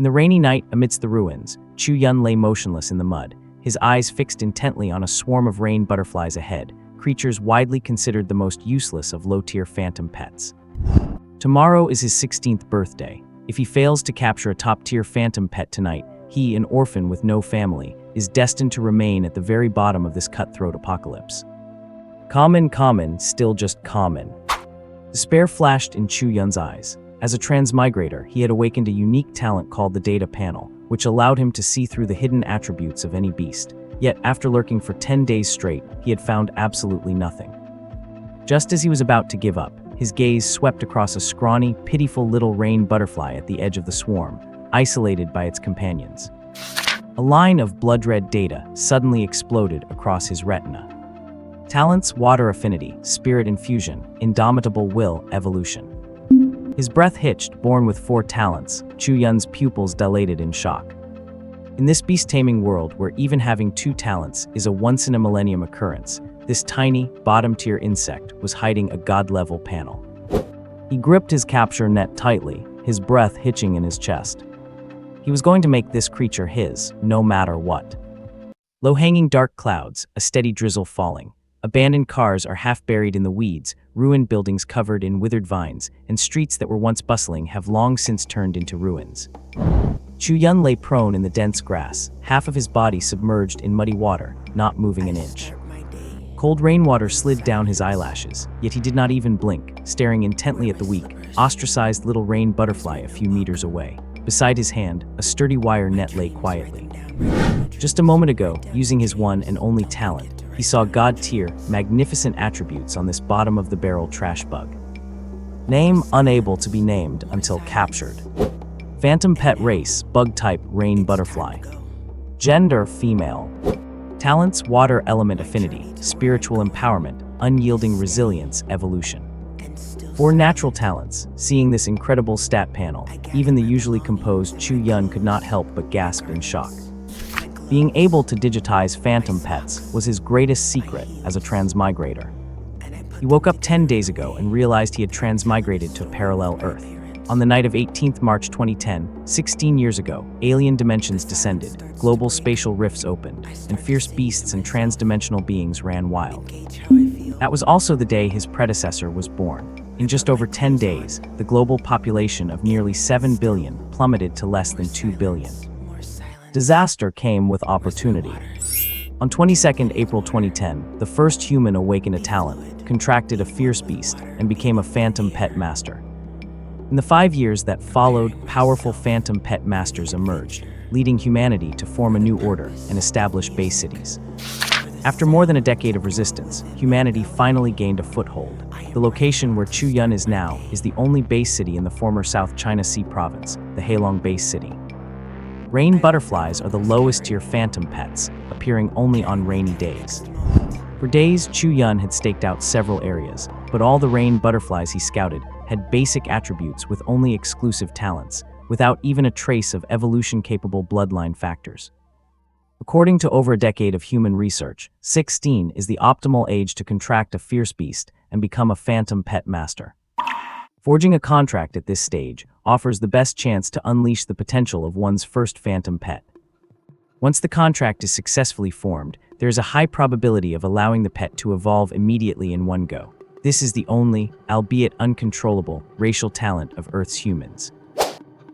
In the rainy night amidst the ruins, Chu Yun lay motionless in the mud, his eyes fixed intently on a swarm of rain butterflies ahead, creatures widely considered the most useless of low-tier phantom pets. Tomorrow is his 16th birthday. If he fails to capture a top-tier phantom pet tonight, he, an orphan with no family, is destined to remain at the very bottom of this cutthroat apocalypse. Common, still just common. Despair flashed in Chu Yun's eyes. As a transmigrator, he had awakened a unique talent called the Data Panel, which allowed him to see through the hidden attributes of any beast. Yet, after lurking for 10 days straight, he had found absolutely nothing. Just as he was about to give up, his gaze swept across a scrawny, pitiful little rain butterfly at the edge of the swarm, isolated by its companions. A line of blood-red data suddenly exploded across his retina. Talents: water affinity, spirit infusion, indomitable will, evolution. His breath hitched, born with 4 talents. Chu Yun's pupils dilated in shock. In this beast-taming world where even having 2 talents is a once-in-a-millennium occurrence, this tiny, bottom-tier insect was hiding a god-level panel. He gripped his capture net tightly, his breath hitching in his chest. He was going to make this creature his, no matter what. Low-hanging dark clouds, a steady drizzle falling. Abandoned cars are half buried in the weeds, ruined buildings covered in withered vines, and streets that were once bustling have long since turned into ruins. Chu Yun lay prone in the dense grass, half of his body submerged in muddy water, not moving an inch. Cold rainwater slid down his eyelashes, yet he did not even blink, staring intently at the weak, ostracized little rain butterfly a few meters away. Beside his hand, a sturdy wire net lay quietly. Just a moment ago, using his one and only talent, he saw god-tier, magnificent attributes on this bottom-of-the-barrel trash bug. Name: unable to be named until captured. Phantom pet race: bug type, rain butterfly. Gender: female. Talents: water element affinity, spiritual empowerment, unyielding resilience, evolution. 4 natural talents. Seeing this incredible stat panel, even the usually composed Chu Yun could not help but gasp in shock. Being able to digitize phantom pets was his greatest secret as a transmigrator. He woke up 10 days ago and realized he had transmigrated to a parallel Earth. On the night of 18th March 2010, 16 years ago, alien dimensions descended, global spatial rifts opened, and fierce beasts and transdimensional beings ran wild. That was also the day his predecessor was born. In just over 10 days, the global population of nearly 7 billion plummeted to less than 2 billion. Disaster came with opportunity. On 22nd April 2010, the first human awakened a talent, contracted a fierce beast, and became a phantom pet master. In the 5 years that followed, powerful phantom pet masters emerged, leading humanity to form a new order and establish base cities. After more than a decade of resistance, humanity finally gained a foothold. The location where Chu Yun is now is the only base city in the former South China Sea province, the Heilong Base City. Rain butterflies are the lowest-tier phantom pets, appearing only on rainy days. For days, Chu Yun had staked out several areas, but all the rain butterflies he scouted had basic attributes with only exclusive talents, without even a trace of evolution-capable bloodline factors. According to over a decade of human research, 16 is the optimal age to contract a fierce beast and become a phantom pet master. Forging a contract at this stage offers the best chance to unleash the potential of one's first phantom pet. Once the contract is successfully formed, there is a high probability of allowing the pet to evolve immediately in one go. This is the only, albeit uncontrollable, racial talent of Earth's humans.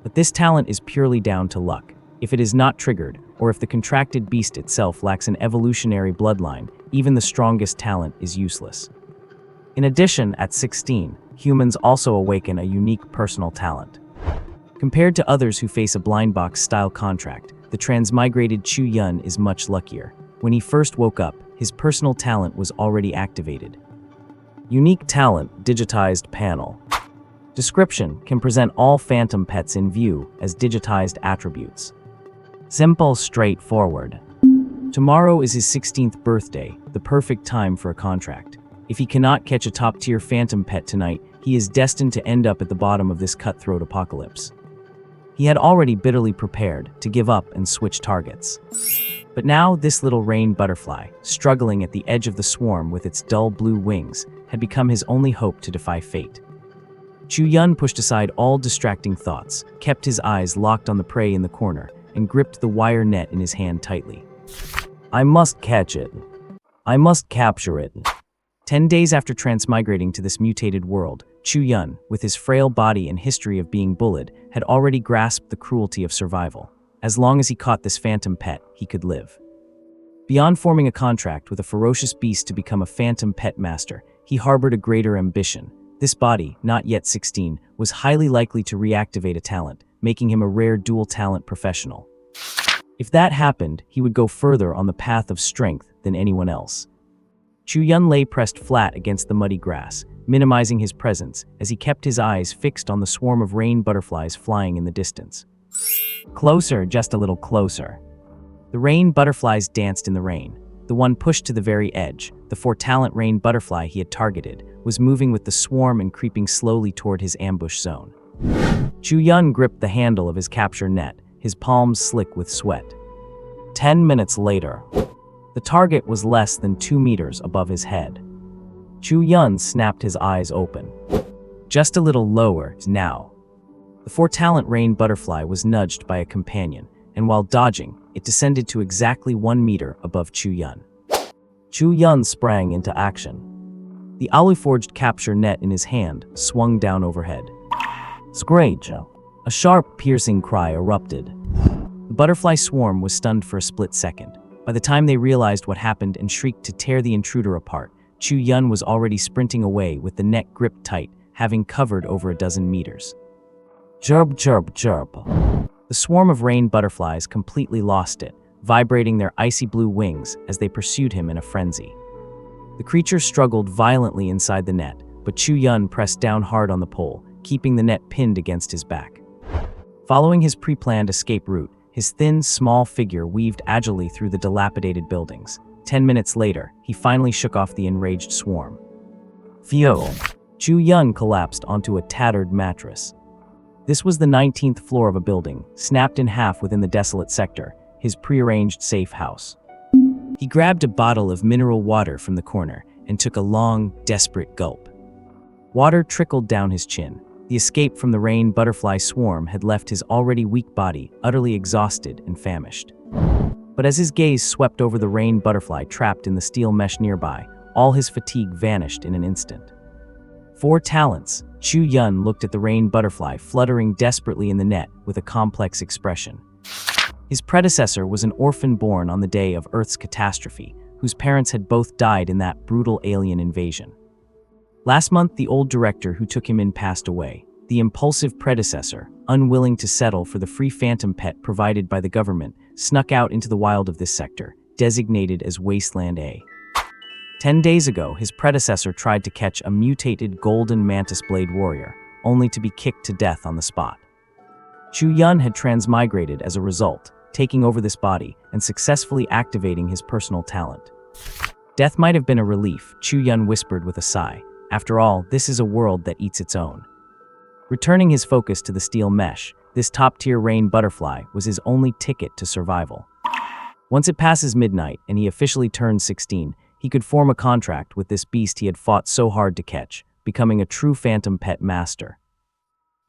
But this talent is purely down to luck. If it is not triggered, or if the contracted beast itself lacks an evolutionary bloodline, even the strongest talent is useless. In addition, at 16, humans also awaken a unique personal talent. Compared to others who face a blind box-style contract, the transmigrated Chu Yun is much luckier. When he first woke up, his personal talent was already activated. Unique talent: digitized panel. Description: can present all phantom pets in view as digitized attributes. Simple, straightforward. Tomorrow is his 16th birthday, the perfect time for a contract. If he cannot catch a top-tier phantom pet tonight, he is destined to end up at the bottom of this cutthroat apocalypse. He had already bitterly prepared to give up and switch targets. But now this little rain butterfly, struggling at the edge of the swarm with its dull blue wings, had become his only hope to defy fate. Chu Yun pushed aside all distracting thoughts, kept his eyes locked on the prey in the corner, and gripped the wire net in his hand tightly. I must catch it. I must capture it. 10 days after transmigrating to this mutated world, Chu Yun, with his frail body and history of being bullied, had already grasped the cruelty of survival. As long as he caught this phantom pet, he could live. Beyond forming a contract with a ferocious beast to become a phantom pet master, he harbored a greater ambition. This body, not yet 16, was highly likely to reactivate a talent, making him a rare dual-talent professional. If that happened, he would go further on the path of strength than anyone else. Chu Yun lay pressed flat against the muddy grass, minimizing his presence as he kept his eyes fixed on the swarm of rain butterflies flying in the distance. Closer, just a little closer. The rain butterflies danced in the rain. The one pushed to the very edge, the four-talent rain butterfly he had targeted, was moving with the swarm and creeping slowly toward his ambush zone. Chu Yun gripped the handle of his capture net, his palms slick with sweat. 10 minutes later, the target was less than 2 meters above his head. Chu Yun snapped his eyes open. Just a little lower now. The four-talent rain butterfly was nudged by a companion, and while dodging, it descended to exactly 1 meter above Chu Yun. Chu Yun sprang into action. The alu-forged capture net in his hand swung down overhead. Screech! A sharp, piercing cry erupted. The butterfly swarm was stunned for a split second. By the time they realized what happened and shrieked to tear the intruder apart, Chu Yun was already sprinting away with the net gripped tight, having covered over a dozen meters. Chirp, chirp, chirp. The swarm of rain butterflies completely lost it, vibrating their icy blue wings as they pursued him in a frenzy. The creature struggled violently inside the net, but Chu Yun pressed down hard on the pole, keeping the net pinned against his back. Following his pre-planned escape route, his thin, small figure weaved agilely through the dilapidated buildings. 10 minutes later, he finally shook off the enraged swarm. Phew! Chu Yun collapsed onto a tattered mattress. This was the 19th floor of a building, snapped in half within the desolate sector, his prearranged safe house. He grabbed a bottle of mineral water from the corner and took a long, desperate gulp. Water trickled down his chin. The escape from the rain butterfly swarm had left his already weak body utterly exhausted and famished. But as his gaze swept over the rain butterfly trapped in the steel mesh nearby, all his fatigue vanished in an instant. 4 talents, Chu Yun looked at the rain butterfly fluttering desperately in the net with a complex expression. His predecessor was an orphan born on the day of Earth's catastrophe, whose parents had both died in that brutal alien invasion. Last month, the old director who took him in passed away. The impulsive predecessor, unwilling to settle for the free phantom pet provided by the government, snuck out into the wild of this sector, designated as Wasteland A. 10 days ago, his predecessor tried to catch a mutated golden mantis blade warrior, only to be kicked to death on the spot. Chu Yun had transmigrated as a result, taking over this body and successfully activating his personal talent. Death might have been a relief, Chu Yun whispered with a sigh. After all, this is a world that eats its own. Returning his focus to the steel mesh, this top-tier rain butterfly was his only ticket to survival. Once it passes midnight and he officially turns 16, he could form a contract with this beast he had fought so hard to catch, becoming a true phantom pet master.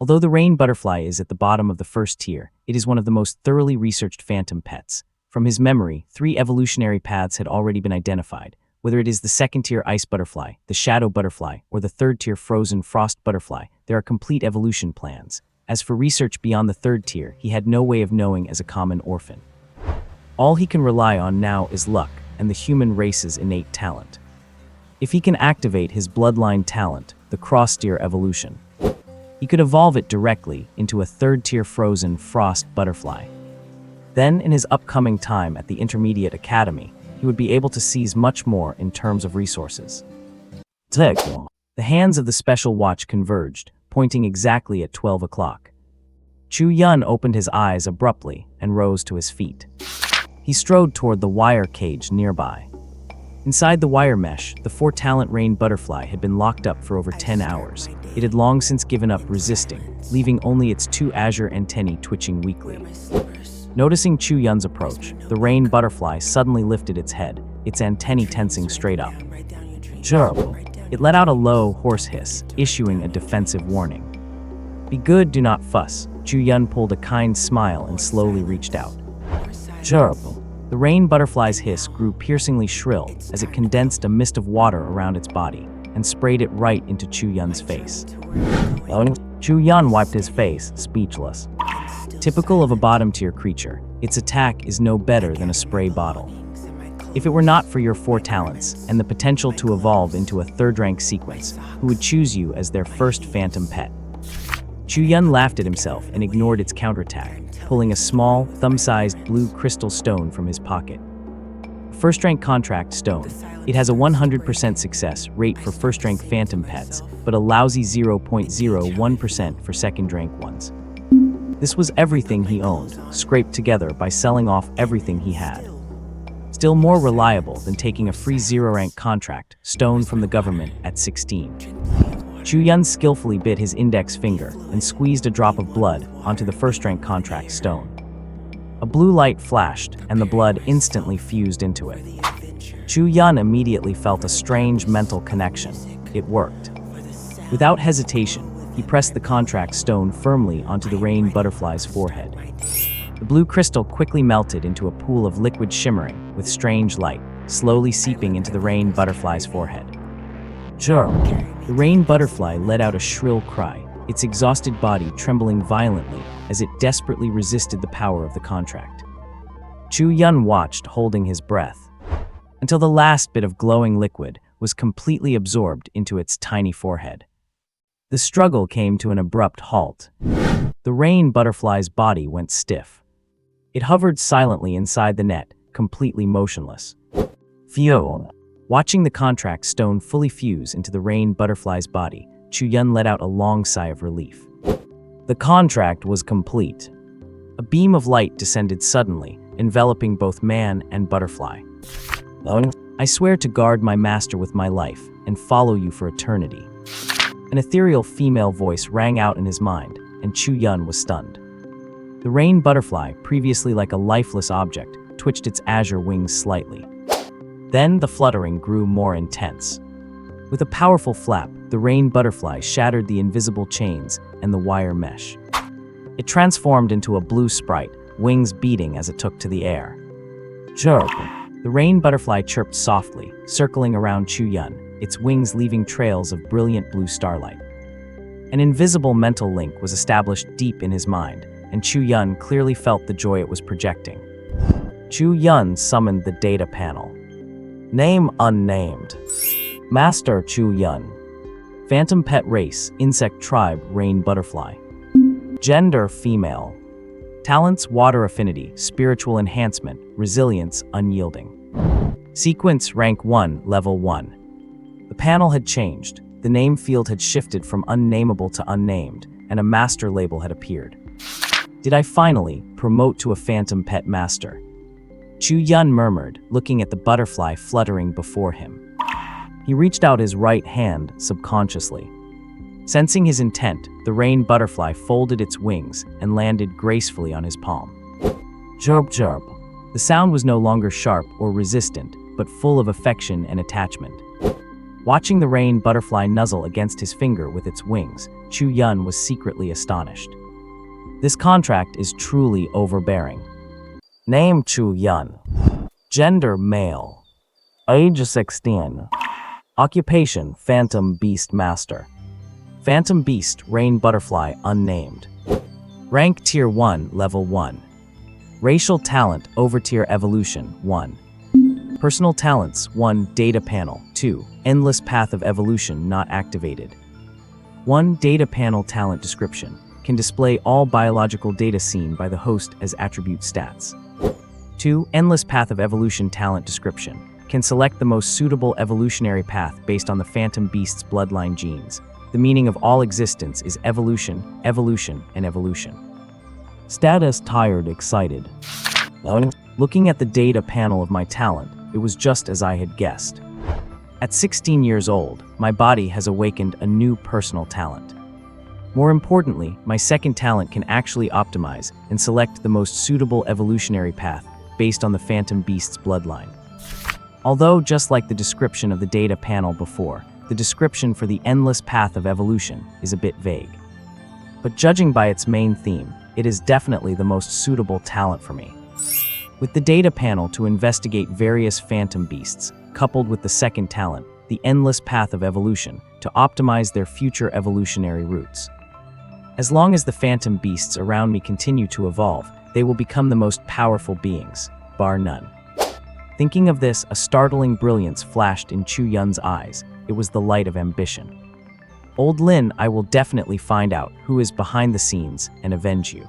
Although the rain butterfly is at the bottom of the first tier, it is one of the most thoroughly researched phantom pets. From his memory, 3 evolutionary paths had already been identified, whether it is the second-tier ice butterfly, the shadow butterfly, or the third-tier frozen frost butterfly. There are complete evolution plans. As for research beyond the third tier, he had no way of knowing as a common orphan. All he can rely on now is luck and the human race's innate talent. If he can activate his bloodline talent, the cross-tier evolution, he could evolve it directly into a third-tier frozen frost butterfly. Then, in his upcoming time at the Intermediate Academy, he would be able to seize much more in terms of resources. Tick. The hands of the special watch converged, pointing exactly at 12 o'clock. Chu Yun opened his eyes abruptly and rose to his feet. He strode toward the wire cage nearby. Inside the wire mesh, the 4-talent rain butterfly had been locked up for over 10 hours. It had long since given up resisting, leaving only its 2 azure antennae twitching weakly. Noticing Chu Yun's approach, the rain butterfly suddenly lifted its head, its antennae tensing straight up. Chirp! It let out a low, hoarse hiss, issuing a defensive warning. Be good, do not fuss. Chu Yun pulled a kind smile and slowly reached out. Chirp. The rain butterfly's hiss grew piercingly shrill as it condensed a mist of water around its body and sprayed it right into Chu Yun's face. Chu Yun wiped his face, speechless. Typical of a bottom-tier creature, its attack is no better than a spray bottle. If it were not for your 4 talents and the potential to evolve into a third-rank sequence, who would choose you as their first phantom pet? Chu Yun laughed at himself and ignored its counterattack, pulling a small, thumb-sized blue crystal stone from his pocket. First-rank contract stone. It has a 100% success rate for first-rank phantom pets, but a lousy 0.01% for second-rank ones. This was everything he owned, scraped together by selling off everything he had. Still more reliable than taking a free 0-rank contract stone from the government at 16. Chu Yun skillfully bit his index finger and squeezed a drop of blood onto the first-rank contract stone. A blue light flashed, and the blood instantly fused into it. Chu Yun immediately felt a strange mental connection. It worked. Without hesitation, he pressed the contract stone firmly onto the rain butterfly's forehead. The blue crystal quickly melted into a pool of liquid shimmering with strange light, slowly seeping into the rain butterfly's forehead. Chirp. The rain butterfly let out a shrill cry, its exhausted body trembling violently as it desperately resisted the power of the contract. Chu Yun watched, holding his breath, until the last bit of glowing liquid was completely absorbed into its tiny forehead. The struggle came to an abrupt halt. The rain butterfly's body went stiff. It hovered silently inside the net, completely motionless. Phew. Watching the contract stone fully fuse into the rain butterfly's body, Chu Yun let out a long sigh of relief. The contract was complete. A beam of light descended suddenly, enveloping both man and butterfly. I swear to guard my master with my life and follow you for eternity. An ethereal female voice rang out in his mind, and Chu Yun was stunned. The rain butterfly, previously like a lifeless object, twitched its azure wings slightly. Then the fluttering grew more intense. With a powerful flap, the rain butterfly shattered the invisible chains and the wire mesh. It transformed into a blue sprite, wings beating as it took to the air. Chirp. The rain butterfly chirped softly, circling around Chu Yun, its wings leaving trails of brilliant blue starlight. An invisible mental link was established deep in his mind, and Chu Yun clearly felt the joy it was projecting. Chu Yun summoned the data panel. Name unnamed. Master Chu Yun. Phantom pet race, insect tribe, rain butterfly. Gender, female. Talents, water affinity, spiritual enhancement, resilience, unyielding. Sequence, rank 1, level 1. The panel had changed. The name field had shifted from unnameable to unnamed, and a master label had appeared. Did I finally promote to a phantom pet master? Chu Yun murmured, looking at the butterfly fluttering before him. He reached out his right hand subconsciously. Sensing his intent, the rain butterfly folded its wings and landed gracefully on his palm. Chirp, chirp. The sound was no longer sharp or resistant, but full of affection and attachment. Watching the rain butterfly nuzzle against his finger with its wings, Chu Yun was secretly astonished. This contract is truly overbearing. Name Chu Yun. Gender male. Age 16. Occupation Phantom Beast Master. Phantom Beast Rain Butterfly unnamed. Rank Tier 1 Level 1. Racial Talent Overtier Evolution 1. Personal Talents 1 Data Panel 2 Endless Path of Evolution not activated. 1 Data Panel Talent Description can display all biological data seen by the host as attribute stats. 2 Endless Path of Evolution Talent Description can select the most suitable evolutionary path based on the Phantom Beast's bloodline genes. The meaning of all existence is evolution, evolution, and evolution. Status tired, excited. Looking at the data panel of my talent, it was just as I had guessed. At 16 years old, my body has awakened a new personal talent. More importantly, my second talent can actually optimize and select the most suitable evolutionary path based on the Phantom Beast's bloodline. Although, just like the description of the data panel before, the description for the endless path of evolution is a bit vague. but judging by its main theme, it is definitely the most suitable talent for me. With the data panel to investigate various phantom beasts, coupled with the second talent, the endless path of evolution, to optimize their future evolutionary routes. As long as the phantom beasts around me continue to evolve, they will become the most powerful beings, bar none. Thinking of this, a startling brilliance flashed in Chu Yun's eyes. It was the light of ambition. Old Lin, I will definitely find out who is behind the scenes and avenge you.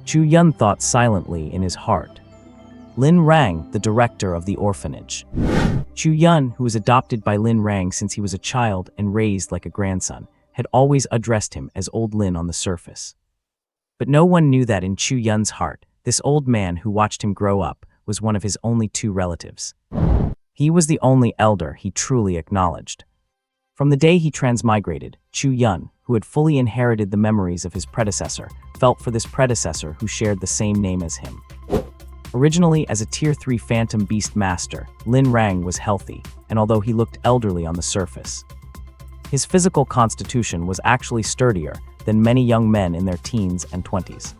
Chu Yun thought silently in his heart. Lin Rang, the director of the orphanage. Chu Yun, who was adopted by Lin Rang since he was a child and raised like a grandson, had always addressed him as Old Lin on the surface. But no one knew that in Chu Yun's heart, this old man who watched him grow up was one of his only two relatives. He was the only elder he truly acknowledged. From the day he transmigrated, Chu Yun, who had fully inherited the memories of his predecessor, felt for this predecessor who shared the same name as him. Originally as a Tier 3 Phantom Beast Master, Lin Rang was healthy, and although he looked elderly on the surface, his physical constitution was actually sturdier than many young men in their teens and 20s.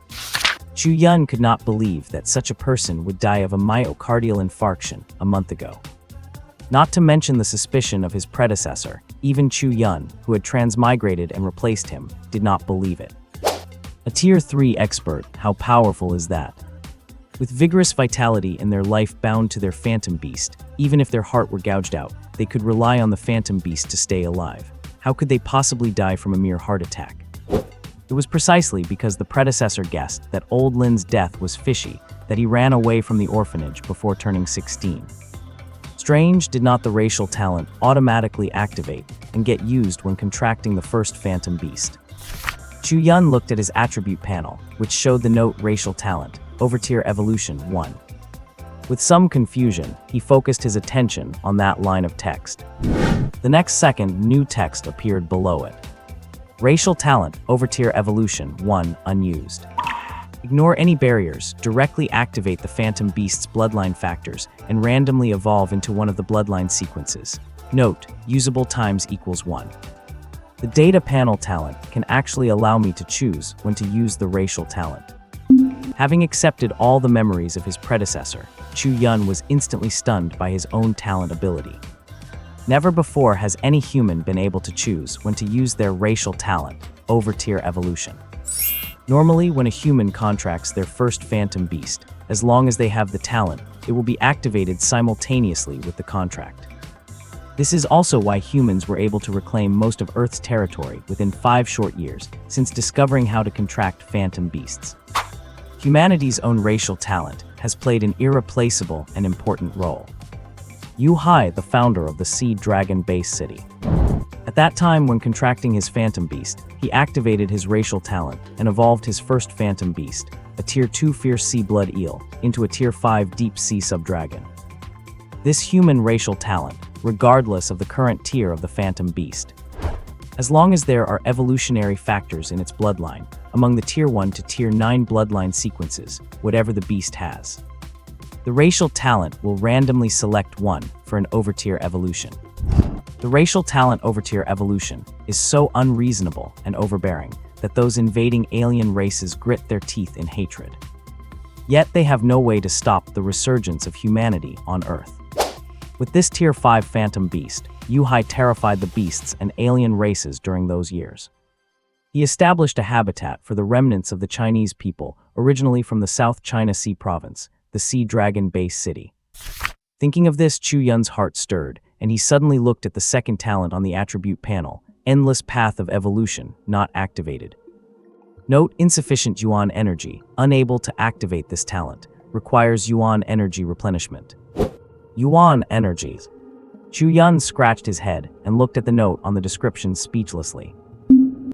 Chu Yun could not believe that such a person would die of a myocardial infarction a month ago. Not to mention the suspicion of his predecessor, even Chu Yun, who had transmigrated and replaced him, did not believe it. A Tier 3 expert, how powerful is that? With vigorous vitality and their life bound to their phantom beast, even if their heart were gouged out, they could rely on the phantom beast to stay alive. How could they possibly die from a mere heart attack? It was precisely because the predecessor guessed that Old Lin's death was fishy that he ran away from the orphanage before turning 16. Strange, did not the racial talent automatically activate and get used when contracting the first phantom beast? Chu Yun looked at his attribute panel, which showed the note racial talent, Overtier Evolution 1. With some confusion, he focused his attention on that line of text. The next second, new text appeared below it. Racial talent, Overtier Evolution 1, unused. Ignore any barriers, directly activate the Phantom Beast's bloodline factors, and randomly evolve into one of the bloodline sequences. Note, usable times equals 1. The data panel talent can actually allow me to choose when to use the racial talent. Having accepted all the memories of his predecessor, Chu Yun was instantly stunned by his own talent ability. Never before has any human been able to choose when to use their racial talent, Overtier Evolution. Normally, when a human contracts their first phantom beast, as long as they have the talent, it will be activated simultaneously with the contract. This is also why humans were able to reclaim most of Earth's territory within 5 short years, since discovering how to contract phantom beasts. Humanity's own racial talent has played an irreplaceable and important role. Yu Hai, the founder of the Sea Dragon Base City. At that time, when contracting his phantom beast, he activated his racial talent and evolved his first phantom beast, a Tier 2 fierce sea blood eel, into a Tier 5 deep sea subdragon. This human racial talent, regardless of the current tier of the phantom beast, as long as there are evolutionary factors in its bloodline, among the Tier 1 to Tier 9 bloodline sequences, whatever the beast has. The racial talent will randomly select one for an Overtier Evolution. The racial talent Overtier Evolution is so unreasonable and overbearing that those invading alien races grit their teeth in hatred. Yet they have no way to stop the resurgence of humanity on Earth. With this Tier 5 phantom beast, Yu Hai terrified the beasts and alien races during those years. He established a habitat for the remnants of the Chinese people originally from the South China Sea province, the Sea Dragon Base City. Thinking of this, Chu Yun's heart stirred, and he suddenly looked at the second talent on the attribute panel, Endless Path of Evolution, not activated. Note, insufficient yuan energy, unable to activate this talent, requires yuan energy replenishment. Yuan energies. Chu Yun scratched his head and looked at the note on the description speechlessly.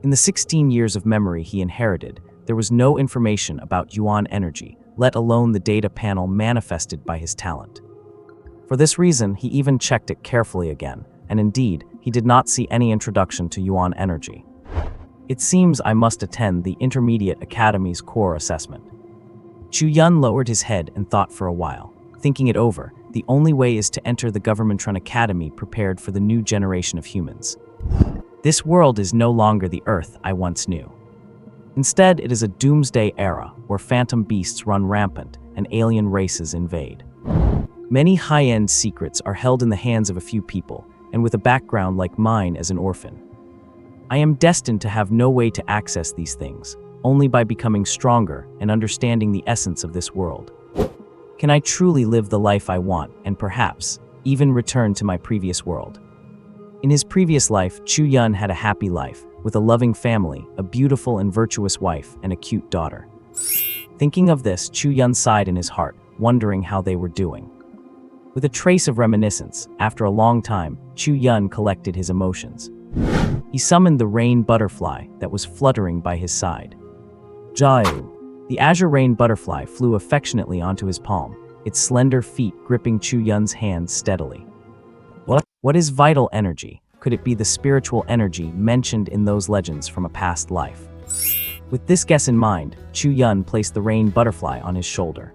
In the 16 years of memory he inherited, there was no information about yuan energy, let alone the data panel manifested by his talent. For this reason, he even checked it carefully again, and indeed, he did not see any introduction to yuan energy. It seems I must attend the Intermediate Academy's core assessment. Chu Yun lowered his head and thought for a while. Thinking it over, the only way is to enter the Governmentron Academy prepared for the new generation of humans. This world is no longer the Earth I once knew. Instead, it is a doomsday era where phantom beasts run rampant and alien races invade. Many high-end secrets are held in the hands of a few people, and with a background like mine as an orphan. I am destined to have no way to access these things, only by becoming stronger and understanding the essence of this world. Can I truly live the life I want and perhaps even return to my previous world? In his previous life, Chu Yun had a happy life, with a loving family, a beautiful and virtuous wife, and a cute daughter. Thinking of this, Chu Yun sighed in his heart, wondering how they were doing. With a trace of reminiscence, after a long time, Chu Yun collected his emotions. He summoned the rain butterfly that was fluttering by his side. Jiao. The azure rain butterfly flew affectionately onto his palm, its slender feet gripping Chu Yun's hands steadily. What is vital energy? Could it be the spiritual energy mentioned in those legends from a past life? With this guess in mind, Chu Yun placed the rain butterfly on his shoulder.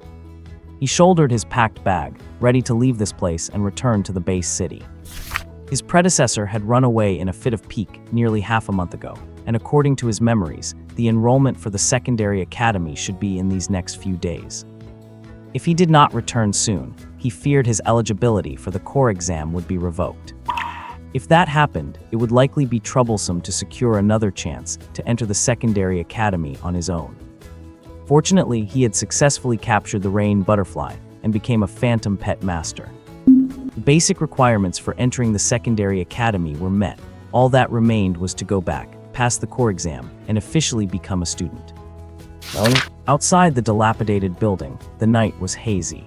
He shouldered his packed bag, ready to leave this place and return to the base city. His predecessor had run away in a fit of pique nearly half a month ago, and according to his memories, the enrollment for the secondary academy should be in these next few days. If he did not return soon, he feared his eligibility for the core exam would be revoked. If that happened, it would likely be troublesome to secure another chance to enter the secondary academy on his own. Fortunately, he had successfully captured the rain butterfly and became a phantom pet master. The basic requirements for entering the secondary academy were met. All that remained was to go back, pass the core exam, and officially become a student. Outside the dilapidated building, the night was hazy.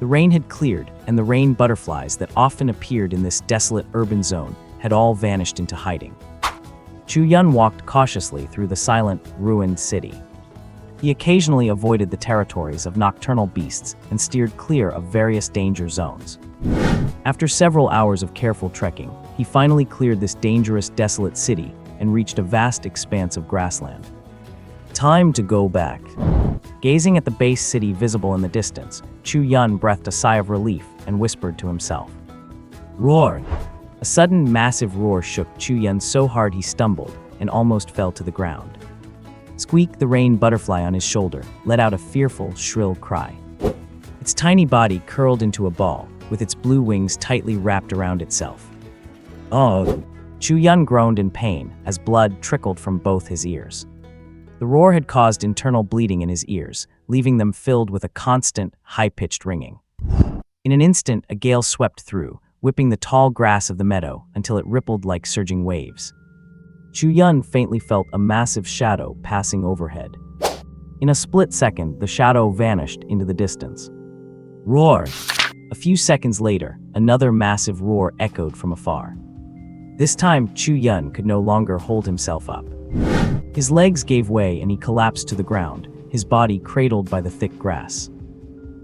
The rain had cleared, and the rain butterflies that often appeared in this desolate urban zone had all vanished into hiding. Chu Yun walked cautiously through the silent, ruined city. He occasionally avoided the territories of nocturnal beasts and steered clear of various danger zones. After several hours of careful trekking, he finally cleared this dangerous, desolate city and reached a vast expanse of grassland. Time to go back. Gazing at the base city visible in the distance, Chu Yun breathed a sigh of relief and whispered to himself. Roar! A sudden, massive roar shook Chu Yun so hard he stumbled and almost fell to the ground. Squeak, the rain butterfly on his shoulder, let out a fearful, shrill cry. Its tiny body curled into a ball, with its blue wings tightly wrapped around itself. Oh! Chu Yun groaned in pain as blood trickled from both his ears. The roar had caused internal bleeding in his ears, leaving them filled with a constant, high-pitched ringing. In an instant, a gale swept through, whipping the tall grass of the meadow until it rippled like surging waves. Chu Yun faintly felt a massive shadow passing overhead. In a split second, the shadow vanished into the distance. Roar! A few seconds later, another massive roar echoed from afar. This time, Chu Yun could no longer hold himself up. His legs gave way and he collapsed to the ground, his body cradled by the thick grass.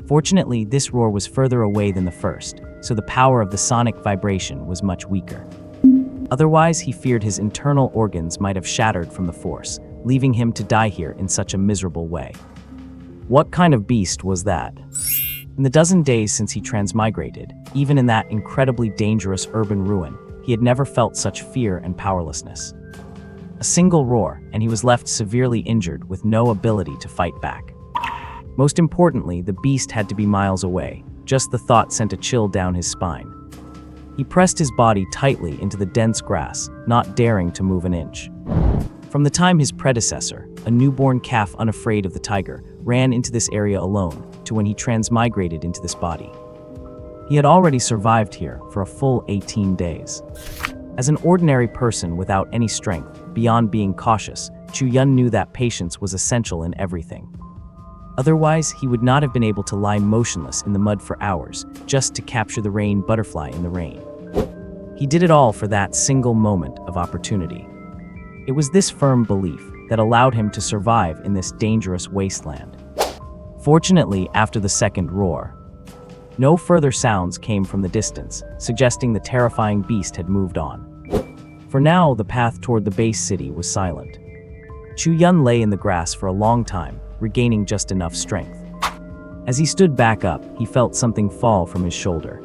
Fortunately, this roar was further away than the first, so the power of the sonic vibration was much weaker. Otherwise, he feared his internal organs might have shattered from the force, leaving him to die here in such a miserable way. What kind of beast was that? In the dozen days since he transmigrated, even in that incredibly dangerous urban ruin, he had never felt such fear and powerlessness. A single roar, and he was left severely injured with no ability to fight back. Most importantly, the beast had to be miles away. Just the thought sent a chill down his spine. He pressed his body tightly into the dense grass, not daring to move an inch. From the time his predecessor, a newborn calf unafraid of the tiger, ran into this area alone, to when he transmigrated into this body. He had already survived here for a full 18 days. As an ordinary person without any strength, beyond being cautious, Chu Yun knew that patience was essential in everything. Otherwise, he would not have been able to lie motionless in the mud for hours, just to capture the rain butterfly in the rain. He did it all for that single moment of opportunity. It was this firm belief that allowed him to survive in this dangerous wasteland. Fortunately, after the second roar, no further sounds came from the distance, suggesting the terrifying beast had moved on. For now, the path toward the base city was silent. Chu Yun lay in the grass for a long time, regaining just enough strength. As he stood back up, he felt something fall from his shoulder.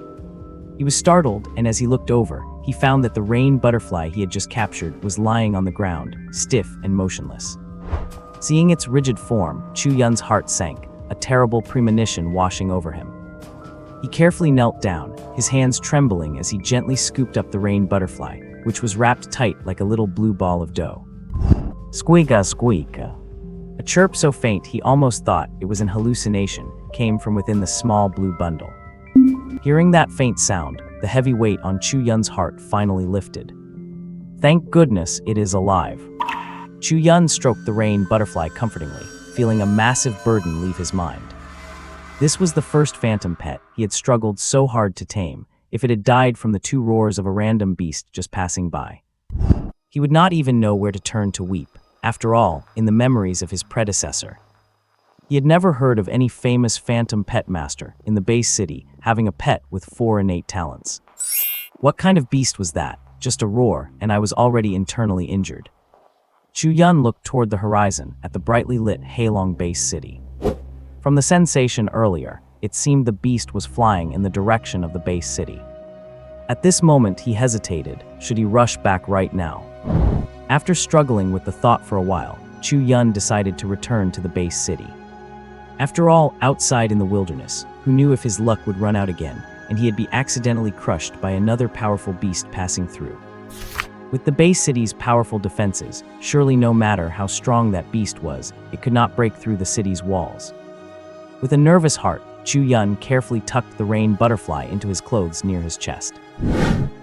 He was startled, and as he looked over, he found that the rain butterfly he had just captured was lying on the ground, stiff and motionless. Seeing its rigid form, Chu Yun's heart sank, a terrible premonition washing over him. He carefully knelt down, his hands trembling as he gently scooped up the rain butterfly, which was wrapped tight like a little blue ball of dough. Squeaka, squeaka. A chirp so faint he almost thought it was an hallucination came from within the small blue bundle. Hearing that faint sound, the heavy weight on Chu Yun's heart finally lifted. Thank goodness it is alive. Chu Yun stroked the rain butterfly comfortingly, feeling a massive burden leave his mind. This was the first phantom pet he had struggled so hard to tame. If it had died from the two roars of a random beast just passing by, he would not even know where to turn to weep. After all, in the memories of his predecessor, he had never heard of any famous phantom pet master in the base city having a pet with 4 innate talents. What kind of beast was that? Just a roar, and I was already internally injured. Chu Yun looked toward the horizon at the brightly lit Halong base city. From the sensation earlier, it seemed the beast was flying in the direction of the base city. At this moment he hesitated, should he rush back right now? After struggling with the thought for a while, Chu Yun decided to return to the base city. After all, outside in the wilderness, who knew if his luck would run out again, and he'd be accidentally crushed by another powerful beast passing through. With the base city's powerful defenses, surely no matter how strong that beast was, it could not break through the city's walls. With a nervous heart, Chu Yun carefully tucked the rain butterfly into his clothes near his chest.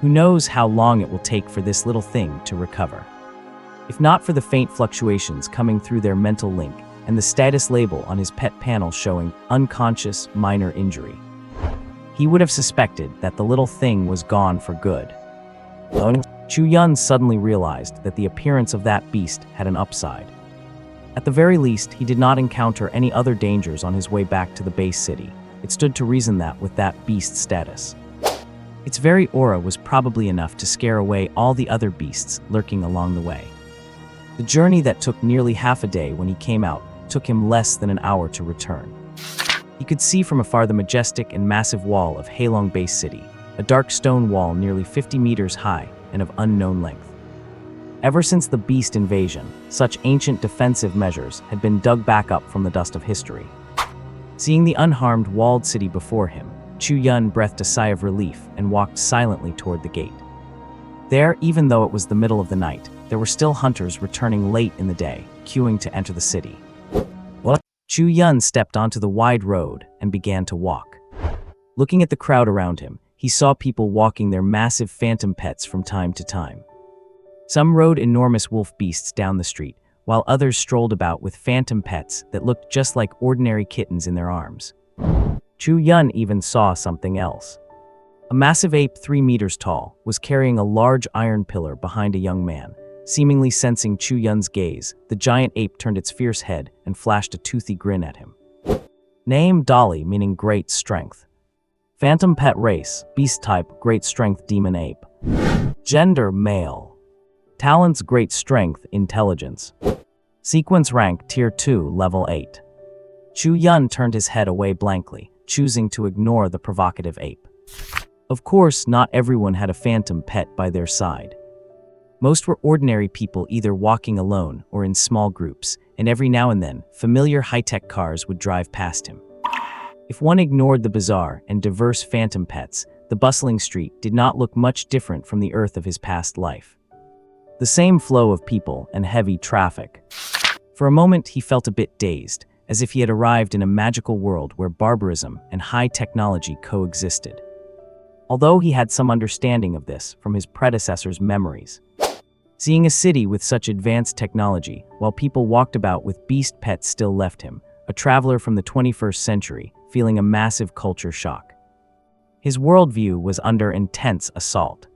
Who knows how long it will take for this little thing to recover? If not for the faint fluctuations coming through their mental link and the status label on his pet panel showing unconscious minor injury, he would have suspected that the little thing was gone for good. Chu Yun suddenly realized that the appearance of that beast had an upside. At the very least, he did not encounter any other dangers on his way back to the base city. It stood to reason that with that beast status, its very aura was probably enough to scare away all the other beasts lurking along the way. The journey that took nearly half a day when he came out took him less than an hour to return. He could see from afar the majestic and massive wall of Halong Base City, a dark stone wall nearly 50 meters high and of unknown length. Ever since the beast invasion, such ancient defensive measures had been dug back up from the dust of history. Seeing the unharmed walled city before him, Chu Yun breathed a sigh of relief and walked silently toward the gate. There, even though it was the middle of the night, there were still hunters returning late in the day, queuing to enter the city. Chu Yun stepped onto the wide road and began to walk. Looking at the crowd around him, he saw people walking their massive phantom pets from time to time. Some rode enormous wolf beasts down the street, while others strolled about with phantom pets that looked just like ordinary kittens in their arms. Chu Yun even saw something else. A massive ape 3 meters tall was carrying a large iron pillar behind a young man. Seemingly sensing Chu Yun's gaze, the giant ape turned its fierce head and flashed a toothy grin at him. Name Dolly, meaning great strength. Phantom pet race, beast type, great strength demon ape. Gender male. Talents great strength, intelligence. Sequence rank tier 2, level 8. Chu Yun turned his head away blankly, choosing to ignore the provocative ape. Of course, not everyone had a phantom pet by their side. Most were ordinary people either walking alone or in small groups, and every now and then, familiar high-tech cars would drive past him. If one ignored the bizarre and diverse phantom pets, the bustling street did not look much different from the earth of his past life. The same flow of people and heavy traffic. For a moment, he felt a bit dazed, as if he had arrived in a magical world where barbarism and high technology coexisted. Although he had some understanding of this from his predecessor's memories. Seeing a city with such advanced technology, while people walked about with beast pets still left him, a traveler from the 21st century, feeling a massive culture shock. His worldview was under intense assault.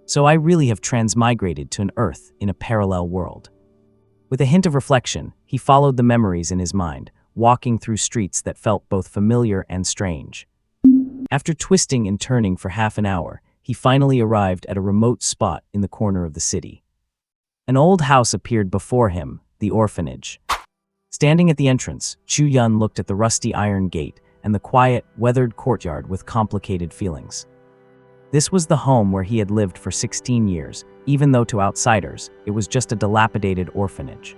So I really have transmigrated to an Earth in a parallel world. With a hint of reflection, he followed the memories in his mind, walking through streets that felt both familiar and strange. After twisting and turning for half an hour, he finally arrived at a remote spot in the corner of the city. An old house appeared before him, the orphanage. Standing at the entrance, Chu Yun looked at the rusty iron gate and the quiet, weathered courtyard with complicated feelings. This was the home where he had lived for 16 years, even though to outsiders, it was just a dilapidated orphanage.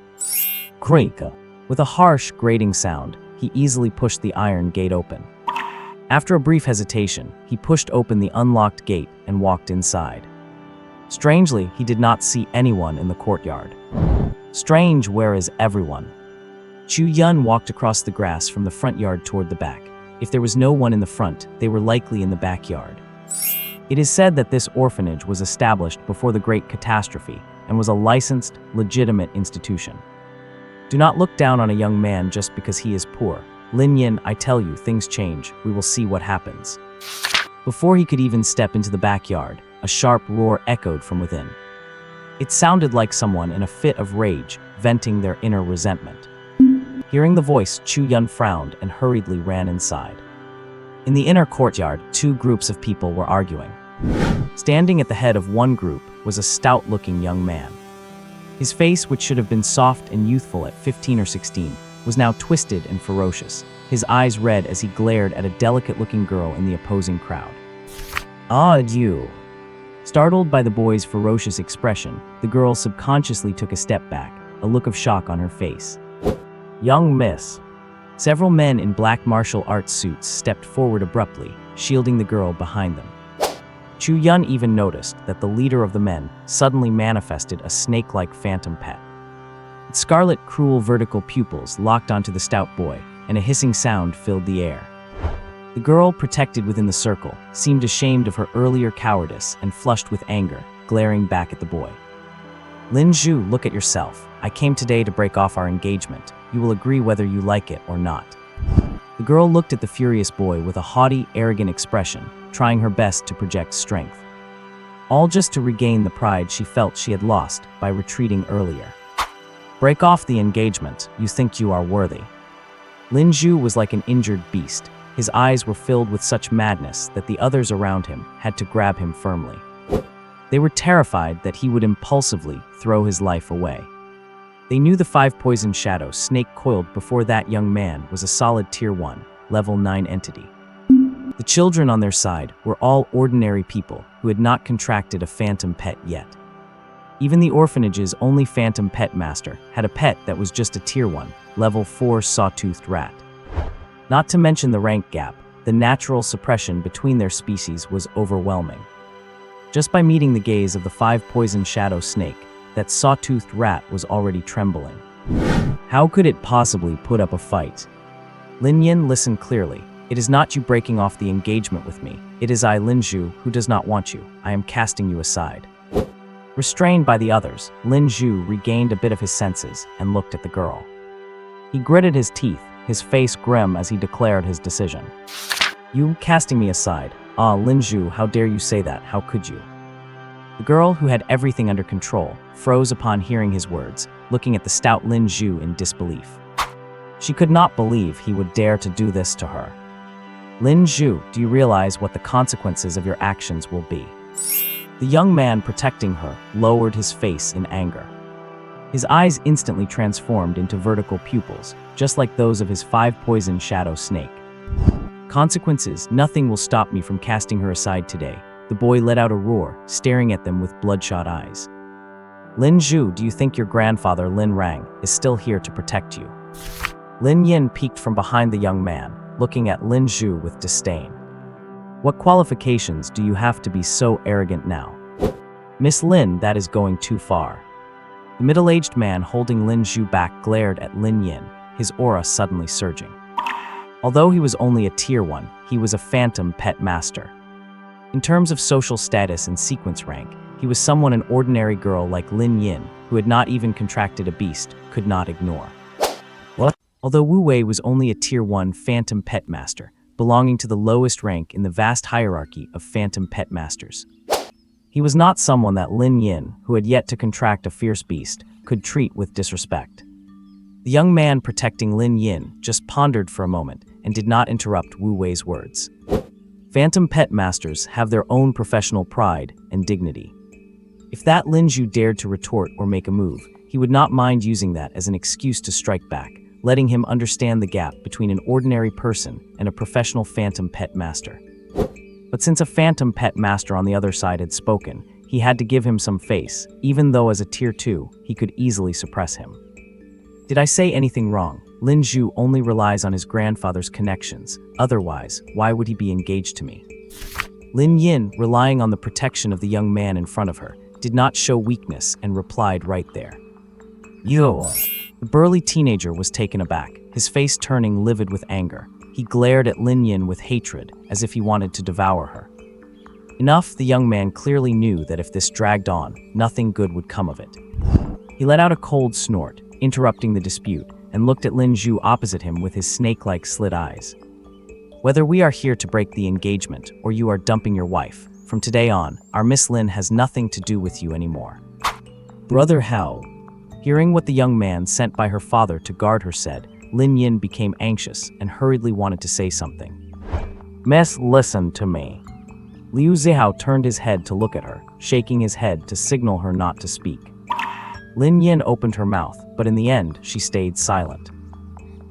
Creak. With a harsh, grating sound, he easily pushed the iron gate open. After a brief hesitation, he pushed open the unlocked gate and walked inside. Strangely, he did not see anyone in the courtyard. Strange, where is everyone? Chu Yun walked across the grass from the front yard toward the back. If there was no one in the front, they were likely in the backyard. It is said that this orphanage was established before the Great Catastrophe and was a licensed, legitimate institution. Do not look down on a young man just because he is poor. Lin Yin, I tell you, things change. We will see what happens. Before he could even step into the backyard, a sharp roar echoed from within. It sounded like someone in a fit of rage, venting their inner resentment. Hearing the voice, Chu Yun frowned and hurriedly ran inside. In the inner courtyard, two groups of people were arguing. Standing at the head of one group was a stout-looking young man. His face, which should have been soft and youthful at 15 or 16, was now twisted and ferocious, his eyes red as he glared at a delicate-looking girl in the opposing crowd. "Ah, you!" Startled by the boy's ferocious expression, the girl subconsciously took a step back, a look of shock on her face. "Young miss." Several men in black martial arts suits stepped forward abruptly, shielding the girl behind them. Chu Yun even noticed that the leader of the men suddenly manifested a snake-like phantom pet. Its scarlet, cruel vertical pupils locked onto the stout boy, and a hissing sound filled the air. The girl, protected within the circle, seemed ashamed of her earlier cowardice and flushed with anger, glaring back at the boy. "Lin Zhu, look at yourself. I came today to break off our engagement. You will agree whether you like it or not." The girl looked at the furious boy with a haughty, arrogant expression, trying her best to project strength. All just to regain the pride she felt she had lost by retreating earlier. "Break off the engagement. You think you are worthy." Lin Zhu was like an injured beast. His eyes were filled with such madness that the others around him had to grab him firmly. They were terrified that he would impulsively throw his life away. They knew the 5 poison shadow snake coiled before that young man was a solid Tier 1, Level 9 entity. The children on their side were all ordinary people who had not contracted a phantom pet yet. Even the orphanage's only phantom pet master had a pet that was just a Tier 1, Level 4 sawtoothed rat. Not to mention the rank gap, the natural suppression between their species was overwhelming. Just by meeting the gaze of the 5 poison shadow snake, that sawtoothed rat was already trembling. How could it possibly put up a fight? Lin Yin, listen clearly. It is not you breaking off the engagement with me. It is I, Lin Zhu, who does not want you. I am casting you aside. Restrained by the others, Lin Zhu regained a bit of his senses and looked at the girl. He gritted his teeth, his face grim as he declared his decision. "You casting me aside? Ah, Lin Zhu, how dare you say that? How could you?" The girl, who had everything under control, froze upon hearing his words, looking at the stout Lin Zhu in disbelief. She could not believe he would dare to do this to her. "Lin Zhu, do you realize what the consequences of your actions will be?" The young man protecting her lowered his face in anger. His eyes instantly transformed into vertical pupils, just like those of his 5 poison shadow snake. "Consequences, nothing will stop me from casting her aside today." The boy let out a roar, staring at them with bloodshot eyes. "Lin Zhu, do you think your grandfather Lin Rang is still here to protect you?" Lin Yin peeked from behind the young man, looking at Lin Zhu with disdain. "What qualifications do you have to be so arrogant now?" "Miss Lin, that is going too far." The middle-aged man holding Lin Zhu back glared at Lin Yin, his aura suddenly surging. Although he was only a Tier 1, he was a phantom pet master. In terms of social status and sequence rank, he was someone an ordinary girl like Lin Yin, who had not even contracted a beast, could not ignore. What? Although Wu Wei was only a Tier 1 phantom pet master, belonging to the lowest rank in the vast hierarchy of phantom pet masters, he was not someone that Lin Yin, who had yet to contract a fierce beast, could treat with disrespect. The young man protecting Lin Yin just pondered for a moment and did not interrupt Wu Wei's words. Phantom pet masters have their own professional pride and dignity. If that Lin Zhu dared to retort or make a move, he would not mind using that as an excuse to strike back, letting him understand the gap between an ordinary person and a professional phantom pet master. But since a phantom pet master on the other side had spoken, he had to give him some face, even though as a Tier 2, he could easily suppress him. Did I say anything wrong? Lin Zhu only relies on his grandfather's connections. Otherwise, why would he be engaged to me? Lin Yin, relying on the protection of the young man in front of her, did not show weakness and replied right there. Yo! The burly teenager was taken aback, his face turning livid with anger. He glared at Lin Yin with hatred, as if he wanted to devour her. Enough, the young man clearly knew that if this dragged on, nothing good would come of it. He let out a cold snort, interrupting the dispute, and looked at Lin Zhu opposite him with his snake-like slit eyes. Whether we are here to break the engagement, or you are dumping your wife, from today on, our Miss Lin has nothing to do with you anymore. Brother Hao. Hearing what the young man sent by her father to guard her said, Lin Yin became anxious and hurriedly wanted to say something. Miss, listen to me. Liu Zihao turned his head to look at her, shaking his head to signal her not to speak. Lin Yin opened her mouth, but in the end, she stayed silent.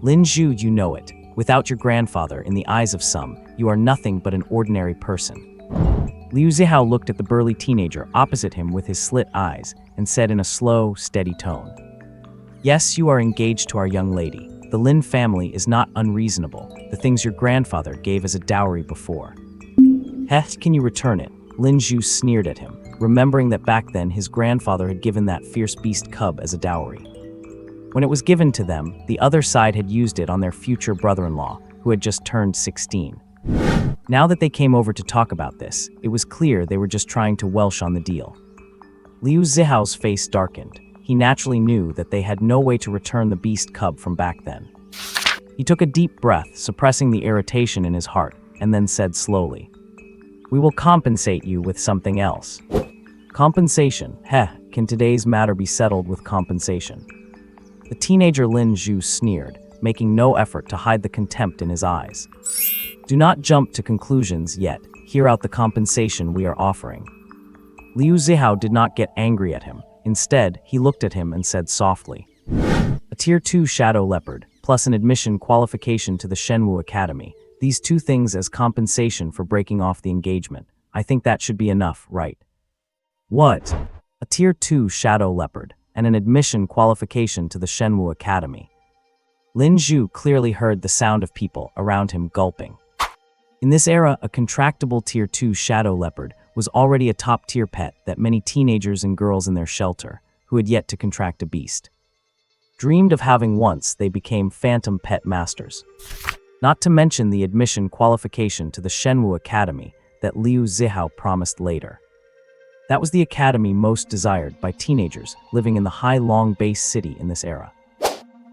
Lin Zhu, you know it. Without your grandfather, in the eyes of some, you are nothing but an ordinary person. Liu Zihao looked at the burly teenager opposite him with his slit eyes and said in a slow, steady tone. Yes, you are engaged to our young lady. The Lin family is not unreasonable. The things your grandfather gave as a dowry before. Can you return it? Lin Zhu sneered at him, remembering that back then his grandfather had given that fierce beast cub as a dowry. When it was given to them, the other side had used it on their future brother-in-law, who had just turned 16. Now that they came over to talk about this, it was clear they were just trying to welsh on the deal. Liu Zihao's face darkened. He naturally knew that they had no way to return the beast cub from back then. He took a deep breath, suppressing the irritation in his heart, and then said slowly, "We will compensate you with something else." Compensation? Can today's matter be settled with compensation? The teenager Lin Zhu sneered, making no effort to hide the contempt in his eyes. Do not jump to conclusions yet. Hear out the compensation we are offering. Liu Zihao did not get angry at him. Instead, he looked at him and said softly, "A Tier 2 Shadow Leopard, plus an admission qualification to the Shenwu Academy. These two things as compensation for breaking off the engagement. I think that should be enough, right?" What? A Tier 2 Shadow Leopard, and an admission qualification to the Shenwu Academy. Lin Zhu clearly heard the sound of people around him gulping. In this era, a contractable Tier 2 Shadow Leopard was already a top-tier pet that many teenagers and girls in their shelter, who had yet to contract a beast, dreamed of having once they became phantom pet masters. Not to mention the admission qualification to the Shenwu Academy that Liu Zihao promised later. That was the academy most desired by teenagers living in the high Long Base city in this era.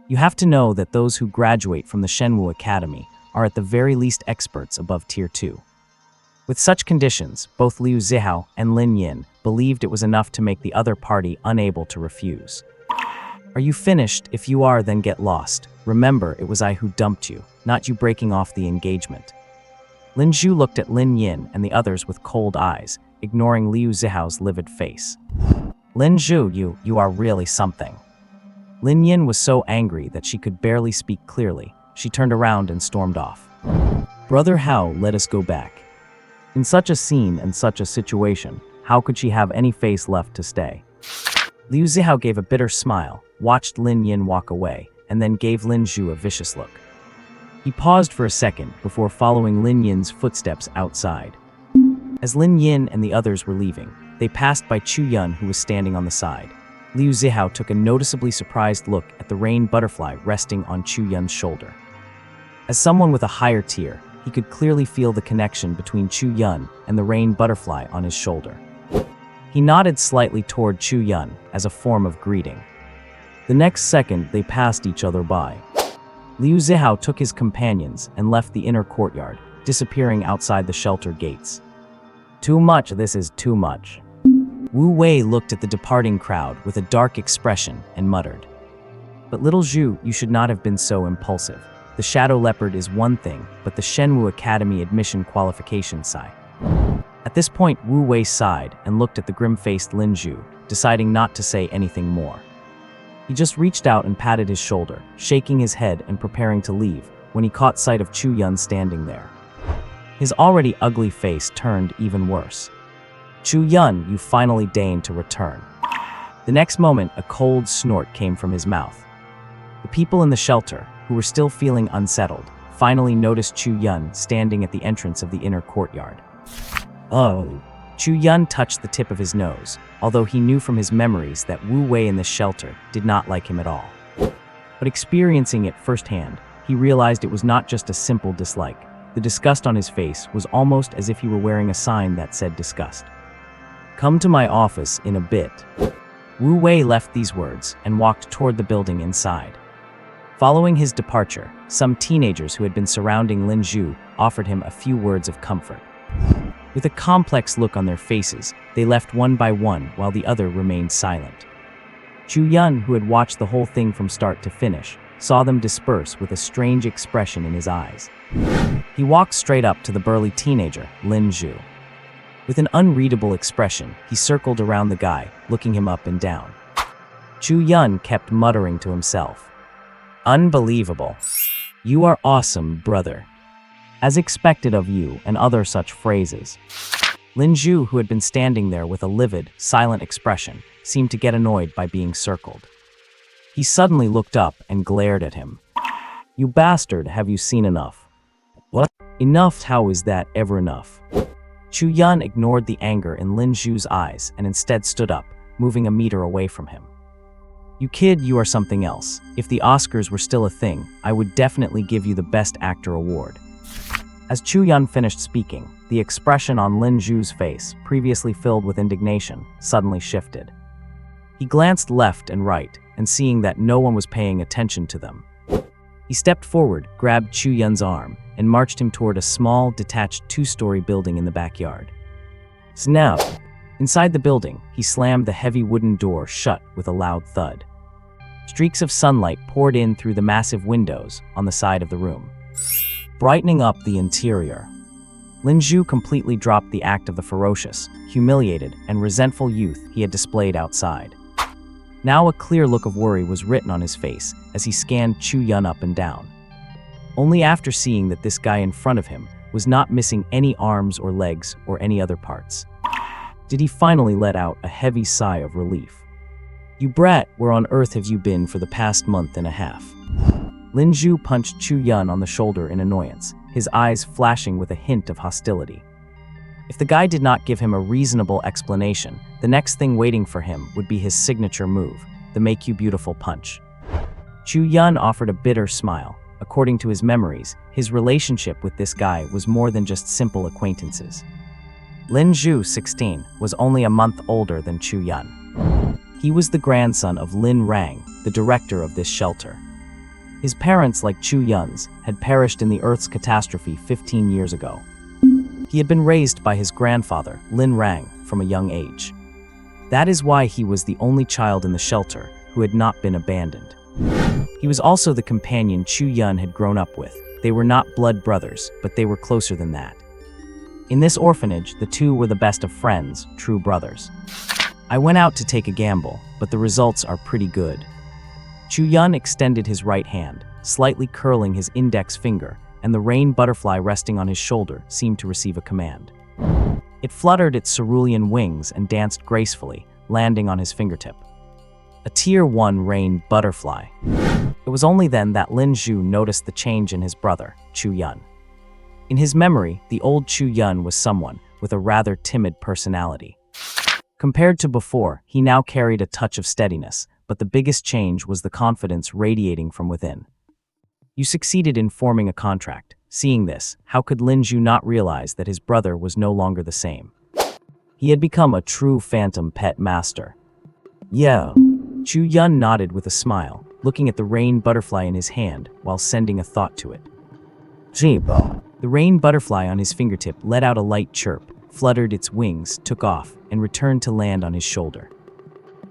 You have to know that those who graduate from the Shenwu Academy are at the very least experts above Tier 2. With such conditions, both Liu Zihao and Lin Yin believed it was enough to make the other party unable to refuse. Are you finished? If you are, then get lost. Remember, it was I who dumped you, not you breaking off the engagement. Lin Zhu looked at Lin Yin and the others with cold eyes, ignoring Liu Zihao's livid face. Lin Zhu, you are really something. Lin Yin was so angry that she could barely speak clearly. She turned around and stormed off. Brother Hao, let us go back. In such a scene and such a situation, how could she have any face left to stay? Liu Zihao gave a bitter smile, watched Lin Yin walk away, and then gave Lin Zhu a vicious look. He paused for a second before following Lin Yin's footsteps outside. As Lin Yin and the others were leaving, they passed by Chu Yun, who was standing on the side. Liu Zihao took a noticeably surprised look at the rain butterfly resting on Chu Yun's shoulder. As someone with a higher tier, he could clearly feel the connection between Chu Yun and the rain butterfly on his shoulder. He nodded slightly toward Chu Yun as a form of greeting. The next second, they passed each other by. Liu Zihao took his companions and left the inner courtyard, disappearing outside the shelter gates. Too much, this is too much. Wu Wei looked at the departing crowd with a dark expression and muttered, "But little Zhu, you should not have been so impulsive. The Shadow Leopard is one thing, but the Shenwu Academy admission qualification sigh." At this point, Wu Wei sighed and looked at the grim-faced Lin Zhu, deciding not to say anything more. He just reached out and patted his shoulder, shaking his head and preparing to leave, when he caught sight of Chu Yun standing there. His already ugly face turned even worse. "Chu Yun, you finally deigned to return." The next moment, a cold snort came from his mouth. The people in the shelter, who were still feeling unsettled, finally noticed Chu Yun standing at the entrance of the inner courtyard. Oh. Chu Yun touched the tip of his nose, although he knew from his memories that Wu Wei in this shelter did not like him at all. But experiencing it firsthand, he realized it was not just a simple dislike. The disgust on his face was almost as if he were wearing a sign that said disgust. "Come to my office in a bit." Wu Wei left these words and walked toward the building inside. Following his departure, some teenagers who had been surrounding Lin Zhu offered him a few words of comfort. With a complex look on their faces, they left one by one while the other remained silent. Chu Yun, who had watched the whole thing from start to finish, saw them disperse with a strange expression in his eyes. He walked straight up to the burly teenager, Lin Zhu. With an unreadable expression, he circled around the guy, looking him up and down. Chu Yun kept muttering to himself, "Unbelievable. You are awesome, brother." As expected of you, and other such phrases. Lin Zhu, who had been standing there with a livid, silent expression, seemed to get annoyed by being circled. He suddenly looked up and glared at him. "You bastard, have you seen enough?" "What? Enough? How is that ever enough?" Chu Yun ignored the anger in Lin Zhu's eyes and instead stood up, moving a meter away from him. "You kid, you are something else. If the Oscars were still a thing, I would definitely give you the Best Actor award." As Chu Yun finished speaking, the expression on Lin Zhu's face, previously filled with indignation, suddenly shifted. He glanced left and right, and seeing that no one was paying attention to them, he stepped forward, grabbed Chu Yun's arm, and marched him toward a small, detached two-story building in the backyard. Snap! Inside the building, he slammed the heavy wooden door shut with a loud thud. Streaks of sunlight poured in through the massive windows on the side of the room, brightening up the interior. Lin Zhu completely dropped the act of the ferocious, humiliated, and resentful youth he had displayed outside. Now a clear look of worry was written on his face as he scanned Chu Yun up and down. Only after seeing that this guy in front of him was not missing any arms or legs or any other parts, did he finally let out a heavy sigh of relief. "You brat, where on earth have you been for the past month and a half?" Lin Zhu punched Chu Yun on the shoulder in annoyance, his eyes flashing with a hint of hostility. If the guy did not give him a reasonable explanation, the next thing waiting for him would be his signature move, the Make You Beautiful punch. Chu Yun offered a bitter smile. According to his memories, his relationship with this guy was more than just simple acquaintances. Lin Zhu, 16, was only a month older than Chu Yun. He was the grandson of Lin Rang, the director of this shelter. His parents, like Chu Yun's, had perished in the Earth's catastrophe 15 years ago. He had been raised by his grandfather, Lin Rang, from a young age. That is why he was the only child in the shelter who had not been abandoned. He was also the companion Chu Yun had grown up with. They were not blood brothers, but they were closer than that. In this orphanage, the two were the best of friends, true brothers. "I went out to take a gamble, but the results are pretty good." Chu Yun extended his right hand, slightly curling his index finger, and the rain butterfly resting on his shoulder seemed to receive a command. It fluttered its cerulean wings and danced gracefully, landing on his fingertip. A Tier 1 rain butterfly. It was only then that Lin Zhu noticed the change in his brother, Chu Yun. In his memory, the old Chu Yun was someone with a rather timid personality. Compared to before, he now carried a touch of steadiness, but the biggest change was the confidence radiating from within. "You succeeded in forming a contract." Seeing this, how could Lin Zhu not realize that his brother was no longer the same? He had become a true phantom pet master. "Yeah." Chu Yun nodded with a smile, looking at the rain butterfly in his hand while sending a thought to it. "Jibo." The rain butterfly on his fingertip let out a light chirp, fluttered its wings, took off, and returned to land on his shoulder.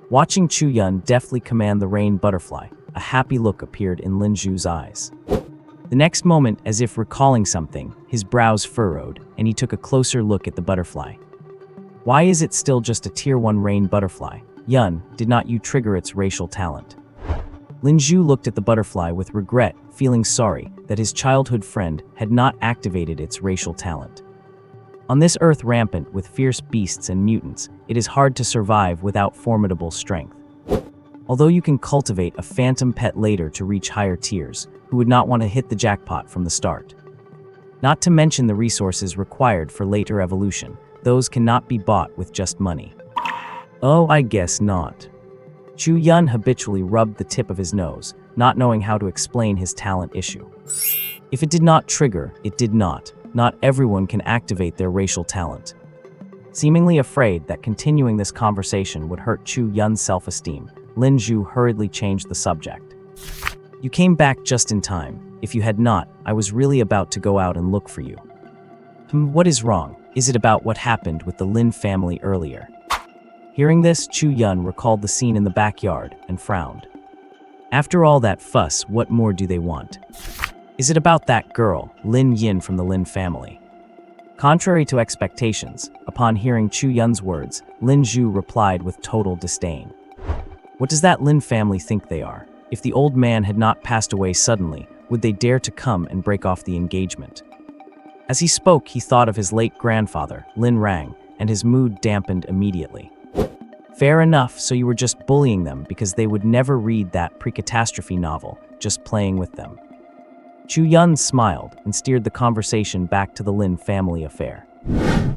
Watching Chu Yun deftly command the rain butterfly, a happy look appeared in Lin Zhu's eyes. The next moment, as if recalling something, his brows furrowed, and he took a closer look at the butterfly. "Why is it still just a Tier 1 rain butterfly? Yun, did not you trigger its racial talent?" Lin Zhu looked at the butterfly with regret, feeling sorry that his childhood friend had not activated its racial talent. On this earth rampant with fierce beasts and mutants, it is hard to survive without formidable strength. Although you can cultivate a phantom pet later to reach higher tiers, who would not want to hit the jackpot from the start? Not to mention the resources required for later evolution. Those cannot be bought with just money. Oh, I guess not. Chu Yun habitually rubbed the tip of his nose, not knowing how to explain his talent issue. If it did not trigger, it did not. Not everyone can activate their racial talent. Seemingly afraid that continuing this conversation would hurt Chu Yun's self-esteem, Lin Zhu hurriedly changed the subject. You came back just in time. If you had not, I was really about to go out and look for you. What is wrong? Is it about what happened with the Lin family earlier? Hearing this, Chu Yun recalled the scene in the backyard and frowned. After all that fuss, what more do they want? Is it about that girl, Lin Yin from the Lin family? Contrary to expectations, upon hearing Chu Yun's words, Lin Zhu replied with total disdain. What does that Lin family think they are? If the old man had not passed away suddenly, would they dare to come and break off the engagement? As he spoke, he thought of his late grandfather, Lin Rang, and his mood dampened immediately. Fair enough, so you were just bullying them because they would never read that pre-catastrophe novel, just playing with them. Chu Yun smiled and steered the conversation back to the Lin family affair.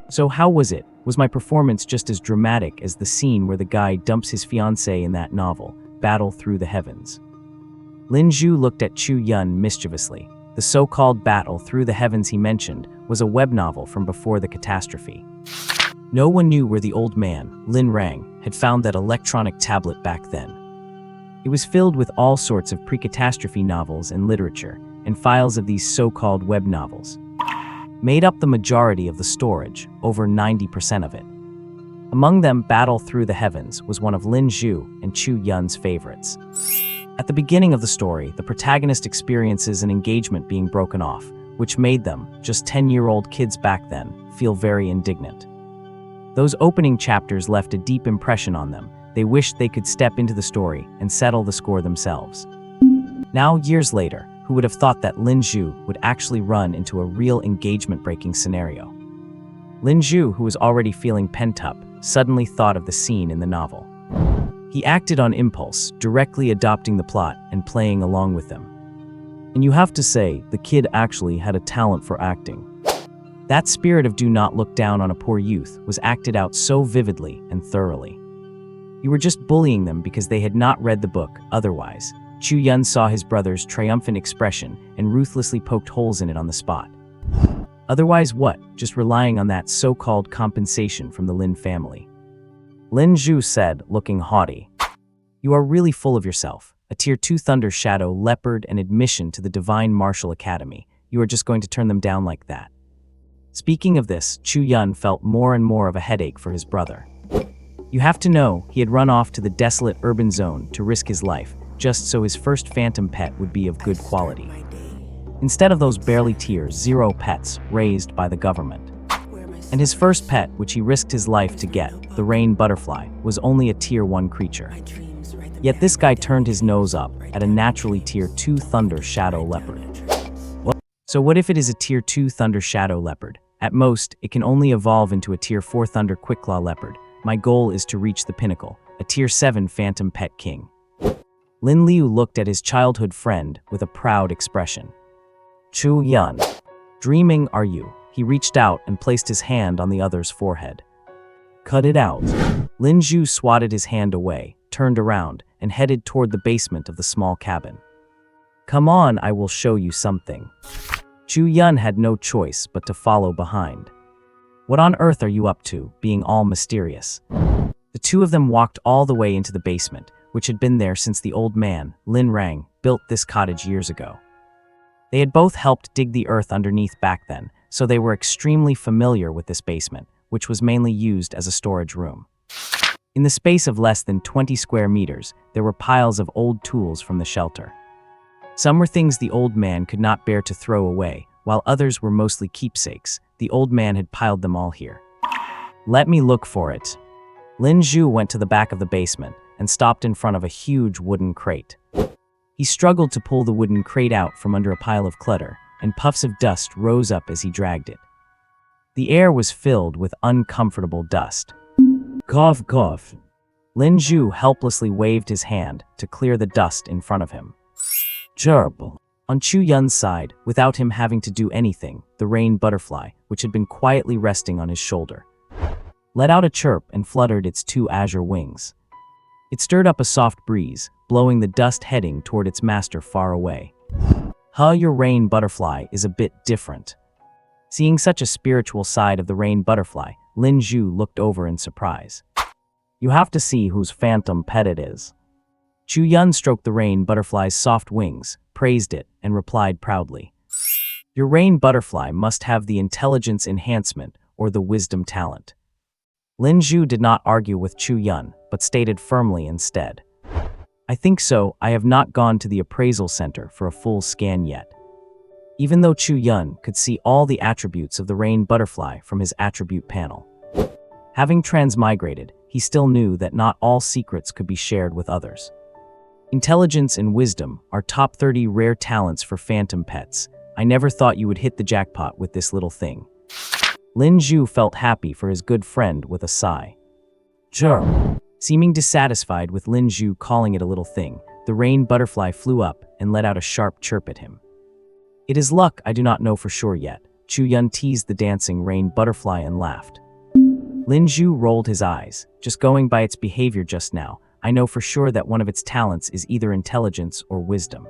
So how was it? Was my performance just as dramatic as the scene where the guy dumps his fiancée in that novel, Battle Through the Heavens? Lin Zhu looked at Chu Yun mischievously. The so-called Battle Through the Heavens he mentioned was a web novel from before the catastrophe. No one knew where the old man, Lin Rang, had found that electronic tablet back then. It was filled with all sorts of pre-catastrophe novels and literature, and files of these so-called web novels made up the majority of the storage, over 90% of it. Among them, Battle Through the Heavens was one of Lin Zhu and Chu Yun's favorites. At the beginning of the story, the protagonist experiences an engagement being broken off, which made them, just 10-year-old kids back then, feel very indignant. Those opening chapters left a deep impression on them. They wished they could step into the story and settle the score themselves. Now, years later, who would have thought that Lin Zhu would actually run into a real engagement-breaking scenario? Lin Zhu, who was already feeling pent-up, suddenly thought of the scene in the novel. He acted on impulse, directly adopting the plot and playing along with them. And you have to say, the kid actually had a talent for acting. That spirit of do not look down on a poor youth was acted out so vividly and thoroughly. You were just bullying them because they had not read the book otherwise. Chu Yun saw his brother's triumphant expression and ruthlessly poked holes in it on the spot. Otherwise what? Just relying on that so-called compensation from the Lin family. Lin Zhu said, looking haughty. You are really full of yourself. A Tier 2 Thunder Shadow Leopard and admission to the Divine Martial Academy. You are just going to turn them down like that. Speaking of this, Chu Yun felt more and more of a headache for his brother. You have to know, he had run off to the desolate urban zone to risk his life, just so his first phantom pet would be of good quality. Instead of those barely Tier 0 pets raised by the government. And his first pet, which he risked his life to get, the rain butterfly, was only a Tier 1 creature. Yet this guy turned his nose up at a naturally Tier 2 Thunder Shadow Leopard. So what if it is a Tier 2 Thunder Shadow Leopard? At most, it can only evolve into a Tier 4 Thunder Quicklaw Leopard. My goal is to reach the pinnacle, a Tier 7 Phantom Pet King. Lin Liu looked at his childhood friend with a proud expression. Chu Yun. Dreaming, are you? He reached out and placed his hand on the other's forehead. Cut it out. Lin Zhu swatted his hand away, turned around, and headed toward the basement of the small cabin. Come on, I will show you something. Chu Yun had no choice but to follow behind. What on earth are you up to, being all mysterious? The two of them walked all the way into the basement, which had been there since the old man, Lin Rang, built this cottage years ago. They had both helped dig the earth underneath back then, so they were extremely familiar with this basement, which was mainly used as a storage room. In the space of less than 20 square meters, there were piles of old tools from the shelter. Some were things the old man could not bear to throw away, while others were mostly keepsakes. The old man had piled them all here. Let me look for it. Lin Zhu went to the back of the basement and stopped in front of a huge wooden crate. He struggled to pull the wooden crate out from under a pile of clutter, and puffs of dust rose up as he dragged it. The air was filled with uncomfortable dust. Cough, cough. Lin Zhu helplessly waved his hand to clear the dust in front of him. Gerbil. On Chu Yun's side, without him having to do anything, the rain butterfly, which had been quietly resting on his shoulder, let out a chirp and fluttered its two azure wings. It stirred up a soft breeze, blowing the dust heading toward its master far away. Your rain butterfly is a bit different. Seeing such a spiritual side of the rain butterfly, Lin Zhu looked over in surprise. You have to see whose phantom pet it is. Chu Yun stroked the rain butterfly's soft wings, praised it, and replied proudly. Your rain butterfly must have the intelligence enhancement or the wisdom talent. Lin Zhu did not argue with Chu Yun, but stated firmly instead. I think so. I have not gone to the appraisal center for a full scan yet. Even though Chu Yun could see all the attributes of the rain butterfly from his attribute panel. Having transmigrated, he still knew that not all secrets could be shared with others. Intelligence and wisdom are top 30 rare talents for phantom pets. I never thought you would hit the jackpot with this little thing. Lin Zhu felt happy for his good friend with a sigh. Seeming dissatisfied with Lin Zhu calling it a little thing, the rain butterfly flew up and let out a sharp chirp at him. It is luck, I do not know for sure yet. Chu Yun teased the dancing rain butterfly and laughed. Lin Zhu rolled his eyes. Just going by its behavior just now, I know for sure that one of its talents is either intelligence or wisdom.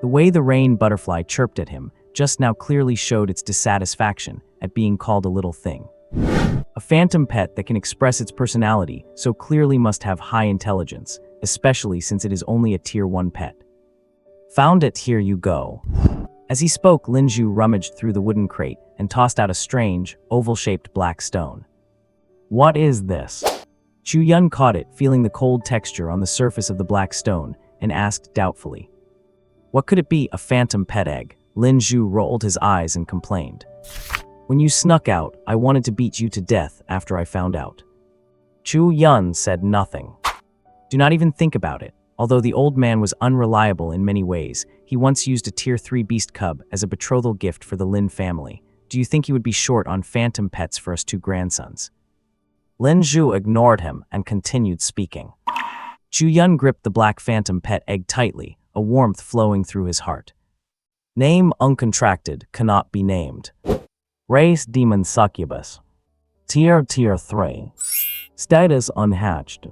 The way the rain butterfly chirped at him just now clearly showed its dissatisfaction at being called a little thing. A phantom pet that can express its personality so clearly must have high intelligence, especially since it is only a tier 1 pet. Found it, here you go. As he spoke, Lin Zhu rummaged through the wooden crate and tossed out a strange, oval-shaped black stone. What is this? Chu Yun caught it, feeling the cold texture on the surface of the black stone, and asked doubtfully. What could it be? A phantom pet egg? Lin Zhu rolled his eyes and complained. When you snuck out, I wanted to beat you to death after I found out. Chu Yun said nothing. Do not even think about it. Although the old man was unreliable in many ways, he once used a tier 3 beast cub as a betrothal gift for the Lin family. Do you think he would be short on phantom pets for us two grandsons? Lin Zhu ignored him and continued speaking. Chu Yun gripped the black phantom pet egg tightly, a warmth flowing through his heart. Name uncontracted, cannot be named. Race demon succubus. Tier 3. Status unhatched.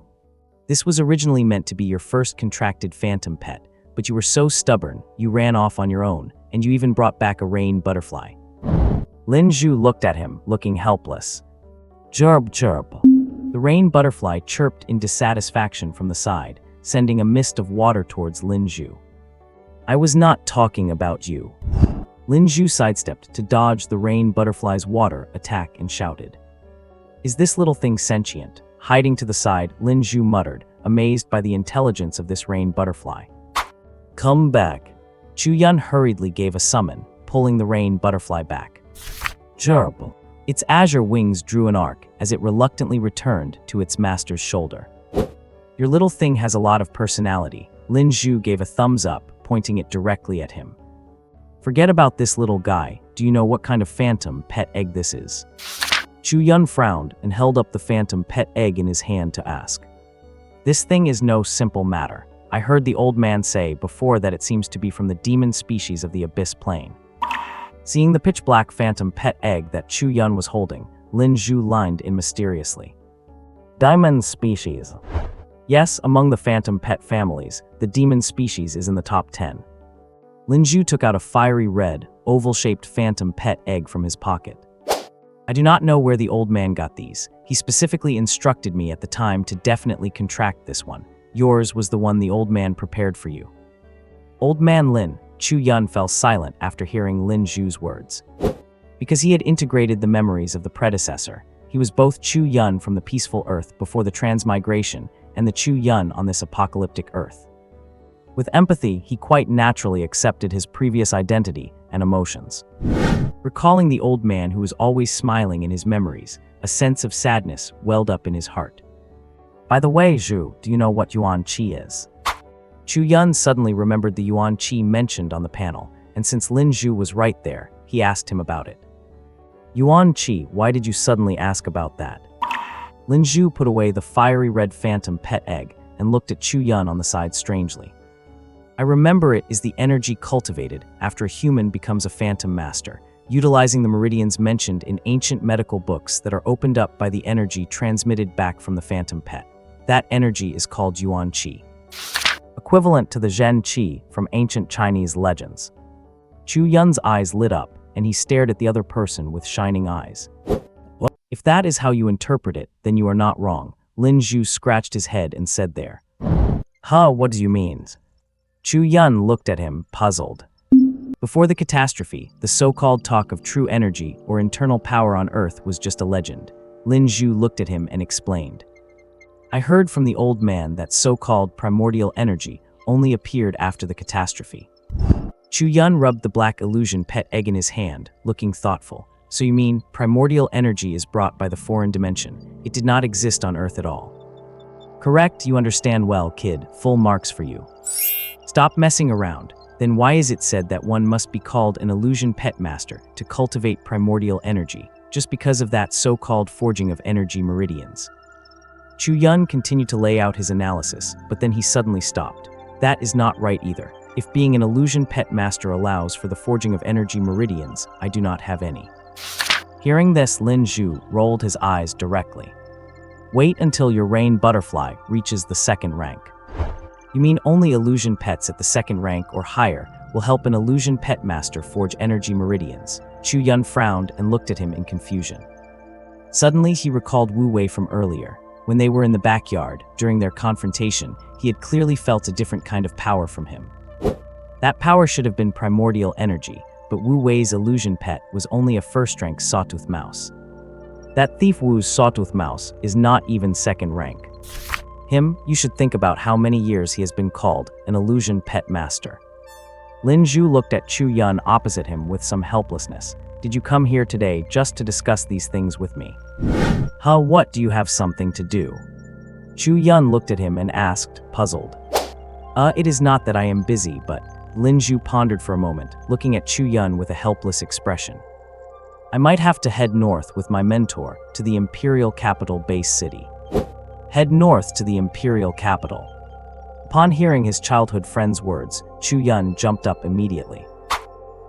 This was originally meant to be your first contracted phantom pet, but you were so stubborn, you ran off on your own, and you even brought back a rain butterfly. Lin Zhu looked at him, looking helpless. Chirp, chirp. The rain butterfly chirped in dissatisfaction from the side, sending a mist of water towards Lin Zhu. I was not talking about you. Lin Zhu sidestepped to dodge the rain butterfly's water attack and shouted. Is this little thing sentient? Hiding to the side, Lin Zhu muttered, amazed by the intelligence of this rain butterfly. Come back. Chu Yun hurriedly gave a summon, pulling the rain butterfly back. Chirp. Its azure wings drew an arc as it reluctantly returned to its master's shoulder. Your little thing has a lot of personality. Lin Zhu gave a thumbs up, pointing it directly at him. Forget about this little guy. Do you know what kind of phantom pet egg this is? Chu Yun frowned and held up the phantom pet egg in his hand to ask. This thing is no simple matter. I heard the old man say before that it seems to be from the demon species of the abyss plane. Seeing the pitch-black phantom pet egg that Chu Yun was holding, Lin Zhu lined in mysteriously. Demon species. Yes, among the phantom pet families, the demon species is in the top 10. Lin Zhu took out a fiery red, oval-shaped phantom pet egg from his pocket. I do not know where the old man got these. He specifically instructed me at the time to definitely contract this one. Yours was the one the old man prepared for you. Old man Lin. Chu Yun fell silent after hearing Lin Zhu's words. Because he had integrated the memories of the predecessor, he was both Chu Yun from the peaceful Earth before the transmigration and the Chu Yun on this apocalyptic Earth. With empathy, he quite naturally accepted his previous identity and emotions. Recalling the old man who was always smiling in his memories, a sense of sadness welled up in his heart. By the way, Zhu, do you know what Yuan Qi is? Chu Yun suddenly remembered the Yuan Qi mentioned on the panel, and since Lin Zhu was right there, he asked him about it. Yuan Qi, why did you suddenly ask about that? Lin Zhu put away the fiery red phantom pet egg and looked at Chu Yun on the side strangely. I remember it is the energy cultivated after a human becomes a phantom master, utilizing the meridians mentioned in ancient medical books that are opened up by the energy transmitted back from the phantom pet. That energy is called Yuan Qi, equivalent to the Zhen Qi from ancient Chinese legends. Chu Yun's eyes lit up, and he stared at the other person with shining eyes. Well, if that is how you interpret it, then you are not wrong. Lin Zhu scratched his head and said there. Huh, what do you mean? Chu Yun looked at him, puzzled. Before the catastrophe, the so-called talk of true energy or internal power on Earth was just a legend. Lin Zhu looked at him and explained. I heard from the old man that so-called primordial energy only appeared after the catastrophe. Chu Yun rubbed the black illusion pet egg in his hand, looking thoughtful. So you mean primordial energy is brought by the foreign dimension. It did not exist on Earth at all. Correct, you understand well, kid. Full marks for you. Stop messing around. Then why is it said that one must be called an illusion pet master to cultivate primordial energy, just because of that so-called forging of energy meridians? Chu Yun continued to lay out his analysis, but then he suddenly stopped. That is not right either. If being an illusion pet master allows for the forging of energy meridians, I do not have any. Hearing this, Lin Zhu rolled his eyes directly. Wait until your rain butterfly reaches the second rank. You mean only illusion pets at the second rank or higher will help an illusion pet master forge energy meridians? Chu Yun frowned and looked at him in confusion. Suddenly, he recalled Wu Wei from earlier. When they were in the backyard, during their confrontation, he had clearly felt a different kind of power from him. That power should have been primordial energy, but Wu Wei's illusion pet was only a first-rank sawtooth mouse. That thief Wu's sawtooth mouse is not even second rank. Him, you should think about how many years he has been called an illusion pet master. Lin Zhu looked at Chu Yun opposite him with some helplessness. Did you come here today just to discuss these things with me? Huh, what, do you have something to do? Chu Yun looked at him and asked, puzzled. It is not that I am busy, but Lin Zhu pondered for a moment, looking at Chu Yun with a helpless expression. I might have to head north with my mentor to the imperial capital base city. Head north to the imperial capital. Upon hearing his childhood friend's words, Chu Yun jumped up immediately.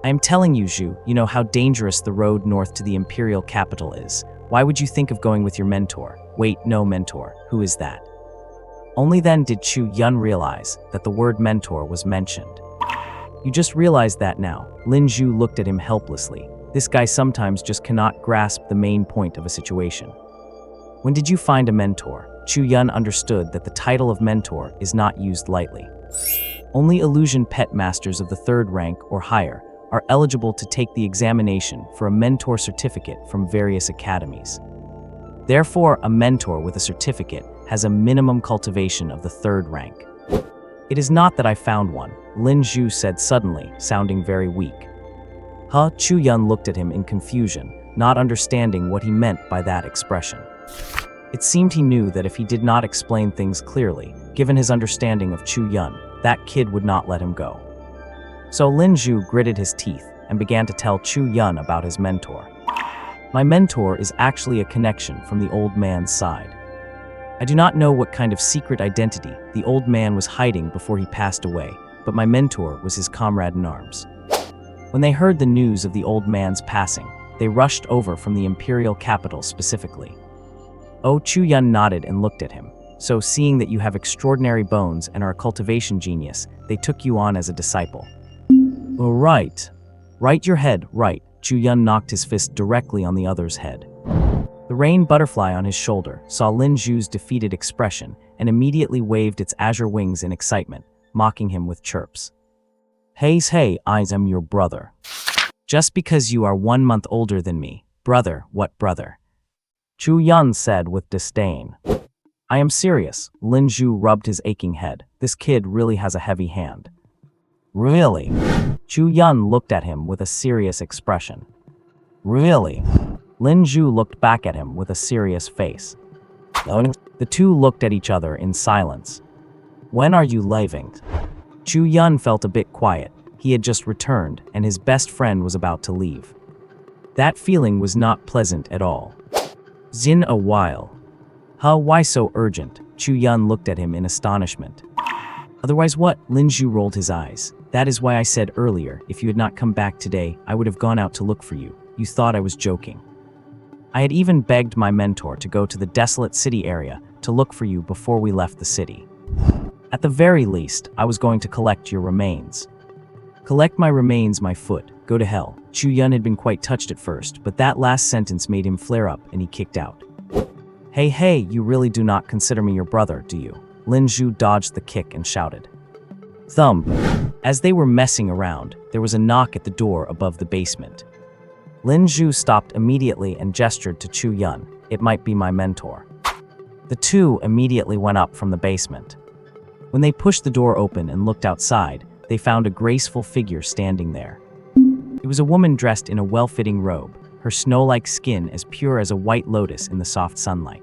I am telling you, Zhu, you know how dangerous the road north to the imperial capital is. Why would you think of going with your mentor? Wait, no mentor. Who is that? Only then did Chu Yun realize that the word mentor was mentioned. You just realized that now. Lin Zhu looked at him helplessly. This guy sometimes just cannot grasp the main point of a situation. When did you find a mentor? Chu Yun understood that the title of mentor is not used lightly. Only illusion pet masters of the third rank or higher are eligible to take the examination for a mentor certificate from various academies. Therefore, a mentor with a certificate has a minimum cultivation of the third rank. It is not that I found one, Lin Zhu said suddenly, sounding very weak. Huh? Chu Yun looked at him in confusion, not understanding what he meant by that expression. It seemed he knew that if he did not explain things clearly, given his understanding of Chu Yun, that kid would not let him go. So Lin Zhu gritted his teeth and began to tell Chu Yun about his mentor. My mentor is actually a connection from the old man's side. I do not know what kind of secret identity the old man was hiding before he passed away, but my mentor was his comrade in arms. When they heard the news of the old man's passing, they rushed over from the imperial capital specifically. Oh, Chu Yun nodded and looked at him. So seeing that you have extraordinary bones and are a cultivation genius, they took you on as a disciple. Oh, right. Right your head, right. Chu Yun knocked his fist directly on the other's head. The rain butterfly on his shoulder saw Lin Zhu's defeated expression and immediately waved its azure wings in excitement, mocking him with chirps. Hey, I am your brother. Just because you are 1 month older than me. Brother, what brother? Chu Yun said with disdain. I am serious. Lin Zhu rubbed his aching head. This kid really has a heavy hand. Really? Chu Yun looked at him with a serious expression. Really? Lin Zhu looked back at him with a serious face. The two looked at each other in silence. When are you leaving? Chu Yun felt a bit quiet. He had just returned, and his best friend was about to leave. That feeling was not pleasant at all. In a while. Huh, why so urgent? Chu Yun looked at him in astonishment. Otherwise what? Lin Zhu rolled his eyes. That is why I said earlier, if you had not come back today, I would have gone out to look for you. You thought I was joking. I had even begged my mentor to go to the desolate city area to look for you before we left the city. At the very least, I was going to collect your remains. Collect my remains, my foot. Go to hell. Chu Yun had been quite touched at first, but that last sentence made him flare up and he kicked out. Hey, you really do not consider me your brother, do you? Lin Zhu dodged the kick and shouted. Thump. As they were messing around, there was a knock at the door above the basement. Lin Zhu stopped immediately and gestured to Chu Yun. It might be my mentor. The two immediately went up from the basement. When they pushed the door open and looked outside, they found a graceful figure standing there. It was a woman dressed in a well-fitting robe, her snow-like skin as pure as a white lotus in the soft sunlight.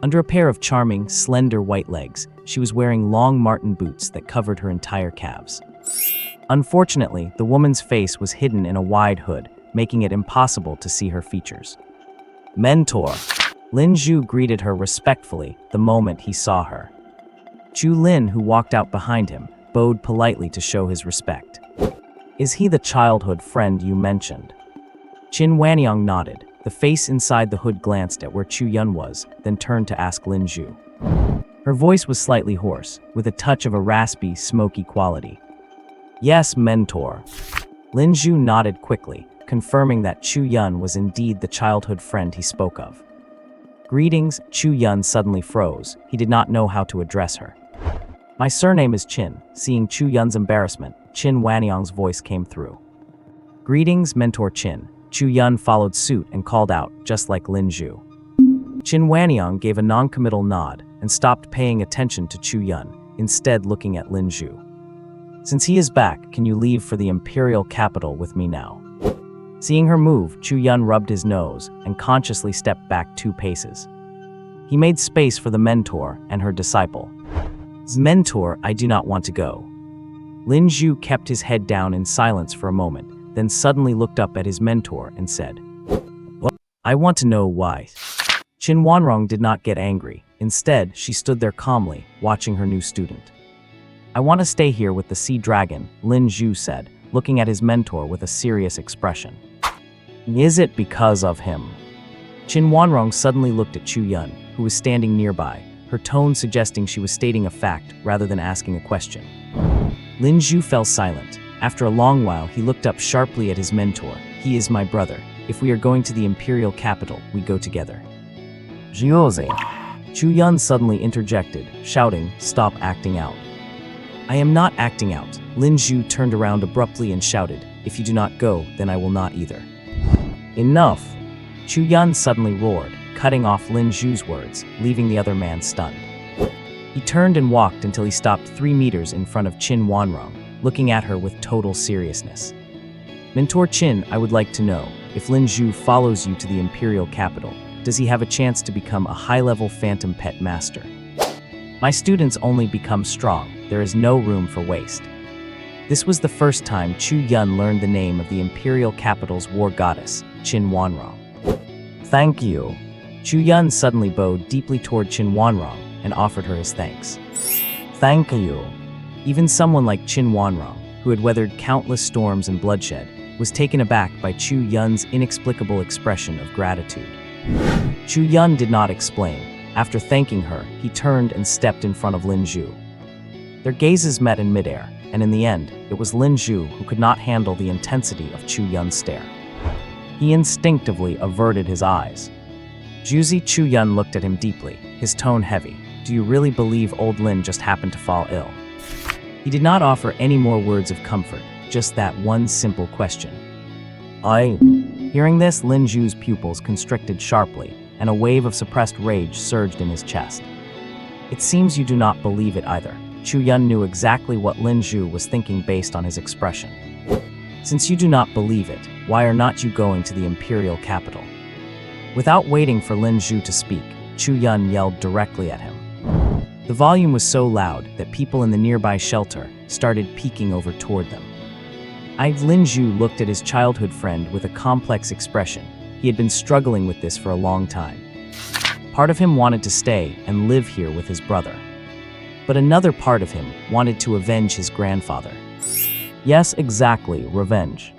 Under a pair of charming, slender white legs, she was wearing long marten boots that covered her entire calves. Unfortunately, the woman's face was hidden in a wide hood, making it impossible to see her features. Mentor. Lin Zhu greeted her respectfully the moment he saw her. Chu Lin, who walked out behind him, bowed politely to show his respect. Is he the childhood friend you mentioned? Qin Wanyang nodded. The face inside the hood glanced at where Chu Yun was, then turned to ask Lin Zhu. Her voice was slightly hoarse, with a touch of a raspy, smoky quality. Yes, mentor. Lin Zhu nodded quickly, confirming that Chu Yun was indeed the childhood friend he spoke of. Greetings. Chu Yun suddenly froze. He did not know how to address her. My surname is Qin. Seeing Chu Yun's embarrassment, Qin Wanyang's voice came through. Greetings, Mentor Qin. Chu Yun followed suit and called out, just like Lin Zhu. Qin Wanyang gave a non-committal nod and stopped paying attention to Chu Yun, instead looking at Lin Zhu. Since he is back, can you leave for the imperial capital with me now? Seeing her move, Chu Yun rubbed his nose and consciously stepped back 2 paces. He made space for the mentor and her disciple. Mentor, I do not want to go. Lin Zhu kept his head down in silence for a moment, then suddenly looked up at his mentor and said, "What? I want to know why." Qin Wanrong did not get angry. Instead, she stood there calmly, watching her new student. I want to stay here with the sea dragon, Lin Zhu said, looking at his mentor with a serious expression. Is it because of him? Qin Wanrong suddenly looked at Chu Yun, who was standing nearby, her tone suggesting she was stating a fact rather than asking a question. Lin Zhu fell silent. After a long while, he looked up sharply at his mentor. He is my brother. If we are going to the imperial capital, we go together. Jiuzi. Chu Yun suddenly interjected, shouting, "Stop acting out." I am not acting out. Lin Zhu turned around abruptly and shouted, "If you do not go, then I will not either." Enough. Chu Yun suddenly roared, cutting off Lin Zhu's words, leaving the other man stunned. He turned and walked until he stopped 3 meters in front of Qin Wanrong, looking at her with total seriousness. Mentor Qin, I would like to know, if Lin Zhu follows you to the imperial capital, does he have a chance to become a high-level phantom pet master? My students only become strong. There is no room for waste. This was the first time Chu Yun learned the name of the imperial capital's war goddess, Qin Wanrong. Thank you. Chu Yun suddenly bowed deeply toward Qin Wanrong and offered her his thanks. Thank you. Even someone like Qin Wanrong, who had weathered countless storms and bloodshed, was taken aback by Chu Yun's inexplicable expression of gratitude. Chu Yun did not explain. After thanking her, he turned and stepped in front of Lin Zhu. Their gazes met in midair, and in the end, it was Lin Zhu who could not handle the intensity of Chu Yun's stare. He instinctively averted his eyes. Juzi Chu Yun looked at him deeply, his tone heavy. Do you really believe old Lin just happened to fall ill? He did not offer any more words of comfort, just that one simple question. Hearing this, Lin Zhu's pupils constricted sharply, and a wave of suppressed rage surged in his chest. It seems you do not believe it either. Chu Yun knew exactly what Lin Zhu was thinking based on his expression. Since you do not believe it, why are not you going to the imperial capital? Without waiting for Lin Zhu to speak, Chu Yun yelled directly at him. The volume was so loud that people in the nearby shelter started peeking over toward them. Lin Zhu looked at his childhood friend with a complex expression. He had been struggling with this for a long time. Part of him wanted to stay and live here with his brother. But another part of him wanted to avenge his grandfather. Yes, exactly, revenge.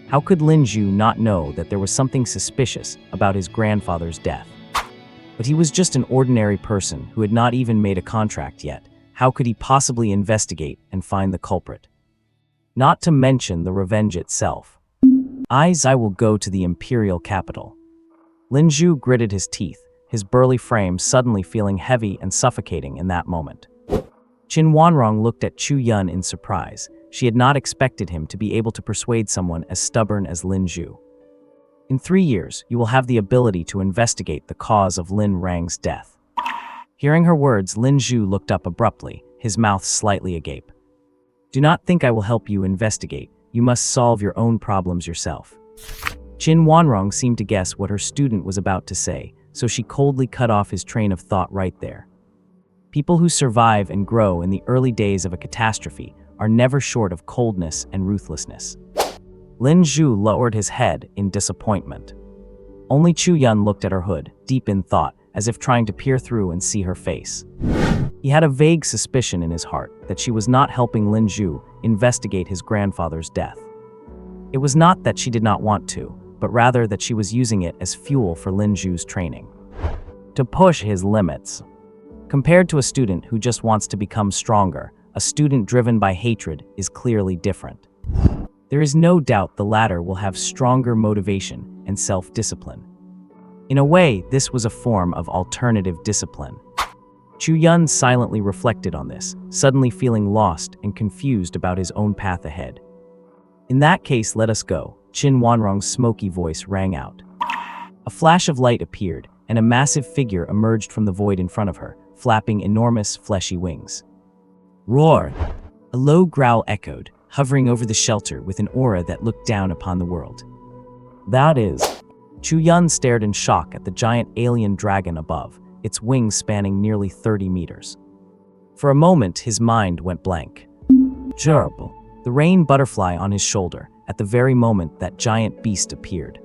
How could Lin Zhu not know that there was something suspicious about his grandfather's death? But he was just an ordinary person who had not even made a contract yet. How could he possibly investigate and find the culprit? Not to mention the revenge itself. I will go to the imperial capital. Lin Zhu gritted his teeth, his burly frame suddenly feeling heavy and suffocating in that moment. Qin Wanrong looked at Chu Yun in surprise. She had not expected him to be able to persuade someone as stubborn as Lin Zhu. In 3 years, you will have the ability to investigate the cause of Lin Rang's death. Hearing her words, Lin Zhu looked up abruptly, his mouth slightly agape. Do not think I will help you investigate. You must solve your own problems yourself. Qin Wanrong seemed to guess what her student was about to say, so she coldly cut off his train of thought right there. People who survive and grow in the early days of a catastrophe are never short of coldness and ruthlessness. Lin Zhu lowered his head in disappointment. Only Chu Yun looked at her hood, deep in thought, as if trying to peer through and see her face. He had a vague suspicion in his heart that she was not helping Lin Zhu investigate his grandfather's death. It was not that she did not want to, but rather that she was using it as fuel for Lin Zhu's training. To push his limits. Compared to a student who just wants to become stronger, a student driven by hatred is clearly different. There is no doubt the latter will have stronger motivation and self-discipline. In a way, this was a form of alternative discipline. Chu Yun silently reflected on this, suddenly feeling lost and confused about his own path ahead. In that case, let us go, Qin Wanrong's smoky voice rang out. A flash of light appeared, and a massive figure emerged from the void in front of her, flapping enormous, fleshy wings. Roar! A low growl echoed, hovering over the shelter with an aura that looked down upon the world. That is... Chu Yun stared in shock at the giant alien dragon above, its wings spanning nearly 30 meters. For a moment, his mind went blank. Gerbil, the rain butterfly on his shoulder, at the very moment that giant beast appeared.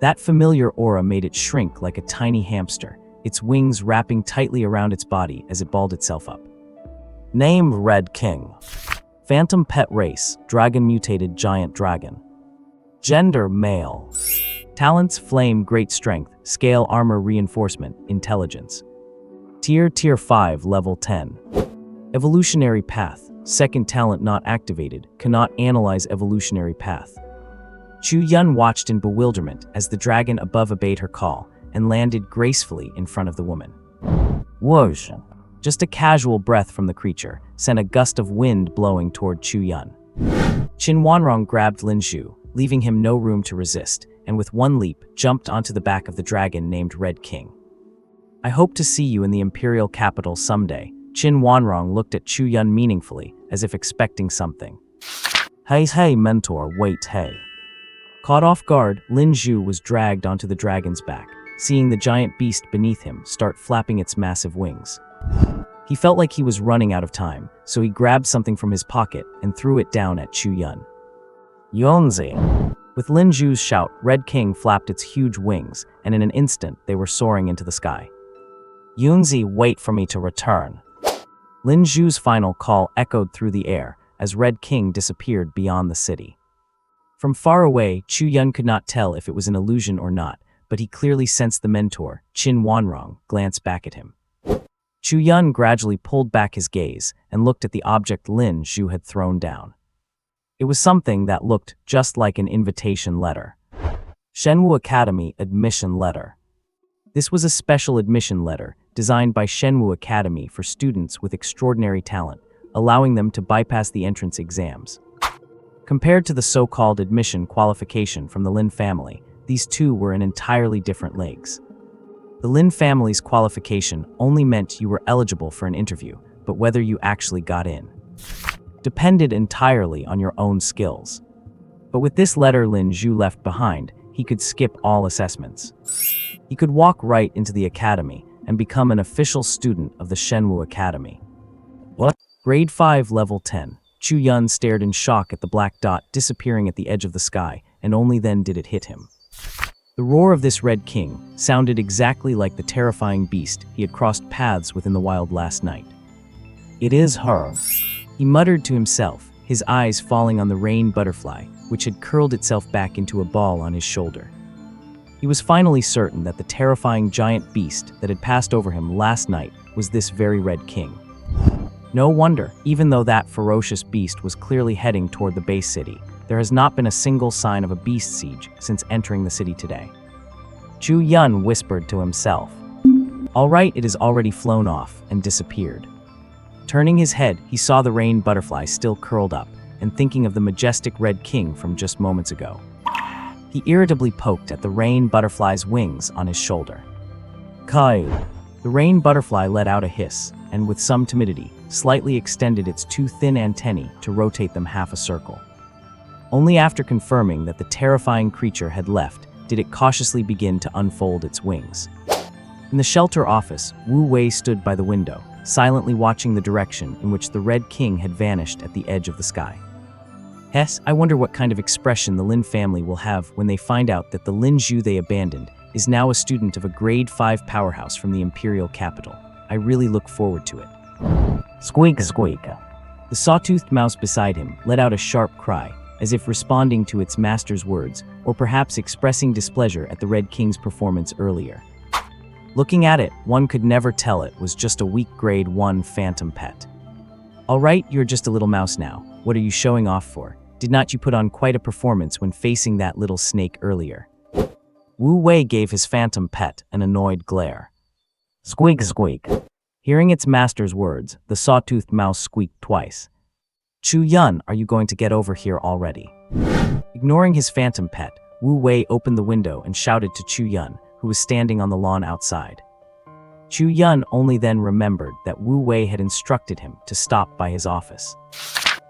That familiar aura made it shrink like a tiny hamster, its wings wrapping tightly around its body as it balled itself up. Name Red King. Phantom pet race, dragon mutated giant dragon. Gender male. Talents flame great strength, scale armor reinforcement, intelligence. Tier 5 level 10. Evolutionary path, second talent not activated, cannot analyze evolutionary path. Chu Yun watched in bewilderment as the dragon above obeyed her call and landed gracefully in front of the woman. Whoosh! Just a casual breath from the creature sent a gust of wind blowing toward Chu Yun. Qin Wanrong grabbed Lin Zhu, leaving him no room to resist, and with one leap, jumped onto the back of the dragon named Red King. I hope to see you in the imperial capital someday. Qin Wanrong looked at Chu Yun meaningfully, as if expecting something. Hey, mentor, wait, hey. Caught off guard, Lin Zhu was dragged onto the dragon's back, seeing the giant beast beneath him start flapping its massive wings. He felt like he was running out of time, so he grabbed something from his pocket and threw it down at Chu Yun. Yunzi! With Lin Zhu's shout, Red King flapped its huge wings, and in an instant they were soaring into the sky. Yunzi, wait for me to return. Lin Zhu's final call echoed through the air as Red King disappeared beyond the city. From far away, Chu Yun could not tell if it was an illusion or not, but he clearly sensed the mentor, Qin Wanrong, glance back at him. Chu Yun gradually pulled back his gaze and looked at the object Lin Zhu had thrown down. It was something that looked just like an invitation letter. Shenwu Academy Admission Letter. This was a special admission letter designed by Shenwu Academy for students with extraordinary talent, allowing them to bypass the entrance exams. Compared to the so-called admission qualification from the Lin family, these two were in entirely different leagues. The Lin family's qualification only meant you were eligible for an interview, but whether you actually got in depended entirely on your own skills. But with this letter Lin Zhu left behind, he could skip all assessments. He could walk right into the academy and become an official student of the Shenwu Academy. What? Grade 5 level 10. Chu Yun stared in shock at the black dot disappearing at the edge of the sky, and only then did it hit him. The roar of this Red King sounded exactly like the terrifying beast he had crossed paths with in the wild last night. "It is her," he muttered to himself, his eyes falling on the rain butterfly, which had curled itself back into a ball on his shoulder. He was finally certain that the terrifying giant beast that had passed over him last night was this very Red King. No wonder, even though that ferocious beast was clearly heading toward the base city, there has not been a single sign of a beast siege since entering the city today. Chu Yun whispered to himself. All right, it has already flown off and disappeared. Turning his head, he saw the rain butterfly still curled up and thinking of the majestic Red King from just moments ago. He irritably poked at the rain butterfly's wings on his shoulder. Kai! The rain butterfly let out a hiss, and with some timidity, slightly extended its two thin antennae to rotate them half a circle. Only after confirming that the terrifying creature had left did it cautiously begin to unfold its wings. In the shelter office, Wu Wei stood by the window, silently watching the direction in which the Red King had vanished at the edge of the sky. Hess, I wonder what kind of expression the Lin family will have when they find out that the Lin Zhu they abandoned is now a student of a grade 5 powerhouse from the imperial capital. I really look forward to it. Squeak, squeak. The sawtoothed mouse beside him let out a sharp cry, as if responding to its master's words, or perhaps expressing displeasure at the Red King's performance earlier. Looking at it, one could never tell it was just a weak grade 1 phantom pet. All right, you're just a little mouse now. What are you showing off for? Did not you put on quite a performance when facing that little snake earlier? Wu Wei gave his phantom pet an annoyed glare. Squeak, squeak. Hearing its master's words, the sawtoothed mouse squeaked twice. Chu Yun, are you going to get over here already? Ignoring his phantom pet, Wu Wei opened the window and shouted to Chu Yun, who was standing on the lawn outside. Chu Yun only then remembered that Wu Wei had instructed him to stop by his office.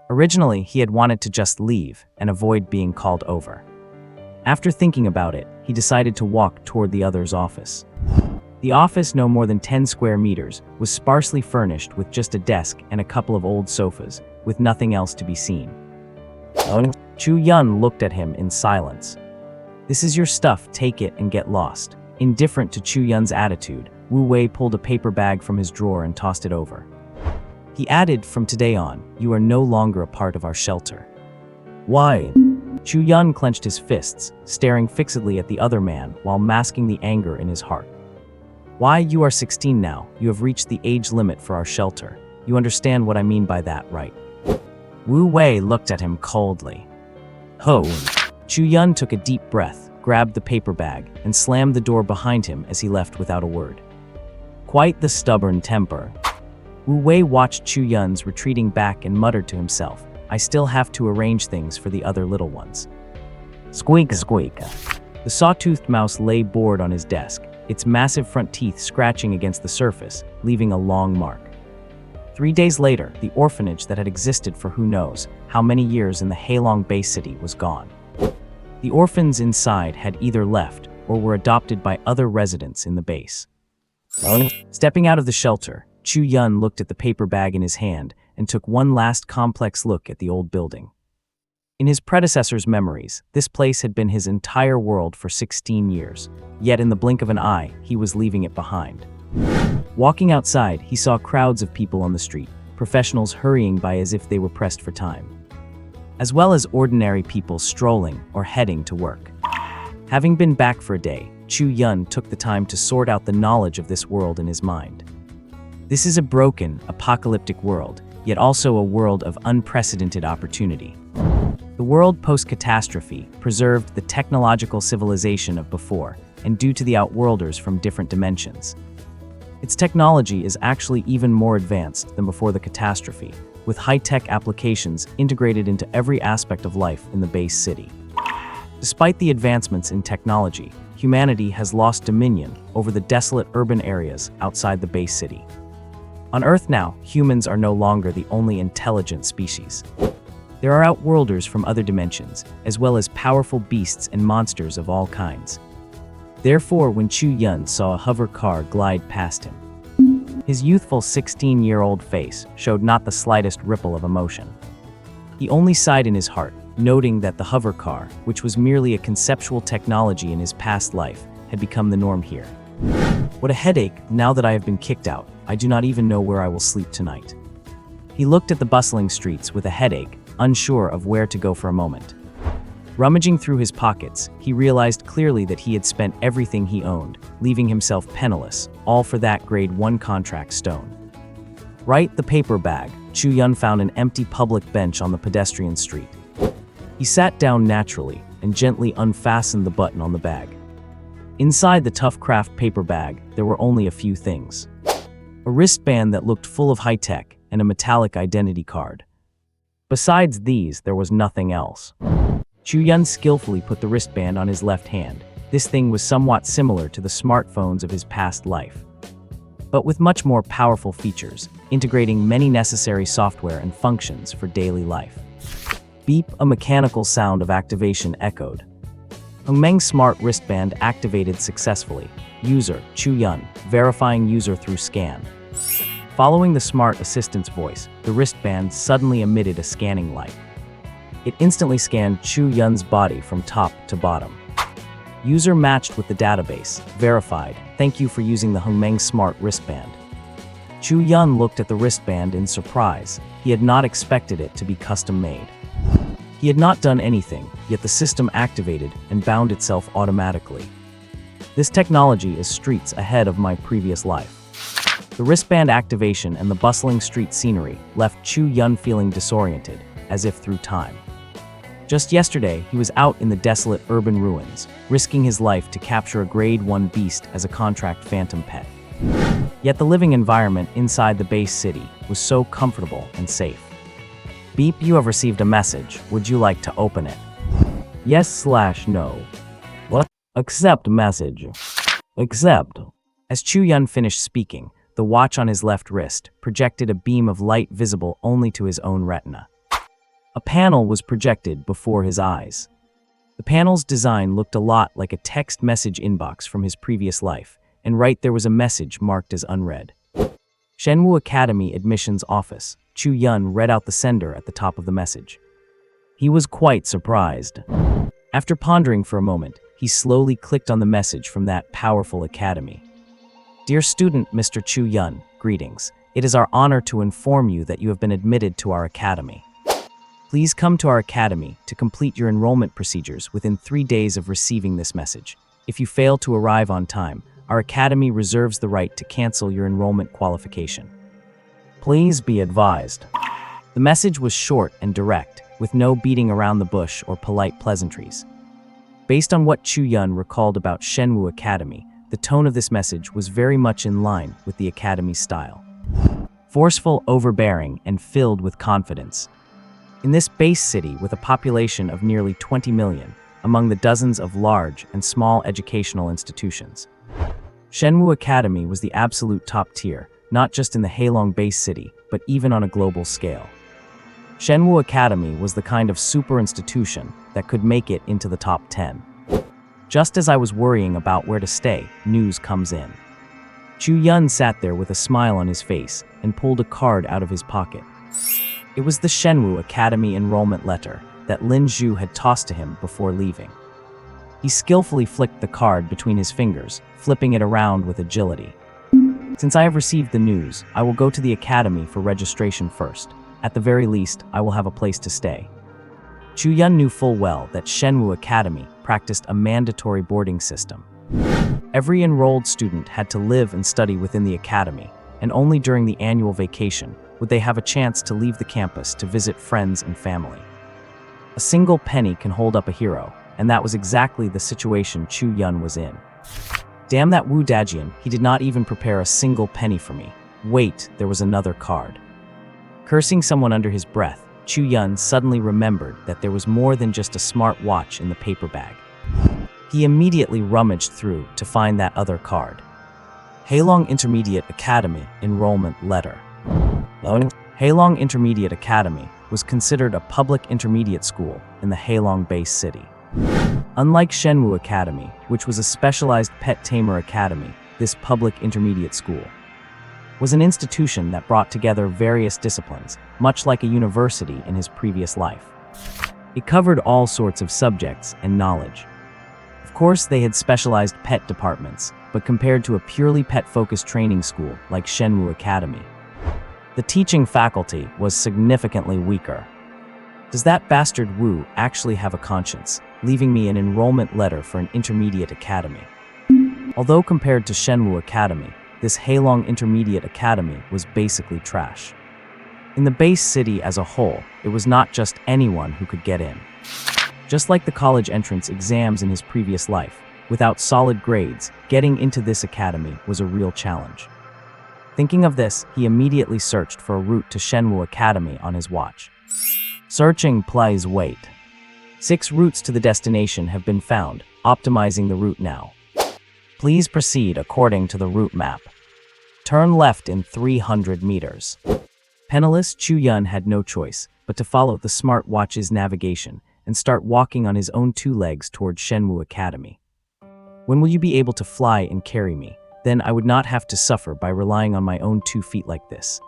Originally, he had wanted to just leave and avoid being called over. After thinking about it, he decided to walk toward the other's office. The office, no more than 10 square meters, was sparsely furnished with just a desk and a couple of old sofas, with nothing else to be seen. Chu Yun looked at him in silence. This is your stuff, take it and get lost. Indifferent to Chu Yun's attitude, Wu Wei pulled a paper bag from his drawer and tossed it over. He added, from today on, you are no longer a part of our shelter. Why? Chu Yun clenched his fists, staring fixedly at the other man while masking the anger in his heart. Why, you are 16 now, you have reached the age limit for our shelter. You understand what I mean by that, right? Wu Wei looked at him coldly. Ho! Chu Yun took a deep breath, grabbed the paper bag, and slammed the door behind him as he left without a word. Quite the stubborn temper. Wu Wei watched Chu Yun's retreating back and muttered to himself, I still have to arrange things for the other little ones. Squeak, squeak. The sawtoothed mouse lay bored on his desk, its massive front teeth scratching against the surface, leaving a long mark. 3 days later, the orphanage that had existed for who knows how many years in the Heilong Bay City was gone. The orphans inside had either left or were adopted by other residents in the base. Stepping out of the shelter, Chu Yun looked at the paper bag in his hand and took one last complex look at the old building. In his predecessor's memories, this place had been his entire world for 16 years, yet in the blink of an eye, he was leaving it behind. Walking outside, he saw crowds of people on the street, professionals hurrying by as if they were pressed for time, as well as ordinary people strolling or heading to work. Having been back for a day, Chu Yun took the time to sort out the knowledge of this world in his mind. This is a broken, apocalyptic world, yet also a world of unprecedented opportunity. The world post-catastrophe preserved the technological civilization of before, and due to the outworlders from different dimensions. Its technology is actually even more advanced than before the catastrophe, with high-tech applications integrated into every aspect of life in the base city. Despite the advancements in technology, humanity has lost dominion over the desolate urban areas outside the base city. On Earth now, humans are no longer the only intelligent species. There are outworlders from other dimensions, as well as powerful beasts and monsters of all kinds. Therefore, when Chu Yun saw a hover car glide past him, his youthful 16-year-old face showed not the slightest ripple of emotion. He only sighed in his heart, noting that the hover car, which was merely a conceptual technology in his past life, had become the norm here. What a headache, now that I have been kicked out. I do not even know where I will sleep tonight. He looked at the bustling streets with a headache, unsure of where to go for a moment. Rummaging through his pockets, he realized clearly that he had spent everything he owned, leaving himself penniless, all for that grade 1 contract stone. Right, the paper bag. Chu Yun found an empty public bench on the pedestrian street. He sat down naturally and gently unfastened the button on the bag. Inside the tough craft paper bag, there were only a few things. A wristband that looked full of high-tech and a metallic identity card. Besides these, there was nothing else. Chu Yun skillfully put the wristband on his left hand. This thing was somewhat similar to the smartphones of his past life, but with much more powerful features, integrating many necessary software and functions for daily life. Beep, a mechanical sound of activation echoed. Hongmeng's smart wristband activated successfully. User, Chu Yun, verifying user through scan. Following the smart assistant's voice, the wristband suddenly emitted a scanning light. It instantly scanned Chu Yun's body from top to bottom. User matched with the database. Verified. Thank you for using the Hongmeng smart wristband. Chu Yun looked at the wristband in surprise. He had not expected it to be custom-made. He had not done anything, yet the system activated and bound itself automatically. This technology is streets ahead of my previous life. The wristband activation and the bustling street scenery left Chu Yun feeling disoriented, as if through time. Just yesterday, he was out in the desolate urban ruins, risking his life to capture a grade 1 beast as a contract phantom pet. Yet the living environment inside the base city was so comfortable and safe. Beep, you have received a message. Would you like to open it? Yes/no. What? Accept message. Accept. As Chu Yun finished speaking, the watch on his left wrist projected a beam of light visible only to his own retina. A panel was projected before his eyes. The panel's design looked a lot like a text message inbox from his previous life, and right there was a message marked as unread. Shenwu Academy Admissions Office. Chu Yun read out the sender at the top of the message. He was quite surprised. After pondering for a moment, he slowly clicked on the message from that powerful academy. Dear student Mr. Chu Yun, greetings. It is our honor to inform you that you have been admitted to our academy. Please come to our academy to complete your enrollment procedures within 3 days of receiving this message. If you fail to arrive on time, our academy reserves the right to cancel your enrollment qualification. Please be advised. The message was short and direct, with no beating around the bush or polite pleasantries. Based on what Chu Yun recalled about Shenwu Academy, the tone of this message was very much in line with the academy's style. Forceful, overbearing, and filled with confidence. In this base city with a population of nearly 20 million, among the dozens of large and small educational institutions, Shenwu Academy was the absolute top tier, not just in the Heilong base city, but even on a global scale. Shenwu Academy was the kind of super institution that could make it into the top 10. Just as I was worrying about where to stay, news comes in. Chu Yun sat there with a smile on his face and pulled a card out of his pocket. It was the Shenwu Academy enrollment letter that Lin Zhu had tossed to him before leaving. He skillfully flicked the card between his fingers, flipping it around with agility. Since I have received the news, I will go to the academy for registration first. At the very least, I will have a place to stay. Chu Yun knew full well that Shenwu Academy practiced a mandatory boarding system. Every enrolled student had to live and study within the academy, and only during the annual vacation would they have a chance to leave the campus to visit friends and family. A single penny can hold up a hero, and that was exactly the situation Chu Yun was in. Damn that Wu Dajian, he did not even prepare a single penny for me. Wait, there was another card. Cursing someone under his breath, Chu Yun suddenly remembered that there was more than just a smart watch in the paper bag. He immediately rummaged through to find that other card. Heilong Intermediate Academy Enrollment Letter. Heilong Intermediate Academy was considered a public intermediate school in the Heilong base city. Unlike Shenwu Academy, which was a specialized pet tamer academy, this public intermediate school was an institution that brought together various disciplines, much like a university in his previous life. It covered all sorts of subjects and knowledge. Of course, they had specialized pet departments, but compared to a purely pet-focused training school like Shenwu Academy, the teaching faculty was significantly weaker. Does that bastard Wu actually have a conscience, leaving me an enrollment letter for an intermediate academy? Although compared to Shenwu Academy, this Heilong Intermediate Academy was basically trash. In the base city as a whole, it was not just anyone who could get in. Just like the college entrance exams in his previous life, without solid grades, getting into this academy was a real challenge. Thinking of this, he immediately searched for a route to Shenwu Academy on his watch. Searching, please wait. 6 routes to the destination have been found, optimizing the route now. Please proceed according to the route map. Turn left in 300 meters. Penniless Chu Yun had no choice but to follow the smart watch's navigation and start walking on his own 2 legs toward Shenwu Academy. When will you be able to fly and carry me? Then I would not have to suffer by relying on my own 2 feet like this.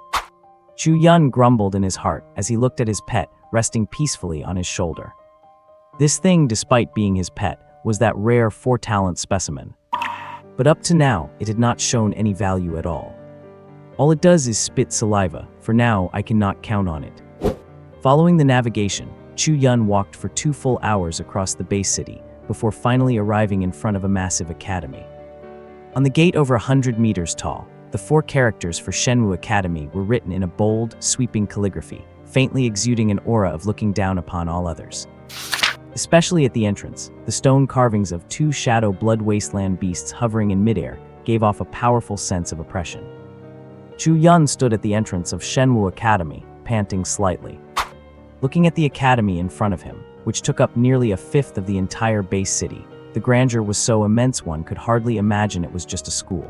Chu Yun grumbled in his heart as he looked at his pet resting peacefully on his shoulder. This thing, despite being his pet, was that rare 4-talent specimen. But up to now, it had not shown any value at all. All it does is spit saliva. For now, I cannot count on it. Following the navigation, Chu Yun walked for 2 full hours across the base city before finally arriving in front of a massive academy. On the gate over 100 meters tall, the 4 characters for Shenwu Academy were written in a bold, sweeping calligraphy, faintly exuding an aura of looking down upon all others. Especially at the entrance, the stone carvings of 2 shadow blood wasteland beasts hovering in midair gave off a powerful sense of oppression. Chu Yun stood at the entrance of Shenwu Academy, panting slightly. Looking at the academy in front of him, which took up nearly a fifth of the entire base city, the grandeur was so immense one could hardly imagine it was just a school.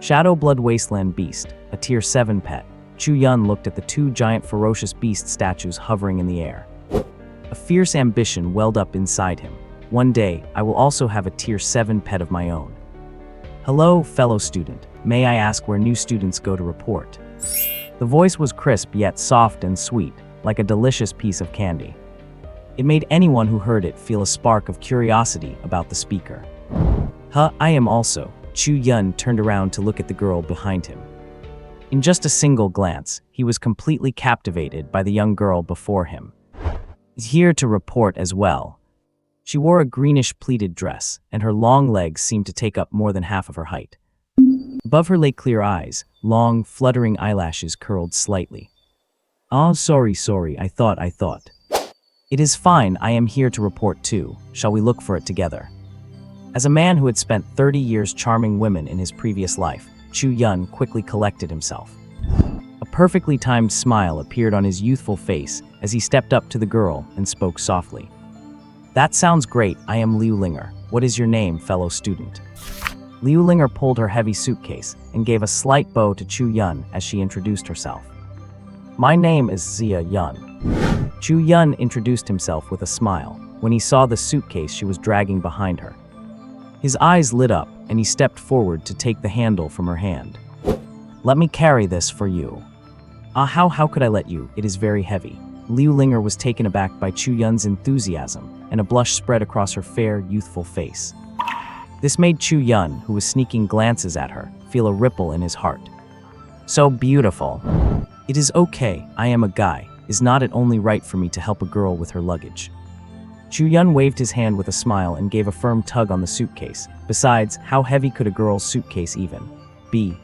Shadow Blood Wasteland Beast, a Tier 7 pet, Chu Yun looked at the 2 giant ferocious beast statues hovering in the air. A fierce ambition welled up inside him. One day, I will also have a Tier 7 pet of my own. Hello, fellow student. May I ask where new students go to report? The voice was crisp yet soft and sweet, like a delicious piece of candy. It made anyone who heard it feel a spark of curiosity about the speaker. I am also. Chu Yun turned around to look at the girl behind him. In just a single glance, he was completely captivated by the young girl before him. He's here to report as well. She wore a greenish pleated dress, and her long legs seemed to take up more than half of her height. Above her lay clear eyes, long, fluttering eyelashes curled slightly. Oh, sorry, I thought. It is fine, I am here to report too. Shall we look for it together? As a man who had spent 30 years charming women in his previous life, Chu Yun quickly collected himself. A perfectly timed smile appeared on his youthful face as he stepped up to the girl and spoke softly. That sounds great, I am Liu Linger. What is your name, fellow student? Liu Linger pulled her heavy suitcase and gave a slight bow to Chu Yun as she introduced herself. My name is Zia Yun. Chu Yun introduced himself with a smile when he saw the suitcase she was dragging behind her. His eyes lit up and he stepped forward to take the handle from her hand. Let me carry this for you. How could I let you? It is very heavy. Liu Linger was taken aback by Chu Yun's enthusiasm, and a blush spread across her fair, youthful face. This made Chu Yun, who was sneaking glances at her, feel a ripple in his heart. So beautiful. It is okay, I am a guy. Is not it only right for me to help a girl with her luggage? Chu Yun waved his hand with a smile and gave a firm tug on the suitcase. Besides, how heavy could a girl's suitcase even be?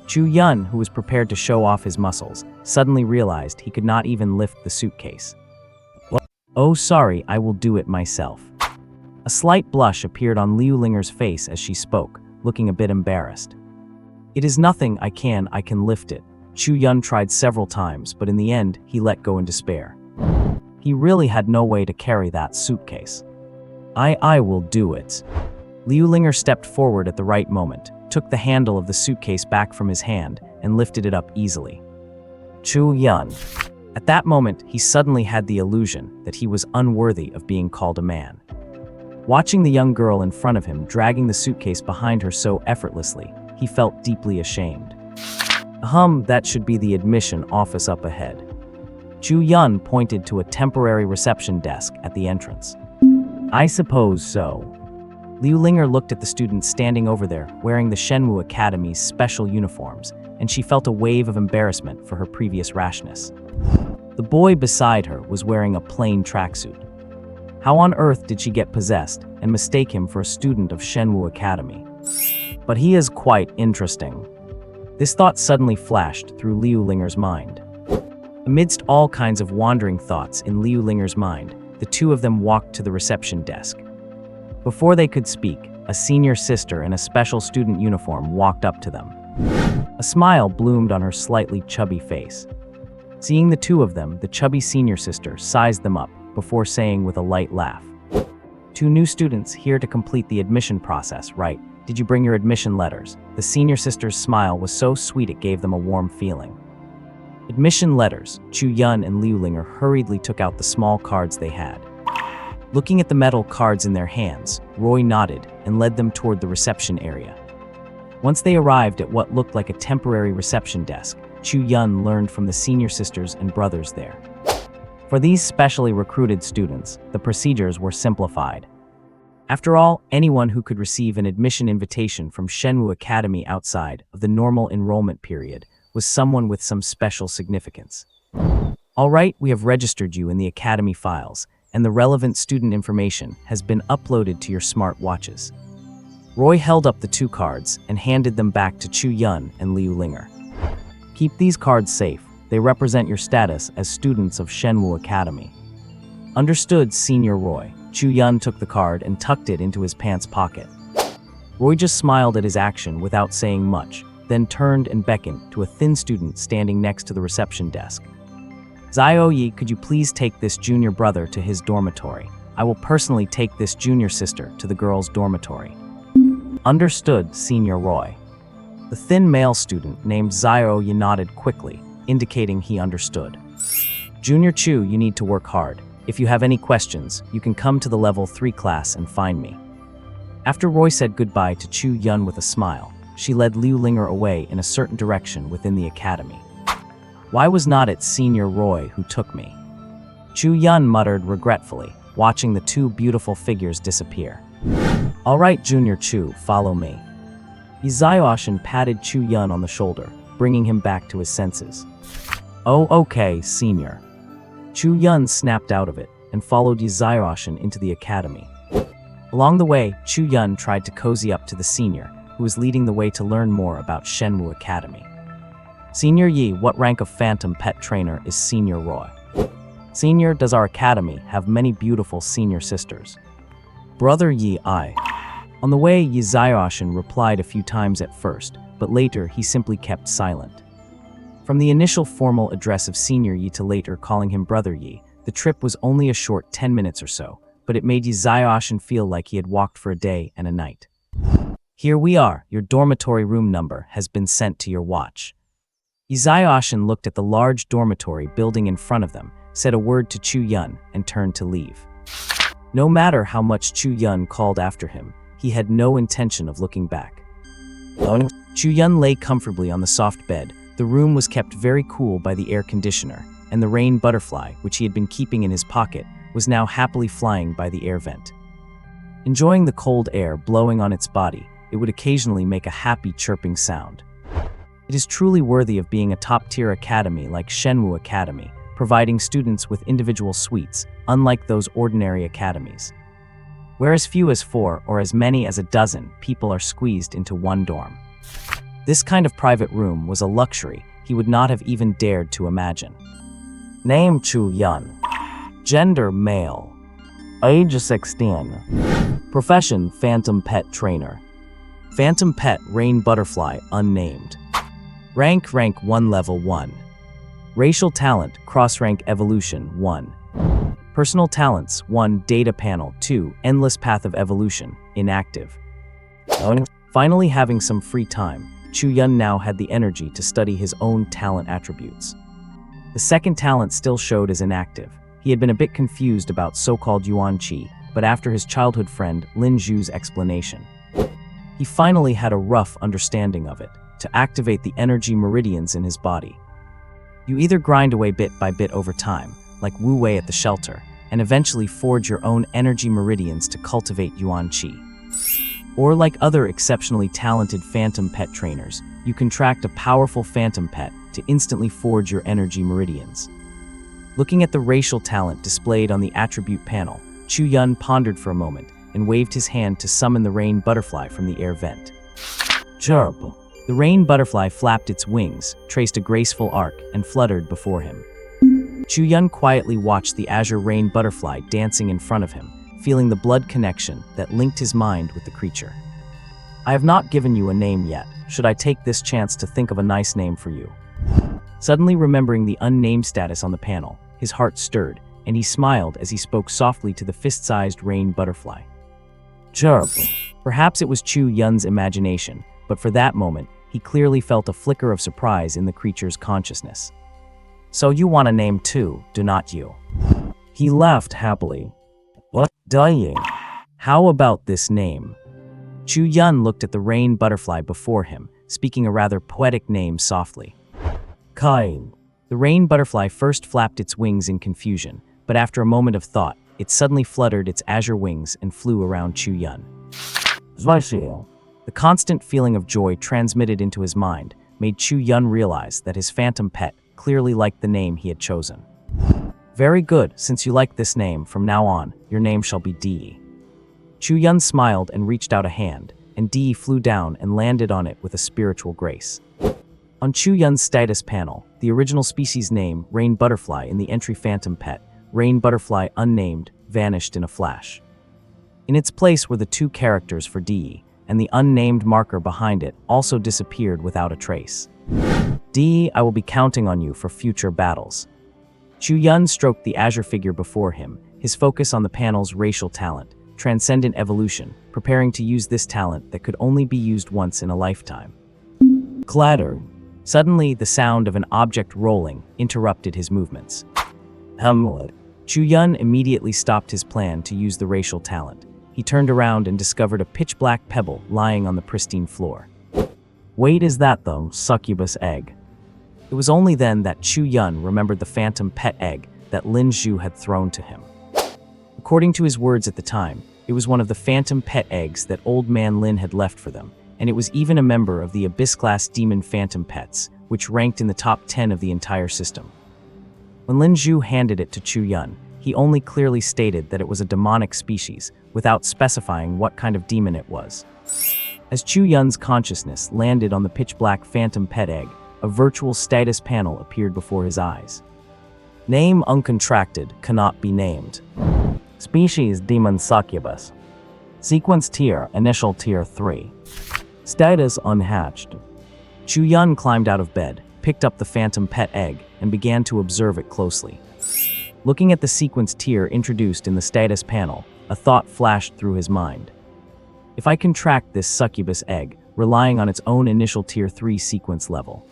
Chu Yun, who was prepared to show off his muscles, suddenly realized he could not even lift the suitcase. Oh, sorry, I will do it myself. A slight blush appeared on Liu Linger's face as she spoke, looking a bit embarrassed. It is nothing, I can lift it. Chu Yun tried several times, but in the end, he let go in despair. He really had no way to carry that suitcase. I will do it. Liu Linger stepped forward at the right moment, took the handle of the suitcase back from his hand, and lifted it up easily. Chu Yun. At that moment, he suddenly had the illusion that he was unworthy of being called a man. Watching the young girl in front of him dragging the suitcase behind her so effortlessly, he felt deeply ashamed. That should be the admission office up ahead. Chu Yun pointed to a temporary reception desk at the entrance. I suppose so. Liu Linger looked at the student standing over there, wearing the Shenwu Academy's special uniforms, and she felt a wave of embarrassment for her previous rashness. The boy beside her was wearing a plain tracksuit. How on earth did she get possessed and mistake him for a student of Shenwu Academy? But he is quite interesting. This thought suddenly flashed through Liu Linger's mind. Amidst all kinds of wandering thoughts in Liu Linger's mind, the two of them walked to the reception desk. Before they could speak, a senior sister in a special student uniform walked up to them. A smile bloomed on her slightly chubby face. Seeing the two of them, the chubby senior sister sized them up before saying with a light laugh, "Two new students here to complete the admission process, right? Did you bring your admission letters?" The senior sister's smile was so sweet it gave them a warm feeling. Admission letters. Chu Yun and Liu Linger hurriedly took out the small cards they had. Looking at the metal cards in their hands, Roy nodded and led them toward the reception area. Once they arrived at what looked like a temporary reception desk, Chu Yun learned from the senior sisters and brothers there. For these specially recruited students, the procedures were simplified. After all, anyone who could receive an admission invitation from Shenwu Academy outside of the normal enrollment period was someone with some special significance. All right, we have registered you in the Academy files, and the relevant student information has been uploaded to your smart watches. Roy held up the two cards and handed them back to Chu Yun and Liu Linger. Keep these cards safe. They represent your status as students of Shenwu Academy. Understood, Senior Roy. Chu Yun took the card and tucked it into his pants pocket. Roy just smiled at his action without saying much, then turned and beckoned to a thin student standing next to the reception desk. Zio Yi, could you please take this junior brother to his dormitory? I will personally take this junior sister to the girls' dormitory. Understood, Senior Roy. The thin male student named Zio Yi nodded quickly, indicating he understood. Junior Chu, you need to work hard. If you have any questions, you can come to the level 3 class and find me. After Roy said goodbye to Chu Yun with a smile, she led Liu Linger away in a certain direction within the academy. Why was not it Senior Roy who took me? Chu Yun muttered regretfully, watching the two beautiful figures disappear. All right, Junior Chu, follow me. Yizaoshin patted Chu Yun on the shoulder, bringing him back to his senses. Oh, okay, Senior. Chu Yun snapped out of it and followed Yizaoshin into the academy. Along the way, Chu Yun tried to cozy up to the senior, who was leading the way to learn more about Shenwu Academy. Senior Yi, what rank of phantom pet trainer is Senior Roy? Senior, does our academy have many beautiful senior sisters? Brother Yi, I. On the way, Yizaoshin replied a few times at first, but later he simply kept silent. From the initial formal address of Senior Yi to later calling him Brother Yi, the trip was only a short 10 minutes or so, but it made Yizaoshin feel like he had walked for a day and a night. Here we are, your dormitory room number has been sent to your watch. Yizaoshin looked at the large dormitory building in front of them, said a word to Chu Yun, and turned to leave. No matter how much Chu Yun called after him, he had no intention of looking back. Chu Yun lay comfortably on the soft bed. The room was kept very cool by the air conditioner, and the rain butterfly, which he had been keeping in his pocket, was now happily flying by the air vent. Enjoying the cold air blowing on its body, it would occasionally make a happy chirping sound. It is truly worthy of being a top-tier academy like Shenwu Academy, providing students with individual suites, unlike those ordinary academies, where as few as 4 or as many as a dozen people are squeezed into one dorm. This kind of private room was a luxury he would not have even dared to imagine. Name Chu Yun. Gender male. Age 16. Profession phantom pet trainer. Phantom pet rain butterfly unnamed. Rank 1 level 1. Racial talent cross rank evolution 1. Personal talents 1 data panel 2 endless path of evolution inactive. Finally having some free time, Chu Yun now had the energy to study his own talent attributes. The second talent still showed as inactive. He had been a bit confused about so-called Yuan Qi, but after his childhood friend Lin Zhu's explanation, he finally had a rough understanding of it, to activate the energy meridians in his body. You either grind away bit by bit over time, like Wu Wei at the shelter, and eventually forge your own energy meridians to cultivate Yuan Qi. Or like other exceptionally talented phantom pet trainers, you contract a powerful phantom pet to instantly forge your energy meridians. Looking at the racial talent displayed on the attribute panel, Chu Yun pondered for a moment and waved his hand to summon the rain butterfly from the air vent. Chirp! The rain butterfly flapped its wings, traced a graceful arc, and fluttered before him. Chu Yun quietly watched the azure rain butterfly dancing in front of him, feeling the blood connection that linked his mind with the creature. I have not given you a name yet. Should I take this chance to think of a nice name for you? Suddenly remembering the unnamed status on the panel, his heart stirred, and he smiled as he spoke softly to the fist-sized rain butterfly. Chirp! Perhaps it was Chu Yun's imagination, but for that moment, he clearly felt a flicker of surprise in the creature's consciousness. So you want a name too, do not you? He laughed happily. What? Dying? How about this name? Chu Yun looked at the rain butterfly before him, speaking a rather poetic name softly. Kai. The rain butterfly first flapped its wings in confusion, but after a moment of thought, it suddenly fluttered its azure wings and flew around Chu Yun. The constant feeling of joy transmitted into his mind made Chu Yun realize that his phantom pet clearly liked the name he had chosen. Very good, since you like this name, from now on, your name shall be Di. Chu Yun smiled and reached out a hand, and Di flew down and landed on it with a spiritual grace. On Chu Yun's status panel, the original species name, rain butterfly, in the entry phantom pet, rain butterfly unnamed, vanished in a flash. In its place were the two characters for Di, and the unnamed marker behind it also disappeared without a trace. Di, I will be counting on you for future battles. Chu Yun stroked the azure figure before him, his focus on the panel's racial talent, transcendent evolution, preparing to use this talent that could only be used once in a lifetime. Clatter! Suddenly, the sound of an object rolling interrupted his movements. Chu Yun immediately stopped his plan to use the racial talent. He turned around and discovered a pitch-black pebble lying on the pristine floor. Wait, is that the succubus egg? It was only then that Chu Yun remembered the phantom pet egg that Lin Zhu had thrown to him. According to his words at the time, it was one of the phantom pet eggs that old man Lin had left for them, and it was even a member of the Abyss-class demon phantom pets, which ranked in the top 10 of the entire system. When Lin Zhu handed it to Chu Yun, he only clearly stated that it was a demonic species, without specifying what kind of demon it was. As Chu Yun's consciousness landed on the pitch-black phantom pet egg, a virtual status panel appeared before his eyes. Name uncontracted, cannot be named. Species demon succubus. Sequence tier, initial tier 3. Status unhatched. Chu Yun climbed out of bed, picked up the phantom pet egg, and began to observe it closely. Looking at the sequence tier introduced in the status panel, a thought flashed through his mind. If I contract this succubus egg, relying on its own initial tier 3 sequence level,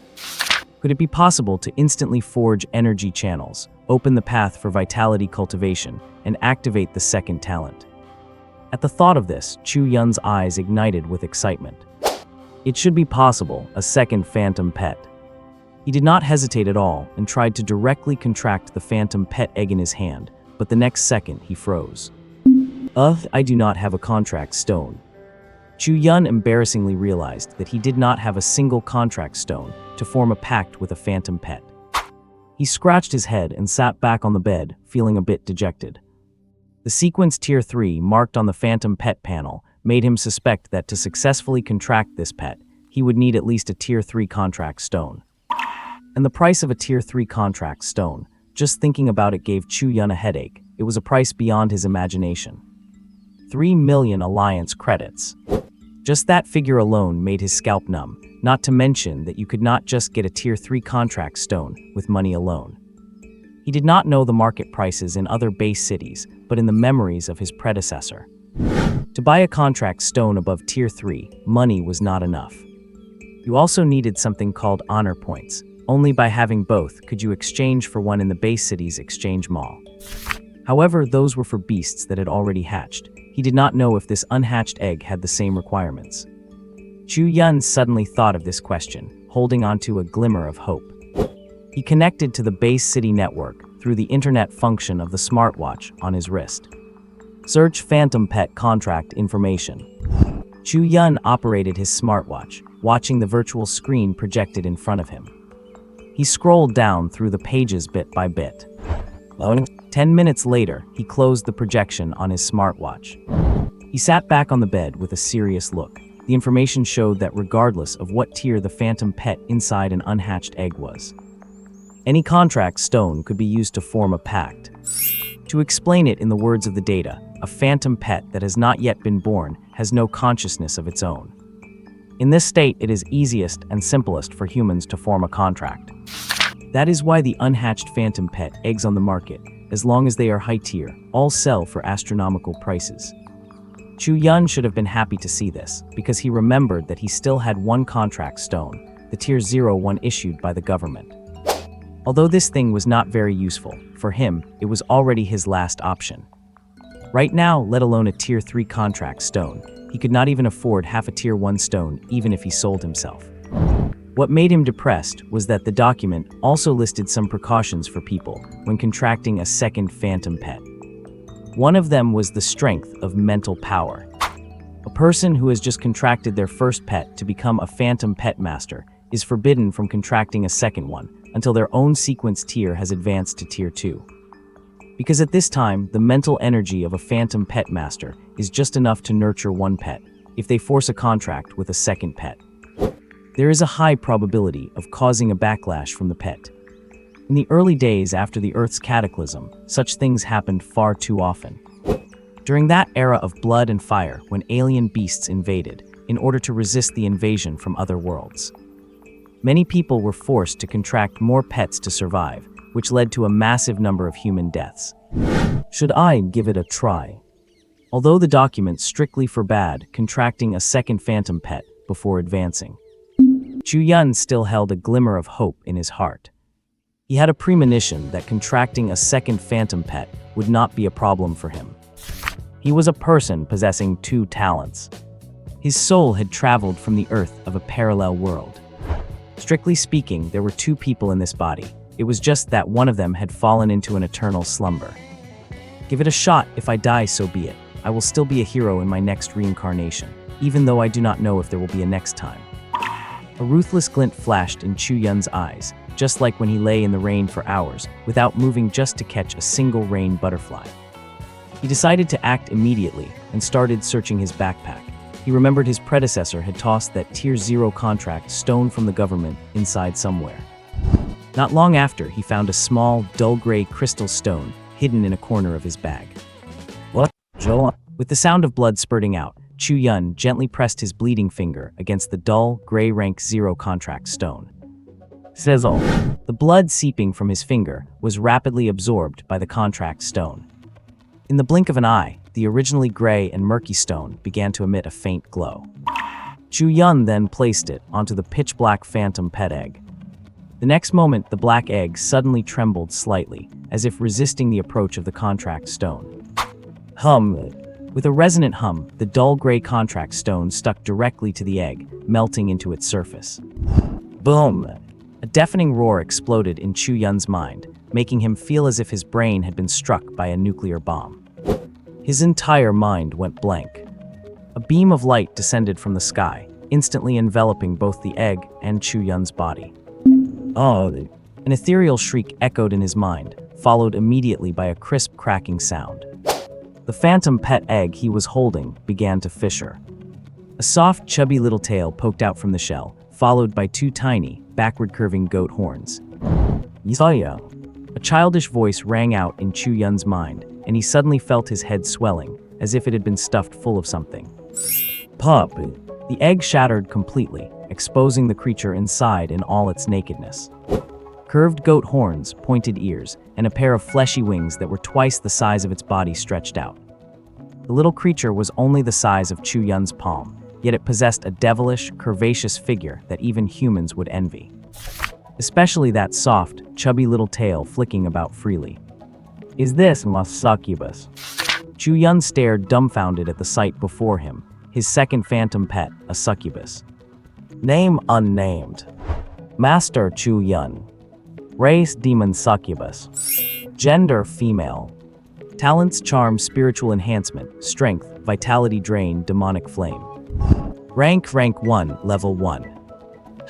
could it be possible to instantly forge energy channels, open the path for vitality cultivation, and activate the second talent? At the thought of this, Chu Yun's eyes ignited with excitement. It should be possible, a second phantom pet. He did not hesitate at all and tried to directly contract the phantom pet egg in his hand, but the next second he froze. I do not have a contract stone. Chu Yun embarrassingly realized that he did not have a single contract stone to form a pact with a phantom pet. He scratched his head and sat back on the bed, feeling a bit dejected. The sequence tier 3 marked on the phantom pet panel made him suspect that to successfully contract this pet, he would need at least a tier 3 contract stone. And the price of a tier 3 contract stone, just thinking about it gave Chu Yun a headache. It was a price beyond his imagination. 3 million alliance credits. Just that figure alone made his scalp numb, not to mention that you could not just get a tier 3 contract stone with money alone. He did not know the market prices in other base cities, but in the memories of his predecessor. To buy a contract stone above tier 3, money was not enough. You also needed something called honor points. Only by having both could you exchange for one in the base city's exchange mall. However, those were for beasts that had already hatched. He did not know if this unhatched egg had the same requirements. Chu Yun suddenly thought of this question, holding onto a glimmer of hope. He connected to the base city network through the internet function of the smartwatch on his wrist. Search Phantom Pet contract information. Chu Yun operated his smartwatch, watching the virtual screen projected in front of him. He scrolled down through the pages bit by bit. 10 minutes later, he closed the projection on his smartwatch. He sat back on the bed with a serious look. The information showed that regardless of what tier the phantom pet inside an unhatched egg was, any contract stone could be used to form a pact. To explain it in the words of the data, a phantom pet that has not yet been born has no consciousness of its own. In this state, it is easiest and simplest for humans to form a contract. That is why the unhatched phantom pet eggs on the market, as long as they are high tier, all sell for astronomical prices. Chu Yun should have been happy to see this, because he remembered that he still had one contract stone, the tier 01 issued by the government. Although this thing was not very useful, for him, it was already his last option. Right now, let alone a tier 3 contract stone, he could not even afford half a tier 1 stone even if he sold himself. What made him depressed was that the document also listed some precautions for people when contracting a second phantom pet. One of them was the strength of mental power. A person who has just contracted their first pet to become a phantom pet master is forbidden from contracting a second one until their own sequence tier has advanced to tier 2. Because at this time, the mental energy of a phantom pet master is just enough to nurture one pet if they force a contract with a second pet. There is a high probability of causing a backlash from the pet. In the early days after the Earth's cataclysm, such things happened far too often. During that era of blood and fire when alien beasts invaded, in order to resist the invasion from other worlds, many people were forced to contract more pets to survive, which led to a massive number of human deaths. Should I give it a try? Although the document strictly forbade contracting a second phantom pet before advancing, Chu Yun still held a glimmer of hope in his heart. He had a premonition that contracting a second phantom pet would not be a problem for him. He was a person possessing two talents. His soul had traveled from the earth of a parallel world. Strictly speaking, there were two people in this body. It was just that one of them had fallen into an eternal slumber. Give it a shot. If I die, so be it. I will still be a hero in my next reincarnation, even though I do not know if there will be a next time. A ruthless glint flashed in Chu Yun's eyes, just like when he lay in the rain for hours, without moving just to catch a single rain butterfly. He decided to act immediately and started searching his backpack. He remembered his predecessor had tossed that tier 0 contract stone from the government inside somewhere. Not long after, he found a small, dull gray crystal stone hidden in a corner of his bag. What, Joe? With the sound of blood spurting out, Chu Yun gently pressed his bleeding finger against the dull, gray rank 0 contract stone. Sizzle. The blood seeping from his finger was rapidly absorbed by the contract stone. In the blink of an eye, the originally gray and murky stone began to emit a faint glow. Chu Yun then placed it onto the pitch-black phantom pet egg. The next moment, the black egg suddenly trembled slightly, as if resisting the approach of the contract stone. Hum. With a resonant hum, the dull gray contract stone stuck directly to the egg, melting into its surface. Boom! A deafening roar exploded in Chu Yun's mind, making him feel as if his brain had been struck by a nuclear bomb. His entire mind went blank. A beam of light descended from the sky, instantly enveloping both the egg and Chu Yun's body. Oh! An ethereal shriek echoed in his mind, followed immediately by a crisp cracking sound. The phantom pet egg he was holding began to fissure. A soft, chubby little tail poked out from the shell, followed by two tiny, backward-curving goat horns. Yisaya! A childish voice rang out in Chu Yun's mind, and he suddenly felt his head swelling, as if it had been stuffed full of something. Pup! The egg shattered completely, exposing the creature inside in all its nakedness. Curved goat horns, pointed ears, and a pair of fleshy wings that were twice the size of its body stretched out. The little creature was only the size of Chu Yun's palm, yet it possessed a devilish, curvaceous figure that even humans would envy. Especially that soft, chubby little tail flicking about freely. Is this my succubus? Chu Yun stared dumbfounded at the sight before him, his second phantom pet, a succubus. Name unnamed. Master Chu Yun. Race demon succubus. Gender female. Talents charm spiritual enhancement, strength, vitality drain, demonic flame. Rank 1, level 1.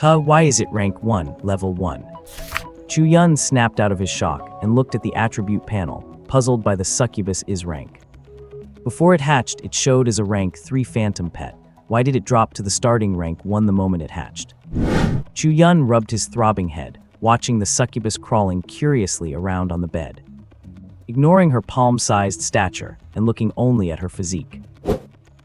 Why is it rank 1, level 1? Chu Yun snapped out of his shock and looked at the attribute panel, puzzled by the succubus is rank. Before it hatched, it showed as a rank 3 phantom pet. Why did it drop to the starting rank 1 the moment it hatched? Chu Yun rubbed his throbbing head, watching the succubus crawling curiously around on the bed. Ignoring her palm-sized stature and looking only at her physique.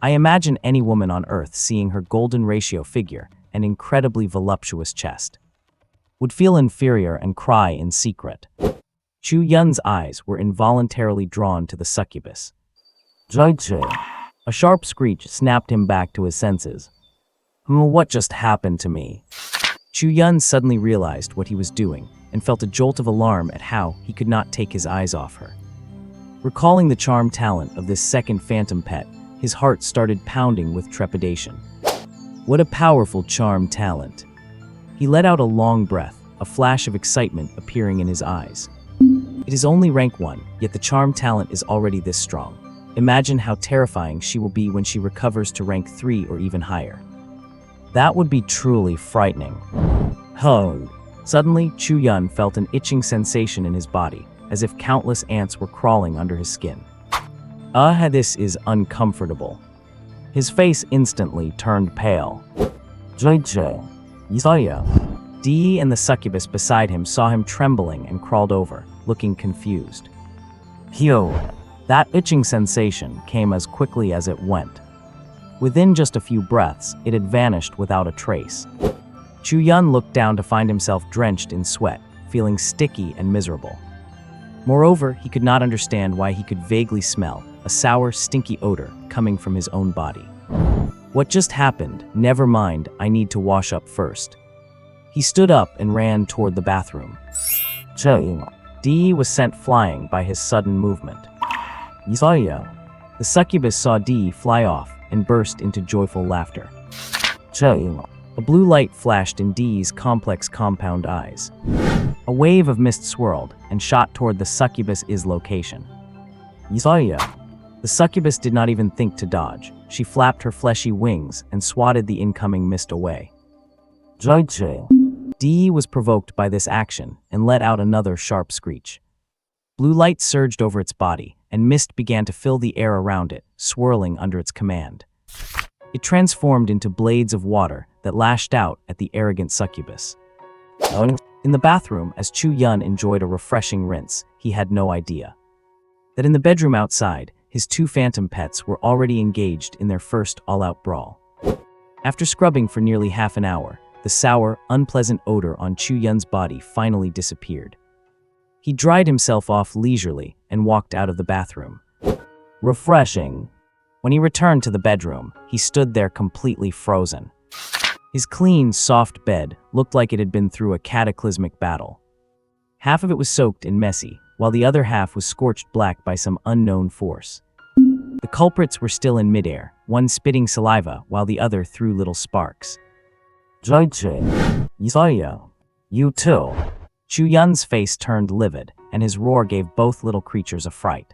I imagine any woman on Earth seeing her golden ratio figure and incredibly voluptuous chest would feel inferior and cry in secret. Chu Yun's eyes were involuntarily drawn to the succubus. A sharp screech snapped him back to his senses. What just happened to me? Chu Yun suddenly realized what he was doing and felt a jolt of alarm at how he could not take his eyes off her. Recalling the charm talent of this second phantom pet, his heart started pounding with trepidation. What a powerful charm talent. He let out a long breath, a flash of excitement appearing in his eyes. It is only rank 1, yet the charm talent is already this strong. Imagine how terrifying she will be when she recovers to rank 3 or even higher. That would be truly frightening. Suddenly, Chu Yun felt an itching sensation in his body, as if countless ants were crawling under his skin. This is uncomfortable. His face instantly turned pale. Dee and the succubus beside him saw him trembling and crawled over, looking confused. That itching sensation came as quickly as it went. Within just a few breaths, it had vanished without a trace. Chu Yun looked down to find himself drenched in sweat, feeling sticky and miserable. Moreover, he could not understand why he could vaguely smell a sour, stinky odor coming from his own body. What just happened? Never mind, I need to wash up first. He stood up and ran toward the bathroom. Dee was sent flying by his sudden movement. The succubus saw Dee fly off and burst into joyful laughter. A blue light flashed in Dee's complex compound eyes. A wave of mist swirled and shot toward the succubus's location. The succubus did not even think to dodge. She flapped her fleshy wings and swatted the incoming mist away. Dee was provoked by this action and let out another sharp screech. Blue light surged over its body, and mist began to fill the air around it, swirling under its command. It transformed into blades of water that lashed out at the arrogant succubus. In the bathroom, as Chu Yun enjoyed a refreshing rinse, he had no idea that in the bedroom outside, his 2 phantom pets were already engaged in their first all-out brawl. After scrubbing for nearly half an hour, the sour, unpleasant odor on Chu Yun's body finally disappeared. He dried himself off leisurely and walked out of the bathroom. Refreshing. When he returned to the bedroom, he stood there completely frozen. His clean, soft bed looked like it had been through a cataclysmic battle. Half of it was soaked and messy, while the other half was scorched black by some unknown force. The culprits were still in midair, one spitting saliva while the other threw little sparks. You too. Chu Yun's face turned livid, and his roar gave both little creatures a fright.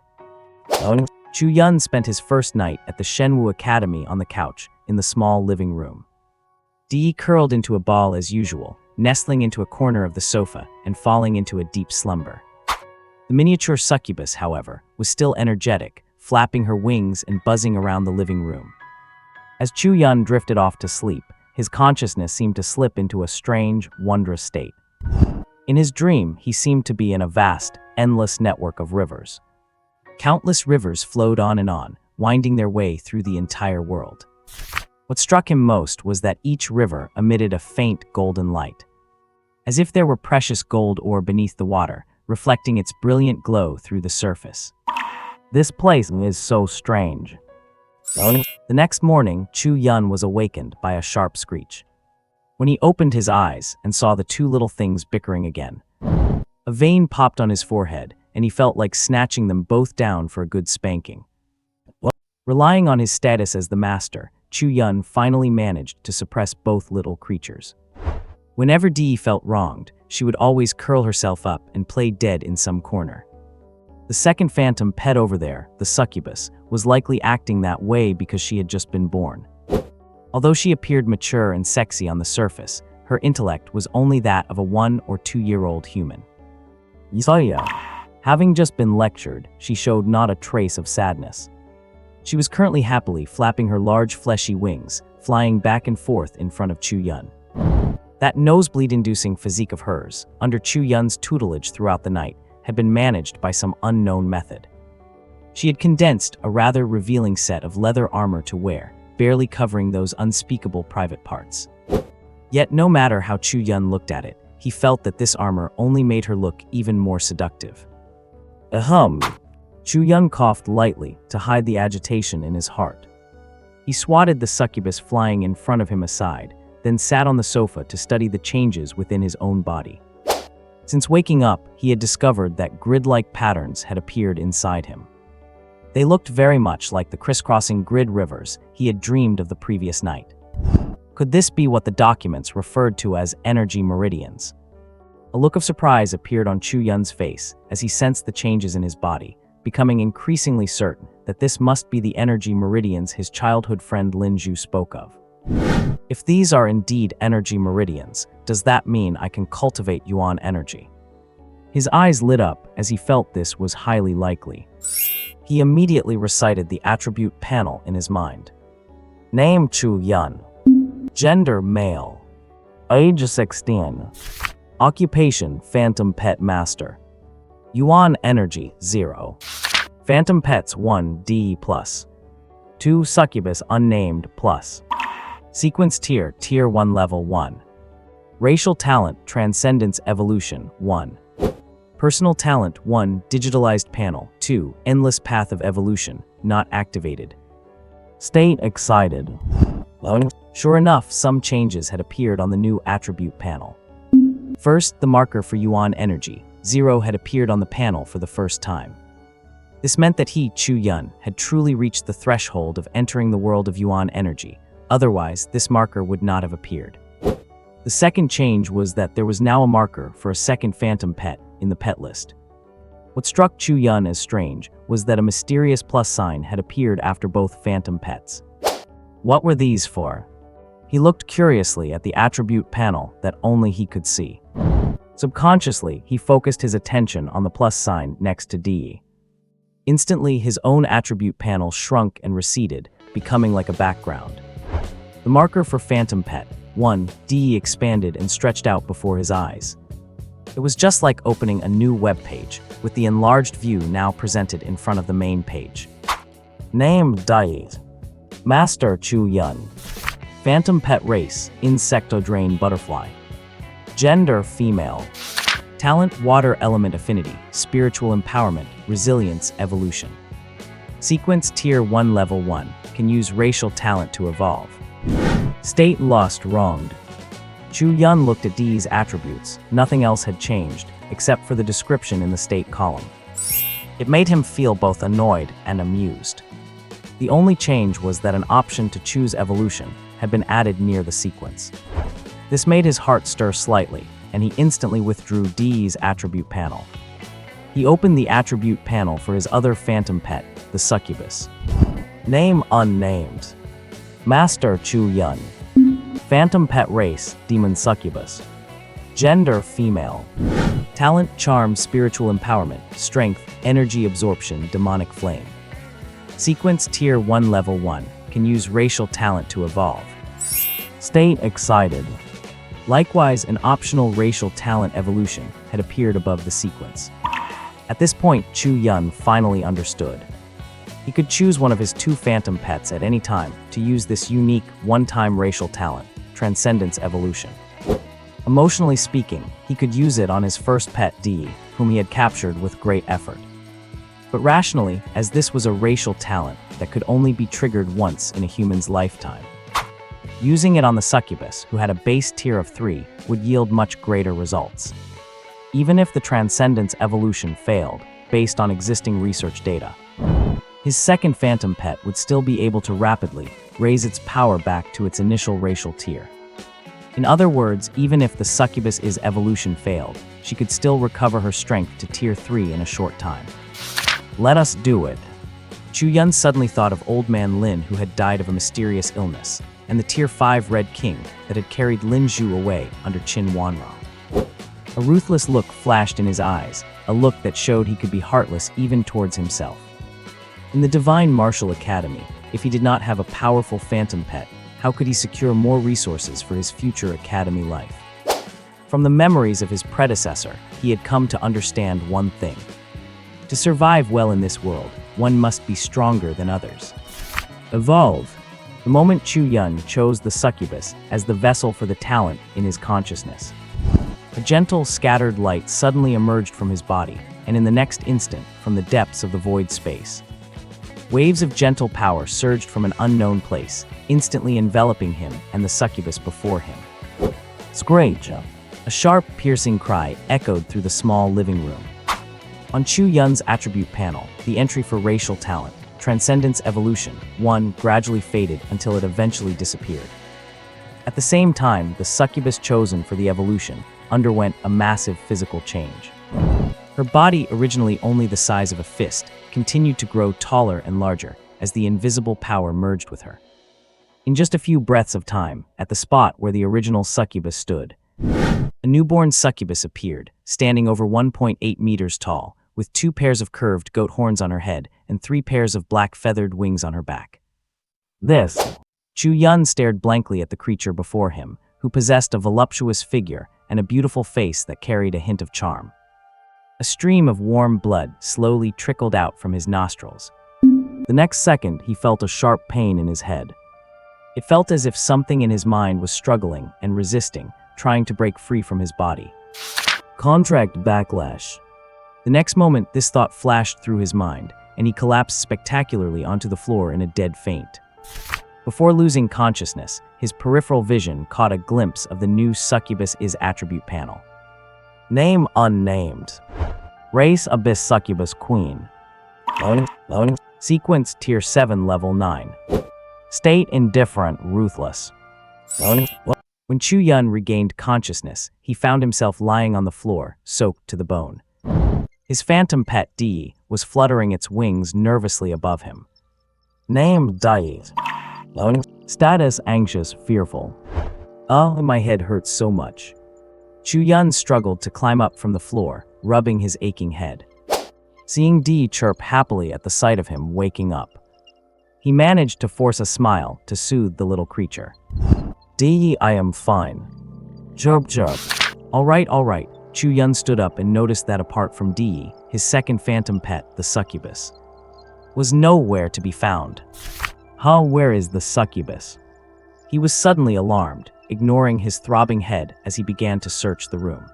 Chu Yun spent his first night at the Shenwu Academy on the couch in the small living room. Dee curled into a ball as usual, nestling into a corner of the sofa and falling into a deep slumber. The miniature succubus, however, was still energetic, flapping her wings and buzzing around the living room. As Chu Yun drifted off to sleep, his consciousness seemed to slip into a strange, wondrous state. In his dream, he seemed to be in a vast, endless network of rivers. Countless rivers flowed on, winding their way through the entire world. What struck him most was that each river emitted a faint golden light, as if there were precious gold ore beneath the water, reflecting its brilliant glow through the surface. This place is so strange. The next morning, Chu Yun was awakened by a sharp screech. When he opened his eyes and saw the 2 little things bickering again, a vein popped on his forehead, and he felt like snatching them both down for a good spanking. Relying on his status as the master, Chu Yun finally managed to suppress both little creatures. Whenever Dee felt wronged, she would always curl herself up and play dead in some corner. The second phantom pet over there, the succubus, was likely acting that way because she had just been born. Although she appeared mature and sexy on the surface, her intellect was only that of a 1 or 2-year-old human. Having just been lectured, she showed not a trace of sadness. She was currently happily flapping her large fleshy wings, flying back and forth in front of Chu Yun. That nosebleed-inducing physique of hers, under Chu Yun's tutelage throughout the night, had been managed by some unknown method. She had condensed a rather revealing set of leather armor to wear, barely covering those unspeakable private parts. Yet no matter how Chu Yun looked at it, he felt that this armor only made her look even more seductive. Chu Yun coughed lightly to hide the agitation in his heart. He swatted the succubus flying in front of him aside, then sat on the sofa to study the changes within his own body. Since waking up, he had discovered that grid-like patterns had appeared inside him. They looked very much like the crisscrossing grid rivers he had dreamed of the previous night. Could this be what the documents referred to as energy meridians? A look of surprise appeared on Chu Yun's face as he sensed the changes in his body, becoming increasingly certain that this must be the energy meridians his childhood friend Lin Zhu spoke of. If these are indeed energy meridians, does that mean I can cultivate Yuan energy? His eyes lit up as he felt this was highly likely. He immediately recited the attribute panel in his mind. Name Chu Yun. Gender male. Age 16. Occupation phantom pet master. Yuan energy 0. Phantom pets 1 DE+. 2 succubus unnamed plus. Sequence tier 1 level 1. Racial talent transcendence evolution 1. Personal talent 1 digitalized panel 2 endless path of evolution not activated. State excited. Sure enough, some changes had appeared on the new attribute panel. First, the marker for Yuan energy 0 had appeared on the panel for the first time. This meant that he, Chu Yun, had truly reached the threshold of entering the world of Yuan energy. Otherwise, this marker would not have appeared. The second change was that there was now a marker for a second phantom pet in the pet list. What struck Chu Yun as strange was that a mysterious plus sign had appeared after both phantom pets. What were these for? He looked curiously at the attribute panel that only he could see. Subconsciously, he focused his attention on the plus sign next to DE. Instantly, his own attribute panel shrunk and receded, becoming like a background. The marker for Phantom Pet 1 DE expanded and stretched out before his eyes. It was just like opening a new web page, with the enlarged view now presented in front of the main page. Name DE. Master Chu Yun. Phantom Pet Race Insectodrain Butterfly. Gender female. Talent Water Element Affinity Spiritual Empowerment Resilience Evolution. Sequence Tier 1 Level 1 can use racial talent to evolve. State lost wronged. Chu Yun looked at Dee's attributes. Nothing else had changed, except for the description in the state column. It made him feel both annoyed and amused. The only change was that an option to choose evolution had been added near the sequence. This made his heart stir slightly, and he instantly withdrew Dee's attribute panel. He opened the attribute panel for his other phantom pet, the succubus. Name unnamed. Master Chu Yun. Phantom Pet Race Demon Succubus. Gender female. Talent Charm Spiritual Empowerment Strength Energy Absorption Demonic Flame. Sequence Tier 1 Level 1 can use racial talent to evolve. State excited. Likewise, an optional racial talent evolution had appeared above the sequence. At this point, Chu Yun finally understood. He could choose one of his 2 phantom pets at any time to use this unique, one-time racial talent, Transcendence Evolution. Emotionally speaking, he could use it on his first pet, Dee, whom he had captured with great effort. But rationally, as this was a racial talent that could only be triggered once in a human's lifetime, using it on the succubus, who had a base tier of 3, would yield much greater results. Even if the Transcendence Evolution failed, based on existing research data, his second phantom pet would still be able to rapidly raise its power back to its initial racial tier. In other words, even if the succubus' evolution failed, she could still recover her strength to Tier 3 in a short time. Let us do it. Chu Yun suddenly thought of Old Man Lin, who had died of a mysterious illness, and the Tier 5 Red King that had carried Lin Zhu away under Qin Wanrong. A ruthless look flashed in his eyes, a look that showed he could be heartless even towards himself. In the Divine Martial Academy, if he did not have a powerful phantom pet, how could he secure more resources for his future academy life? From the memories of his predecessor, he had come to understand one thing. To survive well in this world, one must be stronger than others. Evolve. The moment Chu Yun chose the succubus as the vessel for the talent in his consciousness. A gentle, scattered light suddenly emerged from his body, and in the next instant, from the depths of the void space. Waves of gentle power surged from an unknown place, instantly enveloping him and the succubus before him. Screech! A sharp, piercing cry echoed through the small living room. On Chu Yun's attribute panel, the entry for racial talent, Transcendence Evolution 1 gradually faded until it eventually disappeared. At the same time, the succubus chosen for the evolution underwent a massive physical change. Her body, originally only the size of a fist, continued to grow taller and larger as the invisible power merged with her. In just a few breaths of time, at the spot where the original succubus stood, a newborn succubus appeared, standing over 1.8 meters tall, with 2 pairs of curved goat horns on her head and 3 pairs of black feathered wings on her back. This. Chu Yun stared blankly at the creature before him, who possessed a voluptuous figure and a beautiful face that carried a hint of charm. A stream of warm blood slowly trickled out from his nostrils. The next second, he felt a sharp pain in his head. It felt as if something in his mind was struggling and resisting, trying to break free from his body. Contract backlash. The next moment, this thought flashed through his mind, and he collapsed spectacularly onto the floor in a dead faint. Before losing consciousness, his peripheral vision caught a glimpse of the new succubus' attribute panel. Name unnamed. Race Abyss Succubus Queen. Loading. Sequence Tier 7 Level 9. State Indifferent Ruthless. Loading. When Chu Yun regained consciousness, he found himself lying on the floor, soaked to the bone. His phantom pet, Di, was fluttering its wings nervously above him. Name Di. Loading. Status Anxious, Fearful. Oh, my head hurts so much. Chu Yun struggled to climb up from the floor, rubbing his aching head. Seeing Di chirp happily at the sight of him waking up, he managed to force a smile to soothe the little creature. Di, I am fine. Chirp chirp. All right. Chu Yun stood up and noticed that apart from Di, his second phantom pet, the succubus, was nowhere to be found. Where is the succubus? He was suddenly alarmed, ignoring his throbbing head as he began to search the room.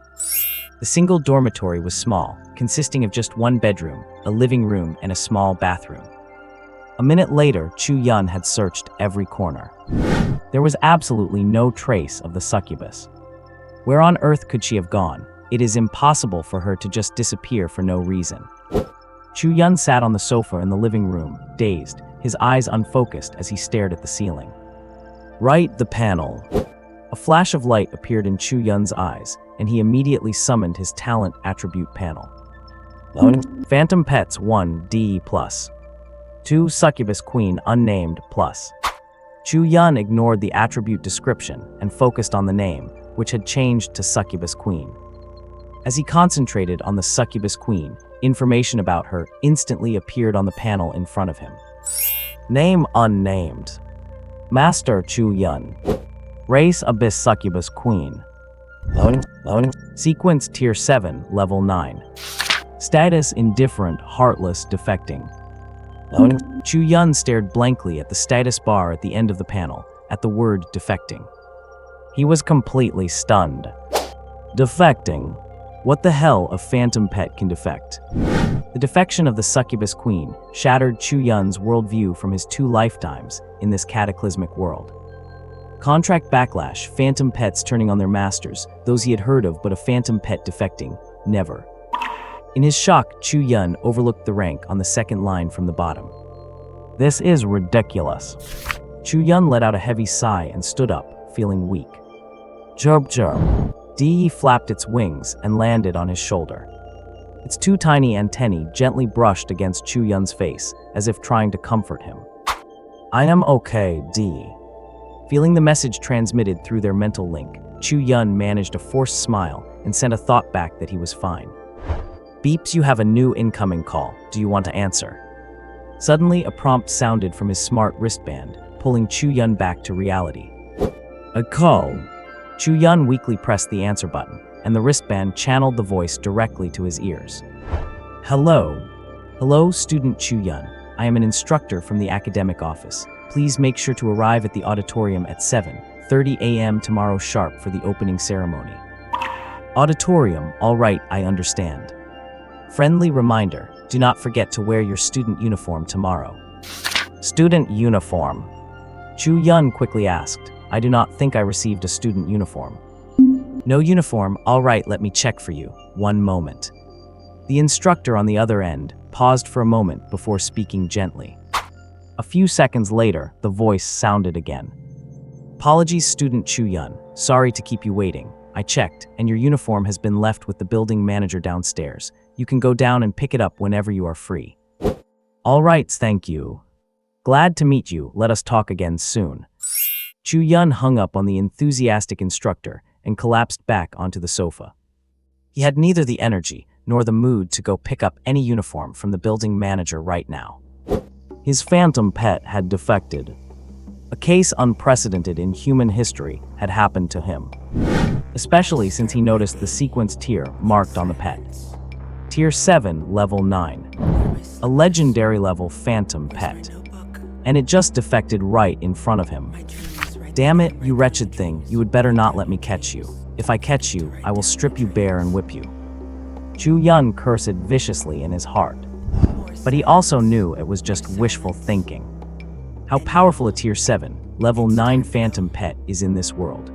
The single dormitory was small, consisting of just one bedroom, a living room, and a small bathroom. A minute later, Chu Yun had searched every corner. There was absolutely no trace of the succubus. Where on earth could she have gone? It is impossible for her to just disappear for no reason. Chu Yun sat on the sofa in the living room, dazed, his eyes unfocused as he stared at the ceiling. Right, the panel. A flash of light appeared in Chu Yun's eyes, and he immediately summoned his talent attribute panel. Loading. Phantom Pets 1 D+. 2 Succubus Queen Unnamed+. Chu Yun ignored the attribute description and focused on the name, which had changed to Succubus Queen. As he concentrated on the Succubus Queen, information about her instantly appeared on the panel in front of him. Name unnamed. Master Chu Yun. Race Abyss Succubus Queen. Loading. Sequence Tier 7 Level 9. Status Indifferent Heartless Defecting. Loading. Chu Yun stared blankly at the status bar at the end of the panel, at the word defecting. He was completely stunned. Defecting? What the hell a phantom pet can defect? The defection of the Succubus Queen shattered Chu Yun's worldview from his 2 lifetimes in this cataclysmic world. Contract backlash, phantom pets turning on their masters, those he had heard of, but a phantom pet defecting, never. In his shock, Chu Yun overlooked the rank on the second line from the bottom. This is ridiculous. Chu Yun let out a heavy sigh and stood up, feeling weak. Chirp chirp. Dee flapped its wings and landed on his shoulder. Its two tiny antennae gently brushed against Chu Yun's face, as if trying to comfort him. I am okay, Dee. Feeling the message transmitted through their mental link, Chu Yun managed a forced smile and sent a thought back that he was fine. Beeps, you have a new incoming call. Do you want to answer? Suddenly, a prompt sounded from his smart wristband, pulling Chu Yun back to reality. A call. Chu Yun weakly pressed the answer button, and the wristband channeled the voice directly to his ears. Hello. Hello, student Chu Yun. I am an instructor from the academic office. Please make sure to arrive at the auditorium at 7:30 a.m. tomorrow sharp for the opening ceremony. Auditorium, all right, I understand. Friendly reminder, do not forget to wear your student uniform tomorrow. Student uniform? Chu Yun quickly asked. I do not think I received a student uniform. No uniform, all right, let me check for you. One moment. The instructor on the other end paused for a moment before speaking gently. A few seconds later, the voice sounded again. Apologies, student Chu Yun. Sorry to keep you waiting. I checked, and your uniform has been left with the building manager downstairs. You can go down and pick it up whenever you are free. All right, thank you. Glad to meet you. Let us talk again soon. Chu Yun hung up on the enthusiastic instructor and collapsed back onto the sofa. He had neither the energy nor the mood to go pick up any uniform from the building manager right now. His phantom pet had defected. A case unprecedented in human history had happened to him, especially since he noticed the sequence tier marked on the pet. Tier 7, Level 9. A legendary level phantom pet. And it just defected right in front of him. Damn it, you wretched thing, you had better not let me catch you. If I catch you, I will strip you bare and whip you. Chu Yun cursed viciously in his heart. But he also knew it was just wishful thinking. How powerful a Tier 7, Level 9 phantom pet is in this world.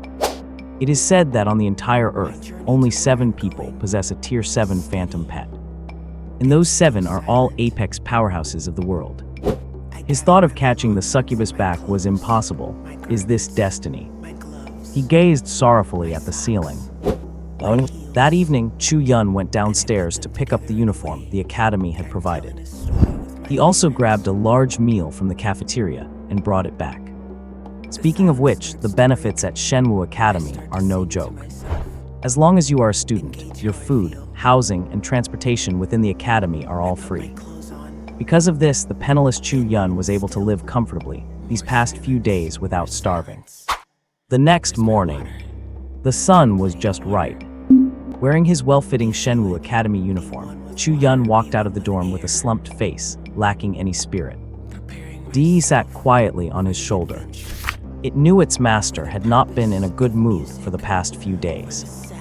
It is said that on the entire Earth, only 7 people possess a Tier 7 phantom pet. And those 7 are all apex powerhouses of the world. His thought of catching the succubus back was impossible. Is this destiny? He gazed sorrowfully at the ceiling. That evening, Chu Yun went downstairs to pick up the uniform the academy had provided. He also grabbed a large meal from the cafeteria and brought it back. Speaking of which, the benefits at Shenwu Academy are no joke. As long as you are a student, your food, housing, and transportation within the academy are all free. Because of this, the penniless Chu Yun was able to live comfortably these past few days without starving. The next morning, the sun was just right. Wearing his well-fitting Shenwu Academy uniform, Chu Yun walked out of the dorm with a slumped face, lacking any spirit. Dee sat quietly on his shoulder. It knew its master had not been in a good mood for the past few days.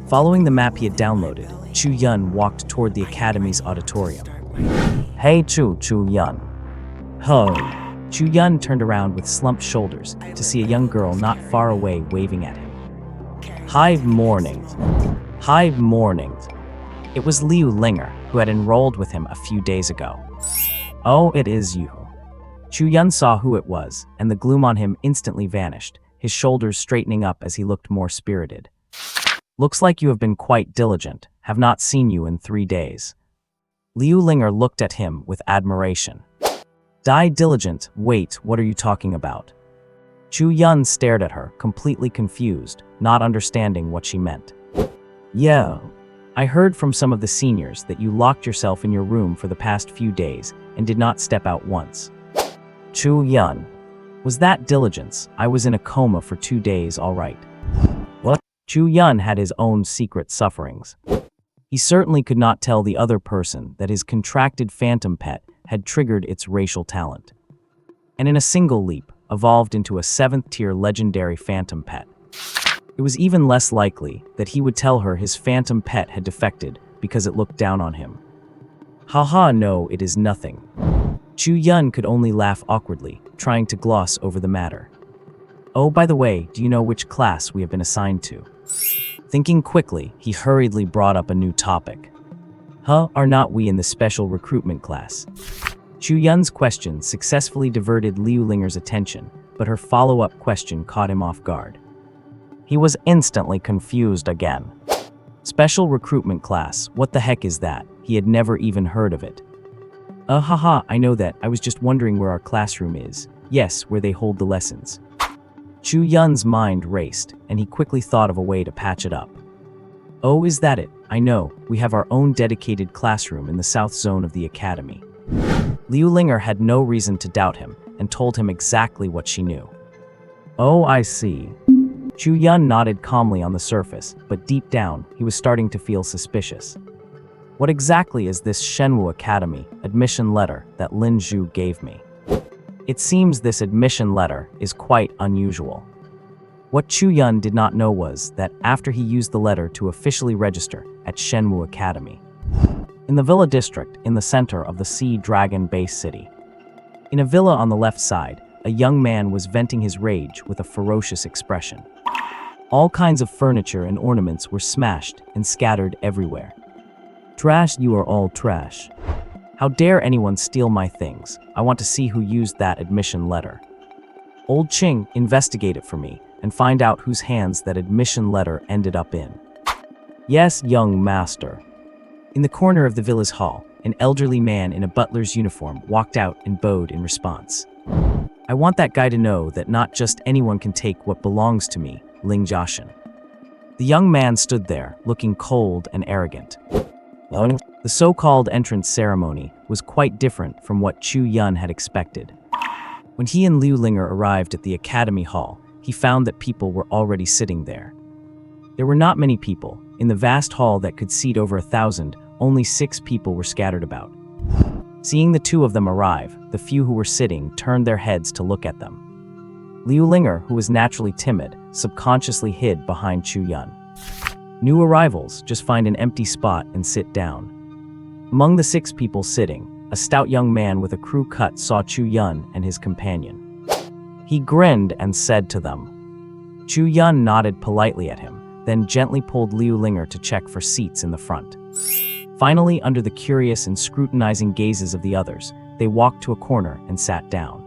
Following the map he had downloaded, Chu Yun walked toward the academy's auditorium. Hey Chu Yun. Ho. Chu Yun turned around with slumped shoulders to see a young girl not far away waving at him. Hi morning. It was Liu Linger, who had enrolled with him a few days ago. Oh, it is you. Chu Yun saw who it was, and the gloom on him instantly vanished, his shoulders straightening up as he looked more spirited. Looks like you have been quite diligent. Have not seen you in 3 days. Liu Linger looked at him with admiration. Die diligent, wait, what are you talking about? Chu Yun stared at her, completely confused, not understanding what she meant. Yeah, I heard from some of the seniors that you locked yourself in your room for the past few days and did not step out once. Chu Yun. Was that diligence? I was in a coma for 2 days, all right. What? Chu Yun had his own secret sufferings. He certainly could not tell the other person that his contracted phantom pet had triggered its racial talent, and in a single leap, evolved into a 7th-tier legendary phantom pet. It was even less likely that he would tell her his phantom pet had defected because it looked down on him. Haha, no, it is nothing. Chu Yun could only laugh awkwardly, trying to gloss over the matter. Oh, by the way, do you know which class we have been assigned to? Thinking quickly, he hurriedly brought up a new topic. Are not we in the special recruitment class? Chu Yun's question successfully diverted Liu Linger's attention, but her follow-up question caught him off guard. He was instantly confused again. Special recruitment class, what the heck is that? He had never even heard of it. Haha, I know that. I was just wondering where our classroom is. Yes, where they hold the lessons. Chu Yun's mind raced, and he quickly thought of a way to patch it up. Oh, is that it? I know. We have our own dedicated classroom in the south zone of the academy. Liu Linger had no reason to doubt him, and told him exactly what she knew. Oh, I see. Chu Yun nodded calmly on the surface, but deep down, he was starting to feel suspicious. What exactly is this Shenwu Academy admission letter that Lin Zhu gave me? It seems this admission letter is quite unusual. What Chu Yun did not know was that after he used the letter to officially register at Shenwu Academy, in the villa district in the center of the Sea Dragon base city, in a villa on the left side, a young man was venting his rage with a ferocious expression. All kinds of furniture and ornaments were smashed and scattered everywhere. Trash, you are all trash. How dare anyone steal my things? I want to see who used that admission letter. Old Ching, investigate it for me and find out whose hands that admission letter ended up in. Yes, young master. In the corner of the villa's hall, an elderly man in a butler's uniform walked out and bowed in response. I want that guy to know that not just anyone can take what belongs to me, Ling Jiaxin. The young man stood there, looking cold and arrogant. The so-called entrance ceremony was quite different from what Chu Yun had expected. When he and Liu Linger arrived at the academy hall, he found that people were already sitting there. There were not many people. In the vast hall that could seat over 1,000, only 6 people were scattered about. Seeing the two of them arrive, the few who were sitting turned their heads to look at them. Liu Linger, who was naturally timid, subconsciously hid behind Chu Yun. New arrivals, just find an empty spot and sit down. Among the 6 people sitting, a stout young man with a crew cut saw Chu Yun and his companion. He grinned and said to them. Chu Yun nodded politely at him, then gently pulled Liu Linger to check for seats in the front. Finally, under the curious and scrutinizing gazes of the others, they walked to a corner and sat down.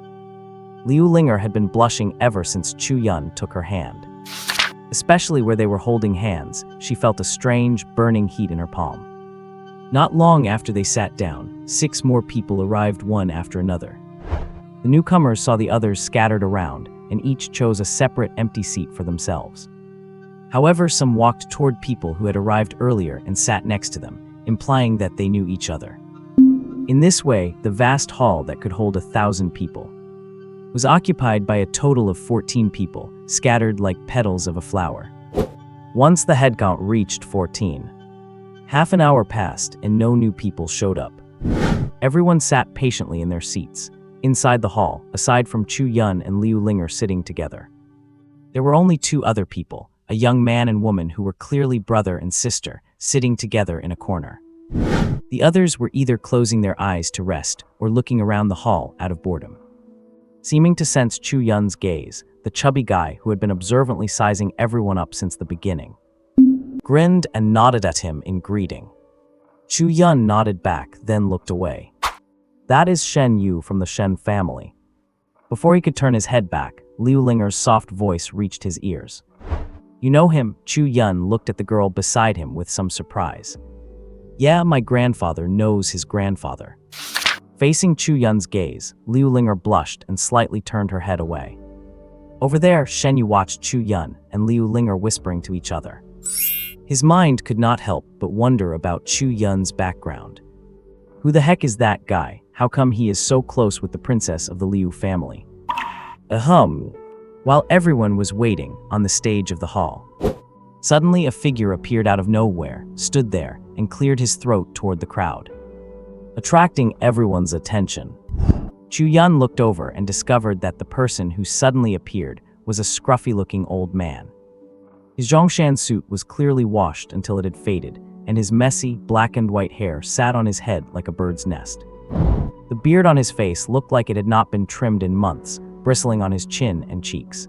Liu Linger had been blushing ever since Chu Yun took her hand. Especially where they were holding hands, she felt a strange, burning heat in her palm. Not long after they sat down, 6 more people arrived one after another. The newcomers saw the others scattered around, and each chose a separate empty seat for themselves. However, some walked toward people who had arrived earlier and sat next to them, implying that they knew each other. In this way, the vast hall that could hold 1,000 people was occupied by a total of 14 people, scattered like petals of a flower. Once the head count reached 14, half an hour passed and no new people showed up. Everyone sat patiently in their seats. Inside the hall, aside from Chu Yun and Liu Linger sitting together, there were only 2 other people, a young man and woman who were clearly brother and sister, sitting together in a corner. The others were either closing their eyes to rest or looking around the hall out of boredom. Seeming to sense Chu Yun's gaze, the chubby guy who had been observantly sizing everyone up since the beginning grinned and nodded at him in greeting. Chu Yun nodded back, then looked away. That is Shen Yu from the Shen family. Before he could turn his head back, Liu Linger's soft voice reached his ears. You know him? Chu Yun looked at the girl beside him with some surprise. Yeah, my grandfather knows his grandfather. Facing Chu Yun's gaze, Liu Linger blushed and slightly turned her head away. Over there, Shen Yu watched Chu Yun and Liu Linger whispering to each other. His mind could not help but wonder about Chu Yun's background. Who the heck is that guy? How come he is so close with the princess of the Liu family? While everyone was waiting on the stage of the hall, suddenly a figure appeared out of nowhere, stood there, and cleared his throat toward the crowd, attracting everyone's attention. Chu Yun looked over and discovered that the person who suddenly appeared was a scruffy-looking old man. His Zhongshan suit was clearly washed until it had faded, and his messy, black and white hair sat on his head like a bird's nest. The beard on his face looked like it had not been trimmed in months, bristling on his chin and cheeks.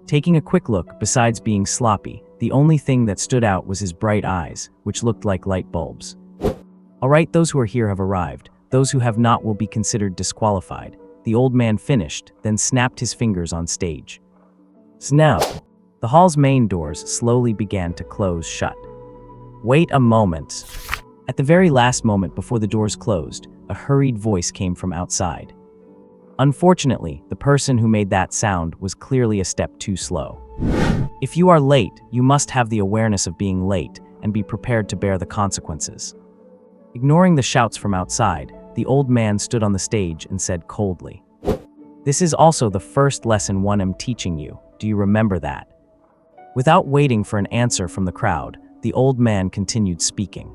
Taking a quick look, besides being sloppy, the only thing that stood out was his bright eyes, which looked like light bulbs. All right, those who are here have arrived. Those who have not will be considered disqualified. The old man finished, then snapped his fingers on stage. Snap! The hall's main doors slowly began to close shut. Wait a moment. At the very last moment before the doors closed, a hurried voice came from outside. Unfortunately, the person who made that sound was clearly a step too slow. If you are late, you must have the awareness of being late and be prepared to bear the consequences. Ignoring the shouts from outside, the old man stood on the stage and said coldly, "This is also the first lesson 1 am teaching you. Do you remember that?" Without waiting for an answer from the crowd, the old man continued speaking.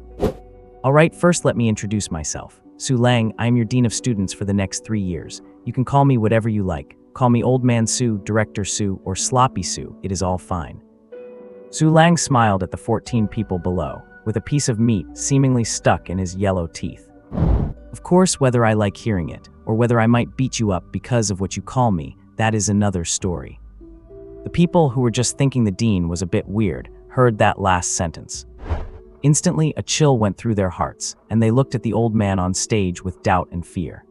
"All right, first let me introduce myself. Su Lang, I am your dean of students for the next 3 years. You can call me whatever you like. Call me Old Man Su, Director Su, or Sloppy Su. It is all fine." Su Lang smiled at the 14 people below, with a piece of meat seemingly stuck in his yellow teeth. "Of course, whether I like hearing it, or whether I might beat you up because of what you call me, that is another story." The people who were just thinking the dean was a bit weird heard that last sentence. Instantly, a chill went through their hearts, and they looked at the old man on stage with doubt and fear.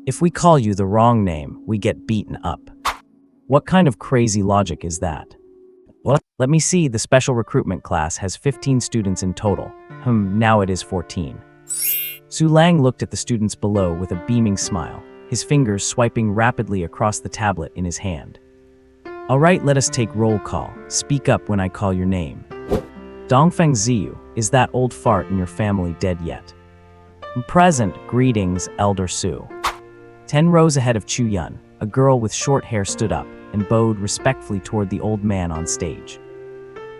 "If we call you the wrong name, we get beaten up. What kind of crazy logic is that?" "What? Let me see, the special recruitment class has 15 students in total. Now it is 14. Su Lang looked at the students below with a beaming smile, his fingers swiping rapidly across the tablet in his hand. "All right, let us take roll call. Speak up when I call your name." "Dongfeng Ziyu, is that old fart in your family dead yet?" "Present, greetings, Elder Su." 10 rows ahead of Chu Yun, a girl with short hair stood up and bowed respectfully toward the old man on stage.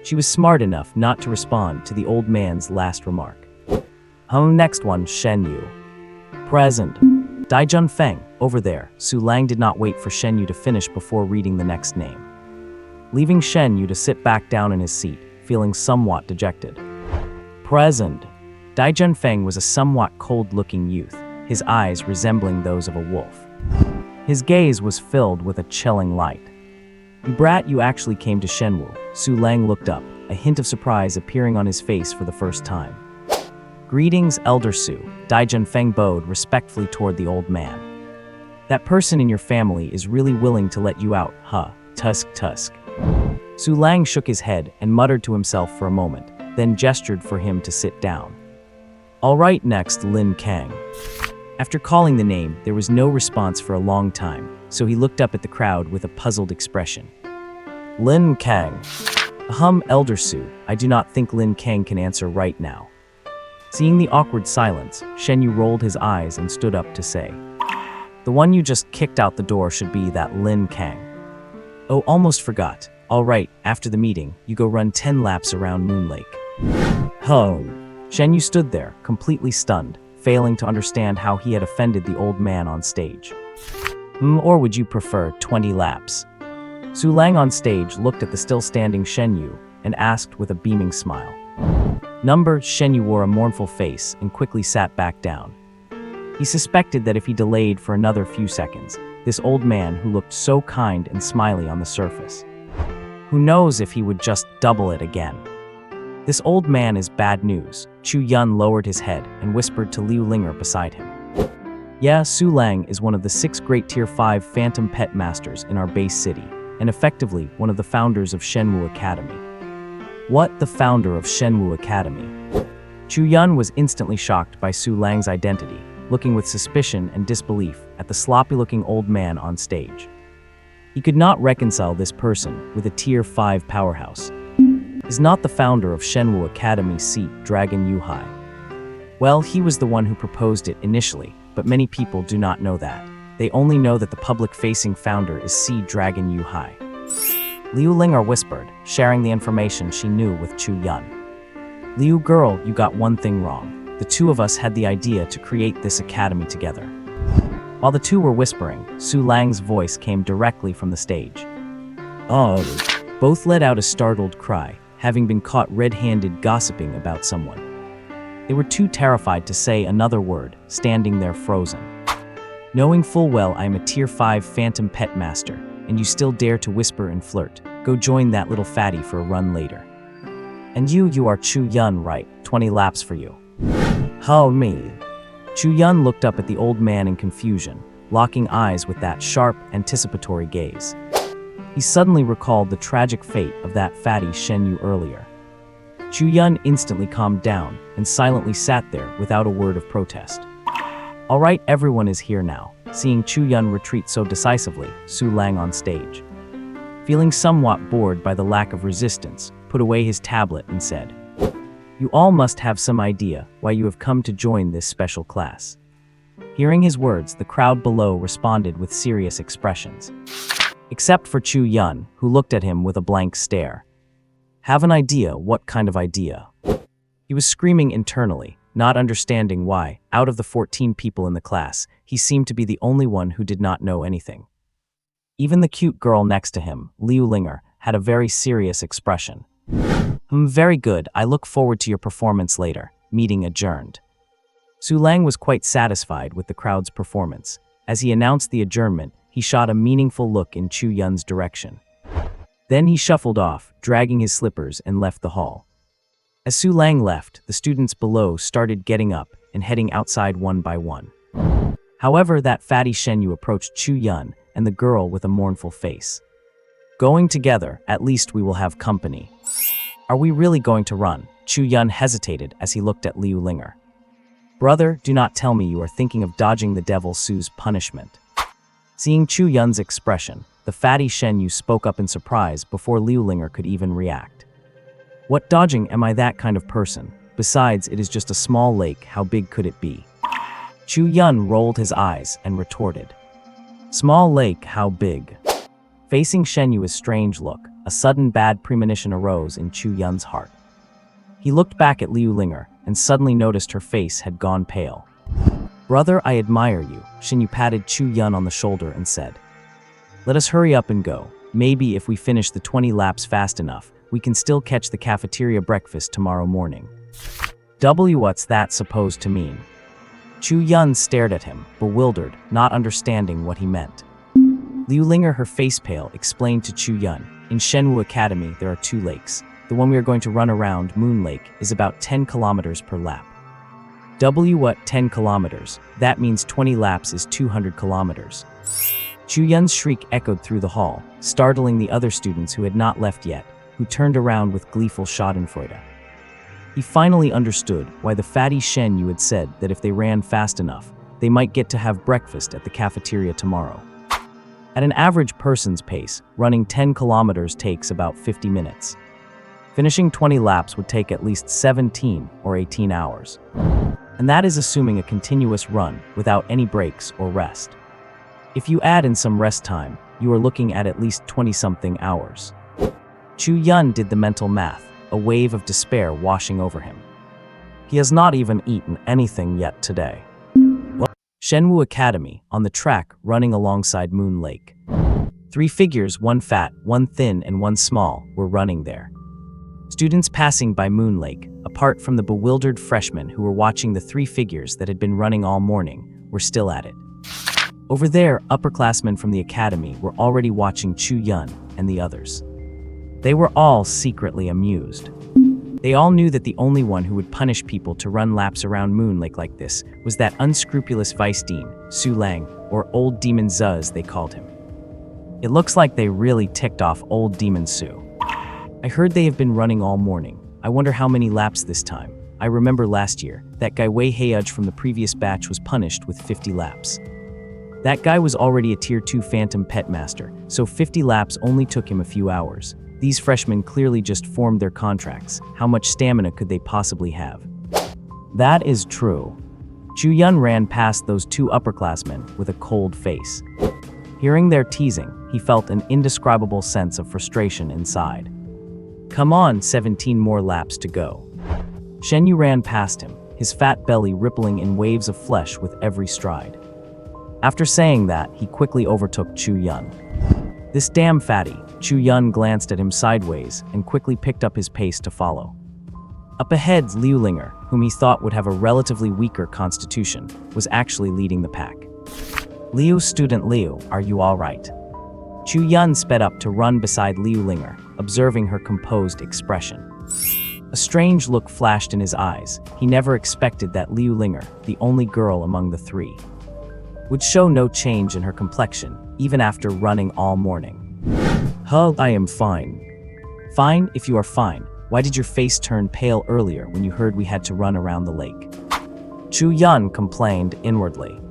She was smart enough not to respond to the old man's last remark. Next one, Shen Yu." "Present." "Daijun Feng, over there." Su Lang did not wait for Shen Yu to finish before reading the next name, leaving Shen Yu to sit back down in his seat, feeling somewhat dejected. "Present." Daijun Feng was a somewhat cold-looking youth, his eyes resembling those of a wolf. His gaze was filled with a chilling light. "You brat, you actually came to Shenwu." Su Lang looked up, a hint of surprise appearing on his face for the first time. "Greetings, Elder Su." Daijun Feng bowed respectfully toward the old man. "That person in your family is really willing to let you out, huh? Tusk. Su Lang shook his head and muttered to himself for a moment, then gestured for him to sit down. "All right, next, Lin Kang." After calling the name, there was no response for a long time, so he looked up at the crowd with a puzzled expression. "Lin Kang." Elder Su, I do not think Lin Kang can answer right now." Seeing the awkward silence, Shen Yu rolled his eyes and stood up to say, "The one you just kicked out the door should be that Lin Kang." "Oh, almost forgot. All right, after the meeting, you go run 10 laps around Moon Lake." Shen Yu stood there, completely stunned, failing to understand how he had offended the old man on stage. Or would you prefer 20 laps? Su Lang on stage looked at the still-standing Shen Yu and asked with a beaming smile. Shen Yu wore a mournful face and quickly sat back down. He suspected that if he delayed for another few seconds, this old man who looked so kind and smiley on the surface, who knows if he would just double it again. This old man is bad news. Chu Yun lowered his head and whispered to Liu Linger beside him. Yeah, Su Lang is one of the 6 great Tier 5 Phantom Pet Masters in our base city, and effectively one of the founders of Shenwu Academy. What? The founder of Shenwu Academy? Chu Yun was instantly shocked by Su Lang's identity, looking with suspicion and disbelief at the sloppy-looking old man on stage. He could not reconcile this person with a Tier 5 powerhouse. Is not the founder of Shenwu Academy seat Dragon Yuhai? Well, he was the one who proposed it initially, but many people do not know that. They only know that the public-facing founder is Seed Dragon Yuhai. Liu Linger whispered, sharing the information she knew with Chu Yun. Liu girl, you got one thing wrong. The two of us had the idea to create this academy together. While the two were whispering, Su Lang's voice came directly from the stage. Oh! Both let out a startled cry, having been caught red-handed gossiping about someone. They were too terrified to say another word, standing there frozen. Knowing full well I am a Tier 5 Phantom Pet Master, and you still dare to whisper and flirt, go join that little fatty for a run later. And you are Chu Yun, right? 20 laps for you. How me? Chu Yun looked up at the old man in confusion, locking eyes with that sharp, anticipatory gaze. He suddenly recalled the tragic fate of that fatty Shen Yu earlier. Chu Yun instantly calmed down and silently sat there without a word of protest. All right, everyone is here now. Seeing Chu Yun retreat so decisively, Su Lang on stage, feeling somewhat bored by the lack of resistance, put away his tablet and said, "You all must have some idea why you have come to join this special class." Hearing his words, the crowd below responded with serious expressions, except for Chu Yun, who looked at him with a blank stare. Have an idea? What kind of idea? He was screaming internally, not understanding why, out of the 14 people in the class, he seemed to be the only one who did not know anything. Even the cute girl next to him, Liu Linger, had a very serious expression. Very good, I look forward to your performance later. Meeting adjourned. Su Lang was quite satisfied with the crowd's performance. As he announced the adjournment, he shot a meaningful look in Chu Yun's direction. Then he shuffled off, dragging his slippers, and left the hall. As Su Lang left, the students below started getting up and heading outside one by one. However, that fatty Shen Yu approached Chu Yun and the girl with a mournful face. Going together, at least we will have company. Are we really going to run? Chu Yun hesitated as he looked at Liu Linger. Brother, do not tell me you are thinking of dodging the devil Su's punishment. Seeing Chu Yun's expression, the fatty Shen Yu spoke up in surprise before Liu Linger could even react. What dodging? Am I that kind of person? Besides, it is just a small lake, how big could it be? Chu Yun rolled his eyes and retorted. Small lake, how big? Facing Shen Yu's strange look, a sudden bad premonition arose in Chu Yun's heart. He looked back at Liu Linger and suddenly noticed her face had gone pale. Brother, I admire you. Shen Yu patted Chu Yun on the shoulder and said, let us hurry up and go. Maybe if we finish the 20 laps fast enough, we can still catch the cafeteria breakfast tomorrow morning. What's that supposed to mean? Chu Yun stared at him, bewildered, not understanding what he meant. Liu Linger, her face pale, explained to Chu Yun, in Shenwu Academy there are 2 lakes. The one we are going to run around, Moon Lake, is about 10 kilometers per lap. What, 10 kilometers? That means 20 laps is 200 kilometers. Chu Yun's shriek echoed through the hall, startling the other students who had not left yet, who turned around with gleeful schadenfreude. He finally understood why the fatty Shen Yu had said that if they ran fast enough, they might get to have breakfast at the cafeteria tomorrow. At an average person's pace, running 10 kilometers takes about 50 minutes. Finishing 20 laps would take at least 17 or 18 hours. And that is assuming a continuous run without any breaks or rest. If you add in some rest time, you are looking at least 20-something hours. Chu Yun did the mental math, a wave of despair washing over him. He has not even eaten anything yet today. Shenwu Academy, on the track running alongside Moon Lake. 3 figures, 1 fat, 1 thin, and 1 small, were running there. Students passing by Moon Lake, apart from the bewildered freshmen who were watching the 3 figures that had been running all morning, were still at it. Over there, upperclassmen from the academy were already watching Chu Yun and the others. They were all secretly amused. They all knew that the only one who would punish people to run laps around Moon Lake like this was that unscrupulous vice dean, Su Lang, or Old Demon Zuz they called him. It looks like they really ticked off Old Demon Su. I heard they have been running all morning. I wonder how many laps this time. I remember last year, that guy Wei Heiyuj from the previous batch was punished with 50 laps. That guy was already a tier 2 phantom pet master, so 50 laps only took him a few hours. These freshmen clearly just formed their contracts. How much stamina could they possibly have? That is true. Chu Yun ran past those 2 upperclassmen with a cold face. Hearing their teasing, he felt an indescribable sense of frustration inside. Come on, 17 more laps to go. Shen Yu ran past him, his fat belly rippling in waves of flesh with every stride. After saying that, he quickly overtook Chu Yun. This damn fatty. Chu Yun glanced at him sideways and quickly picked up his pace to follow. Up ahead, Liu Linger, whom he thought would have a relatively weaker constitution, was actually leading the pack. Liu, student Liu, are you all right? Chu Yun sped up to run beside Liu Linger, observing her composed expression. A strange look flashed in his eyes. He never expected that Liu Linger, the only girl among the 3, would show no change in her complexion, even after running all morning. I am fine. Fine, if you are fine. Why did your face turn pale earlier when you heard we had to run around the lake? Chu Yun complained inwardly.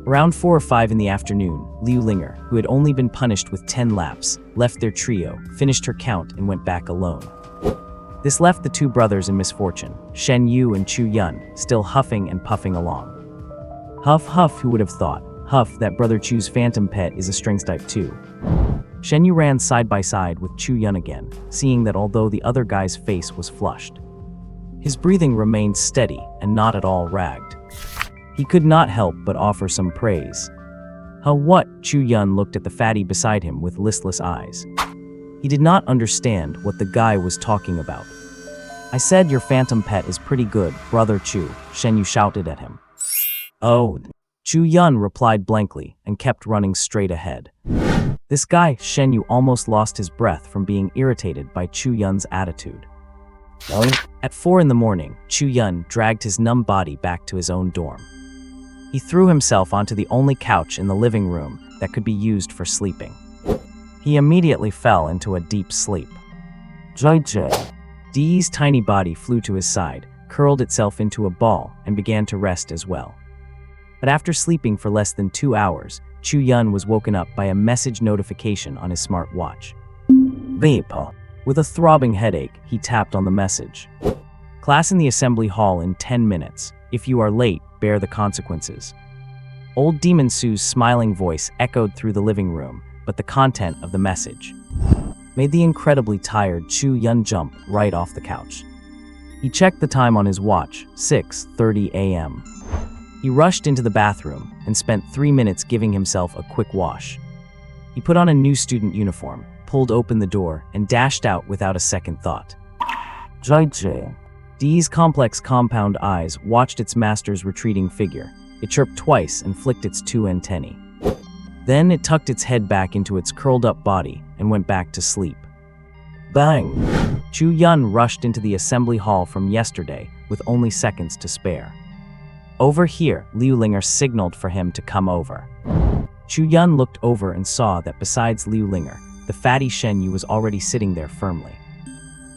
Around 4 or 5 in the afternoon, Liu Linger, who had only been punished with 10 laps, left their trio, finished her count, and went back alone. This left the two brothers in misfortune, Shen Yu and Chu Yun, still huffing and puffing along. Huff, huff, who would have thought? Huff, that brother Chu's phantom pet is a strength type too. Shen Yu ran side by side with Chu Yun again, seeing that although the other guy's face was flushed, his breathing remained steady and not at all ragged. He could not help but offer some praise. What? Chu Yun looked at the fatty beside him with listless eyes. He did not understand what the guy was talking about. I said your phantom pet is pretty good, brother Chu, Shen Yu shouted at him. Oh. Chu Yun replied blankly and kept running straight ahead. This guy, Shen Yu, almost lost his breath from being irritated by Chu Yun's attitude. At 4 in the morning, Chu Yun dragged his numb body back to his own dorm. He threw himself onto the only couch in the living room that could be used for sleeping. He immediately fell into a deep sleep. Dee's tiny body flew to his side, curled itself into a ball, and began to rest as well. But after sleeping for less than 2 hours, Chu Yun was woken up by a message notification on his smart watch. Beep. With a throbbing headache, he tapped on the message. Class in the assembly hall in 10 minutes. If you are late, bear the consequences. Old Demon Su's smiling voice echoed through the living room, but the content of the message made the incredibly tired Chu Yun jump right off the couch. He checked the time on his watch, 6:30 a.m. He rushed into the bathroom and spent 3 minutes giving himself a quick wash. He put on a new student uniform, pulled open the door, and dashed out without a second thought. Dee's complex compound eyes watched its master's retreating figure. It chirped twice and flicked its 2 antennae. Then it tucked its head back into its curled-up body and went back to sleep. Bang! Chu Yun rushed into the assembly hall from yesterday with only seconds to spare. Over here, Liu Linger signaled for him to come over. Chu Yun looked over and saw that besides Liu Linger, the fatty Shen Yu was already sitting there firmly.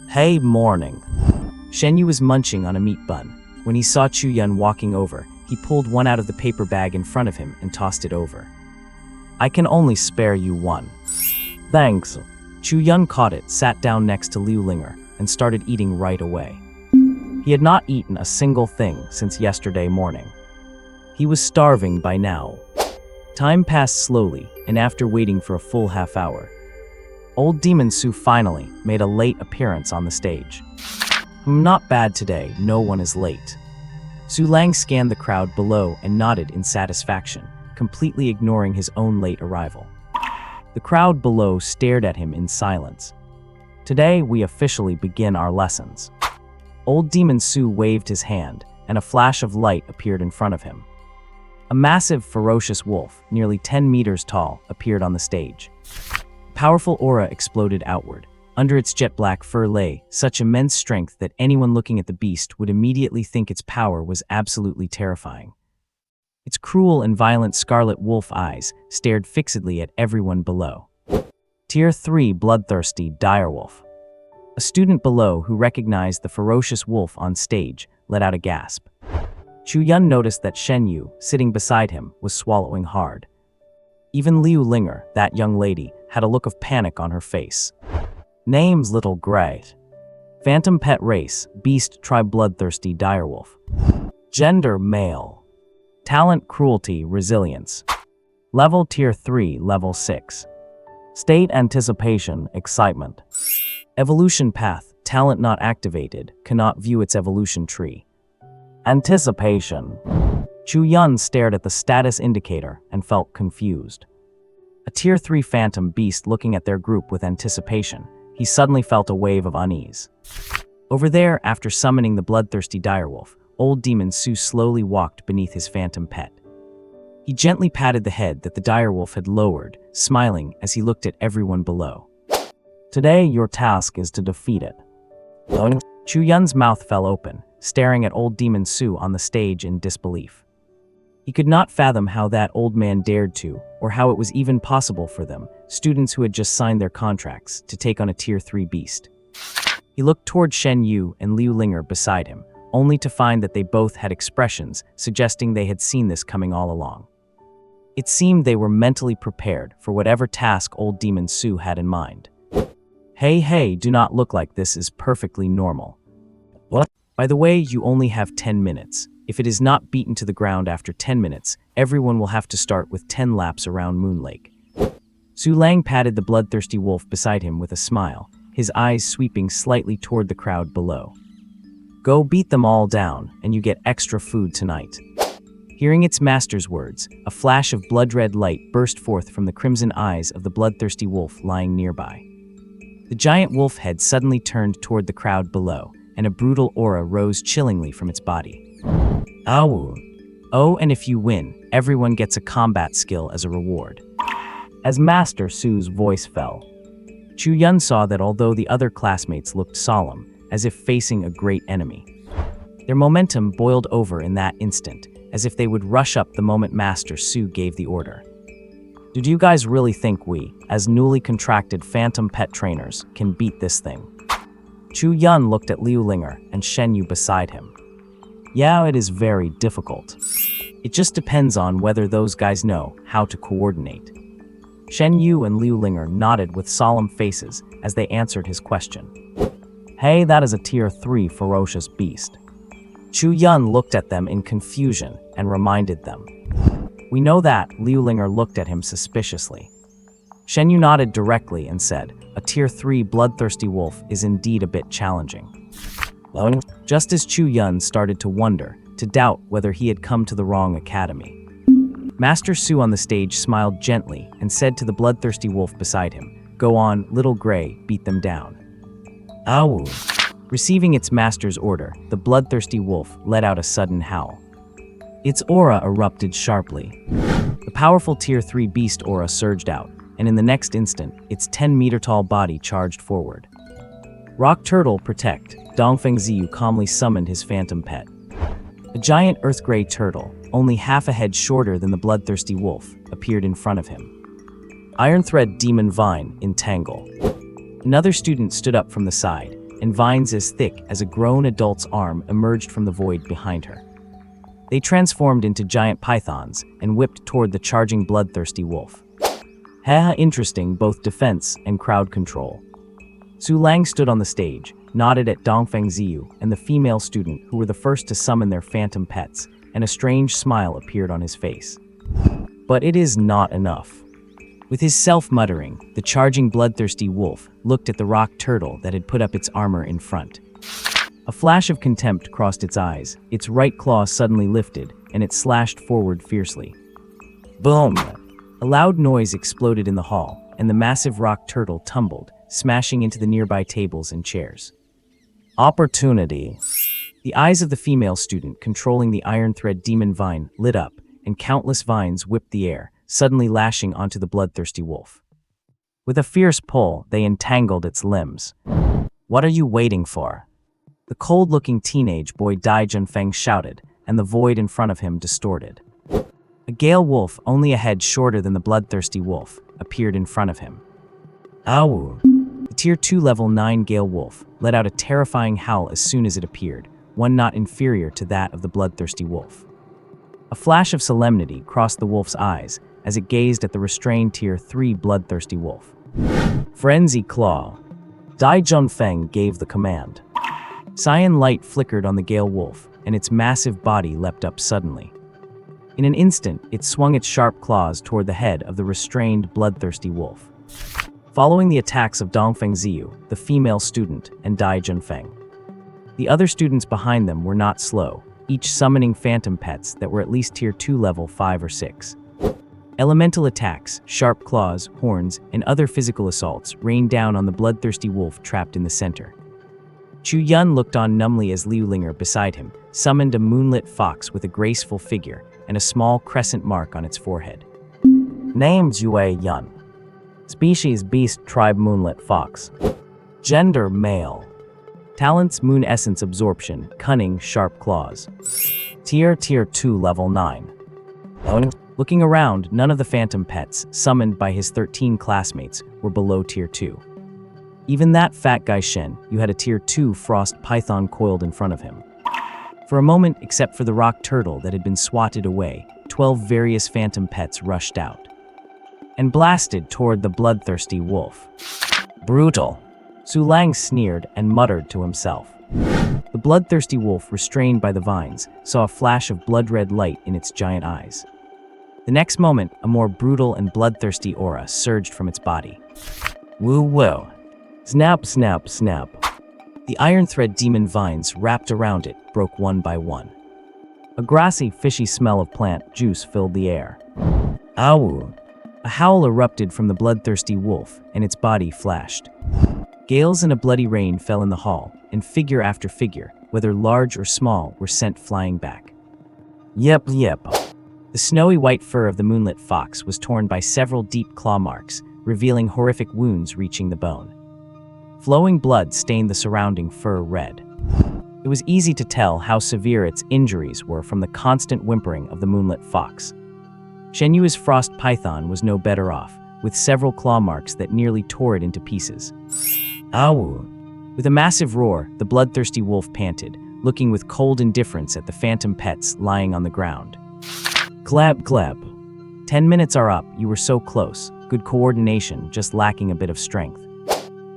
Hey, morning. Shen Yu was munching on a meat bun. When he saw Chu Yun walking over, he pulled one out of the paper bag in front of him and tossed it over. I can only spare you one. Thanks. Chu Yun caught it, sat down next to Liu Linger, and started eating right away. He had not eaten a single thing since yesterday morning. He was starving by now. Time passed slowly, and after waiting for a full half hour, Old Demon Su finally made a late appearance on the stage. Not bad today, no one is late. Su Lang scanned the crowd below and nodded in satisfaction, completely ignoring his own late arrival. The crowd below stared at him in silence. Today, we officially begin our lessons. Old Demon Su waved his hand, and a flash of light appeared in front of him. A massive, ferocious wolf, nearly 10 meters tall, appeared on the stage. A powerful aura exploded outward. Under its jet-black fur lay such immense strength that anyone looking at the beast would immediately think its power was absolutely terrifying. Its cruel and violent scarlet wolf eyes stared fixedly at everyone below. Tier 3 Bloodthirsty Direwolf. A student below who recognized the ferocious wolf on stage let out a gasp. Chu Yun noticed that Shen Yu, sitting beside him, was swallowing hard. Even Liu Linger, that young lady, had a look of panic on her face. Names Little Gray. Phantom pet race, beast tribe Bloodthirsty Direwolf. Gender male. Talent cruelty resilience. Level tier 3 level 6. State anticipation excitement. Evolution path, talent not activated, cannot view its evolution tree. Anticipation. Chu Yun stared at the status indicator and felt confused. A tier 3 phantom beast looking at their group with anticipation, he suddenly felt a wave of unease. Over there, after summoning the bloodthirsty direwolf, Old Demon Su slowly walked beneath his phantom pet. He gently patted the head that the direwolf had lowered, smiling as he looked at everyone below. Today, your task is to defeat it. Chu Yun's mouth fell open, staring at Old Demon Su on the stage in disbelief. He could not fathom how that old man dared to, or how it was even possible for them, students who had just signed their contracts, to take on a Tier 3 beast. He looked toward Shen Yu and Liu Linger beside him, only to find that they both had expressions suggesting they had seen this coming all along. It seemed they were mentally prepared for whatever task old Demon Su had in mind. Hey, do not look like this is perfectly normal. What? By the way, you only have 10 minutes. If it is not beaten to the ground after 10 minutes, everyone will have to start with 10 laps around Moon Lake. Su Lang patted the bloodthirsty wolf beside him with a smile, his eyes sweeping slightly toward the crowd below. Go beat them all down, and you get extra food tonight. Hearing its master's words, a flash of blood-red light burst forth from the crimson eyes of the bloodthirsty wolf lying nearby. The giant wolf head suddenly turned toward the crowd below, and a brutal aura rose chillingly from its body. Ow! Oh, and if you win, everyone gets a combat skill as a reward. As Master Su's voice fell, Chu Yun saw that although the other classmates looked solemn, as if facing a great enemy, their momentum boiled over in that instant, as if they would rush up the moment Master Su gave the order. Do you guys really think we, as newly contracted phantom pet trainers, can beat this thing? Chu Yun looked at Liu Linger and Shen Yu beside him. Yeah, it is very difficult. It just depends on whether those guys know how to coordinate. Shen Yu and Liu Linger nodded with solemn faces as they answered his question. Hey, that is a Tier 3 ferocious beast. Chu Yun looked at them in confusion and reminded them. We know that. Liu Linger looked at him suspiciously. Shen Yu nodded directly and said, a Tier 3 bloodthirsty wolf is indeed a bit challenging. Just as Chu Yun started to wonder, to doubt whether he had come to the wrong academy, Master Su on the stage smiled gently and said to the bloodthirsty wolf beside him, Go on, little gray, beat them down. Ow! Receiving its master's order, the bloodthirsty wolf let out a sudden howl. Its aura erupted sharply. The powerful Tier 3 beast aura surged out, and in the next instant, its 10-meter-tall body charged forward. Rock Turtle, protect! Dongfeng Ziyu calmly summoned his phantom pet. A giant earth-gray turtle, only half a head shorter than the bloodthirsty wolf, appeared in front of him. Iron Thread Demon Vine, entangle. Another student stood up from the side, and vines as thick as a grown adult's arm emerged from the void behind her. They transformed into giant pythons and whipped toward the charging bloodthirsty wolf. Interesting, both defense and crowd control. Su Lang stood on the stage, nodded at Dongfeng Ziyu and the female student who were the first to summon their phantom pets, and a strange smile appeared on his face. But it is not enough. With his self-muttering, the charging bloodthirsty wolf looked at the rock turtle that had put up its armor in front. A flash of contempt crossed its eyes, its right claw suddenly lifted, and it slashed forward fiercely. Boom! A loud noise exploded in the hall, and the massive rock turtle tumbled, smashing into the nearby tables and chairs. Opportunity! The eyes of the female student controlling the Iron Thread Demon Vine lit up, and countless vines whipped the air, suddenly lashing onto the bloodthirsty wolf. With a fierce pull, they entangled its limbs. What are you waiting for? The cold-looking teenage boy Dai Junfeng shouted, and the void in front of him distorted. A gale wolf, only a head shorter than the bloodthirsty wolf, appeared in front of him. Ow! The Tier 2 Level 9 gale wolf let out a terrifying howl as soon as it appeared, one not inferior to that of the bloodthirsty wolf. A flash of solemnity crossed the wolf's eyes as it gazed at the restrained Tier 3 bloodthirsty wolf. Frenzy Claw! Dai Junfeng gave the command. Cyan light flickered on the gale wolf, and its massive body leapt up suddenly. In an instant, it swung its sharp claws toward the head of the restrained, bloodthirsty wolf. Following the attacks of Dongfeng Ziyu, the female student, and Dai Junfeng, the other students behind them were not slow, each summoning phantom pets that were at least Tier 2 level 5 or 6. Elemental attacks, sharp claws, horns, and other physical assaults rained down on the bloodthirsty wolf trapped in the center. Chu Yun looked on numbly as Liu Linger beside him summoned a moonlit fox with a graceful figure and a small crescent mark on its forehead. Name Yue Yun. Species Beast Tribe Moonlit Fox. Gender Male. Talents Moon Essence Absorption, Cunning, Sharp Claws. Tier 2 Level 9. Looking around, none of the phantom pets, summoned by his 13 classmates, were below Tier 2. Even that fat guy Shen, you had a Tier 2 frost python coiled in front of him. For a moment, except for the rock turtle that had been swatted away, 12 various phantom pets rushed out and blasted toward the bloodthirsty wolf. Brutal. Su Lang sneered and muttered to himself. The bloodthirsty wolf, restrained by the vines, saw a flash of blood-red light in its giant eyes. The next moment, a more brutal and bloodthirsty aura surged from its body. Woo-woo. Snap, snap, snap. The iron thread demon vines wrapped around it broke one by one. A grassy, fishy smell of plant juice filled the air. Ow! A howl erupted from the bloodthirsty wolf, and its body flashed. Gales and a bloody rain fell in the hall, and figure after figure, whether large or small, were sent flying back. Yep. The snowy white fur of the moonlit fox was torn by several deep claw marks, revealing horrific wounds reaching the bone. Flowing blood stained the surrounding fur red. It was easy to tell how severe its injuries were from the constant whimpering of the moonlit fox. Shen Yu's frost python was no better off, with several claw marks that nearly tore it into pieces. Ow! With a massive roar, the bloodthirsty wolf panted, looking with cold indifference at the phantom pets lying on the ground. Glab, glab. 10 minutes are up, you were so close. Good coordination, just lacking a bit of strength.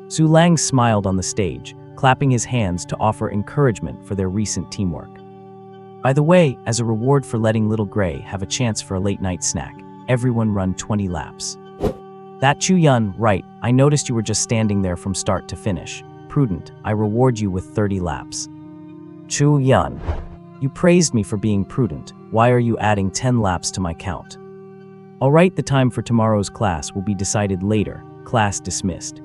Su Lang smiled on the stage, clapping his hands to offer encouragement for their recent teamwork. By the way, as a reward for letting Little Gray have a chance for a late-night snack, everyone run 20 laps. That Chu Yun, right, I noticed you were just standing there from start to finish. Prudent, I reward you with 30 laps. Chu Yun. You praised me for being prudent. Why are you adding 10 laps to my count? All right, the time for tomorrow's class will be decided later. Class dismissed.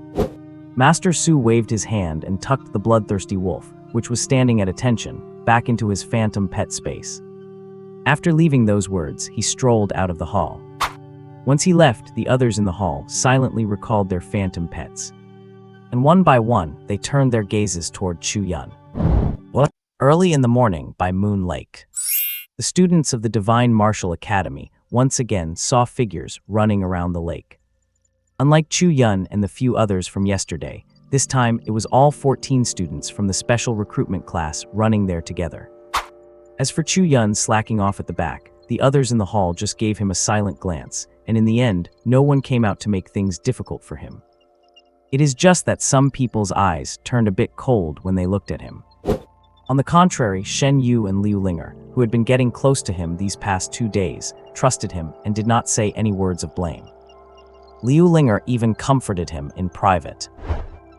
Master Su waved his hand and tucked the bloodthirsty wolf, which was standing at attention, back into his phantom pet space. After leaving those words, he strolled out of the hall. Once he left, the others in the hall silently recalled their phantom pets. And one by one, they turned their gazes toward Chu Yun. What? Early in the morning by Moon Lake. The students of the Divine Martial Academy once again saw figures running around the lake. Unlike Chu Yun and the few others from yesterday, this time it was all 14 students from the special recruitment class running there together. As for Chu Yun slacking off at the back, the others in the hall just gave him a silent glance, and in the end, no one came out to make things difficult for him. It is just that some people's eyes turned a bit cold when they looked at him. On the contrary, Shen Yu and Liu Linger, who had been getting close to him these past 2 days, trusted him and did not say any words of blame. Liu Linger even comforted him in private.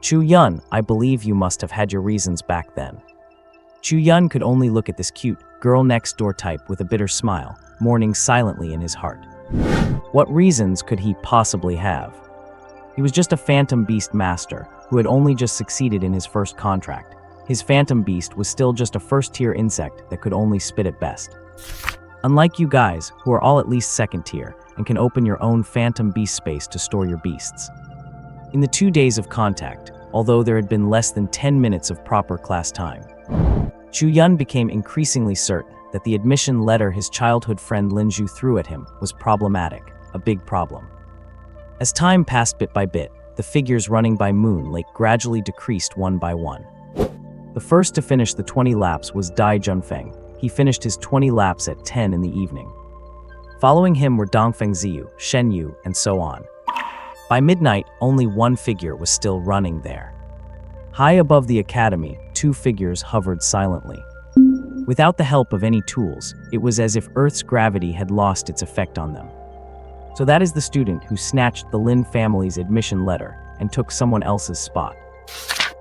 Chu Yun, I believe you must have had your reasons back then. Chu Yun could only look at this cute, girl-next-door type with a bitter smile, mourning silently in his heart. What reasons could he possibly have? He was just a phantom beast master who had only just succeeded in his first contract. His phantom beast was still just a first-tier insect that could only spit at best. Unlike you guys, who are all at least second-tier, and can open your own phantom beast space to store your beasts. In the 2 days of contact, although there had been less than 10 minutes of proper class time, Chu Yun became increasingly certain that the admission letter his childhood friend Linju threw at him was problematic, a big problem. As time passed bit by bit, the figures running by Moon Lake gradually decreased one by one. The first to finish the 20 laps was Dai Junfeng. He finished his 20 laps at 10 in the evening. Following him were Dongfeng Ziyu, Shen Yu, and so on. By midnight, only one figure was still running there. High above the academy, 2 figures hovered silently. Without the help of any tools, it was as if Earth's gravity had lost its effect on them. So that is the student who snatched the Lin family's admission letter and took someone else's spot.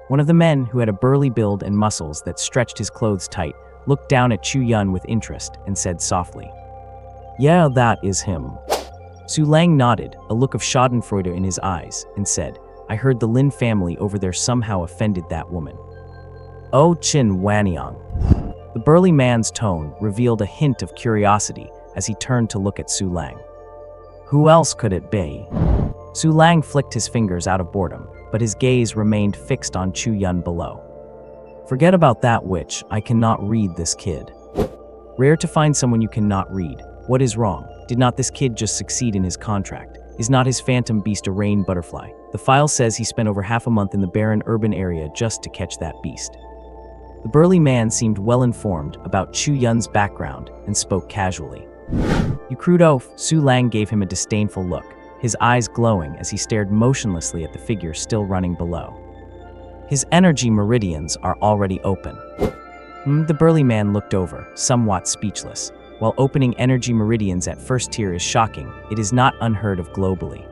One of the men, who had a burly build and muscles that stretched his clothes tight, looked down at Chu Yun with interest and said softly, "Yeah, that is him." Su Lang nodded, a look of schadenfreude in his eyes, and said, "I heard the Lin family over there somehow offended that woman." "Oh, Qin Wanyang." The burly man's tone revealed a hint of curiosity as he turned to look at Su Lang. "Who else could it be?" Su Lang flicked his fingers out of boredom, but his gaze remained fixed on Chu Yun below. "Forget about that witch, I cannot read this kid." Rare to find someone you cannot read, What is wrong? Did not this kid just succeed in his contract? Is not his phantom beast a rain butterfly? The file says he spent over half a month in the barren urban area just to catch that beast. The burly man seemed well informed about Chu Yun's background and spoke casually. "You crude oaf." Su Lang gave him a disdainful look, his eyes glowing as he stared motionlessly at the figure still running below. "His energy meridians are already open." The burly man looked over, somewhat speechless. While opening energy meridians at first tier is shocking, it is not unheard of globally.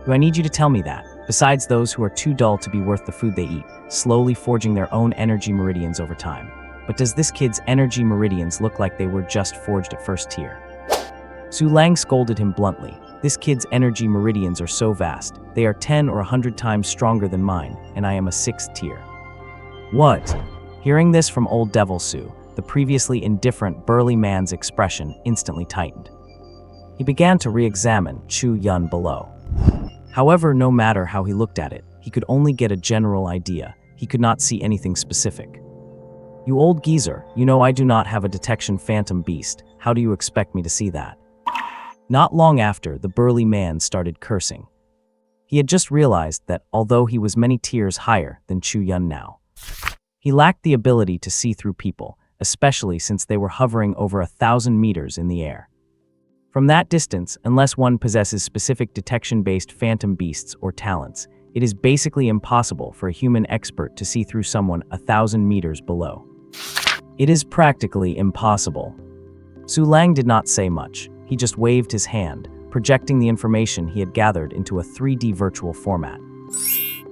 Do I need you to tell me that? Besides those who are too dull to be worth the food they eat, slowly forging their own energy meridians over time. But does this kid's energy meridians look like they were just forged at first tier? Su Lang scolded him bluntly. This kid's energy meridians are so vast, they are 10 or 100 times stronger than mine, and I am a 6th tier. What? Hearing this from old Devil Su, the previously indifferent burly man's expression instantly tightened. He began to re-examine Chu Yun below. However, no matter how he looked at it, he could only get a general idea. He could not see anything specific. "You old geezer, you know I do not have a detection phantom beast. How do you expect me to see that?" Not long after, the burly man started cursing. He had just realized that although he was many tiers higher than Chu Yun now, he lacked the ability to see through people, especially since they were hovering over 1,000 meters in the air. From that distance, unless one possesses specific detection-based phantom beasts or talents, it is basically impossible for a human expert to see through someone 1,000 meters below. It is practically impossible. Su Lang did not say much. He just waved his hand, projecting the information he had gathered into a 3D virtual format.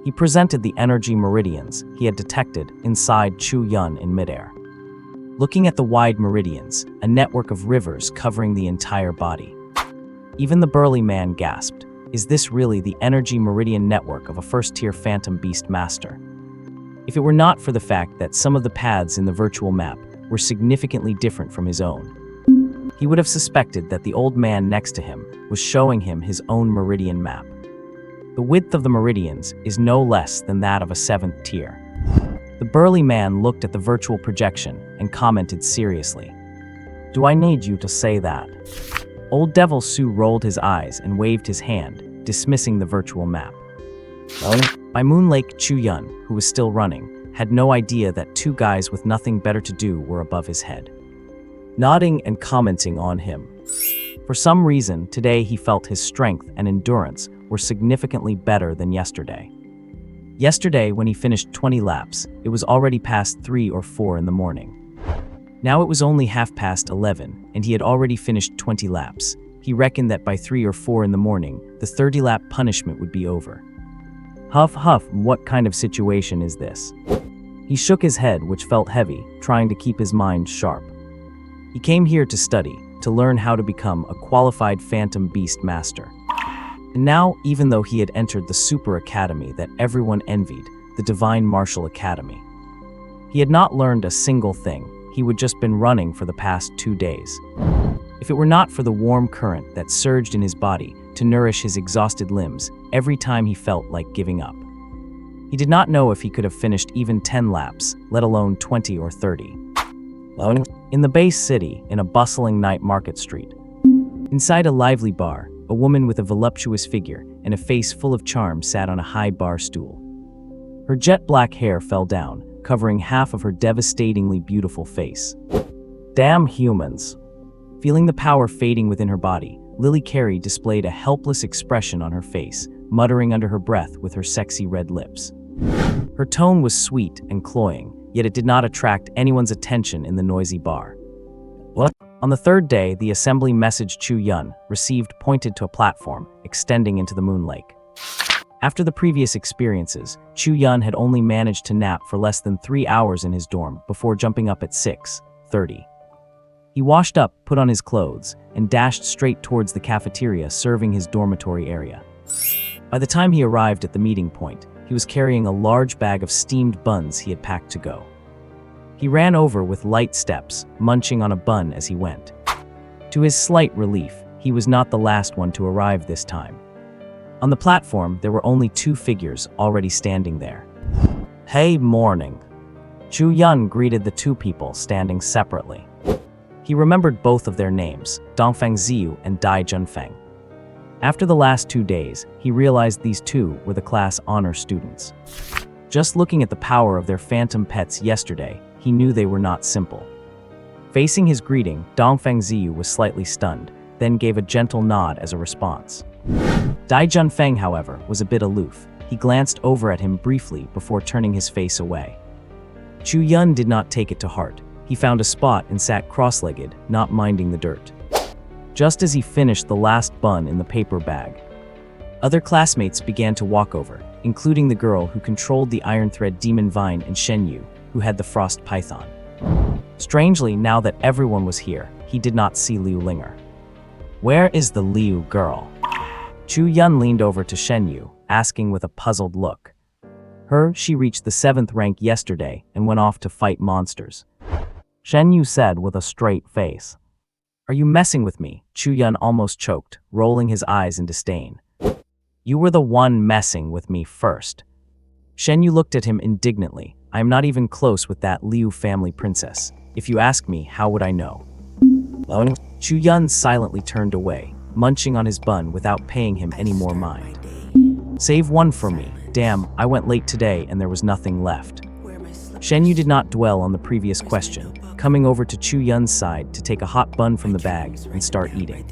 He presented the energy meridians he had detected inside Chu Yun in midair. Looking at the wide meridians, a network of rivers covering the entire body. Even the burly man gasped. Is this really the energy meridian network of a first-tier phantom beast master? If it were not for the fact that some of the paths in the virtual map were significantly different from his own, he would have suspected that the old man next to him was showing him his own meridian map. The width of the meridians is no less than that of a 7th tier. The burly man looked at the virtual projection and commented seriously. "Do I need you to say that?" Old Devil Su rolled his eyes and waved his hand, dismissing the virtual map. By Moon Lake, Chu Yun, who was still running, had no idea that two guys with nothing better to do were above his head, nodding and commenting on him. For some reason, today he felt his strength and endurance were significantly better than yesterday. Yesterday, when he finished 20 laps, it was already past 3 or 4 in the morning. Now it was only 11:30, and he had already finished 20 laps. He reckoned that by 3 or 4 in the morning, the 30-lap punishment would be over. Huff, huff, what kind of situation is this? He shook his head, which felt heavy, trying to keep his mind sharp. He came here to study, to learn how to become a qualified phantom beast master. And now, even though he had entered the super academy that everyone envied, the Divine Martial Academy, he had not learned a single thing. He would just been running for the past 2 days. If it were not for the warm current that surged in his body to nourish his exhausted limbs every time he felt like giving up, he did not know if he could have finished even 10 laps, let alone 20 or 30. In the base city, in a bustling night market street, inside a lively bar, a woman with a voluptuous figure and a face full of charm sat on a high bar stool. Her jet black hair fell down, covering half of her devastatingly beautiful face. Damn humans. Feeling the power fading within her body, Lily Carey displayed a helpless expression on her face, muttering under her breath with her sexy red lips. Her tone was sweet and cloying, yet it did not attract anyone's attention in the noisy bar. What? On the third day, the assembly message Chu Yun received pointed to a platform extending into the Moon Lake. After the previous experiences, Chu Yun had only managed to nap for less than 3 hours in his dorm before jumping up at 6:30. He washed up, put on his clothes, and dashed straight towards the cafeteria serving his dormitory area. By the time he arrived at the meeting point, he was carrying a large bag of steamed buns he had packed to go. He ran over with light steps, munching on a bun as he went. To his slight relief, he was not the last one to arrive this time. On the platform, there were only 2 figures already standing there. "Hey, morning." Chu Yun greeted the 2 people standing separately. He remembered both of their names, Dongfeng Ziyu and Dai Junfeng. After the last 2 days, he realized these two were the class honor students. Just looking at the power of their phantom pets yesterday, he knew they were not simple. Facing his greeting, Dongfeng Ziyu was slightly stunned, then gave a gentle nod as a response. Dai Junfeng, however, was a bit aloof. He glanced over at him briefly before turning his face away. Chu Yun did not take it to heart. He found a spot and sat cross-legged, not minding the dirt. Just as he finished the last bun in the paper bag, other classmates began to walk over, including the girl who controlled the iron thread demon vine and Shen Yu, who had the frost python. Strangely, now that everyone was here, he did not see Liu Linger. Where is the Liu girl? Chu Yun leaned over to Shen Yu, asking with a puzzled look. She reached the 7th rank yesterday and went off to fight monsters. Shen Yu said with a straight face. Are you messing with me? Chu Yun almost choked, rolling his eyes in disdain. You were the one messing with me first. Shen Yu looked at him indignantly. I am not even close with that Liu family princess. If you ask me, how would I know? Chu Yun silently turned away, munching on his bun without paying him any more mind. Save one for me. Damn, I went late today and there was nothing left. Shen Yu did not dwell on the previous question, coming over to Chu Yun's side to take a hot bun from the bag and start eating.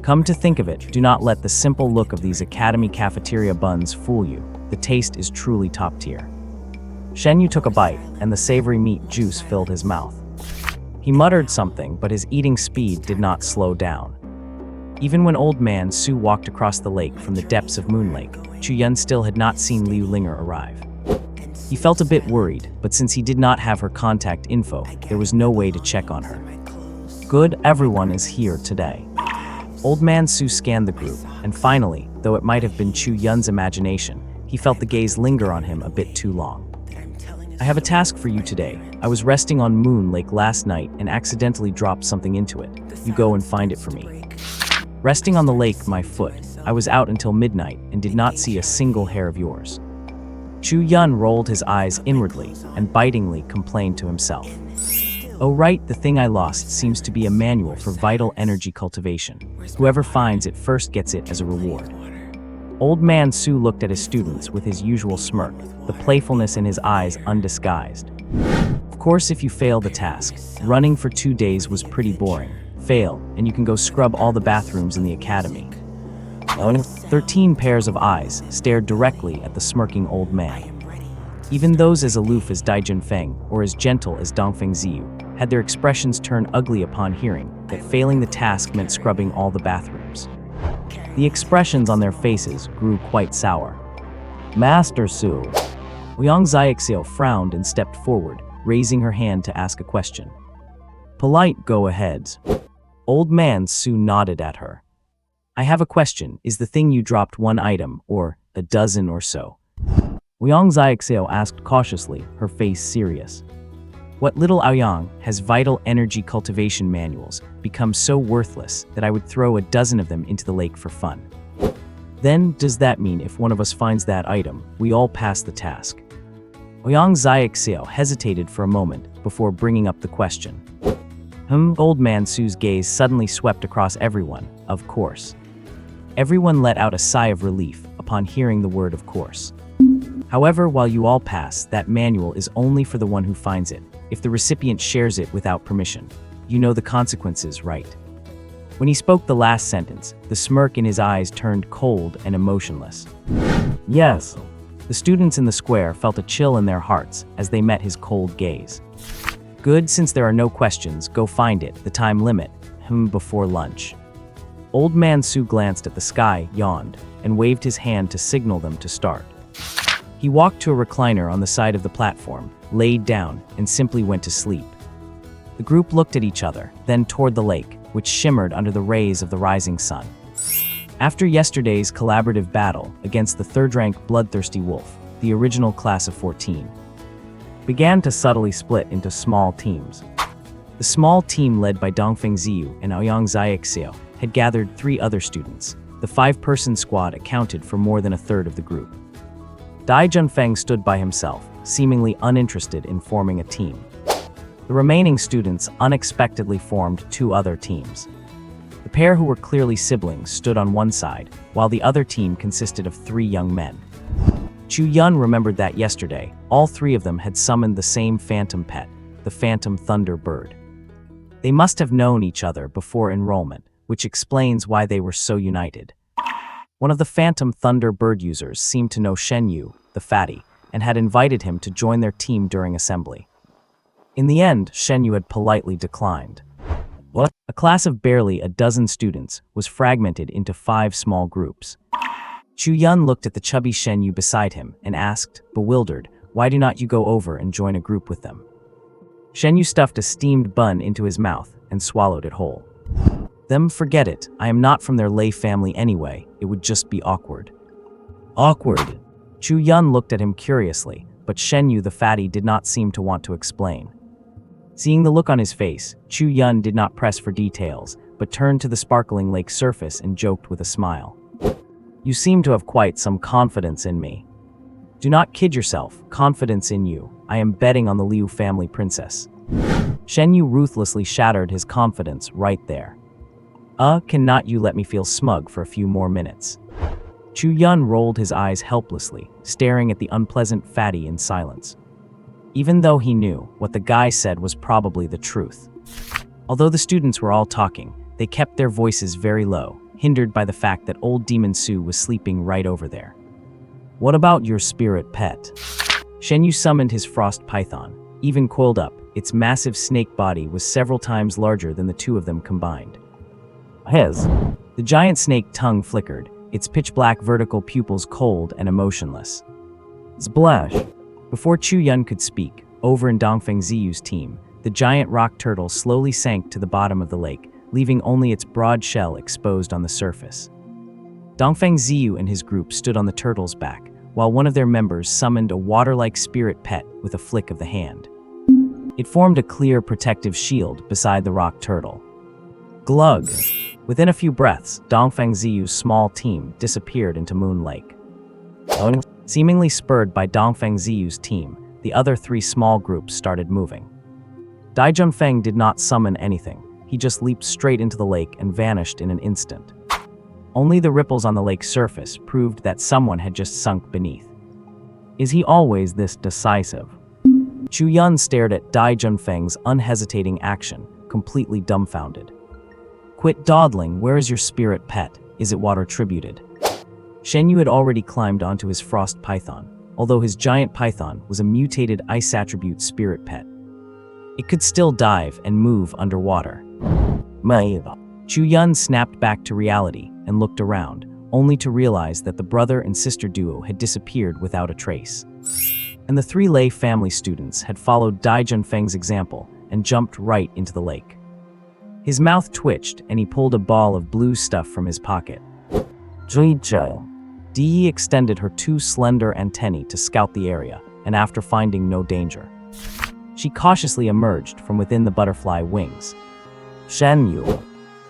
Come to think of it, do not let the simple look of these academy cafeteria buns fool you. The taste is truly top tier. Shen Yu took a bite, and the savory meat juice filled his mouth. He muttered something, but his eating speed did not slow down. Even when old man Su walked across the lake from the depths of Moon Lake, Chu Yun still had not seen Liu Linger arrive. He felt a bit worried, but since he did not have her contact info, there was no way to check on her. Good, everyone is here today. Old man Su scanned the group, and finally, though it might have been Chu Yun's imagination, he felt the gaze linger on him a bit too long. I have a task for you today. I was resting on Moon Lake last night and accidentally dropped something into it. You go and find it for me. Resting on the lake, my foot, I was out until midnight and did not see a single hair of yours. Chu Yun rolled his eyes inwardly and bitingly complained to himself. Oh right, the thing I lost seems to be a manual for vital energy cultivation. Whoever finds it first gets it as a reward. Old man Su looked at his students with his usual smirk, the playfulness in his eyes undisguised. Of course, if you fail the task, running for 2 days was pretty boring. Fail, and you can go scrub all the bathrooms in the academy. 13 pairs of eyes stared directly at the smirking old man. Even those as aloof as Dai Junfeng or as gentle as Dongfeng Ziyu had their expressions turn ugly upon hearing that failing the task meant scrubbing all the bathrooms. The expressions on their faces grew quite sour. Master Su. Liang Xiaoxiao frowned and stepped forward, raising her hand to ask a question. Polite go-aheads. Old man Su nodded at her. I have a question. Is the thing you dropped one item, or a dozen or so? Liang Xiaoxiao asked cautiously, her face serious. What little Aoyang has vital energy cultivation manuals become so worthless that I would throw a dozen of them into the lake for fun. Then, does that mean if one of us finds that item, we all pass the task? Liang Xiaoxiao hesitated for a moment before bringing up the question. Old man Su's gaze suddenly swept across everyone, of course. Everyone let out a sigh of relief upon hearing the word of course. However, while you all pass, that manual is only for the one who finds it. If the recipient shares it without permission, you know the consequences, right? When he spoke the last sentence, the smirk in his eyes turned cold and emotionless. Yes. The students in the square felt a chill in their hearts as they met his cold gaze. Good, since there are no questions, go find it, the time limit, before lunch. Old man Su glanced at the sky, yawned, and waved his hand to signal them to start. He walked to a recliner on the side of the platform, laid down, and simply went to sleep. The group looked at each other, then toward the lake, which shimmered under the rays of the rising sun. After yesterday's collaborative battle against the third-rank bloodthirsty wolf, the original class of 14 began to subtly split into small teams. The small team led by Dongfeng Ziyu and Aoyang Xiaoxiao had gathered 3 other students. The 5-person squad accounted for more than a third of the group. Dai Junfeng stood by himself, seemingly uninterested in forming a team. The remaining students unexpectedly formed two other teams. The pair who were clearly siblings stood on one side, while the other team consisted of three young men. Chu Yun remembered that yesterday, all three of them had summoned the same phantom pet, the phantom thunder bird. They must have known each other before enrollment, which explains why they were so united. One of the phantom thunder bird users seemed to know Shen Yu, the fatty, and had invited him to join their team during assembly. In the end, Shen Yu had politely declined. What? A class of barely a dozen students was fragmented into 5 small groups. Chu Yun looked at the chubby Shen Yu beside him and asked, bewildered, why do not you go over and join a group with them? Shen Yu stuffed a steamed bun into his mouth and swallowed it whole. Them forget it, I am not from their lay family anyway, it would just be awkward. Awkward? Chu Yun looked at him curiously, but Shen Yu the fatty did not seem to want to explain. Seeing the look on his face, Chu Yun did not press for details, but turned to the sparkling lake surface and joked with a smile. You seem to have quite some confidence in me. Do not kid yourself, confidence in you. I am betting on the Liu family princess. Shen Yu ruthlessly shattered his confidence right there. Cannot you let me feel smug for a few more minutes? Chu Yun rolled his eyes helplessly, staring at the unpleasant fatty in silence. Even though he knew what the guy said was probably the truth. Although the students were all talking, they kept their voices very low, hindered by the fact that old Demon Su was sleeping right over there. What about your spirit pet? Shen Yu summoned his frost python. Even coiled up, its massive snake body was several times larger than the two of them combined. The giant snake tongue flickered, its pitch-black vertical pupils cold and emotionless. Splash! Before Chu Yun could speak, over in Dongfeng Ziyu's team, the giant rock turtle slowly sank to the bottom of the lake, leaving only its broad shell exposed on the surface. Dongfeng Ziyu and his group stood on the turtle's back, while one of their members summoned a water-like spirit pet with a flick of the hand. It formed a clear protective shield beside the rock turtle. Glug! Within a few breaths, Dongfeng Ziyu's small team disappeared into Moon Lake. Seemingly spurred by Dongfeng Ziyu's team, the other 3 small groups started moving. Dai Junfeng did not summon anything. He just leaped straight into the lake and vanished in an instant. Only the ripples on the lake's surface proved that someone had just sunk beneath. Is he always this decisive? Chu Yun stared at Dai Junfeng's unhesitating action, completely dumbfounded. Quit dawdling, where is your spirit pet? Is it water tributed? Shen Yu had already climbed onto his frost python, although his giant python was a mutated ice attribute spirit pet. It could still dive and move underwater. Chu Yun snapped back to reality and looked around, only to realize that the brother and sister duo had disappeared without a trace. And the 3 lay family students had followed Dai Junfeng's example and jumped right into the lake. His mouth twitched and he pulled a ball of blue stuff from his pocket. Dee extended her 2 slender antennae to scout the area, and after finding no danger, she cautiously emerged from within the butterfly wings. Shen Yu.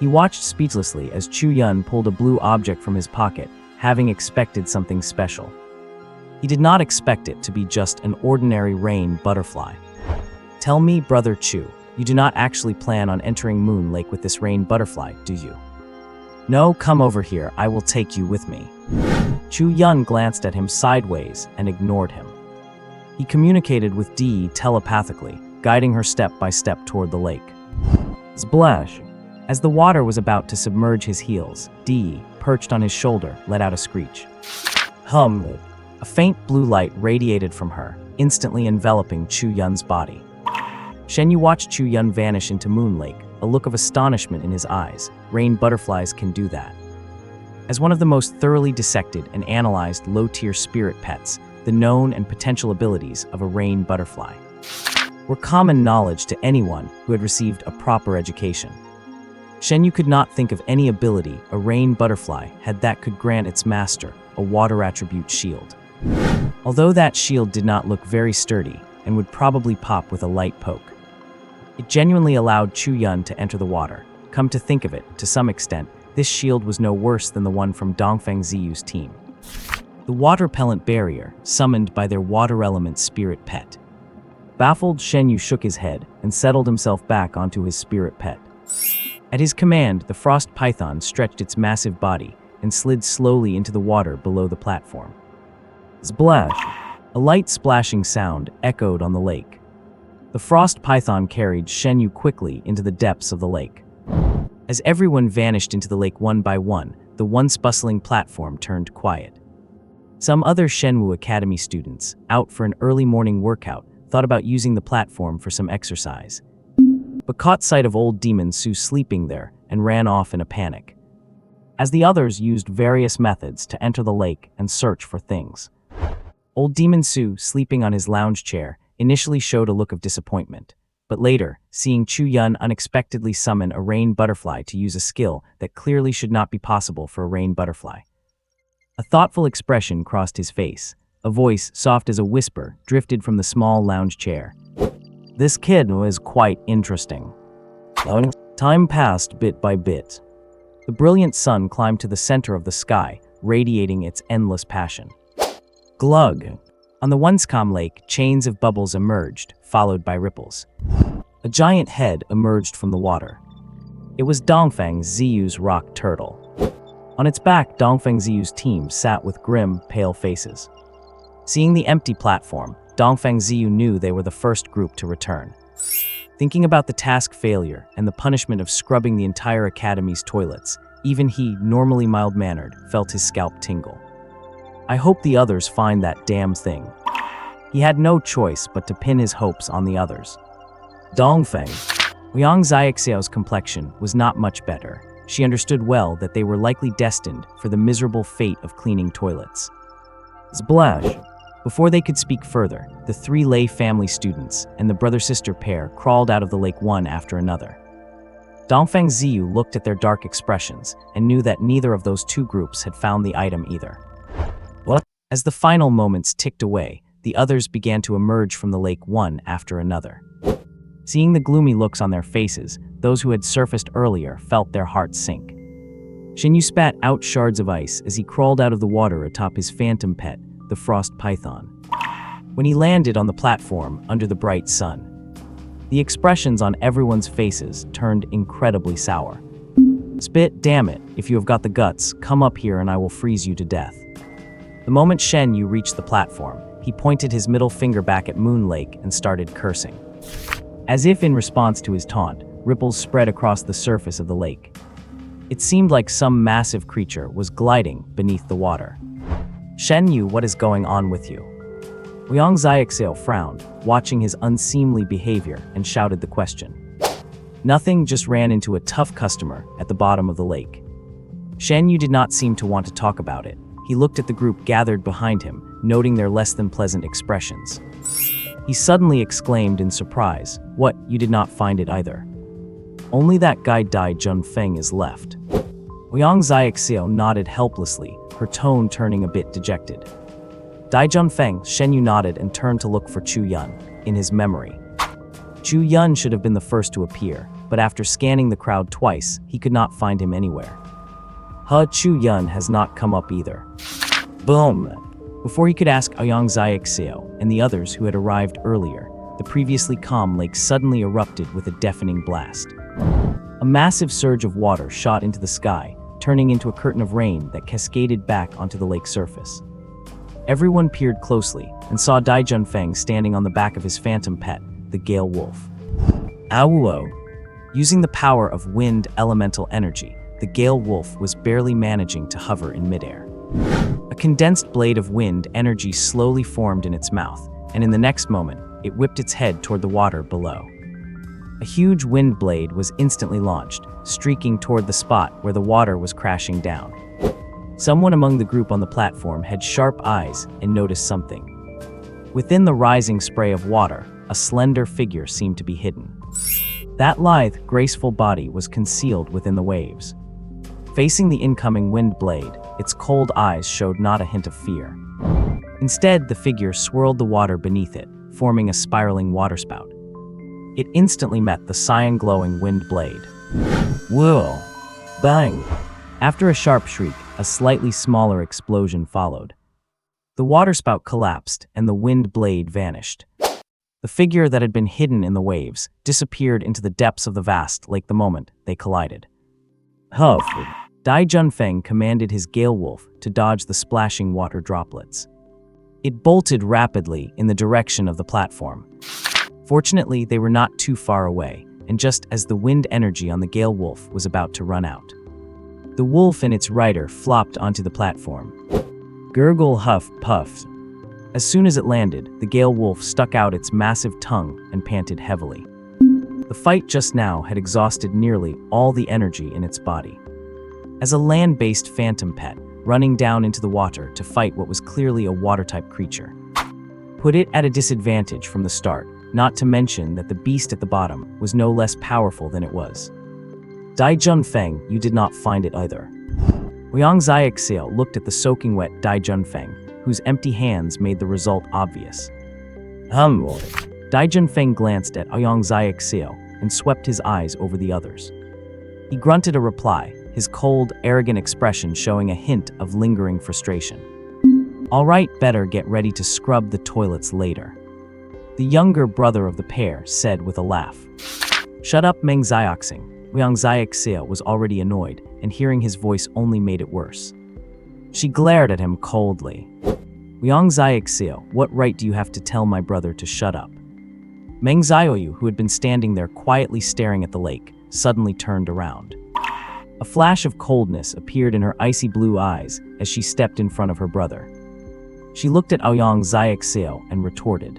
He watched speechlessly as Chu Yun pulled a blue object from his pocket, having expected something special. He did not expect it to be just an ordinary rain butterfly. Tell me, Brother Chu, you do not actually plan on entering Moon Lake with this rain butterfly, do you? No, come over here, I will take you with me. Chu Yun glanced at him sideways and ignored him. He communicated with Dee telepathically, guiding her step by step toward the lake. Splash! As the water was about to submerge his heels, Dee, perched on his shoulder, let out a screech. Hum! A faint blue light radiated from her, instantly enveloping Chu Yun's body. Shen Yu watched Chu Yun vanish into Moon Lake, a look of astonishment in his eyes. Rain butterflies can do that. As one of the most thoroughly dissected and analyzed low-tier spirit pets, the known and potential abilities of a rain butterfly were common knowledge to anyone who had received a proper education. Shen Yu could not think of any ability a rain butterfly had that could grant its master a water attribute shield. Although that shield did not look very sturdy and would probably pop with a light poke, it genuinely allowed Chu Yun to enter the water. Come to think of it, to some extent, this shield was no worse than the one from Dongfeng Ziyu's team. The water-repellent barrier, summoned by their water element spirit pet. Baffled, Shen Yu shook his head and settled himself back onto his spirit pet. At his command, the frost python stretched its massive body and slid slowly into the water below the platform. Splash! A light splashing sound echoed on the lake. The frost python carried Shen Yu quickly into the depths of the lake. As everyone vanished into the lake one by one, the once bustling platform turned quiet. Some other Shenwu Academy students, out for an early morning workout, thought about using the platform for some exercise, but caught sight of old Demon Su sleeping there and ran off in a panic, as the others used various methods to enter the lake and search for things. Old Demon Su, sleeping on his lounge chair, initially showed a look of disappointment, but later, seeing Chu Yun unexpectedly summon a rain butterfly to use a skill that clearly should not be possible for a rain butterfly, a thoughtful expression crossed his face. A voice, soft as a whisper, drifted from the small lounge chair. This kid was quite interesting. Time passed bit by bit. The brilliant sun climbed to the center of the sky, radiating its endless passion. Glug! On the once calm lake, chains of bubbles emerged, followed by ripples. A giant head emerged from the water. It was Dongfeng Ziyu's rock turtle. On its back, Dongfeng Ziyu's team sat with grim, pale faces. Seeing the empty platform, Dongfeng Ziyu knew they were the first group to return. Thinking about the task failure and the punishment of scrubbing the entire academy's toilets, even he, normally mild-mannered, felt his scalp tingle. I hope the others find that damn thing. He had no choice but to pin his hopes on the others. Dongfeng. Liang Xiaoxiao's complexion was not much better. She understood well that they were likely destined for the miserable fate of cleaning toilets. Splash! Before they could speak further, the three Lei family students and the brother-sister pair crawled out of the lake one after another. Dongfeng Ziyu looked at their dark expressions and knew that neither of those two groups had found the item either. What? As the final moments ticked away, the others began to emerge from the lake one after another. Seeing the gloomy looks on their faces, those who had surfaced earlier felt their hearts sink. Shen Yu spat out shards of ice as he crawled out of the water atop his phantom pet, the frost python. When he landed on the platform under the bright sun, the expressions on everyone's faces turned incredibly sour. Spit, damn it, if you have got the guts, come up here and I will freeze you to death. The moment Shen Yu reached the platform, he pointed his middle finger back at Moon Lake and started cursing. As if in response to his taunt, ripples spread across the surface of the lake. It seemed like some massive creature was gliding beneath the water. Shen Yu, what is going on with you? Liang Xiaoxiao frowned, watching his unseemly behavior, and shouted the question. Nothing, just ran into a tough customer at the bottom of the lake. Shen Yu did not seem to want to talk about it. He looked at the group gathered behind him, noting their less than pleasant expressions. He suddenly exclaimed in surprise, "What, you did not find it either? Only that guy Dai Junfeng is left." Liang Xiaoxiao nodded helplessly, her tone turning a bit dejected. Dai Junfeng, Shen Yu nodded and turned to look for Chu Yun, in his memory. Chu Yun should have been the first to appear, but after scanning the crowd twice, he could not find him anywhere. Chu Yun has not come up either. Boom! Before he could ask Liang Xiaoxiao and the others who had arrived earlier, the previously calm lake suddenly erupted with a deafening blast. A massive surge of water shot into the sky, turning into a curtain of rain that cascaded back onto the lake's surface. Everyone peered closely and saw Dai Junfeng standing on the back of his phantom pet, the Gale Wolf. Awuo! Using the power of wind elemental energy, the Gale Wolf was barely managing to hover in midair. A condensed blade of wind energy slowly formed in its mouth, and in the next moment, it whipped its head toward the water below. A huge wind blade was instantly launched, streaking toward the spot where the water was crashing down. Someone among the group on the platform had sharp eyes and noticed something. Within the rising spray of water, a slender figure seemed to be hidden. That lithe, graceful body was concealed within the waves. Facing the incoming wind blade, its cold eyes showed not a hint of fear. Instead, the figure swirled the water beneath it, forming a spiraling waterspout. It instantly met the cyan-glowing wind blade. Whoa! Bang! After a sharp shriek, a slightly smaller explosion followed. The waterspout collapsed and the wind blade vanished. The figure that had been hidden in the waves disappeared into the depths of the vast lake the moment they collided. Huff! Dai Junfeng commanded his gale wolf to dodge the splashing water droplets. It bolted rapidly in the direction of the platform. Fortunately, they were not too far away, and just as the wind energy on the gale wolf was about to run out, the wolf and its rider flopped onto the platform. Gurgle, huff, puff. As soon as it landed, the gale wolf stuck out its massive tongue and panted heavily. The fight just now had exhausted nearly all the energy in its body. As a land-based phantom pet, running down into the water to fight what was clearly a water-type creature put it at a disadvantage from the start, not to mention that the beast at the bottom was no less powerful than it was. Dai Junfeng, you did not find it either. Ouyang Xiaoxiao looked at the soaking wet Dai Junfeng, whose empty hands made the result obvious. Dai Junfeng glanced at Ouyang Xiaoxiao and swept his eyes over the others. He grunted a reply, his cold, arrogant expression showing a hint of lingering frustration. All right, better get ready to scrub the toilets later. The younger brother of the pair said with a laugh. Shut up, Meng Xiaoxing. Ouyang Xiaoxiao was already annoyed, and hearing his voice only made it worse. She glared at him coldly. Ouyang Xiaoxiao, what right do you have to tell my brother to shut up? Meng Xiaoyu, who had been standing there quietly staring at the lake, suddenly turned around. A flash of coldness appeared in her icy blue eyes as she stepped in front of her brother. She looked at Ouyang Xiaoxiao and retorted.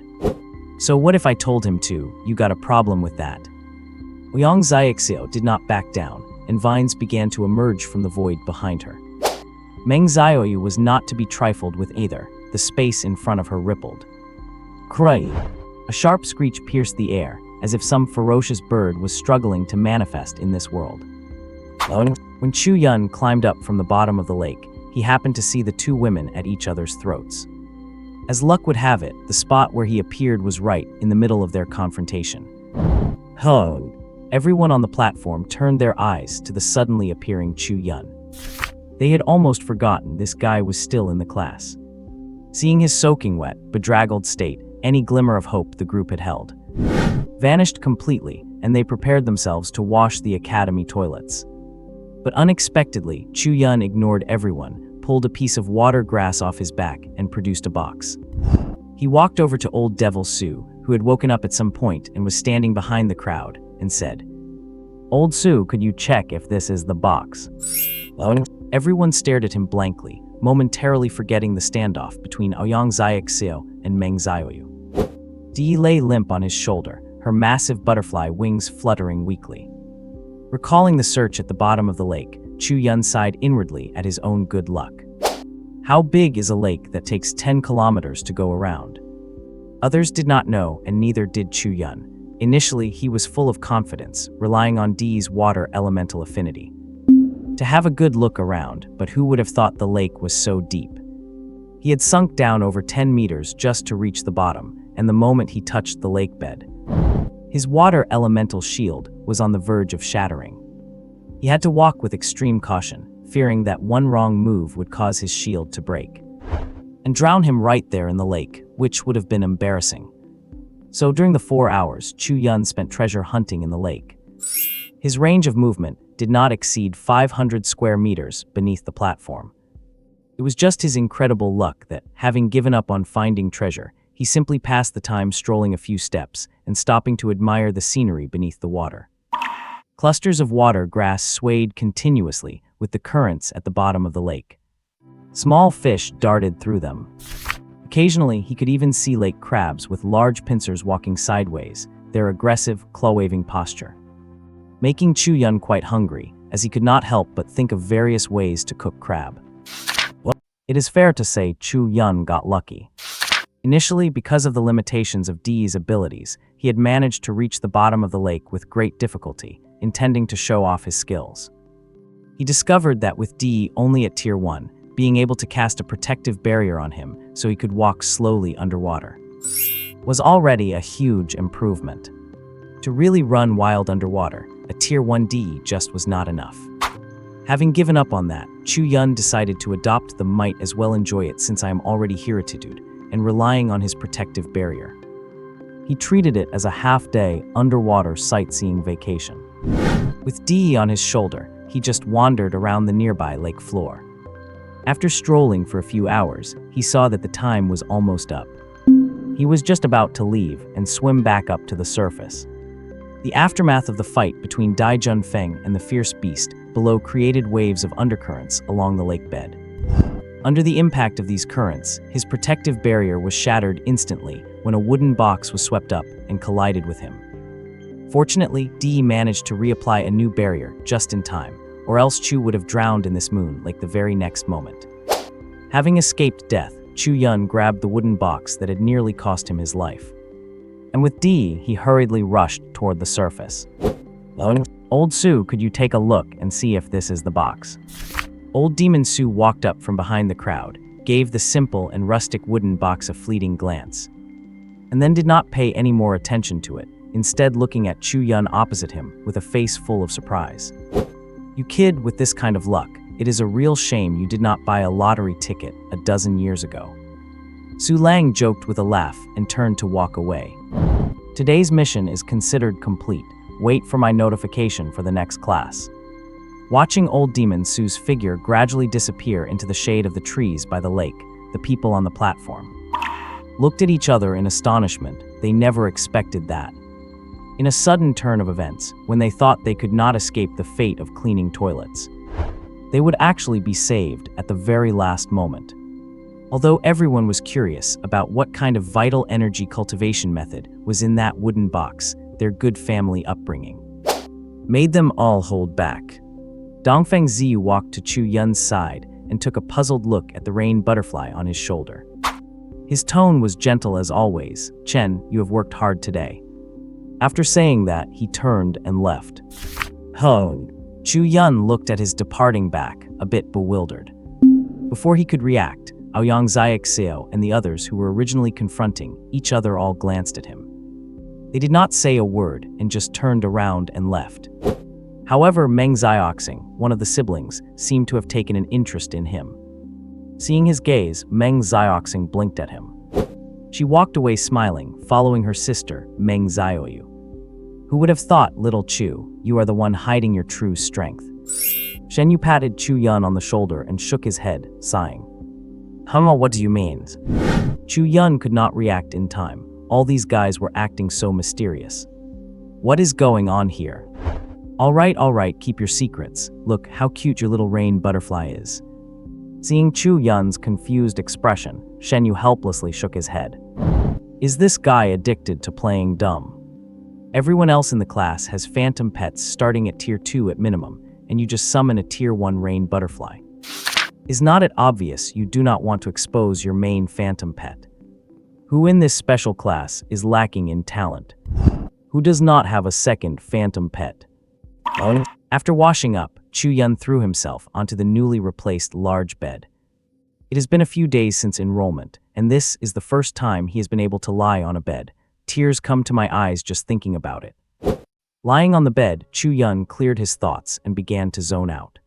So what if I told him to? You got a problem with that? Ouyang Xiaoxiao did not back down, and vines began to emerge from the void behind her. Meng Xiaoyu was not to be trifled with either. The space in front of her rippled. Cry! A sharp screech pierced the air, as if some ferocious bird was struggling to manifest in this world. When Chu Yun climbed up from the bottom of the lake, he happened to see the two women at each other's throats. As luck would have it, the spot where he appeared was right in the middle of their confrontation. Everyone on the platform turned their eyes to the suddenly appearing Chu Yun. They had almost forgotten this guy was still in the class. Seeing his soaking wet, bedraggled state, any glimmer of hope the group had held vanished completely, and they prepared themselves to wash the academy toilets. But unexpectedly, Chu Yun ignored everyone, pulled a piece of water grass off his back, and produced a box. He walked over to old Devil Sue, who had woken up at some point and was standing behind the crowd, and said, "Old Sue, could you check if this is the box?" Everyone stared at him blankly, momentarily forgetting the standoff between Ouyang Xiaoxiao and Meng Xiaoyu. Dee lay limp on his shoulder, her massive butterfly wings fluttering weakly. Recalling the search at the bottom of the lake, Chu Yun sighed inwardly at his own good luck. How big is a lake that takes 10 kilometers to go around? Others did not know, and neither did Chu Yun. Initially, he was full of confidence, relying on Dee's water elemental affinity to have a good look around, but who would have thought the lake was so deep? He had sunk down over 10 meters just to reach the bottom, and the moment he touched the lake bed, his water elemental shield was on the verge of shattering. He had to walk with extreme caution, fearing that one wrong move would cause his shield to break and drown him right there in the lake, which would have been embarrassing. So during the 4 hours, Chu Yun spent treasure hunting in the lake. His range of movement did not exceed 500 square meters beneath the platform. It was just his incredible luck that, having given up on finding treasure, he simply passed the time strolling a few steps and stopping to admire the scenery beneath the water. Clusters of water grass swayed continuously with the currents at the bottom of the lake. Small fish darted through them. Occasionally, he could even see lake crabs with large pincers walking sideways, their aggressive, claw-waving posture, making Chu Yun quite hungry, as he could not help but think of various ways to cook crab. It is fair to say Chu Yun got lucky. Initially, because of the limitations of Dee's abilities, he had managed to reach the bottom of the lake with great difficulty, intending to show off his skills. He discovered that with Dee only at Tier 1, being able to cast a protective barrier on him so he could walk slowly underwater was already a huge improvement. To really run wild underwater, a Tier 1 D just was not enough. Having given up on that, Chu Yun decided to adopt the might as well enjoy it since I am already here attitude, and relying on his protective barrier. He treated it as a half-day, underwater sightseeing vacation. With Dee on his shoulder, he just wandered around the nearby lake floor. After strolling for a few hours, he saw that the time was almost up. He was just about to leave and swim back up to the surface. The aftermath of the fight between Dai Junfeng and the fierce beast below created waves of undercurrents along the lake bed. Under the impact of these currents, his protective barrier was shattered instantly when a wooden box was swept up and collided with him. Fortunately, Dee managed to reapply a new barrier just in time, or else Chu would have drowned in this moon like the very next moment. Having escaped death, Chu Yun grabbed the wooden box that had nearly cost him his life. And with Dee, he hurriedly rushed toward the surface. Old Su, could you take a look and see if this is the box? Old Demon Su walked up from behind the crowd, gave the simple and rustic wooden box a fleeting glance, and then did not pay any more attention to it, instead looking at Chu Yun opposite him with a face full of surprise. You kid with this kind of luck, it is a real shame you did not buy a lottery ticket a dozen years ago. Su Lang joked with a laugh and turned to walk away. Today's mission is considered complete. Wait for my notification for the next class. Watching Old Demon Su's figure gradually disappear into the shade of the trees by the lake, the people on the platform looked at each other in astonishment. They never expected that. In a sudden turn of events, when they thought they could not escape the fate of cleaning toilets, they would actually be saved at the very last moment. Although everyone was curious about what kind of vital energy cultivation method was in that wooden box, their good family upbringing made them all hold back. Dongfeng Ziyu walked to Chu Yun's side and took a puzzled look at the rain butterfly on his shoulder. His tone was gentle as always. Chen, you have worked hard today. After saying that, he turned and left. Chu Yun looked at his departing back, a bit bewildered. Before he could react, Aoyang Xiaoxiao and the others who were originally confronting each other all glanced at him. They did not say a word and just turned around and left. However, Meng Xiaoxing, one of the siblings, seemed to have taken an interest in him. Seeing his gaze, Meng Xiaoxing blinked at him. She walked away smiling, following her sister, Meng Xiaoyu. Who would have thought, little Chu, you are the one hiding your true strength? Shen Yu patted Chu Yun on the shoulder and shook his head, sighing. What do you mean? Chu Yun could not react in time. All these guys were acting so mysterious. What is going on here? All right, keep your secrets. Look how cute your little rain butterfly is. Seeing Chu Yun's confused expression, Shen Yu helplessly shook his head. Is this guy addicted to playing dumb? Everyone else in the class has phantom pets starting at tier 2 at minimum, and you just summon a tier 1 rain butterfly. Is not it obvious you do not want to expose your main phantom pet? Who in this special class is lacking in talent? Who does not have a second phantom pet? After washing up, Chu Yun threw himself onto the newly replaced large bed. It has been a few days since enrollment, and this is the first time he has been able to lie on a bed. Tears come to my eyes just thinking about it. Lying on the bed, Chu Yun cleared his thoughts and began to zone out.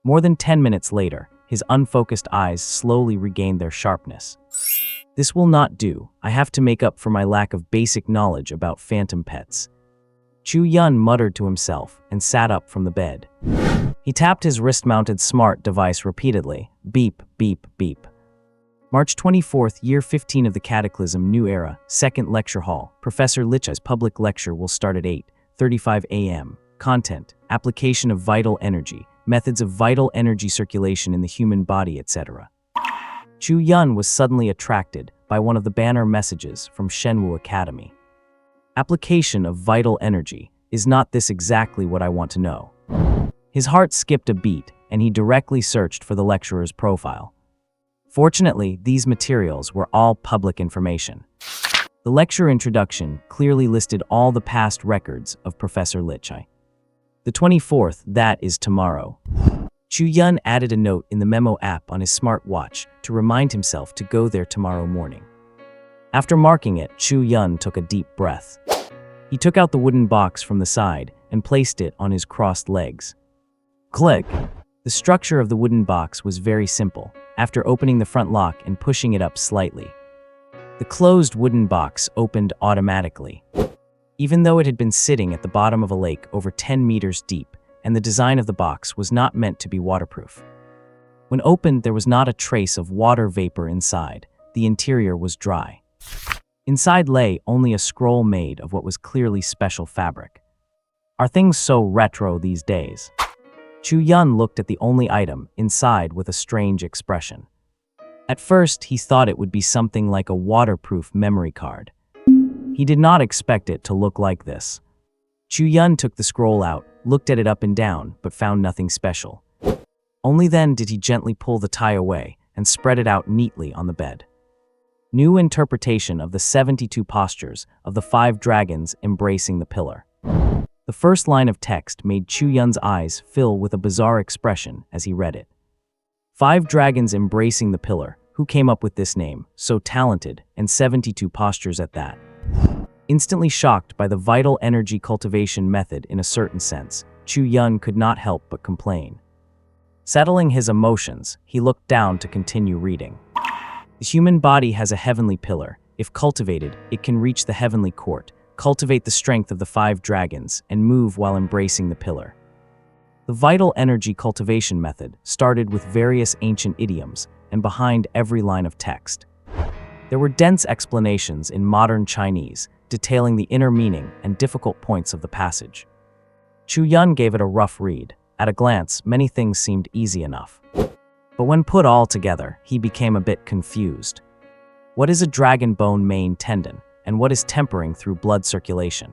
More than 10 minutes later, his unfocused eyes slowly regained their sharpness. This will not do. I have to make up for my lack of basic knowledge about phantom pets. Chu Yun muttered to himself and sat up from the bed. He tapped his wrist-mounted smart device repeatedly. Beep, beep, beep. March 24th, Year 15 of the Cataclysm, New Era, 2nd Lecture Hall. Professor Lich's public lecture will start at 8:35 a.m. Content: application of vital energy, methods of vital energy circulation in the human body, etc. Chu Yun was suddenly attracted by one of the banner messages from Shenwu Academy. Application of vital energy. Is not this exactly what I want to know? His heart skipped a beat, and he directly searched for the lecturer's profile. Fortunately, these materials were all public information. The lecture introduction clearly listed all the past records of Professor Lichai. The 24th, that is tomorrow. Chu Yun added a note in the memo app on his smartwatch to remind himself to go there tomorrow morning. After marking it, Chu Yun took a deep breath. He took out the wooden box from the side and placed it on his crossed legs. Click! The structure of the wooden box was very simple. After opening the front lock and pushing it up slightly, The closed wooden box opened automatically, even though it had been sitting at the bottom of a lake over 10 meters deep, and the design of the box was not meant to be waterproof. When opened, there was not a trace of water vapor inside. The interior was dry. Inside lay only a scroll made of what was clearly special fabric. Are things so retro these days? Chu Yun looked at the only item inside with a strange expression. At first, he thought it would be something like a waterproof memory card. He did not expect it to look like this. Chu Yun took the scroll out, looked at it up and down, but found nothing special. Only then did he gently pull the tie away and spread it out neatly on the bed. New interpretation of the 72 postures of the 5 dragons embracing the pillar. The first line of text made Chu Yun's eyes fill with a bizarre expression as he read it. 5 dragons embracing the pillar. Who came up with this name? So talented, and 72 postures at that. Instantly shocked by the vital energy cultivation method in a certain sense, Chu Yun could not help but complain. Settling his emotions, he looked down to continue reading. The human body has a heavenly pillar. If cultivated, it can reach the heavenly court, cultivate the strength of the 5 dragons, and move while embracing the pillar. The vital energy cultivation method started with various ancient idioms and behind every line of text. There were dense explanations in modern Chinese, detailing the inner meaning and difficult points of the passage. Chu Yun gave it a rough read. At a glance, many things seemed easy enough. But when put all together, he became a bit confused. What is a dragon bone main tendon, and what is tempering through blood circulation?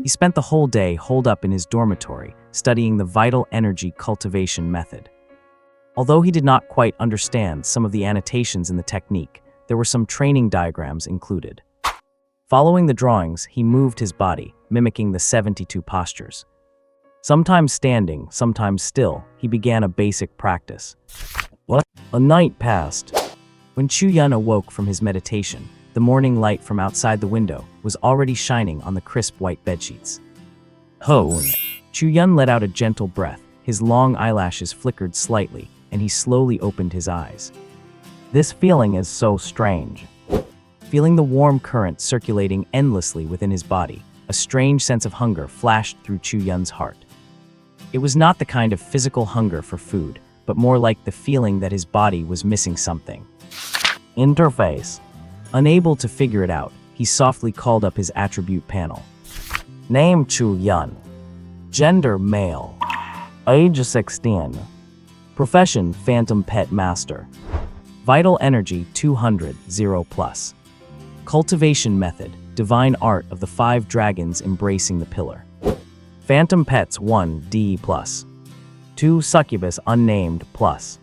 He spent the whole day holed up in his dormitory, studying the vital energy cultivation method. Although he did not quite understand some of the annotations in the technique, there were some training diagrams included. Following the drawings, he moved his body, mimicking the 72 postures. Sometimes standing, sometimes still, he began a basic practice. A night passed. When Chu Yun awoke from his meditation, the morning light from outside the window was already shining on the crisp white bedsheets. Ho! Chu Yun let out a gentle breath. His long eyelashes flickered slightly, and he slowly opened his eyes. This feeling is so strange. Feeling the warm current circulating endlessly within his body, a strange sense of hunger flashed through Chu Yun's heart. It was not the kind of physical hunger for food, but more like the feeling that his body was missing something. Interface. Unable to figure it out, he softly called up his attribute panel. Name Chu Yun. Gender male. Age 16. Profession Phantom Pet Master. Vital Energy 200, 0+. Cultivation Method, Divine Art of the 5 Dragons Embracing the Pillar. Phantom Pets 1, D+. 2 Succubus Unnamed +.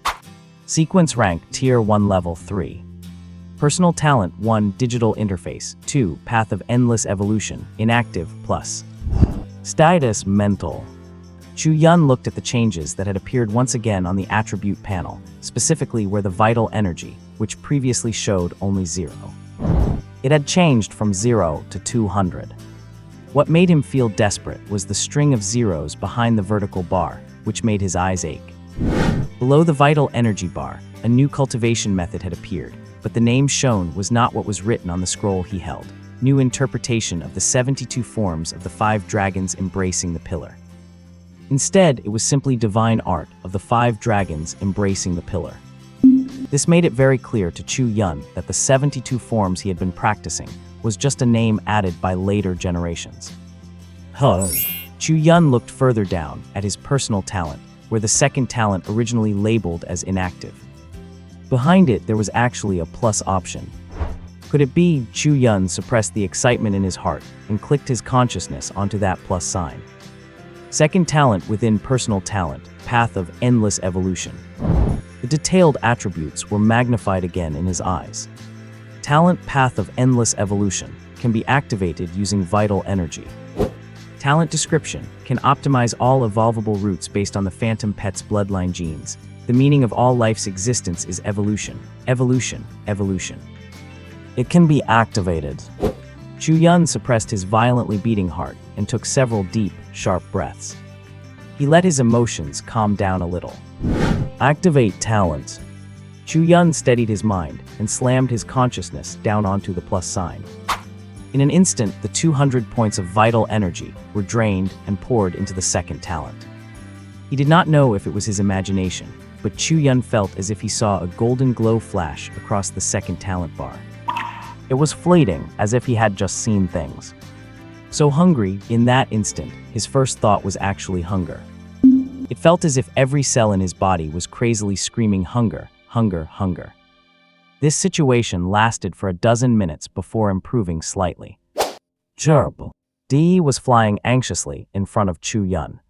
Sequence Rank Tier 1 Level 3. Personal Talent 1 Digital Interface 2 Path of Endless Evolution Inactive +. Status Mental. Chu Yun looked at the changes that had appeared once again on the attribute panel, specifically where the vital energy, which previously showed only 0. It had changed from 0 to 200. What made him feel desperate was the string of zeros behind the vertical bar, which made his eyes ache. Below the vital energy bar, a new cultivation method had appeared, but the name shown was not what was written on the scroll he held. New interpretation of the 72 forms of the 5 dragons embracing the pillar. Instead, it was simply divine art of the 5 dragons embracing the pillar. This made it very clear to Chu Yun that the 72 forms he had been practicing was just a name added by later generations. Chu Yun looked further down at his personal talent, where the second talent originally labeled as inactive. Behind it, there was actually a plus option. Could it be Chu Yun suppressed the excitement in his heart and clicked his consciousness onto that plus sign? Second talent within personal talent, Path of Endless Evolution. The detailed attributes were magnified again in his eyes. Talent Path of Endless Evolution can be activated using vital energy. Talent description can optimize all evolvable roots based on the Phantom Pet's bloodline genes. The meaning of all life's existence is evolution, evolution, evolution. It can be activated. Chu Yun suppressed his violently beating heart and took several deep, sharp breaths. He let his emotions calm down a little. Activate talent. Chu Yun steadied his mind and slammed his consciousness down onto the plus sign. In an instant, the 200 points of vital energy were drained and poured into the second talent. He did not know if it was his imagination, but Chu Yun felt as if he saw a golden glow flash across the second talent bar. It was fleeting, as if he had just seen things. So hungry, in that instant, his first thought was actually hunger. It felt as if every cell in his body was crazily screaming hunger, hunger, hunger. This situation lasted for a dozen minutes before improving slightly. Gerbil. Dee was flying anxiously in front of Chu Yun.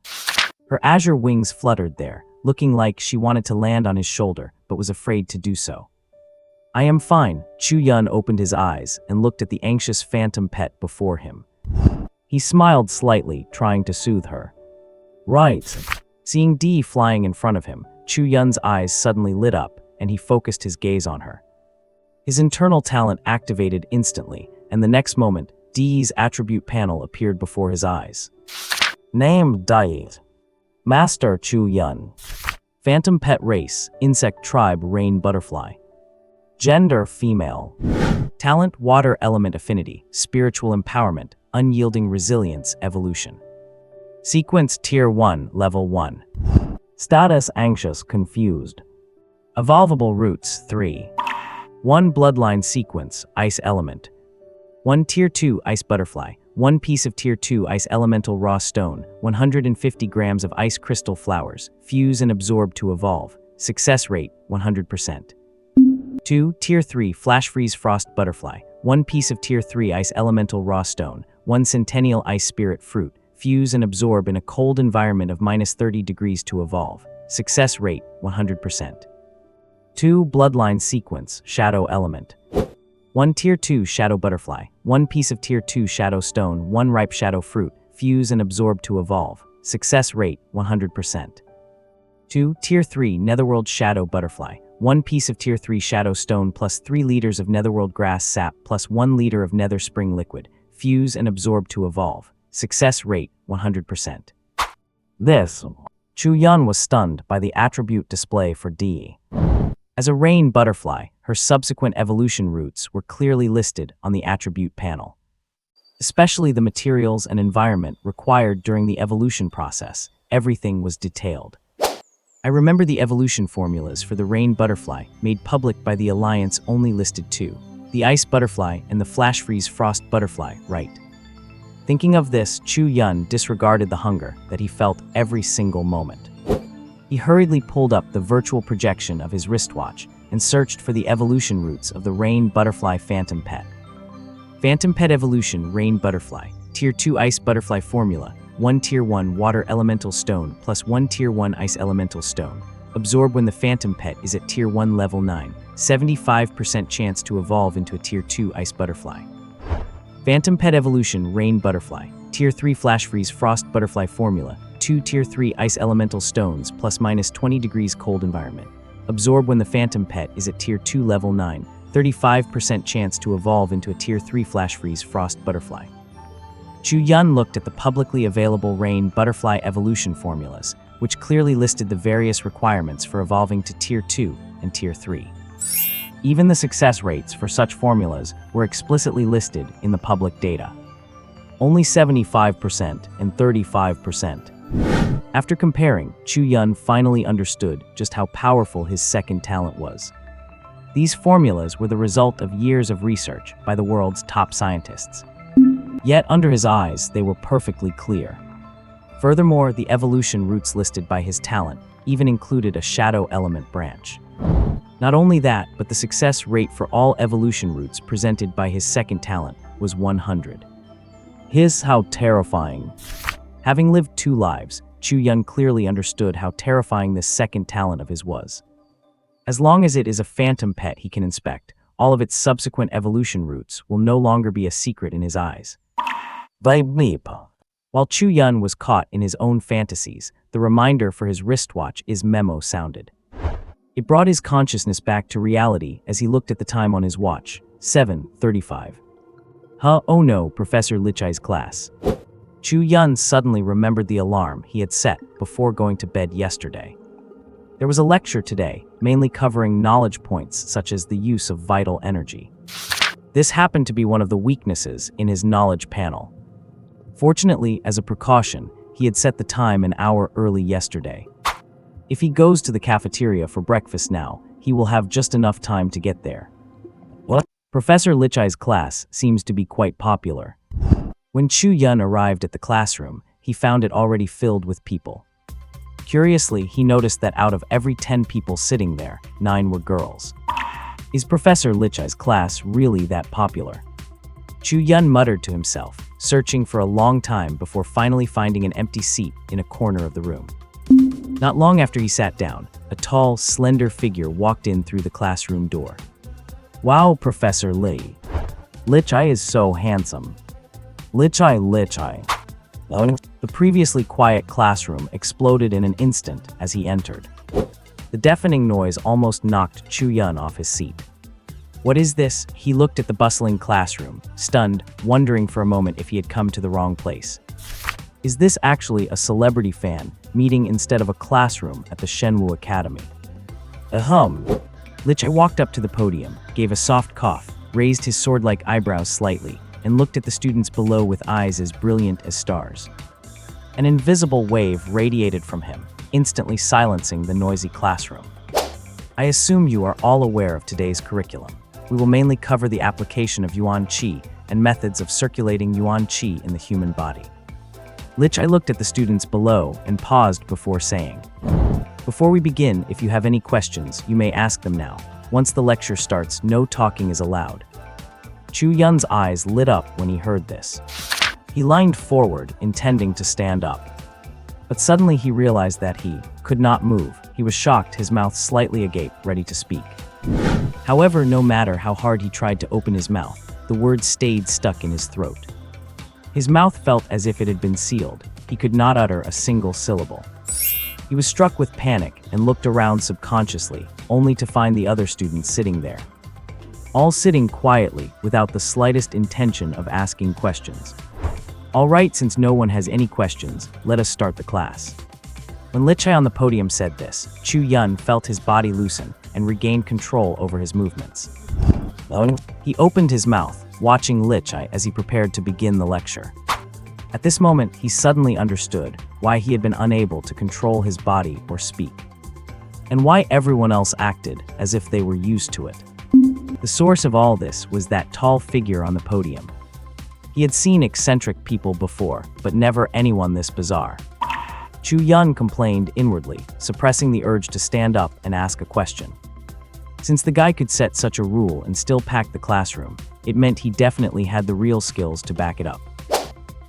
Her azure wings fluttered there, looking like she wanted to land on his shoulder, but was afraid to do so. I am fine. Chu Yun opened his eyes and looked at the anxious phantom pet before him. He smiled slightly, trying to soothe her. Right. Seeing Dee flying in front of him, Chu Yun's eyes suddenly lit up, and he focused his gaze on her. His internal talent activated instantly, and the next moment, Dee's attribute panel appeared before his eyes. Name Dai. Master Chu Yun. Phantom pet race, insect tribe rain butterfly. Gender female. Talent water element affinity, spiritual empowerment, unyielding resilience evolution. Sequence tier 1 level 1. Status anxious confused. Evolvable roots 3. 1 bloodline sequence ice element. 1 tier 2 ice butterfly. 1 piece of tier 2 ice elemental raw stone. 150 grams of ice crystal flowers. Fuse and absorb to evolve. Success rate 100%. 2 tier 3 flash freeze frost butterfly. 1 piece of tier 3 ice elemental raw stone. 1 centennial ice spirit fruit. Fuse and absorb in a cold environment of -30 degrees to evolve. Success rate 100%. 2 bloodline sequence shadow element. 1 tier 2 shadow butterfly. 1 piece of tier 2 shadow stone. 1 ripe shadow fruit. Fuse and absorb to evolve. Success rate 100%. 2 tier 3 netherworld shadow butterfly. 1 piece of tier 3 shadow stone plus 3 liters of netherworld grass sap plus 1 liter of nether spring liquid. Fuse and absorb to evolve. Success rate 100%. This. Chu Yun was stunned by the attribute display for Dee. As a rain butterfly, her subsequent evolution routes were clearly listed on the attribute panel. Especially the materials and environment required during the evolution process, everything was detailed. I remember the evolution formulas for the rain butterfly made public by the Alliance only listed 2, the ice butterfly and the flash freeze frost butterfly, right? Thinking of this, Chu Yun disregarded the hunger that he felt every single moment. He hurriedly pulled up the virtual projection of his wristwatch and searched for the evolution routes of the rain butterfly phantom pet. Phantom pet evolution rain butterfly, tier 2 ice butterfly formula, 1 tier 1 water elemental stone plus 1 tier 1 ice elemental stone. Absorb when the phantom pet is at tier 1 level 9, 75% chance to evolve into a tier 2 ice butterfly. Phantom pet evolution rain butterfly, tier 3 flash freeze frost butterfly formula, 2 tier 3 ice elemental stones plus -20 degrees cold environment. Absorb when the phantom pet is at tier 2 level 9, 35% chance to evolve into a tier 3 flash freeze frost butterfly. Chu Yun looked at the publicly available rain butterfly evolution formulas, which clearly listed the various requirements for evolving to tier 2 and tier 3. Even the success rates for such formulas were explicitly listed in the public data. Only 75% and 35%. After comparing, Chu Yun finally understood just how powerful his second talent was. These formulas were the result of years of research by the world's top scientists. Yet under his eyes, they were perfectly clear. Furthermore, the evolution routes listed by his talent even included a shadow element branch. Not only that, but the success rate for all evolution routes presented by his second talent was 100. Here's how terrifying. Having lived 2 lives, Chu Yun clearly understood how terrifying this second talent of his was. As long as it is a phantom pet he can inspect, all of its subsequent evolution routes will no longer be a secret in his eyes. While Chu Yun was caught in his own fantasies, the reminder for his wristwatch is memo sounded. It brought his consciousness back to reality as he looked at the time on his watch, 7:35. Oh no, Professor Lichai's class. Chu Yun suddenly remembered the alarm he had set before going to bed yesterday. There was a lecture today, mainly covering knowledge points such as the use of vital energy. This happened to be one of the weaknesses in his knowledge panel. Fortunately, as a precaution, he had set the time an hour early yesterday. If he goes to the cafeteria for breakfast now, he will have just enough time to get there. What? Professor Lichai's class seems to be quite popular. When Chu Yun arrived at the classroom, he found it already filled with people. Curiously, he noticed that out of every 10 people sitting there, 9 were girls. Is Professor Lichai's class really that popular? Chu Yun muttered to himself, searching for a long time before finally finding an empty seat in a corner of the room. Not long after he sat down, a tall, slender figure walked in through the classroom door. Wow, Professor Li. Lichai is so handsome. Lichai. The previously quiet classroom exploded in an instant as he entered. The deafening noise almost knocked Chu Yun off his seat. What is this? He looked at the bustling classroom, stunned, wondering for a moment if he had come to the wrong place. Is this actually a celebrity fan meeting instead of a classroom at the Shenwu Academy? Lichai walked up to the podium, gave a soft cough, raised his sword-like eyebrows slightly, and looked at the students below with eyes as brilliant as stars. An invisible wave radiated from him, instantly silencing the noisy classroom. I assume you are all aware of today's curriculum. We will mainly cover the application of Yuan Qi and methods of circulating Yuan Qi in the human body. Lichai looked at the students below and paused before saying, "Before we begin, if you have any questions, you may ask them now. Once the lecture starts, no talking is allowed." Chu Yun's eyes lit up when he heard this. He leaned forward, intending to stand up. But suddenly he realized that he could not move. He was shocked, his mouth slightly agape, ready to speak. However, no matter how hard he tried to open his mouth, the words stayed stuck in his throat. His mouth felt as if it had been sealed. He could not utter a single syllable. He was struck with panic and looked around subconsciously, only to find the other students sitting there. All sitting quietly, without the slightest intention of asking questions. All right, since no one has any questions, let us start the class. When Lichai on the podium said this, Chu Yun felt his body loosen and regained control over his movements. He opened his mouth, watching Lichai as he prepared to begin the lecture. At this moment, he suddenly understood why he had been unable to control his body or speak, and why everyone else acted as if they were used to it. The source of all this was that tall figure on the podium. He had seen eccentric people before, but never anyone this bizarre. Chu Yun complained inwardly, suppressing the urge to stand up and ask a question. Since the guy could set such a rule and still pack the classroom, it meant he definitely had the real skills to back it up.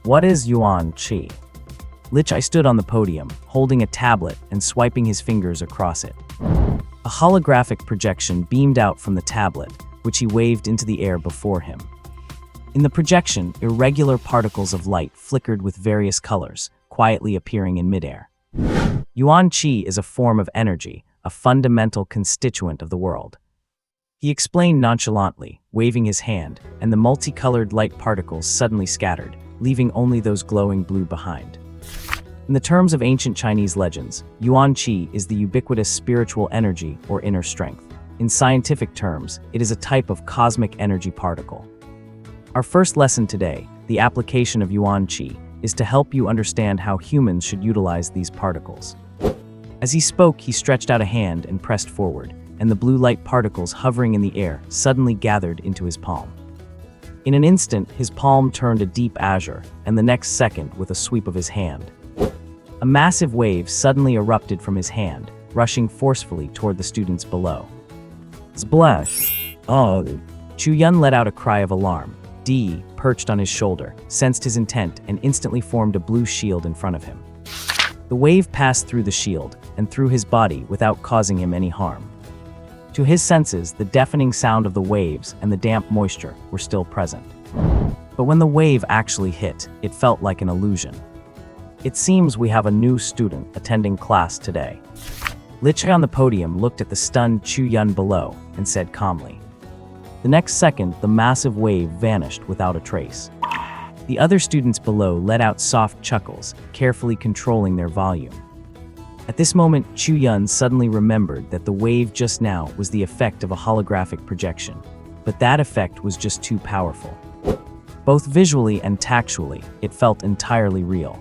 What is Yuan Qi? Lichai stood on the podium, holding a tablet and swiping his fingers across it. A holographic projection beamed out from the tablet, which he waved into the air before him. In the projection, irregular particles of light flickered with various colors, quietly appearing in midair. Yuan Qi is a form of energy, a fundamental constituent of the world. He explained nonchalantly, waving his hand, and the multicolored light particles suddenly scattered, leaving only those glowing blue behind. In the terms of ancient Chinese legends, Yuan Qi is the ubiquitous spiritual energy or inner strength. In scientific terms, it is a type of cosmic energy particle. Our first lesson today, the application of Yuan Qi, is to help you understand how humans should utilize these particles. As he spoke, he stretched out a hand and pressed forward, and the blue light particles hovering in the air suddenly gathered into his palm. In an instant, his palm turned a deep azure, and the next second, with a sweep of his hand, a massive wave suddenly erupted from his hand, rushing forcefully toward the students below. Splash! Oh! Chu Yun let out a cry of alarm. Di, perched on his shoulder, sensed his intent and instantly formed a blue shield in front of him. The wave passed through the shield and through his body without causing him any harm. To his senses, the deafening sound of the waves and the damp moisture were still present. But when the wave actually hit, it felt like an illusion. It seems we have a new student attending class today. Lichai on the podium looked at the stunned Chu Yun below and said calmly. The next second, the massive wave vanished without a trace. The other students below let out soft chuckles, carefully controlling their volume. At this moment, Chu Yun suddenly remembered that the wave just now was the effect of a holographic projection. But that effect was just too powerful. Both visually and tactually, it felt entirely real.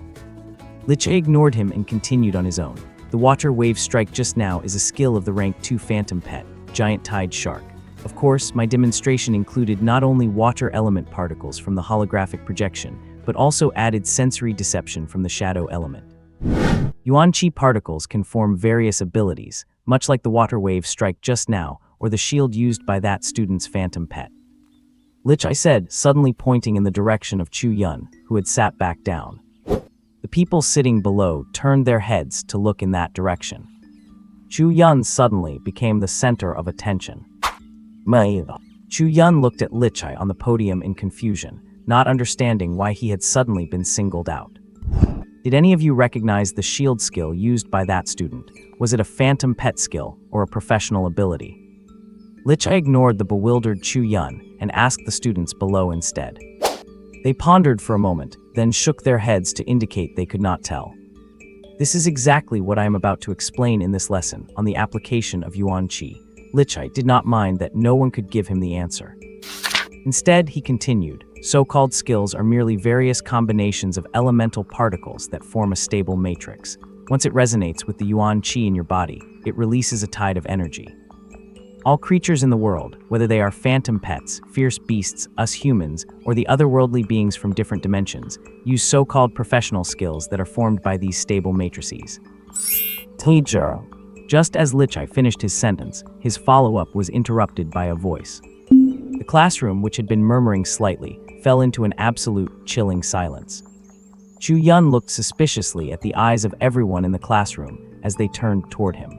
Lich ignored him and continued on his own. The water wave strike just now is a skill of the rank 2 phantom pet, giant tide shark. Of course, my demonstration included not only water element particles from the holographic projection, but also added sensory deception from the shadow element. Yuan Qi particles can form various abilities, much like the water wave strike just now, or the shield used by that student's phantom pet. Lich, I said, suddenly pointing in the direction of Chu Yun, who had sat back down. The people sitting below turned their heads to look in that direction. Chu Yun suddenly became the center of attention. Chu Yun looked at Lichai on the podium in confusion, not understanding why he had suddenly been singled out. Did any of you recognize the shield skill used by that student? Was it a phantom pet skill or a professional ability? Lichai ignored the bewildered Chu Yun and asked the students below instead. They pondered for a moment, then shook their heads to indicate they could not tell. This is exactly what I am about to explain in this lesson on the application of Yuan Qi. Lichai did not mind that no one could give him the answer. Instead, he continued, so-called skills are merely various combinations of elemental particles that form a stable matrix. Once it resonates with the Yuan Qi in your body, it releases a tide of energy. All creatures in the world, whether they are phantom pets, fierce beasts, us humans, or the otherworldly beings from different dimensions, use so-called professional skills that are formed by these stable matrices. Teacher. Just as Lichai finished his sentence, his follow-up was interrupted by a voice. The classroom, which had been murmuring slightly, fell into an absolute, chilling silence. Chu Yun looked suspiciously at the eyes of everyone in the classroom as they turned toward him.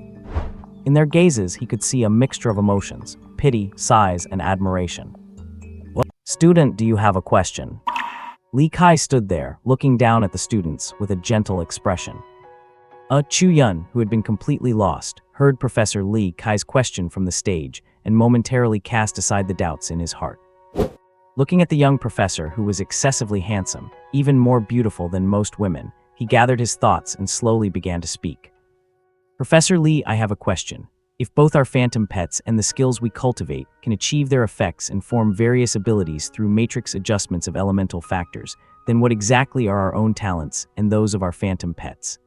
In their gazes, he could see a mixture of emotions, pity, sighs, and admiration. Student, do you have a question? Li Kai stood there, looking down at the students with a gentle expression. Chu Yun, who had been completely lost, heard Professor Li Kai's question from the stage and momentarily cast aside the doubts in his heart. Looking at the young professor, who was excessively handsome, even more beautiful than most women, he gathered his thoughts and slowly began to speak. Professor Li, I have a question. If both our phantom pets and the skills we cultivate can achieve their effects and form various abilities through matrix adjustments of elemental factors, then what exactly are our own talents and those of our phantom pets?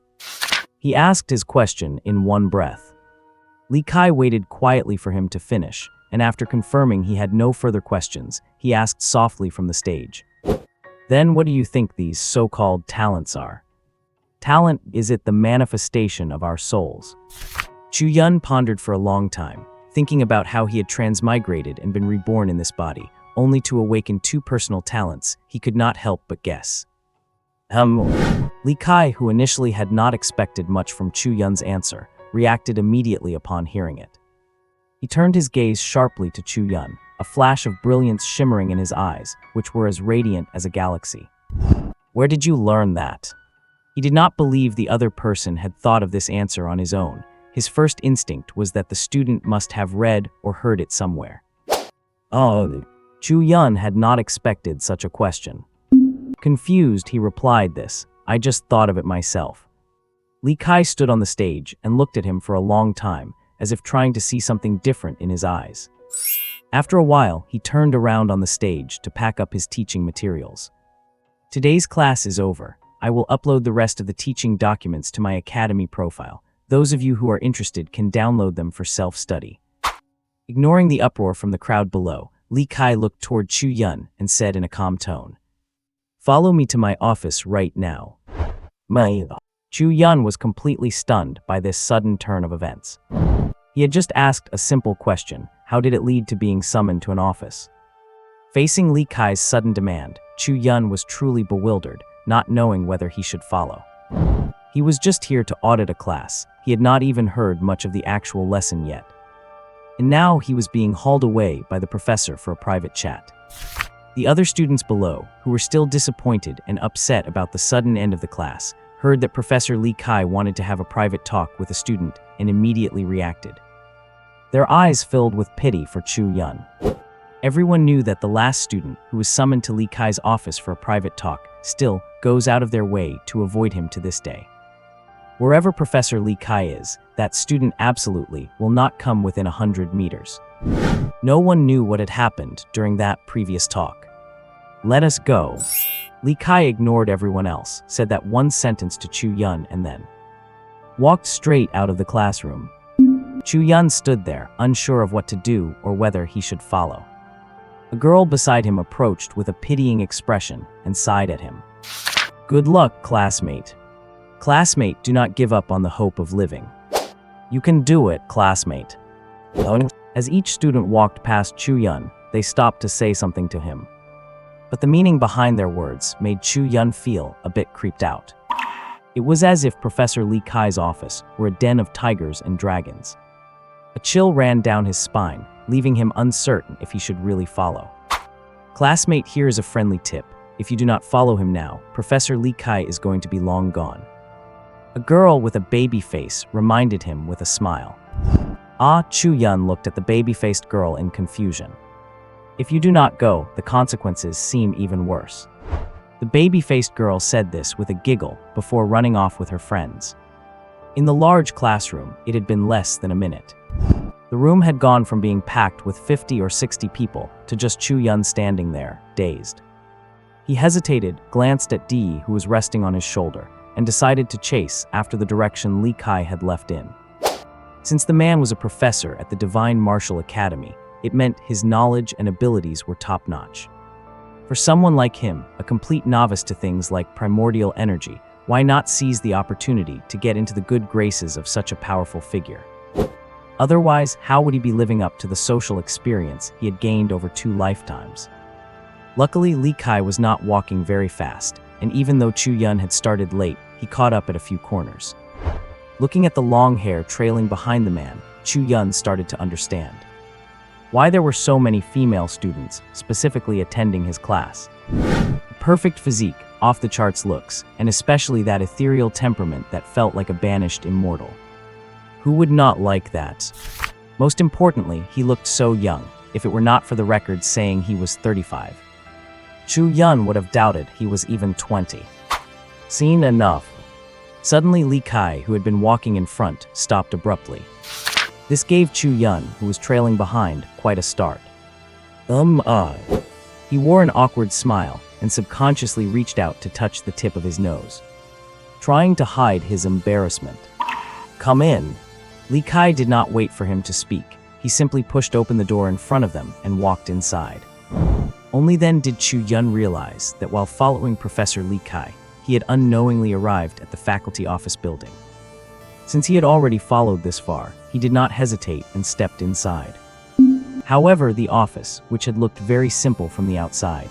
He asked his question in one breath. Li Kai waited quietly for him to finish, and after confirming he had no further questions, he asked softly from the stage. Then what do you think these so-called talents are? Talent, is it the manifestation of our souls? Chu Yun pondered for a long time, thinking about how he had transmigrated and been reborn in this body, only to awaken two personal talents he could not help but guess. Li Kai, who initially had not expected much from Chu Yun's answer, reacted immediately upon hearing it. He turned his gaze sharply to Chu Yun, a flash of brilliance shimmering in his eyes, which were as radiant as a galaxy. Where did you learn that? He did not believe the other person had thought of this answer on his own. His first instinct was that the student must have read or heard it somewhere. Chu Yun had not expected such a question. Confused, he replied this, I just thought of it myself. Li Kai stood on the stage and looked at him for a long time, as if trying to see something different in his eyes. After a while, he turned around on the stage to pack up his teaching materials. Today's class is over. I will upload the rest of the teaching documents to my Academy profile. Those of you who are interested can download them for self-study. Ignoring the uproar from the crowd below, Li Kai looked toward Chu Yun and said in a calm tone, Follow me to my office right now. Chu Yun was completely stunned by this sudden turn of events. He had just asked a simple question, how did it lead to being summoned to an office? Facing Li Kai's sudden demand, Chu Yun was truly bewildered, not knowing whether he should follow. He was just here to audit a class. He had not even heard much of the actual lesson yet. And now he was being hauled away by the professor for a private chat. The other students below, who were still disappointed and upset about the sudden end of the class, heard that Professor Li Kai wanted to have a private talk with a student and immediately reacted. Their eyes filled with pity for Chu Yun. Everyone knew that the last student, who was summoned to Li Kai's office for a private talk, still goes out of their way to avoid him to this day. Wherever Professor Li Kai is, that student absolutely will not come within 100 meters. No one knew what had happened during that previous talk. Let us go. Li Kai ignored everyone else, said that one sentence to Chu Yun and then walked straight out of the classroom. Chu Yun stood there, unsure of what to do or whether he should follow. A girl beside him approached with a pitying expression and sighed at him. Good luck, classmate. Classmate, do not give up on the hope of living. You can do it, classmate. As each student walked past Chu Yun, they stopped to say something to him. But the meaning behind their words made Chu Yun feel a bit creeped out. It was as if Professor Li Kai's office were a den of tigers and dragons. A chill ran down his spine, leaving him uncertain if he should really follow. Classmate, here is a friendly tip. If you do not follow him now, Professor Li Kai is going to be long gone. A girl with a baby face reminded him with a smile. Chu Yun looked at the baby-faced girl in confusion. If you do not go, the consequences seem even worse. The baby-faced girl said this with a giggle before running off with her friends. In the large classroom, it had been less than a minute. The room had gone from being packed with 50 or 60 people to just Chu Yun standing there, dazed. He hesitated, glanced at Dee, who was resting on his shoulder, and decided to chase after the direction Li Kai had left in. Since the man was a professor at the Divine Martial Academy, it meant his knowledge and abilities were top-notch. For someone like him, a complete novice to things like primordial energy, why not seize the opportunity to get into the good graces of such a powerful figure? Otherwise, how would he be living up to the social experience he had gained over 2 lifetimes? Luckily, Li Kai was not walking very fast, and even though Chu Yun had started late, he caught up at a few corners. Looking at the long hair trailing behind the man, Chu Yun started to understand why there were so many female students specifically attending his class. Perfect physique, off-the-charts looks, and especially that ethereal temperament that felt like a banished immortal. Who would not like that? Most importantly, he looked so young, if it were not for the record saying he was 35. Chu Yun would have doubted he was even 20. Seen enough. Suddenly Li Kai, who had been walking in front, stopped abruptly. This gave Chu Yun, who was trailing behind, quite a start. He wore an awkward smile and subconsciously reached out to touch the tip of his nose, trying to hide his embarrassment. Come in. Li Kai did not wait for him to speak. He simply pushed open the door in front of them and walked inside. Only then did Chu Yun realize that while following Professor Li Kai, he had unknowingly arrived at the faculty office building. Since he had already followed this far, he did not hesitate and stepped inside. However, the office, which had looked very simple from the outside,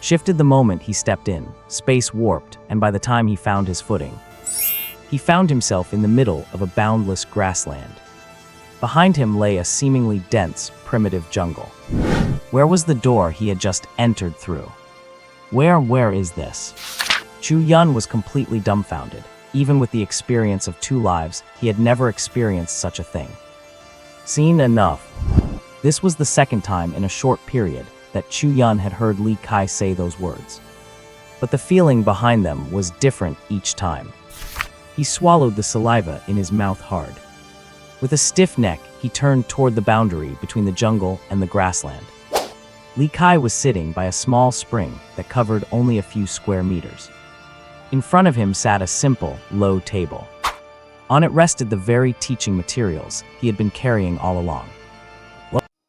shifted the moment he stepped in. Space warped, and by the time he found his footing, he found himself in the middle of a boundless grassland. Behind him lay a seemingly dense, primitive jungle. Where was the door he had just entered through? Where is this? Chu Yun was completely dumbfounded. Even with the experience of 2 lives, he had never experienced such a thing. Seen enough. This was the second time in a short period that Chu Yun had heard Li Kai say those words. But the feeling behind them was different each time. He swallowed the saliva in his mouth hard. With a stiff neck, he turned toward the boundary between the jungle and the grassland. Li Kai was sitting by a small spring that covered only a few square meters. In front of him sat a simple, low table. On it rested the very teaching materials he had been carrying all along.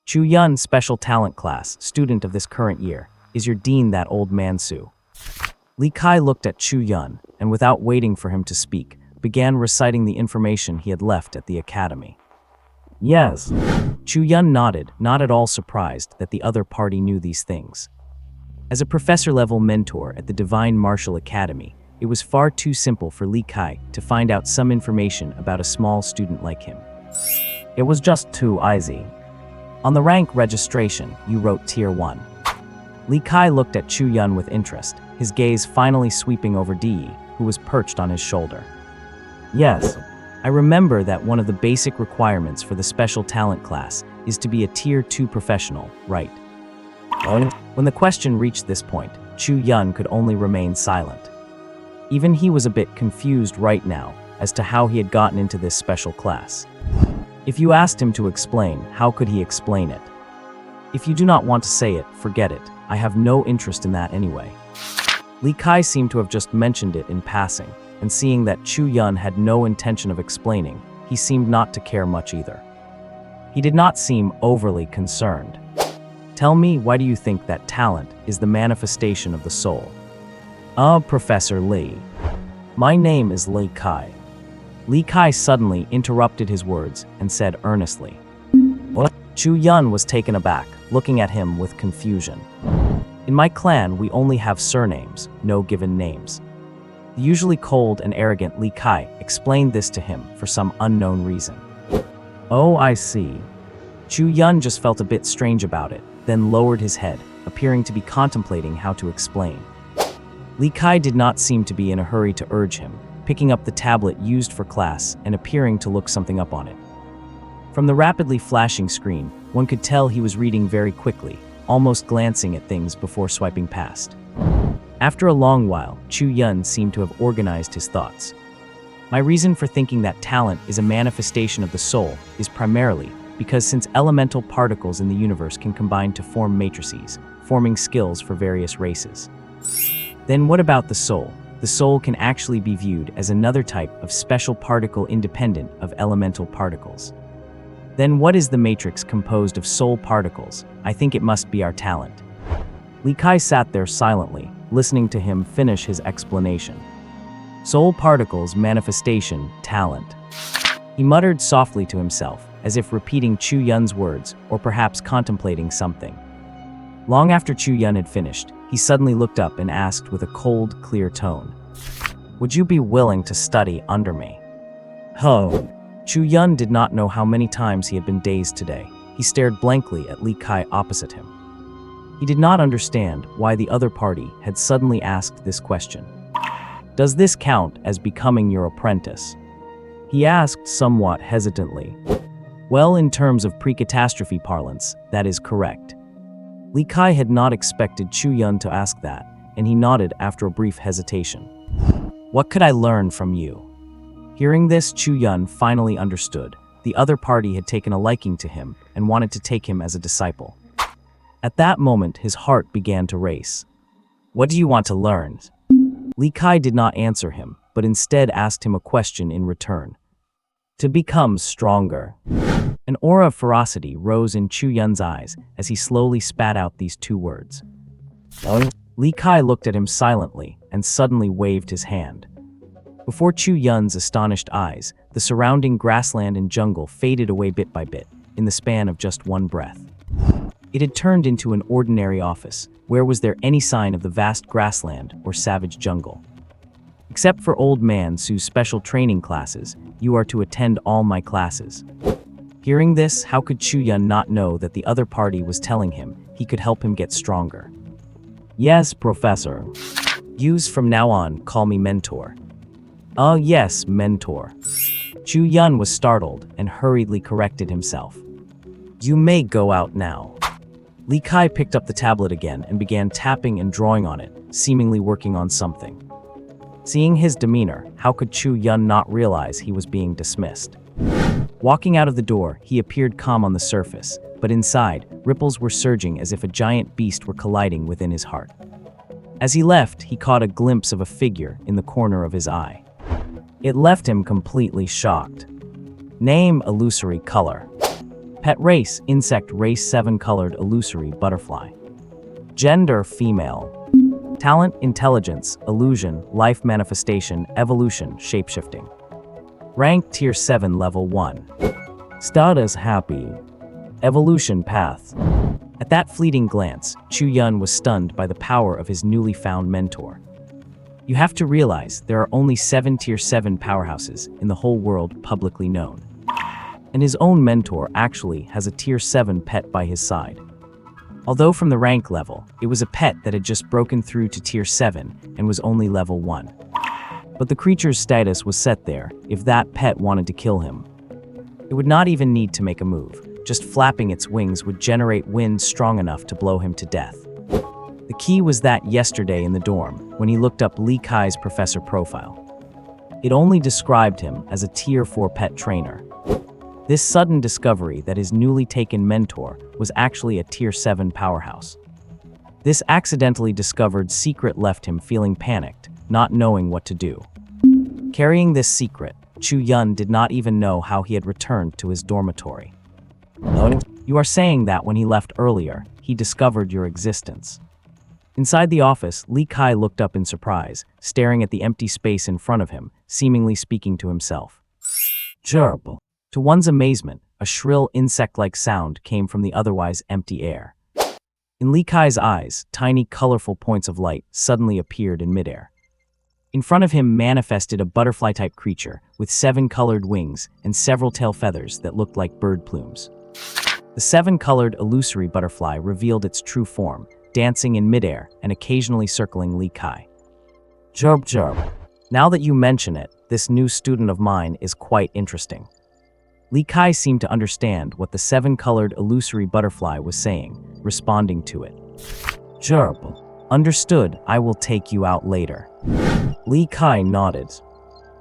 Chu Yun, special talent class, student of this current year, is your dean, that old man Su. Li Kai looked at Chu Yun, and without waiting for him to speak, began reciting the information he had left at the academy. Yes. Chu Yun nodded, not at all surprised that the other party knew these things. As a professor-level mentor at the Divine Martial Academy, it was far too simple for Li Kai to find out some information about a small student like him. It was just too easy. On the rank registration, you wrote Tier 1. Li Kai looked at Chu Yun with interest, his gaze finally sweeping over Dee, who was perched on his shoulder. Yes, I remember that one of the basic requirements for the special talent class is to be a Tier 2 professional, right? When the question reached this point, Chu Yun could only remain silent. Even he was a bit confused right now, as to how he had gotten into this special class. If you asked him to explain, how could he explain it? If you do not want to say it, forget it. I have no interest in that anyway. Li Kai seemed to have just mentioned it in passing, and seeing that Chu Yun had no intention of explaining, he seemed not to care much either. He did not seem overly concerned. Tell me, why do you think that talent is the manifestation of the soul? Professor Li. My name is Li Kai. Li Kai suddenly interrupted his words and said earnestly. What? Chu Yun was taken aback, looking at him with confusion. In my clan, we only have surnames, no given names. The usually cold and arrogant Li Kai explained this to him for some unknown reason. Oh, I see. Chu Yun just felt a bit strange about it, then lowered his head, appearing to be contemplating how to explain. Li Kai did not seem to be in a hurry to urge him, picking up the tablet used for class and appearing to look something up on it. From the rapidly flashing screen, one could tell he was reading very quickly, almost glancing at things before swiping past. After a long while, Chu Yun seemed to have organized his thoughts. My reason for thinking that talent is a manifestation of the soul is primarily because since elemental particles in the universe can combine to form matrices, forming skills for various races. Then what about the soul? The soul can actually be viewed as another type of special particle independent of elemental particles. Then what is the matrix composed of soul particles? I think it must be our talent. Li Kai sat there silently, listening to him finish his explanation. Soul particles, manifestation, talent. He muttered softly to himself, as if repeating Chu Yun's words or perhaps contemplating something. Long after Chu Yun had finished, he suddenly looked up and asked with a cold, clear tone, "Would you be willing to study under me?" Oh. Chu Yun did not know how many times he had been dazed today. He stared blankly at Li Kai opposite him. He did not understand why the other party had suddenly asked this question. Does this count as becoming your apprentice? He asked somewhat hesitantly. Well, in terms of pre-catastrophe parlance, that is correct. Li Kai had not expected Chu Yun to ask that, and he nodded after a brief hesitation. What could I learn from you? Hearing this, Chu Yun finally understood. The other party had taken a liking to him and wanted to take him as a disciple. At that moment, his heart began to race. What do you want to learn? Li Kai did not answer him, but instead asked him a question in return. To become stronger. An aura of ferocity rose in Chu Yun's eyes as he slowly spat out these two words. Li Kai looked at him silently and suddenly waved his hand. Before Chu Yun's astonished eyes, the surrounding grassland and jungle faded away bit by bit, in the span of just one breath. It had turned into an ordinary office. Where was there any sign of the vast grassland or savage jungle? Except for Old Man Su's special training classes, you are to attend all my classes. Hearing this, how could Chu Yun not know that the other party was telling him he could help him get stronger? Yes, Professor. Use from now on, call me mentor. Yes, mentor. Chu Yun was startled and hurriedly corrected himself. You may go out now. Li Kai picked up the tablet again and began tapping and drawing on it, seemingly working on something. Seeing his demeanor, how could Chu Yun not realize he was being dismissed? Walking out of the door, he appeared calm on the surface, but inside, ripples were surging as if a giant beast were colliding within his heart. As he left, he caught a glimpse of a figure in the corner of his eye. It left him completely shocked. Name, illusory color. Pet race, insect race 7-colored illusory butterfly. Gender, female. Talent, intelligence, illusion, life manifestation, evolution, shapeshifting. Rank, tier 7, level 1. Status, happy. Evolution path. At that fleeting glance, Chu Yun was stunned by the power of his newly found mentor. You have to realize there are only 7 tier 7 powerhouses in the whole world publicly known. And his own mentor actually has a tier 7 pet by his side. Although from the rank level, it was a pet that had just broken through to tier 7 and was only level 1. But the creature's status was set there if that pet wanted to kill him. It would not even need to make a move. Just flapping its wings would generate wind strong enough to blow him to death. The key was that yesterday in the dorm, when he looked up Li Kai's professor profile. It only described him as a Tier 4 pet trainer. This sudden discovery that his newly taken mentor was actually a Tier 7 powerhouse. This accidentally discovered secret left him feeling panicked, not knowing what to do. Carrying this secret, Chu Yun did not even know how he had returned to his dormitory. You are saying that when he left earlier, he discovered your existence. Inside the office, Li Kai looked up in surprise, staring at the empty space in front of him, seemingly speaking to himself. Gerbil. To one's amazement, a shrill insect-like sound came from the otherwise empty air. In Li Kai's eyes, tiny colorful points of light suddenly appeared in midair. In front of him manifested a butterfly-type creature with 7 colored wings and several tail feathers that looked like bird plumes. The 7-colored illusory butterfly revealed its true form, dancing in midair and occasionally circling Li Kai. Jerb jerb. Now that you mention it, this new student of mine is quite interesting. Li Kai seemed to understand what the 7-colored illusory butterfly was saying, responding to it. Gerbil. Understood, I will take you out later. Li Kai nodded.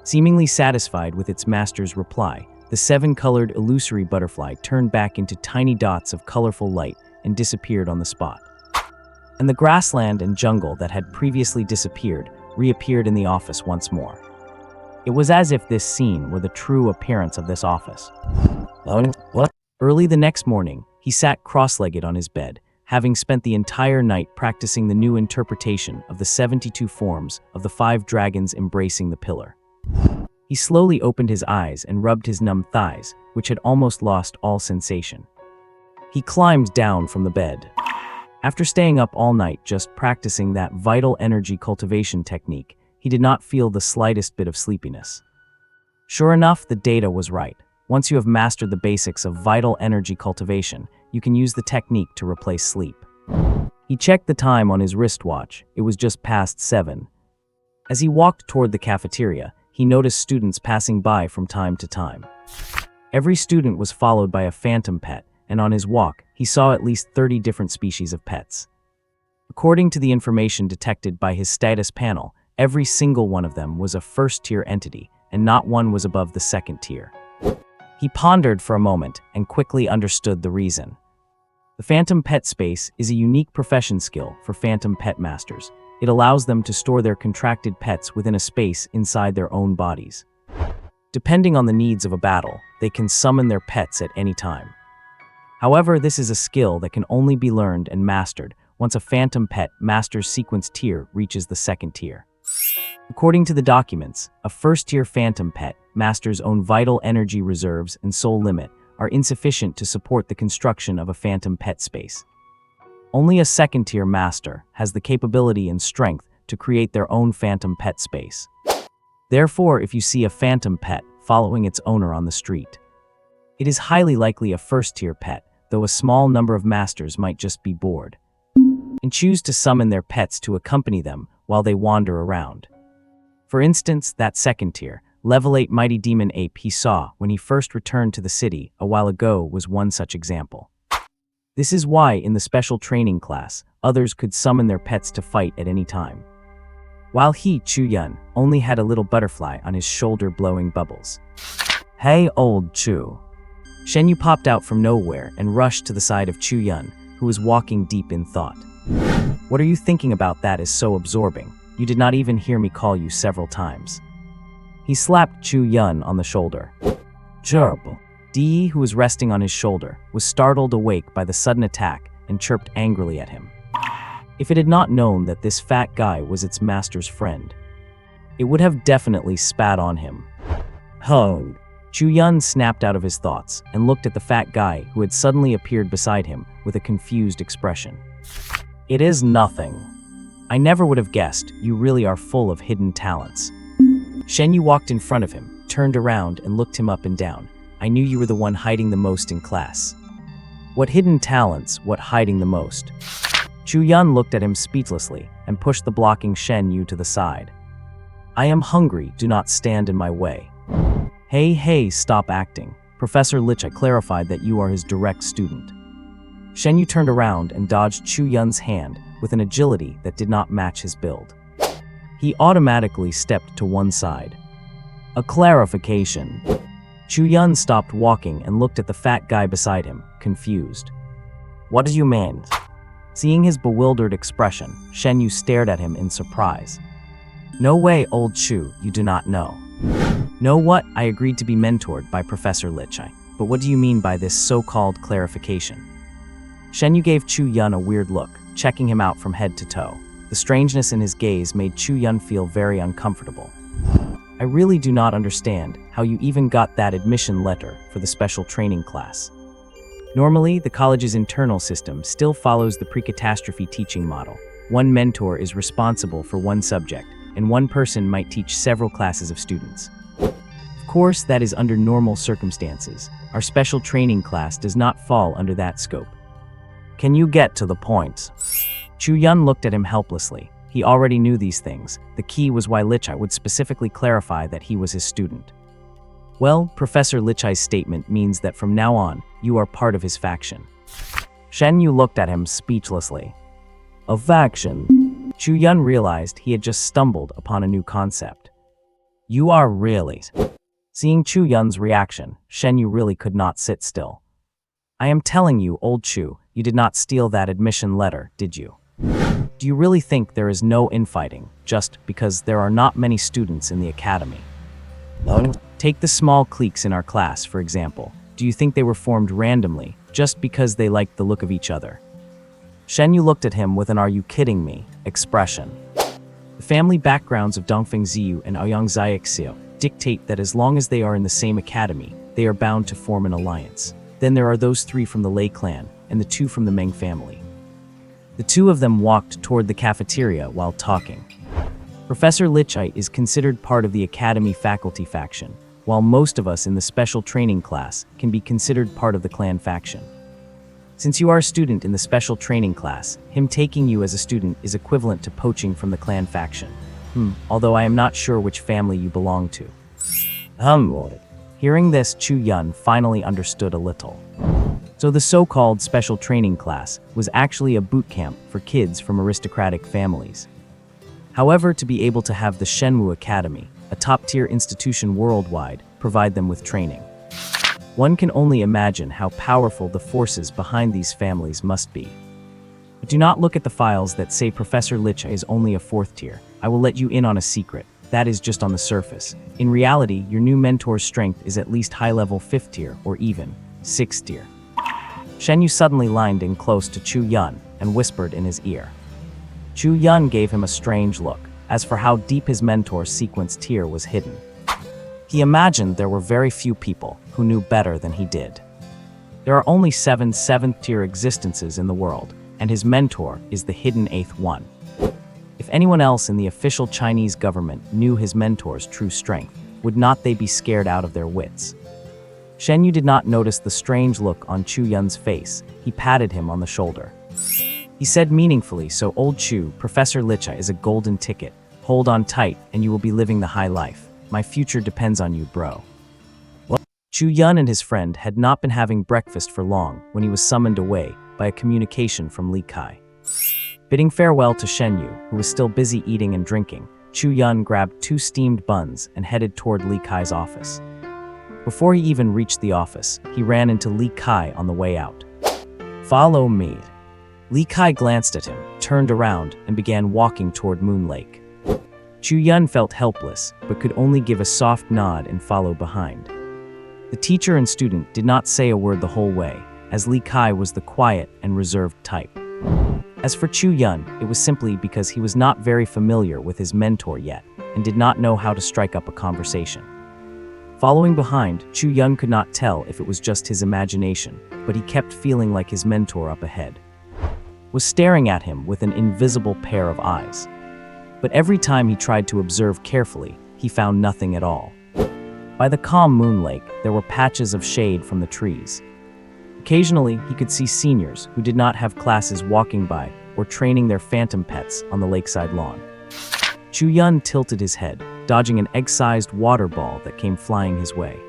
Seemingly satisfied with its master's reply, the 7-colored illusory butterfly turned back into tiny dots of colorful light and disappeared on the spot. And the grassland and jungle that had previously disappeared reappeared in the office once more. It was as if this scene were the true appearance of this office. What? Early the next morning, he sat cross-legged on his bed, having spent the entire night practicing the new interpretation of the 72 forms of the 5 dragons embracing the pillar. He slowly opened his eyes and rubbed his numb thighs, which had almost lost all sensation. He climbed down from the bed. After staying up all night just practicing that vital energy cultivation technique, he did not feel the slightest bit of sleepiness. Sure enough, the data was right. Once you have mastered the basics of vital energy cultivation, you can use the technique to replace sleep. He checked the time on his wristwatch. It was just past 7. As he walked toward the cafeteria, he noticed students passing by from time to time. Every student was followed by a phantom pet, and on his walk, he saw at least 30 different species of pets. According to the information detected by his status panel, every single one of them was a first-tier entity, and not one was above the 2nd tier. He pondered for a moment and quickly understood the reason. The Phantom Pet Space is a unique profession skill for Phantom Pet Masters. It allows them to store their contracted pets within a space inside their own bodies. Depending on the needs of a battle, they can summon their pets at any time. However, this is a skill that can only be learned and mastered once a Phantom Pet Master's sequence tier reaches the 2nd tier. According to the documents, a first-tier Phantom Pet Master's own vital energy reserves and soul limit are insufficient to support the construction of a Phantom Pet Space. Only a 2nd-tier Master has the capability and strength to create their own Phantom Pet Space. Therefore, if you see a Phantom Pet following its owner on the street, it is highly likely a first-tier pet, though a small number of Masters might just be bored and choose to summon their pets to accompany them while they wander around. For instance, that 2nd tier, level 8 mighty demon ape he saw when he first returned to the city a while ago was one such example. This is why in the special training class, others could summon their pets to fight at any time. While he, Chu Yun, only had a little butterfly on his shoulder blowing bubbles. Hey old Chu. Shen Yu popped out from nowhere and rushed to the side of Chu Yun, who was walking deep in thought. What are you thinking about that is so absorbing? You did not even hear me call you several times. He slapped Chu Yun on the shoulder. Gerbil. Dee, who was resting on his shoulder, was startled awake by the sudden attack and chirped angrily at him. If it had not known that this fat guy was its master's friend, it would have definitely spat on him. Ho! Chu Yun snapped out of his thoughts and looked at the fat guy who had suddenly appeared beside him with a confused expression. It is nothing. I never would have guessed. You really are full of hidden talents. Shen Yu walked in front of him, turned around and looked him up and down. I knew you were the one hiding the most in class. What hidden talents, what hiding the most? Chu Yun looked at him speechlessly and pushed the blocking Shen Yu to the side. I am hungry, do not stand in my way. Hey, stop acting. Professor Licha clarified that you are his direct student. Shen Yu turned around and dodged Chu Yun's hand with an agility that did not match his build. He automatically stepped to one side. A clarification. Chu Yun stopped walking and looked at the fat guy beside him, confused. What do you mean? Seeing his bewildered expression, Shen Yu stared at him in surprise. No way, old Chu, you do not know. Know what? I agreed to be mentored by Professor Lichai, but what do you mean by this so-called clarification? Shen Yu gave Chu Yun a weird look, checking him out from head to toe. The strangeness in his gaze made Chu Yun feel very uncomfortable. I really do not understand how you even got that admission letter for the special training class. Normally, the college's internal system still follows the pre-catastrophe teaching model. One mentor is responsible for one subject, and one person might teach several classes of students. Of course, that is under normal circumstances. Our special training class does not fall under that scope. Can you get to the point? Chu Yun looked at him helplessly. He already knew these things. The key was why Lichai would specifically clarify that he was his student. Well, Professor Lichai's statement means that from now on, you are part of his faction. Shen Yu looked at him speechlessly. A faction? Chu Yun realized he had just stumbled upon a new concept. You are really... Seeing Chu Yun's reaction, Shen Yu really could not sit still. I am telling you, old Chu, you did not steal that admission letter, did you? Do you really think there is no infighting, just because there are not many students in the academy? No. Take the small cliques in our class, for example. Do you think they were formed randomly, just because they liked the look of each other? Shen Yu looked at him with an "are you kidding me" expression. The family backgrounds of Dongfeng Ziyu and Aoyang Xiaoxiu dictate that as long as they are in the same academy, they are bound to form an alliance. Then there are those 3 from the Lei clan, and the 2 from the Meng family. The 2 of them walked toward the cafeteria while talking. Professor Lichai is considered part of the academy faculty faction, while most of us in the special training class can be considered part of the clan faction. Since you are a student in the special training class, him taking you as a student is equivalent to poaching from the clan faction. Although I am not sure which family you belong to. Hearing this, Chu Yun finally understood a little. So the so-called special training class was actually a boot camp for kids from aristocratic families. However, to be able to have the Shenwu Academy, a top-tier institution worldwide, provide them with training. One can only imagine how powerful the forces behind these families must be. But do not look at the files that say Professor Lichai is only a 4th tier. I will let you in on a secret. That is just on the surface. In reality, your new mentor's strength is at least high-level 5th tier or even 6th tier. Shen Yu suddenly leaned in close to Chu Yun and whispered in his ear. Chu Yun gave him a strange look. As for how deep his mentor's sequence tier was hidden, he imagined there were very few people who knew better than he did. There are only 7 7th-tier existences in the world, and his mentor is the hidden 8th one. If anyone else in the official Chinese government knew his mentor's true strength, would not they be scared out of their wits? Shen Yu did not notice the strange look on Chu Yun's face. He patted him on the shoulder. He said meaningfully, so old Chu, Professor Lichai is a golden ticket. Hold on tight, and you will be living the high life. My future depends on you, bro. Well, Chu Yun and his friend had not been having breakfast for long when he was summoned away by a communication from Li Kai. Bidding farewell to Shen Yu, who was still busy eating and drinking, Chu Yun grabbed 2 steamed buns and headed toward Li Kai's office. Before he even reached the office, he ran into Li Kai on the way out. Follow me. Li Kai glanced at him, turned around, and began walking toward Moon Lake. Chu Yun felt helpless, but could only give a soft nod and follow behind. The teacher and student did not say a word the whole way, as Li Kai was the quiet and reserved type. As for Chu Yun, it was simply because he was not very familiar with his mentor yet, and did not know how to strike up a conversation. Following behind, Chu Yun could not tell if it was just his imagination, but he kept feeling like his mentor up ahead was staring at him with an invisible pair of eyes. But every time he tried to observe carefully, he found nothing at all. By the calm Moon Lake, there were patches of shade from the trees. Occasionally, he could see seniors who did not have classes walking by or training their phantom pets on the lakeside lawn. Chu Yun tilted his head, dodging an egg-sized water ball that came flying his way.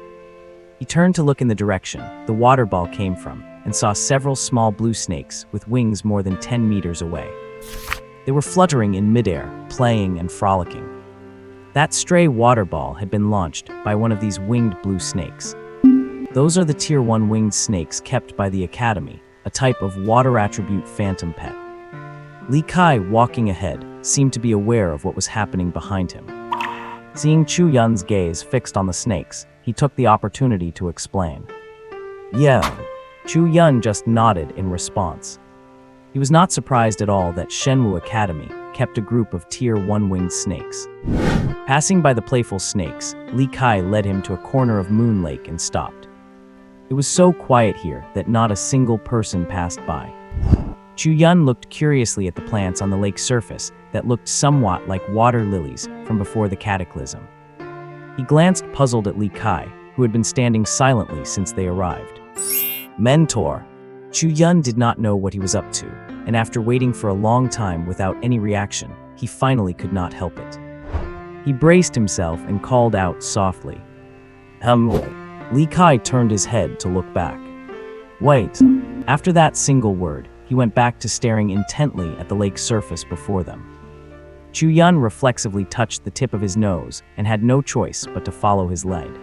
He turned to look in the direction the water ball came from and saw several small blue snakes with wings more than 10 meters away. They were fluttering in midair, playing and frolicking. That stray water ball had been launched by one of these winged blue snakes. Those are the Tier 1 winged snakes kept by the Academy, a type of water attribute phantom pet. Li Kai, walking ahead, seemed to be aware of what was happening behind him. Seeing Chu Yun's gaze fixed on the snakes, he took the opportunity to explain. Yeah. Chu Yun just nodded in response. He was not surprised at all that Shenwu Academy kept a group of Tier 1 winged snakes. Passing by the playful snakes, Li Kai led him to a corner of Moon Lake and stopped. It was so quiet here that not a single person passed by. Chu Yun looked curiously at the plants on the lake's surface that looked somewhat like water lilies from before the cataclysm. He glanced puzzled at Li Kai, who had been standing silently since they arrived. Mentor. Chu Yun did not know what he was up to, and after waiting for a long time without any reaction, he finally could not help it. He braced himself and called out softly. Li Kai turned his head to look back. Wait. After that single word, he went back to staring intently at the lake's surface before them. Chu Yun reflexively touched the tip of his nose and had no choice but to follow his lead.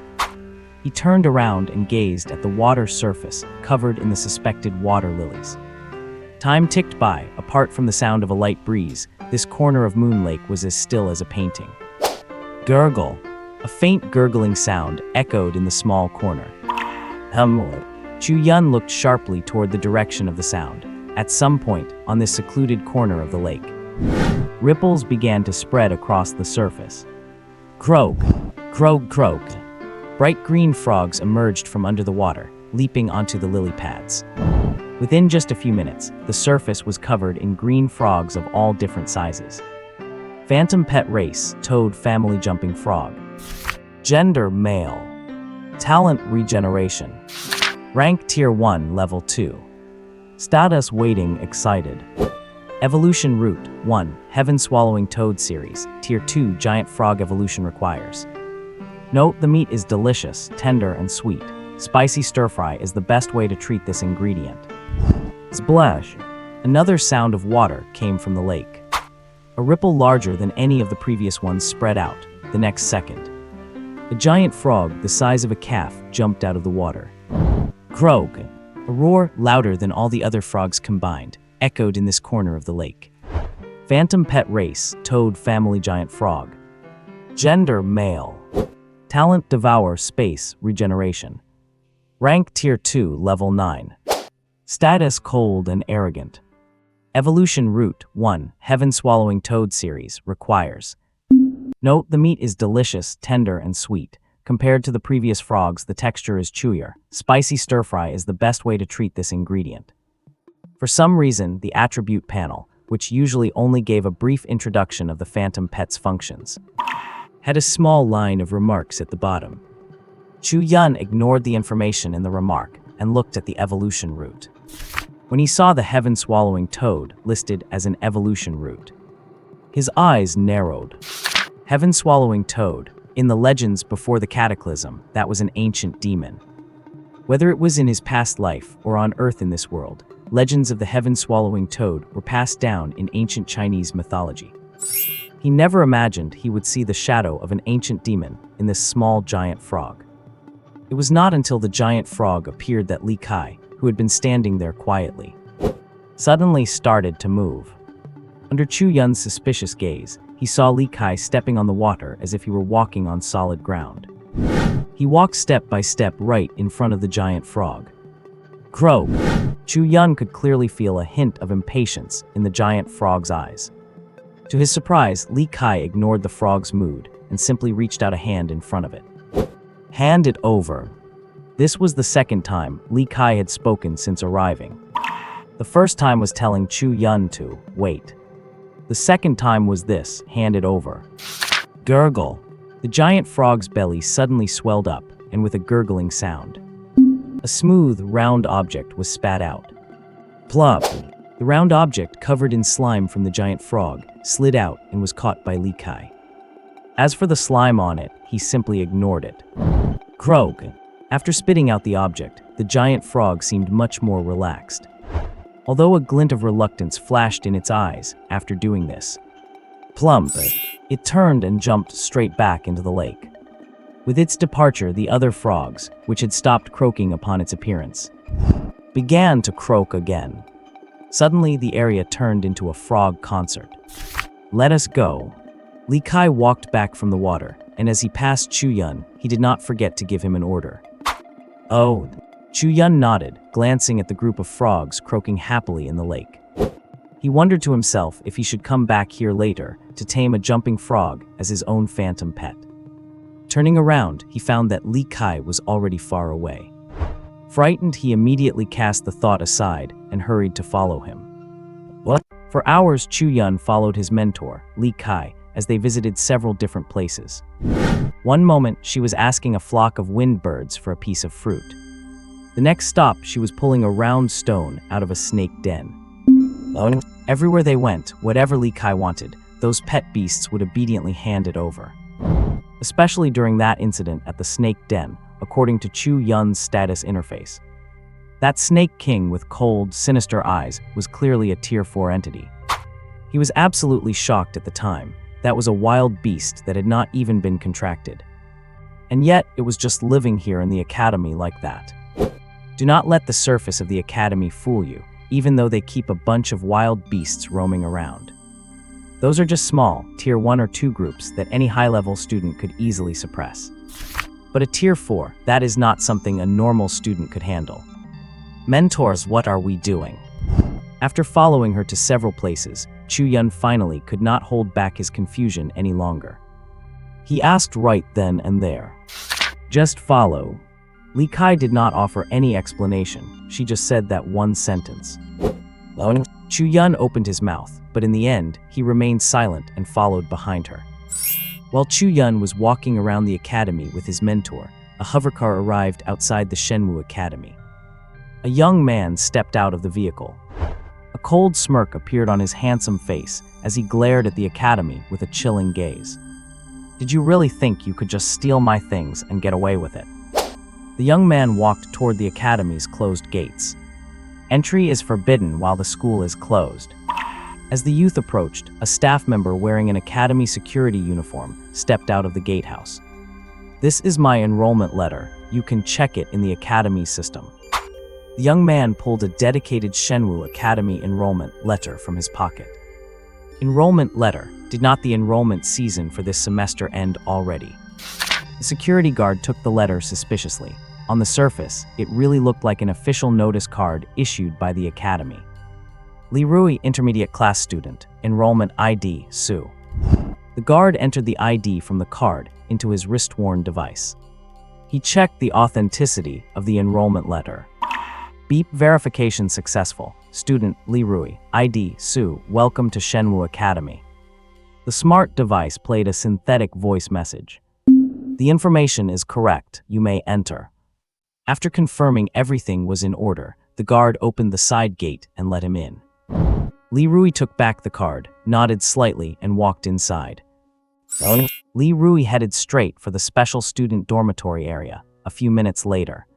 He turned around and gazed at the water surface covered in the suspected water lilies. Time ticked by. Apart from the sound of a light breeze, this corner of Moon Lake was as still as a painting. Gurgle. A faint gurgling sound echoed in the small corner. Chu Yun looked sharply toward the direction of the sound. At some point, on this secluded corner of the lake, ripples began to spread across the surface. Croak, croak, croak. Bright green frogs emerged from under the water, leaping onto the lily pads. Within just a few minutes, the surface was covered in green frogs of all different sizes. Phantom pet race, toad family jumping frog. Gender male. Talent regeneration. Rank Tier 1 Level 2. Status waiting excited. Evolution route 1 Heaven swallowing toad series. Tier 2 giant frog evolution requires. Note the meat is delicious, tender and sweet. Spicy stir fry is the best way to treat this ingredient. Splash. Another sound of water came from the lake. A ripple larger than any of the previous ones spread out the next second. A giant frog the size of a calf jumped out of the water. Croak. A roar louder than all the other frogs combined echoed in this corner of the lake. Phantom pet race, toad family giant frog. Gender male. Talent devour space regeneration. Rank Tier 2 Level 9. Status cold and arrogant. Evolution route 1 Heaven swallowing toad series requires. Note the meat is delicious, tender and sweet. Compared to the previous frogs, the texture is chewier. Spicy stir fry is the best way to treat this ingredient. For some reason, the attribute panel, which usually only gave a brief introduction of the phantom pet's functions, had a small line of remarks at the bottom. Chu Yun ignored the information in the remark and looked at the evolution route. When he saw the heaven swallowing toad listed as an evolution route, his eyes narrowed. Heaven swallowing toad. In the legends before the cataclysm, that was an ancient demon. Whether it was in his past life or on Earth in this world, legends of the heaven-swallowing toad were passed down in ancient Chinese mythology. He never imagined he would see the shadow of an ancient demon in this small giant frog. It was not until the giant frog appeared that Li Kai, who had been standing there quietly, suddenly started to move. Under Chu Yun's suspicious gaze, he saw Li Kai stepping on the water as if he were walking on solid ground. He walked step by step right in front of the giant frog. Croak. Chu Yun could clearly feel a hint of impatience in the giant frog's eyes. To his surprise, Li Kai ignored the frog's mood and simply reached out a hand in front of it. Hand it over. This was the second time Li Kai had spoken since arriving. The first time was telling Chu Yun to wait. The second time was this, hand it over. Gurgle. The giant frog's belly suddenly swelled up, and with a gurgling sound, a smooth, round object was spat out. Plop. The round object, covered in slime from the giant frog, slid out and was caught by Li Kai. As for the slime on it, he simply ignored it. Croak. After spitting out the object, the giant frog seemed much more relaxed. Although a glint of reluctance flashed in its eyes after doing this. Plump! It turned and jumped straight back into the lake. With its departure, the other frogs, which had stopped croaking upon its appearance, began to croak again. Suddenly, the area turned into a frog concert. Let us go. Li Kai walked back from the water, and as he passed Chu Yun, he did not forget to give him an order. Oh. Chu Yun nodded, glancing at the group of frogs croaking happily in the lake. He wondered to himself if he should come back here later to tame a jumping frog as his own phantom pet. Turning around, he found that Li Kai was already far away. Frightened, he immediately cast the thought aside and hurried to follow him. What? For hours, Chu Yun followed his mentor, Li Kai, as they visited several different places. One moment, she was asking a flock of wind birds for a piece of fruit. The next stop, she was pulling a round stone out of a snake den. Everywhere they went, whatever Li Kai wanted, those pet beasts would obediently hand it over. Especially during that incident at the snake den, according to Chu Yun's status interface. That snake king with cold, sinister eyes was clearly a Tier 4 entity. He was absolutely shocked at the time. That was a wild beast that had not even been contracted. And yet, it was just living here in the academy like that. Do not let the surface of the academy fool you, even though they keep a bunch of wild beasts roaming around. Those are just small, Tier 1 or 2 groups that any high-level student could easily suppress. But a Tier 4, that is not something a normal student could handle. Mentors, what are we doing? After following her to several places, Chu Yun finally could not hold back his confusion any longer. He asked right then and there. Just follow. Li Kai did not offer any explanation, she just said that one sentence. Chu Yun opened his mouth, but in the end, he remained silent and followed behind her. While Chu Yun was walking around the academy with his mentor, a hovercar arrived outside the Shenwu Academy. A young man stepped out of the vehicle. A cold smirk appeared on his handsome face as he glared at the academy with a chilling gaze. Did you really think you could just steal my things and get away with it? The young man walked toward the academy's closed gates. Entry is forbidden while the school is closed. As the youth approached, a staff member wearing an academy security uniform stepped out of the gatehouse. This is my enrollment letter. You can check it in the academy system. The young man pulled a dedicated Shenwu Academy enrollment letter from his pocket. Enrollment letter. Did not the enrollment season for this semester end already? The security guard took the letter suspiciously. On the surface, it really looked like an official notice card issued by the academy. Li Rui, intermediate class student, enrollment ID, Su. The guard entered the ID from the card into his wrist-worn device. He checked the authenticity of the enrollment letter. Beep, verification successful. Student Li Rui, ID, Su, welcome to Shenwu Academy. The smart device played a synthetic voice message. The information is correct, you may enter. After confirming everything was in order, the guard opened the side gate and let him in. Li Rui took back the card, nodded slightly, and walked inside. Li Rui headed straight for the special student dormitory area, a few minutes later.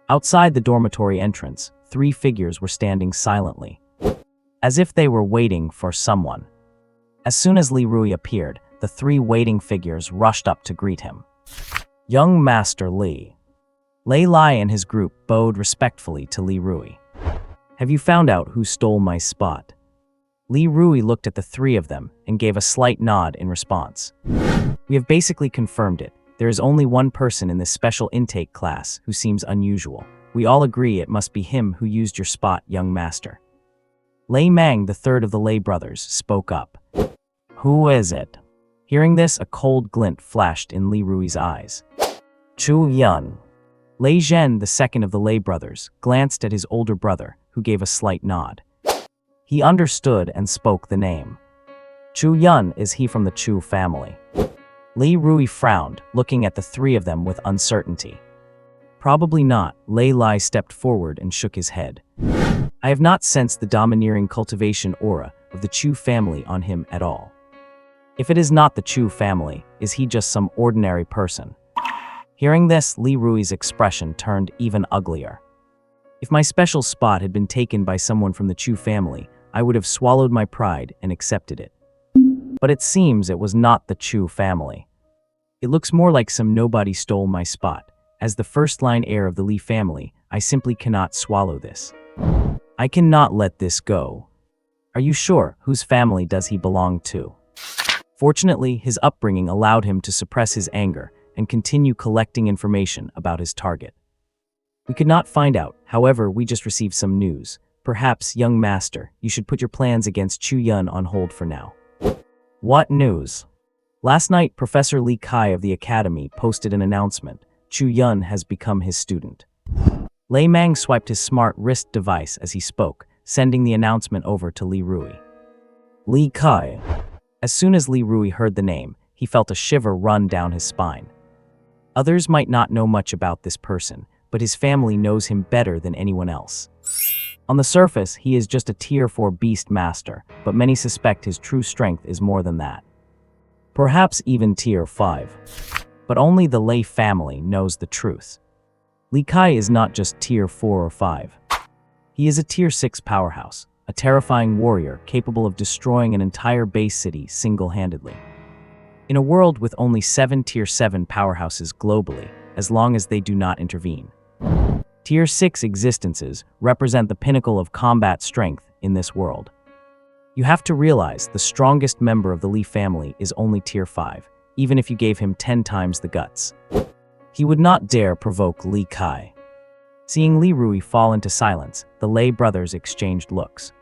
Outside the dormitory entrance, 3 figures were standing silently, as if they were waiting for someone. As soon as Li Rui appeared, the 3 waiting figures rushed up to greet him. Young Master Li. Lei Lai and his group bowed respectfully to Li Rui. Have you found out who stole my spot? Li Rui looked at the 3 of them and gave a slight nod in response. We have basically confirmed it. There is only one person in this special intake class who seems unusual. We all agree it must be him who used your spot, young master. Lei Mang, the 3rd of the Lei brothers, spoke up. Who is it? Hearing this, a cold glint flashed in Li Rui's eyes. Chu Yun. Lei Zhen, the 2nd of the Lei brothers, glanced at his older brother, who gave a slight nod. He understood and spoke the name. Chu Yun, is he from the Chu family? Li Rui frowned, looking at the 3 of them with uncertainty. Probably not. Lei Lai stepped forward and shook his head. I have not sensed the domineering cultivation aura of the Chu family on him at all. If it is not the Chu family, is he just some ordinary person? Hearing this, Li Rui's expression turned even uglier. If my special spot had been taken by someone from the Chu family, I would have swallowed my pride and accepted it. But it seems it was not the Chu family. It looks more like some nobody stole my spot. As the first-line heir of the Li family, I simply cannot swallow this. I cannot let this go. Are you sure? Whose family does he belong to? Fortunately, his upbringing allowed him to suppress his anger and continue collecting information about his target. We could not find out, however, we just received some news. Perhaps, young master, you should put your plans against Chu Yun on hold for now. What news? Last night, Professor Li Kai of the Academy posted an announcement. Chu Yun has become his student. Lei Mang swiped his smart wrist device as he spoke, sending the announcement over to Li Rui. Li Kai. As soon as Li Rui heard the name, he felt a shiver run down his spine. Others might not know much about this person, but his family knows him better than anyone else. On the surface, he is just a Tier 4 beast master, but many suspect his true strength is more than that. Perhaps even Tier 5. But only the Lei family knows the truth. Li Kai is not just Tier 4 or 5. He is a Tier 6 powerhouse, a terrifying warrior capable of destroying an entire base city single-handedly. In a world with only 7 Tier 7 powerhouses globally, as long as they do not intervene. Tier 6 existences represent the pinnacle of combat strength in this world. You have to realize the strongest member of the Li family is only Tier 5, even if you gave him 10 times the guts. He would not dare provoke Li Kai. Seeing Li Rui fall into silence, the Lei brothers exchanged looks.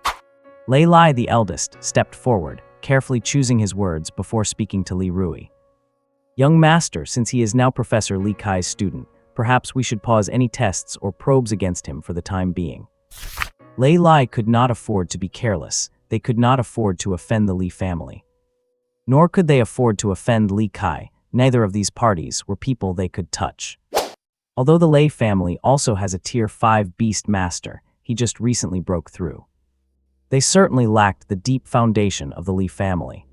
Lei Lai, the eldest, stepped forward, carefully choosing his words before speaking to Li Rui. Young master, since he is now Professor Li Kai's student, perhaps we should pause any tests or probes against him for the time being. Lei Lai could not afford to be careless. They could not afford to offend the Li family. Nor could they afford to offend Li Kai. Neither of these parties were people they could touch. Although the Lei family also has a Tier 5 beast master, he just recently broke through. They certainly lacked the deep foundation of the Li family.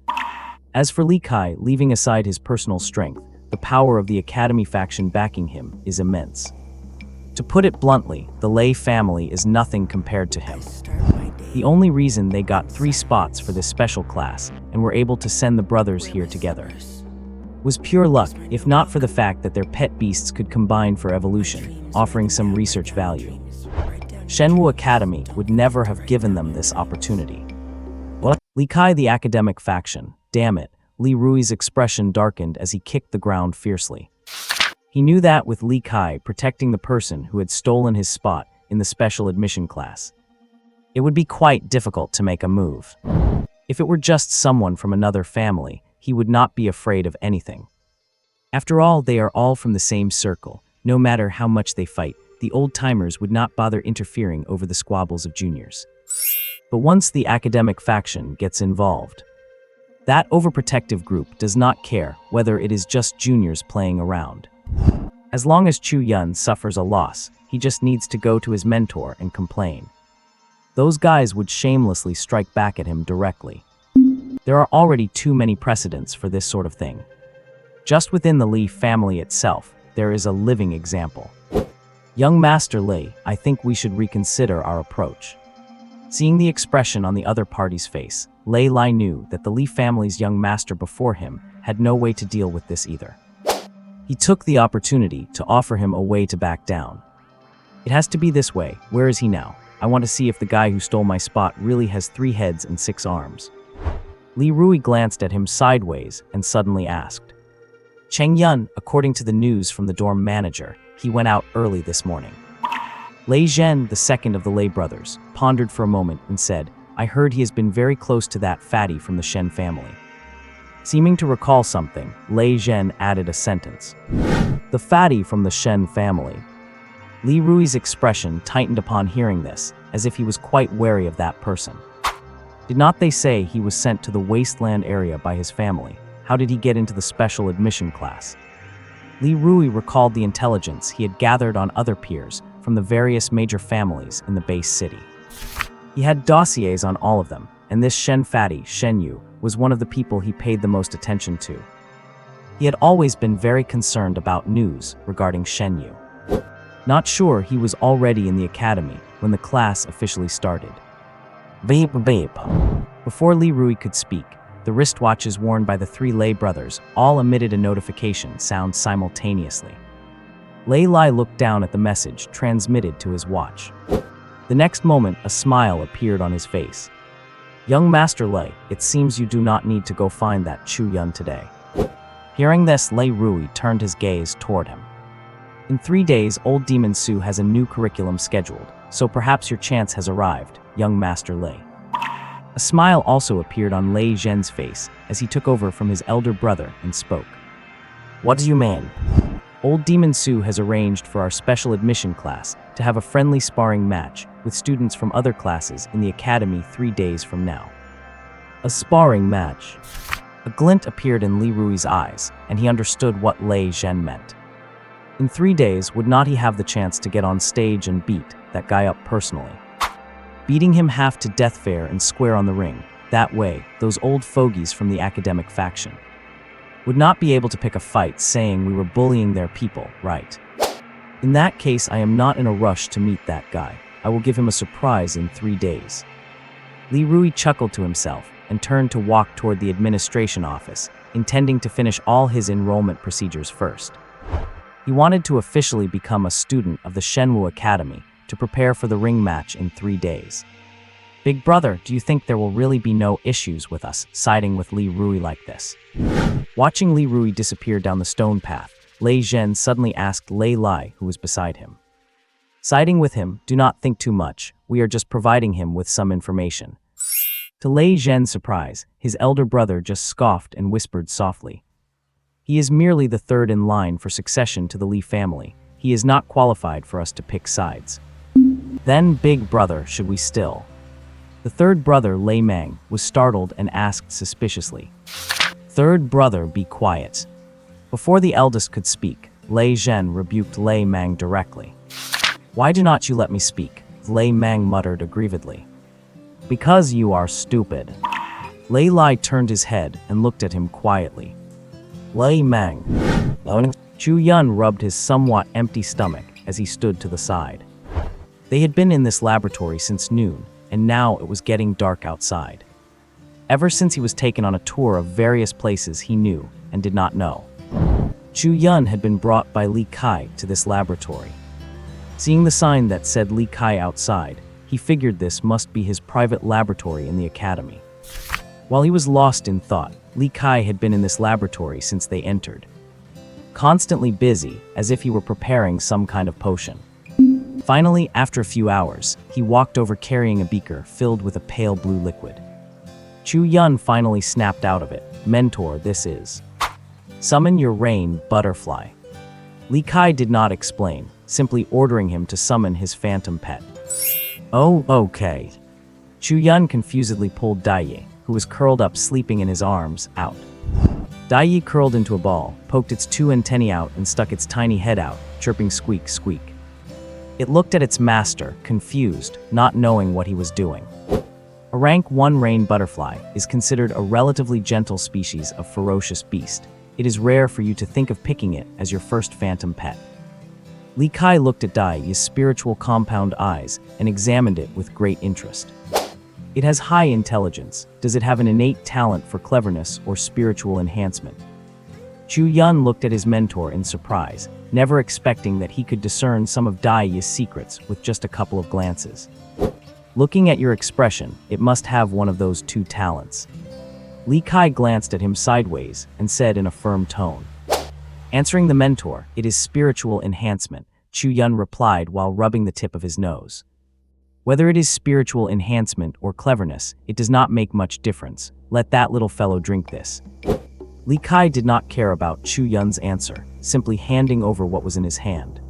As for Li Kai, leaving aside his personal strength, the power of the Academy faction backing him is immense. To put it bluntly, the Lei family is nothing compared to him. The only reason they got 3 spots for this special class and were able to send the brothers here together was pure luck, if not for the fact that their pet beasts could combine for evolution, offering some research value. Shenwu Academy would never have given them this opportunity. What? Li Kai, the academic faction. Damn it. Li Rui's expression darkened as he kicked the ground fiercely. He knew that with Li Kai protecting the person who had stolen his spot in the special admission class, it would be quite difficult to make a move. If it were just someone from another family, he would not be afraid of anything. After all, they are all from the same circle. No matter how much they fight, the old-timers would not bother interfering over the squabbles of juniors. But once the academic faction gets involved, that overprotective group does not care whether it is just juniors playing around. As long as Chu Yun suffers a loss, he just needs to go to his mentor and complain. Those guys would shamelessly strike back at him directly. There are already too many precedents for this sort of thing. Just within the Li family itself, there is a living example. Young Master Lei, I think we should reconsider our approach. Seeing the expression on the other party's face, Lei Lai knew that the Li family's young master before him had no way to deal with this either. He took the opportunity to offer him a way to back down. It has to be this way. Where is he now? I want to see if the guy who stole my spot really has 3 heads and 6 arms. Li Rui glanced at him sideways and suddenly asked. Cheng Yun, according to the news from the dorm manager, he went out early this morning. Lei Zhen, the second of the Lei brothers, pondered for a moment and said, I heard he has been very close to that fatty from the Shen family. Seeming to recall something, Lei Zhen added a sentence. The fatty from the Shen family. Li Rui's expression tightened upon hearing this, as if he was quite wary of that person. Did not they say he was sent to the wasteland area by his family? How did he get into the special admission class? Li Rui recalled the intelligence he had gathered on other peers from the various major families in the base city. He had dossiers on all of them, and this Shen fatty, Shen Yu, was one of the people he paid the most attention to. He had always been very concerned about news regarding Shen Yu. Not sure he was already in the academy when the class officially started. Beep beep. Before Li Rui could speak, The wristwatches worn by the three Lei brothers all emitted a notification sound simultaneously. Lei Lai looked down at the message transmitted to his watch. The next moment, a smile appeared on his face. "Young Master Lei, it seems you do not need to go find that Chu Yun today." Hearing this, Lei Rui turned his gaze toward him. "In 3 days, Old Demon Su has a new curriculum scheduled, so perhaps your chance has arrived, young Master Lei." A smile also appeared on Lei Zhen's face as he took over from his elder brother and spoke. "What do you mean?" "Old Demon Su has arranged for our special admission class to have a friendly sparring match with students from other classes in the academy 3 days from now." A sparring match. A glint appeared in Li Rui's eyes, and he understood what Lei Zhen meant. In 3 days, would not he have the chance to get on stage and beat that guy up personally? Beating him half to death fair and square on the ring. That way, those old fogies from the academic faction would not be able to pick a fight saying we were bullying their people, right? In that case, I am not in a rush to meet that guy. I will give him a surprise in 3 days. Li Rui chuckled to himself and turned to walk toward the administration office, intending to finish all his enrollment procedures first. He wanted to officially become a student of the Shenwu Academy to prepare for the ring match in 3 days. "Big brother, do you think there will really be no issues with us siding with Li Rui like this?" Watching Li Rui disappear down the stone path, Lei Zhen suddenly asked Lei Lai, who was beside him. "Siding with him, do not think too much. We are just providing him with some information." To Lei Zhen's surprise, his elder brother just scoffed and whispered softly. "He is merely the third in line for succession to the Li family. He is not qualified for us to pick sides." "Then, big brother, should we still?" The third brother, Lei Mang, was startled and asked suspiciously. "Third brother, be quiet." Before the eldest could speak, Lei Zhen rebuked Lei Mang directly. "Why do not you let me speak?" Lei Mang muttered aggrievedly. "Because you are stupid." Lei Lai turned his head and looked at him quietly. "Lei Mang." Chu Yun rubbed his somewhat empty stomach as he stood to the side. They had been in this laboratory since noon, and now it was getting dark outside. Ever since he was taken on a tour of various places he knew and did not know, Chu Yun had been brought by Li Kai to this laboratory. Seeing the sign that said Li Kai outside, he figured this must be his private laboratory in the academy. While he was lost in thought, Li Kai had been in this laboratory since they entered, constantly busy, as if he were preparing some kind of potion. Finally, after a few hours, he walked over carrying a beaker filled with a pale blue liquid. Chu Yun finally snapped out of it. "Mentor, this is." "Summon your rain, butterfly." Li Kai did not explain, simply ordering him to summon his phantom pet. "Oh, okay." Chu Yun confusedly pulled Daiyi, who was curled up sleeping in his arms, out. Daiyi curled into a ball, poked its 2 antennae out and stuck its tiny head out, chirping squeak, squeak. It looked at its master, confused, not knowing what he was doing. A rank 1 rain butterfly is considered a relatively gentle species of ferocious beast. It is rare for you to think of picking it as your first phantom pet. Li Kai looked at Daiyi's spiritual compound eyes and examined it with great interest. It has high intelligence. Does it have an innate talent for cleverness or spiritual enhancement? Chu Yun looked at his mentor in surprise, never expecting that he could discern some of Daiyi's secrets with just a couple of glances. "Looking at your expression, it must have one of those 2 talents." Li Kai glanced at him sideways and said in a firm tone. Answering the mentor, "It is spiritual enhancement," Chu Yun replied while rubbing the tip of his nose. "Whether it is spiritual enhancement or cleverness, it does not make much difference. Let that little fellow drink this." Li Kai did not care about Chu Yun's answer, simply handing over what was in his hand.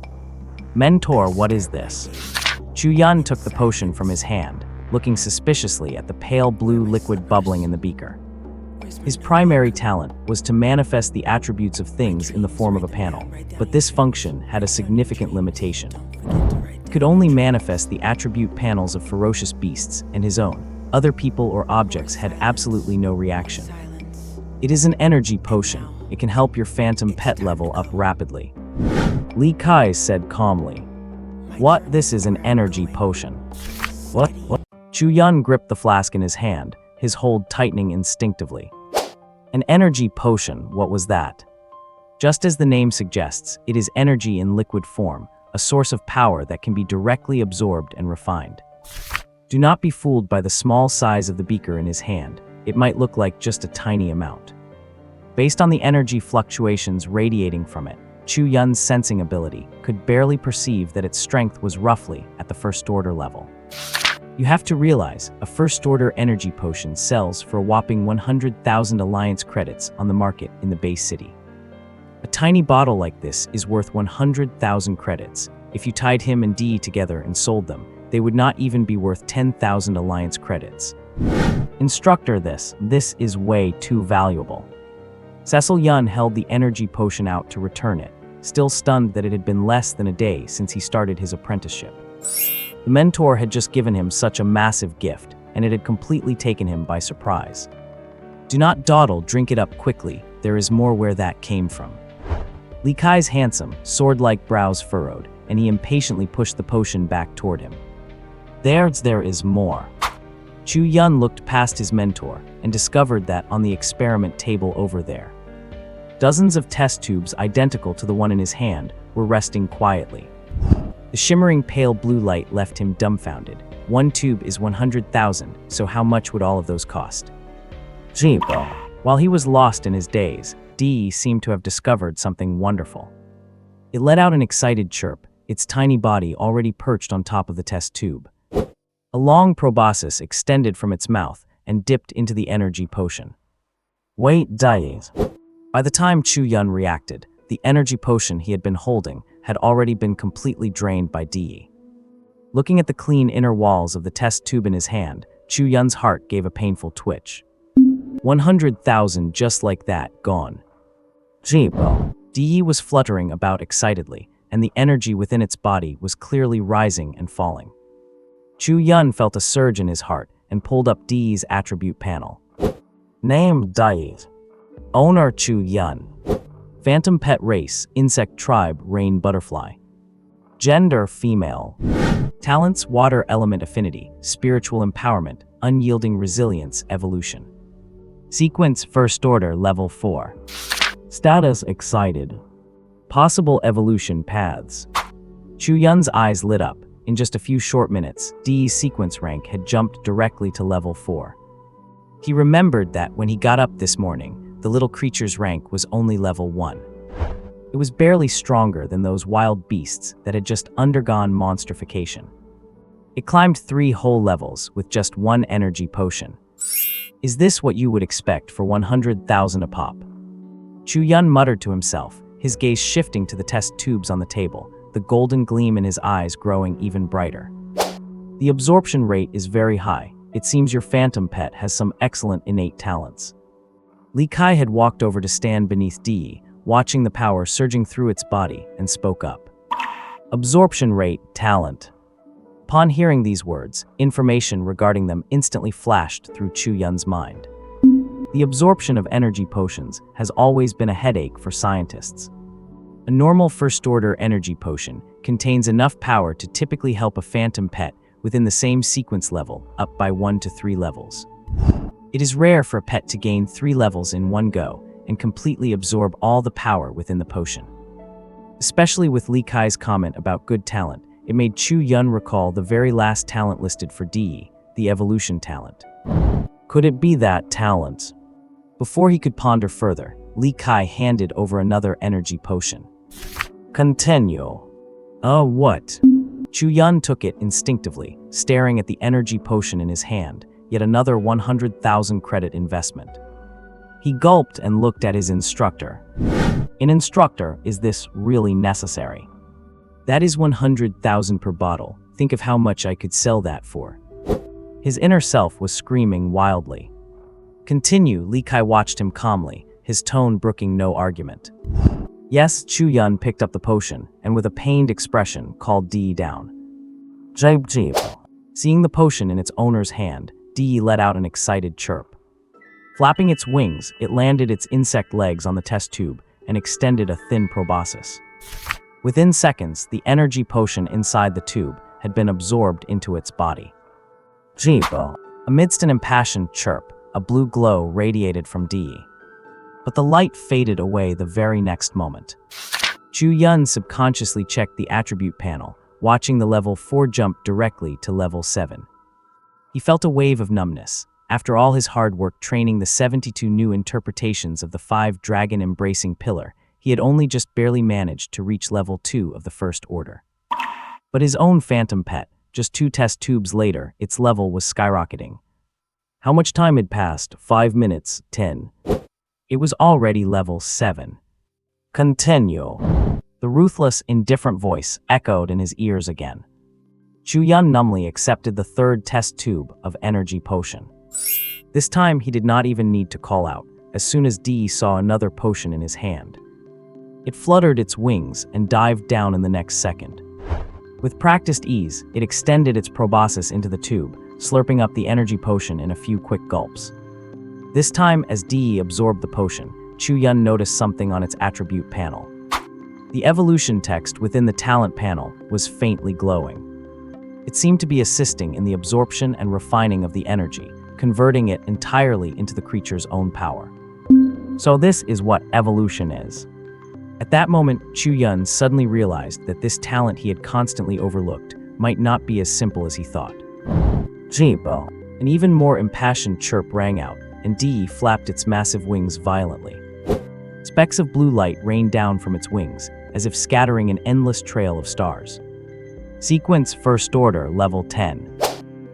"Mentor, what is this?" Chu Yun took the potion from his hand, looking suspiciously at the pale blue liquid bubbling in the beaker. His primary talent was to manifest the attributes of things in the form of a panel, but this function had a significant limitation. It could only manifest the attribute panels of ferocious beasts and his own. Other people or objects had absolutely no reaction. It is an energy potion. It can help your phantom pet level up rapidly. Li Kai said calmly. "What? This is an energy potion." What? Chu Yun gripped the flask in his hand, his hold tightening instinctively. An energy potion, what was that? Just as the name suggests, it is energy in liquid form, a source of power that can be directly absorbed and refined. Do not be fooled by the small size of the beaker in his hand. It might look like just a tiny amount. Based on the energy fluctuations radiating from it, Chu Yun's sensing ability could barely perceive that its strength was roughly at the first-order level. You have to realize, a first-order energy potion sells for a whopping 100,000 alliance credits on the market in the base city. A tiny bottle like this is worth 100,000 credits. If you tied him and Dee together and sold them, they would not even be worth 10,000 alliance credits. Instructor, this is way too valuable. Cecil Yun held the energy potion out to return it, still stunned that it had been less than a day since he started his apprenticeship. The mentor had just given him such a massive gift, and it had completely taken him by surprise. Do not dawdle, drink it up quickly. There is more where that came from. Li Kai's handsome, sword-like brows furrowed, and he impatiently pushed the potion back toward him. There is more. Chu Yun looked past his mentor and discovered that on the experiment table over there, dozens of test tubes identical to the one in his hand were resting quietly. The shimmering pale blue light left him dumbfounded. One tube is 100,000, so how much would all of those cost? Jeepo. While he was lost in his daze, Dee seemed to have discovered something wonderful. It let out an excited chirp, its tiny body already perched on top of the test tube. A long proboscis extended from its mouth and dipped into the energy potion. Wait, days. By the time Chu Yun reacted, the energy potion he had been holding had already been completely drained by Dee. Looking at the clean inner walls of the test tube in his hand, Chu Yun's heart gave a painful twitch. 100,000 just like that, gone. Jeepo. Dee was fluttering about excitedly, and the energy within its body was clearly rising and falling. Chu Yun felt a surge in his heart and pulled up Dee's attribute panel. Name Days. Owner Chu Yun. Phantom pet race, insect tribe, rain butterfly. Gender female. Talents, water element affinity, spiritual empowerment, unyielding resilience, evolution. Sequence, first order, level 4. Status, excited. Possible evolution paths. Chu Yun's eyes lit up. In just a few short minutes, Dee's sequence rank had jumped directly to level 4. He remembered that when he got up this morning, the little creature's rank was only level 1. It was barely stronger than those wild beasts that had just undergone monstrification. It climbed 3 whole levels with just 1 energy potion. Is this what you would expect for 100,000 a pop? Chu Yun muttered to himself, his gaze shifting to the test tubes on the table, the golden gleam in his eyes growing even brighter. The absorption rate is very high. It seems your phantom pet has some excellent innate talents. Li Kai had walked over to stand beneath Dee, watching the power surging through its body, and spoke up. Absorption rate, talent. Upon hearing these words, information regarding them instantly flashed through Chu Yun's mind. The absorption of energy potions has always been a headache for scientists. A normal first-order energy potion contains enough power to typically help a phantom pet within the same sequence level up by 1 to 3 levels. It is rare for a pet to gain 3 levels in one go and completely absorb all the power within the potion. Especially with Li Kai's comment about good talent, it made Chu Yun recall the very last talent listed for Dee, the evolution talent. Could it be that talent? Before he could ponder further, Li Kai handed over another energy potion. Continue. What? Chu Yun took it instinctively, staring at the energy potion in his hand, yet another 100,000 credit investment. He gulped and looked at his instructor. An instructor, is this really necessary? That is 100,000 per bottle. Think of how much I could sell that for. His inner self was screaming wildly. Continue, Li Kai watched him calmly, his tone brooking no argument. Yes, Chu Yun picked up the potion, and with a pained expression, called Dee down. Jeep. Seeing the potion in its owner's hand, Dee let out an excited chirp. Flapping its wings, it landed its insect legs on the test tube and extended a thin proboscis. Within seconds, the energy potion inside the tube had been absorbed into its body. Jeepo. Amidst an impassioned chirp, a blue glow radiated from Dee. But the light faded away the very next moment. Chu Yun subconsciously checked the attribute panel, watching the level 4 jump directly to level 7. He felt a wave of numbness. After all his hard work training the 72 new interpretations of the 5 dragon-embracing pillar, he had only just barely managed to reach level 2 of the First Order. But his own phantom pet, just 2 test tubes later, its level was skyrocketing. How much time had passed? 5 minutes, 10. It was already level 7. Continue. The ruthless, indifferent voice echoed in his ears again. Chu Yun numbly accepted the 3rd test tube of energy potion. This time he did not even need to call out, as soon as Dee saw another potion in his hand. It fluttered its wings and dived down in the next second. With practiced ease, it extended its proboscis into the tube, slurping up the energy potion in a few quick gulps. This time, as Dee absorbed the potion, Chu Yun noticed something on its attribute panel. The evolution text within the talent panel was faintly glowing. It seemed to be assisting in the absorption and refining of the energy, converting it entirely into the creature's own power. So this is what evolution is. At that moment, Chu Yun suddenly realized that this talent he had constantly overlooked might not be as simple as he thought. Jibo. An even more impassioned chirp rang out, and Dee flapped its massive wings violently. Specks of blue light rained down from its wings, as if scattering an endless trail of stars. Sequence First Order, Level 10.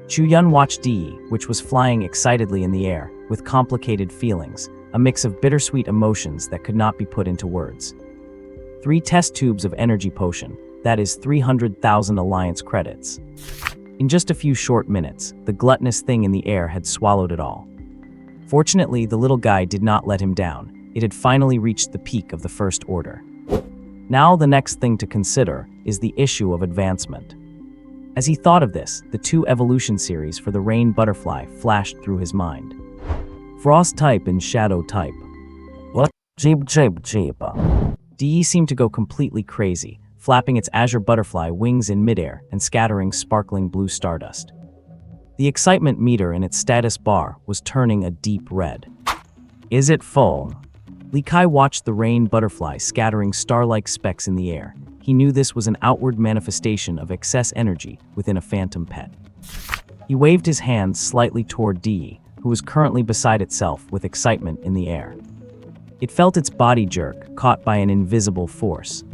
Chu Yun watched Dee, which was flying excitedly in the air, with complicated feelings, a mix of bittersweet emotions that could not be put into words. 3 test tubes of energy potion, that is 300,000 alliance credits. In just a few short minutes, the gluttonous thing in the air had swallowed it all. Fortunately, the little guy did not let him down. It had finally reached the peak of the First Order. Now the next thing to consider is the issue of advancement. As he thought of this, the 2 evolution series for the rain butterfly flashed through his mind. Frost type and shadow type. What? Jeep. Dee seemed to go completely crazy, flapping its azure butterfly wings in midair and scattering sparkling blue stardust. The excitement meter in its status bar was turning a deep red. Is it full? Li Kai watched the rain butterfly scattering star-like specks in the air. He knew this was an outward manifestation of excess energy within a phantom pet. He waved his hands slightly toward Dee, who was currently beside itself with excitement in the air. It felt its body jerk, caught by an invisible force.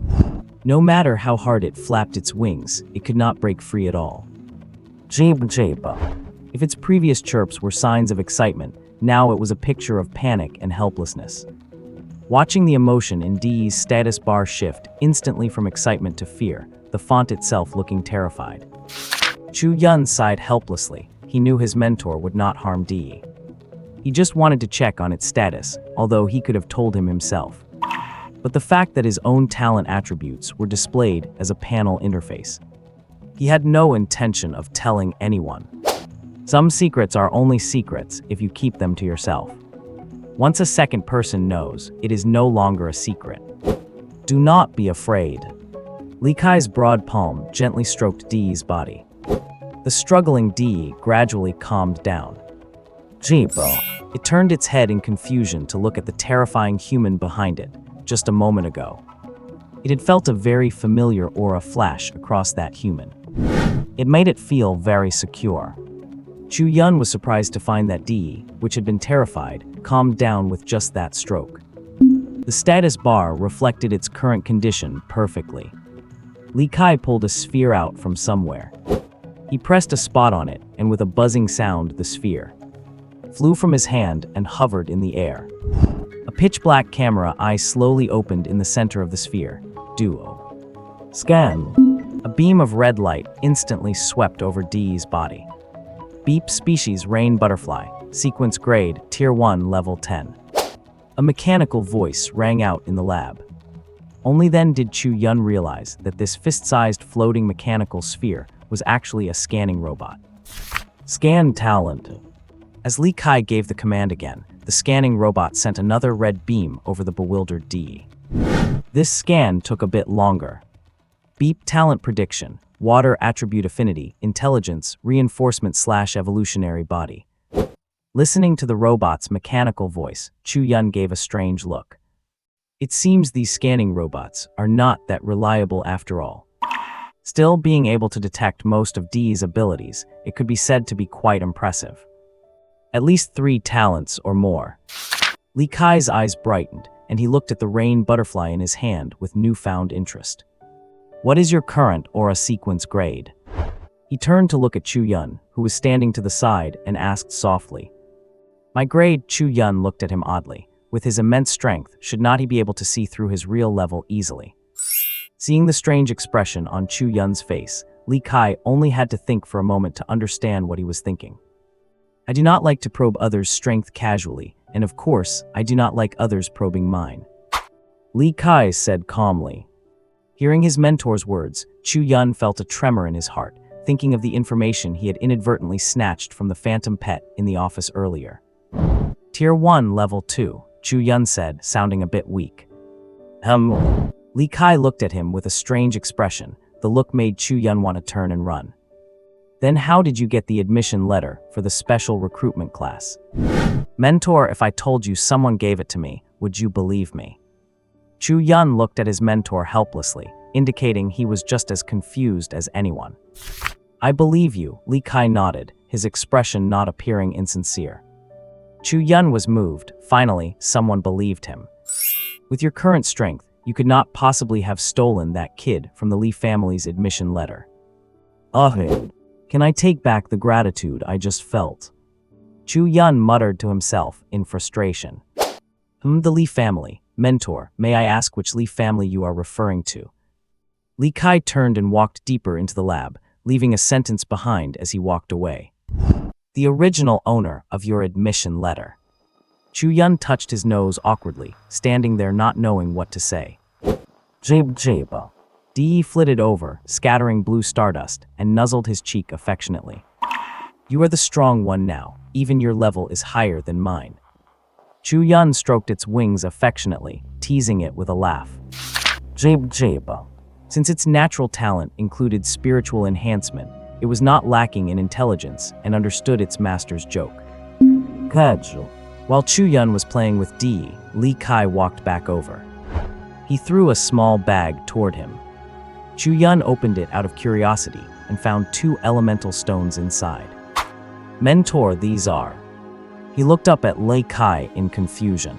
No matter how hard it flapped its wings, it could not break free at all. If its previous chirps were signs of excitement, now it was a picture of panic and helplessness. Watching the emotion in Dee's status bar shift instantly from excitement to fear, the font itself looking terrified. Chu Yun sighed helplessly. He knew his mentor would not harm Dee. He just wanted to check on its status, although he could have told him himself. But the fact that his own talent attributes were displayed as a panel interface. He had no intention of telling anyone. Some secrets are only secrets if you keep them to yourself. Once a second person knows, it is no longer a secret. Do not be afraid. Li Kai's broad palm gently stroked Dee's body. The struggling Dee gradually calmed down. Jibo. It turned its head in confusion to look at the terrifying human behind it, just a moment ago. It had felt a very familiar aura flash across that human. It made it feel very secure. Chu Yun was surprised to find that Dee, which had been terrified, calmed down with just that stroke. The status bar reflected its current condition perfectly. Li Kai pulled a sphere out from somewhere. He pressed a spot on it, and with a buzzing sound, the sphere flew from his hand and hovered in the air. A pitch-black camera eye slowly opened in the center of the sphere. Duo. Scan. A beam of red light instantly swept over Dee's body. Beep species rain butterfly, sequence grade, tier 1, level 10. A mechanical voice rang out in the lab. Only then did Chu Yun realize that this fist-sized floating mechanical sphere was actually a scanning robot. Scan talent. As Li Kai gave the command again, the scanning robot sent another red beam over the bewildered Dee. This scan took a bit longer. Beep talent prediction, water attribute affinity, intelligence, reinforcement / evolutionary body. Listening to the robot's mechanical voice, Chu Yun gave a strange look. It seems these scanning robots are not that reliable after all. Still, being able to detect most of Dee's abilities, it could be said to be quite impressive. At least 3 talents or more. Li Kai's eyes brightened, and he looked at the rain butterfly in his hand with newfound interest. What is your current aura sequence grade? He turned to look at Chu Yun, who was standing to the side, and asked softly. My grade. Chu Yun looked at him oddly. With his immense strength, should not he be able to see through his real level easily? Seeing the strange expression on Chu Yun's face, Li Kai only had to think for a moment to understand what he was thinking. I do not like to probe others' strength casually, and of course, I do not like others probing mine. Li Kai said calmly. Hearing his mentor's words, Chu Yun felt a tremor in his heart, thinking of the information he had inadvertently snatched from the phantom pet in the office earlier. Tier 1, Level 2, Chu Yun said, sounding a bit weak. Li Kai looked at him with a strange expression. The look made Chu Yun want to turn and run. Then how did you get the admission letter for the special recruitment class? Mentor, if I told you someone gave it to me, would you believe me? Chu Yun looked at his mentor helplessly, indicating he was just as confused as anyone. I believe you, Li Kai nodded, his expression not appearing insincere. Chu Yun was moved. Finally, someone believed him. With your current strength, you could not possibly have stolen that kid from the Li family's admission letter. Can I take back the gratitude I just felt? Chu Yun muttered to himself in frustration. The Li family. Mentor, may I ask which Li family you are referring to? Li Kai turned and walked deeper into the lab, leaving a sentence behind as he walked away. The original owner of your admission letter. Chu Yun touched his nose awkwardly, standing there not knowing what to say. Jeba. Dee flitted over, scattering blue stardust, and nuzzled his cheek affectionately. You are the strong one now, even your level is higher than mine. Chu Yun stroked its wings affectionately, teasing it with a laugh. Jeba. Since its natural talent included spiritual enhancement, it was not lacking in intelligence and understood its master's joke. Casual. While Chu Yun was playing with Dee, Li Kai walked back over. He threw a small bag toward him. Chu Yun opened it out of curiosity and found 2 elemental stones inside. Mentor, these are. He looked up at Li Kai in confusion.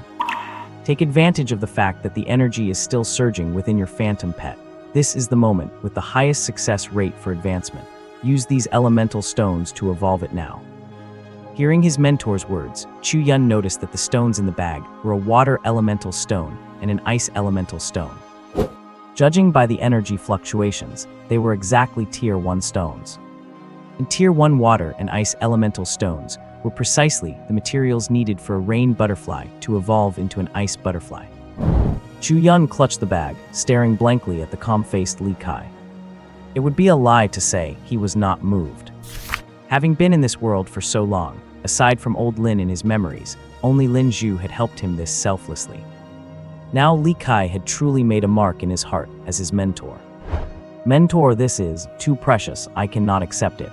Take advantage of the fact that the energy is still surging within your phantom pet. This is the moment with the highest success rate for advancement. Use these elemental stones to evolve it now. Hearing his mentor's words, Chu Yun noticed that the stones in the bag were a water elemental stone and an ice elemental stone. Judging by the energy fluctuations, they were exactly Tier 1 stones. In Tier 1 water and ice elemental stones were precisely the materials needed for a rain butterfly to evolve into an ice butterfly. Chu Yun clutched the bag, staring blankly at the calm-faced Li Kai. It would be a lie to say he was not moved. Having been in this world for so long, aside from old Lin in his memories, only Lin Zhu had helped him this selflessly. Now Li Kai had truly made a mark in his heart as his mentor. Mentor, this is too precious, I cannot accept it.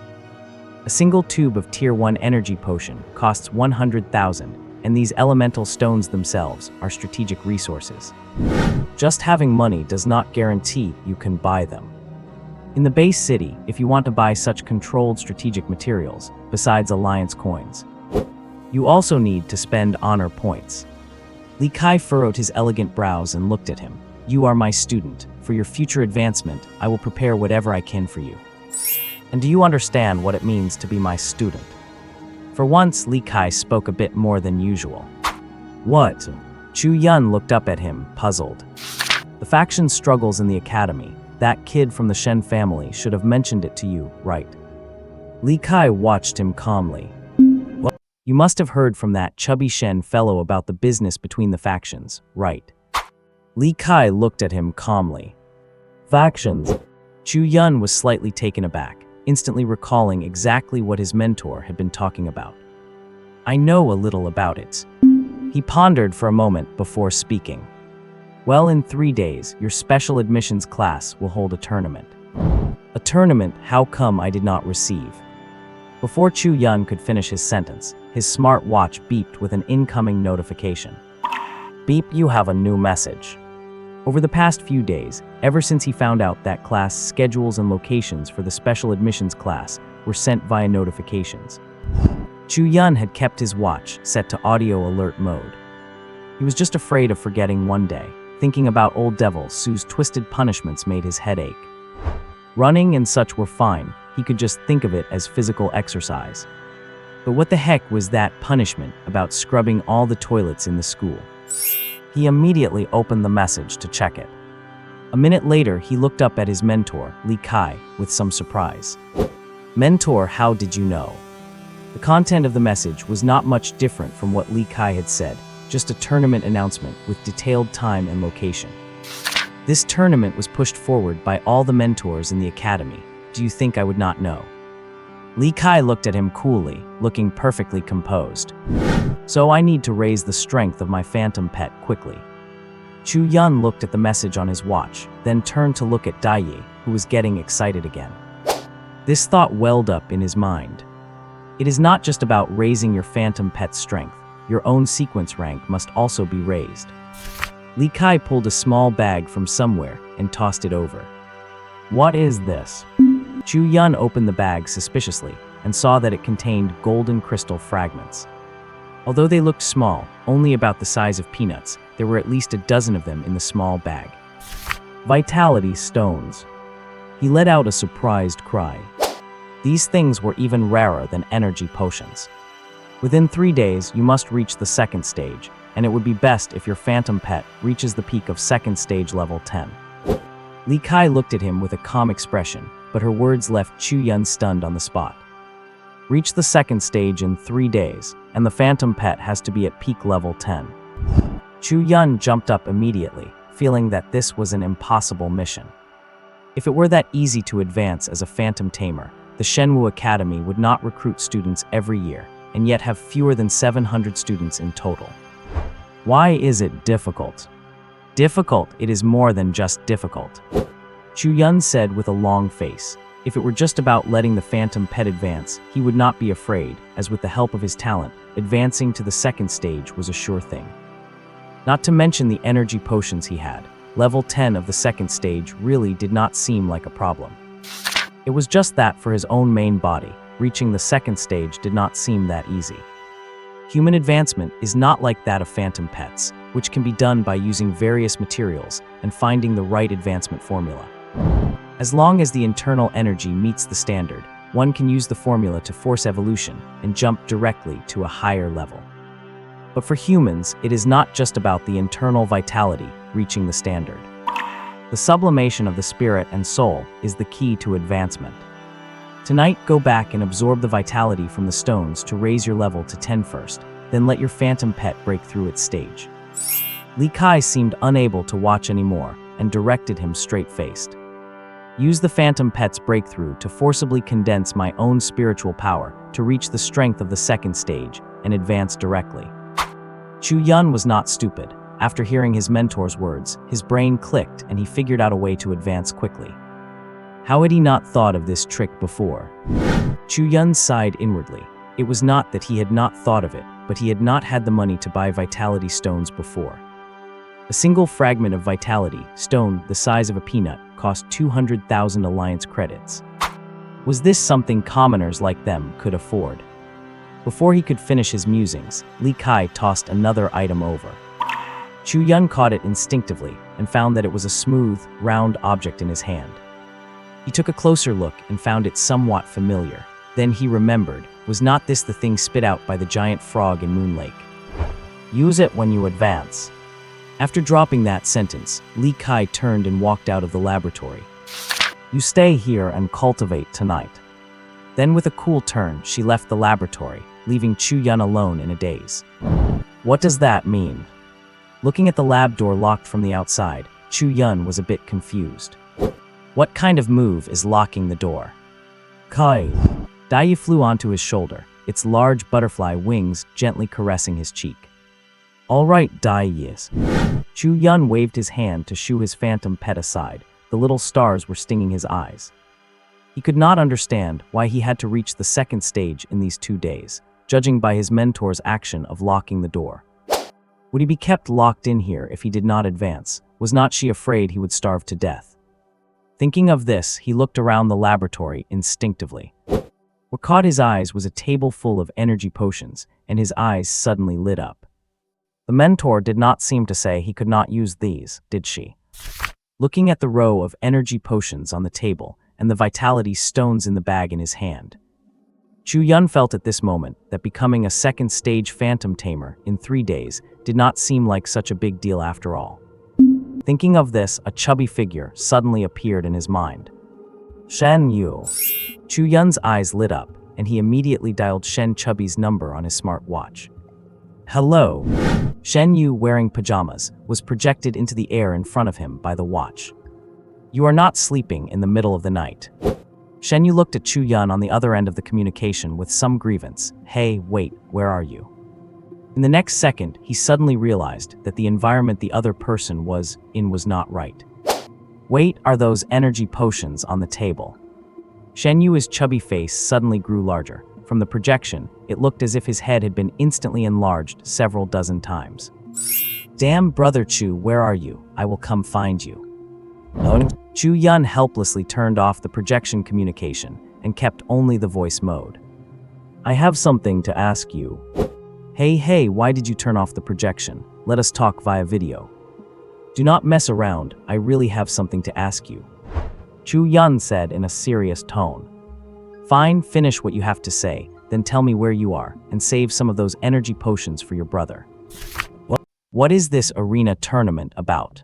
A single tube of Tier 1 energy potion costs 100,000, and these elemental stones themselves are strategic resources. Just having money does not guarantee you can buy them. In the base city, if you want to buy such controlled strategic materials, besides alliance coins, you also need to spend honor points. Li Kai furrowed his elegant brows and looked at him. You are my student. For your future advancement, I will prepare whatever I can for you. And do you understand what it means to be my student? For once, Li Kai spoke a bit more than usual. What? Chu Yun looked up at him, puzzled. The faction struggles in the academy. That kid from the Shen family should have mentioned it to you, right? Li Kai watched him calmly. Well, you must have heard from that chubby Shen fellow about the business between the factions, right? Li Kai looked at him calmly. Factions? Chu Yun was slightly taken aback, instantly recalling exactly what his mentor had been talking about. I know a little about it. He pondered for a moment before speaking. Well, in 3 days, your special admissions class will hold a tournament. A tournament? How come I did not receive? Before Chu Yun could finish his sentence, his smart watch beeped with an incoming notification. Beep, you have a new message. Over the past few days, ever since he found out that class schedules and locations for the special admissions class were sent via notifications, Chu Yun had kept his watch set to audio alert mode. He was just afraid of forgetting one day. Thinking about old devil Sue's twisted punishments made his head ache. Running and such were fine, he could just think of it as physical exercise. But what the heck was that punishment about scrubbing all the toilets in the school? He immediately opened the message to check it. A minute later, he looked up at his mentor, Li Kai, with some surprise. Mentor, how did you know? The content of the message was not much different from what Li Kai had said, just a tournament announcement with detailed time and location. This tournament was pushed forward by all the mentors in the academy. Do you think I would not know? Li Kai looked at him coolly, looking perfectly composed. So I need to raise the strength of my phantom pet quickly. Chu Yun looked at the message on his watch, then turned to look at Dai, who was getting excited again. This thought welled up in his mind. It is not just about raising your phantom pet's strength. Your own sequence rank must also be raised. Li Kai pulled a small bag from somewhere and tossed it over. What is this? Chu Yun opened the bag suspiciously and saw that it contained golden crystal fragments. Although they looked small, only about the size of peanuts, there were at least a dozen of them in the small bag. Vitality stones. He let out a surprised cry. These things were even rarer than energy potions. Within 3 days, you must reach the second stage, and it would be best if your phantom pet reaches the peak of second stage level 10. Li Kai looked at him with a calm expression, but her words left Chu Yun stunned on the spot. Reach the second stage in 3 days, and the phantom pet has to be at peak level 10. Chu Yun jumped up immediately, feeling that this was an impossible mission. If it were that easy to advance as a phantom tamer, the Shenwu Academy would not recruit students every year, and yet have fewer than 700 students in total. Why is it difficult? Difficult, it is more than just difficult. Chu Yun said with a long face. If it were just about letting the phantom pet advance, he would not be afraid, as with the help of his talent, advancing to the second stage was a sure thing. Not to mention the energy potions he had, level 10 of the second stage really did not seem like a problem. It was just that for his own main body, reaching the second stage did not seem that easy. Human advancement is not like that of phantom pets, which can be done by using various materials and finding the right advancement formula. As long as the internal energy meets the standard, one can use the formula to force evolution and jump directly to a higher level. But for humans, it is not just about the internal vitality reaching the standard. The sublimation of the spirit and soul is the key to advancement. Tonight, go back and absorb the vitality from the stones to raise your level to 10 first, then let your phantom pet break through its stage. Li Kai seemed unable to watch anymore and directed him straight-faced. Use the phantom pet's breakthrough to forcibly condense my own spiritual power to reach the strength of the second stage and advance directly. Chu Yun was not stupid. After hearing his mentor's words, his brain clicked and he figured out a way to advance quickly. How had he not thought of this trick before? Chu Yun sighed inwardly. It was not that he had not thought of it, but he had not had the money to buy vitality stones before. A single fragment of vitality stone the size of a peanut cost 200,000 alliance credits. Was this something commoners like them could afford? Before he could finish his musings, Li Kai tossed another item over. Chu Yun caught it instinctively and found that it was a smooth, round object in his hand. He took a closer look and found it somewhat familiar. Then he remembered, was not this the thing spit out by the giant frog in Moon Lake? Use it when you advance. After dropping that sentence, Li Kai turned and walked out of the laboratory. You stay here and cultivate tonight. Then with a cool turn, she left the laboratory, leaving Chu Yun alone in a daze. What does that mean? Looking at the lab door locked from the outside, Chu Yun was a bit confused. What kind of move is locking the door? Kai. Dai flew onto his shoulder, its large butterfly wings gently caressing his cheek. All right, Dai yes. Chu Yun waved his hand to shoo his phantom pet aside. The little stars were stinging his eyes. He He could not understand why he had to reach the second stage in these 2 days, judging by his mentor's action of locking the door. Would he be kept locked in here if he did not advance? Was not she afraid he would starve to death? Thinking of this, he looked around the laboratory instinctively. What caught his eyes was a table full of energy potions, and his eyes suddenly lit up. The mentor did not seem to say he could not use these, did she? Looking at the row of energy potions on the table and the vitality stones in the bag in his hand, Chu Yun felt at this moment that becoming a second stage phantom tamer in 3 days did not seem like such a big deal after all. Thinking of this, a chubby figure suddenly appeared in his mind. Shen Yu. Chu Yun's eyes lit up, and he immediately dialed Shen Chubby's number on his smart watch. Hello. Shen Yu, wearing pajamas, was projected into the air in front of him by the watch. You are not sleeping in the middle of the night. Shen Yu looked at Chu Yun on the other end of the communication with some grievance. Hey, wait, where are you? In the next second, he suddenly realized that the environment the other person was in was not right. Wait, are those energy potions on the table? Shen Yu's chubby face suddenly grew larger. From the projection, it looked as if his head had been instantly enlarged several dozen times. Damn, brother Chu, where are you? I will come find you. Chu Yun helplessly turned off the projection communication and kept only the voice mode. I have something to ask you. Hey, why did you turn off the projection? Let us talk via video. Do not mess around, I really have something to ask you. Chu Yun said in a serious tone. Fine, finish what you have to say, then tell me where you are, and save some of those energy potions for your brother. What is this arena tournament about?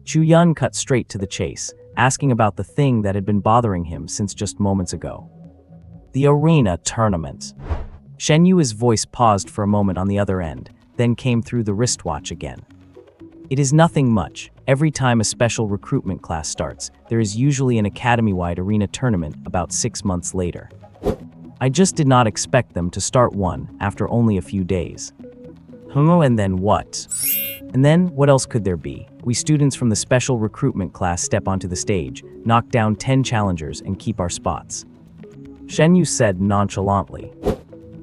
Chu Yun cut straight to the chase, asking about the thing that had been bothering him since just moments ago. The arena tournament. Shen Yu's voice paused for a moment on the other end, then came through the wristwatch again. It is nothing much. Every time a special recruitment class starts, there is usually an academy-wide arena tournament about 6 months later. I just did not expect them to start one after only a few days. And then what? And then, what else could there be? We students from the special recruitment class step onto the stage, knock down 10 challengers, and keep our spots. Shen Yu said nonchalantly.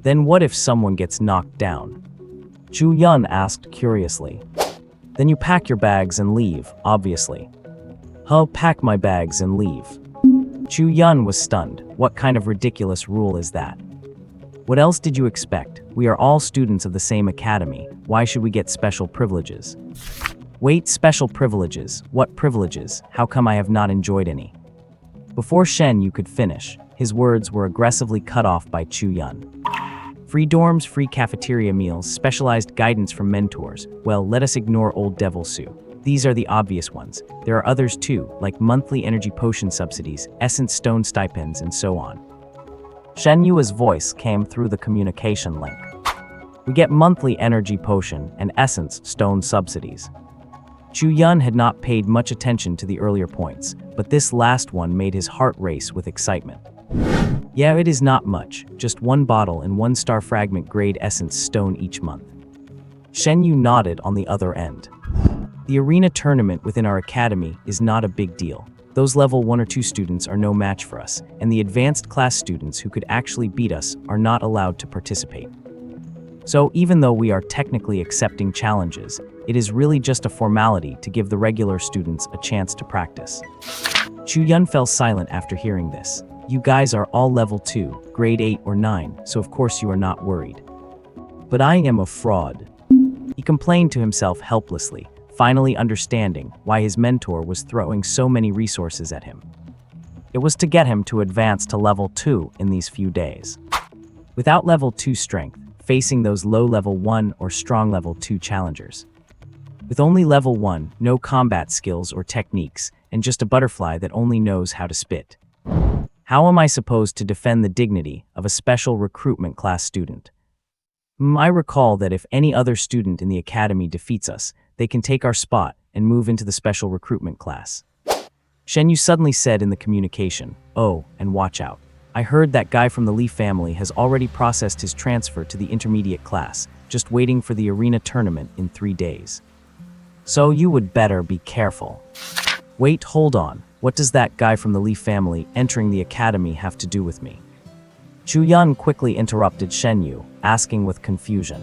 Then what if someone gets knocked down? Chu Yun asked curiously. Then you pack your bags and leave, obviously. Pack my bags and leave. Chu Yun was stunned. What kind of ridiculous rule is that? What else did you expect? We are all students of the same academy. Why should we get special privileges? Wait, special privileges? What privileges? How come I have not enjoyed any? Before Shen Yu could finish, his words were aggressively cut off by Chu Yun. Free dorms, free cafeteria meals, specialized guidance from mentors. Well, let us ignore old Devil Sue. These are the obvious ones. There are others too, like monthly energy potion subsidies, essence stone stipends, and so on. Shen Yu's voice came through the communication link. We get monthly energy potion and essence stone subsidies. Chu Yun had not paid much attention to the earlier points, but this last one made his heart race with excitement. Yeah, it is not much, just 1 bottle and 1 star fragment grade essence stone each month. Shen Yu nodded on the other end. The arena tournament within our academy is not a big deal. Those level 1 or 2 students are no match for us, and the advanced class students who could actually beat us are not allowed to participate. So even though we are technically accepting challenges, it is really just a formality to give the regular students a chance to practice. Chu Yun fell silent after hearing this. You guys are all level 2, grade 8 or 9, so of course you are not worried. But I am a fraud. He complained to himself helplessly, finally understanding why his mentor was throwing so many resources at him. It was to get him to advance to level 2 in these few days. Without level 2 strength, facing those low level 1 or strong level 2 challengers. With only level 1, no combat skills or techniques, and just a butterfly that only knows how to spit. How am I supposed to defend the dignity of a special recruitment class student? I recall that if any other student in the academy defeats us, they can take our spot and move into the special recruitment class. Shen Yu suddenly said in the communication, Oh, and watch out. I heard that guy from the Lee family has already processed his transfer to the intermediate class, just waiting for the arena tournament in 3 days. So you would better be careful. Wait, hold on. What does that guy from the Li family entering the academy have to do with me? Chu Yun quickly interrupted Shen Yu, asking with confusion.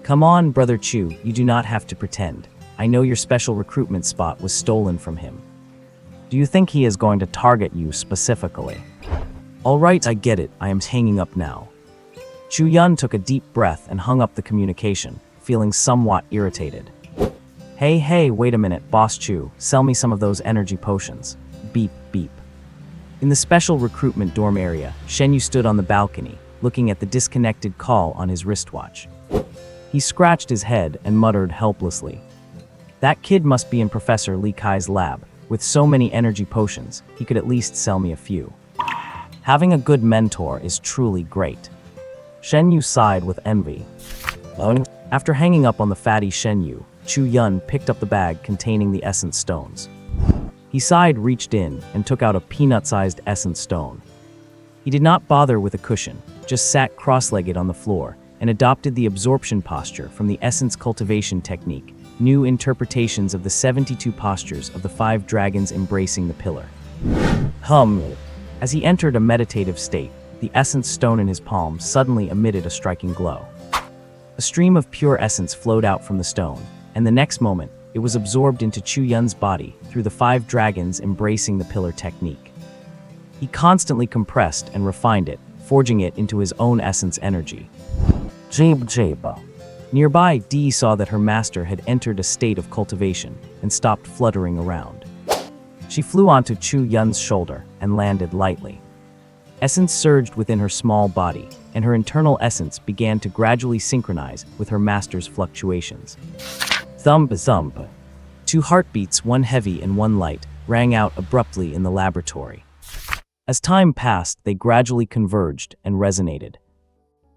Come on, Brother Chu, you do not have to pretend. I know your special recruitment spot was stolen from him. Do you think he is going to target you specifically? All right, I get it. I am hanging up now. Chu Yun took a deep breath and hung up the communication, feeling somewhat irritated. Hey, wait a minute, Boss Chu, sell me some of those energy potions. Beep, beep. In the special recruitment dorm area, Shen Yu stood on the balcony, looking at the disconnected call on his wristwatch. He scratched his head and muttered helplessly. That kid must be in Professor Li Kai's lab. With so many energy potions, he could at least sell me a few. Having a good mentor is truly great. Shen Yu sighed with envy. After hanging up on the fatty Shen Yu, Chu Yun picked up the bag containing the essence stones. He sighed, reached in, and took out a peanut-sized essence stone. He did not bother with a cushion, just sat cross-legged on the floor and adopted the absorption posture from the essence cultivation technique, new interpretations of the 72 postures of the 5 dragons embracing the pillar. As he entered a meditative state, the essence stone in his palm suddenly emitted a striking glow. A stream of pure essence flowed out from the stone, and the next moment, it was absorbed into Chu Yun's body through the 5 dragons embracing the pillar technique. He constantly compressed and refined it, forging it into his own essence energy. Nearby, Dee saw that her master had entered a state of cultivation and stopped fluttering around. She flew onto Chu Yun's shoulder and landed lightly. Essence surged within her small body, and her internal essence began to gradually synchronize with her master's fluctuations. Thump, thump. 2 heartbeats, one heavy and one light, rang out abruptly in the laboratory. As time passed, they gradually converged and resonated.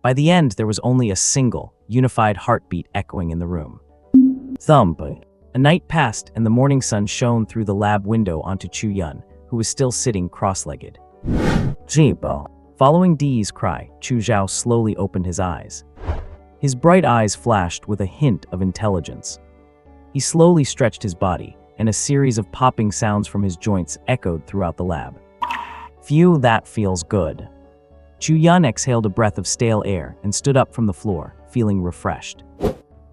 By the end, there was only a single, unified heartbeat echoing in the room. Thump. A night passed, and the morning sun shone through the lab window onto Chu Yun, who was still sitting cross-legged. Jibo. Following Dee's cry, Chu Zhao slowly opened his eyes. His bright eyes flashed with a hint of intelligence. He slowly stretched his body, and a series of popping sounds from his joints echoed throughout the lab. Phew, that feels good. Chu Yun exhaled a breath of stale air and stood up from the floor, feeling refreshed.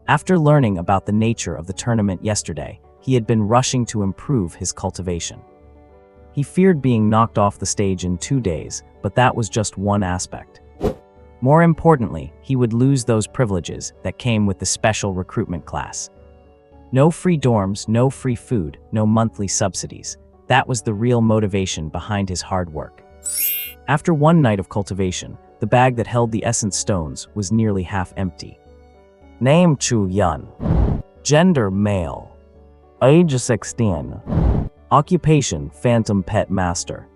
After learning about the nature of the tournament yesterday, he had been rushing to improve his cultivation. He feared being knocked off the stage in 2 days, but that was just one aspect. More importantly, he would lose those privileges that came with the special recruitment class. No free dorms, no free food, no monthly subsidies. That was the real motivation behind his hard work. After one night of cultivation, the bag that held the essence stones was nearly half empty. Name Chu Yun. Gender male. Age 16. Occupation Phantom Pet Master.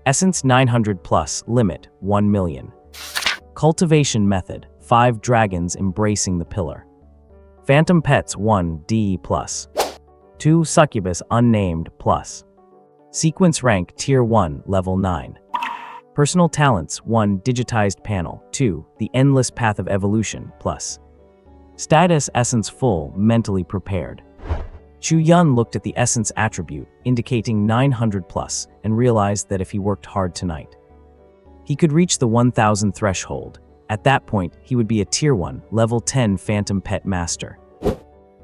Essence 900 plus, limit 1 million. Cultivation method 5 dragons embracing the pillar. Phantom Pets 1 DE plus. 2 Succubus unnamed plus. Sequence rank Tier 1 level 9. Personal talents 1 digitized panel, 2 the endless path of evolution plus. Status essence full, mentally prepared. Chu Yun looked at the essence attribute, indicating 900 plus, and realized that if he worked hard tonight, he could reach the 1000 threshold. At that point, he would be a Tier 1, level 10 Phantom Pet Master.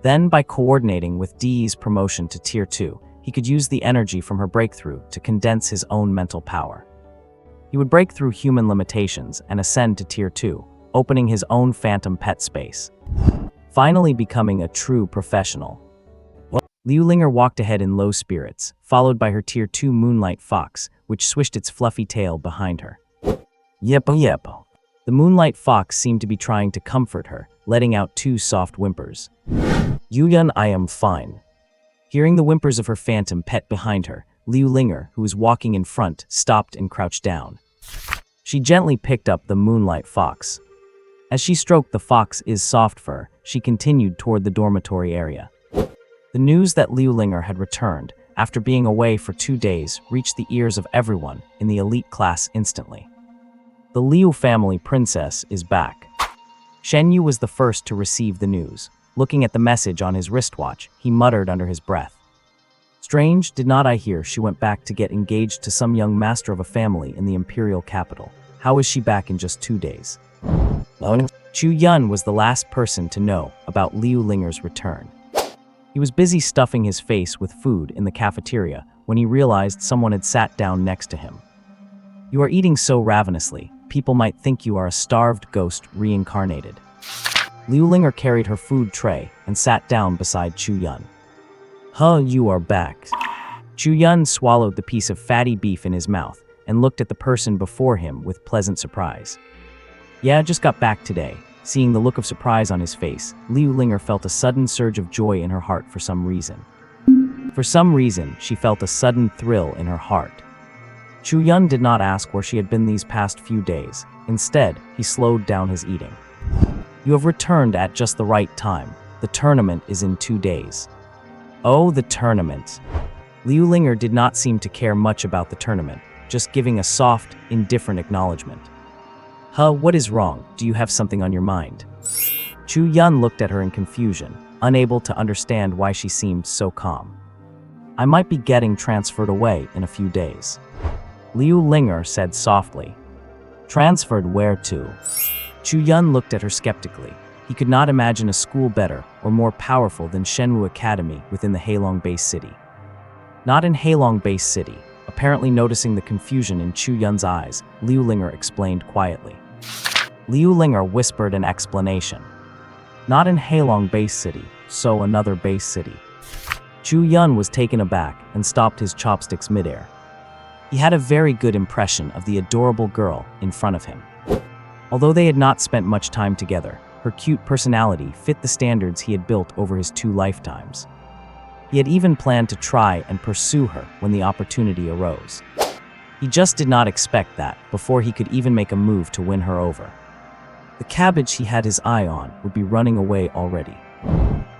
Then, by coordinating with Dee's promotion to Tier 2, he could use the energy from her breakthrough to condense his own mental power. He would break through human limitations and ascend to Tier 2, opening his own phantom pet space, finally becoming a true professional. Liu Linger walked ahead in low spirits, followed by her Tier 2 Moonlight Fox, which swished its fluffy tail behind her. Yep. The Moonlight Fox seemed to be trying to comfort her, letting out 2 soft whimpers. Yun, I am fine. Hearing the whimpers of her phantom pet behind her, Liu Linger, who was walking in front, stopped and crouched down. She gently picked up the Moonlight Fox. As she stroked the fox's soft fur, she continued toward the dormitory area. The news that Liu Linger had returned, after being away for 2 days, reached the ears of everyone in the elite class instantly. The Liu family princess is back. Shen Yu was the first to receive the news. Looking at the message on his wristwatch, he muttered under his breath. Strange, did not I hear she went back to get engaged to some young master of a family in the imperial capital? How is she back in just 2 days? Chu Yun was the last person to know about Liu Linger's return. He was busy stuffing his face with food in the cafeteria when he realized someone had sat down next to him. You are eating so ravenously, people might think you are a starved ghost reincarnated. Liu Linger carried her food tray and sat down beside Chu Yun. Huh, you are back. Chu Yun swallowed the piece of fatty beef in his mouth and looked at the person before him with pleasant surprise. Yeah, just got back today. Seeing the look of surprise on his face, Liu Linger felt a sudden surge of joy in her heart for some reason. For some reason, she felt a sudden thrill in her heart. Chu Yun did not ask where she had been these past few days. Instead, he slowed down his eating. You have returned at just the right time. The tournament is in 2 days. Oh, the tournament. Liu Linger did not seem to care much about the tournament, just giving a soft, indifferent acknowledgement. Huh, what is wrong? Do you have something on your mind? Chu Yun looked at her in confusion, unable to understand why she seemed so calm. I might be getting transferred away in a few days. Liu Linger said softly. Transferred where to? Chu Yun looked at her skeptically. He could not imagine a school better or more powerful than Shenwu Academy within the Heilong Base City. Not in Heilong Base City. Apparently noticing the confusion in Chu Yun's eyes, Liu Linger explained quietly. Liu Linger whispered an explanation. Not in Heilong Base City, so another base city. Chu Yun was taken aback and stopped his chopsticks midair. He had a very good impression of the adorable girl in front of him. Although they had not spent much time together, her cute personality fit the standards he had built over his 2 lifetimes. He had even planned to try and pursue her when the opportunity arose. He just did not expect that before he could even make a move to win her over. The cabbage he had his eye on would be running away already.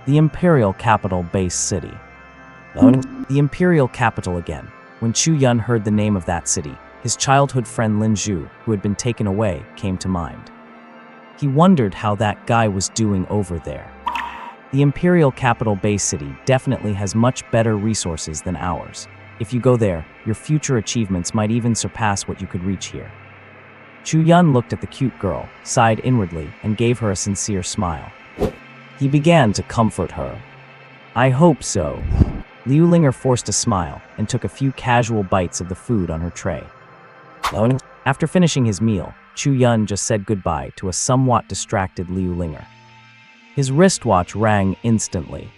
The imperial capital base city. The imperial capital again. When Chu Yun heard the name of that city, his childhood friend Lin Zhu, who had been taken away, came to mind. He wondered how that guy was doing over there. The imperial capital base city definitely has much better resources than ours. If you go there, your future achievements might even surpass what you could reach here. Chu Yun looked at the cute girl, sighed inwardly, and gave her a sincere smile. He began to comfort her. I hope so. Liu Linger forced a smile and took a few casual bites of the food on her tray. After finishing his meal, Chu Yun just said goodbye to a somewhat distracted Liu Linger. His wristwatch rang instantly.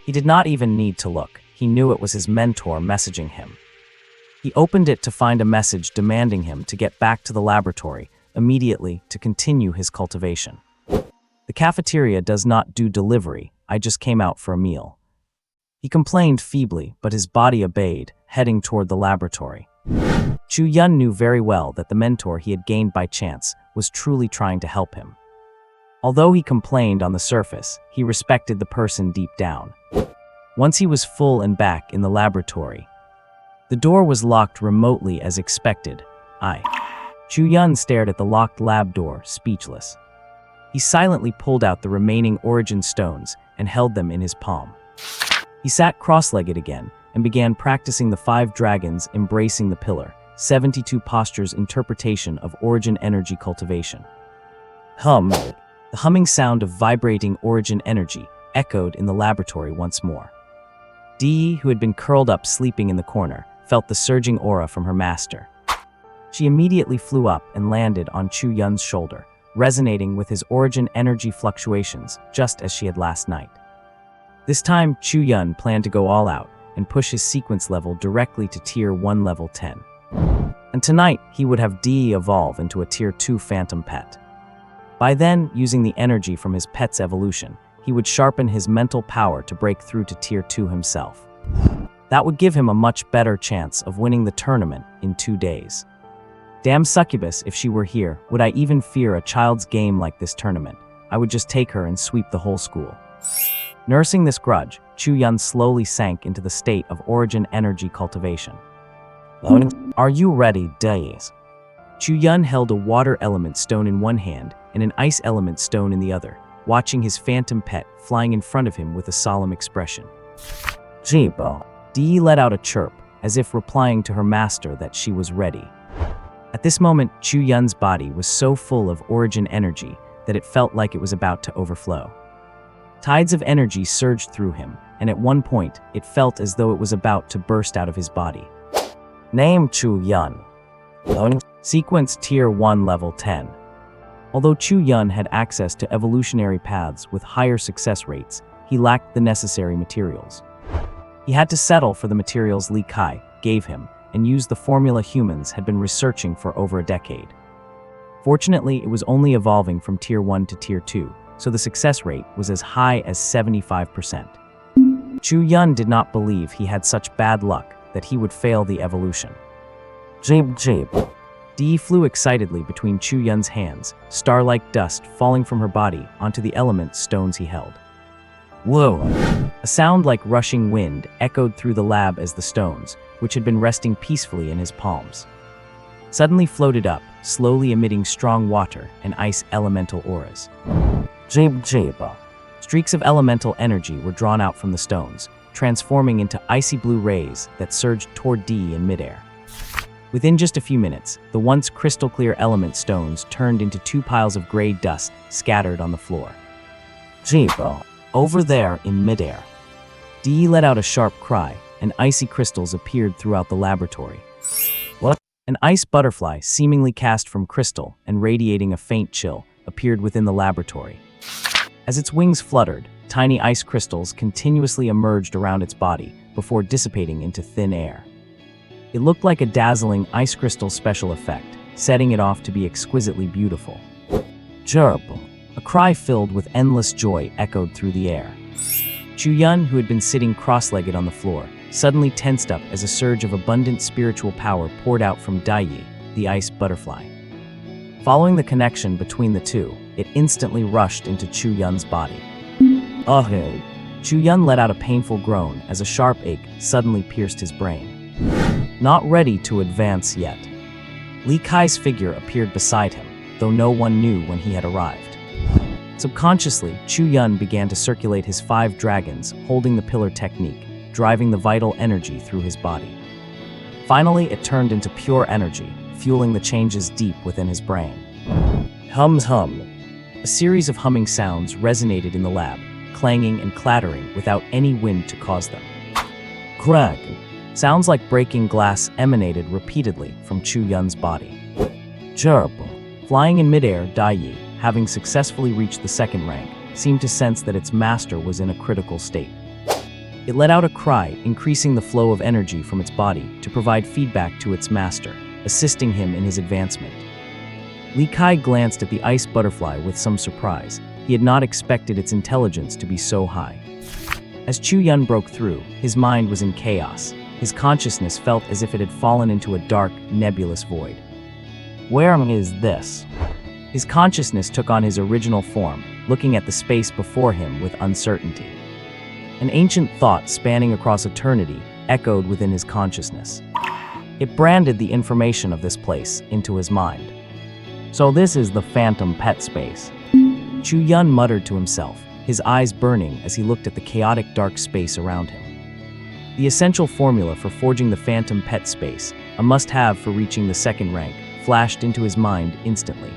He did not even need to look. He knew it was his mentor messaging him. He opened it to find a message demanding him to get back to the laboratory immediately to continue his cultivation. The cafeteria does not do delivery. I just came out for a meal. He complained feebly, but his body obeyed, heading toward the laboratory. Chu Yun knew very well that the mentor he had gained by chance was truly trying to help him. Although he complained on the surface, he respected the person deep down. Once he was full and back in the laboratory, the door was locked remotely as expected. Chu Yun stared at the locked lab door, speechless. He silently pulled out the remaining origin stones and held them in his palm. He sat cross-legged again and began practicing the 5 dragons embracing the pillar, 72 postures interpretation of origin energy cultivation. The humming sound of vibrating origin energy echoed in the laboratory once more. Dee, who had been curled up sleeping in the corner, felt the surging aura from her master. She immediately flew up and landed on Chu Yun's shoulder, resonating with his origin energy fluctuations just as she had last night. This time, Chu Yun planned to go all out and push his sequence level directly to Tier 1 level 10. And tonight, he would have Dee evolve into a Tier 2 phantom pet. By then, using the energy from his pet's evolution, he would sharpen his mental power to break through to Tier 2 himself. That would give him a much better chance of winning the tournament in 2 days. Damn succubus, if she were here, would I even fear a child's game like this tournament? I would just take her and sweep the whole school. Nursing this grudge, Chu Yun slowly sank into the state of origin energy cultivation. Are you ready, Days? Chu Yun held a water element stone in one hand and an ice element stone in the other, watching his phantom pet flying in front of him with a solemn expression. Jibo. Dee let out a chirp, as if replying to her master that she was ready. At this moment, Chu Yun's body was so full of origin energy that it felt like it was about to overflow. Tides of energy surged through him, and at one point, it felt as though it was about to burst out of his body. Name Chu Yun. Sequence Tier 1 Level 10. Although Chu Yun had access to evolutionary paths with higher success rates, he lacked the necessary materials. He had to settle for the materials Li Kai gave him and use the formula humans had been researching for over a decade. Fortunately, it was only evolving from Tier 1 to Tier 2, so the success rate was as high as 75%. Chu Yun did not believe he had such bad luck that he would fail the evolution. Jib. Dee flew excitedly between Chu Yun's hands, star-like dust falling from her body onto the element stones he held. Whoa! A sound like rushing wind echoed through the lab as the stones, which had been resting peacefully in his palms, suddenly floated up, slowly emitting strong water and ice elemental auras. Jib. Streaks of elemental energy were drawn out from the stones, transforming into icy blue rays that surged toward Dee in midair. Within just a few minutes, the once crystal-clear element stones turned into two piles of gray dust scattered on the floor. Jibo, over there in midair. Dee let out a sharp cry, and icy crystals appeared throughout the laboratory. What? An ice butterfly, seemingly cast from crystal and radiating a faint chill, appeared within the laboratory. As its wings fluttered, tiny ice crystals continuously emerged around its body before dissipating into thin air. It looked like a dazzling ice crystal special effect, setting it off to be exquisitely beautiful. Gerbil. A cry filled with endless joy echoed through the air. Chu Yun, who had been sitting cross-legged on the floor, suddenly tensed up as a surge of abundant spiritual power poured out from Daiyi, the ice butterfly. Following the connection between the two, it instantly rushed into Chu Yun's body. Oh! Chu Yun let out a painful groan as a sharp ache suddenly pierced his brain. Not ready to advance yet. Li Kai's figure appeared beside him, though no one knew when he had arrived. Subconsciously, Chu Yun began to circulate his 5 dragons, holding the pillar technique, driving the vital energy through his body. Finally, it turned into pure energy, fueling the changes deep within his brain. Hum. A series of humming sounds resonated in the lab, clanging and clattering without any wind to cause them. Crack. Sounds like breaking glass emanated repeatedly from Chu Yun's body. Chirp. Flying in midair, Daiyi, having successfully reached the second rank, seemed to sense that its master was in a critical state. It let out a cry, increasing the flow of energy from its body to provide feedback to its master, assisting him in his advancement. Li Kai glanced at the ice butterfly with some surprise. He had not expected its intelligence to be so high. As Chu Yun broke through, his mind was in chaos. His consciousness felt as if it had fallen into a dark, nebulous void. Where is this? His consciousness took on his original form, looking at the space before him with uncertainty. An ancient thought spanning across eternity echoed within his consciousness. It branded the information of this place into his mind. So this is the phantom pet space. Chu Yun muttered to himself, his eyes burning as he looked at the chaotic dark space around him. The essential formula for forging the phantom pet space, a must-have for reaching the second rank, flashed into his mind instantly.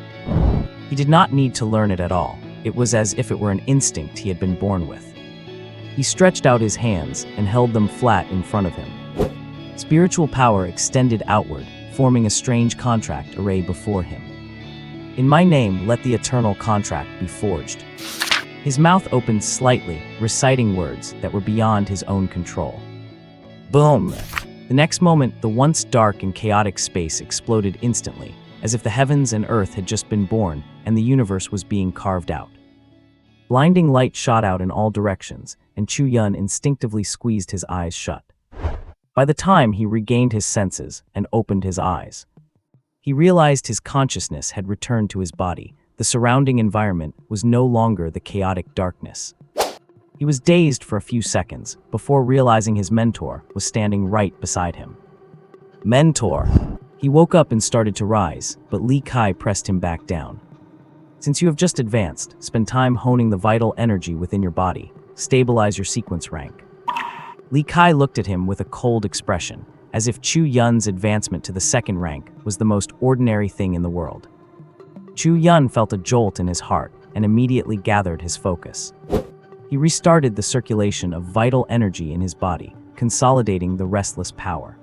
He did not need to learn it at all. It was as if it were an instinct he had been born with. He stretched out his hands and held them flat in front of him. Spiritual power extended outward, forming a strange contract array before him. In my name, let the eternal contract be forged. His mouth opened slightly, reciting words that were beyond his own control. Boom! The next moment, the once dark and chaotic space exploded instantly, as if the heavens and earth had just been born and the universe was being carved out. Blinding light shot out in all directions, and Chu Yun instinctively squeezed his eyes shut. By the time he regained his senses and opened his eyes, he realized his consciousness had returned to his body. The surrounding environment was no longer the chaotic darkness. He was dazed for a few seconds before realizing his mentor was standing right beside him. Mentor! He woke up and started to rise, but Li Kai pressed him back down. Since you have just advanced, spend time honing the vital energy within your body. Stabilize your sequence rank. Li Kai looked at him with a cold expression, as if Chu Yun's advancement to the second rank was the most ordinary thing in the world. Chu Yun felt a jolt in his heart and immediately gathered his focus. He restarted the circulation of vital energy in his body, consolidating the restless power.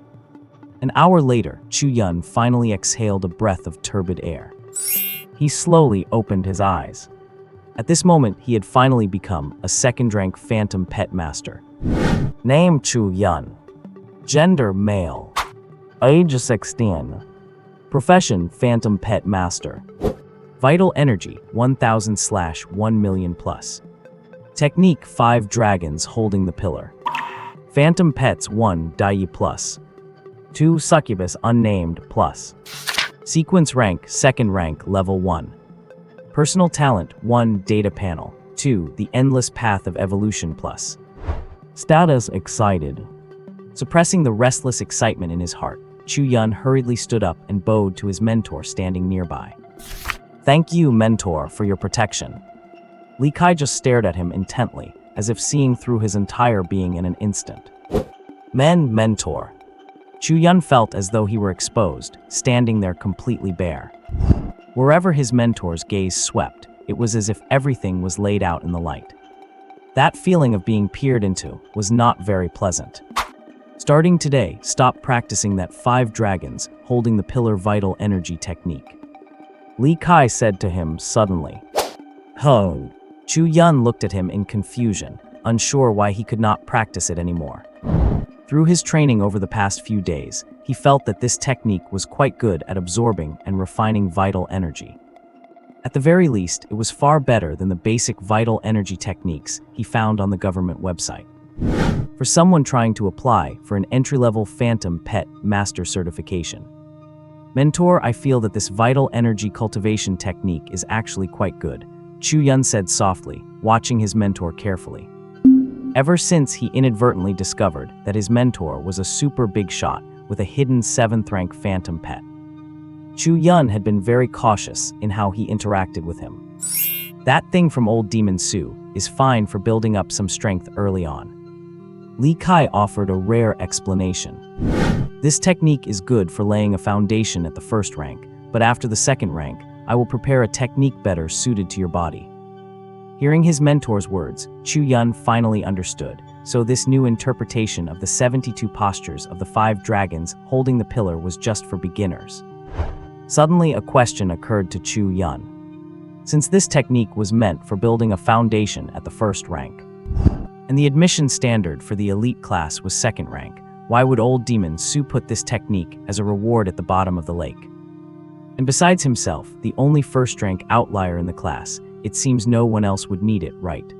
An hour later, Chu Yun finally exhaled a breath of turbid air. He slowly opened his eyes. At this moment, he had finally become a second-rank phantom pet master. Name Chu Yun. Gender male. Age 16. Profession phantom pet master. Vital energy 1000/1,000,000 plus. Technique 5 dragons holding the pillar. Phantom pets 1 Dai plus. 2 succubus unnamed plus. Sequence rank second rank level 1. Personal talent 1 data panel. 2 the endless path of evolution plus. Status excited. Suppressing the restless excitement in his heart, Chu Yun hurriedly stood up and bowed to his mentor standing nearby. Thank you, mentor, for your protection. Li Kai just stared at him intently, as if seeing through his entire being in an instant. Mentor. Chu Yun felt as though he were exposed, standing there completely bare. Wherever his mentor's gaze swept, it was as if everything was laid out in the light. That feeling of being peered into was not very pleasant. Starting today, stop practicing that 5 dragons holding the pillar vital energy technique. Li Kai said to him suddenly. Ho! Chu Yun looked at him in confusion, unsure why he could not practice it anymore. Through his training over the past few days, he felt that this technique was quite good at absorbing and refining vital energy. At the very least, it was far better than the basic vital energy techniques he found on the government website. For someone trying to apply for an entry-level Phantom Pet Master certification. Mentor, I feel that this vital energy cultivation technique is actually quite good, Chu Yun said softly, watching his mentor carefully. Ever since he inadvertently discovered that his mentor was a super big shot with a hidden 7th rank Phantom Pet. Chu Yun had been very cautious in how he interacted with him. That thing from old Demon Su is fine for building up some strength early on. Li Kai offered a rare explanation. This technique is good for laying a foundation at the 1st rank, but after the 2nd rank, I will prepare a technique better suited to your body. Hearing his mentor's words, Chu Yun finally understood, so this new interpretation of the 72 postures of the 5 dragons holding the pillar was just for beginners. Suddenly, a question occurred to Chu Yun. Since this technique was meant for building a foundation at the 1st rank, and the admission standard for the elite class was 2nd rank, why would old Demon Su put this technique as a reward at the bottom of the lake? And besides himself, the only 1st rank outlier in the class, it seems no one else would need it, right?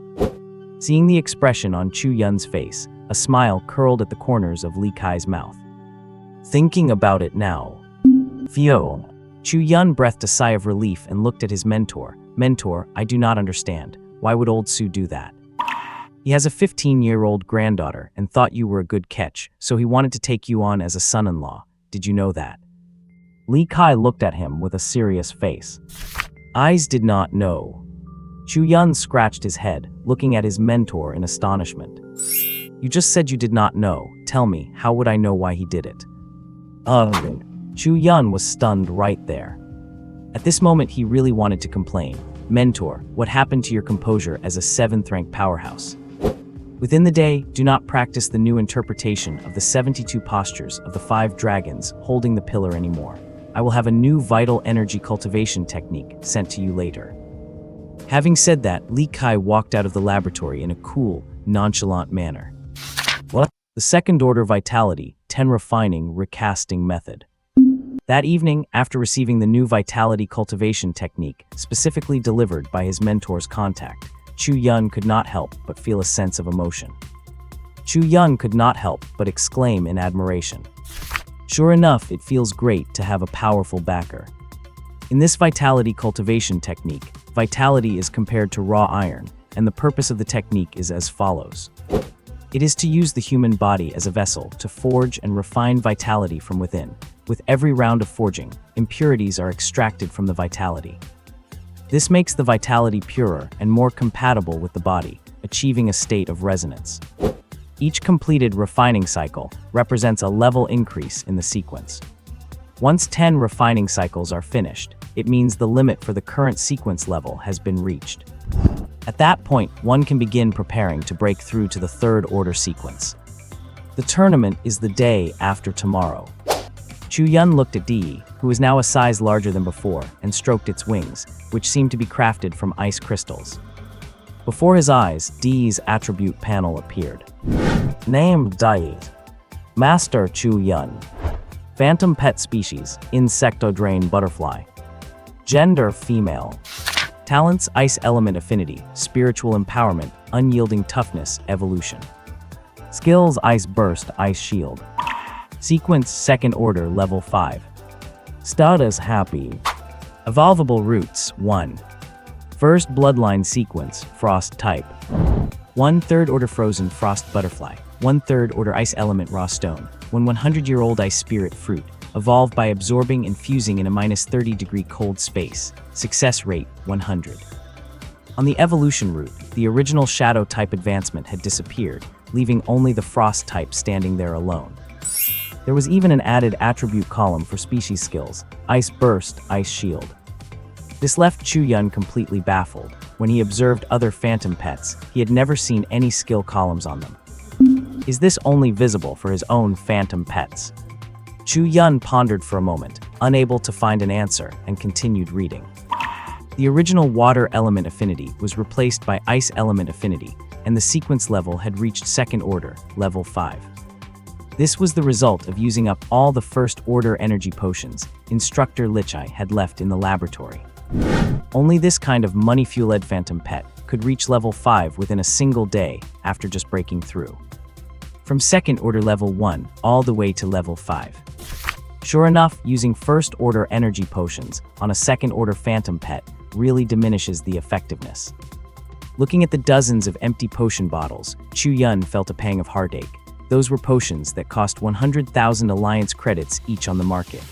Seeing the expression on Chu Yun's face, a smile curled at the corners of Li Kai's mouth. Thinking about it now. Phew. Chu Yun breathed a sigh of relief and looked at his mentor. Mentor, I do not understand. Why would old Su do that? He has a 15-year-old granddaughter and thought you were a good catch, so he wanted to take you on as a son-in-law. Did you know that? Li Kai looked at him with a serious face. Eyes did not know. Chu Yun scratched his head, looking at his mentor in astonishment. You just said you did not know. Tell me, how would I know why he did it? Chu Yun was stunned right there. At this moment, he really wanted to complain. Mentor, what happened to your composure as a 7th rank powerhouse? Within the day, do not practice the new interpretation of the 72 postures of the 5 dragons holding the pillar anymore. I will have a new vital energy cultivation technique sent to you later. Having said that, Li Kai walked out of the laboratory in a cool, nonchalant manner. What? The 2nd order vitality, 10 refining, recasting method. That evening, after receiving the new vitality cultivation technique, specifically delivered by his mentor's contact, Chu Yun could not help but feel a sense of emotion. Chu Yun could not help but exclaim in admiration. Sure enough, it feels great to have a powerful backer. In this vitality cultivation technique, vitality is compared to raw iron, and the purpose of the technique is as follows. It is to use the human body as a vessel to forge and refine vitality from within. With every round of forging, impurities are extracted from the vitality. This makes the vitality purer and more compatible with the body, achieving a state of resonance. Each completed refining cycle represents a level increase in the sequence. Once 10 refining cycles are finished, it means the limit for the current sequence level has been reached. At that point, one can begin preparing to break through to the third order sequence. The tournament is the day after tomorrow. Chu Yun looked at Di, who was now a size larger than before, and stroked its wings, which seemed to be crafted from ice crystals. Before his eyes, Di's attribute panel appeared. Name Di. Master Chu Yun. Phantom pet species, insectodrain butterfly. Gender female. Talents ice element affinity, spiritual empowerment, unyielding toughness, evolution. Skills ice burst, ice shield. Sequence second order level 5. Status happy. Evolvable roots 1. First bloodline sequence frost type. 1 third order frozen frost butterfly. 1 third order ice element raw stone. 1 100-year-old ice spirit fruit. Evolved by absorbing and fusing in a -30-degree cold space. Success rate 100. On the evolution route, the original shadow type advancement had disappeared, leaving only the frost type standing there alone. There was even an added attribute column for species skills, Ice Burst, Ice Shield. This left Chu Yun completely baffled. When he observed other phantom pets, he had never seen any skill columns on them. Is this only visible for his own phantom pets? Chu Yun pondered for a moment, unable to find an answer, and continued reading. The original water element affinity was replaced by ice element affinity, and the sequence level had reached second order, level 5. This was the result of using up all the first-order energy potions Instructor Lichai had left in the laboratory. Only this kind of money-fueled phantom pet could reach level 5 within a single day after just breaking through. From second-order level 1 all the way to level 5. Sure enough, using first-order energy potions on a second-order phantom pet really diminishes the effectiveness. Looking at the dozens of empty potion bottles, Chu Yun felt a pang of heartache. Those were potions that cost 100,000 alliance credits each on the market.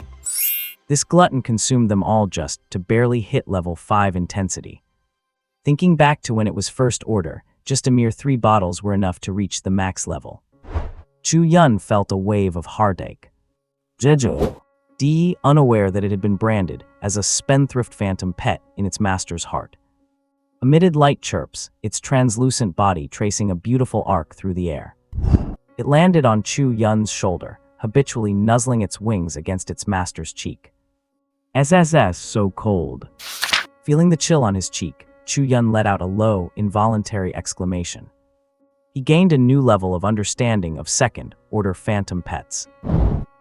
This glutton consumed them all just to barely hit level 5 intensity. Thinking back to when it was first order, just a mere 3 bottles were enough to reach the max level. Chu Yun felt a wave of heartache. Jeju. Di, unaware that it had been branded as a spendthrift phantom pet in its master's heart. Emitted light chirps, its translucent body tracing a beautiful arc through the air. It landed on Chu Yun's shoulder, habitually nuzzling its wings against its master's cheek. SSS, so cold. Feeling the chill on his cheek, Chu Yun let out a low, involuntary exclamation. He gained a new level of understanding of second-order phantom pets.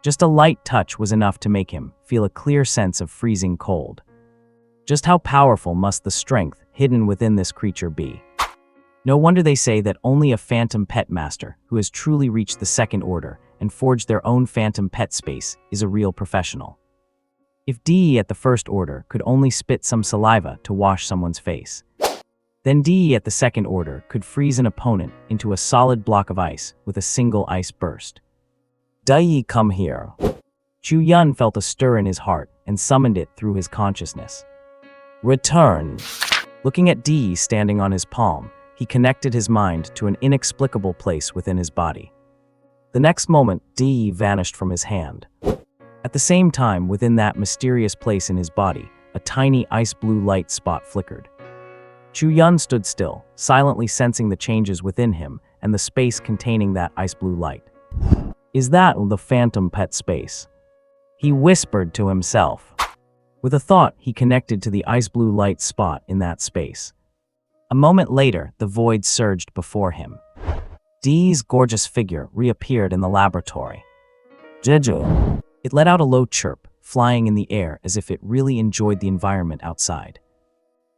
Just a light touch was enough to make him feel a clear sense of freezing cold. Just how powerful must the strength hidden within this creature be? No wonder they say that only a phantom pet master who has truly reached the second order and forged their own phantom pet space is a real professional. If Di at the first order could only spit some saliva to wash someone's face, then Di at the second order could freeze an opponent into a solid block of ice with a single ice burst. Dai, come here. Chu Yun felt a stir in his heart and summoned it through his consciousness. Return. Looking at Di standing on his palm, he connected his mind to an inexplicable place within his body. The next moment, Di vanished from his hand. At the same time, within that mysterious place in his body, a tiny ice blue light spot flickered. Chu Yun stood still, silently sensing the changes within him and the space containing that ice blue light. Is that the phantom pet space? He whispered to himself. With a thought, he connected to the ice blue light spot in that space. A moment later, the void surged before him. Di's gorgeous figure reappeared in the laboratory. Jeju. It let out a low chirp, flying in the air as if it really enjoyed the environment outside.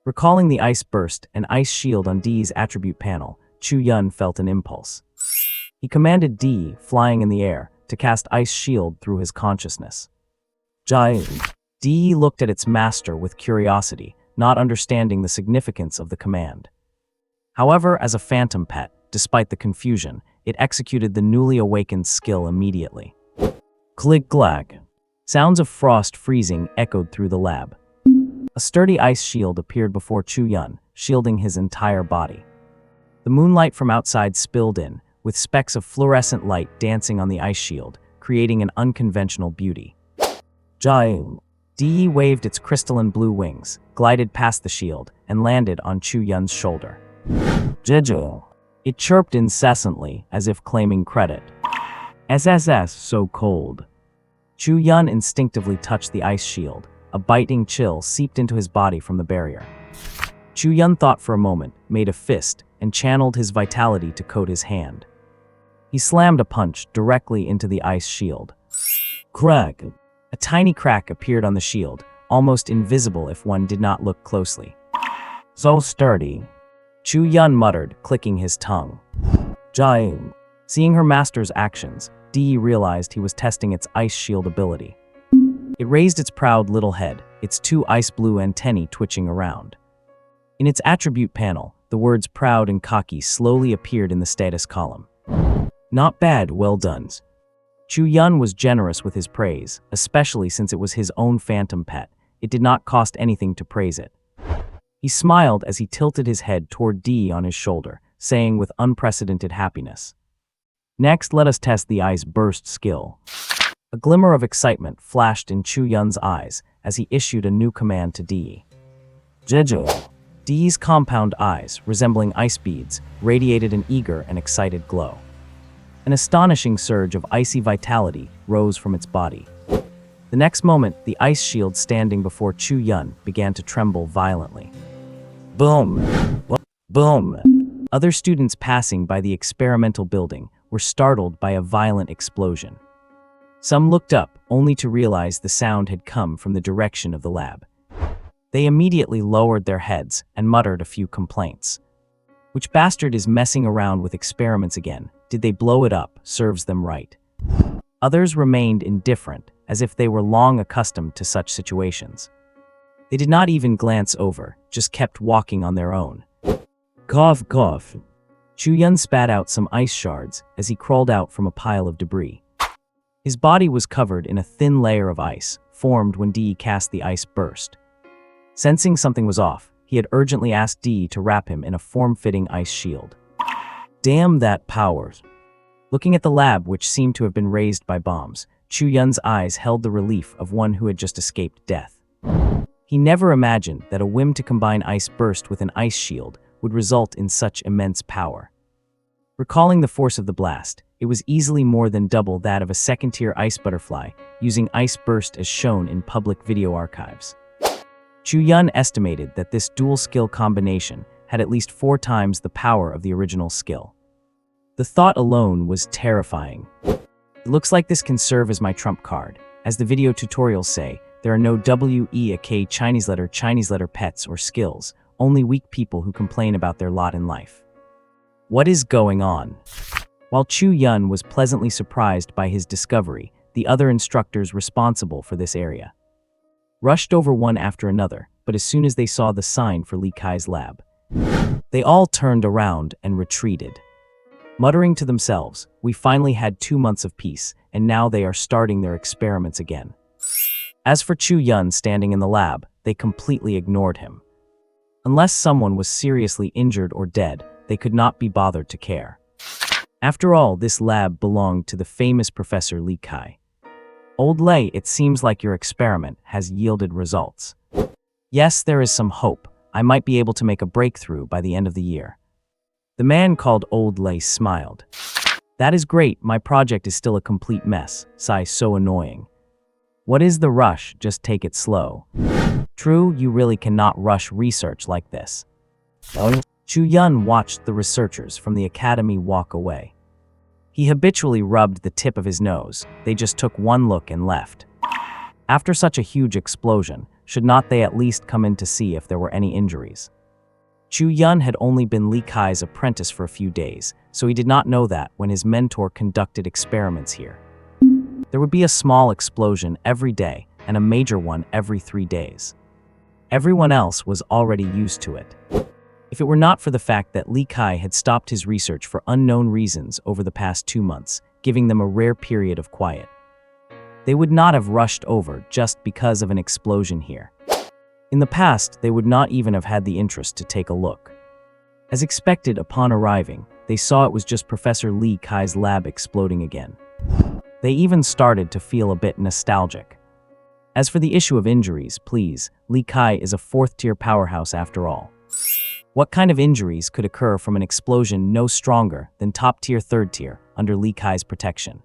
Recalling the ice burst and ice shield on Di's attribute panel, Chu Yun felt an impulse. He commanded Di, flying in the air, to cast ice shield through his consciousness. Giant. Di looked at its master with curiosity, not understanding the significance of the command. However, as a phantom pet, despite the confusion, it executed the newly awakened skill immediately. Click-clack. Sounds of frost freezing echoed through the lab. A sturdy ice shield appeared before Chu Yun, shielding his entire body. The moonlight from outside spilled in, with specks of fluorescent light dancing on the ice shield, creating an unconventional beauty. Jiang. De waved its crystalline blue wings, glided past the shield, and landed on Chu Yun's shoulder. Jeju. It chirped incessantly, as if claiming credit. SSS, so cold. Chu Yun instinctively touched the ice shield. A biting chill seeped into his body from the barrier. Chu Yun thought for a moment, made a fist, and channeled his vitality to coat his hand. He slammed a punch directly into the ice shield. Crack! A tiny crack appeared on the shield, almost invisible if one did not look closely. So sturdy. Chu Yun muttered, clicking his tongue. Jiang. Seeing her master's actions, De realized he was testing its ice shield ability. It raised its proud little head, its two ice blue antennae twitching around. In its attribute panel, the words proud and cocky slowly appeared in the status column. Not bad, well done. Chu Yun was generous with his praise, especially since it was his own phantom pet. It did not cost anything to praise it. He smiled as he tilted his head toward De on his shoulder, saying with unprecedented happiness, "Next, let us test the ice burst skill." A glimmer of excitement flashed in Chu Yun's eyes as he issued a new command to De. Jeju. De's compound eyes, resembling ice beads, radiated an eager and excited glow. An astonishing surge of icy vitality rose from its body. The next moment, the ice shield standing before Chu Yun began to tremble violently. Boom! Boom! Other students passing by the experimental building were startled by a violent explosion. Some looked up, only to realize the sound had come from the direction of the lab. They immediately lowered their heads and muttered a few complaints. Which bastard is messing around with experiments again? Did they blow it up? Serves them right. Others remained indifferent, as if they were long accustomed to such situations. They did not even glance over, just kept walking on their own. Cough, cough. Chu Yun spat out some ice shards as he crawled out from a pile of debris. His body was covered in a thin layer of ice, formed when De cast the ice burst. Sensing something was off, he had urgently asked De to wrap him in a form-fitting ice shield. Damn that power. Looking at the lab, which seemed to have been razed by bombs, Chu Yun's eyes held the relief of one who had just escaped death. He never imagined that a whim to combine ice burst with an ice shield would result in such immense power. Recalling the force of the blast, it was easily more than double that of a second-tier ice butterfly, using ice burst as shown in public video archives. Chu Yun estimated that this dual-skill combination had at least 4 times the power of the original skill. The thought alone was terrifying. It looks like this can serve as my trump card. As the video tutorials say, there are no W-E-A-K Chinese letter pets or skills, only weak people who complain about their lot in life. What is going on? While Chu Yun was pleasantly surprised by his discovery, the other instructors responsible for this area rushed over one after another, but as soon as they saw the sign for Li Kai's lab, they all turned around and retreated. Muttering to themselves, we finally had 2 months of peace, and now they are starting their experiments again. As for Chu Yun standing in the lab, they completely ignored him. Unless someone was seriously injured or dead, they could not be bothered to care. After all, this lab belonged to the famous Professor Li Kai. Old Lei, it seems like your experiment has yielded results. Yes, there is some hope. I might be able to make a breakthrough by the end of the year. The man called Old Lei smiled. That is great, my project is still a complete mess. Sigh, so annoying. What is the rush? Just take it slow. True, you really cannot rush research like this. Chu Yun watched the researchers from the academy walk away. He habitually rubbed the tip of his nose. They just took one look and left. After such a huge explosion, should not they at least come in to see if there were any injuries? Chu Yun had only been Li Kai's apprentice for a few days, so he did not know that when his mentor conducted experiments here. There would be a small explosion every day and a major one every 3 days. Everyone else was already used to it. If it were not for the fact that Li Kai had stopped his research for unknown reasons over the past 2 months, giving them a rare period of quiet, they would not have rushed over just because of an explosion here. In the past, they would not even have had the interest to take a look. As expected upon arriving, they saw it was just Professor Li Kai's lab exploding again. They even started to feel a bit nostalgic. As for the issue of injuries, please, Li Kai is a fourth-tier powerhouse after all. What kind of injuries could occur from an explosion no stronger than top-tier third-tier under Li Kai's protection?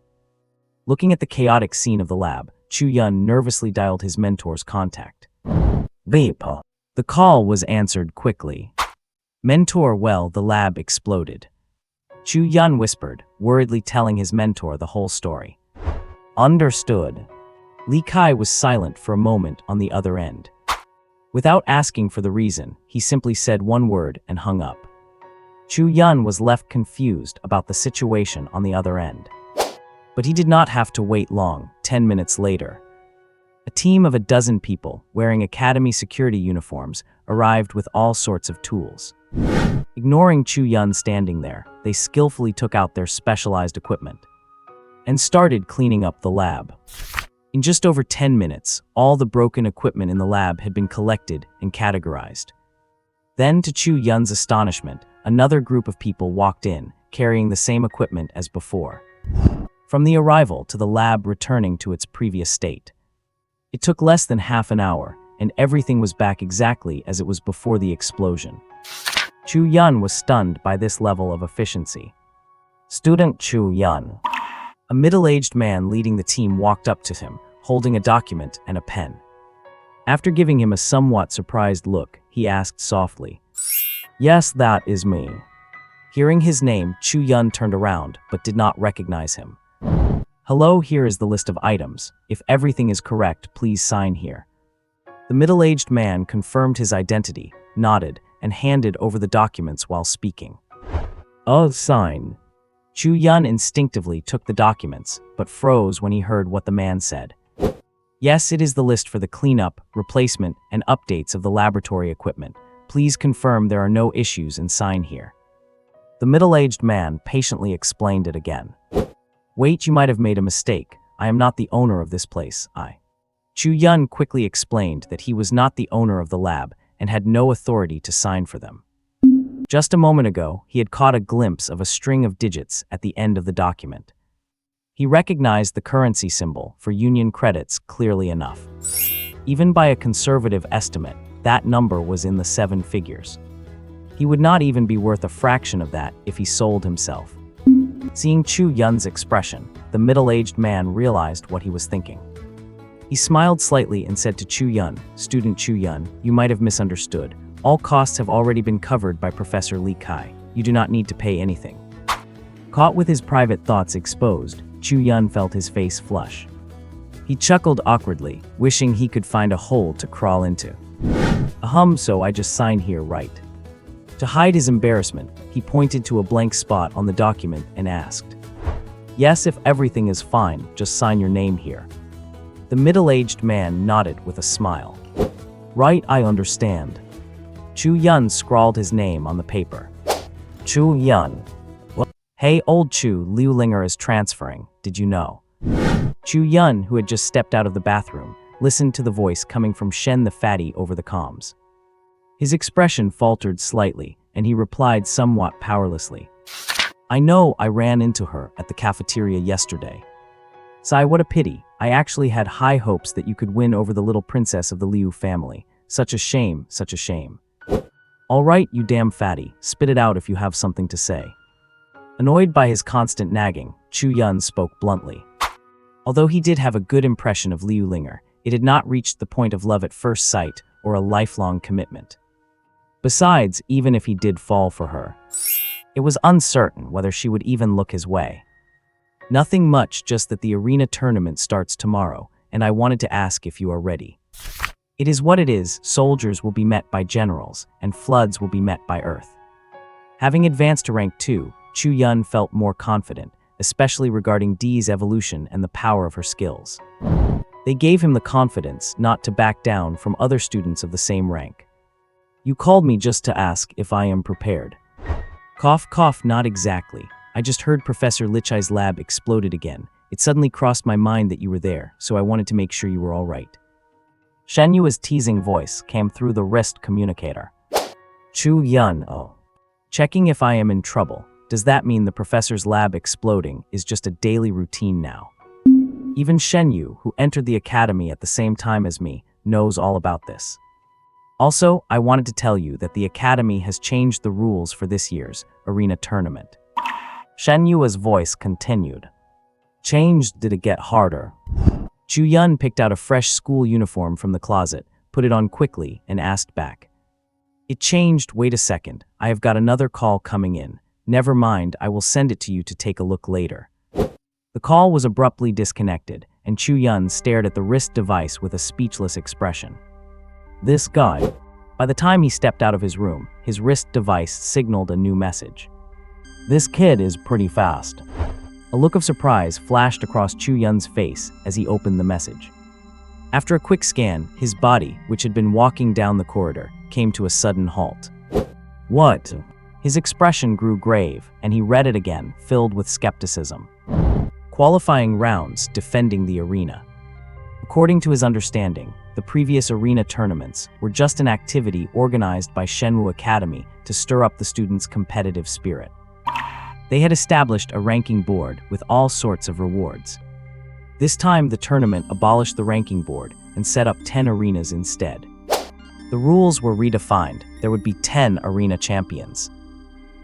Looking at the chaotic scene of the lab, Chu Yun nervously dialed his mentor's contact. Beep. The call was answered quickly. Mentor, well, the lab exploded. Chu Yun whispered, worriedly telling his mentor the whole story. Understood. Li Kai was silent for a moment on the other end. Without asking for the reason, he simply said one word and hung up. Chu Yun was left confused about the situation on the other end. But he did not have to wait long. 10 minutes later, a team of a dozen people wearing academy security uniforms arrived with all sorts of tools. Ignoring Chu Yun standing there, they skillfully took out their specialized equipment and started cleaning up the lab. In just over 10 minutes, all the broken equipment in the lab had been collected and categorized. Then, to Chu Yun's astonishment, another group of people walked in, carrying the same equipment as before. From the arrival to the lab returning to its previous state, it took less than half an hour, and everything was back exactly as it was before the explosion. Chu Yun was stunned by this level of efficiency. Student Chu Yun. A middle-aged man leading the team walked up to him, holding a document and a pen. After giving him a somewhat surprised look, he asked softly, "Yes, that is me." Hearing his name, Chu Yun turned around, but did not recognize him. "Hello, here is the list of items. If everything is correct, please sign here." The middle-aged man confirmed his identity, nodded, and handed over the documents while speaking. "Oh, sign." Chu Yun instinctively took the documents, but froze when he heard what the man said. "Yes, it is the list for the cleanup, replacement, and updates of the laboratory equipment. Please confirm there are no issues and sign here." The middle-aged man patiently explained it again. "Wait, you might have made a mistake. I am not the owner of this place, Chu Yun quickly explained that he was not the owner of the lab and had no authority to sign for them. Just a moment ago, he had caught a glimpse of a string of digits at the end of the document. He recognized the currency symbol for union credits clearly enough. Even by a conservative estimate, that number was in the 7 figures. He would not even be worth a fraction of that if he sold himself. Seeing Chu Yun's expression, the middle-aged man realized what he was thinking. He smiled slightly and said to Chu Yun, "Student Chu Yun, you might have misunderstood. All costs have already been covered by Professor Li Kai. You do not need to pay anything." Caught with his private thoughts exposed, Chu Yun felt his face flush. He chuckled awkwardly, wishing he could find a hole to crawl into. So I just sign here, right?" To hide his embarrassment, he pointed to a blank spot on the document and asked, "Yes, if everything is fine, just sign your name here." The middle-aged man nodded with a smile. "Right, I understand." Chu Yun scrawled his name on the paper. Chu Yun. "Hey, old Chu, Liu Linger is transferring, did you know?" Chu Yun, who had just stepped out of the bathroom, listened to the voice coming from Shen the fatty over the comms. His expression faltered slightly, and he replied somewhat powerlessly. "I know, I ran into her at the cafeteria yesterday. Sai, what a pity. I actually had high hopes that you could win over the little princess of the Liu family. Such a shame, such a shame." "All right, you damn fatty, spit it out if you have something to say." Annoyed by his constant nagging, Chu Yun spoke bluntly. Although he did have a good impression of Liu Linger, it had not reached the point of love at first sight or a lifelong commitment. Besides, even if he did fall for her, it was uncertain whether she would even look his way. "Nothing much, just that the arena tournament starts tomorrow, and I wanted to ask if you are ready." It is what it is. Soldiers will be met by generals, and floods will be met by earth. Having advanced to rank 2, Chu Yun felt more confident, especially regarding Dee's evolution and the power of her skills. They gave him the confidence not to back down from other students of the same rank. "You called me just to ask if I am prepared." Cough, cough, not exactly. I just heard Professor Lichai's lab exploded again. It suddenly crossed my mind that you were there, so I wanted to make sure you were all right. Shen Yu's teasing voice came through the wrist communicator. Chu Yun, oh. Checking if I am in trouble, Does that mean the professor's lab exploding is just a daily routine now? Even Shen Yu, who entered the academy at the same time as me, knows all about this. Also, I wanted to tell you that the academy has changed the rules for this year's arena tournament. Shen Yu's voice continued. Changed? Did it get harder? Chu Yun picked out a fresh school uniform from the closet, put it on quickly, and asked back. It changed. Wait a second. I have got another call coming in. Never mind, I will send it to you to take a look later. The call was abruptly disconnected, and Chu Yun stared at the wrist device with a speechless expression. This guy. By the time he stepped out of his room, his wrist device signaled a new message. This kid is pretty fast. A look of surprise flashed across Chu Yun's face as he opened the message. After a quick scan, his body, which had been walking down the corridor, came to a sudden halt. What? His expression grew grave, and he read it again, filled with skepticism. Qualifying rounds, defending the arena. According to his understanding, the previous arena tournaments were just an activity organized by Shenwu Academy to stir up the students' competitive spirit. They had established a ranking board with all sorts of rewards. This time, the tournament abolished the ranking board and set up 10 arenas instead. The rules were redefined. There would be 10 arena champions.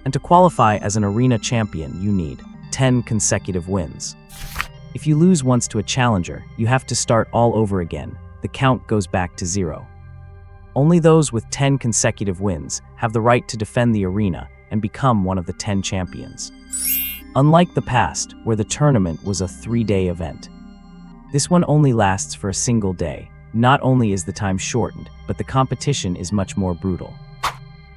And to qualify as an arena champion, you need 10 consecutive wins. If you lose once to a challenger, you have to start all over again. The count goes back to 0. Only those with 10 consecutive wins have the right to defend the arena and become one of the 10 champions. Unlike the past, where the tournament was a 3-day event. This one only lasts for a single day. Not only is the time shortened, but the competition is much more brutal.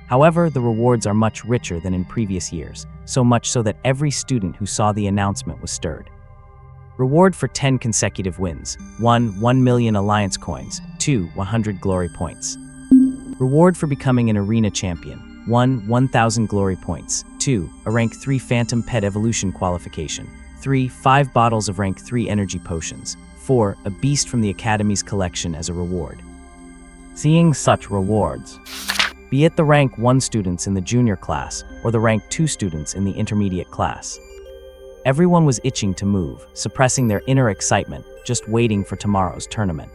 However, the rewards are much richer than in previous years, so much so that every student who saw the announcement was stirred. Reward for 10 consecutive wins. 1. 1 million alliance coins. 2. 100 glory points. Reward for becoming an arena champion. 1. 1000 glory points. 2. A rank 3 phantom pet evolution qualification. 3. 5 bottles of rank 3 energy potions. 4. A beast from the academy's collection as a reward. Seeing such rewards, be it the rank 1 students in the junior class or the rank 2 students in the intermediate class, everyone was itching to move, suppressing their inner excitement, just waiting for tomorrow's tournament.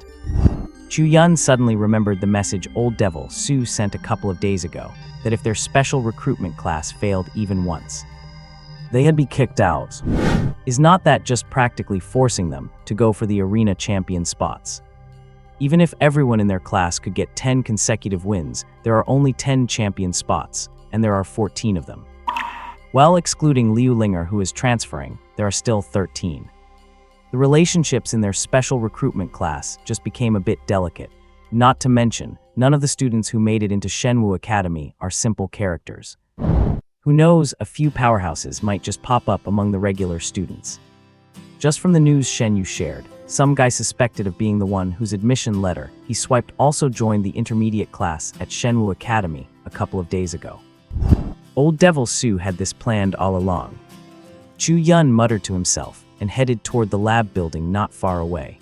Chu Yun suddenly remembered the message Old Devil Su sent a couple of days ago, that if their special recruitment class failed even once, they'd be kicked out. Is not that just practically forcing them to go for the arena champion spots? Even if everyone in their class could get 10 consecutive wins, there are only 10 champion spots, and there are 14 of them. Well, excluding Liu Linger, who is transferring, there are still 13. The relationships in their special recruitment class just became a bit delicate. Not to mention, none of the students who made it into Shenwu Academy are simple characters. Who knows, a few powerhouses might just pop up among the regular students. Just from the news Shen Yu shared, some guy suspected of being the one whose admission letter he swiped also joined the intermediate class at Shenwu Academy a couple of days ago. Old Devil Su had this planned all along. Chu Yun muttered to himself and headed toward the lab building not far away.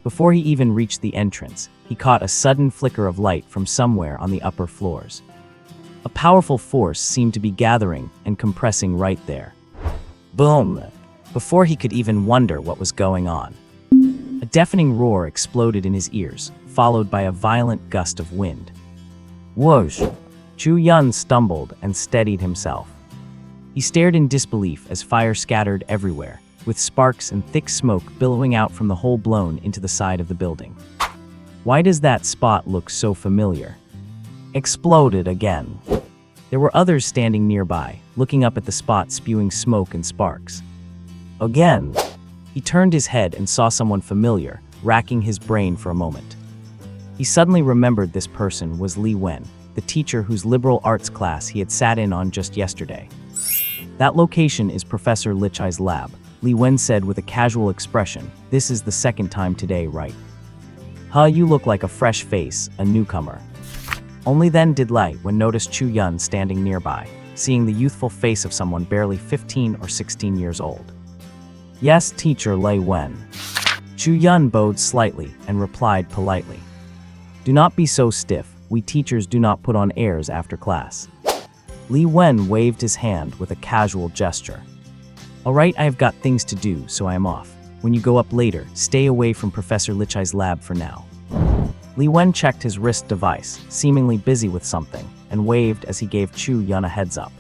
Before he even reached the entrance, he caught a sudden flicker of light from somewhere on the upper floors. A powerful force seemed to be gathering and compressing right there. Boom! Before he could even wonder what was going on, a deafening roar exploded in his ears, followed by a violent gust of wind. Whoosh! Chu Yun stumbled and steadied himself. He stared in disbelief as fire scattered everywhere, with sparks and thick smoke billowing out from the hole blown into the side of the building. Why does that spot look so familiar? Exploded again. There were others standing nearby, looking up at the spot spewing smoke and sparks. Again. He turned his head and saw someone familiar, racking his brain for a moment. He suddenly remembered this person was Li Wen, the teacher whose liberal arts class he had sat in on just yesterday. That location is Professor Lichai's lab, Li Wen said with a casual expression. This is the second time today, right? Huh, you look like a fresh face, a newcomer. Only then did Li Wen notice Chu Yun standing nearby, seeing the youthful face of someone barely 15 or 16 years old. Yes, teacher Li Wen. Chu Yun bowed slightly and replied politely. Do not be so stiff. We teachers do not put on airs after class. Li Wen waved his hand with a casual gesture. All right, I have got things to do, so I am off. When you go up later, stay away from Professor Lichai's lab for now. Li Wen checked his wrist device, seemingly busy with something, and waved as he gave Chu Yun a heads up.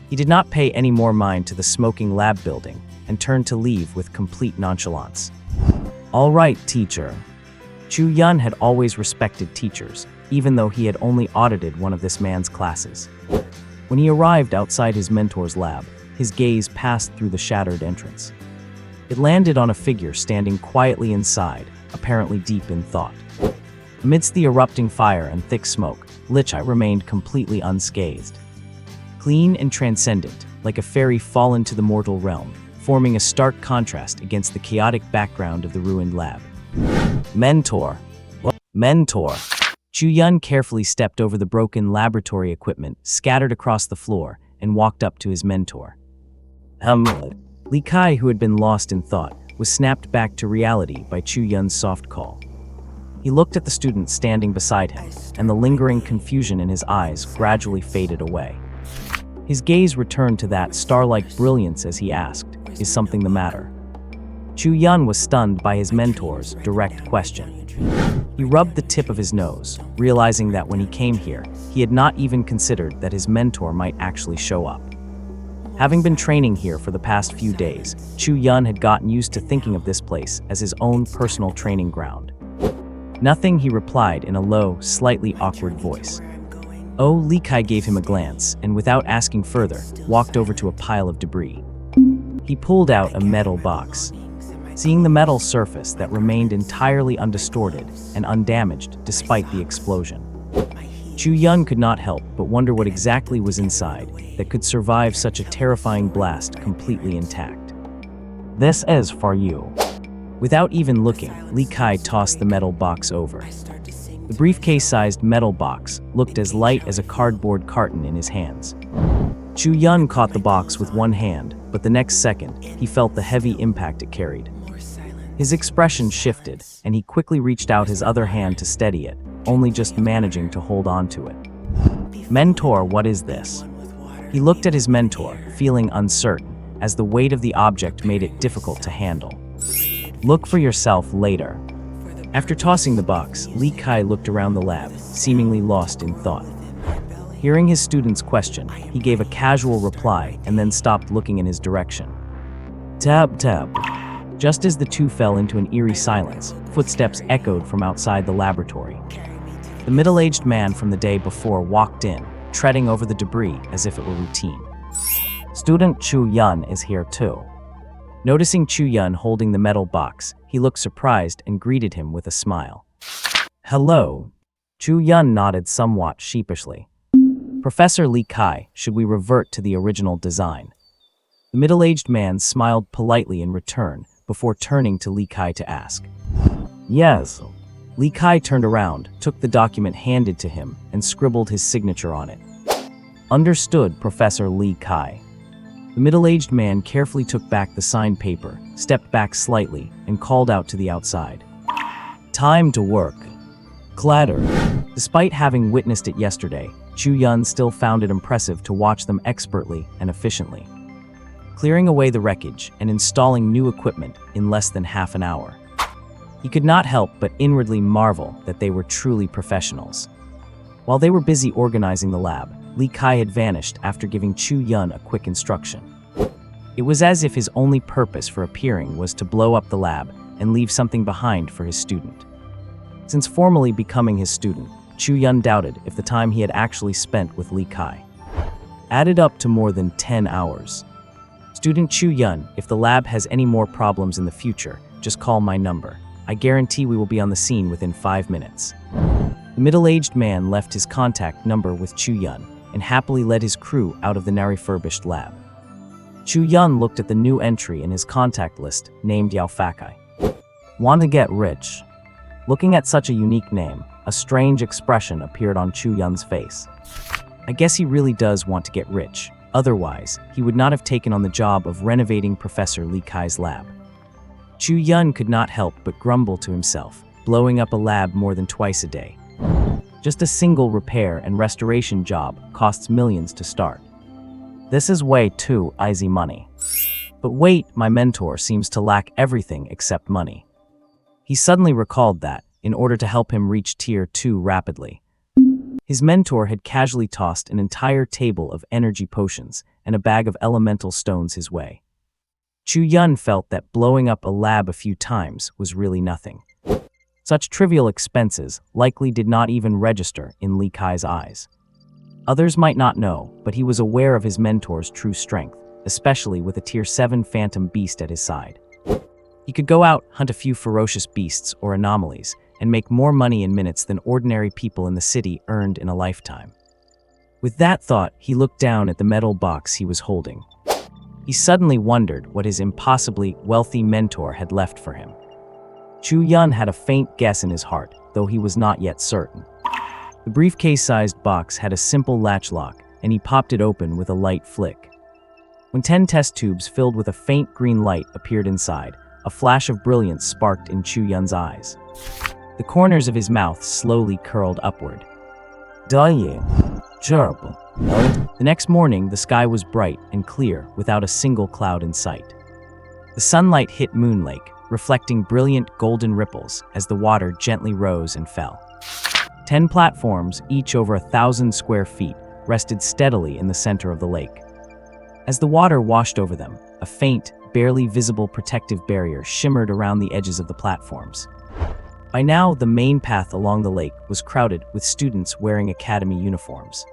He did not pay any more mind to the smoking lab building and turned to leave with complete nonchalance. All right, teacher. Chu Yun had always respected teachers, even though he had only audited one of this man's classes. When he arrived outside his mentor's lab, his gaze passed through the shattered entrance. It landed on a figure standing quietly inside, apparently deep in thought. Amidst the erupting fire and thick smoke, Lichai remained completely unscathed. Clean and transcendent, like a fairy fallen to the mortal realm, forming a stark contrast against the chaotic background of the ruined lab. Mentor. Mentor. Chu Yun carefully stepped over the broken laboratory equipment scattered across the floor and walked up to his mentor. Li Kai, who had been lost in thought, was snapped back to reality by Chu Yun's soft call. He looked at the student standing beside him, and the lingering confusion in his eyes gradually faded away. His gaze returned to that star-like brilliance as he asked, "Is something the matter?" Chu Yun was stunned by his mentor's direct question. He rubbed the tip of his nose, realizing that when he came here, he had not even considered that his mentor might actually show up. Having been training here for the past few days, Chu Yun had gotten used to thinking of this place as his own personal training ground. Nothing, he replied in a low, slightly awkward voice. Oh, Li Kai gave him a glance, and without asking further, walked over to a pile of debris. He pulled out a metal box. Seeing the metal surface that remained entirely undistorted and undamaged despite the explosion, Chu Yun could not help but wonder what exactly was inside that could survive such a terrifying blast completely intact. This is for you. Without even looking, Li Kai tossed the metal box over. The briefcase-sized metal box looked as light as a cardboard carton in his hands. Chu Yun caught the box with one hand, but the next second, he felt the heavy impact it carried. His expression shifted, and he quickly reached out his other hand to steady it, only just managing to hold on to it. Mentor, what is this? He looked at his mentor, feeling uncertain, as the weight of the object made it difficult to handle. Look for yourself later. After tossing the box, Li Kai looked around the lab, seemingly lost in thought. Hearing his student's question, he gave a casual reply and then stopped looking in his direction. Tab, tab. Just as the two fell into an eerie silence, footsteps echoed from outside the laboratory. The middle-aged man from the day before walked in, treading over the debris as if it were routine. Student Chu Yun is here too. Noticing Chu Yun holding the metal box, he looked surprised and greeted him with a smile. Hello. Chu Yun nodded somewhat sheepishly. Professor Li Kai, should we revert to the original design? The middle-aged man smiled politely in return before turning to Li Kai to ask. Yes. Li Kai turned around, took the document handed to him, and scribbled his signature on it. Understood, Professor Li Kai. The middle-aged man carefully took back the signed paper, stepped back slightly, and called out to the outside. Time to work. Clatter. Despite having witnessed it yesterday, Chu Yun still found it impressive to watch them expertly and efficiently, clearing away the wreckage and installing new equipment in less than half an hour. He could not help but inwardly marvel that they were truly professionals. While they were busy organizing the lab, Li Kai had vanished after giving Chu Yun a quick instruction. It was as if his only purpose for appearing was to blow up the lab and leave something behind for his student. Since formally becoming his student, Chu Yun doubted if the time he had actually spent with Li Kai added up to more than 10 hours. Student Chu Yun, if the lab has any more problems in the future, just call my number. I guarantee we will be on the scene within 5 minutes. The middle-aged man left his contact number with Chu Yun and happily led his crew out of the now refurbished lab. Chu Yun looked at the new entry in his contact list, named Yao Fakai. Want to get rich? Looking at such a unique name, a strange expression appeared on Chu Yun's face. I guess he really does want to get rich. Otherwise, he would not have taken on the job of renovating Professor Li Kai's lab. Chu Yun could not help but grumble to himself, blowing up a lab more than twice a day. Just a single repair and restoration job costs millions to start. This is way too easy money. But wait, my mentor seems to lack everything except money. He suddenly recalled that, in order to help him reach Tier 2 rapidly, his mentor had casually tossed an entire table of energy potions and a bag of elemental stones his way. Chu Yun felt that blowing up a lab a few times was really nothing. Such trivial expenses likely did not even register in Li Kai's eyes. Others might not know, but he was aware of his mentor's true strength, especially with a Tier 7 phantom beast at his side. He could go out, hunt a few ferocious beasts or anomalies, and make more money in minutes than ordinary people in the city earned in a lifetime. With that thought, he looked down at the metal box he was holding. He suddenly wondered what his impossibly wealthy mentor had left for him. Chu Yun had a faint guess in his heart, though he was not yet certain. The briefcase-sized box had a simple latch lock, and he popped it open with a light flick. When 10 test tubes filled with a faint green light appeared inside, a flash of brilliance sparked in Chu Yun's eyes. The corners of his mouth slowly curled upward. The next morning, the sky was bright and clear without a single cloud in sight. The sunlight hit Moon Lake, reflecting brilliant golden ripples as the water gently rose and fell. 10 platforms, each over 1,000 square feet, rested steadily in the center of the lake. As the water washed over them, a faint, barely visible protective barrier shimmered around the edges of the platforms. By now, the main path along the lake was crowded with students wearing academy uniforms.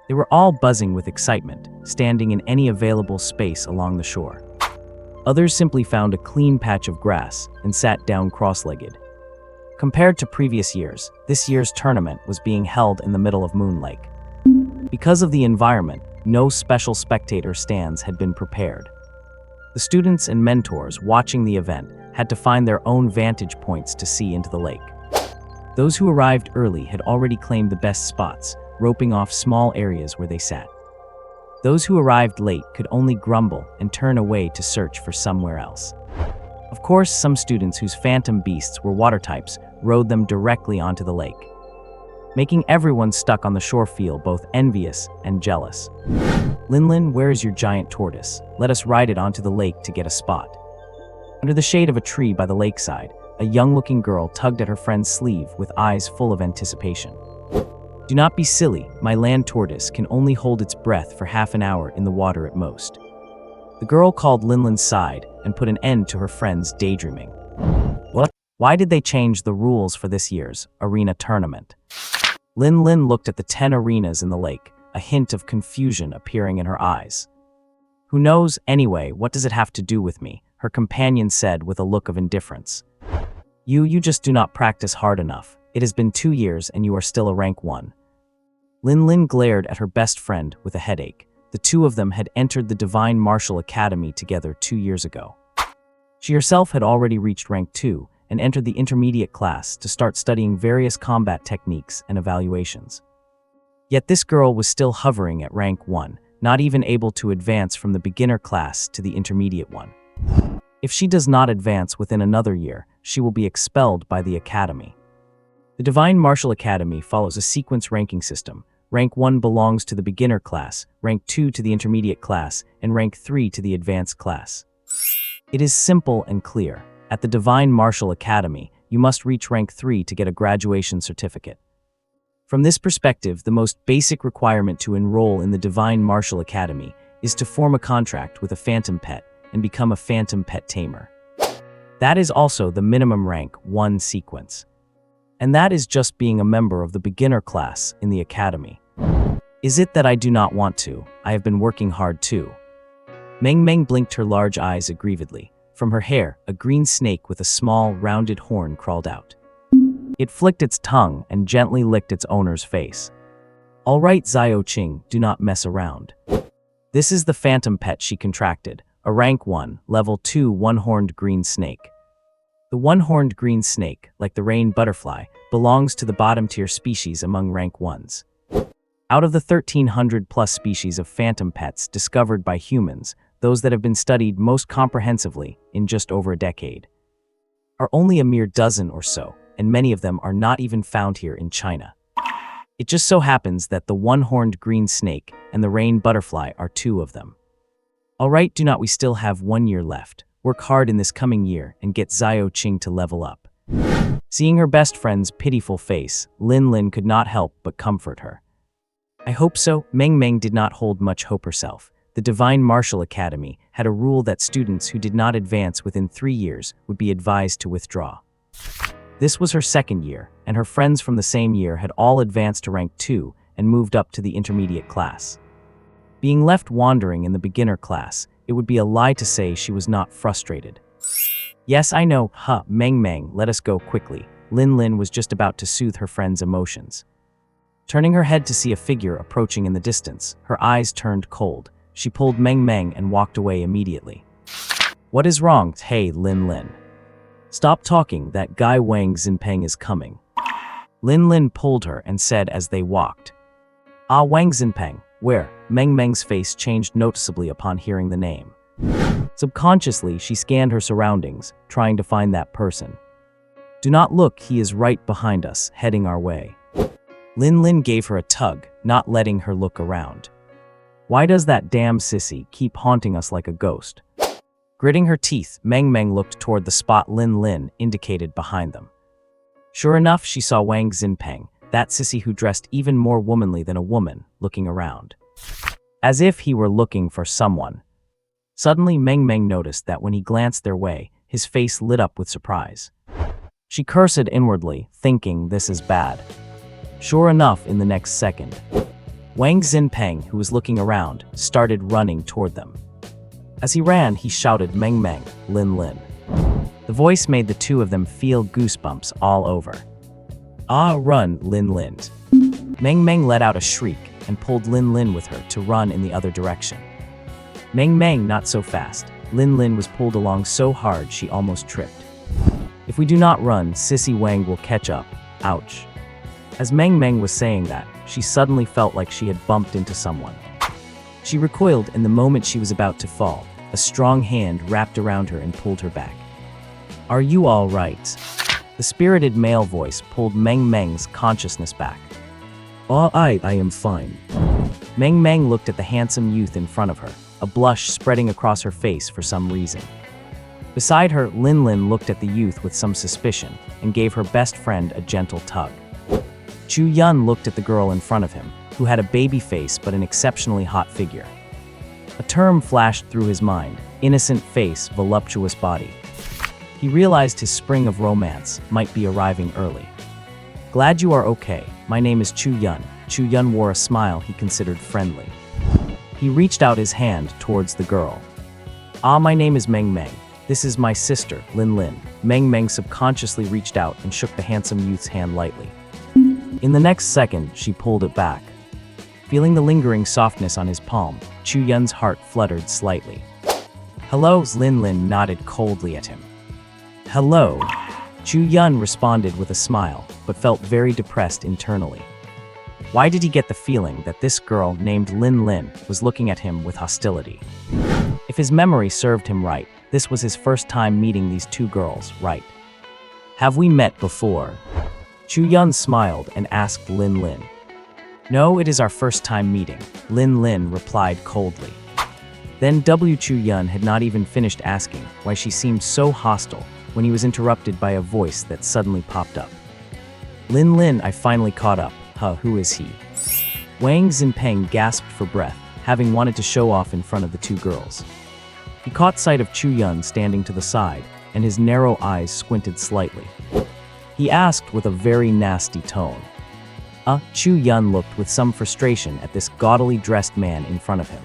They were all buzzing with excitement, standing in any available space along the shore. Others simply found a clean patch of grass and sat down cross-legged. Compared to previous years, this year's tournament was being held in the middle of Moon Lake. Because of the environment, no special spectator stands had been prepared. The students and mentors watching the event had to find their own vantage points to see into the lake. Those who arrived early had already claimed the best spots, roping off small areas where they sat. Those who arrived late could only grumble and turn away to search for somewhere else. Of course, some students whose phantom beasts were water types rode them directly onto the lake, making everyone stuck on the shore feel both envious and jealous. Lin, where is your giant tortoise? Let us ride it onto the lake to get a spot. Under the shade of a tree by the lakeside, a young-looking girl tugged at her friend's sleeve with eyes full of anticipation. Do not be silly, my land tortoise can only hold its breath for half an hour in the water at most. The girl called Linlin's side and put an end to her friend's daydreaming. What? Why did they change the rules for this year's arena tournament? Lin looked at the 10 arenas in the lake, a hint of confusion appearing in her eyes. Who knows, anyway, what does it have to do with me? Her companion said with a look of indifference. You just do not practice hard enough. It has been 2 years and you are still a rank 1. Lin glared at her best friend with a headache. The two of them had entered the Divine Martial Academy together 2 years ago. She herself had already reached rank 2 and entered the intermediate class to start studying various combat techniques and evaluations. Yet this girl was still hovering at rank 1, not even able to advance from the beginner class to the intermediate one. If she does not advance within another year, she will be expelled by the academy. The Divine Martial Academy follows a sequence ranking system. Rank 1 belongs to the beginner class, rank 2 to the intermediate class, and rank 3 to the advanced class. It is simple and clear. At the Divine Martial Academy, you must reach rank 3 to get a graduation certificate. From this perspective, the most basic requirement to enroll in the Divine Martial Academy is to form a contract with a phantom pet and become a phantom pet tamer. That is also the minimum rank 1 sequence. And that is just being a member of the beginner class in the academy. Is it that I do not want to? I have been working hard too. Meng blinked her large eyes aggrievedly. From her hair, a green snake with a small, rounded horn crawled out. It flicked its tongue and gently licked its owner's face. All right, Xiao Qing, do not mess around. This is the phantom pet she contracted, a rank 1, level 2 one-horned green snake. The one-horned green snake, like the rain butterfly, belongs to the bottom-tier species among rank 1s. Out of the 1,300-plus species of phantom pets discovered by humans, those that have been studied most comprehensively in just over a decade are only a mere dozen or so, and many of them are not even found here in China. It just so happens that the one-horned green snake and the rain butterfly are two of them. All right, do not we still have 1 year left. Work hard in this coming year and get Xiao Qing to level up. Seeing her best friend's pitiful face, Lin Lin could not help but comfort her. I hope so. Meng Meng did not hold much hope herself. The Divine Martial Academy had a rule that students who did not advance within 3 years would be advised to withdraw. This was her second year, and her friends from the same year had all advanced to rank 2 and moved up to the intermediate class. Being left wandering in the beginner class, it would be a lie to say she was not frustrated. Yes, I know, Meng Meng, let us go quickly. Lin Lin was just about to soothe her friend's emotions. Turning her head to see a figure approaching in the distance, her eyes turned cold. She pulled Meng Meng and walked away immediately. What is wrong? Hey, Lin Lin. Stop talking, that guy Wang Xinpeng is coming. Lin Lin pulled her and said as they walked. Ah, Wang Xinpeng, where? Meng Meng's face changed noticeably upon hearing the name. Subconsciously, she scanned her surroundings, trying to find that person. Do not look, he is right behind us, heading our way. Lin Lin gave her a tug, not letting her look around. Why does that damn sissy keep haunting us like a ghost? Gritting her teeth, Meng Meng looked toward the spot Lin Lin indicated behind them. Sure enough, she saw Wang Xinpeng, that sissy who dressed even more womanly than a woman, looking around. As if he were looking for someone. Suddenly, Meng Meng noticed that when he glanced their way, his face lit up with surprise. She cursed inwardly, thinking this is bad. Sure enough, in the next second, Wang Xinpeng, who was looking around, started running toward them. As he ran, he shouted, Meng Meng, Lin Lin. The voice made the two of them feel goosebumps all over. Ah, run, Lin Lin. Meng Meng let out a shriek and pulled Lin Lin with her to run in the other direction. Meng Meng, not so fast. Lin Lin was pulled along so hard she almost tripped. If we do not run, Sissy Wang will catch up. Ouch. As Meng Meng was saying that, she suddenly felt like she had bumped into someone. She recoiled, and the moment she was about to fall, a strong hand wrapped around her and pulled her back. Are you all right? The spirited male voice pulled Meng Meng's consciousness back. Oh, I am fine. Meng Meng looked at the handsome youth in front of her, a blush spreading across her face for some reason. Beside her, Lin Lin looked at the youth with some suspicion and gave her best friend a gentle tug. Chu Yun looked at the girl in front of him, who had a baby face but an exceptionally hot figure. A term flashed through his mind: innocent face, voluptuous body. He realized his spring of romance might be arriving early. Glad you are okay. My name is Chu Yun. Chu Yun wore a smile he considered friendly. He reached out his hand towards the girl. Ah, my name is Meng Meng. This is my sister, Lin Lin. Meng Meng subconsciously reached out and shook the handsome youth's hand lightly. In the next second, she pulled it back. Feeling the lingering softness on his palm, Chu Yun's heart fluttered slightly. Hello, Lin Lin nodded coldly at him. Hello. Chu Yun responded with a smile, but felt very depressed internally. Why did he get the feeling that this girl named Lin Lin was looking at him with hostility? If his memory served him right, this was his first time meeting these two girls, right? Have we met before? Chu Yun smiled and asked Lin Lin. No, it is our first time meeting, Lin Lin replied coldly. Then Chu Yun had not even finished asking why she seemed so hostile when he was interrupted by a voice that suddenly popped up. Lin Lin, I finally caught up. Who is he? Wang Xinpeng gasped for breath, having wanted to show off in front of the two girls. He caught sight of Chu Yun standing to the side, and his narrow eyes squinted slightly. He asked with a very nasty tone. Chu Yun looked with some frustration at this gaudily dressed man in front of him.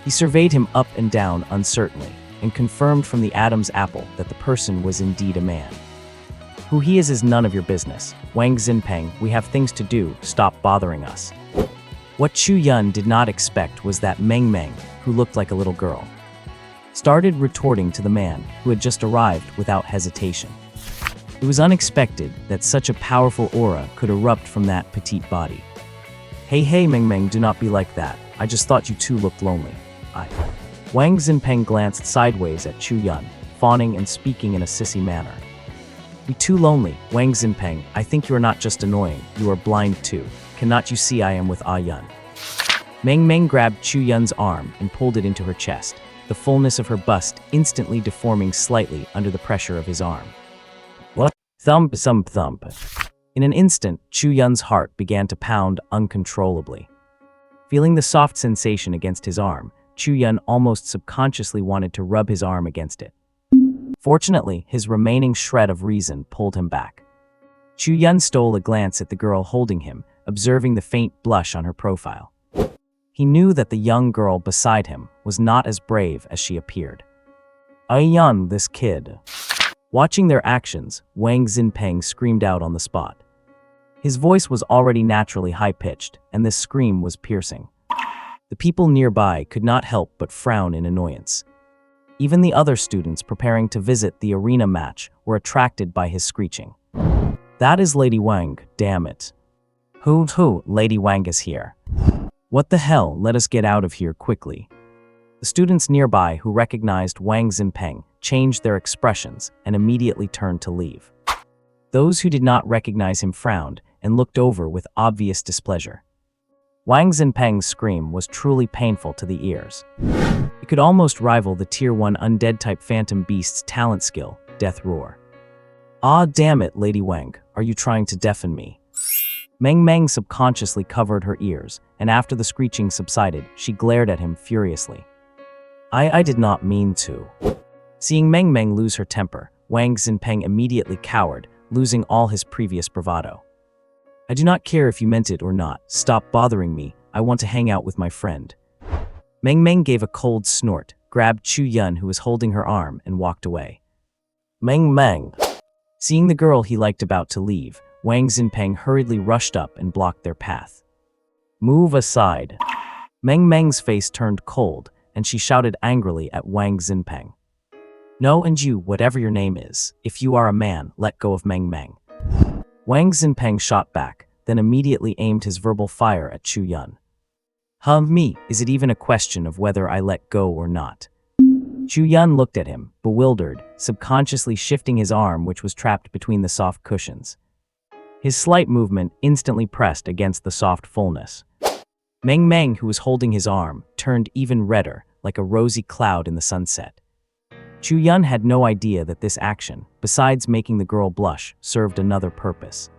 He surveyed him up and down uncertainly, and confirmed from the Adam's apple that the person was indeed a man. Who he is none of your business. Wang Xinpeng, we have things to do, stop bothering us. What Chu Yun did not expect was that Meng Meng, who looked like a little girl, started retorting to the man who had just arrived without hesitation. It was unexpected that such a powerful aura could erupt from that petite body. Hey Meng Meng, do not be like that. I just thought you two looked lonely. Wang Xinpeng glanced sideways at Chu Yun, fawning and speaking in a sissy manner. You too lonely, Wang Xinpeng. I think you are not just annoying, you are blind too. cannot you see I am with Ah Yun? Meng Meng grabbed Chu Yun's arm and pulled it into her chest, the fullness of her bust instantly deforming slightly under the pressure of his arm. What? Thump, thump, thump. In an instant, Chu Yun's heart began to pound uncontrollably. Feeling the soft sensation against his arm, Chu Yun almost subconsciously wanted to rub his arm against it. Fortunately, his remaining shred of reason pulled him back. Chu Yun stole a glance at the girl holding him, observing the faint blush on her profile. He knew that the young girl beside him was not as brave as she appeared. "Ah Yun, this kid." Watching their actions, Wang Xinpeng screamed out on the spot. His voice was already naturally high-pitched, and this scream was piercing. The people nearby could not help but frown in annoyance. Even the other students preparing to visit the arena match were attracted by his screeching. "That is Lady Wang, damn it. Who, Lady Wang is here. What the hell, let us get out of here quickly." The students nearby who recognized Wang Xinpeng changed their expressions and immediately turned to leave. Those who did not recognize him frowned and looked over with obvious displeasure. Wang Xinpeng's scream was truly painful to the ears. It could almost rival the Tier 1 undead-type Phantom Beast's talent skill, Death Roar. "Ah damn it, Lady Wang, are you trying to deafen me?" Meng Meng subconsciously covered her ears, and after the screeching subsided, she glared at him furiously. I did not mean to." Seeing Meng Meng lose her temper, Wang Xinpeng immediately cowered, losing all his previous bravado. "I do not care if you meant it or not. Stop bothering me. I want to hang out with my friend." Meng Meng gave a cold snort, grabbed Chu Yun who was holding her arm, and walked away. Meng Meng. Seeing the girl he liked about to leave, Wang Xinpeng hurriedly rushed up and blocked their path. "Move aside." Meng Meng's face turned cold, and she shouted angrily at Wang Xinpeng. "No, and you, whatever your name is, if you are a man, let go of Meng Meng." Wang Xinpeng shot back, then immediately aimed his verbal fire at Chu Yun. Me, is it even a question of whether I let go or not?" Chu Yun looked at him, bewildered, subconsciously shifting his arm which was trapped between the soft cushions. His slight movement instantly pressed against the soft fullness. Meng Meng, who was holding his arm, turned even redder, like a rosy cloud in the sunset. Chu Yun had no idea that this action, besides making the girl blush, served another purpose.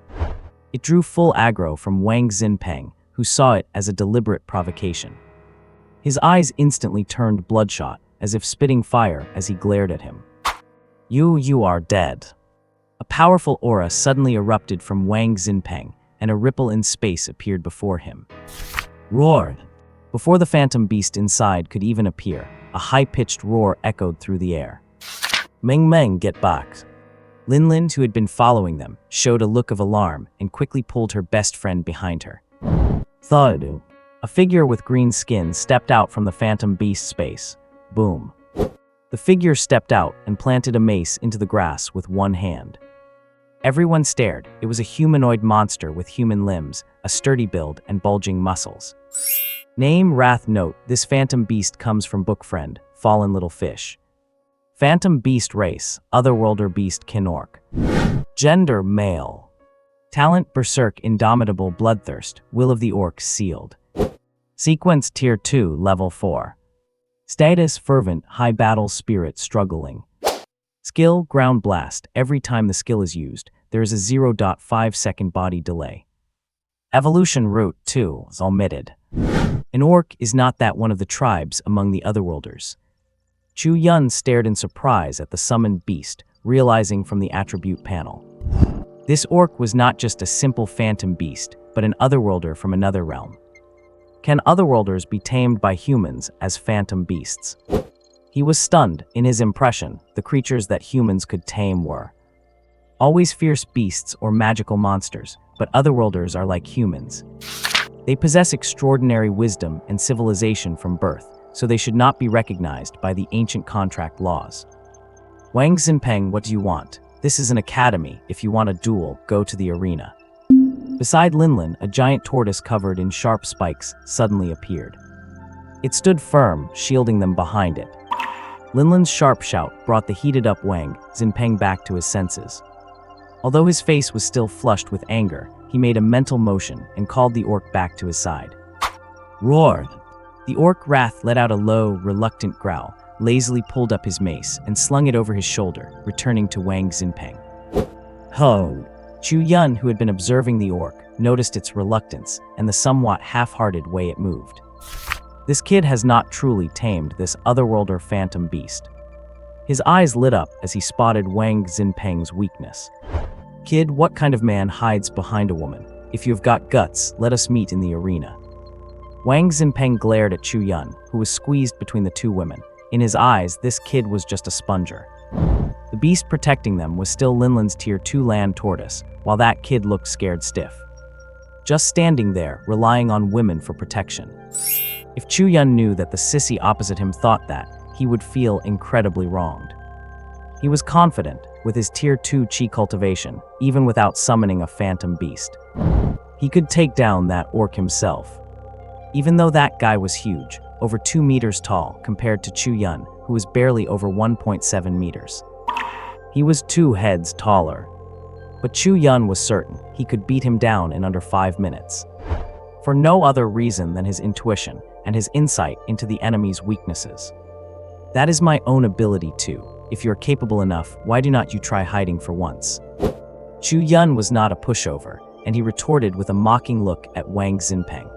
It drew full aggro from Wang Xinpeng, who saw it as a deliberate provocation. His eyes instantly turned bloodshot, as if spitting fire as he glared at him. You are dead." A powerful aura suddenly erupted from Wang Xinpeng, and a ripple in space appeared before him. Roar! Before the phantom beast inside could even appear, a high-pitched roar echoed through the air. "Meng Meng, get back." Linlin, who had been following them, showed a look of alarm and quickly pulled her best friend behind her. Thud! A figure with green skin stepped out from the phantom beast's space. Boom. The figure stepped out and planted a mace into the grass with one hand. Everyone stared. It was a humanoid monster with human limbs, a sturdy build, and bulging muscles. Name Wrath Note. This phantom beast comes from book friend, Fallen Little Fish. Phantom beast race, Otherworlder beast Kinork. Gender male. Talent Berserk Indomitable Bloodthirst, Will of the Orc sealed. Sequence Tier 2 Level 4. Status Fervent, High Battle Spirit Struggling. Skill Ground Blast. Every time the skill is used, there is a 0.5 second body delay. Evolution Route 2 is omitted. An orc is not that one of the tribes among the Otherworlders. Chu Yun stared in surprise at the summoned beast, realizing from the attribute panel. This orc was not just a simple phantom beast, but an Otherworlder from another realm. Can Otherworlders be tamed by humans as phantom beasts? He was stunned. In his impression, the creatures that humans could tame were always fierce beasts or magical monsters, but Otherworlders are like humans. They possess extraordinary wisdom and civilization from birth, so they should not be recognized by the ancient contract laws. Wang Xinpeng, what do you want? This is an academy. If you want a duel, go to the arena. Beside Linlin, a giant tortoise covered in sharp spikes suddenly appeared. It stood firm, shielding them behind it. Linlin's sharp shout brought the heated-up Wang Xinpeng back to his senses. Although his face was still flushed with anger, he made a mental motion and called the orc back to his side. Roar! The orc Wrath let out a low, reluctant growl, lazily pulled up his mace, and slung it over his shoulder, returning to Wang Xinpeng. Ho! Chu Yun, who had been observing the orc, noticed its reluctance and the somewhat half-hearted way it moved. This kid has not truly tamed this otherworld or phantom beast. His eyes lit up as he spotted Wang Xinpeng's weakness. Kid, what kind of man hides behind a woman? If you've got guts, let us meet in the arena. Wang Xinpeng glared at Chu Yun, who was squeezed between the two women. In his eyes, this kid was just a sponger. The beast protecting them was still Linlin's Tier 2 land tortoise, while that kid looked scared stiff. Just standing there, relying on women for protection. If Chu Yun knew that the sissy opposite him thought that, he would feel incredibly wronged. He was confident, with his Tier 2 chi cultivation, even without summoning a phantom beast. He could take down that orc himself. Even though that guy was huge, over 2 meters tall compared to Chu Yun, who was barely over 1.7 meters. He was 2 heads taller. But Chu Yun was certain he could beat him down in under 5 minutes. For no other reason than his intuition and his insight into the enemy's weaknesses. That is my own ability too. If you're capable enough, why do not you try hiding for once? Chu Yun was not a pushover, and he retorted with a mocking look at Wang Xinpeng.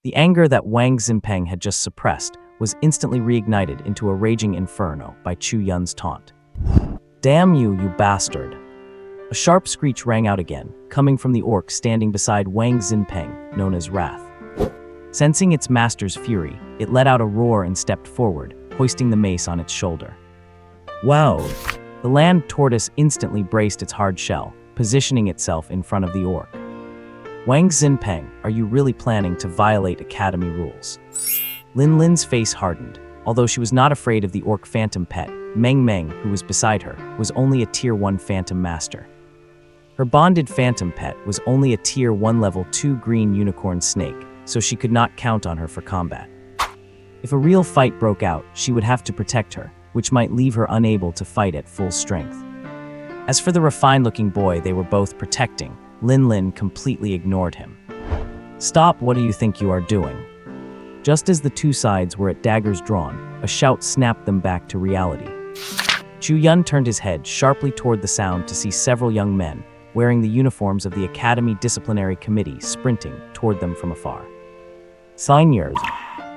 The anger that Wang Xinpeng had just suppressed was instantly reignited into a raging inferno by Chu Yun's taunt. Damn you, you bastard! A sharp screech rang out again, coming from the orc standing beside Wang Xinpeng, known as Wrath. Sensing its master's fury, it let out a roar and stepped forward, hoisting the mace on its shoulder. Wow! The land tortoise instantly braced its hard shell, positioning itself in front of the orc. Wang Xinpeng, are you really planning to violate Academy rules? Linlin's face hardened. Although she was not afraid of the orc phantom pet, Meng Meng, who was beside her, was only a Tier 1 phantom master. Her bonded phantom pet was only a Tier 1 level 2 green unicorn snake, so she could not count on her for combat. If a real fight broke out, she would have to protect her, which might leave her unable to fight at full strength. As for the refined-looking boy they were both protecting, Lin completely ignored him. Stop, what do you think you are doing? Just as the two sides were at daggers drawn, a shout snapped them back to reality. Chu Yun turned his head sharply toward the sound to see several young men, wearing the uniforms of the Academy Disciplinary Committee, sprinting toward them from afar. Seniors.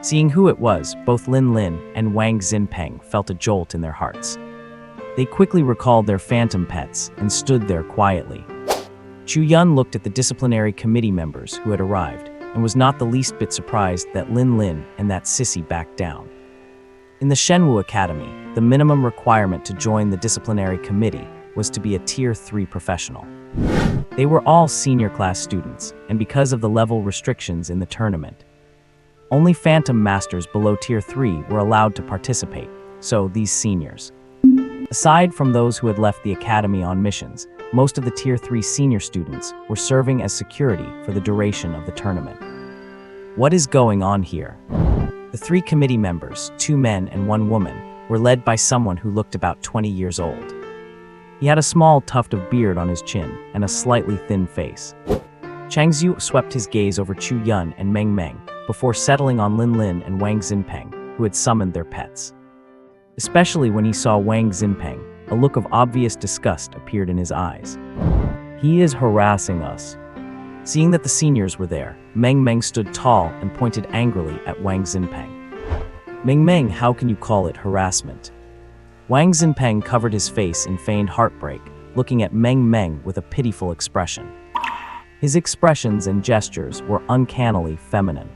Seeing who it was, both Lin and Wang Xinpeng felt a jolt in their hearts. They quickly recalled their phantom pets and stood there quietly. Chu Yun looked at the disciplinary committee members who had arrived and was not the least bit surprised that Lin and that sissy backed down. In the Shenwu Academy, the minimum requirement to join the disciplinary committee was to be a Tier 3 professional. They were all senior class students, and because of the level restrictions in the tournament, only phantom masters below Tier 3 were allowed to participate, so these seniors. Aside from those who had left the academy on missions, most of the Tier 3 senior students were serving as security for the duration of the tournament. What is going on here? The 3 committee members, 2 men and 1 woman, were led by someone who looked about 20 years old. He had a small tuft of beard on his chin and a slightly thin face. Changzhu swept his gaze over Chu Yun and Meng Meng before settling on Lin and Wang Xinpeng, who had summoned their pets. Especially when he saw Wang Xinpeng, a look of obvious disgust appeared in his eyes. He is harassing us. Seeing that the seniors were there, Meng Meng stood tall and pointed angrily at Wang Xinpeng. Meng Meng, how can you call it harassment? Wang Xinpeng covered his face in feigned heartbreak, looking at Meng Meng with a pitiful expression. His expressions and gestures were uncannily feminine.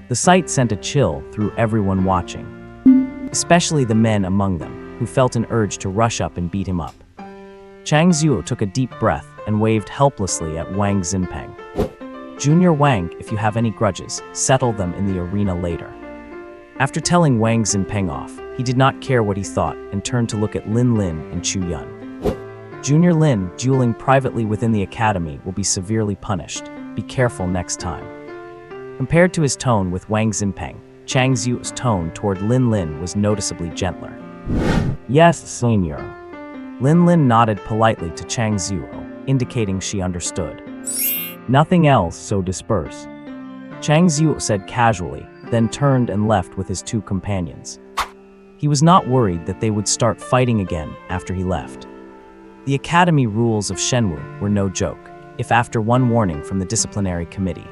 The sight sent a chill through everyone watching, especially the men among them, who felt an urge to rush up and beat him up. Changzhu took a deep breath and waved helplessly at Wang Xinpeng. Junior Wang, if you have any grudges, settle them in the arena later. After telling Wang Xinpeng off, he did not care what he thought and turned to look at Lin and Chu Yun. Junior Lin, dueling privately within the academy, will be severely punished. Be careful next time. Compared to his tone with Wang Xinpeng, Changzhu's tone toward Lin was noticeably gentler. Yes, senior. Lin nodded politely to Changzhu, indicating she understood. Nothing else, so disperse. Chang Xiu said casually, then turned and left with his two companions. He was not worried that they would start fighting again after he left. The academy rules of Shenwu were no joke, if after one warning from the disciplinary committee.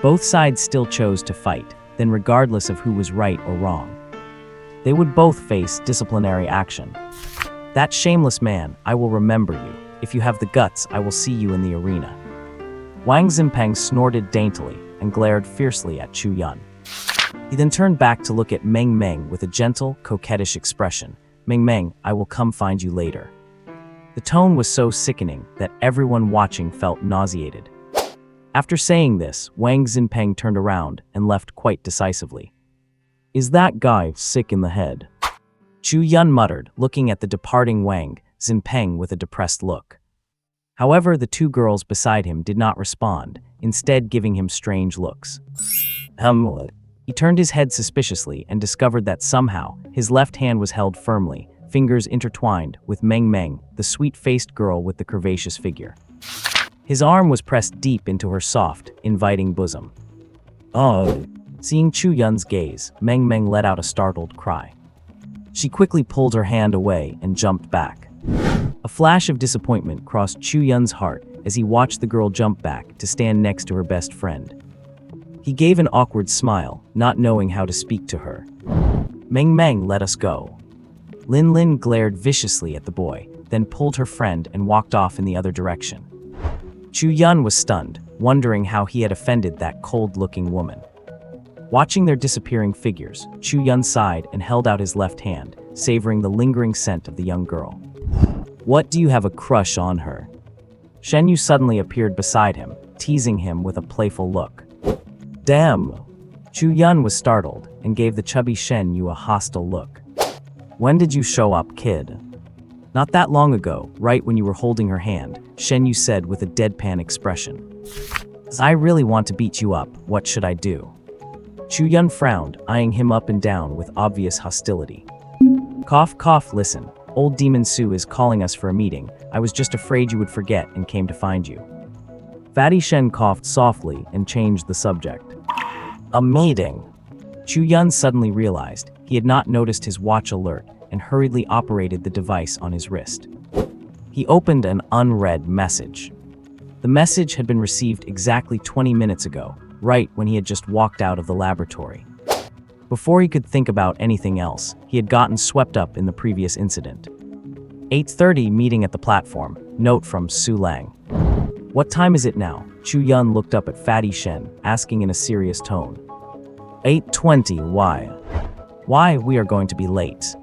Both sides still chose to fight, then regardless of who was right or wrong. They would both face disciplinary action. That shameless man, I will remember you. If you have the guts, I will see you in the arena. Wang Ximpeng snorted daintily and glared fiercely at Chu Yun. He then turned back to look at Meng Meng with a gentle, coquettish expression. Meng Meng, I will come find you later. The tone was so sickening that everyone watching felt nauseated. After saying this, Wang Ximpeng turned around and left quite decisively. Is that guy sick in the head? Chu Yun muttered, looking at the departing Wang Ximpeng with a depressed look. However, the two girls beside him did not respond, instead giving him strange looks. He turned his head suspiciously and discovered that somehow his left hand was held firmly, fingers intertwined, with Meng Meng, the sweet-faced girl with the curvaceous figure. His arm was pressed deep into her soft, inviting bosom. Oh! Seeing Chu Yun's gaze, Meng Meng let out a startled cry. She quickly pulled her hand away and jumped back. A flash of disappointment crossed Chu Yun's heart as he watched the girl jump back to stand next to her best friend. He gave an awkward smile, not knowing how to speak to her. Meng Meng, let us go. Lin Lin glared viciously at the boy, then pulled her friend and walked off in the other direction. Chu Yun was stunned, wondering how he had offended that cold-looking woman. Watching their disappearing figures, Chu Yun sighed and held out his left hand, savoring the lingering scent of the young girl. What, do you have a crush on her? Shen Yu suddenly appeared beside him, teasing him with a playful look. Damn! Chu Yun was startled and gave the chubby Shen Yu a hostile look. When did you show up, kid? Not that long ago, right when you were holding her hand, Shen Yu said with a deadpan expression. I really want to beat you up, what should I do? Chu Yun frowned, eyeing him up and down with obvious hostility. Cough, cough, listen. Old Demon Su is calling us for a meeting. I was just afraid you would forget and came to find you. Fatty Shen coughed softly and changed the subject. A meeting. Chu Yun suddenly realized he had not noticed his watch alert and hurriedly operated the device on his wrist. He opened an unread message. The message had been received exactly 20 minutes ago, right when he had just walked out of the laboratory. Before he could think about anything else, he had gotten swept up in the previous incident. 8:30 meeting at the platform. Note from Su Lang. What time is it now? Chu Yun looked up at Fatty Shen, asking in a serious tone. 8:20, why? Why, we are going to be late.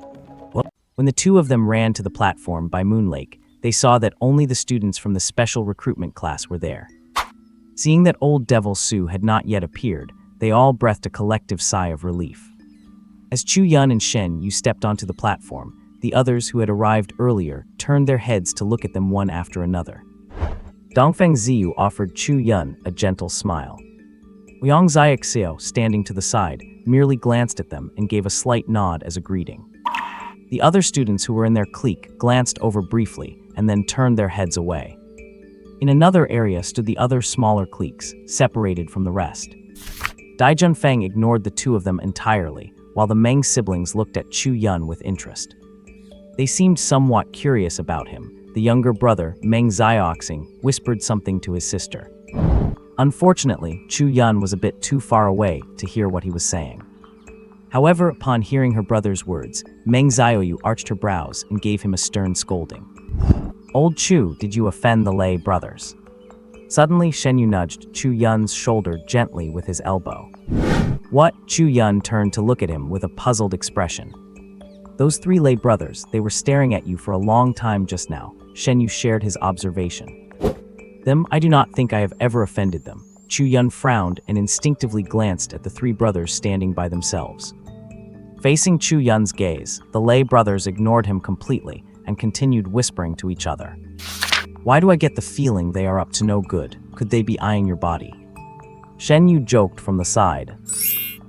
When the two of them ran to the platform by Moon Lake, they saw that only the students from the special recruitment class were there. Seeing that old Devil Su had not yet appeared, they all breathed a collective sigh of relief. As Chu Yun and Shen Yu stepped onto the platform, the others who had arrived earlier turned their heads to look at them one after another. Dongfeng Ziyu offered Chu Yun a gentle smile. Liang Xiaoxiao, standing to the side, merely glanced at them and gave a slight nod as a greeting. The other students who were in their clique glanced over briefly and then turned their heads away. In another area stood the other smaller cliques, separated from the rest. Dai Junfeng ignored the two of them entirely, while the Meng siblings looked at Chu Yun with interest. They seemed somewhat curious about him. The younger brother, Meng Xiaoxing, whispered something to his sister. Unfortunately, Chu Yun was a bit too far away to hear what he was saying. However, upon hearing her brother's words, Meng Xiaoyu arched her brows and gave him a stern scolding. Old Chu, did you offend the Lei brothers? Suddenly, Shen Yu nudged Chu Yun's shoulder gently with his elbow. What? Chu Yun turned to look at him with a puzzled expression. Those three Lei brothers, they were staring at you for a long time just now. Shen Yu shared his observation. Them, I do not think I have ever offended them. Chu Yun frowned and instinctively glanced at the three brothers standing by themselves. Facing Chu Yun's gaze, the Lei brothers ignored him completely and continued whispering to each other. Why do I get the feeling they are up to no good? Could they be eyeing your body? Shen Yu joked from the side.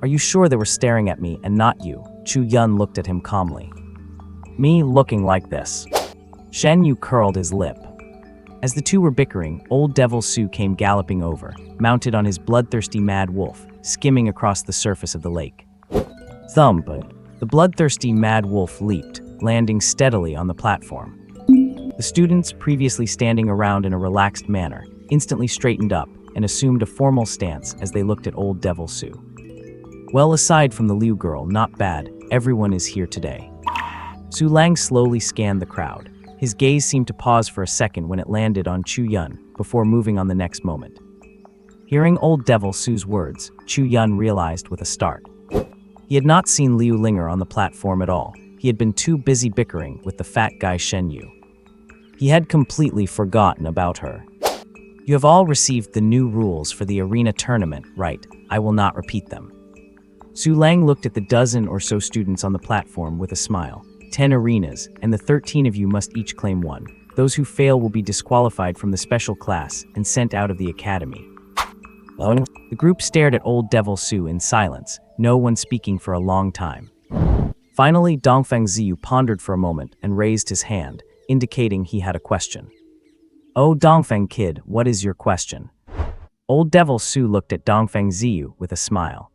Are you sure they were staring at me and not you? Chu Yun looked at him calmly. Me looking like this? Shen Yu curled his lip. As the two were bickering, old Devil Su came galloping over, mounted on his bloodthirsty mad wolf, skimming across the surface of the lake. Thump! The bloodthirsty mad wolf leaped, landing steadily on the platform. The students, previously standing around in a relaxed manner, instantly straightened up and assumed a formal stance as they looked at old Devil Su. Well, aside from the Liu girl, not bad, everyone is here today. Su Lang slowly scanned the crowd. His gaze seemed to pause for a second when it landed on Chu Yun, before moving on the next moment. Hearing old Devil Su's words, Chu Yun realized with a start. He had not seen Liu Linger on the platform at all. He had been too busy bickering with the fat guy Shen Yu. He had completely forgotten about her. You have all received the new rules for the arena tournament, right? I will not repeat them. Su Lang looked at the dozen or so students on the platform with a smile. 10 arenas, and the 13 of you must each claim one. Those who fail will be disqualified from the special class and sent out of the academy. The group stared at old Devil Su in silence, no one speaking for a long time. Finally, Dongfeng Ziyu pondered for a moment and raised his hand, indicating he had a question. Oh, Dongfeng kid, what is your question? Old Devil Su looked at Dongfeng Ziyu with a smile.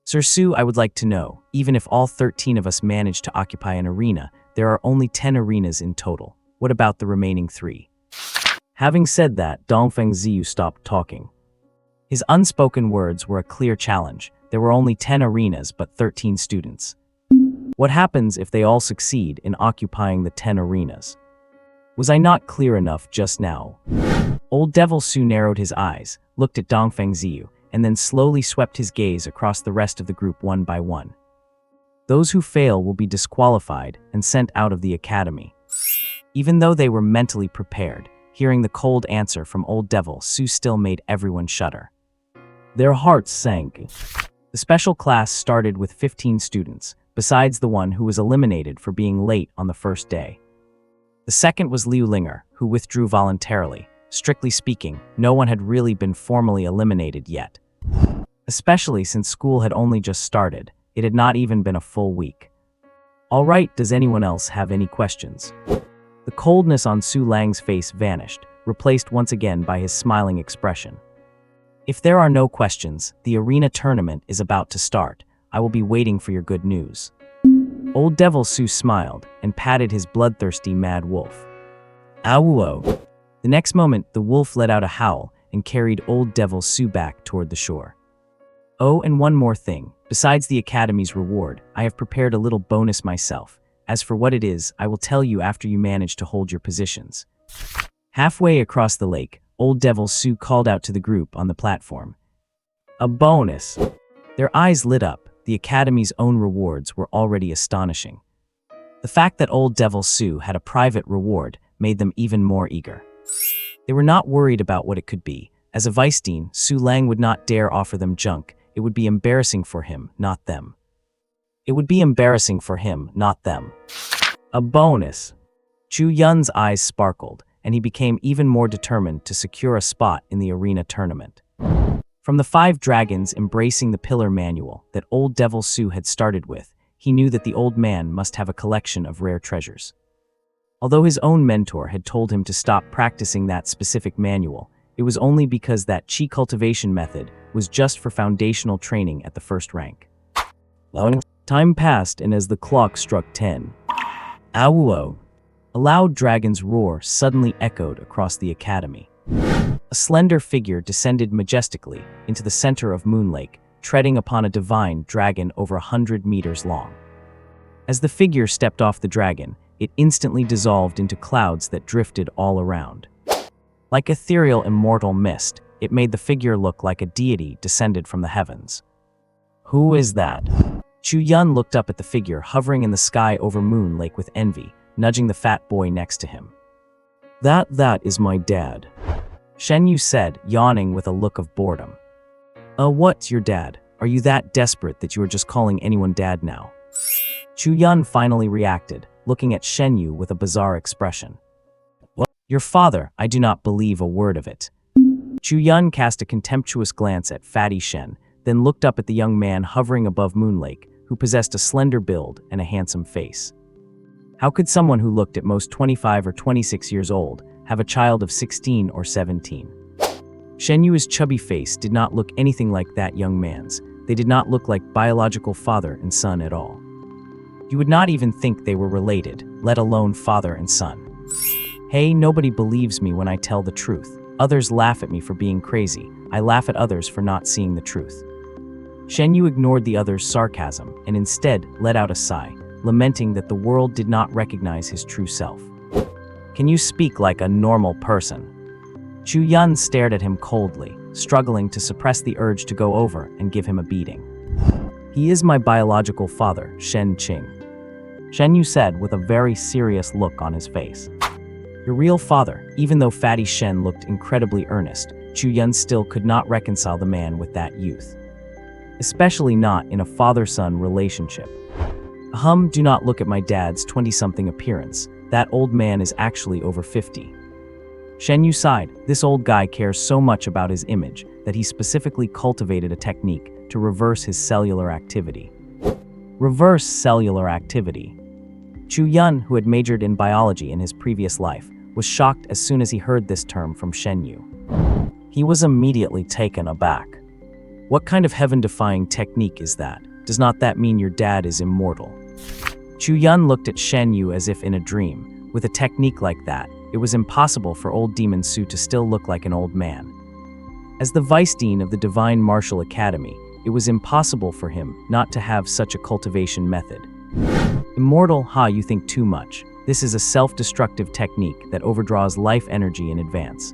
Sir Su, I would like to know, even if all 13 of us manage to occupy an arena, there are only 10 arenas in total. What about the remaining 3? Having said that, Dongfeng Ziyu stopped talking. His unspoken words were a clear challenge. There were only 10 arenas but 13 students. What happens if they all succeed in occupying the 10 arenas? Was I not clear enough just now? Old Devil Su narrowed his eyes, looked at Dongfeng Ziyu, and then slowly swept his gaze across the rest of the group one by one. Those who fail will be disqualified and sent out of the academy. Even though they were mentally prepared, hearing the cold answer from old Devil Su still made everyone shudder. Their hearts sank. The special class started with 15 students, besides the one who was eliminated for being late on the first day. The second was Liu Linger, who withdrew voluntarily. Strictly speaking, no one had really been formally eliminated yet. Especially since school had only just started, it had not even been a full week. All right, does anyone else have any questions? The coldness on Su Lang's face vanished, replaced once again by his smiling expression. If there are no questions, the arena tournament is about to start. I will be waiting for your good news. Old Devil Su smiled and patted his bloodthirsty mad wolf. Awuo. The next moment, the wolf let out a howl and carried old Devil Su back toward the shore. Oh, and one more thing. Besides the academy's reward, I have prepared a little bonus myself. As for what it is, I will tell you after you manage to hold your positions. Halfway across the lake, old Devil Su called out to the group on the platform. A bonus! Their eyes lit up. The academy's own rewards were already astonishing. The fact that old Devil Su had a private reward made them even more eager. They were not worried about what it could be. As a vice dean, Su Lang would not dare offer them junk. It would be embarrassing for him, not them. It would be embarrassing for him, not them. A bonus! Chu Yun's eyes sparkled, and he became even more determined to secure a spot in the arena tournament. From the 5 dragons embracing the pillar manual that old Devil Su had started with, he knew that the old man must have a collection of rare treasures. Although his own mentor had told him to stop practicing that specific manual, it was only because that chi cultivation method was just for foundational training at the first rank. Time passed, and as the clock struck 10, Awuo! A loud dragon's roar suddenly echoed across the academy. A slender figure descended majestically into the center of Moon Lake, treading upon a divine dragon over 100 meters long. As the figure stepped off the dragon, it instantly dissolved into clouds that drifted all around. Like ethereal immortal mist, it made the figure look like a deity descended from the heavens. Who is that? Chu Yun looked up at the figure hovering in the sky over Moon Lake with envy, nudging the fat boy next to him. That is my dad, Shen Yu said, yawning with a look of boredom. What's your dad? Are you that desperate that you are just calling anyone dad now? Chu Yun finally reacted, looking at Shen Yu with a bizarre expression. What? Your father, I do not believe a word of it. Chu Yun cast a contemptuous glance at Fatty Shen, then looked up at the young man hovering above Moon Lake, who possessed a slender build and a handsome face. How could someone who looked at most 25 or 26 years old have a child of 16 or 17. Shen Yu's chubby face did not look anything like that young man's. They did not look like biological father and son at all. You would not even think they were related, let alone father and son. Hey, nobody believes me when I tell the truth. Others laugh at me for being crazy. I laugh at others for not seeing the truth. Shen Yu ignored the other's sarcasm and instead let out a sigh, lamenting that the world did not recognize his true self. Can you speak like a normal person? Chu Yun stared at him coldly, struggling to suppress the urge to go over and give him a beating. He is my biological father, Shen Qing. Shen Yu said with a very serious look on his face. Your real father. Even though Fatty Shen looked incredibly earnest, Chu Yun still could not reconcile the man with that youth. Especially not in a father-son relationship. Do not look at my dad's 20-something appearance. That old man is actually over 50. Shen Yu sighed. This old guy cares so much about his image that he specifically cultivated a technique to reverse his cellular activity. Reverse cellular activity. Chu Yun, who had majored in biology in his previous life, was shocked as soon as he heard this term from Shen Yu. He was immediately taken aback. What kind of heaven-defying technique is that? Does not that mean your dad is immortal? Chu Yun looked at Shen Yu as if in a dream. With a technique like that, it was impossible for old Demon Su to still look like an old man. As the vice dean of the Divine Martial Academy, it was impossible for him not to have such a cultivation method. Immortal, you think too much. This is a self-destructive technique that overdraws life energy in advance.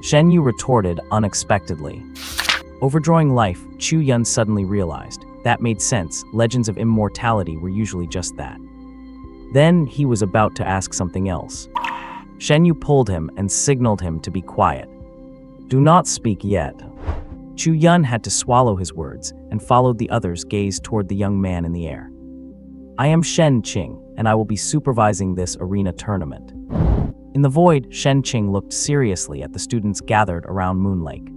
Shen Yu retorted unexpectedly. Overdrawing life, Chu Yun suddenly realized. That made sense. Legends of immortality were usually just that. Then he was about to ask something else. Shen Yu pulled him and signaled him to be quiet. Do not speak yet. Chu Yun had to swallow his words and followed the others' gaze toward the young man in the air. I am Shen Qing, and I will be supervising this arena tournament. In the void, Shen Qing looked seriously at the students gathered around Moon Lake.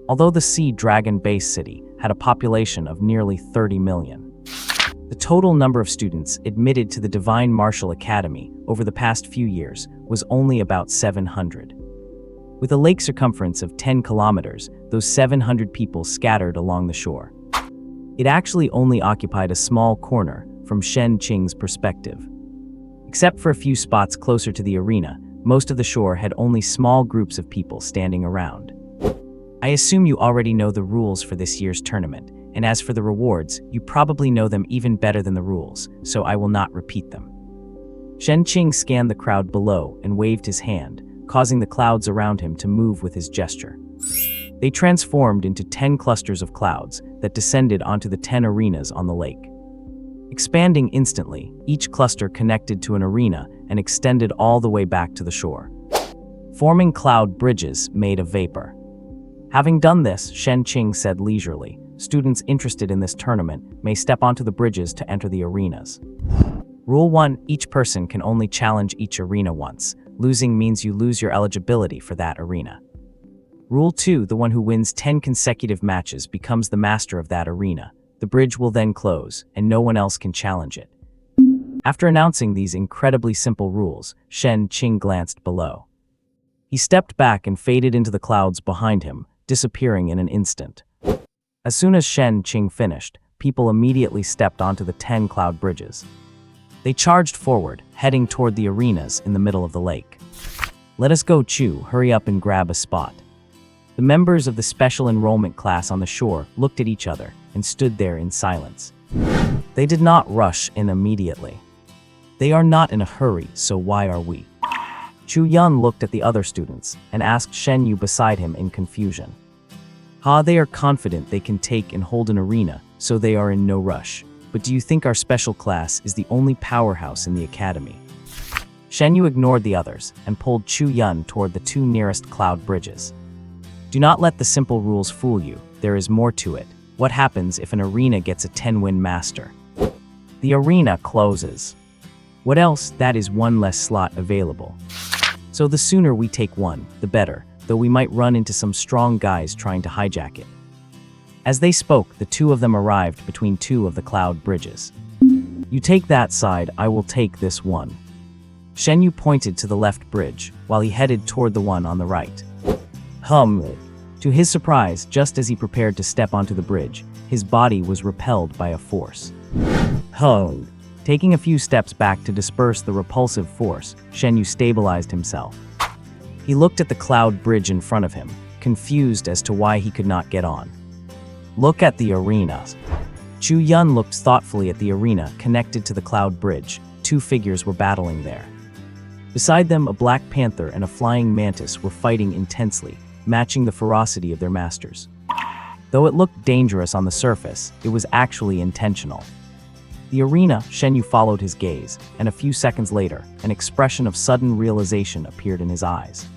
Although the Sea Dragon Base City had a population of nearly 30 million, the total number of students admitted to the Divine Martial Academy over the past few years was only about 700. With a lake circumference of 10 kilometers, those 700 people scattered along the shore. It actually only occupied a small corner from Shen Qing's perspective. Except for a few spots closer to the arena, most of the shore had only small groups of people standing around. I assume you already know the rules for this year's tournament, and as for the rewards, you probably know them even better than the rules, so I will not repeat them. Shen Qing scanned the crowd below and waved his hand, causing the clouds around him to move with his gesture. They transformed into 10 clusters of clouds that descended onto the 10 arenas on the lake. Expanding instantly, each cluster connected to an arena and extended all the way back to the shore, forming cloud bridges made of vapor. Having done this, Shen Qing said leisurely, students interested in this tournament may step onto the bridges to enter the arenas. Rule 1, each person can only challenge each arena once. Losing means you lose your eligibility for that arena. Rule 2, the one who wins 10 consecutive matches becomes the master of that arena. The bridge will then close, and no one else can challenge it. After announcing these incredibly simple rules, Shen Qing glanced below. He stepped back and faded into the clouds behind him, disappearing in an instant. As soon as Shen Qing finished, people immediately stepped onto the 10 cloud bridges. They charged forward, heading toward the arenas in the middle of the lake. Let us go, Chu, hurry up and grab a spot. The members of the special enrollment class on the shore looked at each other and stood there in silence. They did not rush in immediately. They are not in a hurry, so why are we? Chu Yun looked at the other students and asked Shen Yu beside him in confusion. They are confident they can take and hold an arena, so they are in no rush. But do you think our special class is the only powerhouse in the academy? Shen Yu ignored the others and pulled Chu Yun toward the 2 nearest cloud bridges. Do not let the simple rules fool you. There is more to it. What happens if an arena gets a 10-win master? The arena closes. What else? That is 1 less slot available. So the sooner we take one, the better, though we might run into some strong guys trying to hijack it. As they spoke, the 2 of them arrived between 2 of the cloud bridges. You take that side, I will take this one. Shen Yu pointed to the left bridge, while he headed toward the one on the right. To his surprise, just as he prepared to step onto the bridge, his body was repelled by a force. Taking a few steps back to disperse the repulsive force, Shen Yu stabilized himself. He looked at the cloud bridge in front of him, confused as to why he could not get on. Look at the arena. Chu Yun looked thoughtfully at the arena connected to the cloud bridge. Two figures were battling there. Beside them, a black panther and a flying mantis were fighting intensely, matching the ferocity of their masters. Though it looked dangerous on the surface, it was actually intentional. The arena, Shen Yu followed his gaze, and a few seconds later, an expression of sudden realization appeared in his eyes.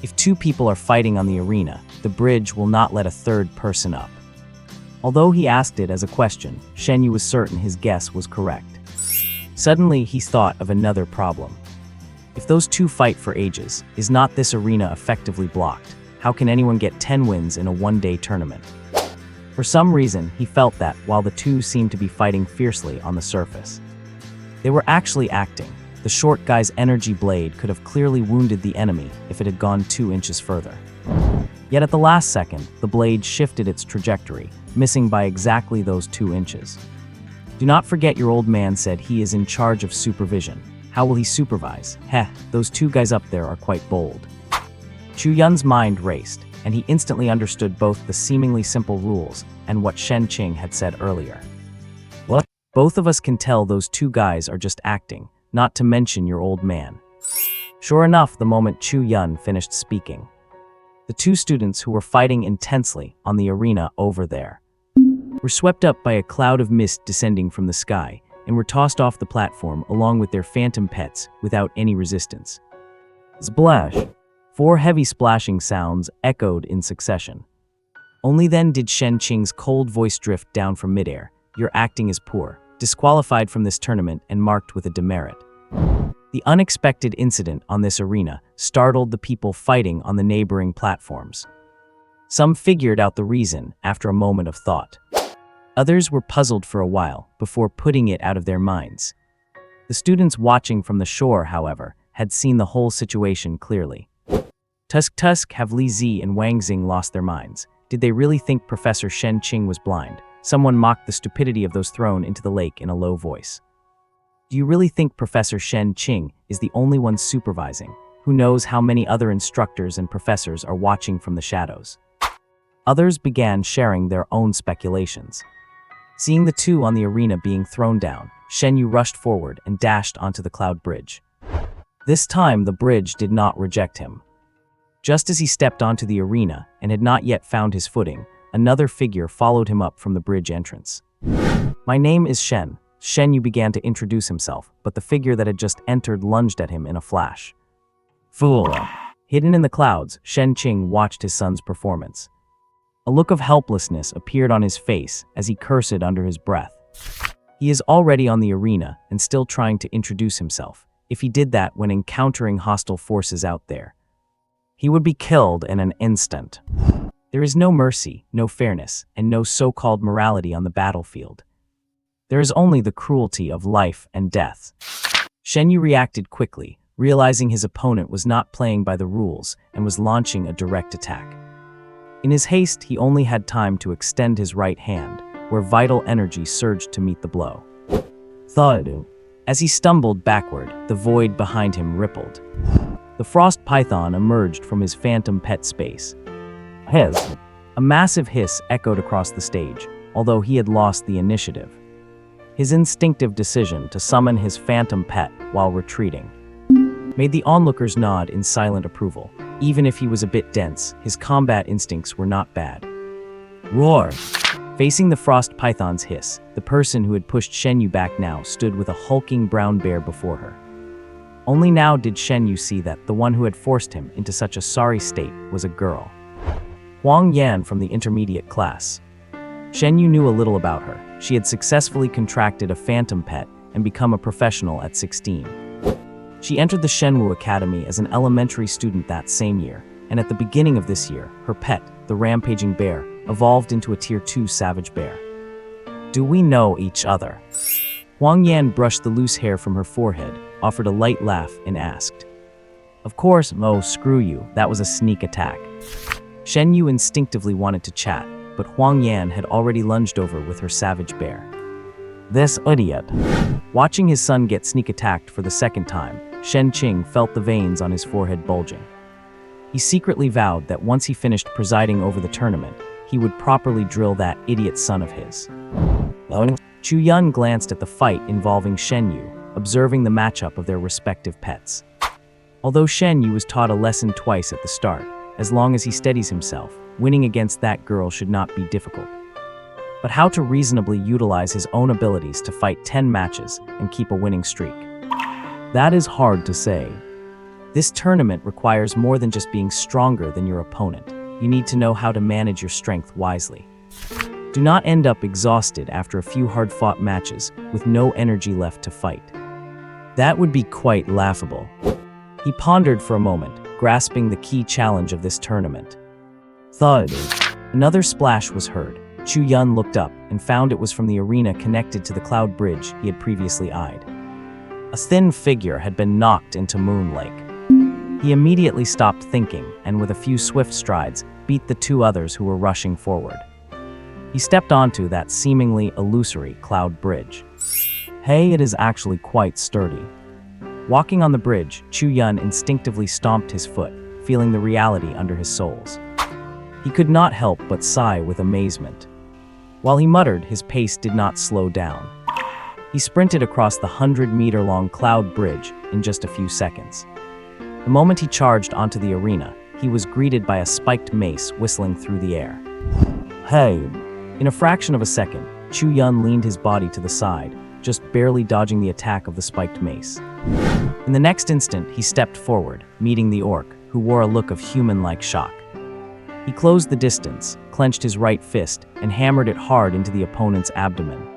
If two people are fighting on the arena, the bridge will not let a third person up. Although he asked it as a question, Shen Yu was certain his guess was correct. Suddenly, he thought of another problem. If those two fight for ages, is not this arena effectively blocked? How can anyone get 10 wins in a one-day tournament? For some reason, he felt that, while the two seemed to be fighting fiercely on the surface, they were actually acting. The short guy's energy blade could have clearly wounded the enemy if it had gone 2 inches further. Yet at the last second, the blade shifted its trajectory, missing by exactly those 2 inches. Do not forget your old man said he is in charge of supervision. How will he supervise? Those two guys up there are quite bold. Chu Yun's mind raced, and he instantly understood both the seemingly simple rules and what Shen Qing had said earlier. What? Both of us can tell those two guys are just acting, not to mention your old man. Sure enough, the moment Chu Yun finished speaking, the two students who were fighting intensely on the arena over there were swept up by a cloud of mist descending from the sky and were tossed off the platform along with their phantom pets without any resistance. Splash! 4 heavy splashing sounds echoed in succession. Only then did Shen Qing's cold voice drift down from midair. Your acting is poor, disqualified from this tournament and marked with a demerit. The unexpected incident on this arena startled the people fighting on the neighboring platforms. Some figured out the reason after a moment of thought. Others were puzzled for a while before putting it out of their minds. The students watching from the shore, however, had seen the whole situation clearly. Tusk have Li Zi and Wang Xing lost their minds. Did they really think Professor Shen Qing was blind? Someone mocked the stupidity of those thrown into the lake in a low voice. Do you really think Professor Shen Qing is the only one supervising? Who knows how many other instructors and professors are watching from the shadows? Others began sharing their own speculations. Seeing the two on the arena being thrown down, Shen Yu rushed forward and dashed onto the cloud bridge. This time, the bridge did not reject him. Just as he stepped onto the arena and had not yet found his footing, another figure followed him up from the bridge entrance. My name is Shen. Shen Yu began to introduce himself, but the figure that had just entered lunged at him in a flash. Fool! Hidden in the clouds, Shen Qing watched his son's performance. A look of helplessness appeared on his face as he cursed under his breath. He is already on the arena and still trying to introduce himself. If he did that when encountering hostile forces out there, he would be killed in an instant. There is no mercy, no fairness, and no so-called morality on the battlefield. There is only the cruelty of life and death. Shen Yu reacted quickly, realizing his opponent was not playing by the rules and was launching a direct attack. In his haste, he only had time to extend his right hand, where vital energy surged to meet the blow. Thud. As he stumbled backward, the void behind him rippled. The frost python emerged from his phantom pet space. Hiss. A massive hiss echoed across the stage, although he had lost the initiative. His instinctive decision to summon his phantom pet while retreating made the onlookers nod in silent approval. Even if he was a bit dense, his combat instincts were not bad. Roar! Facing the frost python's hiss, the person who had pushed Shen Yu back now stood with a hulking brown bear before her. Only now did Shen Yu see that the one who had forced him into such a sorry state was a girl. Huang Yan from the intermediate class. Shen Yu knew a little about her. She had successfully contracted a phantom pet and become a professional at 16. She entered the Shenwu Academy as an elementary student that same year, and at the beginning of this year, her pet, the rampaging bear, evolved into a Tier 2 savage bear. Do we know each other? Huang Yan brushed the loose hair from her forehead, offered a light laugh and asked, "Of course, Mo, screw you, that was a sneak attack." Shen Yu instinctively wanted to chat, but Huang Yan had already lunged over with her savage bear. This idiot. Watching his son get sneak attacked for the second time, Shen Qing felt the veins on his forehead bulging. He secretly vowed that once he finished presiding over the tournament, he would properly drill that idiot son of his. Chu Yun glanced at the fight involving Shen Yu, observing the matchup of their respective pets. Although Shen Yu was taught a lesson twice at the start, as long as he steadies himself, winning against that girl should not be difficult. But how to reasonably utilize his own abilities to fight 10 matches and keep a winning streak? That is hard to say. This tournament requires more than just being stronger than your opponent. You need to know how to manage your strength wisely. Do not end up exhausted after a few hard-fought matches with no energy left to fight. That would be quite laughable. He pondered for a moment, grasping the key challenge of this tournament. Thud. Another splash was heard. Chu Yun looked up and found it was from the arena connected to the cloud bridge he had previously eyed. A thin figure had been knocked into Moon Lake. He immediately stopped thinking and with a few swift strides, beat the two others who were rushing forward. He stepped onto that seemingly illusory cloud bridge. Hey, it is actually quite sturdy. Walking on the bridge, Chu Yun instinctively stomped his foot, feeling the reality under his soles. He could not help but sigh with amazement. While he muttered, his pace did not slow down. He sprinted across the 100-meter-long cloud bridge in just a few seconds. The moment he charged onto the arena, he was greeted by a spiked mace whistling through the air. Hey! In a fraction of a second, Chu Yun leaned his body to the side, just barely dodging the attack of the spiked mace. In the next instant, he stepped forward, meeting the orc, who wore a look of human-like shock. He closed the distance, clenched his right fist, and hammered it hard into the opponent's abdomen.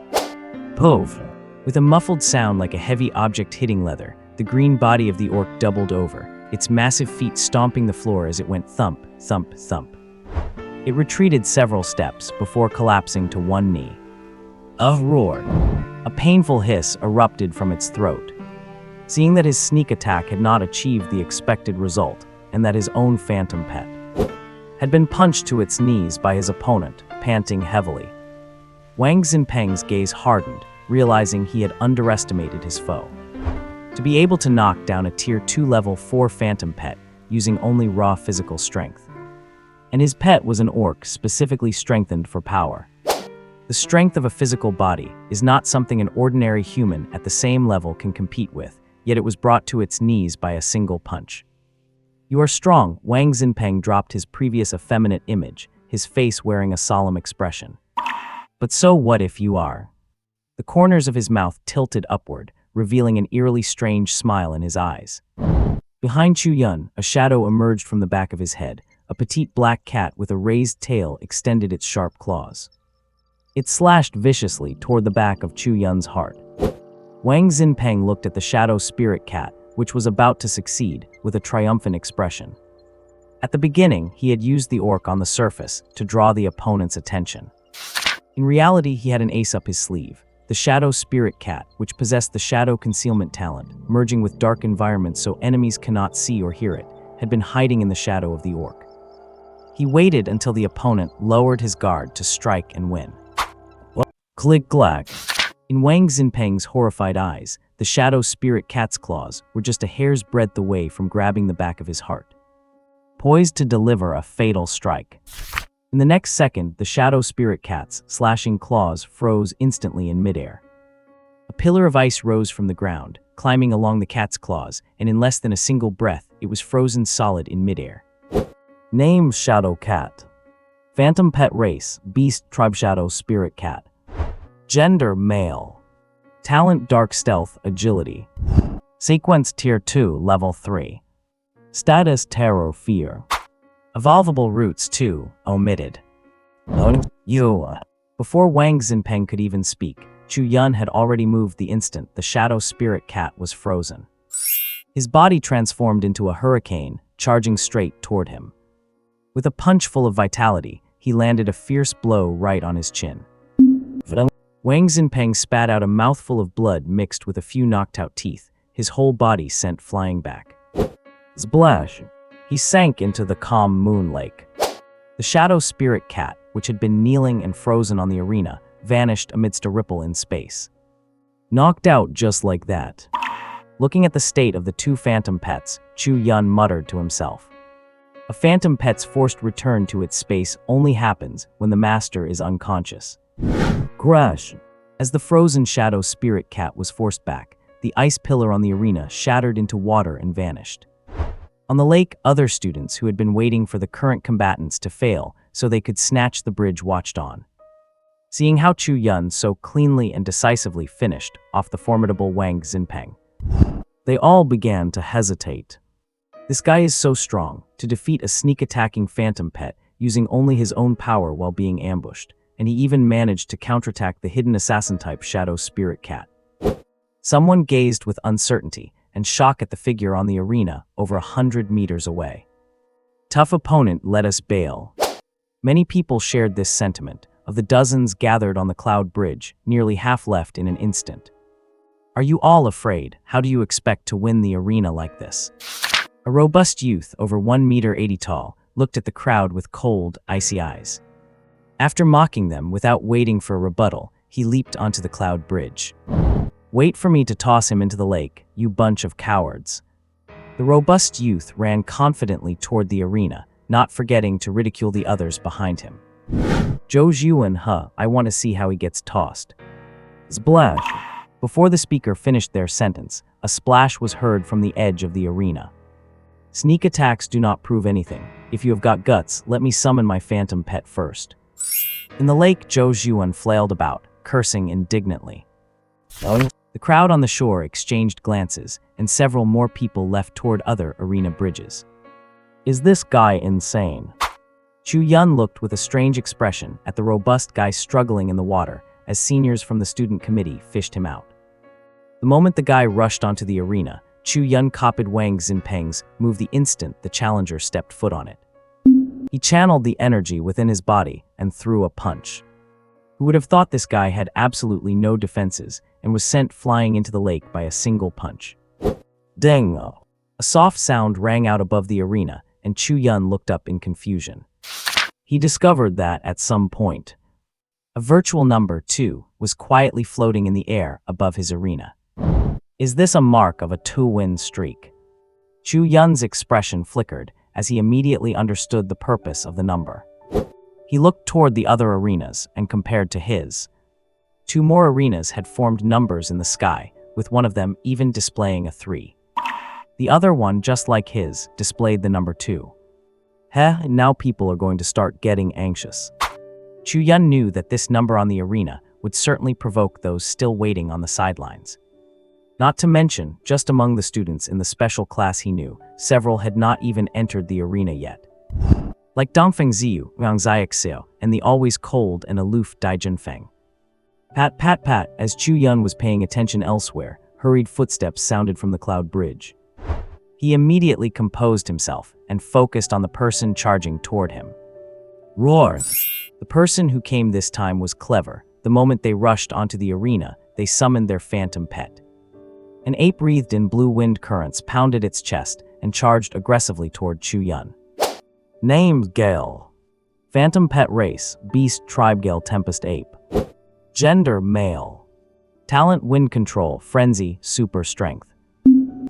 Poof! With a muffled sound like a heavy object hitting leather, the green body of the orc doubled over, its massive feet stomping the floor as it went thump, thump, thump. It retreated several steps before collapsing to one knee. A roar. A painful hiss erupted from its throat. Seeing that his sneak attack had not achieved the expected result, and that his own phantom pet had been punched to its knees by his opponent, panting heavily. Wang Xinpeng's gaze hardened, realizing he had underestimated his foe. To be able to knock down a Tier 2 Level 4 phantom pet using only raw physical strength. And his pet was an orc specifically strengthened for power. The strength of a physical body is not something an ordinary human at the same level can compete with, yet it was brought to its knees by a single punch. You are strong, Wang Xinpeng dropped his previous effeminate image, his face wearing a solemn expression. But so what if you are? The corners of his mouth tilted upward, revealing an eerily strange smile in his eyes. Behind Chu Yun, a shadow emerged from the back of his head. A petite black cat with a raised tail extended its sharp claws. It slashed viciously toward the back of Chu Yun's heart. Wang Xinpeng looked at the shadow spirit cat, which was about to succeed, with a triumphant expression. At the beginning, he had used the orc on the surface to draw the opponent's attention. In reality, he had an ace up his sleeve. The shadow spirit cat, which possessed the shadow concealment talent, merging with dark environments so enemies cannot see or hear it, had been hiding in the shadow of the orc. He waited until the opponent lowered his guard to strike and win. Click-clack. In Wang Xinpeng's horrified eyes, the shadow spirit cat's claws were just a hair's breadth away from grabbing the back of his heart, poised to deliver a fatal strike. In the next second, the shadow spirit cat's slashing claws froze instantly in midair. A pillar of ice rose from the ground, climbing along the cat's claws, and in less than a single breath, it was frozen solid in midair. Name Shadow Cat. Phantom Pet Race, Beast Tribe Shadow Spirit Cat. Gender Male. Talent Dark Stealth Agility. Sequence Tier 2 Level 3. Status Terror Fear. Evolvable Roots 2 Omitted. You. Before Wang Xinpeng could even speak, Chu Yun had already moved the instant the shadow spirit cat was frozen. His body transformed into a hurricane, charging straight toward him. With a punch full of vitality, he landed a fierce blow right on his chin. Wang Xinpeng spat out a mouthful of blood mixed with a few knocked-out teeth, his whole body sent flying back. Splash! He sank into the calm moon lake. The shadow spirit cat, which had been kneeling and frozen on the arena, vanished amidst a ripple in space. Knocked out just like that. Looking at the state of the two phantom pets, Chu Yun muttered to himself. A phantom pet's forced return to its space only happens when the master is unconscious. Crash! As the frozen shadow spirit cat was forced back, the ice pillar on the arena shattered into water and vanished. On the lake, other students who had been waiting for the current combatants to fail so they could snatch the bridge watched on. Seeing how Chu Yun so cleanly and decisively finished off the formidable Wang Xinpeng, they all began to hesitate. This guy is so strong, to defeat a sneak-attacking phantom pet using only his own power while being ambushed, and he even managed to counterattack the hidden assassin-type shadow spirit cat. Someone gazed with uncertainty and shock at the figure on the arena over 100 meters away. Tough opponent, let us bail. Many people shared this sentiment. Of the dozens gathered on the cloud bridge, nearly half left in an instant. Are you all afraid? How do you expect to win the arena like this? A robust youth, over 1 meter 80 tall, looked at the crowd with cold, icy eyes. After mocking them without waiting for a rebuttal, he leaped onto the cloud bridge. Wait for me to toss him into the lake, you bunch of cowards. The robust youth ran confidently toward the arena, not forgetting to ridicule the others behind him. Chu Yun, I want to see how he gets tossed. Splash! Before the speaker finished their sentence, a splash was heard from the edge of the arena. Sneak attacks do not prove anything. If you have got guts, let me summon my phantom pet first. In the lake, Chu Yun flailed about, cursing indignantly. The crowd on the shore exchanged glances, and several more people left toward other arena bridges. Is this guy insane? Chu Yun looked with a strange expression at the robust guy struggling in the water as seniors from the student committee fished him out. The moment the guy rushed onto the arena, Chu Yun copied Wang Xinpeng's move the instant the challenger stepped foot on it. He channeled the energy within his body and threw a punch. Who would have thought this guy had absolutely no defenses and was sent flying into the lake by a single punch? Dang! A soft sound rang out above the arena, and Chu Yun looked up in confusion. He discovered that, at some point, a virtual number 2 was quietly floating in the air above his arena. Is this a mark of a 2-win streak? Chu Yun's expression flickered as he immediately understood the purpose of the number. He looked toward the other arenas and compared to his. 2 more arenas had formed numbers in the sky, with one of them even displaying a 3. The other one, just like his, displayed the number 2. Now people are going to start getting anxious. Chu Yun knew that this number on the arena would certainly provoke those still waiting on the sidelines. Not to mention, just among the students in the special class he knew, several had not even entered the arena yet. Like Dongfeng Ziyu, Wang Xiaoxiao, and the always cold and aloof Dai Junfeng. Pat pat pat, as Chu Yun was paying attention elsewhere, hurried footsteps sounded from the cloud bridge. He immediately composed himself and focused on the person charging toward him. Roar! The person who came this time was clever. The moment they rushed onto the arena, they summoned their phantom pet. An ape wreathed in blue wind currents pounded its chest and charged aggressively toward Chu Yun. Name Gale. Phantom pet race, beast tribe Gale Tempest ape. Gender male. Talent wind control, frenzy, super strength.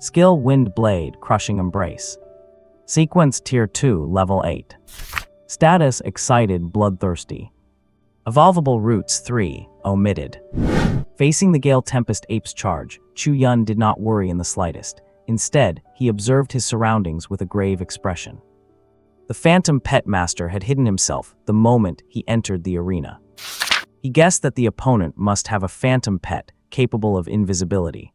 Skill wind blade, crushing embrace. Sequence tier 2, level 8. Status excited, bloodthirsty. Evolvable roots 3, omitted. Facing the Gale Tempest ape's charge, Chu Yun did not worry in the slightest. Instead, he observed his surroundings with a grave expression. The phantom pet master had hidden himself the moment he entered the arena. He guessed that the opponent must have a phantom pet capable of invisibility.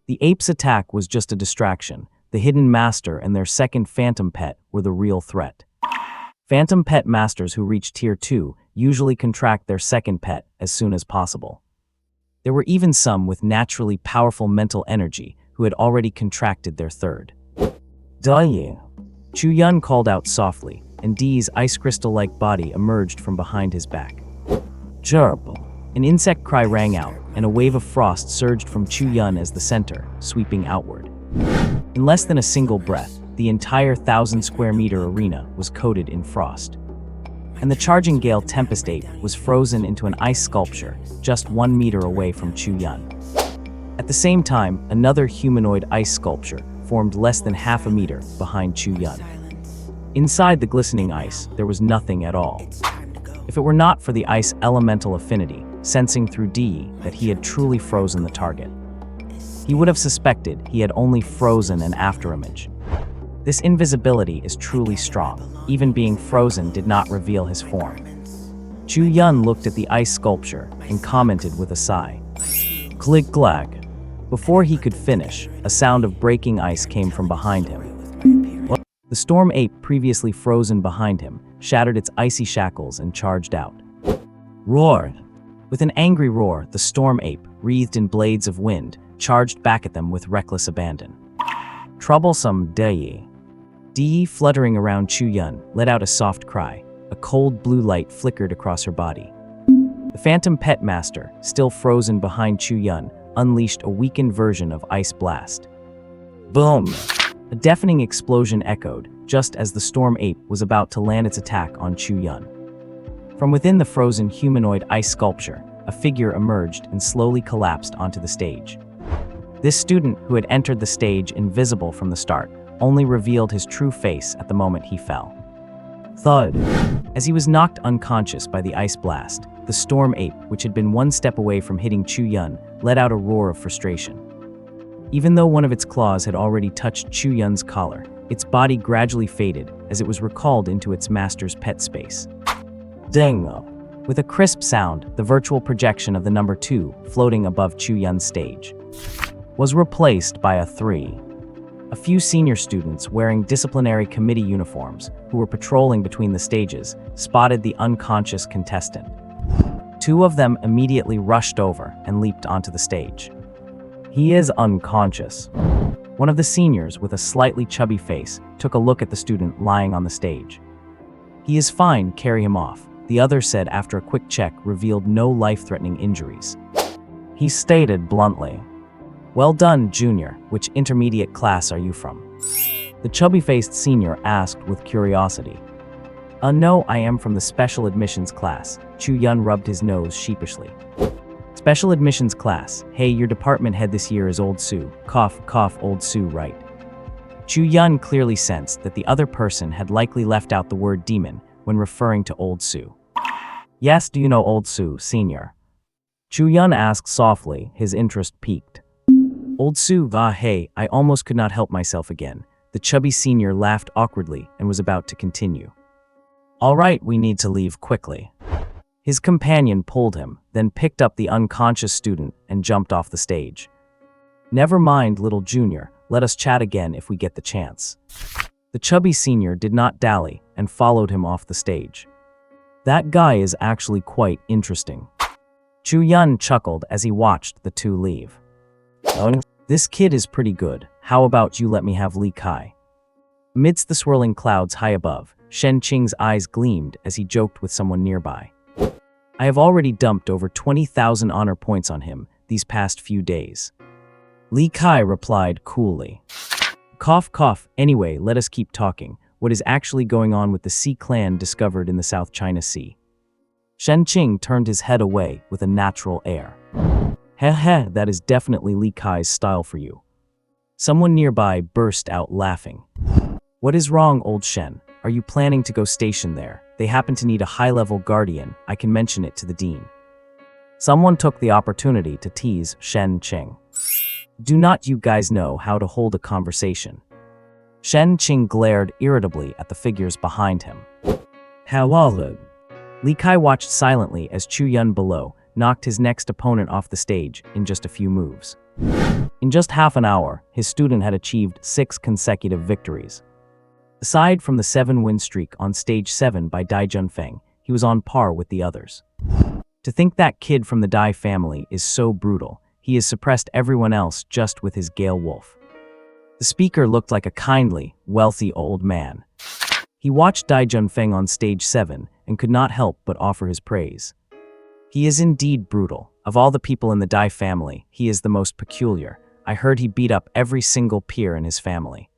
The ape's attack was just a distraction. The hidden master and their second phantom pet were the real threat. Phantom pet masters who reach tier 2 usually contract their second pet as soon as possible. There were even some with naturally powerful mental energy who had already contracted their third. Dying. Chu Yun called out softly, and Dee's ice crystal-like body emerged from behind his back. Chirp. An insect cry rang out, and a wave of frost surged from Chu Yun as the center, sweeping outward. In less than a single breath, the entire 1,000-square-meter arena was coated in frost. And the charging gale Tempest Ape was frozen into an ice sculpture just 1 meter away from Chu Yun. At the same time, another humanoid ice sculpture formed less than half a meter behind Chu Yun. Inside the glistening ice, there was nothing at all. If it were not for the ice elemental affinity, sensing through Di that he had truly frozen the target, he would have suspected he had only frozen an afterimage. This invisibility is truly strong. Even being frozen did not reveal his form. Chu Yun looked at the ice sculpture and commented with a sigh. Click-clack. Before he could finish, a sound of breaking ice came from behind him. The storm ape, previously frozen behind him, shattered its icy shackles and charged out. Roar! With an angry roar, the storm ape, wreathed in blades of wind, charged back at them with reckless abandon. Troublesome Dai. Di, fluttering around Chu Yun, let out a soft cry. A cold blue light flickered across her body. The phantom pet master, still frozen behind Chu Yun, unleashed a weakened version of Ice Blast. Boom! A deafening explosion echoed, just as the storm ape was about to land its attack on Chu Yun. From within the frozen humanoid ice sculpture, a figure emerged and slowly collapsed onto the stage. This student, who had entered the stage invisible from the start, only revealed his true face at the moment he fell. Thud! As he was knocked unconscious by the ice blast, the storm ape, which had been one step away from hitting Chu Yun, let out a roar of frustration. Even though one of its claws had already touched Chu Yun's collar, its body gradually faded as it was recalled into its master's pet space. Dingo! With a crisp sound, the virtual projection of the number 2, floating above Chu Yun's stage, was replaced by a 3. A few senior students wearing disciplinary committee uniforms, who were patrolling between the stages, spotted the unconscious contestant. 2 of them immediately rushed over and leaped onto the stage. He is unconscious. One of the seniors, with a slightly chubby face, took a look at the student lying on the stage. He is fine, carry him off, the other said after a quick check revealed no life-threatening injuries. He stated bluntly, "Well done, Junior. Which intermediate class are you from?" The chubby-faced senior asked with curiosity. No, I am from the special admissions class." Chu Yun rubbed his nose sheepishly. "Special admissions class. Hey, your department head this year is Old Sue. Cough, cough, Old Sue, right?" Chu Yun clearly sensed that the other person had likely left out the word demon when referring to Old Sue. "Yes, do you know Old Sue, senior?" Chu Yun asked softly, his interest piqued. "Old Sue, hey, I almost could not help myself again." The chubby senior laughed awkwardly and was about to continue. "All right, we need to leave quickly." His companion pulled him, then picked up the unconscious student and jumped off the stage. "Never mind, little junior, let us chat again if we get the chance." The chubby senior did not dally and followed him off the stage. "That guy is actually quite interesting." Chu Yun chuckled as he watched the 2 leave. "This kid is pretty good. How about you let me have Li Kai?" Amidst the swirling clouds high above, Shen Qing's eyes gleamed as he joked with someone nearby. "I have already dumped over 20,000 honor points on him these past few days." Li Kai replied coolly. "Cough, cough. Anyway, let us keep talking. What is actually going on with the Sea clan discovered in the South China Sea?" Shen Qing turned his head away with a natural air. "Heh, that is definitely Li Kai's style for you." Someone nearby burst out laughing. "What is wrong, old Shen? Are you planning to go station there? They happen to need a high-level guardian. I can mention it to the dean." Someone took the opportunity to tease Shen Qing. "Do not you guys know how to hold a conversation?" Shen Qing glared irritably at the figures behind him. "Hello." Li Kai watched silently as Chu Yun below knocked his next opponent off the stage in just a few moves. In just half an hour, his student had achieved 6 consecutive victories. Aside from the 7-win streak on stage 7 by Dai Junfeng, he was on par with the others. To think that kid from the Dai family is so brutal, he has suppressed everyone else just with his Gale Wolf. The speaker looked like a kindly, wealthy old man. He watched Dai Junfeng on stage 7 and could not help but offer his praise. He is indeed brutal. Of all the people in the Dai family, he is the most peculiar. I heard he beat up every single peer in his family.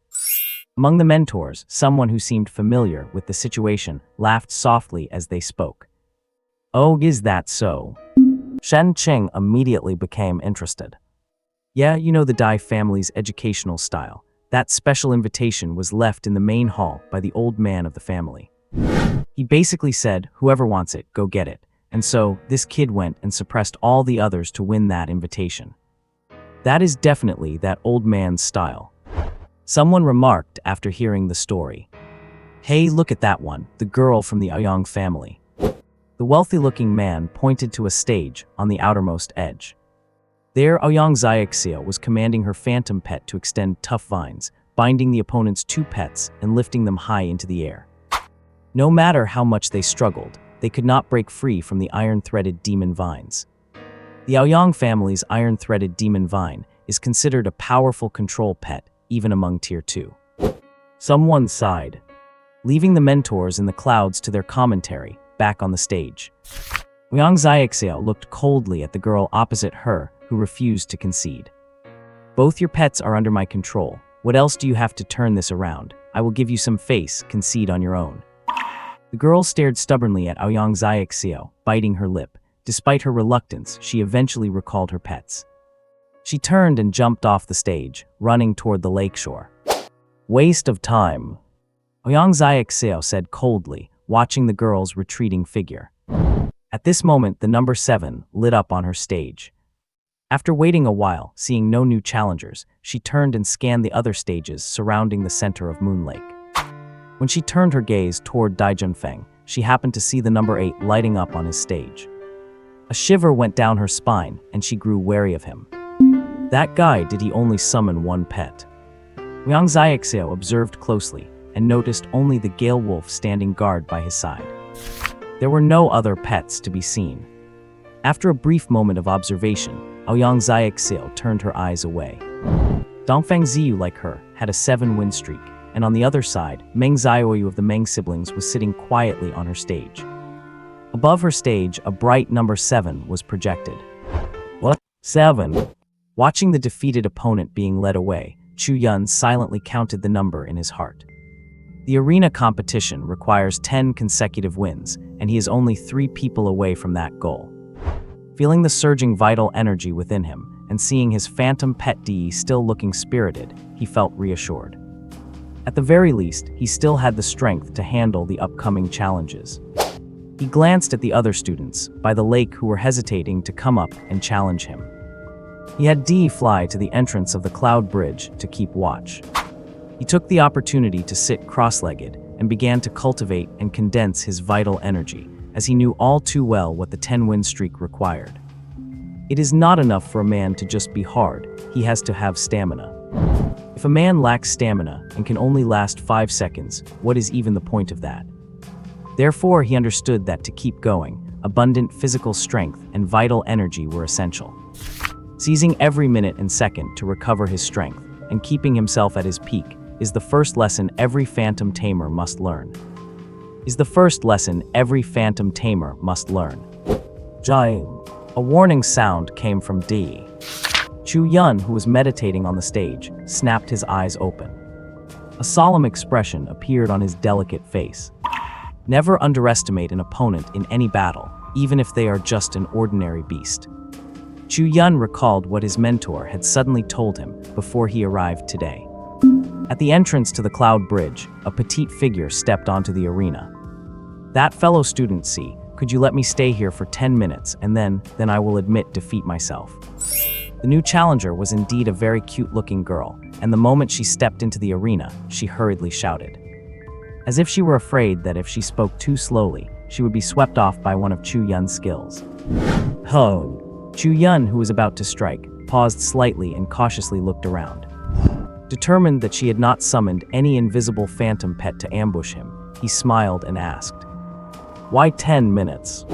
Among the mentors, someone who seemed familiar with the situation laughed softly as they spoke. Oh, is that so? Shen Qing immediately became interested. Yeah, you know the Dai family's educational style. That special invitation was left in the main hall by the old man of the family. He basically said, whoever wants it, go get it. And so, this kid went and suppressed all the others to win that invitation. That is definitely that old man's style. Someone remarked after hearing the story. Hey, look at that one, the girl from the Aoyang family. The wealthy-looking man pointed to a stage on the outermost edge. There, Aoyang Xiaoxia was commanding her phantom pet to extend tough vines, binding the opponent's two pets and lifting them high into the air. No matter how much they struggled, they could not break free from the iron-threaded demon vines. The Aoyang family's iron-threaded demon vine is considered a powerful control pet, even among Tier 2. Someone sighed, leaving the mentors in the clouds to their commentary, back on the stage. Aoyang Xiaoxia looked coldly at the girl opposite her, who refused to concede. Both your pets are under my control. What else do you have to turn this around? I will give you some face, concede on your own. The girl stared stubbornly at Aoyang Xiaoxia, biting her lip. Despite her reluctance, she eventually recalled her pets. She turned and jumped off the stage, running toward the lakeshore. Waste of time, Aoyang Xiaoxia said coldly, watching the girl's retreating figure. At this moment, the number 7 lit up on her stage. After waiting a while, seeing no new challengers, she turned and scanned the other stages surrounding the center of Moon Lake. When she turned her gaze toward Dai Junfeng, she happened to see the number 8 lighting up on his stage. A shiver went down her spine, and she grew wary of him. That guy, did he only summon one pet? Aoyang Xiaoxia observed closely, and noticed only the Gale Wolf standing guard by his side. There were no other pets to be seen. After a brief moment of observation, Aoyang Xiaoxia turned her eyes away. Dongfeng Ziyu, like her, had a 7-win streak, and on the other side, Meng Xiaoyu of the Meng siblings was sitting quietly on her stage. Above her stage, a bright number 7 was projected. What? 7? Watching the defeated opponent being led away, Chu Yun silently counted the number in his heart. The arena competition requires 10 consecutive wins, and he is only 3 people away from that goal. Feeling the surging vital energy within him, and seeing his phantom pet DE still looking spirited, he felt reassured. At the very least, he still had the strength to handle the upcoming challenges. He glanced at the other students by the lake who were hesitating to come up and challenge him. He had Dee fly to the entrance of the cloud bridge to keep watch. He took the opportunity to sit cross-legged and began to cultivate and condense his vital energy, as he knew all too well what the 10-win streak required. It is not enough for a man to just be hard, he has to have stamina. If a man lacks stamina and can only last 5 seconds, what is even the point of that? Therefore, he understood that to keep going, abundant physical strength and vital energy were essential. Seizing every minute and second to recover his strength and keeping himself at his peak is the first lesson every phantom tamer must learn. Giant. A warning sound came from Dee. Chu Yun, who was meditating on the stage, snapped his eyes open. A solemn expression appeared on his delicate face. Never underestimate an opponent in any battle, even if they are just an ordinary beast. Chu Yun recalled what his mentor had suddenly told him before he arrived today. At the entrance to the cloud bridge, a petite figure stepped onto the arena. That fellow student, see, could you let me stay here for 10 minutes and then I will admit defeat myself. The new challenger was indeed a very cute-looking girl, and the moment she stepped into the arena, she hurriedly shouted. As if she were afraid that if she spoke too slowly, she would be swept off by one of Chu Yun's skills. Ho! Chu Yun, who was about to strike, paused slightly and cautiously looked around. Determined that she had not summoned any invisible phantom pet to ambush him, he smiled and asked, "Why 10 minutes?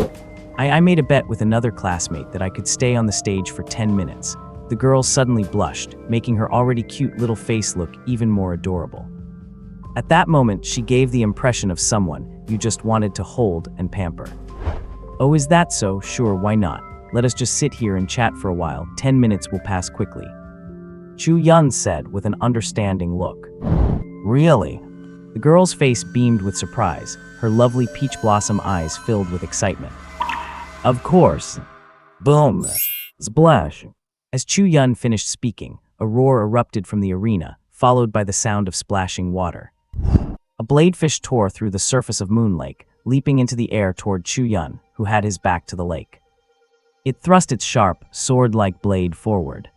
I made a bet with another classmate that I could stay on the stage for 10 minutes. The girl suddenly blushed, making her already cute little face look even more adorable. At that moment, she gave the impression of someone you just wanted to hold and pamper. Oh, is that so? Sure, why not? Let us just sit here and chat for a while. 10 minutes will pass quickly. Chu Yun said with an understanding look. Really? The girl's face beamed with surprise, her lovely peach blossom eyes filled with excitement. Of course. Boom. Splash. As Chu Yun finished speaking, a roar erupted from the arena, followed by the sound of splashing water. A bladefish tore through the surface of Moon Lake, leaping into the air toward Chu Yun, who had his back to the lake. It thrust its sharp, sword-like blade forward.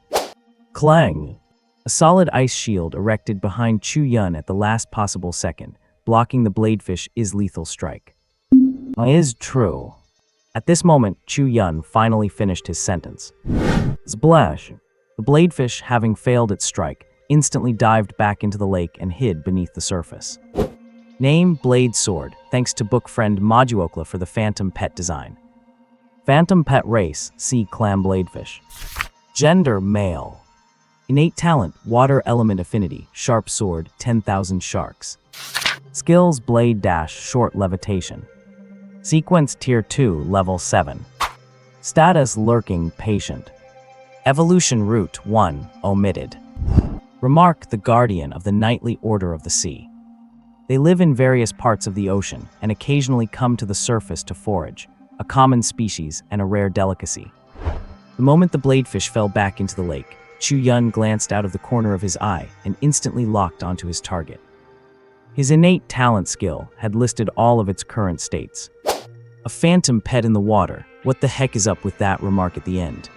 Clang! A solid ice shield erected behind Chu Yun at the last possible second, blocking the bladefish's lethal strike. Is true. At this moment, Chu Yun finally finished his sentence. Splash! The bladefish, having failed its strike, instantly dived back into the lake and hid beneath the surface. Name, Blade Sword, thanks to book friend Moduokla for the Phantom Pet design. Phantom Pet Race, see Clam Bladefish. Gender, male. Innate talent, Water Element Affinity, Sharp Sword, 10,000 Sharks. Skills, Blade Dash, Short Levitation. Sequence, Tier 2, Level 7. Status, Lurking, Patient. Evolution Route 1, Omitted. Remark, the Guardian of the Knightly Order of the Sea. They live in various parts of the ocean and occasionally come to the surface to forage, a common species and a rare delicacy. The moment the bladefish fell back into the lake, Chu Yun glanced out of the corner of his eye and instantly locked onto his target. His innate talent skill had listed all of its current states. A phantom pet in the water, what the heck is up with that remark at the end?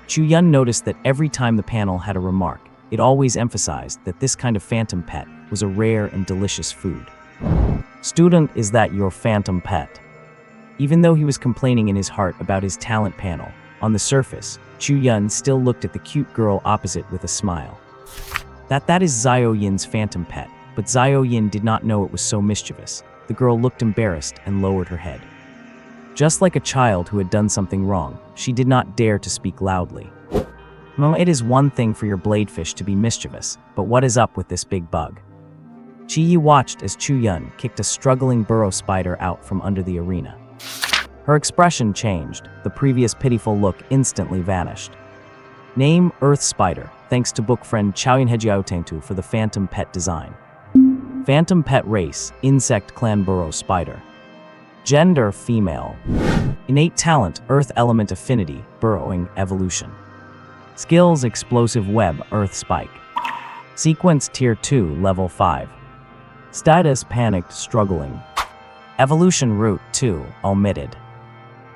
Chu Yun noticed that every time the panel had a remark, it always emphasized that this kind of phantom pet was a rare and delicious food. Student, is that your phantom pet? Even though he was complaining in his heart about his talent panel, on the surface, Chu Yun still looked at the cute girl opposite with a smile. That is Xiao Yin's phantom pet, but Xiao Yin did not know it was so mischievous. The girl looked embarrassed and lowered her head. Just like a child who had done something wrong, she did not dare to speak loudly. No, it is one thing for your bladefish to be mischievous, but what is up with this big bug? Chi Yi watched as Chu Yun kicked a struggling burrow spider out from under the arena. Her expression changed, the previous pitiful look instantly vanished. Name, Earth Spider, thanks to book friend Chaoyan Hejiaotentu for the Phantom Pet design. Phantom Pet Race, Insect Clan Burrow Spider. Gender, female. Innate talent, Earth Element Affinity, Burrowing, Evolution. Skills, Explosive Web, Earth Spike. Sequence, Tier 2, Level 5. Status, Panicked, Struggling. Evolution Route 2, Omitted.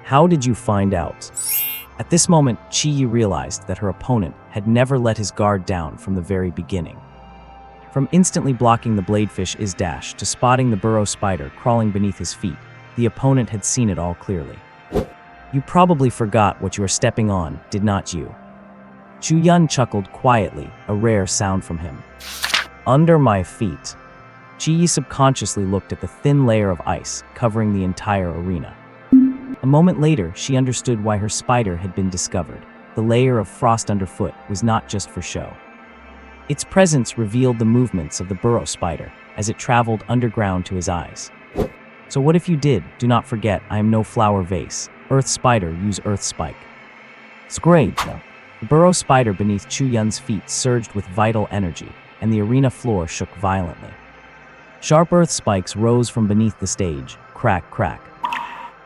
How did you find out? At this moment, Chi Yi realized that her opponent had never let his guard down from the very beginning. From instantly blocking the bladefish's dash to spotting the burrow spider crawling beneath his feet, the opponent had seen it all clearly. You probably forgot what you were stepping on, did not you? Chu Yun chuckled quietly, a rare sound from him. Under my feet. Chi Yi subconsciously looked at the thin layer of ice covering the entire arena. A moment later, she understood why her spider had been discovered. The layer of frost underfoot was not just for show. Its presence revealed the movements of the burrow spider as it traveled underground to his eyes. So what if you did? Do not forget, I am no flower vase. Earth Spider, use Earth Spike. It's great. The burrow spider beneath Chu Yun's feet surged with vital energy, and the arena floor shook violently. Sharp earth spikes rose from beneath the stage, crack, crack.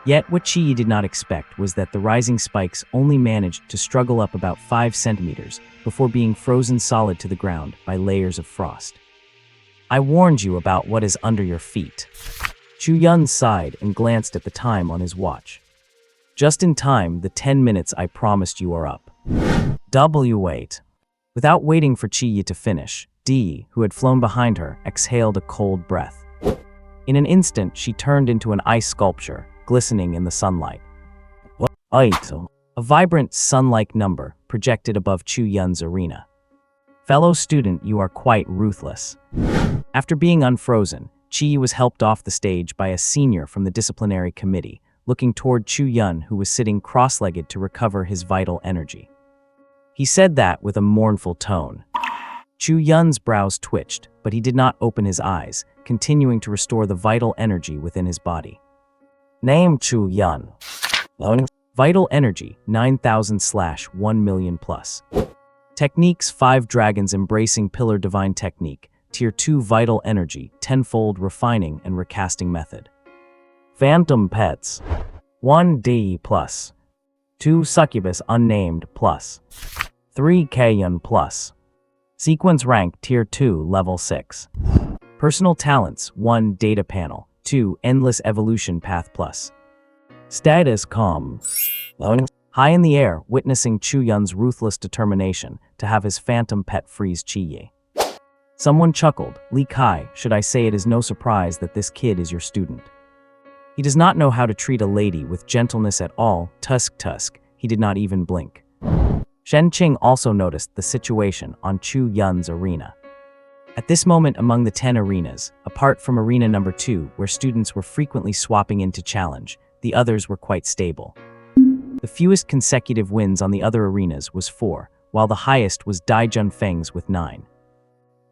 Yet what Chi Yi did not expect was that the rising spikes only managed to struggle up about 5 centimeters before being frozen solid to the ground by layers of frost. I warned you about what is under your feet. Chu Yun sighed and glanced at the time on his watch. Just in time, the 10 minutes I promised you are up. Wait. Without waiting for Chi Yi to finish, Di, who had flown behind her, exhaled a cold breath. In an instant, she turned into an ice sculpture, glistening in the sunlight. A vibrant, sun-like number projected above Chu Yun's arena. Fellow student, you are quite ruthless. After being unfrozen, Chi Yi was helped off the stage by a senior from the disciplinary committee, looking toward Chu Yun, who was sitting cross-legged to recover his vital energy. He said that with a mournful tone. Chu Yun's brows twitched, but he did not open his eyes, continuing to restore the vital energy within his body. Name, Chu Yun. Vital energy 9,000/1 million plus. Techniques 5 dragons embracing pillar divine technique. Tier 2 vital energy, tenfold refining and recasting method. Phantom pets 1D plus. 2 succubus unnamed plus. 3 Kayun plus. Sequence rank tier 2 level 6. Personal talents 1 data panel, 2 endless evolution path plus. Status calm. High in the air, witnessing Chu Yun's ruthless determination to have his phantom pet freeze Chi Yi. Someone chuckled, Li Kai, should I say it is no surprise that this kid is your student. He does not know how to treat a lady with gentleness at all, tusk, he did not even blink. Shen Qing also noticed the situation on Chu Yun's arena. At this moment among the 10 arenas, apart from arena number 2 where students were frequently swapping in to challenge, the others were quite stable. The fewest consecutive wins on the other arenas was 4, while the highest was Dai Junfeng's with 9.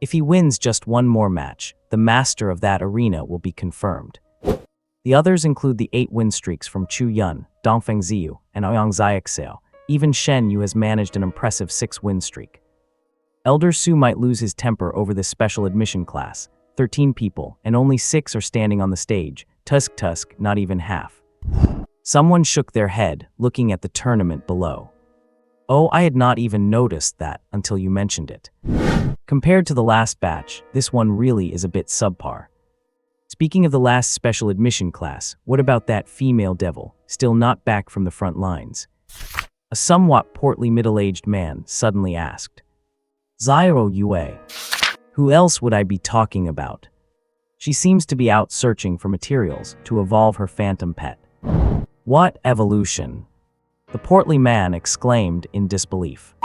If he wins just one more match, the master of that arena will be confirmed. The others include the 8 win streaks from Chu Yun, Dongfeng Ziyu, and Ouyang Xiaoxiao. Even Shen Yu has managed an impressive 6 win streak. Elder Su might lose his temper over this special admission class. 13 people, and only 6 are standing on the stage. Tusk, not even half. Someone shook their head, looking at the tournament below. Oh, I had not even noticed that until you mentioned it. Compared to the last batch, this one really is a bit subpar. Speaking of the last special admission class, what about that female devil, still not back from the front lines? A somewhat portly middle-aged man suddenly asked. Zyro Yue. Who else would I be talking about? She seems to be out searching for materials to evolve her phantom pet. What evolution? The portly man exclaimed in disbelief.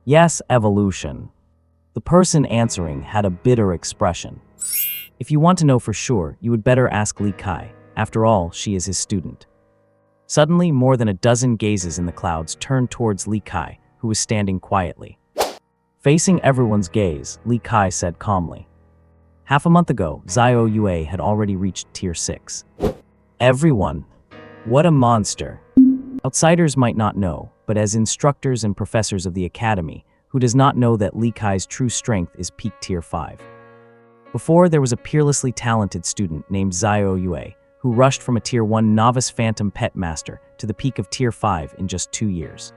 Yes, evolution. The person answering had a bitter expression. If you want to know for sure, you would better ask Li Kai. After all, she is his student. Suddenly, more than a dozen gazes in the clouds turned towards Li Kai, who was standing quietly. Facing everyone's gaze, Li Kai said calmly. Half a month ago, Xiao Yue had already reached tier 6. Everyone. What a monster. Outsiders might not know, but as instructors and professors of the academy, who does not know that Li Kai's true strength is peak tier 5. Before, there was a peerlessly talented student named Xiao Yue, who rushed from a tier 1 novice phantom pet master to the peak of tier 5 in just 2 years.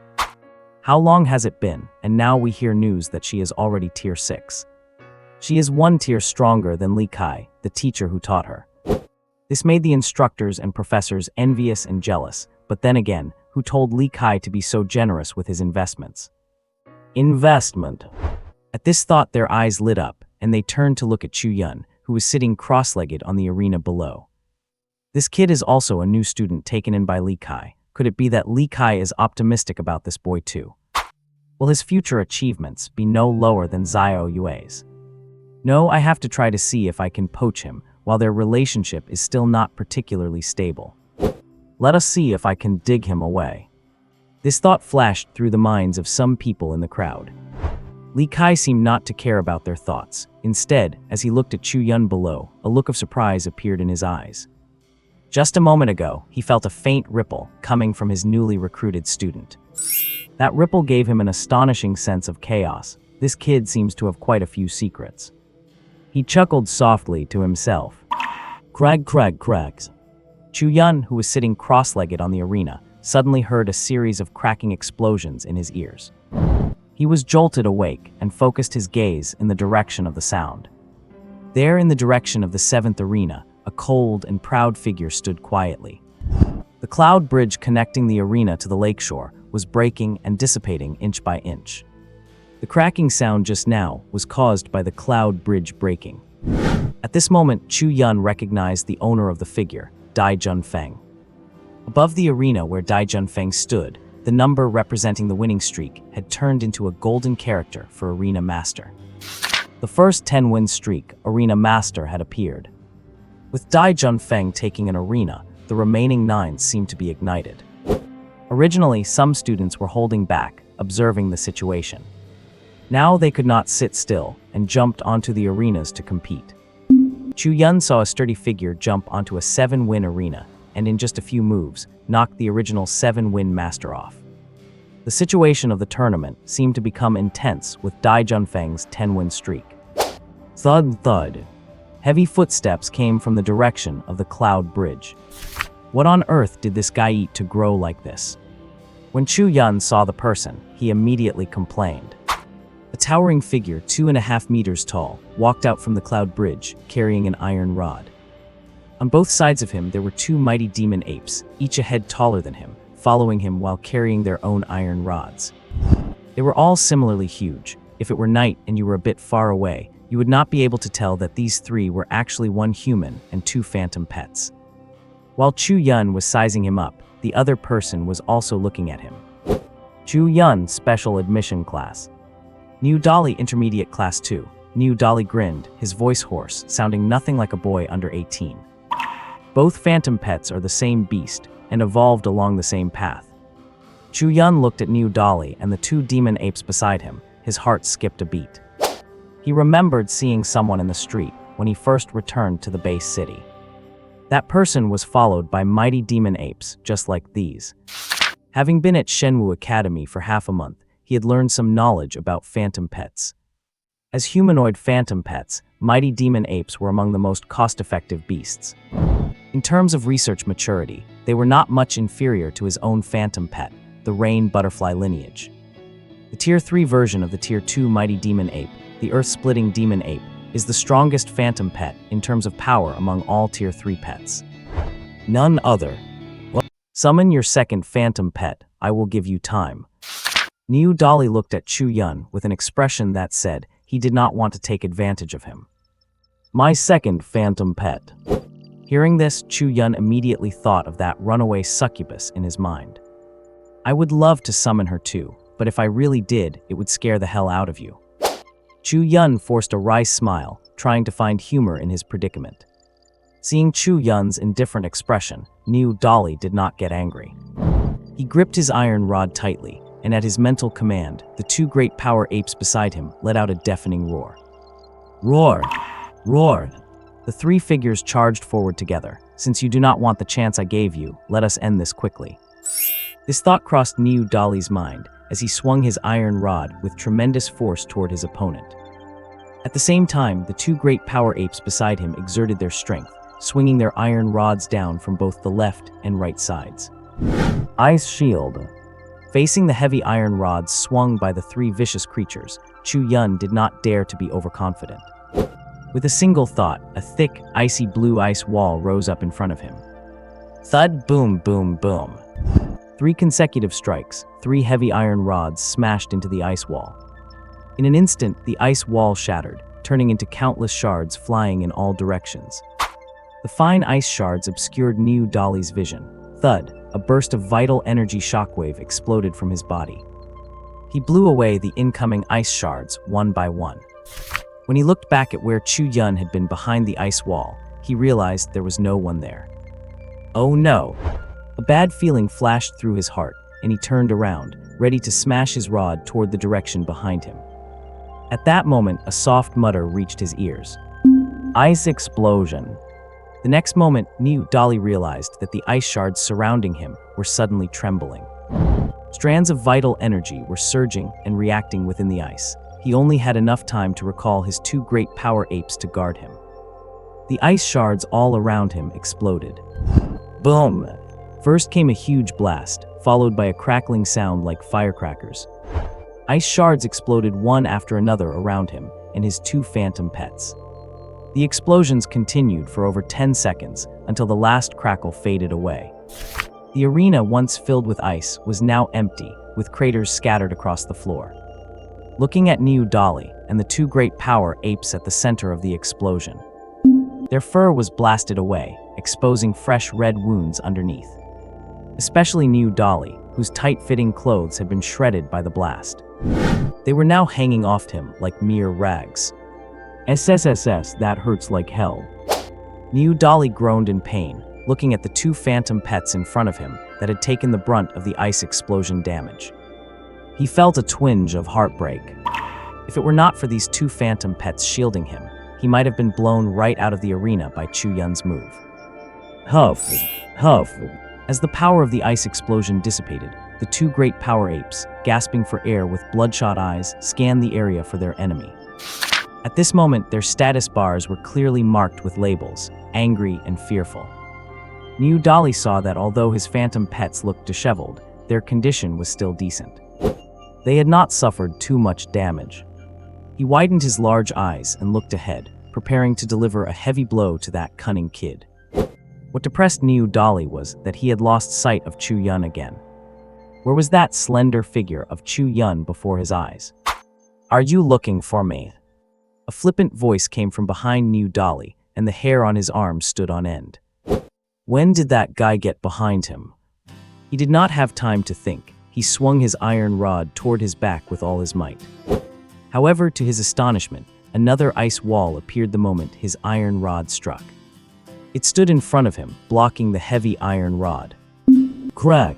How long has it been, and now we hear news that she is already tier 6. She is 1 tier stronger than Li Kai, the teacher who taught her. This made the instructors and professors envious and jealous, but then again, who told Li Kai to be so generous with his investments? Investment. At this thought, their eyes lit up, and they turned to look at Chu Yun, who was sitting cross-legged on the arena below. This kid is also a new student taken in by Li Kai. Could it be that Li Kai is optimistic about this boy too? Will his future achievements be no lower than Xiao Yue's? No, I have to try to see if I can poach him, while their relationship is still not particularly stable. Let us see if I can dig him away. This thought flashed through the minds of some people in the crowd. Li Kai seemed not to care about their thoughts. Instead, as he looked at Chu Yun below, a look of surprise appeared in his eyes. Just a moment ago, he felt a faint ripple coming from his newly recruited student. That ripple gave him an astonishing sense of chaos. This kid seems to have quite a few secrets. He chuckled softly to himself. Cracks. Chu Yun, who was sitting cross-legged on the arena, suddenly heard a series of cracking explosions in his ears. He was jolted awake and focused his gaze in the direction of the sound. There, in the direction of the 7th arena, a cold and proud figure stood quietly. The cloud bridge connecting the arena to the lakeshore was breaking and dissipating inch by inch. The cracking sound just now was caused by the cloud bridge breaking. At this moment, Chu Yun recognized the owner of the figure, Dai Junfeng. Above the arena where Dai Junfeng stood, the number representing the winning streak had turned into a golden character for Arena Master. The first 10-win streak, Arena Master, had appeared. With Dai Junfeng taking an arena, the remaining 9 seemed to be ignited. Originally, some students were holding back, observing the situation. Now they could not sit still and jumped onto the arenas to compete. Chu Yun saw a sturdy figure jump onto a 7-win arena. and in just a few moves, knocked the original 7-win master off. The situation of the tournament seemed to become intense with Dai Junfeng's 10-win streak. Thud thud. Heavy footsteps came from the direction of the cloud bridge. What on earth did this guy eat to grow like this? When Chu Yun saw the person, he immediately complained. A towering figure 2.5 meters tall walked out from the cloud bridge, carrying an iron rod. On both sides of him there were 2 mighty demon apes, each a head taller than him, following him while carrying their own iron rods. They were all similarly huge. If it were night and you were a bit far away, you would not be able to tell that these 3 were actually 1 human and 2 phantom pets. While Chu Yun was sizing him up, the other person was also looking at him. Chu Yun Special Admission Class. New Dolly Intermediate Class 2. New Dolly grinned, his voice hoarse, sounding nothing like a boy under 18. Both phantom pets are the same beast and evolved along the same path. Chu Yun looked at New Dolly and the 2 demon apes beside him. His heart skipped a beat. He remembered seeing someone in the street when he first returned to the base city. That person was followed by mighty demon apes just like these. Having been at Shenwu Academy for half a month, he had learned some knowledge about phantom pets. As humanoid phantom pets, mighty demon apes were among the most cost-effective beasts. In terms of research maturity, they were not much inferior to his own phantom pet, the rain butterfly lineage. The Tier 3 version of the Tier 2 mighty demon ape, the earth-splitting demon ape, is the strongest phantom pet in terms of power among all Tier 3 pets. None other. Summon your second phantom pet, I will give you time. New Dolly looked at Chu Yun with an expression that said he did not want to take advantage of him. My second phantom pet. Hearing this, Chu Yun immediately thought of that runaway succubus in his mind. I would love to summon her too, but if I really did, it would scare the hell out of you. Chu Yun forced a wry smile, trying to find humor in his predicament. Seeing Chu Yun's indifferent expression, New Dolly did not get angry. He gripped his iron rod tightly, and at his mental command, the 2 great power apes beside him let out a deafening roar. Roar! Roar! The 3 figures charged forward together. Since you do not want the chance I gave you, let us end this quickly. This thought crossed New Dolly's mind as he swung his iron rod with tremendous force toward his opponent. At the same time, the 2 great power apes beside him exerted their strength, swinging their iron rods down from both the left and right sides. Ice Shield. Facing the heavy iron rods swung by the 3 vicious creatures, Chu Yun did not dare to be overconfident. With a single thought, a thick, icy blue ice wall rose up in front of him. Thud, boom, boom, boom. 3 consecutive strikes, 3 heavy iron rods smashed into the ice wall. In an instant, the ice wall shattered, turning into countless shards flying in all directions. The fine ice shards obscured New Dolly's vision. Thud, a burst of vital energy shockwave exploded from his body. He blew away the incoming ice shards one by one. When he looked back at where Chu Yun had been behind the ice wall, he realized there was no one there. Oh no! A bad feeling flashed through his heart, and he turned around, ready to smash his rod toward the direction behind him. At that moment, a soft mutter reached his ears. Ice explosion. The next moment, New Dolly realized that the ice shards surrounding him were suddenly trembling. Strands of vital energy were surging and reacting within the ice. He only had enough time to recall his 2 great power apes to guard him. The ice shards all around him exploded. Boom! First came a huge blast, followed by a crackling sound like firecrackers. Ice shards exploded one after another around him and his 2 phantom pets. The explosions continued for over 10 seconds until the last crackle faded away. The arena, once filled with ice, was now empty, with craters scattered across the floor. Looking at New Dolly and the 2 great power apes at the center of the explosion. Their fur was blasted away, exposing fresh red wounds underneath. Especially New Dolly, whose tight-fitting clothes had been shredded by the blast. They were now hanging off him like mere rags. SSSS, that hurts like hell. New Dolly groaned in pain, looking at the 2 phantom pets in front of him that had taken the brunt of the ice explosion damage. He felt a twinge of heartbreak. If it were not for these 2 phantom pets shielding him, he might have been blown right out of the arena by Chu Yun's move. Huff, huff. As the power of the ice explosion dissipated, the two great power apes, gasping for air with bloodshot eyes, scanned the area for their enemy. At this moment, their status bars were clearly marked with labels, angry and fearful. New Dolly saw that although his phantom pets looked disheveled, their condition was still decent. They had not suffered too much damage. He widened his large eyes and looked ahead, preparing to deliver a heavy blow to that cunning kid. What depressed New Dolly was that he had lost sight of Chu Yun again. Where was that slender figure of Chu Yun before his eyes? "Are you looking for me?" A flippant voice came from behind New Dolly, and the hair on his arm stood on end. When did that guy get behind him? He did not have time to think. He swung his iron rod toward his back with all his might. However, to his astonishment, another ice wall appeared the moment his iron rod struck. It stood in front of him, blocking the heavy iron rod. Crack!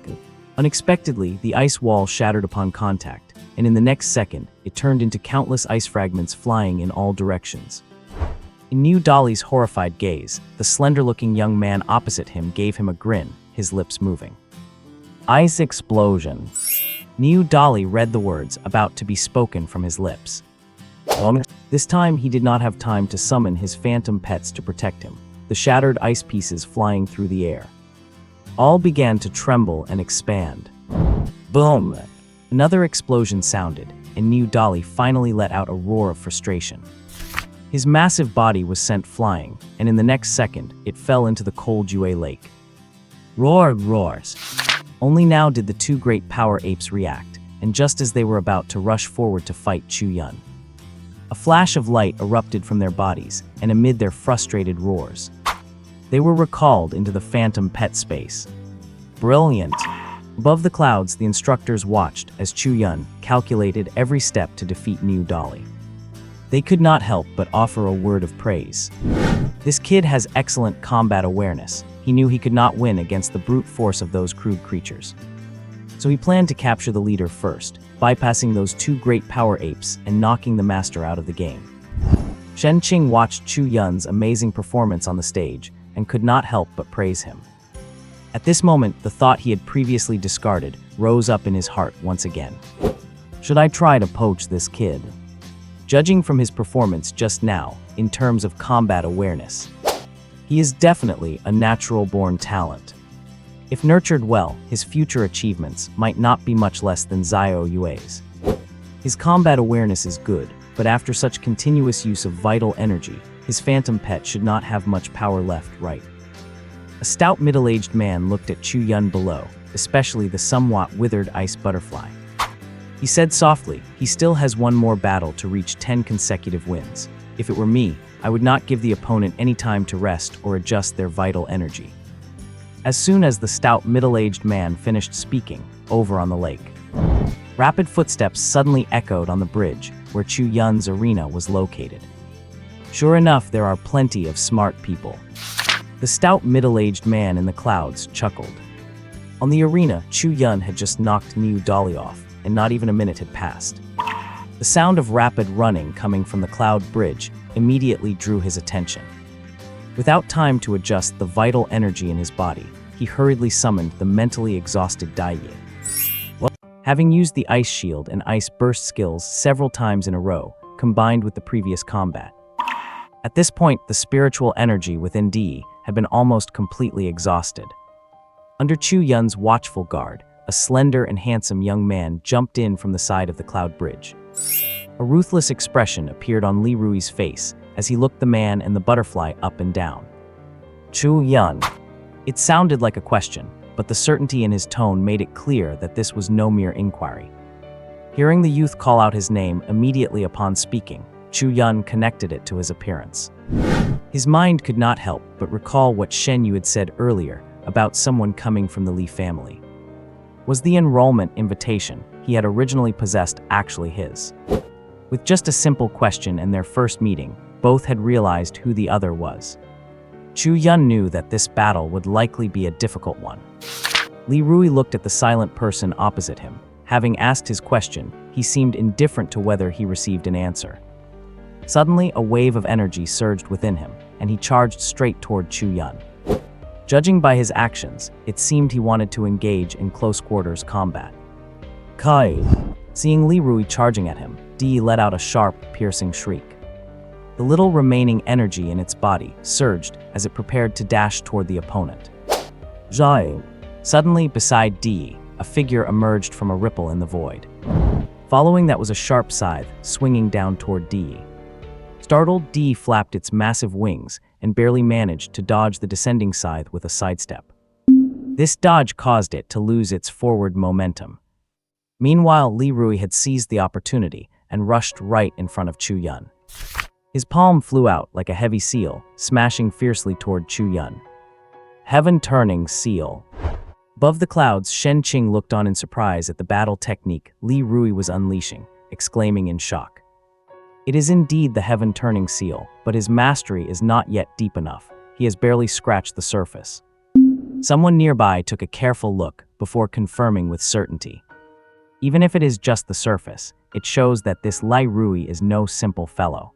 Unexpectedly, the ice wall shattered upon contact, and in the next second, it turned into countless ice fragments flying in all directions. In New Dolly's horrified gaze, the slender-looking young man opposite him gave him a grin, his lips moving. Ice explosion. New Dolly read the words about to be spoken from his lips. This time, he did not have time to summon his phantom pets to protect him, the shattered ice pieces flying through the air. All began to tremble and expand. Boom! Another explosion sounded, and New Dolly finally let out a roar of frustration. His massive body was sent flying, and in the next second, it fell into the cold Yue Lake. Roars. Only now did the two great power apes react, and just as they were about to rush forward to fight Chu Yun. A flash of light erupted from their bodies, and amid their frustrated roars, they were recalled into the phantom pet space. Brilliant! Above the clouds, the instructors watched as Chu Yun calculated every step to defeat New Dolly. They could not help but offer a word of praise. This kid has excellent combat awareness. He knew he could not win against the brute force of those crude creatures. So he planned to capture the leader first, bypassing those two great power apes and knocking the master out of the game. Shen Qing watched Chu Yun's amazing performance on the stage and could not help but praise him. At this moment, the thought he had previously discarded rose up in his heart once again. Should I try to poach this kid? Judging from his performance just now, in terms of combat awareness, he is definitely a natural-born talent. If nurtured well, his future achievements might not be much less than Zhao Yue's. His combat awareness is good, but after such continuous use of vital energy, his phantom pet should not have much power left, right? A stout middle-aged man looked at Chu Yun below, especially the somewhat withered ice butterfly. He said softly, he still has one more battle to reach 10 consecutive wins. If it were me, I would not give the opponent any time to rest or adjust their vital energy. As soon as the stout middle-aged man finished speaking, over on the lake, rapid footsteps suddenly echoed on the bridge where Chu Yun's arena was located. Sure enough, there are plenty of smart people. The stout middle-aged man in the clouds chuckled. On the arena, Chu Yun had just knocked New Dolly off, and not even a minute had passed. The sound of rapid running coming from the cloud bridge immediately drew his attention. Without time to adjust the vital energy in his body, he hurriedly summoned the mentally exhausted Dai Yi. Having used the ice shield and ice burst skills several times in a row, combined with the previous combat, at this point, the spiritual energy within Di had been almost completely exhausted. Under Chu Yun's watchful guard, a slender and handsome young man jumped in from the side of the cloud bridge. A ruthless expression appeared on Li Rui's face as he looked the man and the butterfly up and down. Chu Yun. It sounded like a question, but the certainty in his tone made it clear that this was no mere inquiry. Hearing the youth call out his name immediately upon speaking, Chu Yun connected it to his appearance. His mind could not help but recall what Shen Yu had said earlier about someone coming from the Li family. Was the enrollment invitation he had originally possessed actually his? With just a simple question and their first meeting, both had realized who the other was. Chu Yun knew that this battle would likely be a difficult one. Li Rui looked at the silent person opposite him. Having asked his question, he seemed indifferent to whether he received an answer. Suddenly, a wave of energy surged within him, and he charged straight toward Chu Yun. Judging by his actions, it seemed he wanted to engage in close-quarters combat. Kai! Seeing Li Rui charging at him, Di let out a sharp, piercing shriek. The little remaining energy in its body surged as it prepared to dash toward the opponent. Zhai! Suddenly, beside Di, a figure emerged from a ripple in the void. Following that was a sharp scythe swinging down toward Di. Startled, Di flapped its massive wings and barely managed to dodge the descending scythe with a sidestep. This dodge caused it to lose its forward momentum. Meanwhile, Li Rui had seized the opportunity and rushed right in front of Chu Yun. His palm flew out like a heavy seal, smashing fiercely toward Chu Yun. Heaven-turning seal. Above the clouds, Shen Qing looked on in surprise at the battle technique Li Rui was unleashing, exclaiming in shock. It is indeed the heaven-turning seal, but his mastery is not yet deep enough. He has barely scratched the surface. Someone nearby took a careful look before confirming with certainty. Even if it is just the surface, it shows that this Li Rui is no simple fellow.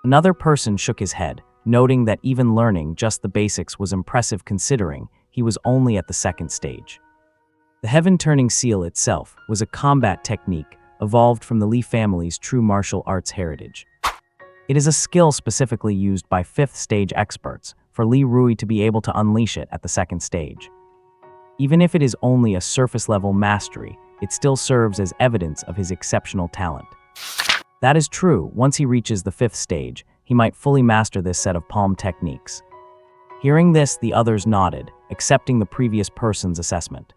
Another person shook his head, noting that even learning just the basics was impressive considering he was only at the second stage. The heaven-turning seal itself was a combat technique evolved from the Li family's true martial arts heritage. It is a skill specifically used by 5th-stage experts for Li Rui to be able to unleash it at the second stage. Even if it is only a surface-level mastery, it still serves as evidence of his exceptional talent. That is true, once he reaches the 5th stage, he might fully master this set of palm techniques. Hearing this, the others nodded, accepting the previous person's assessment.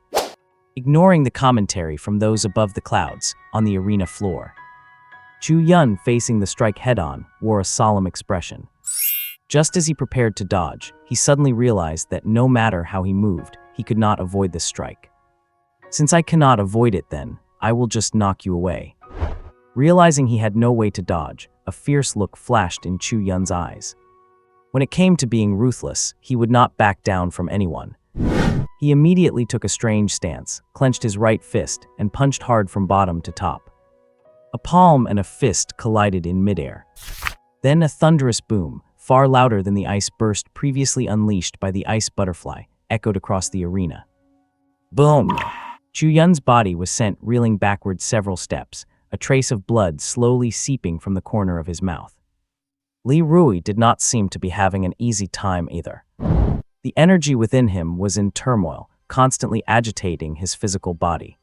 Ignoring the commentary from those above the clouds, on the arena floor. Chu Yun, facing the strike head-on, wore a solemn expression. Just as he prepared to dodge, he suddenly realized that no matter how he moved, he could not avoid this strike. Since I cannot avoid it then, I will just knock you away. Realizing he had no way to dodge, a fierce look flashed in Chu Yun's eyes. When it came to being ruthless, he would not back down from anyone. He immediately took a strange stance, clenched his right fist, and punched hard from bottom to top. A palm and a fist collided in midair. Then a thunderous boom, far louder than the ice burst previously unleashed by the ice butterfly, echoed across the arena. Boom! Chu Yun's body was sent reeling backward several steps, a trace of blood slowly seeping from the corner of his mouth. Li Rui did not seem to be having an easy time either. The energy within him was in turmoil, constantly agitating his physical body.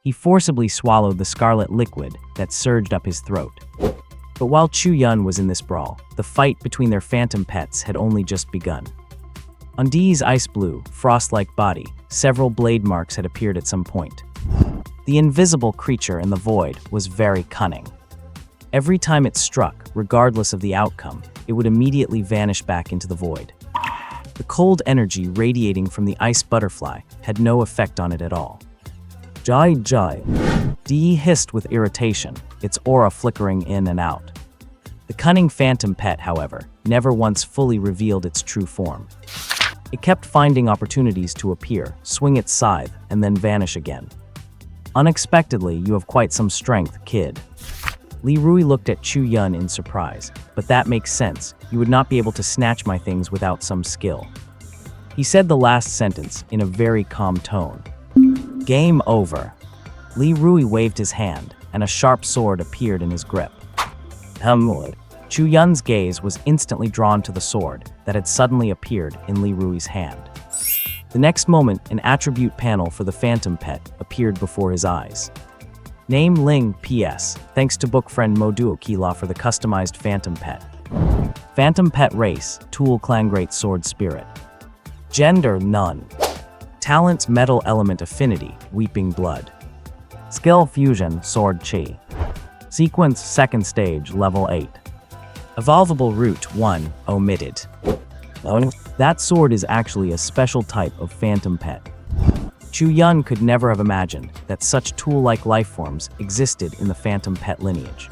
He forcibly swallowed the scarlet liquid that surged up his throat. But while Chu Yun was in this brawl, the fight between their phantom pets had only just begun. On Di's ice-blue, frost-like body, several blade marks had appeared at some point. The invisible creature in the void was very cunning. Every time it struck, regardless of the outcome, it would immediately vanish back into the void. The cold energy radiating from the ice butterfly had no effect on it at all. Jai Jai. Di hissed with irritation, its aura flickering in and out. The cunning phantom pet, however, never once fully revealed its true form. It kept finding opportunities to appear, swing its scythe, and then vanish again. Unexpectedly, you have quite some strength, kid. Li Rui looked at Chu Yun in surprise, but that makes sense. You would not be able to snatch my things without some skill. He said the last sentence in a very calm tone. Game over. Li Rui waved his hand, and a sharp sword appeared in his grip. Chu Yun's gaze was instantly drawn to the sword that had suddenly appeared in Li Rui's hand. The next moment, an attribute panel for the phantom pet appeared before his eyes. Name Ling, P.S. Thanks to book friend Moduo Kila for the customized phantom pet. Phantom pet race, tool clan great sword spirit. Gender, none. Talents, metal element affinity, weeping blood. Skill fusion, sword chi. Sequence, second stage, level 8. Evolvable root 1, omitted. That sword is actually a special type of phantom pet. Chu Yun could never have imagined that such tool-like lifeforms existed in the phantom pet lineage.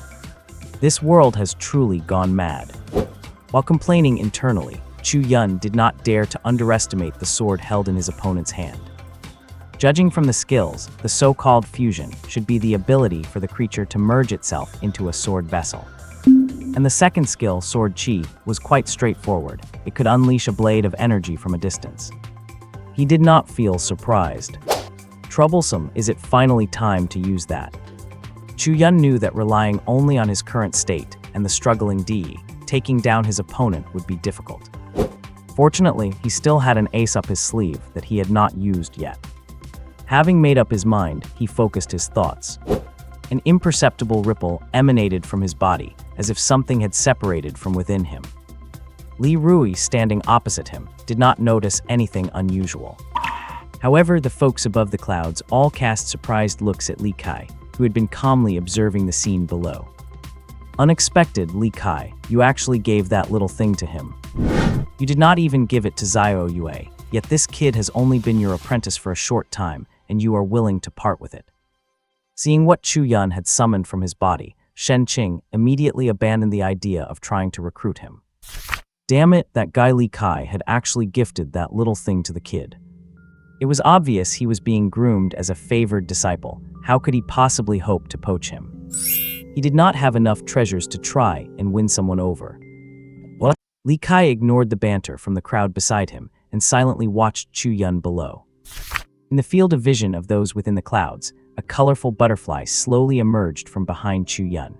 This world has truly gone mad. While complaining internally, Chu Yun did not dare to underestimate the sword held in his opponent's hand. Judging from the skills, the so-called fusion should be the ability for the creature to merge itself into a sword vessel. And the second skill, Sword Chi, was quite straightforward. It could unleash a blade of energy from a distance. He did not feel surprised. Troublesome, is it finally time to use that? Chu Yun knew that relying only on his current state and the struggling Di, taking down his opponent would be difficult. Fortunately, he still had an ace up his sleeve that he had not used yet. Having made up his mind, he focused his thoughts. An imperceptible ripple emanated from his body, as if something had separated from within him. Li Rui, standing opposite him, did not notice anything unusual. However, the folks above the clouds all cast surprised looks at Li Kai, who had been calmly observing the scene below. Unexpected, Li Kai, you actually gave that little thing to him. You did not even give it to Zhao Yue, yet this kid has only been your apprentice for a short time, and you are willing to part with it. Seeing what Chu Yun had summoned from his body, Shen Qing immediately abandoned the idea of trying to recruit him. Damn it, that guy Li Kai had actually gifted that little thing to the kid. It was obvious he was being groomed as a favored disciple. How could he possibly hope to poach him? He did not have enough treasures to try and win someone over. What? Li Kai ignored the banter from the crowd beside him and silently watched Chu Yun below. In the field of vision of those within the clouds, a colorful butterfly slowly emerged from behind Chu Yun.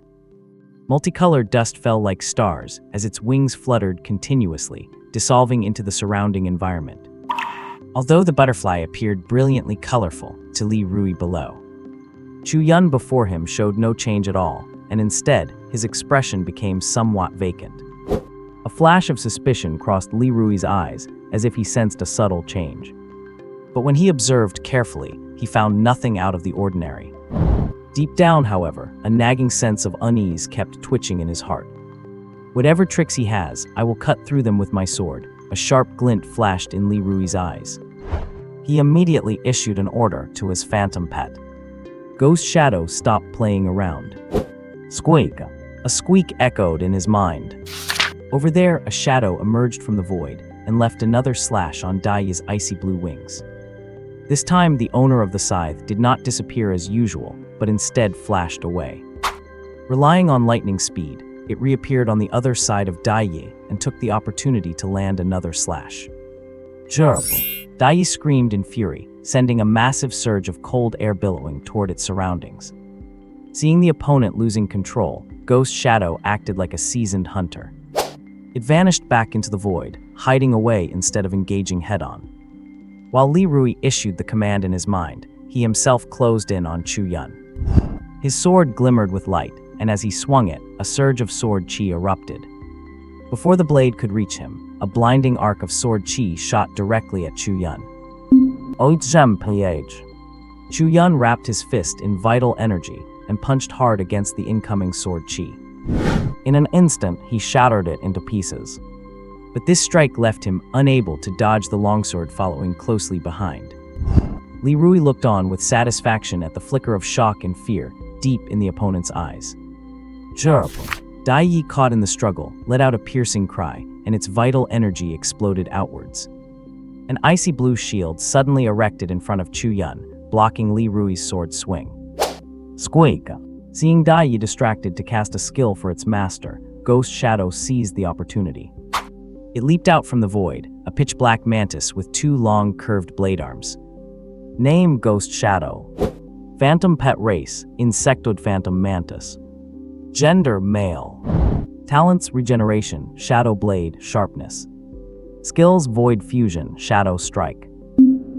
Multicolored dust fell like stars as its wings fluttered continuously, dissolving into the surrounding environment. Although the butterfly appeared brilliantly colorful to Li Rui below, Chu Yun before him showed no change at all, and instead, his expression became somewhat vacant. A flash of suspicion crossed Li Rui's eyes, as if he sensed a subtle change. But when he observed carefully, he found nothing out of the ordinary. Deep down, however, a nagging sense of unease kept twitching in his heart. Whatever tricks he has, I will cut through them with my sword. A sharp glint flashed in Li Rui's eyes. He immediately issued an order to his phantom pet. Ghost Shadow, stop playing around. Squeak! A squeak echoed in his mind. Over there, a shadow emerged from the void and left another slash on Dai's icy blue wings. This time, the owner of the scythe did not disappear as usual, but instead flashed away. Relying on lightning speed, it reappeared on the other side of Dai and took the opportunity to land another slash. Chirp! Dai screamed in fury, sending a massive surge of cold air billowing toward its surroundings. Seeing the opponent losing control, Ghost Shadow acted like a seasoned hunter. It vanished back into the void, hiding away instead of engaging head-on. While Li Rui issued the command in his mind, he himself closed in on Chu Yun. His sword glimmered with light, and as he swung it, a surge of sword chi erupted. Before the blade could reach him, a blinding arc of sword chi shot directly at Chu Yun. Chu Yun wrapped his fist in vital energy and punched hard against the incoming sword chi. In an instant, he shattered it into pieces. But this strike left him unable to dodge the longsword following closely behind. Li Rui looked on with satisfaction at the flicker of shock and fear deep in the opponent's eyes. Chirp! Dai Yi, caught in the struggle, let out a piercing cry, and its vital energy exploded outwards. An icy blue shield suddenly erected in front of Chu Yun, blocking Li Rui's sword swing. Squeak! Seeing Dai Yi distracted to cast a skill for its master, Ghost Shadow seized the opportunity. It leaped out from the void, a pitch-black mantis with two long, curved blade arms. Name: Ghost Shadow. Phantom pet race: Insectoid phantom mantis. Gender: male. Talents: regeneration, shadow blade, sharpness. Skills: void fusion, shadow strike.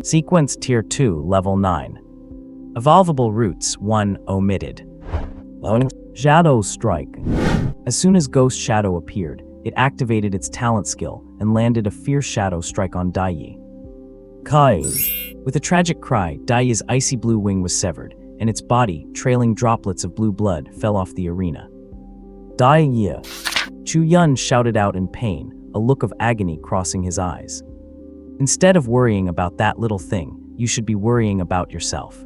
Sequence: tier 2, level 9. Evolvable roots: 1 omitted. Shadow strike. As soon as Ghost Shadow appeared, it activated its talent skill and landed a fierce shadow strike on Dai Yi. Kai! With a tragic cry, Dai Yi's icy blue wing was severed, and its body, trailing droplets of blue blood, fell off the arena. Dai Yi! Chu Yun shouted out in pain, a look of agony crossing his eyes. Instead of worrying about that little thing, you should be worrying about yourself.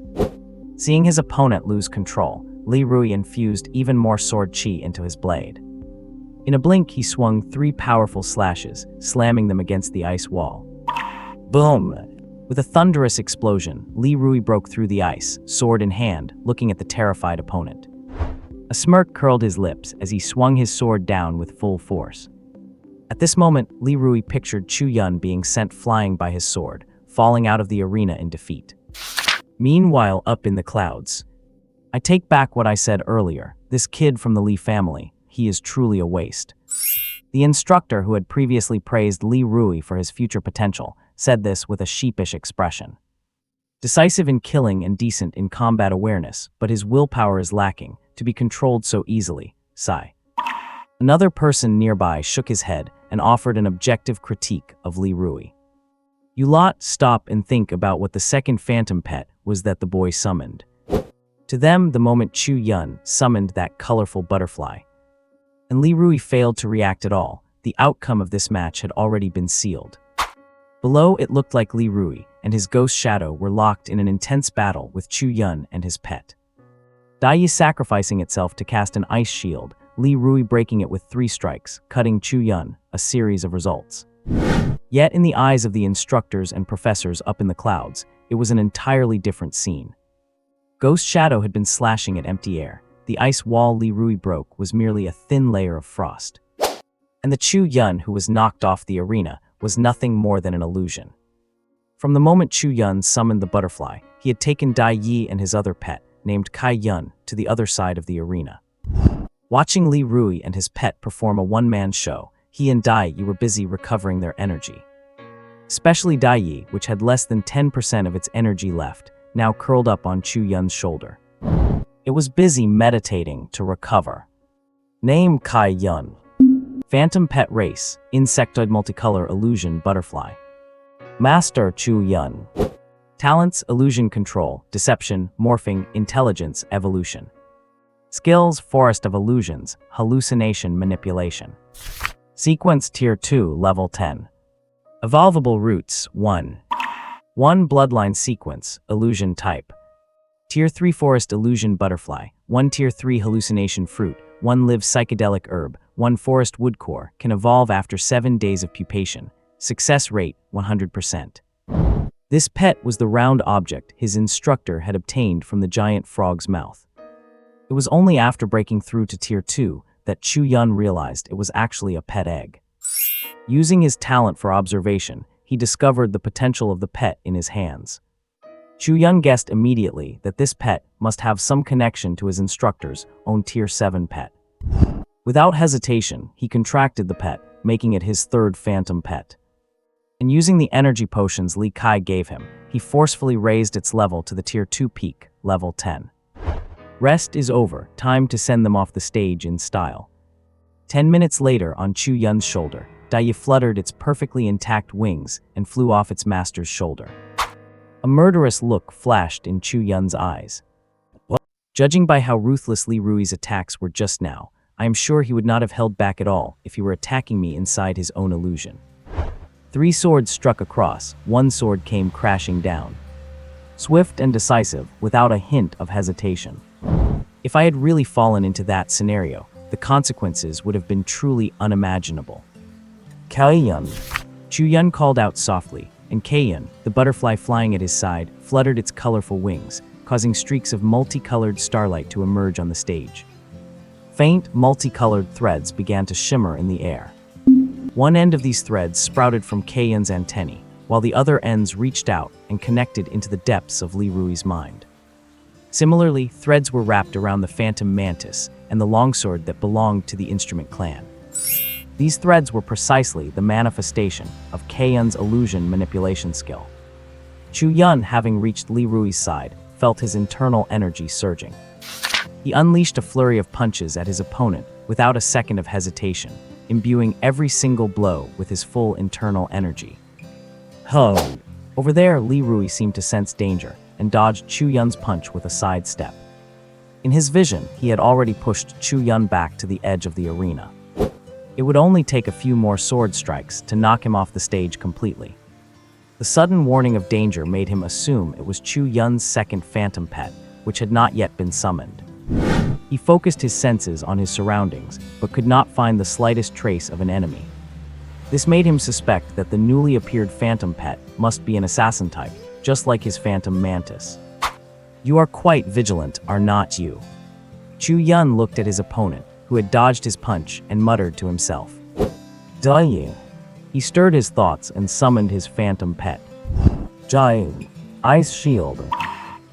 Seeing his opponent lose control, Li Rui infused even more sword chi into his blade. In a blink, he swung 3 powerful slashes, slamming them against the ice wall. Boom! With a thunderous explosion, Li Rui broke through the ice, sword in hand, looking at the terrified opponent. A smirk curled his lips as he swung his sword down with full force. At this moment, Li Rui pictured Chu Yun being sent flying by his sword, falling out of the arena in defeat. Meanwhile, up in the clouds, I take back what I said earlier. This kid from the Li family, he is truly a waste. The instructor who had previously praised Li Rui for his future potential said this with a sheepish expression. Decisive in killing and decent in combat awareness, but his willpower is lacking, to be controlled so easily. Sigh. Another person nearby shook his head and offered an objective critique of Li Rui. You lot stop and think about what the second phantom pet was that the boy summoned. To them, the moment Chu Yun summoned that colorful butterfly, and Li Rui failed to react at all, the outcome of this match had already been sealed. Below, it looked like Li Rui and his ghost shadow were locked in an intense battle with Chu Yun and his pet. Dai Yi sacrificing itself to cast an ice shield, Li Rui breaking it with 3 strikes, cutting Chu Yun, a series of results. Yet in the eyes of the instructors and professors up in the clouds, it was an entirely different scene. Ghost Shadow had been slashing at empty air. The ice wall Li Rui broke was merely a thin layer of frost. And the Chu Yun who was knocked off the arena was nothing more than an illusion. From the moment Chu Yun summoned the butterfly, he had taken Dai Yi and his other pet, named Kai Yun, to the other side of the arena. Watching Li Rui and his pet perform a one-man show, he and Dai Yi were busy recovering their energy. Especially Dai Yi, which had less than 10% of its energy left, now curled up on Chu Yun's shoulder. It was busy meditating to recover. Name Kai Yun. Phantom Pet Race, Insectoid Multicolor Illusion Butterfly. Master Chu Yun. Talents: Illusion Control, Deception, Morphing, Intelligence, Evolution. Skills: Forest of Illusions, Hallucination Manipulation. Sequence Tier 2, Level 10. Evolvable Roots 1. 1 Bloodline Sequence, Illusion Type. Tier 3 Forest Illusion Butterfly, 1 Tier 3 Hallucination Fruit, 1 Live Psychedelic Herb, 1 Forest Wood Core, can evolve after 7 days of pupation. Success rate 100%. This pet was the round object his instructor had obtained from the giant frog's mouth. It was only after breaking through to Tier 2 that Chu Yun realized it was actually a pet egg. Using his talent for observation, he discovered the potential of the pet in his hands. Chu Yun guessed immediately that this pet must have some connection to his instructor's own Tier 7 pet. Without hesitation, he contracted the pet, making it his 3rd phantom pet. And using the energy potions Li Kai gave him, he forcefully raised its level to the Tier 2 peak, Level 10. Rest is over, time to send them off the stage in style. 10 minutes later, on Chu Yun's shoulder, Dai Yi fluttered its perfectly intact wings and flew off its master's shoulder. A murderous look flashed in Chu Yun's eyes. Well, judging by how ruthless Li Rui's attacks were just now, I am sure he would not have held back at all if he were attacking me inside his own illusion. 3 swords struck across, 1 sword came crashing down. Swift and decisive, without a hint of hesitation. If I had really fallen into that scenario, the consequences would have been truly unimaginable. Kai Yun. Chu Yun called out softly, and Kai Yun, the butterfly flying at his side, fluttered its colorful wings, causing streaks of multicolored starlight to emerge on the stage. Faint, multicolored threads began to shimmer in the air. One end of these threads sprouted from Kai Yun's antennae, while the other ends reached out and connected into the depths of Li Rui's mind. Similarly, threads were wrapped around the phantom mantis and the longsword that belonged to the instrument clan. These threads were precisely the manifestation of Kai Yun's illusion manipulation skill. Chu Yun, having reached Li Rui's side, felt his internal energy surging. He unleashed a flurry of punches at his opponent without a second of hesitation, imbuing every single blow with his full internal energy. Ho! Over there, Li Rui seemed to sense danger and dodged Chu Yun's punch with a sidestep. In his vision, he had already pushed Chu Yun back to the edge of the arena. It would only take a few more sword strikes to knock him off the stage completely. The sudden warning of danger made him assume it was Chu Yun's second phantom pet, which had not yet been summoned. He focused his senses on his surroundings, but could not find the slightest trace of an enemy. This made him suspect that the newly appeared phantom pet must be an assassin type, just like his phantom mantis. You are quite vigilant, are not you? Chu Yun looked at his opponent, who had dodged his punch, and muttered to himself. Dazzling. He stirred his thoughts and summoned his phantom pet. Giant. Ice Shield.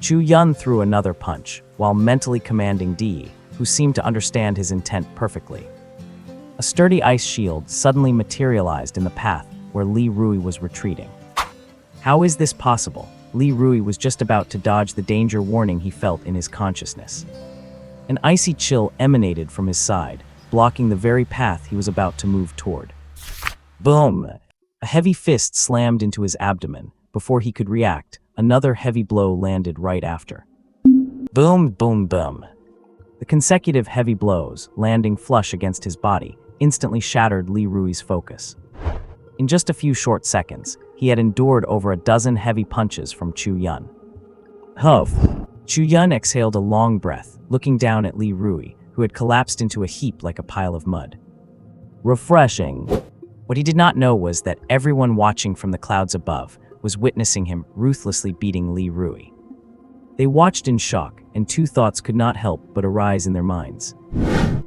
Chu Yun threw another punch, while mentally commanding Di, who seemed to understand his intent perfectly. A sturdy ice shield suddenly materialized in the path where Li Rui was retreating. How is this possible? Li Rui was just about to dodge the danger warning he felt in his consciousness. An icy chill emanated from his side, blocking the very path he was about to move toward. Boom! A heavy fist slammed into his abdomen. Before he could react, another heavy blow landed right after. Boom, boom, boom. The consecutive heavy blows, landing flush against his body, instantly shattered Li Rui's focus. In just a few short seconds, he had endured over a dozen heavy punches from Chu Yun. Huff! Chu Yun exhaled a long breath, looking down at Li Rui, who had collapsed into a heap like a pile of mud. Refreshing. What he did not know was that everyone watching from the clouds above was witnessing him ruthlessly beating Li Rui. They watched in shock, and two thoughts could not help but arise in their minds.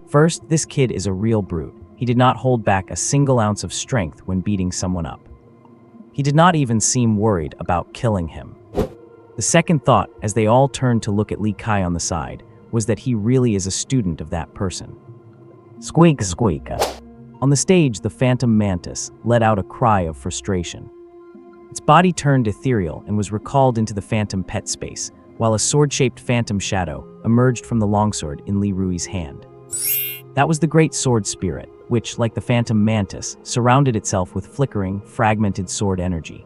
First, this kid is a real brute. He did not hold back a single ounce of strength when beating someone up. He did not even seem worried about killing him. The second thought, as they all turned to look at Li Kai on the side, was that he really is a student of that person. Squeak, squeak. On the stage, the phantom mantis let out a cry of frustration. Its body turned ethereal and was recalled into the phantom pet space, while a sword-shaped phantom shadow emerged from the longsword in Li Rui's hand. That was the great sword spirit, which, like the phantom mantis, surrounded itself with flickering, fragmented sword energy.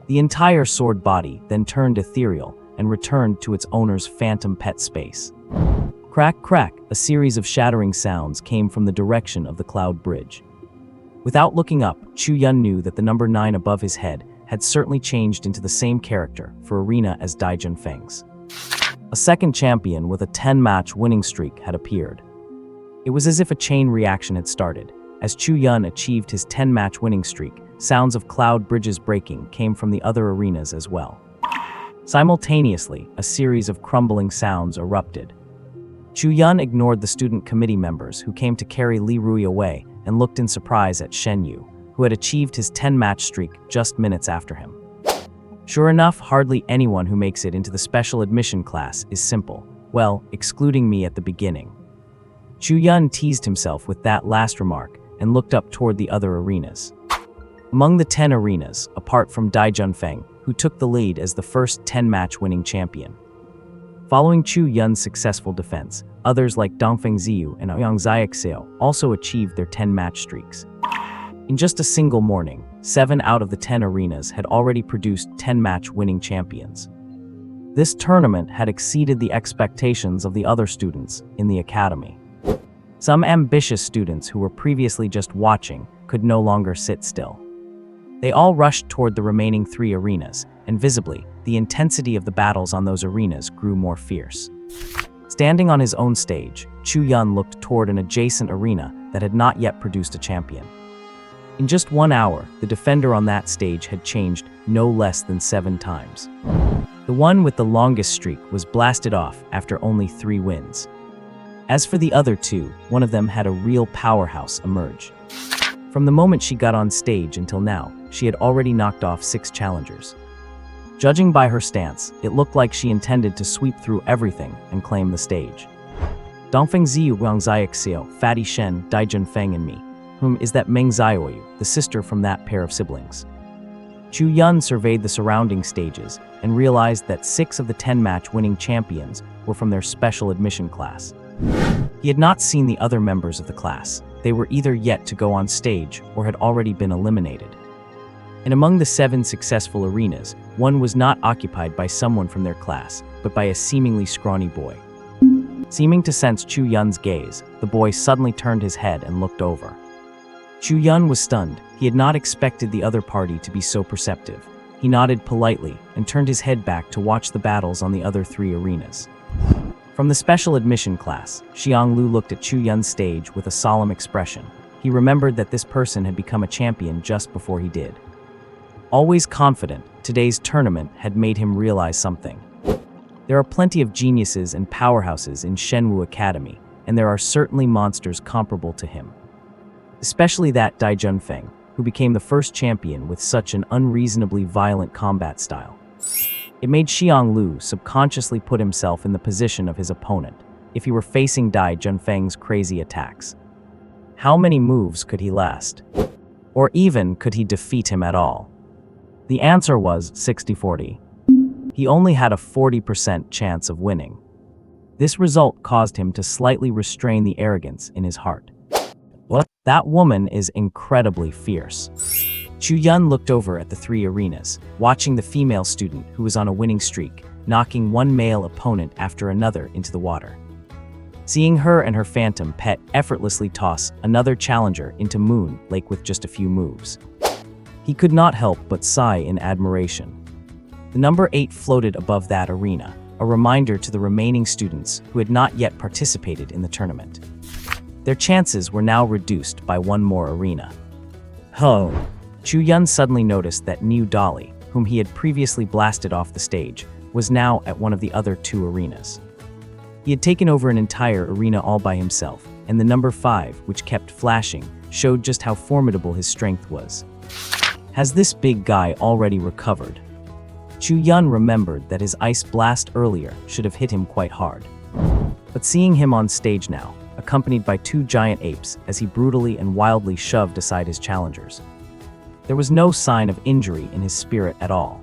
The entire sword body then turned ethereal and returned to its owner's phantom pet space. Crack, crack, a series of shattering sounds came from the direction of the cloud bridge. Without looking up, Chu Yun knew that the number 9 above his head had certainly changed into the same character for arena as Dai Junfeng's. A second champion with a 10-match winning streak had appeared. It was as if a chain reaction had started. As Chu Yun achieved his 10-match winning streak, sounds of cloud bridges breaking came from the other arenas as well. Simultaneously, a series of crumbling sounds erupted. Chu Yun ignored the student committee members who came to carry Li Rui away and looked in surprise at Shen Yu, who had achieved his 10-match streak just minutes after him. Sure enough, hardly anyone who makes it into the special admission class is simple, well, excluding me at the beginning. Chu Yun teased himself with that last remark and looked up toward the other arenas. Among the 10 arenas, apart from Dai Junfeng, who took the lead as the first 10-match winning champion. Following Chu Yun's successful defense, others like Dongfeng Ziyu and Ouyang Xiaoxiao also achieved their 10-match streaks. In just a single morning, 7 out of the 10 arenas had already produced 10-match winning champions. This tournament had exceeded the expectations of the other students in the academy. Some ambitious students who were previously just watching could no longer sit still. They all rushed toward the remaining 3 arenas, and visibly, the intensity of the battles on those arenas grew more fierce. Standing on his own stage, Chu Yun looked toward an adjacent arena that had not yet produced a champion. In just 1 hour, the defender on that stage had changed no less than 7 times. The one with the longest streak was blasted off after only 3 wins. As for the other 2, one of them had a real powerhouse emerge. From the moment she got on stage until now, she had already knocked off 6 challengers. Judging by her stance, it looked like she intended to sweep through everything and claim the stage. Dongfeng Ziyu, Wang Xiaoxiao, Fatty Shen, Dai Junfeng, and me. Whom is that Meng Xiaoyu, the sister from that pair of siblings? Chu Yun surveyed the surrounding stages and realized that 6 of the 10-match winning champions were from their special admission class. He had not seen the other members of the class. They were either yet to go on stage or had already been eliminated. And among the 7 successful arenas, one was not occupied by someone from their class, but by a seemingly scrawny boy. Seeming to sense Chu Yun's gaze, the boy suddenly turned his head and looked over. Chu Yun was stunned. He had not expected the other party to be so perceptive. He nodded politely and turned his head back to watch the battles on the other 3 arenas. From the special admission class, Xiang Lu looked at Chu Yun's stage with a solemn expression. He remembered that this person had become a champion just before he did. Always confident, today's tournament had made him realize something. There are plenty of geniuses and powerhouses in Shenwu Academy, and there are certainly monsters comparable to him. Especially that Dai Junfeng, who became the first champion with such an unreasonably violent combat style. It made Xiang Lu subconsciously put himself in the position of his opponent, if he were facing Dai Junfeng's crazy attacks. How many moves could he last? Or even could he defeat him at all? The answer was 60-40. He only had a 40% chance of winning. This result caused him to slightly restrain the arrogance in his heart. What? That woman is incredibly fierce. Chu Yun looked over at the three arenas, watching the female student who was on a winning streak, knocking one male opponent after another into the water. Seeing her and her phantom pet effortlessly toss another challenger into Moon Lake with just a few moves, he could not help but sigh in admiration. The number 8 floated above that arena, a reminder to the remaining students who had not yet participated in the tournament. Their chances were now reduced by one more arena. Oh! Chu Yun suddenly noticed that New Dolly, whom he had previously blasted off the stage, was now at one of the other 2 arenas. He had taken over an entire arena all by himself, and the number 5, which kept flashing, showed just how formidable his strength was. Has this big guy already recovered? Chu Yun remembered that his ice blast earlier should have hit him quite hard. But seeing him on stage now, accompanied by 2 giant apes as he brutally and wildly shoved aside his challengers, there was no sign of injury in his spirit at all.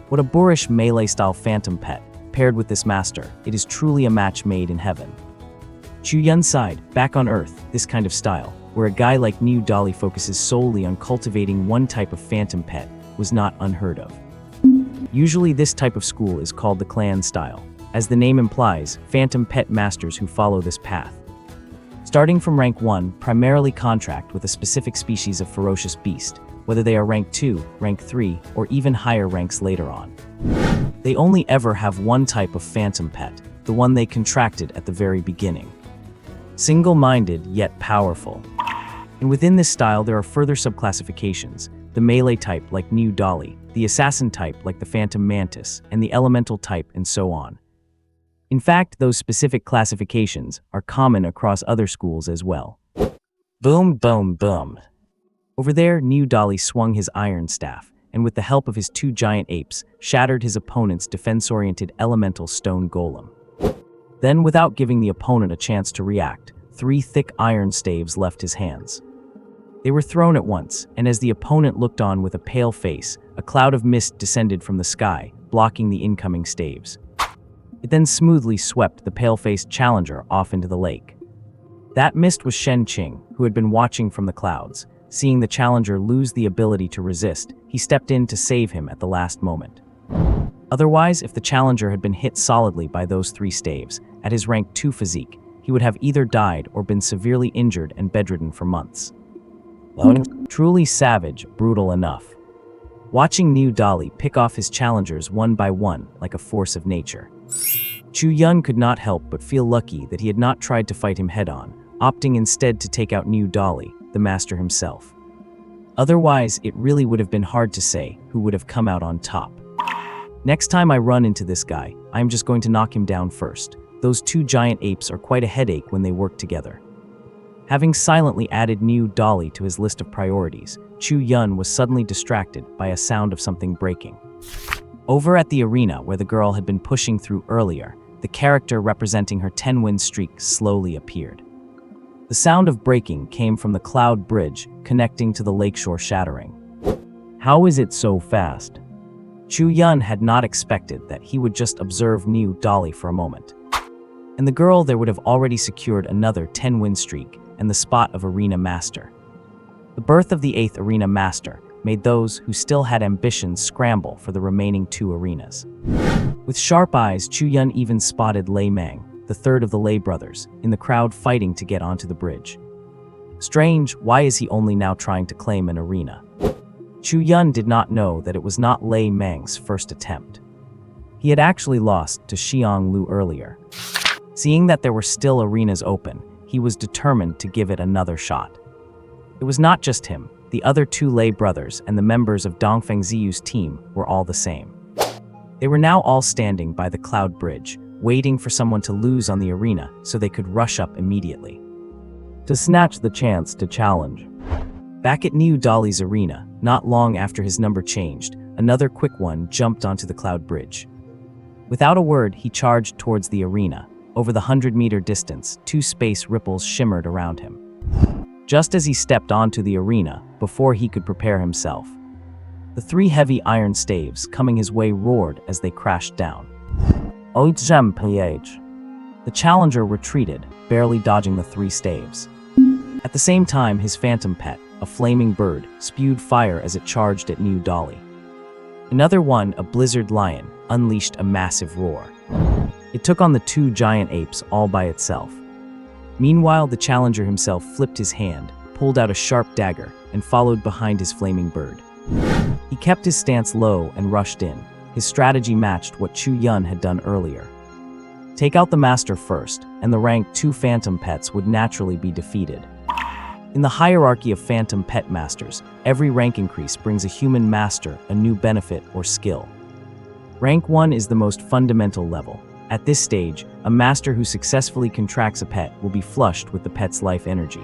What a boorish melee-style phantom pet, paired with this master, it is truly a match made in heaven. Chu Yun sighed, back on Earth, this kind of style, where a guy like New Dolly focuses solely on cultivating one type of phantom pet, was not unheard of. Usually this type of school is called the clan style, as the name implies, phantom pet masters who follow this path. Starting from rank 1, primarily contract with a specific species of ferocious beast, whether they are rank 2, rank 3, or even higher ranks later on. They only ever have one type of phantom pet, the one they contracted at the very beginning. Single-minded yet powerful. And within this style there are further subclassifications, the melee type like New Dolly, the assassin type like the Phantom Mantis, and the elemental type and so on. In fact, those specific classifications are common across other schools as well. Boom, boom, boom. Over there, New Dolly swung his iron staff, and with the help of his 2 giant apes, shattered his opponent's defense-oriented elemental stone golem. Then, without giving the opponent a chance to react, 3 thick iron staves left his hands. They were thrown at once, and as the opponent looked on with a pale face, a cloud of mist descended from the sky, blocking the incoming staves. It then smoothly swept the pale-faced challenger off into the lake. That mist was Shen Qing, who had been watching from the clouds. Seeing the challenger lose the ability to resist, he stepped in to save him at the last moment. Otherwise, if the challenger had been hit solidly by those 3 staves, at his rank 2 physique, he would have either died or been severely injured and bedridden for months. Truly savage, brutal enough. Watching New Dolly pick off his challengers one by one like a force of nature. Chu Yun could not help but feel lucky that he had not tried to fight him head-on, opting instead to take out New Dolly, the master himself. Otherwise, it really would have been hard to say who would have come out on top. Next time I run into this guy, I am just going to knock him down first. Those 2 giant apes are quite a headache when they work together. Having silently added New Dolly to his list of priorities, Chu Yun was suddenly distracted by a sound of something breaking. Over at the arena where the girl had been pushing through earlier, the character representing her 10-win streak slowly appeared. The sound of breaking came from the cloud bridge connecting to the lakeshore shattering. How is it so fast? Chu Yun had not expected that he would just observe New Dolly for a moment. And the girl there would have already secured another 10-win streak and the spot of Arena Master. The birth of the 8th Arena Master made those who still had ambitions scramble for the remaining 2 arenas. With sharp eyes, Chu Yun even spotted Lei Mang, the 3rd of the Lei brothers, in the crowd fighting to get onto the bridge. Strange, why is he only now trying to claim an arena? Chu Yun did not know that it was not Lei Mang's first attempt. He had actually lost to Xiang Lu earlier. Seeing that there were still arenas open, he was determined to give it another shot. It was not just him, the other 2 Lei brothers and the members of Dongfeng Ziyu's team were all the same. They were now all standing by the cloud bridge, waiting for someone to lose on the arena so they could rush up immediately to snatch the chance to challenge. Back at New Dolly's arena, not long after his number changed, another quick one jumped onto the cloud bridge. Without a word, he charged towards the arena. Over the 100-meter distance, 2 space ripples shimmered around him. Just as he stepped onto the arena, before he could prepare himself, the 3 heavy iron staves coming his way roared as they crashed down. The challenger retreated, barely dodging the 3 staves. At the same time, his phantom pet, a flaming bird, spewed fire as it charged at New Dolly. Another one, a blizzard lion, unleashed a massive roar. It took on the 2 giant apes all by itself. Meanwhile, the challenger himself flipped his hand, pulled out a sharp dagger, and followed behind his flaming bird. He kept his stance low and rushed in. His strategy matched what Chu Yun had done earlier. Take out the master first, and the rank 2 phantom pets would naturally be defeated. In the hierarchy of phantom pet masters, every rank increase brings a human master a new benefit or skill. Rank 1 is the most fundamental level. At this stage, a master who successfully contracts a pet will be flushed with the pet's life energy.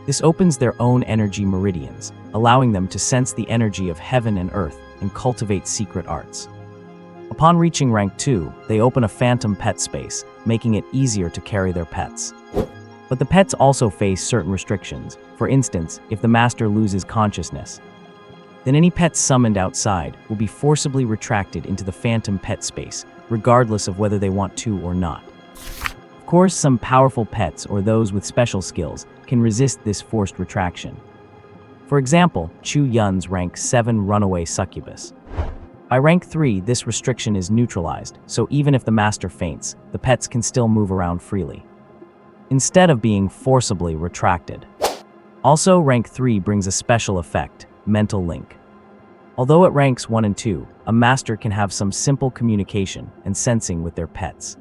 This opens their own energy meridians, allowing them to sense the energy of heaven and earth and cultivate secret arts. Upon reaching rank 2, they open a phantom pet space, making it easier to carry their pets. But the pets also face certain restrictions. For instance, if the master loses consciousness, then any pets summoned outside will be forcibly retracted into the phantom pet space, regardless of whether they want to or not. Of course, some powerful pets or those with special skills can resist this forced retraction. For example, Chu Yun's rank 7 runaway succubus. By rank 3, this restriction is neutralized, so even if the master faints, the pets can still move around freely, instead of being forcibly retracted. Also, rank 3 brings a special effect, mental link. Although at ranks 1 and 2, a master can have some simple communication and sensing with their pets.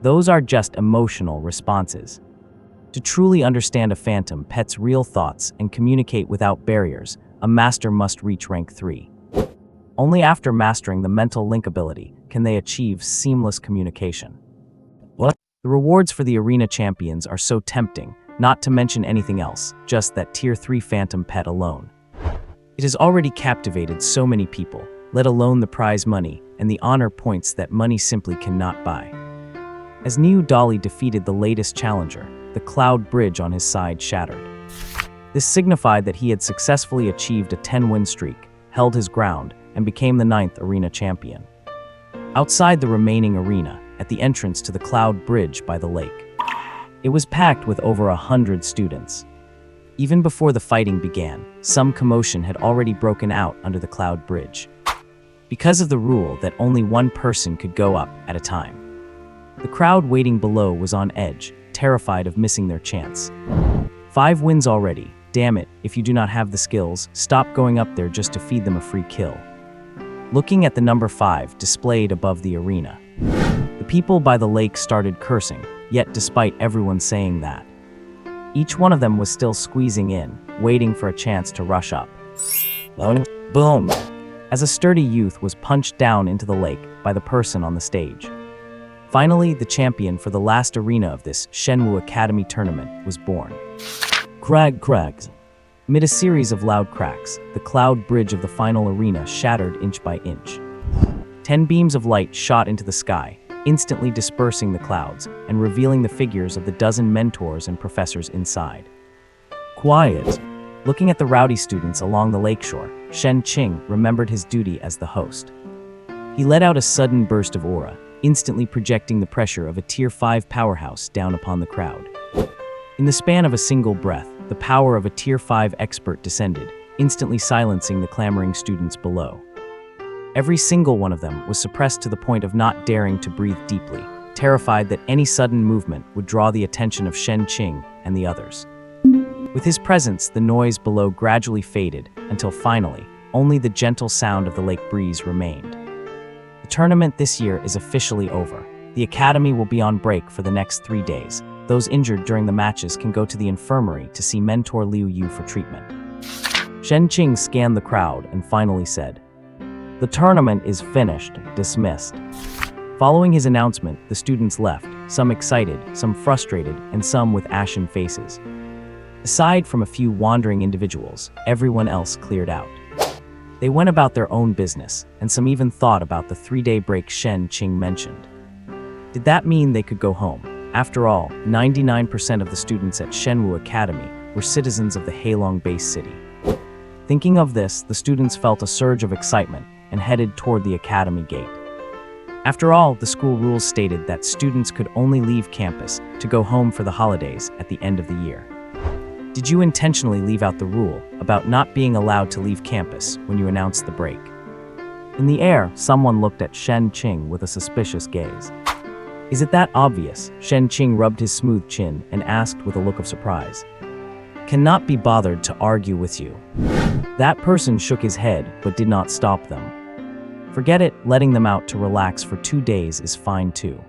Those are just emotional responses. To truly understand a phantom pet's real thoughts and communicate without barriers, a master must reach rank 3. Only after mastering the mental link ability can they achieve seamless communication. The rewards for the arena champions are so tempting, not to mention anything else, just that tier 3 phantom pet alone. It has already captivated so many people, let alone the prize money and the honor points that money simply cannot buy. As New Dolly defeated the latest challenger, the cloud bridge on his side shattered. This signified that he had successfully achieved a 10-win streak, held his ground, and became the 9th arena champion. Outside the remaining arena, at the entrance to the cloud bridge by the lake, it was packed with over 100 students. Even before the fighting began, some commotion had already broken out under the cloud bridge, because of the rule that only one person could go up at a time. The crowd waiting below was on edge, terrified of missing their chance. 5 wins already. Damn it, if you do not have the skills, stop going up there just to feed them a free kill. Looking at the number 5 displayed above the arena, the people by the lake started cursing, yet despite everyone saying that, each one of them was still squeezing in, waiting for a chance to rush up. Boom! As a sturdy youth was punched down into the lake by the person on the stage. Finally, the champion for the last arena of this Shenwu Academy tournament was born. Cracks. Amid a series of loud cracks, the cloud bridge of the final arena shattered inch by inch. 10 beams of light shot into the sky, instantly dispersing the clouds and revealing the figures of the dozen mentors and professors inside. Quiet. Looking at the rowdy students along the lakeshore, Shen Qing remembered his duty as the host. He let out a sudden burst of aura, instantly projecting the pressure of a tier 5 powerhouse down upon the crowd. In the span of a single breath, the power of a tier 5 expert descended, instantly silencing the clamoring students below. Every single one of them was suppressed to the point of not daring to breathe deeply, terrified that any sudden movement would draw the attention of Shen Qing and the others. With his presence, the noise below gradually faded until finally, only the gentle sound of the lake breeze remained. The tournament this year is officially over. The academy will be on break for the next 3 days. Those injured during the matches can go to the infirmary to see mentor Liu Yu for treatment. Shen Qing scanned the crowd and finally said, The tournament is finished, dismissed. Following his announcement, the students left, some excited, some frustrated, and some with ashen faces. Aside from a few wandering individuals, everyone else cleared out. They went about their own business, and some even thought about the 3-day break Shen Qing mentioned. Did that mean they could go home? After all, 99% of the students at Shenwu Academy were citizens of the Heilong-based city. Thinking of this, the students felt a surge of excitement and headed toward the academy gate. After all, the school rules stated that students could only leave campus to go home for the holidays at the end of the year. Did you intentionally leave out the rule about not being allowed to leave campus when you announced the break? In the air, someone looked at Shen Qing with a suspicious gaze. Is it that obvious? Shen Qing rubbed his smooth chin and asked with a look of surprise. Cannot be bothered to argue with you. That person shook his head but did not stop them. Forget it, letting them out to relax for 2 days is fine too.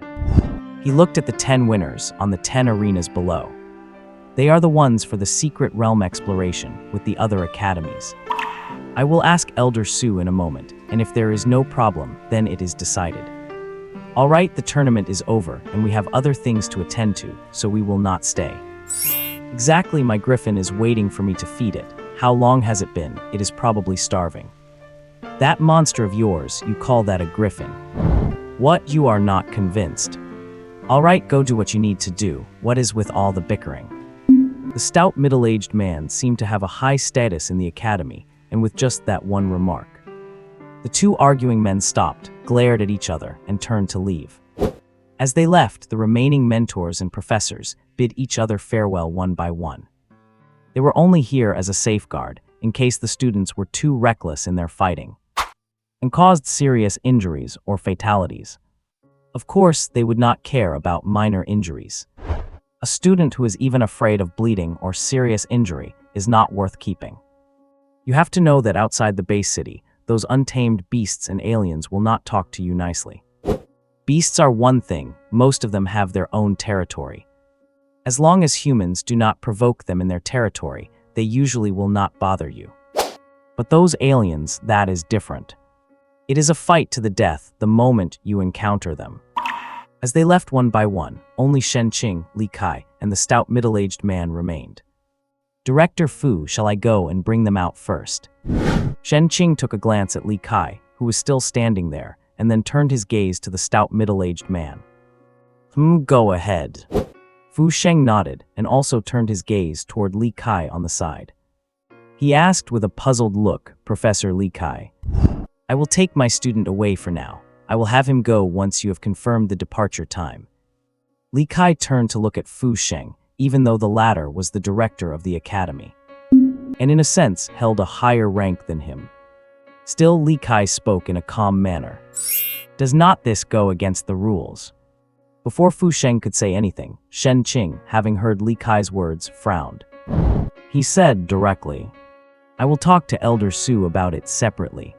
He looked at the 10 winners on the 10 arenas below. They are the ones for the secret realm exploration with the other academies. I will ask Elder Su in a moment, and if there is no problem, then it is decided. All right, the tournament is over, and we have other things to attend to, so we will not stay. Exactly, my griffin is waiting for me to feed it. How long has it been? It is probably starving. That monster of yours, you call that a griffin? What, you are not convinced? All right, go do what you need to do. What is with all the bickering? The stout middle-aged man seemed to have a high status in the academy, and with just that one remark. The 2 arguing men stopped, glared at each other, and turned to leave. As they left, the remaining mentors and professors bid each other farewell one by one. They were only here as a safeguard, in case the students were too reckless in their fighting, and caused serious injuries or fatalities. Of course, they would not care about minor injuries. A student who is even afraid of bleeding or serious injury is not worth keeping. You have to know that outside the base city, those untamed beasts and aliens will not talk to you nicely. Beasts are one thing, most of them have their own territory. As long as humans do not provoke them in their territory, they usually will not bother you. But those aliens, that is different. It is a fight to the death the moment you encounter them. As they left one by one, only Shen Qing, Li Kai, and the stout middle-aged man remained. Director Fu, shall I go and bring them out first? Shen Qing took a glance at Li Kai, who was still standing there, and then turned his gaze to the stout middle-aged man. Go ahead. Fu Sheng nodded, and also turned his gaze toward Li Kai on the side. He asked with a puzzled look, Professor Li Kai. I will take my student away for now. I will have him go once you have confirmed the departure time. Li Kai turned to look at Fu Sheng, even though the latter was the director of the academy, and in a sense held a higher rank than him. Still, Li Kai spoke in a calm manner. Does not this go against the rules? Before Fu Sheng could say anything, Shen Qing, having heard Li Kai's words, frowned. He said directly, I will talk to Elder Su about it separately.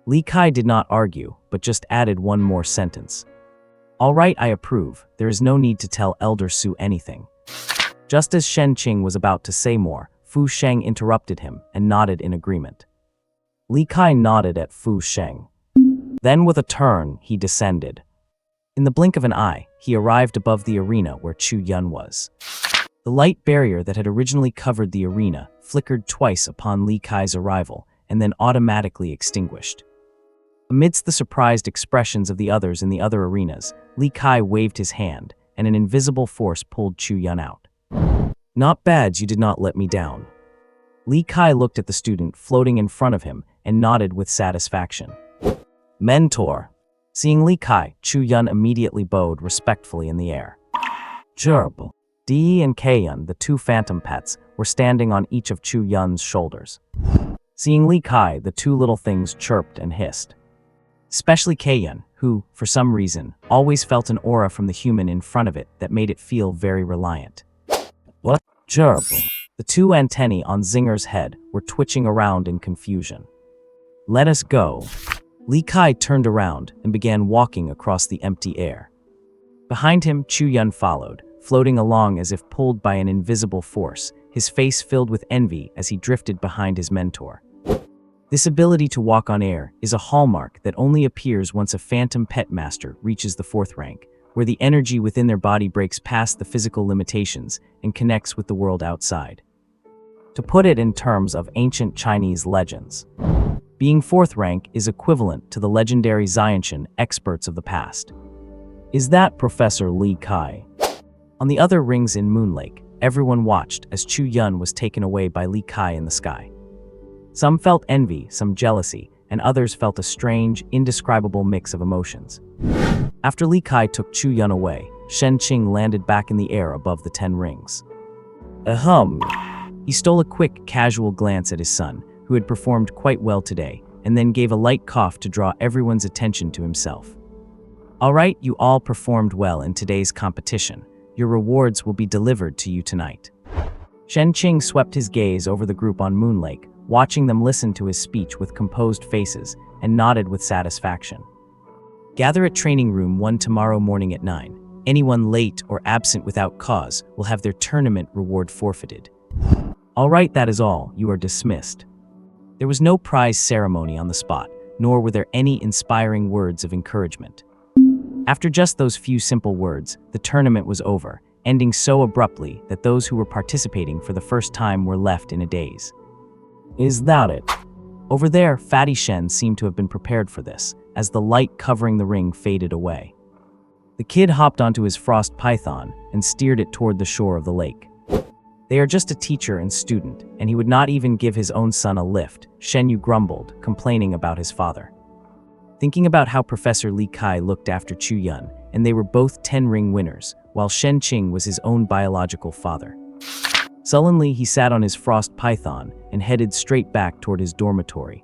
Li Kai did not argue, but just added one more sentence. All right, I approve. There is no need to tell Elder Su anything. Just as Shen Qing was about to say more, Fu Sheng interrupted him and nodded in agreement. Li Kai nodded at Fu Sheng. Then with a turn, he descended. In the blink of an eye, he arrived above the arena where Chu Yun was. The light barrier that had originally covered the arena flickered twice upon Li Kai's arrival and then automatically extinguished. Amidst the surprised expressions of the others in the other arenas, Li Kai waved his hand, and an invisible force pulled Chu Yun out. Not bad, you did not let me down. Li Kai looked at the student floating in front of him and nodded with satisfaction. Mentor. Seeing Li Kai, Chu Yun immediately bowed respectfully in the air. Gerbil. Di and Kaiyun, the 2 phantom pets, were standing on each of Chu Yun's shoulders. Seeing Li Kai, the 2 little things chirped and hissed. Especially Kaiyun, who, for some reason, always felt an aura from the human in front of it that made it feel very reliant. What? Gerbil. The 2 antennae on Zinger's head were twitching around in confusion. Let us go. Li Kai turned around and began walking across the empty air. Behind him, Chu Yun followed, floating along as if pulled by an invisible force, his face filled with envy as he drifted behind his mentor. This ability to walk on air is a hallmark that only appears once a phantom pet master reaches the fourth rank, where the energy within their body breaks past the physical limitations and connects with the world outside. To put it in terms of ancient Chinese legends, being fourth rank is equivalent to the legendary Xiantian experts of the past. Is that Professor Li Kai? On the other rings in Moon Lake, everyone watched as Chu Yun was taken away by Li Kai in the sky. Some felt envy, some jealousy, and others felt a strange, indescribable mix of emotions. After Li Kai took Chu Yun away, Shen Qing landed back in the air above the 10 rings. Ahem. He stole a quick, casual glance at his son, who had performed quite well today, and then gave a light cough to draw everyone's attention to himself. All right, you all performed well in today's competition. Your rewards will be delivered to you tonight. Shen Qing swept his gaze over the group on Moon Lake, watching them listen to his speech with composed faces, and nodded with satisfaction. Gather at Training Room 1 tomorrow morning at 9. Anyone late or absent without cause will have their tournament reward forfeited. All right, that is all. You are dismissed. There was no prize ceremony on the spot, nor were there any inspiring words of encouragement. After just those few simple words, the tournament was over, ending so abruptly that those who were participating for the first time were left in a daze. Is that it? Over there, Fatty Shen seemed to have been prepared for this, as the light covering the ring faded away. The kid hopped onto his frost python and steered it toward the shore of the lake. They are just a teacher and student, and he would not even give his own son a lift, Shen Yu grumbled, complaining about his father. Thinking about how Professor Li Kai looked after Chu Yun, and they were both 10-ring winners, while Shen Qing was his own biological father. Sullenly, he sat on his frost python and headed straight back toward his dormitory.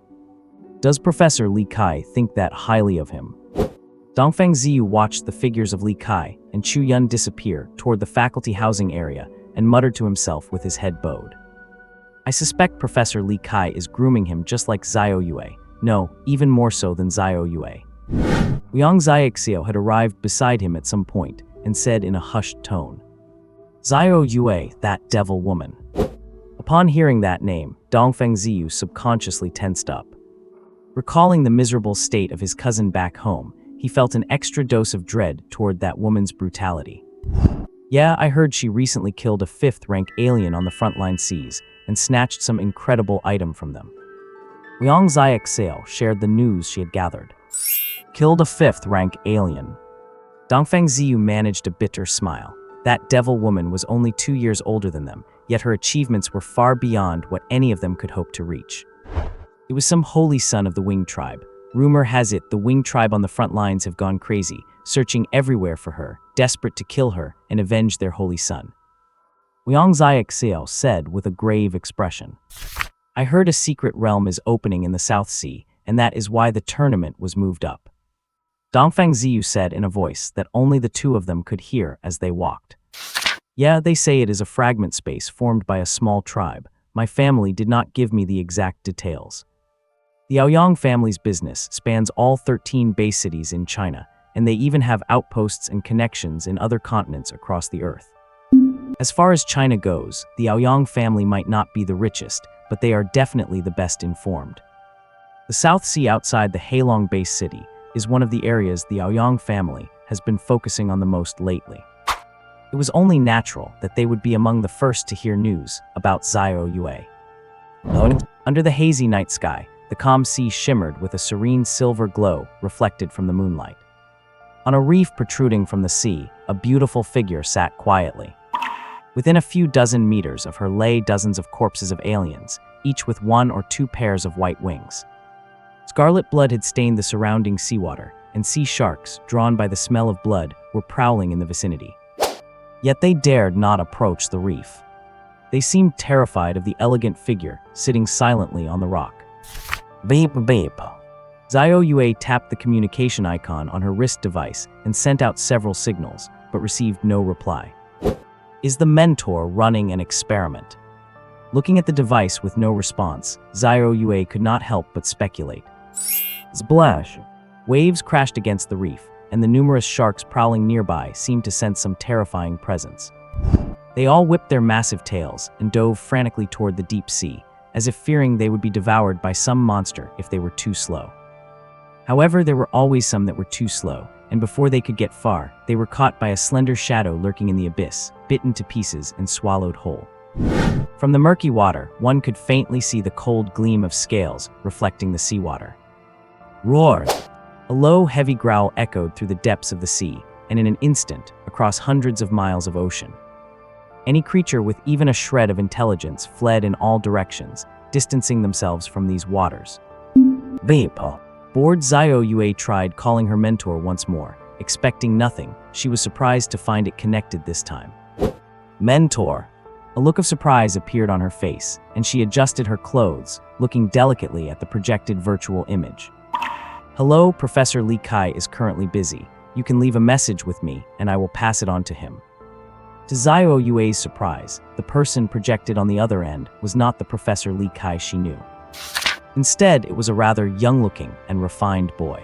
Does Professor Li Kai think that highly of him? Dongfeng Ziyu watched the figures of Li Kai and Chu Yun disappear toward the faculty housing area and muttered to himself with his head bowed. I suspect Professor Li Kai is grooming him just like Xiao Yue. No, even more so than Xiao Yue. Liang Xiaoxiao had arrived beside him at some point and said in a hushed tone, Xiao Yue, that devil woman. Upon hearing that name, Dongfeng Ziyu subconsciously tensed up. Recalling the miserable state of his cousin back home, he felt an extra dose of dread toward that woman's brutality. Yeah, I heard she recently killed a 5th-rank alien on the frontline seas and snatched some incredible item from them. Liang Xiaoxiao shared the news she had gathered. Killed a 5th-rank alien. Dongfeng Ziyu managed a bitter smile. That devil woman was only 2 years older than them, yet her achievements were far beyond what any of them could hope to reach. It was some holy son of the Wing tribe. Rumor has it the Wing tribe on the front lines have gone crazy, searching everywhere for her, desperate to kill her and avenge their holy son. Liang Xiaoxiao said with a grave expression. I heard a secret realm is opening in the South Sea, and that is why the tournament was moved up. Dongfeng Ziyu said in a voice that only the two of them could hear as they walked. Yeah, they say it is a fragment space formed by a small tribe. My family did not give me the exact details. The Aoyang family's business spans all 13 base cities in China, and they even have outposts and connections in other continents across the earth. As far as China goes, the Aoyang family might not be the richest, but they are definitely the best informed. The South Sea outside the Heilong base city is one of the areas the Aoyang family has been focusing on the most lately. It was only natural that they would be among the first to hear news about Xiao Yue. Under the hazy night sky, the calm sea shimmered with a serene silver glow reflected from the moonlight. On a reef protruding from the sea, a beautiful figure sat quietly. Within a few dozen meters of her lay dozens of corpses of aliens, each with 1 or 2 pairs of white wings. Scarlet blood had stained the surrounding seawater, and sea sharks, drawn by the smell of blood, were prowling in the vicinity. Yet they dared not approach the reef. They seemed terrified of the elegant figure sitting silently on the rock. Beep beep. Xiao Yue tapped the communication icon on her wrist device and sent out several signals, but received no reply. Is the mentor running an experiment? Looking at the device with no response, Xiao Yue could not help but speculate. Splash! Waves crashed against the reef, and the numerous sharks prowling nearby seemed to sense some terrifying presence. They all whipped their massive tails and dove frantically toward the deep sea, as if fearing they would be devoured by some monster if they were too slow. However, there were always some that were too slow, and before they could get far, they were caught by a slender shadow lurking in the abyss, bitten to pieces and swallowed whole. From the murky water, one could faintly see the cold gleam of scales reflecting the seawater. Roar! A low, heavy growl echoed through the depths of the sea, and in an instant, across hundreds of miles of ocean. Any creature with even a shred of intelligence fled in all directions, distancing themselves from these waters. Vapor. Bored, Xiao Yue tried calling her mentor once more. Expecting nothing, she was surprised to find it connected this time. Mentor. A look of surprise appeared on her face, and she adjusted her clothes, looking delicately at the projected virtual image. Hello, Professor Li Kai is currently busy. You can leave a message with me, and I will pass it on to him. To Xiao Yue's surprise, the person projected on the other end was not the Professor Li Kai she knew. Instead, it was a rather young-looking and refined boy.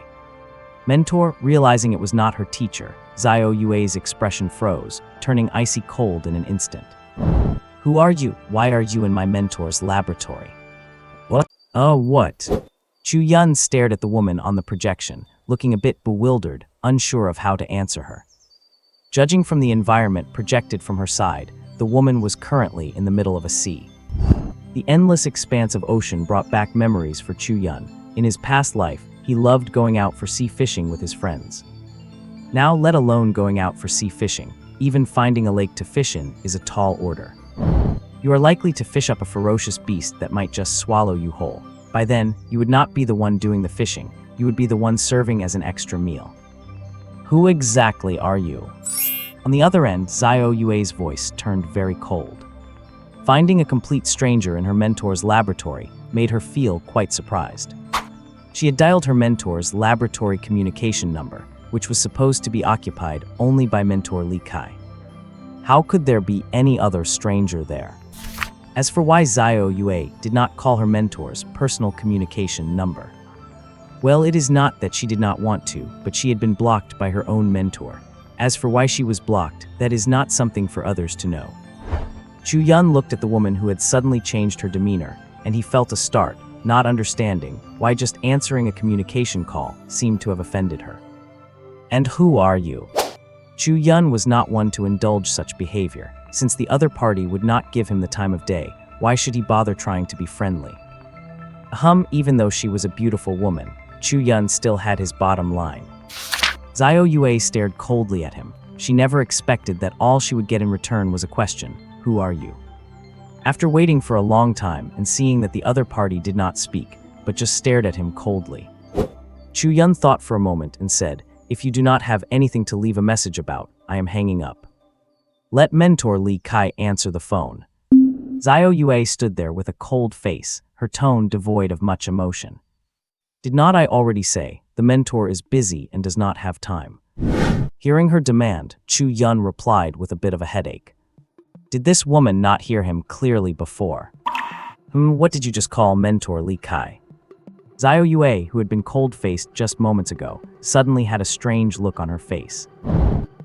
Mentor, realizing it was not her teacher, Xiao Yue's expression froze, turning icy cold in an instant. Who are you? Why are you in my mentor's laboratory? What? Oh, what? Chu Yun stared at the woman on the projection, looking a bit bewildered, unsure of how to answer her. Judging from the environment projected from her side, the woman was currently in the middle of a sea. The endless expanse of ocean brought back memories for Chu Yun. In his past life, he loved going out for sea fishing with his friends. Now, let alone going out for sea fishing, even finding a lake to fish in is a tall order. You are likely to fish up a ferocious beast that might just swallow you whole. By then, you would not be the one doing the fishing, you would be the one serving as an extra meal. Who exactly are you? On the other end, Xiao Yue's voice turned very cold. Finding a complete stranger in her mentor's laboratory made her feel quite surprised. She had dialed her mentor's laboratory communication number, which was supposed to be occupied only by mentor Li Kai. How could there be any other stranger there? As for why Xiao Yue did not call her mentor's personal communication number, well, it is not that she did not want to, but she had been blocked by her own mentor. As for why she was blocked, that is not something for others to know. Chu Yun looked at the woman who had suddenly changed her demeanor, and he felt a start, not understanding why just answering a communication call seemed to have offended her. And who are you? Chu Yun was not one to indulge such behavior. Since the other party would not give him the time of day, why should he bother trying to be friendly? Even though she was a beautiful woman, Chu Yun still had his bottom line. Xiao Yue stared coldly at him. She never expected that all she would get in return was a question, who are you? After waiting for a long time and seeing that the other party did not speak, but just stared at him coldly, Chu Yun thought for a moment and said, if you do not have anything to leave a message about, I am hanging up. Let mentor Li Kai answer the phone. Xiao Yue stood there with a cold face, her tone devoid of much emotion. Did not I already say, the mentor is busy and does not have time? Hearing her demand, Chu Yun replied with a bit of a headache. Did this woman not hear him clearly before? What did you just call mentor Li Kai? Xiao Yue, who had been cold-faced just moments ago, suddenly had a strange look on her face.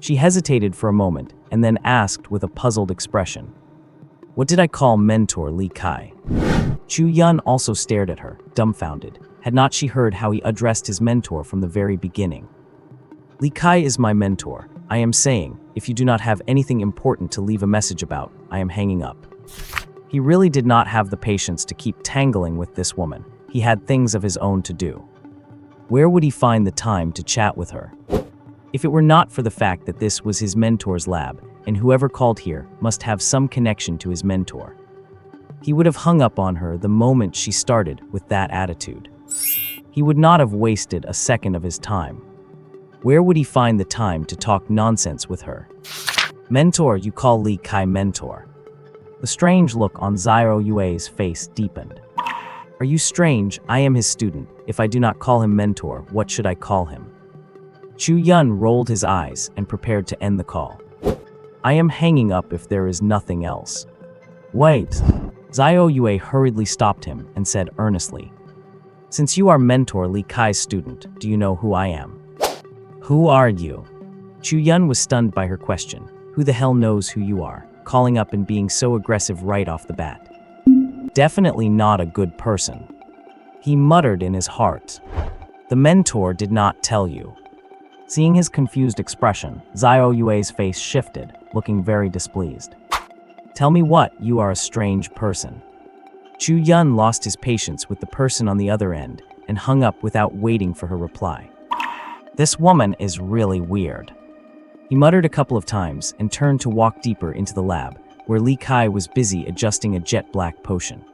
She hesitated for a moment and then asked with a puzzled expression, what did I call mentor Li Kai? Chu Yun also stared at her, dumbfounded. Had not she heard how he addressed his mentor from the very beginning? Li Kai is my mentor. I am saying, if you do not have anything important to leave a message about, I am hanging up. He really did not have the patience to keep tangling with this woman. He had things of his own to do. Where would he find the time to chat with her? If it were not for the fact that this was his mentor's lab, and whoever called here must have some connection to his mentor, he would have hung up on her the moment she started with that attitude. He would not have wasted a second of his time. Where would he find the time to talk nonsense with her? Mentor, you call Li Kai mentor? The strange look on Xiao Yue's face deepened. Are you strange? I am his student. If I do not call him mentor, what should I call him? Chu Yun rolled his eyes and prepared to end the call. I am hanging up if there is nothing else. Wait. Xiao Yue hurriedly stopped him and said earnestly, since you are mentor Li Kai's student, do you know who I am? Who are you? Chu Yun was stunned by her question. Who the hell knows who you are? Calling up and being so aggressive right off the bat. Definitely not a good person. He muttered in his heart. The mentor did not tell you. Seeing his confused expression, Xiao Yue's face shifted, looking very displeased. Tell me what, you are a strange person. Chu Yun lost his patience with the person on the other end and hung up without waiting for her reply. This woman is really weird. He muttered a couple of times and turned to walk deeper into the lab, where Li Kai was busy adjusting a jet black potion.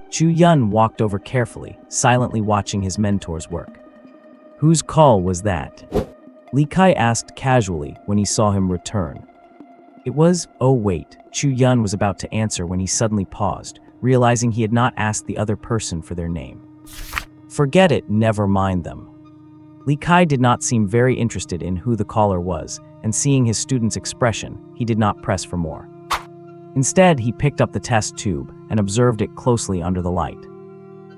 Chu Yun walked over carefully, silently watching his mentor's work. Whose call was that? Li Kai asked casually when he saw him return. It was, oh wait, Chu Yun was about to answer when he suddenly paused, realizing he had not asked the other person for their name. Forget it, never mind them. Li Kai did not seem very interested in who the caller was, and seeing his student's expression, he did not press for more. Instead, he picked up the test tube and observed it closely under the light.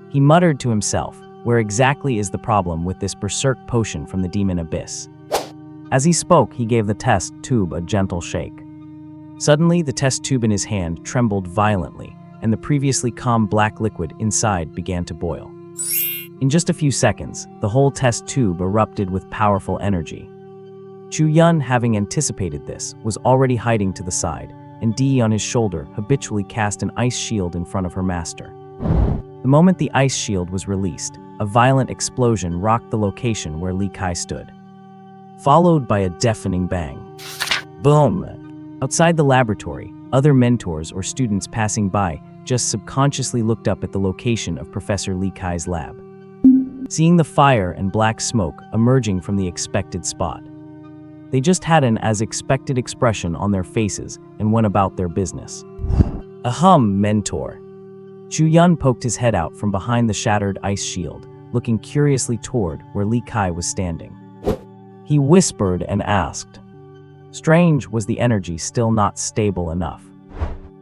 He muttered to himself, where exactly is the problem with this berserk potion from the demon abyss? As he spoke, he gave the test tube a gentle shake. Suddenly, the test tube in his hand trembled violently, and the previously calm black liquid inside began to boil. In just a few seconds, the whole test tube erupted with powerful energy. Chu Yun, having anticipated this, was already hiding to the side, and Dee on his shoulder habitually cast an ice shield in front of her master. The moment the ice shield was released, a violent explosion rocked the location where Li Kai stood, followed by a deafening bang. Boom! Outside the laboratory, other mentors or students passing by just subconsciously looked up at the location of Professor Li Kai's lab, seeing the fire and black smoke emerging from the expected spot. They just had an as-expected expression on their faces and went about their business. Ahem, mentor. Chu Yun poked his head out from behind the shattered ice shield, looking curiously toward where Li Kai was standing. He whispered and asked. Strange, was the energy still not stable enough?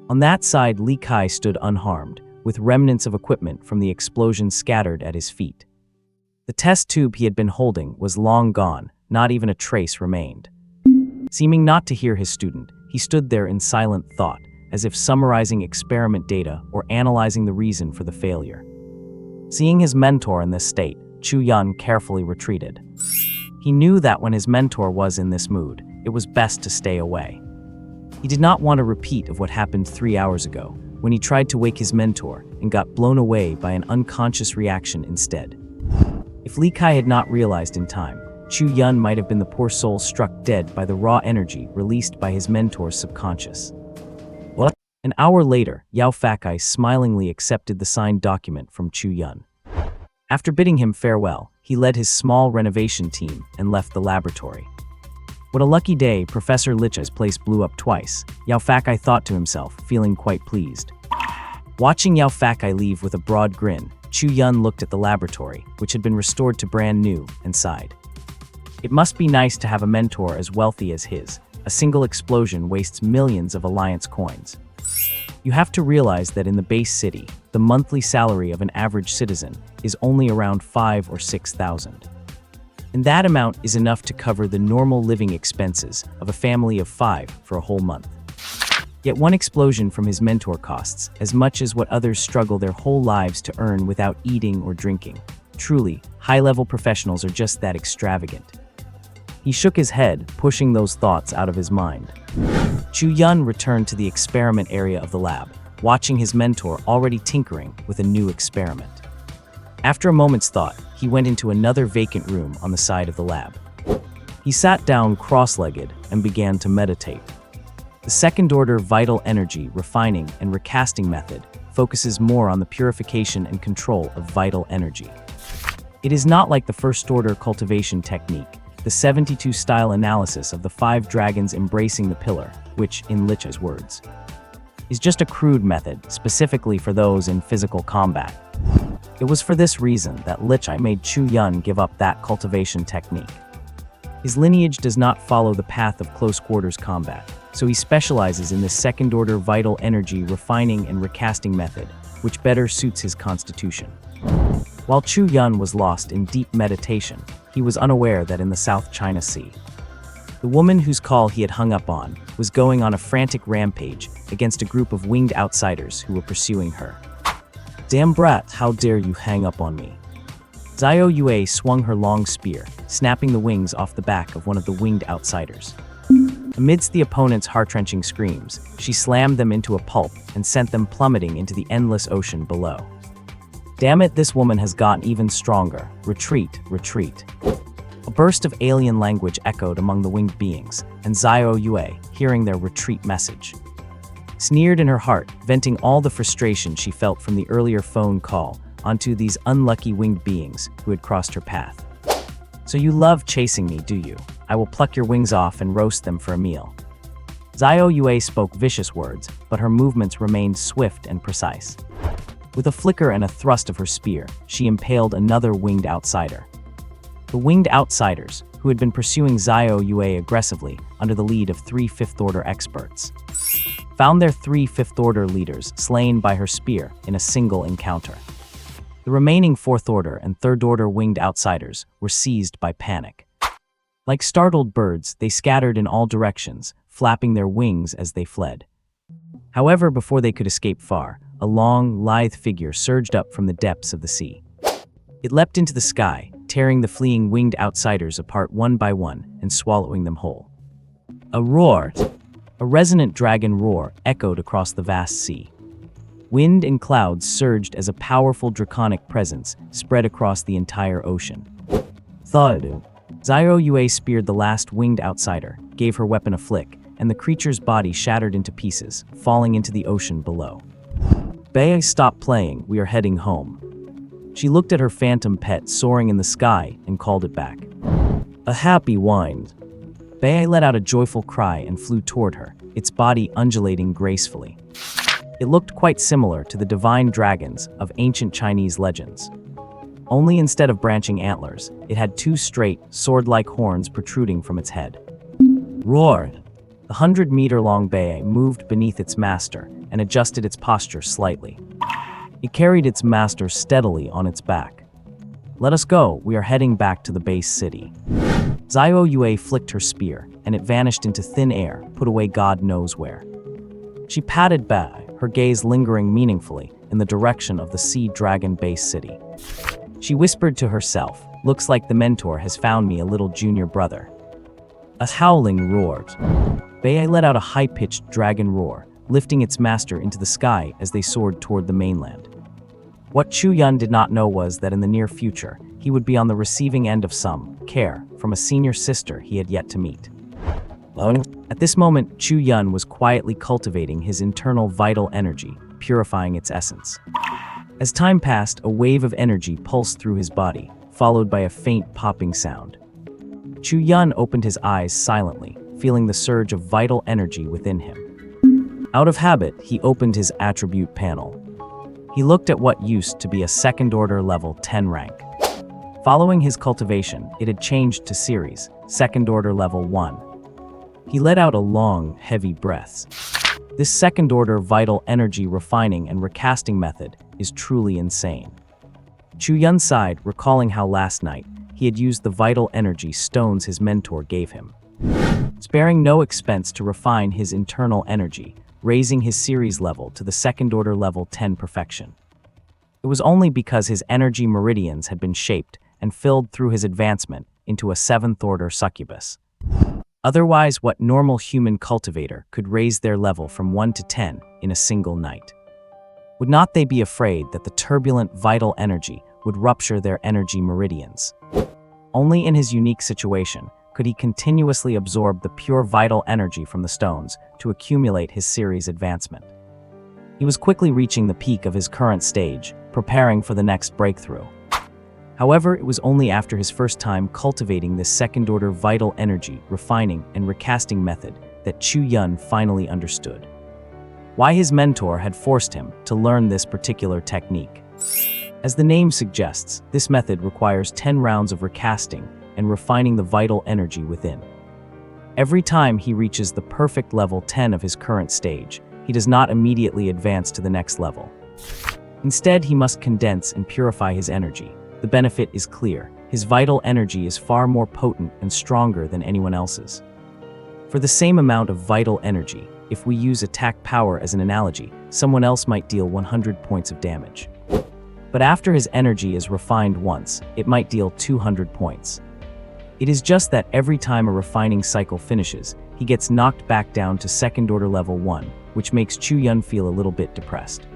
On that side, Li Kai stood unharmed, with remnants of equipment from the explosion scattered at his feet. The test tube he had been holding was long gone, not even a trace remained. Seeming not to hear his student, he stood there in silent thought, as if summarizing experiment data or analyzing the reason for the failure. Seeing his mentor in this state, Chu Yun carefully retreated. He knew that when his mentor was in this mood, it was best to stay away. He did not want a repeat of what happened 3 hours ago, when he tried to wake his mentor and got blown away by an unconscious reaction instead. If Li Kai had not realized in time, Chu Yun might have been the poor soul struck dead by the raw energy released by his mentor's subconscious. What? An hour later, Yao Fakai smilingly accepted the signed document from Chu Yun. After bidding him farewell, he led his small renovation team and left the laboratory. What a lucky day, Professor Licha's place blew up twice, Yao Fakai thought to himself, feeling quite pleased. Watching Yao Fakai leave with a broad grin, Chu Yun looked at the laboratory, which had been restored to brand new, and sighed. It must be nice to have a mentor as wealthy as his. A single explosion wastes millions of alliance coins. You have to realize that in the base city, the monthly salary of an average citizen is only around 5,000 or 6,000. And that amount is enough to cover the normal living expenses of a family of 5 for a whole month. Yet one explosion from his mentor costs as much as what others struggle their whole lives to earn without eating or drinking. Truly, high-level professionals are just that extravagant. He shook his head, pushing those thoughts out of his mind. Chu Yun returned to the experiment area of the lab, watching his mentor already tinkering with a new experiment. After a moment's thought, he went into another vacant room on the side of the lab. He sat down cross-legged and began to meditate. The second-order vital energy refining and recasting method focuses more on the purification and control of vital energy. It is not like the first-order cultivation technique, the 72-style analysis of the 5 dragons embracing the pillar, which, in Licha's words, is just a crude method specifically for those in physical combat. It was for this reason that Licha made Chu Yun give up that cultivation technique. His lineage does not follow the path of close-quarters combat, so he specializes in the second-order vital energy refining and recasting method, which better suits his constitution. While Chu Yun was lost in deep meditation, he was unaware that in the South China Sea, the woman whose call he had hung up on was going on a frantic rampage against a group of winged outsiders who were pursuing her. Damn brat, how dare you hang up on me? Xiao Yue swung her long spear, snapping the wings off the back of one of the winged outsiders. Amidst the opponent's heart-wrenching screams, she slammed them into a pulp and sent them plummeting into the endless ocean below. Damn it, this woman has gotten even stronger. Retreat, retreat. A burst of alien language echoed among the winged beings, and Xiao Yue, hearing their retreat message, sneered in her heart, venting all the frustration she felt from the earlier phone call onto these unlucky winged beings who had crossed her path. So you love chasing me, do you? I will pluck your wings off and roast them for a meal. Xiao Yue spoke vicious words, but her movements remained swift and precise. With a flicker and a thrust of her spear, she impaled another winged outsider. The winged outsiders, who had been pursuing Xiao Yue aggressively under the lead of 3 fifth-order experts, found their 3 fifth-order leaders slain by her spear in a single encounter. The remaining 4th-order and 3rd-order winged outsiders were seized by panic. Like startled birds, they scattered in all directions, flapping their wings as they fled. However, before they could escape far, a long, lithe figure surged up from the depths of the sea. It leapt into the sky, tearing the fleeing winged outsiders apart one by one and swallowing them whole. A roar! A resonant dragon roar echoed across the vast sea. Wind and clouds surged as a powerful draconic presence spread across the entire ocean. Thud! Xiao Yue speared the last winged outsider, gave her weapon a flick, and the creature's body shattered into pieces, falling into the ocean below. Bei, stop playing, we are heading home. She looked at her phantom pet soaring in the sky and called it back. A happy whine. Bei let out a joyful cry and flew toward her, its body undulating gracefully. It looked quite similar to the divine dragons of ancient Chinese legends. Only instead of branching antlers, it had 2 straight, sword-like horns protruding from its head. Roar! The 100-meter-long Bei moved beneath its master and adjusted its posture slightly. It carried its master steadily on its back. Let us go, we are heading back to the base city. Xiao Yue flicked her spear, and it vanished into thin air, put away God knows where. She patted Bei, her gaze lingering meaningfully in the direction of the Sea Dragon base city. She whispered to herself, looks like the mentor has found me a little junior brother. A howling roared. Bei let out a high-pitched dragon roar, lifting its master into the sky as they soared toward the mainland. What Chu Yun did not know was that in the near future, he would be on the receiving end of some care from a senior sister he had yet to meet. At this moment, Chu Yun was quietly cultivating his internal vital energy, purifying its essence. As time passed, a wave of energy pulsed through his body, followed by a faint popping sound. Chu Yun opened his eyes silently, feeling the surge of vital energy within him. Out of habit, he opened his attribute panel. He looked at what used to be a 2nd-order level 10 rank. Following his cultivation, it had changed to series, 2nd-order level 1. He let out a long, heavy breath. This 2nd-order vital energy refining and recasting method is truly insane. Chu Yun sighed, recalling how last night he had used the vital energy stones his mentor gave him, sparing no expense to refine his internal energy, raising his series level to the 2nd-order level 10 perfection. It was only because his energy meridians had been shaped and filled through his advancement into a 7th-order succubus. Otherwise, what normal human cultivator could raise their level from 1 to 10 in a single night? Would not they be afraid that the turbulent vital energy would rupture their energy meridians? Only in his unique situation could he continuously absorb the pure vital energy from the stones to accumulate his series advancement. He was quickly reaching the peak of his current stage, preparing for the next breakthrough. However, it was only after his first time cultivating this 2nd-order vital energy refining and recasting method that Chu Yun finally understood why his mentor had forced him to learn this particular technique. As the name suggests, this method requires 10 rounds of recasting and refining the vital energy within. Every time he reaches the perfect level 10 of his current stage, he does not immediately advance to the next level. Instead, he must condense and purify his energy. The benefit is clear. His vital energy is far more potent and stronger than anyone else's. For the same amount of vital energy, if we use attack power as an analogy, someone else might deal 100 points of damage. But after his energy is refined once, it might deal 200 points. It is just that every time a refining cycle finishes, he gets knocked back down to second-order level 1, which makes Chu Yun feel a little bit depressed.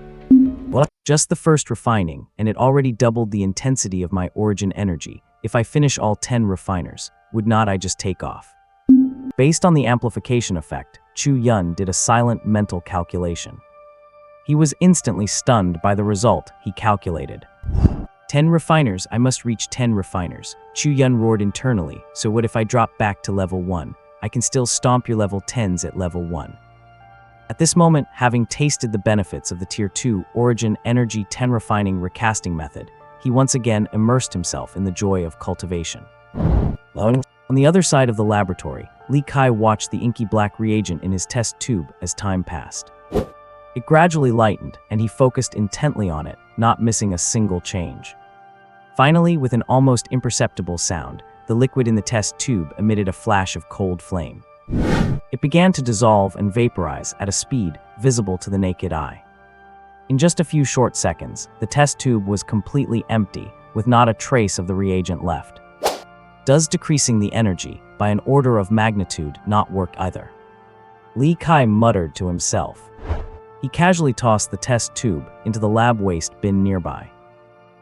What? Just the first refining, and it already doubled the intensity of my origin energy. If I finish all 10 refiners, would not I just take off? Based on the amplification effect, Chu Yun did a silent mental calculation. He was instantly stunned by the result he calculated. 10 refiners, I must reach 10 refiners. Chu Yun roared internally, so what if I drop back to level 1? I can still stomp your level 10s at level 1. At this moment, having tasted the benefits of the Tier 2 Origin Energy 10 Refining Recasting method, he once again immersed himself in the joy of cultivation. On the other side of the laboratory, Li Kai watched the inky black reagent in his test tube as time passed. It gradually lightened, and he focused intently on it, not missing a single change. Finally, with an almost imperceptible sound, the liquid in the test tube emitted a flash of cold flame. It began to dissolve and vaporize at a speed visible to the naked eye. In just a few short seconds, the test tube was completely empty, with not a trace of the reagent left. Does decreasing the energy by an order of magnitude not work either? Li Kai muttered to himself. He casually tossed the test tube into the lab waste bin nearby.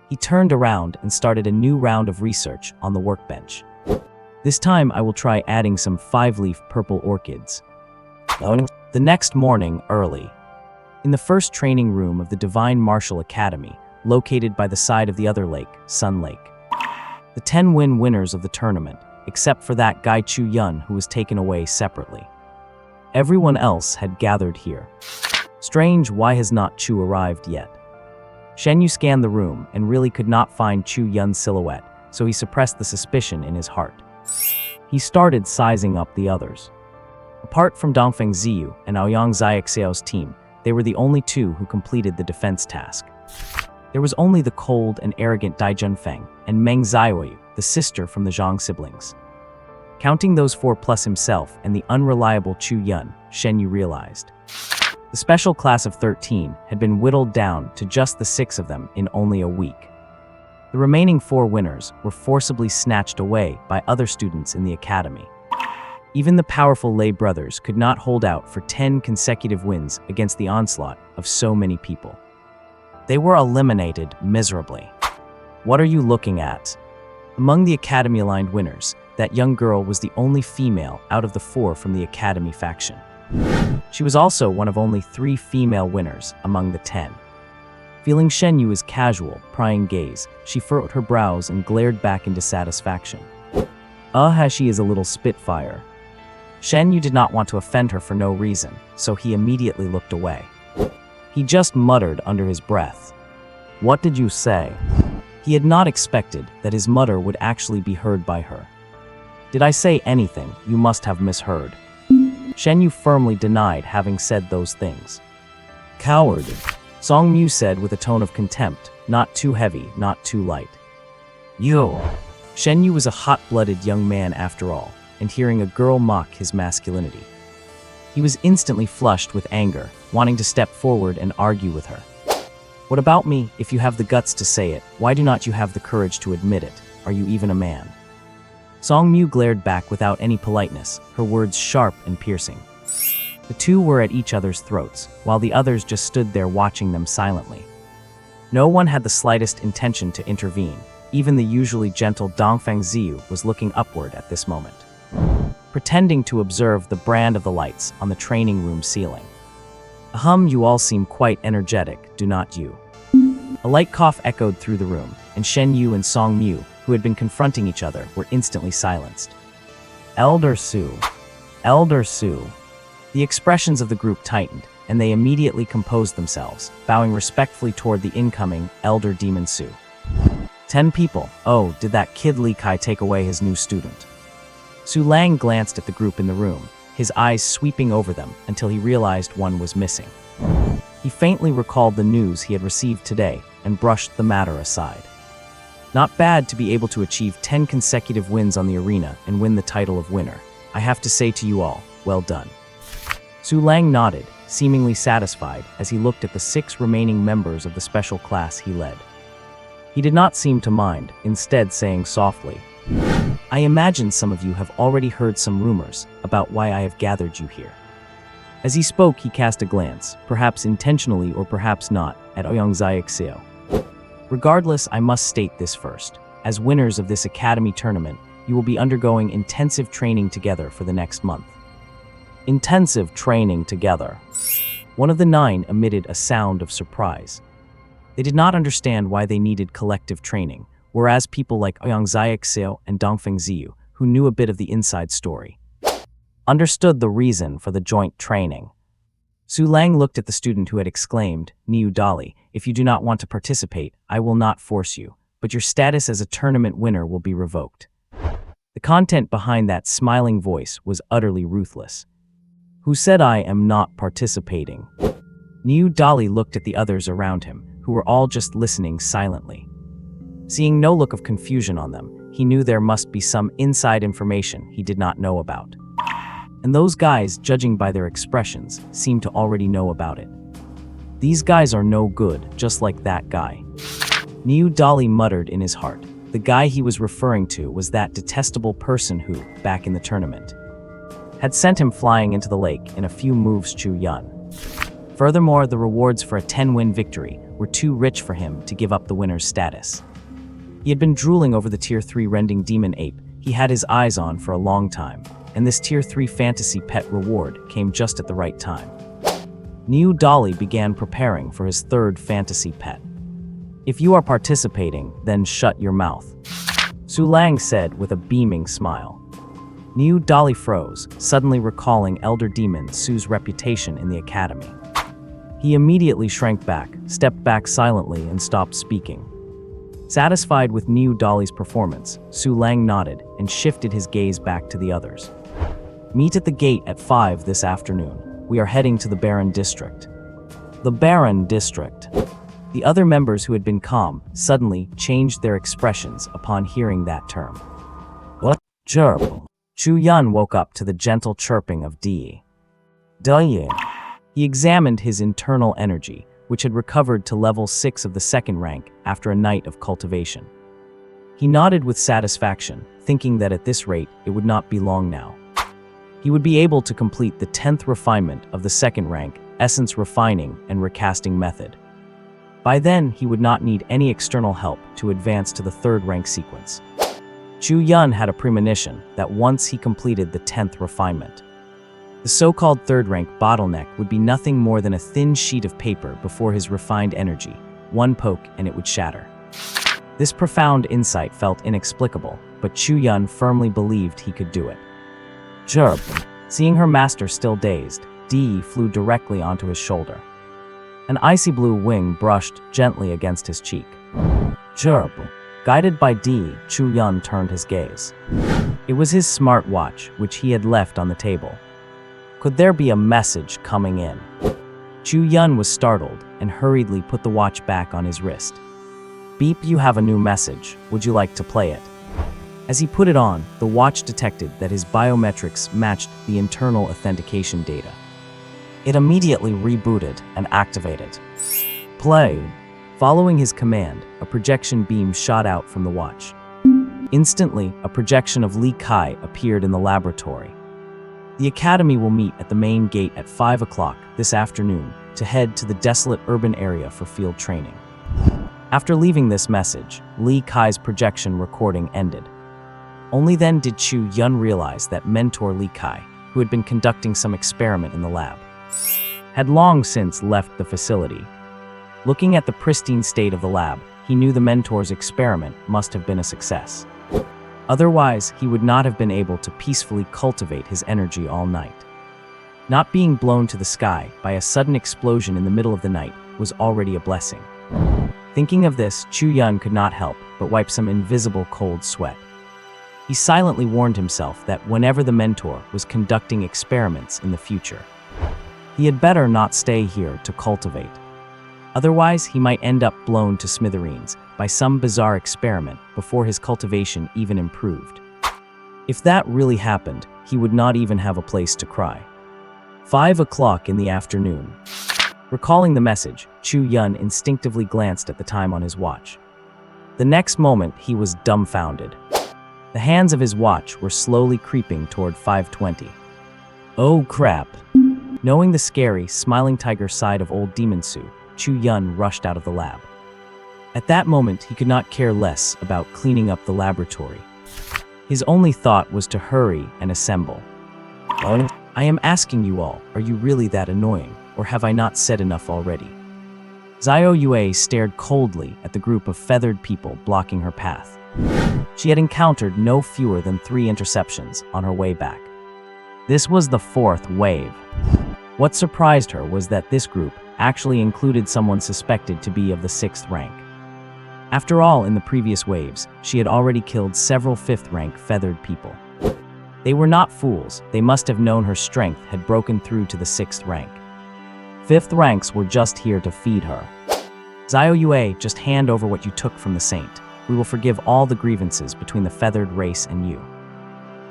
He turned around and started a new round of research on the workbench. This time I will try adding some 5-leaf purple orchids. The next morning, early, in the first training room of the Divine Martial Academy, located by the side of the other lake, Sun Lake. The 10 winners of the tournament, except for that guy Chu Yun who was taken away separately. Everyone else had gathered here. Strange, why has not Chu arrived yet? Shen Yu scanned the room and really could not find Chu Yun's silhouette, so he suppressed the suspicion in his heart. He started sizing up the others. Apart from Dongfeng Ziyu and Aoyang Xiaoxiao's team, they were the only two who completed the defense task. There was only the cold and arrogant Dai Junfeng and Meng Xiaoyu, the sister from the Zhang siblings. Counting those 4 plus himself and the unreliable Chu Yun, Shen Yu realized. The special class of 13 had been whittled down to just the 6 of them in only a week. The remaining 4 winners were forcibly snatched away by other students in the academy. Even the powerful lay brothers could not hold out for 10 consecutive wins against the onslaught of so many people. They were eliminated miserably. What are you looking at? Among the academy-aligned winners, that young girl was the only female out of the 4 from the academy faction. She was also one of only 3 female winners among the 10. Feeling Shen Yu's casual, prying gaze, she furrowed her brows and glared back in dissatisfaction. She is a little spitfire. Shen Yu did not want to offend her for no reason, so he immediately looked away. He just muttered under his breath. What did you say? He had not expected that his mutter would actually be heard by her. Did I say anything? You must have misheard. Shen Yu firmly denied having said those things. Coward, Song Mu said with a tone of contempt, not too heavy, not too light. Yo! Shen Yu was a hot-blooded young man after all, and hearing a girl mock his masculinity. He was instantly flushed with anger, wanting to step forward and argue with her. What about me? If you have the guts to say it, why do not you have the courage to admit it? Are you even a man? Song Mu glared back without any politeness, her words sharp and piercing. The two were at each other's throats, while the others just stood there watching them silently. No one had the slightest intention to intervene. Even the usually gentle Dongfeng Ziyu was looking upward at this moment, pretending to observe the brand of the lights on the training room ceiling. You all seem quite energetic, do not you? A light cough echoed through the room, and Shen Yu and Song Mu, who had been confronting each other, were instantly silenced. Elder Su. Elder Su. The expressions of the group tightened, and they immediately composed themselves, bowing respectfully toward the incoming Elder Demon Su. 10 people. Oh, did that kid Li Kai take away his new student? Su Lang glanced at the group in the room, his eyes sweeping over them until he realized one was missing. He faintly recalled the news he had received today and brushed the matter aside. Not bad to be able to achieve 10 consecutive wins on the arena and win the title of winner. I have to say to you all, well done. Su Lang nodded, seemingly satisfied as he looked at the 6 remaining members of the special class he led. He did not seem to mind, instead saying softly, "I imagine some of you have already heard some rumors about why I have gathered you here." As he spoke, he cast a glance, perhaps intentionally or perhaps not, at Ouyang Xiaoxiao. "Regardless, I must state this first. As winners of this academy tournament, you will be undergoing intensive training together for the next month." Intensive training together. One of the 9 emitted a sound of surprise. They did not understand why they needed collective training, whereas people like Ouyang Xiaoxiao and Dongfeng Ziyu, who knew a bit of the inside story, understood the reason for the joint training. Su Lang looked at the student who had exclaimed, "Niu Dali, if you do not want to participate, I will not force you, but your status as a tournament winner will be revoked." The content behind that smiling voice was utterly ruthless. "Who said I am not participating?" Niu Dali looked at the others around him, who were all just listening silently. Seeing no look of confusion on them, he knew there must be some inside information he did not know about. And those guys, judging by their expressions, seemed to already know about it. "These guys are no good, just like that guy." Niu Dali muttered in his heart. The guy he was referring to was that detestable person who, back in the tournament, had sent him flying into the lake in a few moves. Chu Yun. Furthermore, the rewards for a 10-win victory were too rich for him to give up the winner's status. He had been drooling over the Tier 3 rending demon ape he had his eyes on for a long time, and this Tier 3 fantasy pet reward came just at the right time. Niu Dali began preparing for his 3rd fantasy pet. "If you are participating, then shut your mouth," Su Lang said with a beaming smile. Niu Dali froze, suddenly recalling Elder Demon Su's reputation in the academy. He immediately shrank back, stepped back silently, and stopped speaking. Satisfied with Niu Dali's performance, Su Lang nodded and shifted his gaze back to the others. "Meet at the gate at 5 this afternoon. We are heading to the Baron District." The Baron District. The other members who had been calm suddenly changed their expressions upon hearing that term. "What? Chirp?" Chu Yun woke up to the gentle chirping of Di. Yi. He examined his internal energy, which had recovered to level 6 of the 2nd rank after a night of cultivation. He nodded with satisfaction, thinking that at this rate it would not be long now. He would be able to complete the 10th refinement of the 2nd rank, essence refining and recasting method. By then, he would not need any external help to advance to the 3rd rank sequence. Chu Yun had a premonition that once he completed the 10th refinement, the so-called 3rd rank bottleneck would be nothing more than a thin sheet of paper before his refined energy. One poke and it would shatter. This profound insight felt inexplicable, but Chu Yun firmly believed he could do it. Chirp. Seeing her master still dazed, Di flew directly onto his shoulder. An icy blue wing brushed gently against his cheek. Chirp. Guided by Di, Chu Yun turned his gaze. It was his smartwatch, which he had left on the table. Could there be a message coming in? Chu Yun was startled and hurriedly put the watch back on his wrist. "Beep, you have a new message. Would you like to play it?" As he put it on, the watch detected that his biometrics matched the internal authentication data. It immediately rebooted and activated. "Play." Following his command, a projection beam shot out from the watch. Instantly, a projection of Li Kai appeared in the laboratory. The Academy will meet at the main gate at 5 o'clock this afternoon to head to the desolate urban area for field training. After leaving this message, Li Kai's projection recording ended. Only then did Chu Yun realize that mentor Li Kai, who had been conducting some experiment in the lab, had long since left the facility. Looking at the pristine state of the lab, he knew the mentor's experiment must have been a success. Otherwise, he would not have been able to peacefully cultivate his energy all night. Not being blown to the sky by a sudden explosion in the middle of the night was already a blessing. Thinking of this, Chu Yun could not help but wipe some invisible cold sweat. He silently warned himself that whenever the mentor was conducting experiments in the future, he had better not stay here to cultivate. Otherwise, he might end up blown to smithereens by some bizarre experiment before his cultivation even improved. If that really happened, he would not even have a place to cry. 5 o'clock in the afternoon. Recalling the message, Chu Yun instinctively glanced at the time on his watch. The next moment, he was dumbfounded. The hands of his watch were slowly creeping toward 5:20. Oh crap! Knowing the scary, smiling tiger side of old Demon Su, Chu Yun rushed out of the lab. At that moment, he could not care less about cleaning up the laboratory. His only thought was to hurry and assemble. I am asking you all, are you really that annoying, or have I not said enough already? Xiao Yue stared coldly at the group of feathered people blocking her path. She had encountered no fewer than 3 interceptions on her way back. This was the 4th wave. What surprised her was that this group actually included someone suspected to be of the 6th rank. After all, in the previous waves, she had already killed several 5th rank feathered people. They were not fools, they must have known her strength had broken through to the 6th rank. 5th ranks were just here to feed her. Xiao Yue, just hand over what you took from the saint. We will forgive all the grievances between the feathered race and you.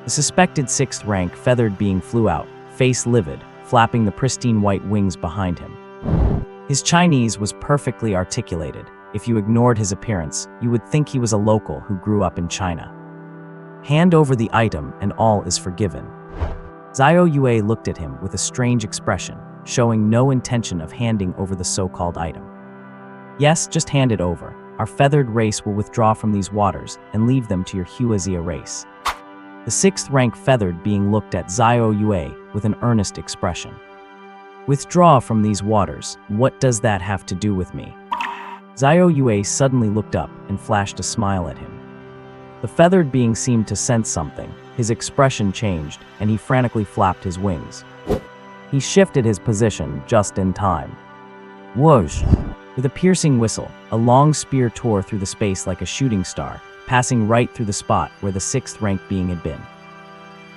The suspected 6th rank feathered being flew out, face livid, flapping the pristine white wings behind him. His Chinese was perfectly articulated. If you ignored his appearance, you would think he was a local who grew up in China. Hand over the item and all is forgiven. Xiao Yue looked at him with a strange expression, showing no intention of handing over the so-called item. Yes, just hand it over. Our feathered race will withdraw from these waters and leave them to your Huazia race. The 6th rank feathered being looked at Xiao Yue with an earnest expression. Withdraw from these waters, what does that have to do with me? Xiao Yue suddenly looked up and flashed a smile at him. The feathered being seemed to sense something. His expression changed, and he frantically flapped his wings. He shifted his position just in time. Whoosh! With a piercing whistle, a long spear tore through the space like a shooting star, passing right through the spot where the 6th rank being had been.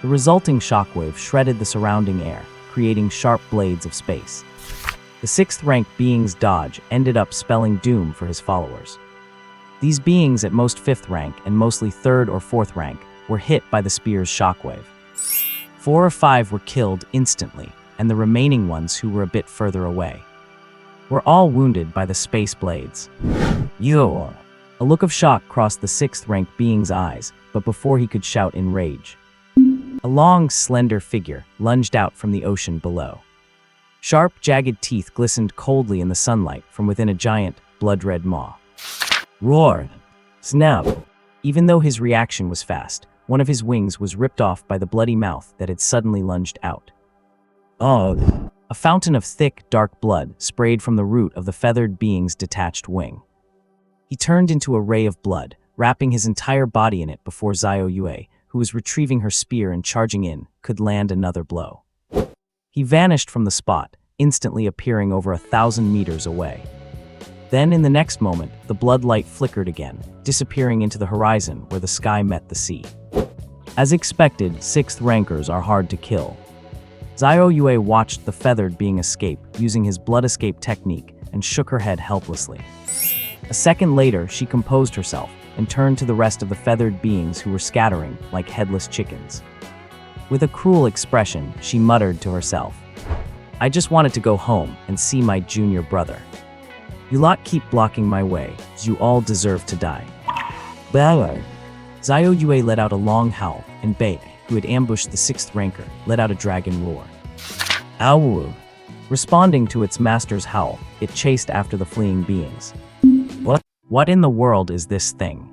The resulting shockwave shredded the surrounding air, creating sharp blades of space. The 6th rank being's dodge ended up spelling doom for his followers. These beings at most 5th rank and mostly 3rd or 4th rank were hit by the spear's shockwave. 4 or 5 were killed instantly, and the remaining ones who were a bit further away were all wounded by the space blades. Yo! A look of shock crossed the 6th rank being's eyes, but before he could shout in rage, a long, slender figure lunged out from the ocean below. Sharp, jagged teeth glistened coldly in the sunlight from within a giant, blood-red maw. Roar! Snap! Even though his reaction was fast, one of his wings was ripped off by the bloody mouth that had suddenly lunged out. Ugh! A fountain of thick, dark blood sprayed from the root of the feathered being's detached wing. He turned into a ray of blood, wrapping his entire body in it before Xiao Yue, who was retrieving her spear and charging in, could land another blow. He vanished from the spot, instantly appearing over 1,000 meters away. Then, in the next moment, the blood light flickered again, disappearing into the horizon where the sky met the sea. As expected, 6th rankers are hard to kill. Xiao Yue watched the feathered being escape using his blood escape technique and shook her head helplessly. A second later, she composed herself and turned to the rest of the feathered beings who were scattering like headless chickens. With a cruel expression, she muttered to herself, I just wanted to go home and see my junior brother. You lot keep blocking my way, you all deserve to die. Ballard! Xiao Yue let out a long howl, and Bei, who had ambushed the 6th ranker, let out a dragon roar. Ow! Responding to its master's howl, it chased after the fleeing beings. What in the world is this thing?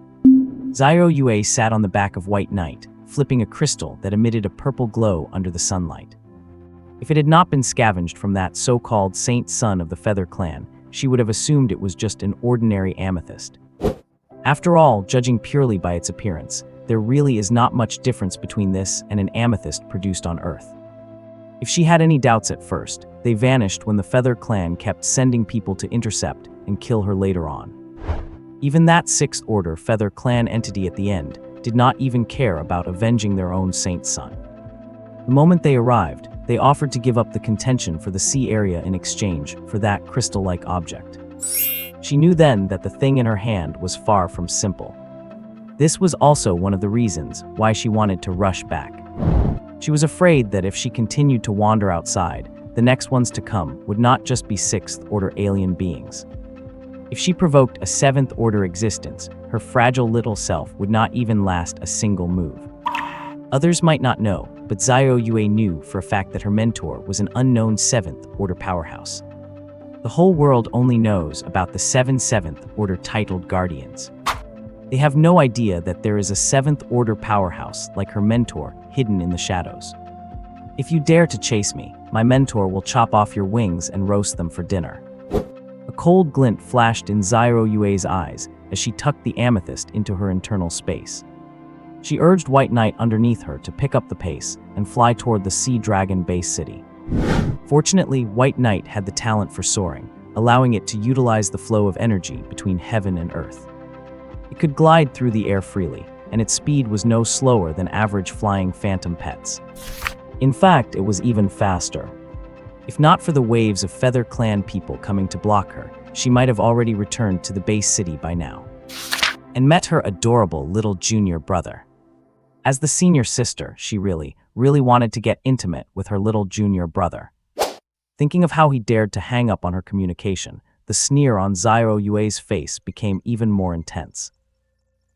Xiao Yue sat on the back of White Knight, flipping a crystal that emitted a purple glow under the sunlight. If it had not been scavenged from that so-called saint son of the Feather Clan, she would have assumed it was just an ordinary amethyst. After all, judging purely by its appearance, there really is not much difference between this and an amethyst produced on Earth. If she had any doubts at first, they vanished when the Feather Clan kept sending people to intercept and kill her later on. Even that 6th Order Feather Clan entity at the end did not even care about avenging their own saint son. The moment they arrived, they offered to give up the contention for the sea area in exchange for that crystal-like object. She knew then that the thing in her hand was far from simple. This was also one of the reasons why she wanted to rush back. She was afraid that if she continued to wander outside, the next ones to come would not just be 6th Order alien beings. If she provoked a seventh-order existence, her fragile little self would not even last a single move. Others might not know, but Xiao Yue knew for a fact that her mentor was an unknown seventh-order powerhouse. The whole world only knows about the 7 seventh-order titled guardians. They have no idea that there is a seventh-order powerhouse like her mentor hidden in the shadows. If you dare to chase me, my mentor will chop off your wings and roast them for dinner. A cold glint flashed in Xiao Yue's eyes as she tucked the amethyst into her internal space. She urged White Knight underneath her to pick up the pace and fly toward the Sea Dragon base city. Fortunately, White Knight had the talent for soaring, allowing it to utilize the flow of energy between heaven and earth. It could glide through the air freely, and its speed was no slower than average flying phantom pets. In fact, it was even faster. If not for the waves of Feather Clan people coming to block her, she might have already returned to the base city by now, and met her adorable little junior brother. As the senior sister, she really wanted to get intimate with her little junior brother. Thinking of how he dared to hang up on her communication, the sneer on Xiao Yue's face became even more intense.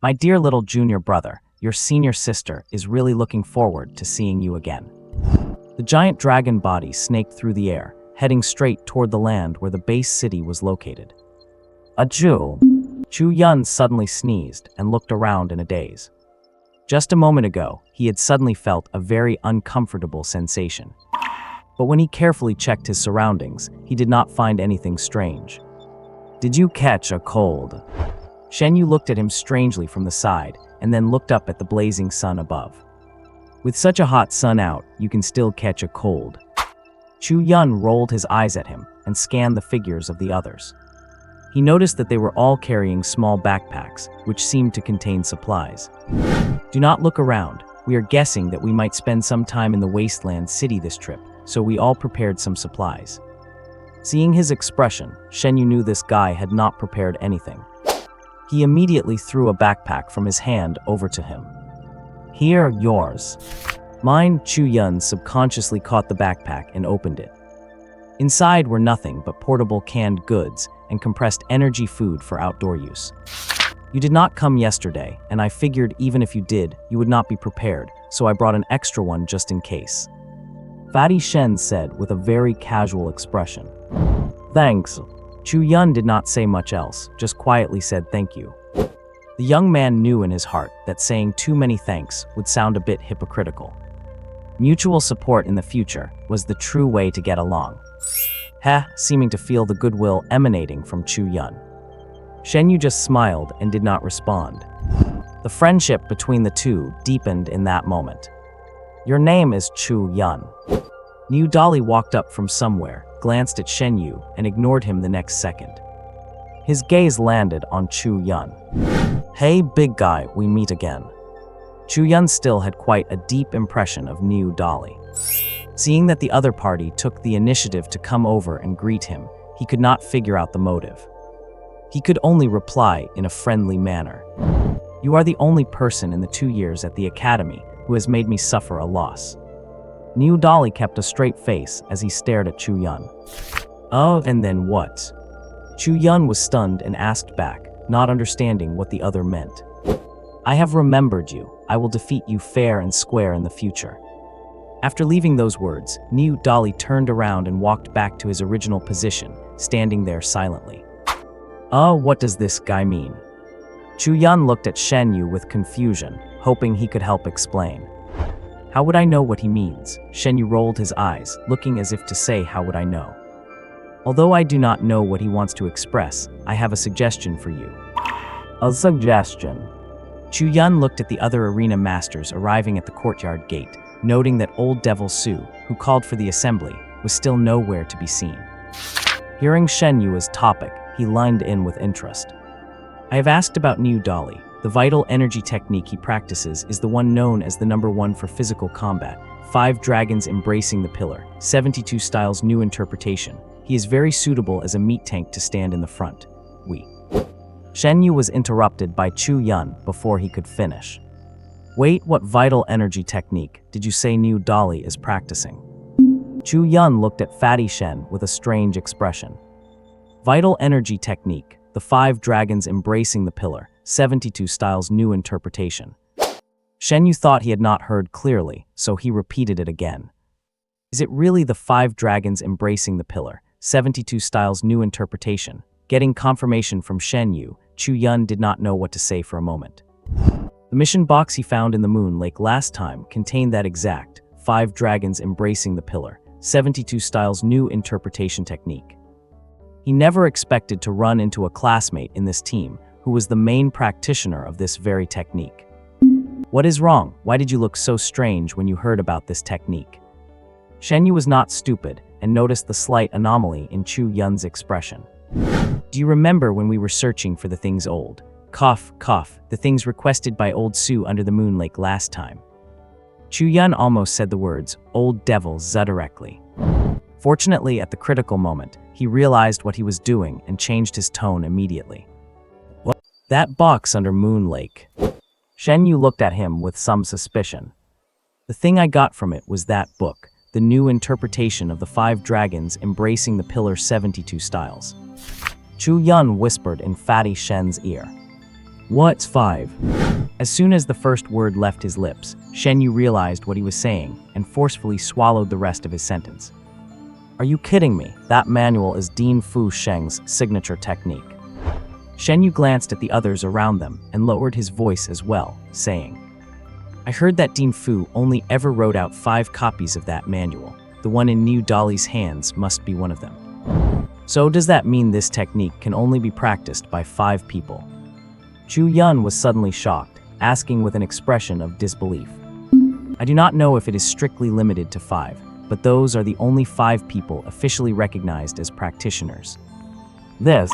My dear little junior brother, your senior sister is really looking forward to seeing you again. The giant dragon body snaked through the air, heading straight toward the land where the base city was located. Achoo! Chu Yun suddenly sneezed and looked around in a daze. Just a moment ago, he had suddenly felt a very uncomfortable sensation. But when he carefully checked his surroundings, he did not find anything strange. Did you catch a cold? Shen Yu looked at him strangely from the side, and then looked up at the blazing sun above. With such a hot sun out, you can still catch a cold. Chu Yun rolled his eyes at him and scanned the figures of the others. He noticed that they were all carrying small backpacks, which seemed to contain supplies. Do not look around. We are guessing that we might spend some time in the wasteland city this trip, so we all prepared some supplies. Seeing his expression, Shen Yu knew this guy had not prepared anything. He immediately threw a backpack from his hand over to him. Here, yours. Mine. Chu Yun subconsciously caught the backpack and opened it. Inside were nothing but portable canned goods and compressed energy food for outdoor use. You did not come yesterday, and I figured even if you did, you would not be prepared, so I brought an extra one just in case. Fatty Shen said with a very casual expression. Thanks. Chu Yun did not say much else, just quietly said thank you. The young man knew in his heart that saying too many thanks would sound a bit hypocritical. Mutual support in the future was the true way to get along. Seeming to feel the goodwill emanating from Chu Yun. Shen Yu just smiled and did not respond. The friendship between the two deepened in that moment. Your name is Chu Yun. Niu Dali walked up from somewhere, glanced at Shen Yu, and ignored him the next second. His gaze landed on Chu Yun. Hey, big guy, we meet again. Chu Yun still had quite a deep impression of Niu Dali. Seeing that the other party took the initiative to come over and greet him, he could not figure out the motive. He could only reply in a friendly manner. You are the only person in the 2 years at the academy who has made me suffer a loss. Niu Dali kept a straight face as he stared at Chu Yun. Oh, and then what? Chu Yun was stunned and asked back, not understanding what the other meant. I have remembered you. I will defeat you fair and square in the future. After leaving those words, Niu Dali turned around and walked back to his original position, standing there silently. Oh, what does this guy mean? Chu Yun looked at Shen Yu with confusion, hoping he could help explain. How would I know what he means? Shen Yu rolled his eyes, looking as if to say, how would I know? Although I do not know what he wants to express, I have a suggestion for you. A suggestion? Chu Yun looked at the other arena masters arriving at the courtyard gate, noting that old Devil Su, who called for the assembly, was still nowhere to be seen. Hearing Shen Yu's topic, he lined in with interest. I have asked about Niu Dali. The vital energy technique he practices is the one known as the #1 for physical combat, 5 dragons embracing the pillar, 72 styles new interpretation. He is very suitable as a meat tank to stand in the front. Shen Yu was interrupted by Chu Yun before he could finish. Wait, what vital energy technique did you say Niu Dali is practicing? Chu Yun looked at Fatty Shen with a strange expression. Vital energy technique, The Five Dragons Embracing the Pillar, 72 Styles New Interpretation. Shen Yu thought he had not heard clearly, so he repeated it again. Is it really the Five Dragons Embracing the Pillar, 72 Styles New Interpretation? Getting confirmation from Shen Yu, Chu Yun did not know what to say for a moment. The mission box he found in the Moon Lake last time contained that exact Five Dragons Embracing the Pillar, 72 Styles New Interpretation technique. He never expected to run into a classmate in this team who was the main practitioner of this very technique. What is wrong? Why did you look so strange when you heard about this technique? Shen Yu was not stupid and noticed the slight anomaly in Chu Yun's expression. Do you remember when we were searching for the things old? Cough, cough, the things requested by old Su under the Moon Lake last time. Chu Yun almost said the words, old devil, directly. Fortunately, at the critical moment, he realized what he was doing and changed his tone immediately. What? That box under Moon Lake. Shen Yu looked at him with some suspicion. The thing I got from it was that book, the new interpretation of the Five Dragons Embracing the Pillar 72 Styles. Chu Yun whispered in Fatty Shen's ear. What's five? As soon as the first word left his lips, Shen Yu realized what he was saying and forcefully swallowed the rest of his sentence. Are you kidding me? That manual is Dean Fu Sheng's signature technique. Shen Yu glanced at the others around them and lowered his voice as well, saying, I heard that Dean Fu only ever wrote out 5 copies of that manual. The one in New Dolly's hands must be one of them. So does that mean this technique can only be practiced by 5 people? Chu Yun was suddenly shocked, asking with an expression of disbelief. I do not know if it is strictly limited to 5, but those are the only 5 people officially recognized as practitioners. This,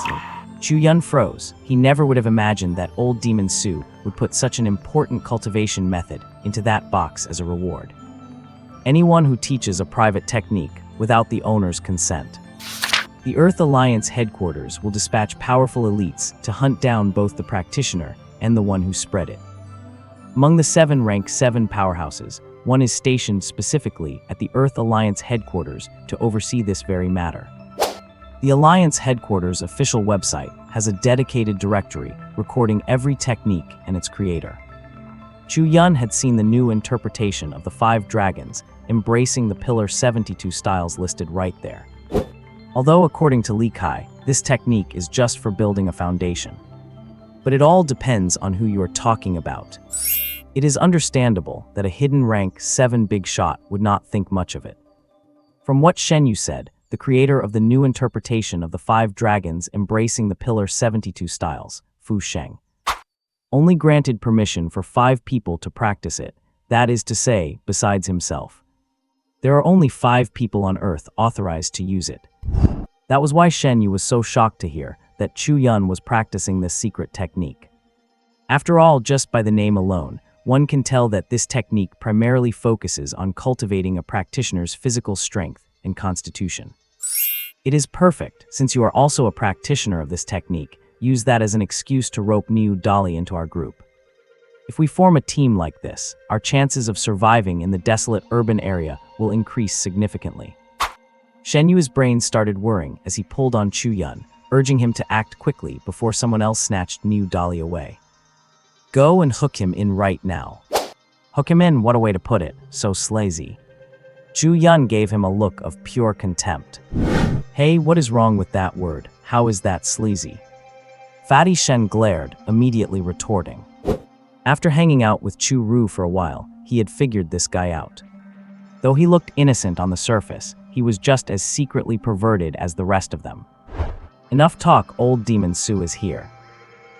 Chu Yun froze. He never would have imagined that old Demon Su would put such an important cultivation method into that box as a reward. Anyone who teaches a private technique without the owner's consent. The Earth Alliance headquarters will dispatch powerful elites to hunt down both the practitioner and the one who spread it. Among the 7 rank 7 powerhouses, one is stationed specifically at the Earth Alliance headquarters to oversee this very matter. The Alliance headquarters' official website has a dedicated directory recording every technique and its creator. Chu Yun had seen the new interpretation of the 5 dragons embracing the Pillar 72 styles listed right there. Although according to Li Kai, this technique is just for building a foundation. But it all depends on who you are talking about. It is understandable that a hidden rank 7 big shot would not think much of it. From what Shen Yu said, the creator of the new interpretation of the 5 dragons embracing the Pillar 72 styles, Fu Sheng, only granted permission for 5 people to practice it, that is to say, besides himself. There are only 5 people on Earth authorized to use it. That was why Shen Yu was so shocked to hear that Chu Yun was practicing this secret technique. After all, just by the name alone, one can tell that this technique primarily focuses on cultivating a practitioner's physical strength and constitution. It is perfect, since you are also a practitioner of this technique. Use that as an excuse to rope New Dolly into our group. If we form a team like this, our chances of surviving in the desolate urban area will increase significantly. Shen Yu's brain started whirring as he pulled on Chu Yun, urging him to act quickly before someone else snatched New Dolly away. Go and hook him in right now. Hook him in, what a way to put it, so slazy. Chu Yun gave him a look of pure contempt. Hey, what is wrong with that word? How is that sleazy? Fatty Shen glared, immediately retorting. After hanging out with Chu Ru for a while, he had figured this guy out. Though he looked innocent on the surface, he was just as secretly perverted as the rest of them. Enough talk, old Demon Su is here.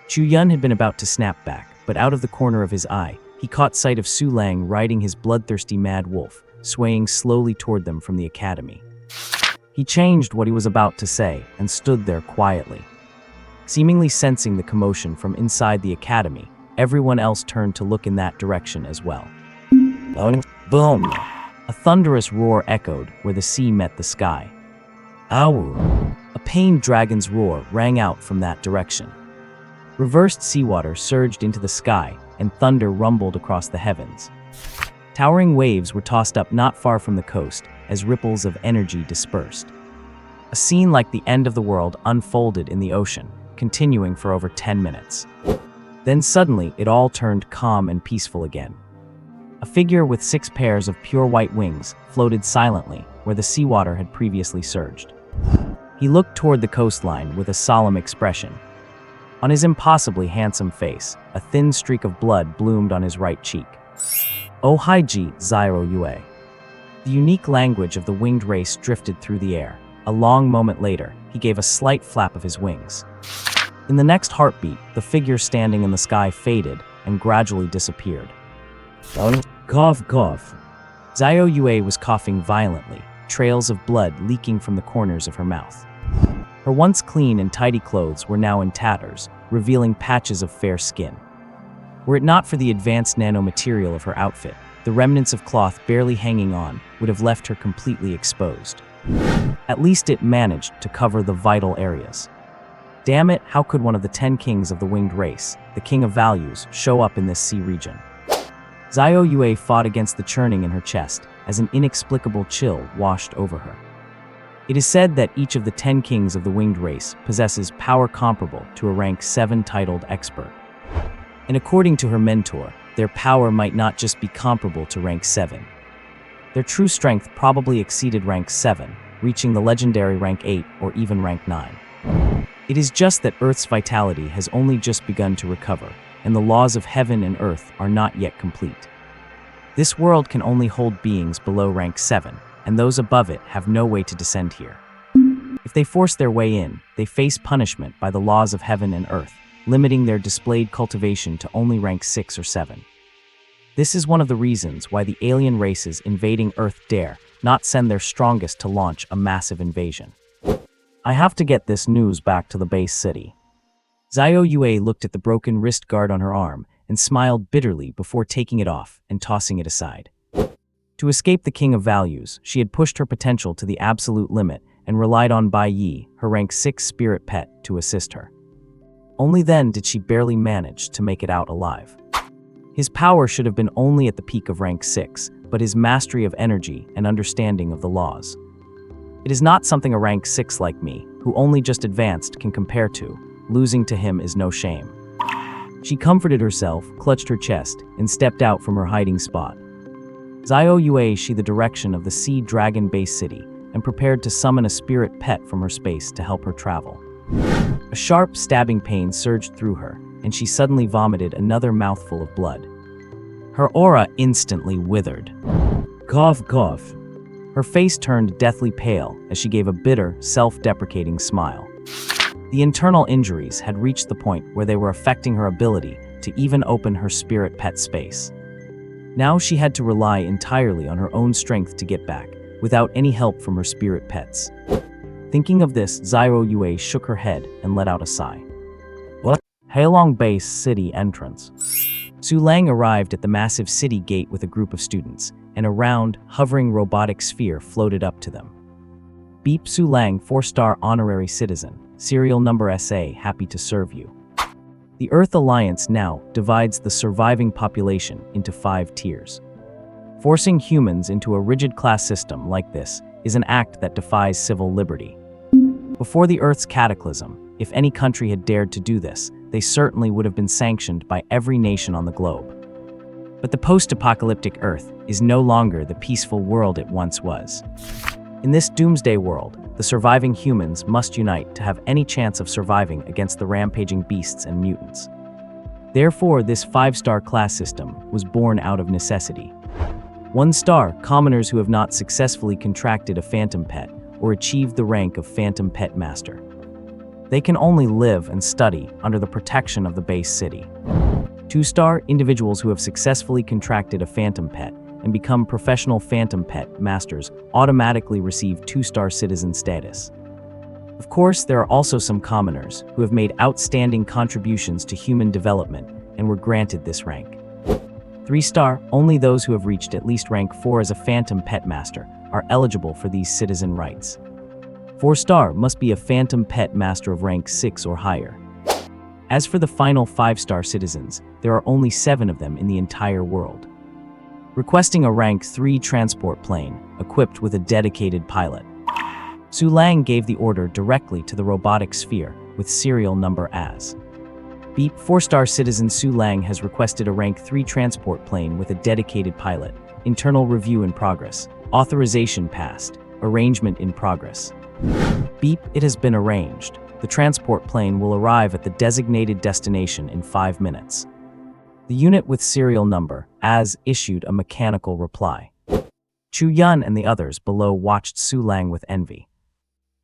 Chu Yun had been about to snap back, but out of the corner of his eye, he caught sight of Su Lang riding his bloodthirsty mad wolf, swaying slowly toward them from the academy. He changed what he was about to say and stood there quietly. Seemingly sensing the commotion from inside the academy, everyone else turned to look in that direction as well. Boom! A thunderous roar echoed where the sea met the sky. Ow! A pained dragon's roar rang out from that direction. Reversed seawater surged into the sky, and thunder rumbled across the heavens. Towering waves were tossed up not far from the coast as ripples of energy dispersed. A scene like the end of the world unfolded in the ocean, continuing for over 10 minutes. Then suddenly, it all turned calm and peaceful again. A figure with 6 pairs of pure white wings floated silently where the seawater had previously surged. He looked toward the coastline with a solemn expression. On his impossibly handsome face, a thin streak of blood bloomed on his right cheek. Oh Haiji Zyro Yue. The unique language of the winged race drifted through the air. A long moment later, he gave a slight flap of his wings. In the next heartbeat, the figure standing in the sky faded and gradually disappeared. Cough, cough. Zyro Yue was coughing violently, trails of blood leaking from the corners of her mouth. Her once clean and tidy clothes were now in tatters, revealing patches of fair skin. Were it not for the advanced nanomaterial of her outfit, the remnants of cloth barely hanging on would have left her completely exposed. At least it managed to cover the vital areas. Damn it, how could one of the 10 kings of the winged race, the king of values, show up in this sea region? Zyro Yue fought against the churning in her chest as an inexplicable chill washed over her. It is said that each of the 10 kings of the winged race possesses power comparable to a rank 7 titled expert. And according to her mentor, their power might not just be comparable to rank 7. Their true strength probably exceeded rank 7, reaching the legendary rank 8 or even rank 9. It is just that Earth's vitality has only just begun to recover, and the laws of heaven and earth are not yet complete. This world can only hold beings below rank 7, and those above it have no way to descend here. If they force their way in, they face punishment by the laws of heaven and earth, limiting their displayed cultivation to only rank 6 or 7. This is one of the reasons why the alien races invading Earth dare not send their strongest to launch a massive invasion. I have to get this news back to the base city. Zyro Yue looked at the broken wrist guard on her arm and smiled bitterly before taking it off and tossing it aside. To escape the king of values, she had pushed her potential to the absolute limit and relied on Bai Yi, her rank 6 spirit pet, to assist her. Only then did she barely manage to make it out alive. His power should have been only at the peak of rank 6, but his mastery of energy and understanding of the laws. It is not something a rank 6 like me, who only just advanced, can compare to. Losing to him is no shame. She comforted herself, clutched her chest, and stepped out from her hiding spot. Zyro Yue she the direction of the Sea Dragon base city and prepared to summon a spirit pet from her space to help her travel. A sharp, stabbing pain surged through her, and she suddenly vomited another mouthful of blood. Her aura instantly withered. Cough, cough. Her face turned deathly pale as she gave a bitter, self-deprecating smile. The internal injuries had reached the point where they were affecting her ability to even open her spirit pet space. Now she had to rely entirely on her own strength to get back, without any help from her spirit pets. Thinking of this, Zyro Yue shook her head and let out a sigh. What? Heilong Base City entrance. Su Lang arrived at the massive city gate with a group of students, and a round, hovering robotic sphere floated up to them. Beep Su Lang, 4-star honorary citizen, serial number SA, happy to serve you. The Earth Alliance now divides the surviving population into 5 tiers. Forcing humans into a rigid class system like this is an act that defies civil liberty. Before the Earth's cataclysm, if any country had dared to do this, they certainly would have been sanctioned by every nation on the globe. But the post-apocalyptic Earth is no longer the peaceful world it once was. In this doomsday world, the surviving humans must unite to have any chance of surviving against the rampaging beasts and mutants. Therefore, this 5-star class system was born out of necessity. 1-star, commoners who have not successfully contracted a phantom pet or achieved the rank of phantom pet master. They can only live and study under the protection of the base city. 2-star, individuals who have successfully contracted a phantom pet and become professional phantom pet masters automatically receive 2-star citizen status. Of course, there are also some commoners who have made outstanding contributions to human development and were granted this rank. 3-star, only those who have reached at least rank 4 as a phantom pet master are eligible for these citizen rights. 4-star must be a phantom pet master of rank 6 or higher. As for the final 5-star citizens, there are only 7 of them in the entire world. Requesting a rank 3 transport plane, equipped with a dedicated pilot. Su Lang gave the order directly to the robotic sphere with serial number as Beep. 4-star citizen Su Lang has requested a rank 3 transport plane with a dedicated pilot. Internal review in progress. Authorization passed. Arrangement in progress. Beep. It has been arranged. The transport plane will arrive at the designated destination in 5 minutes. The unit with serial number as issued a mechanical reply. Chu Yun and the others below watched Su Lang with envy.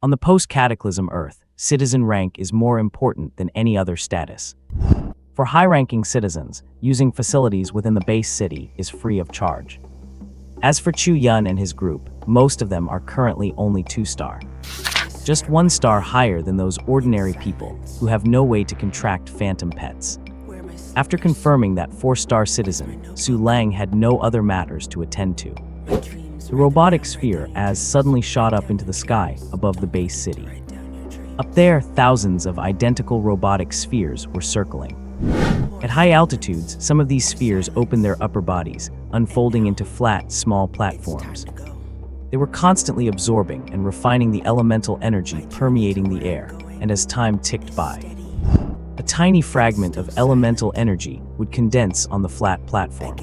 On the post-cataclysm Earth, citizen rank is more important than any other status. For high-ranking citizens, using facilities within the base city is free of charge. As for Chu Yun and his group, most of them are currently only 2-star. Just 1 star higher than those ordinary people who have no way to contract phantom pets. After confirming that 4-star citizen, Su Lang had no other matters to attend to. The robotic sphere as suddenly shot up into the sky above the base city. Up there, thousands of identical robotic spheres were circling. At high altitudes, some of these spheres opened their upper bodies, unfolding into flat, small platforms. They were constantly absorbing and refining the elemental energy permeating the air, and as time ticked by, a tiny fragment of elemental energy would condense on the flat platform.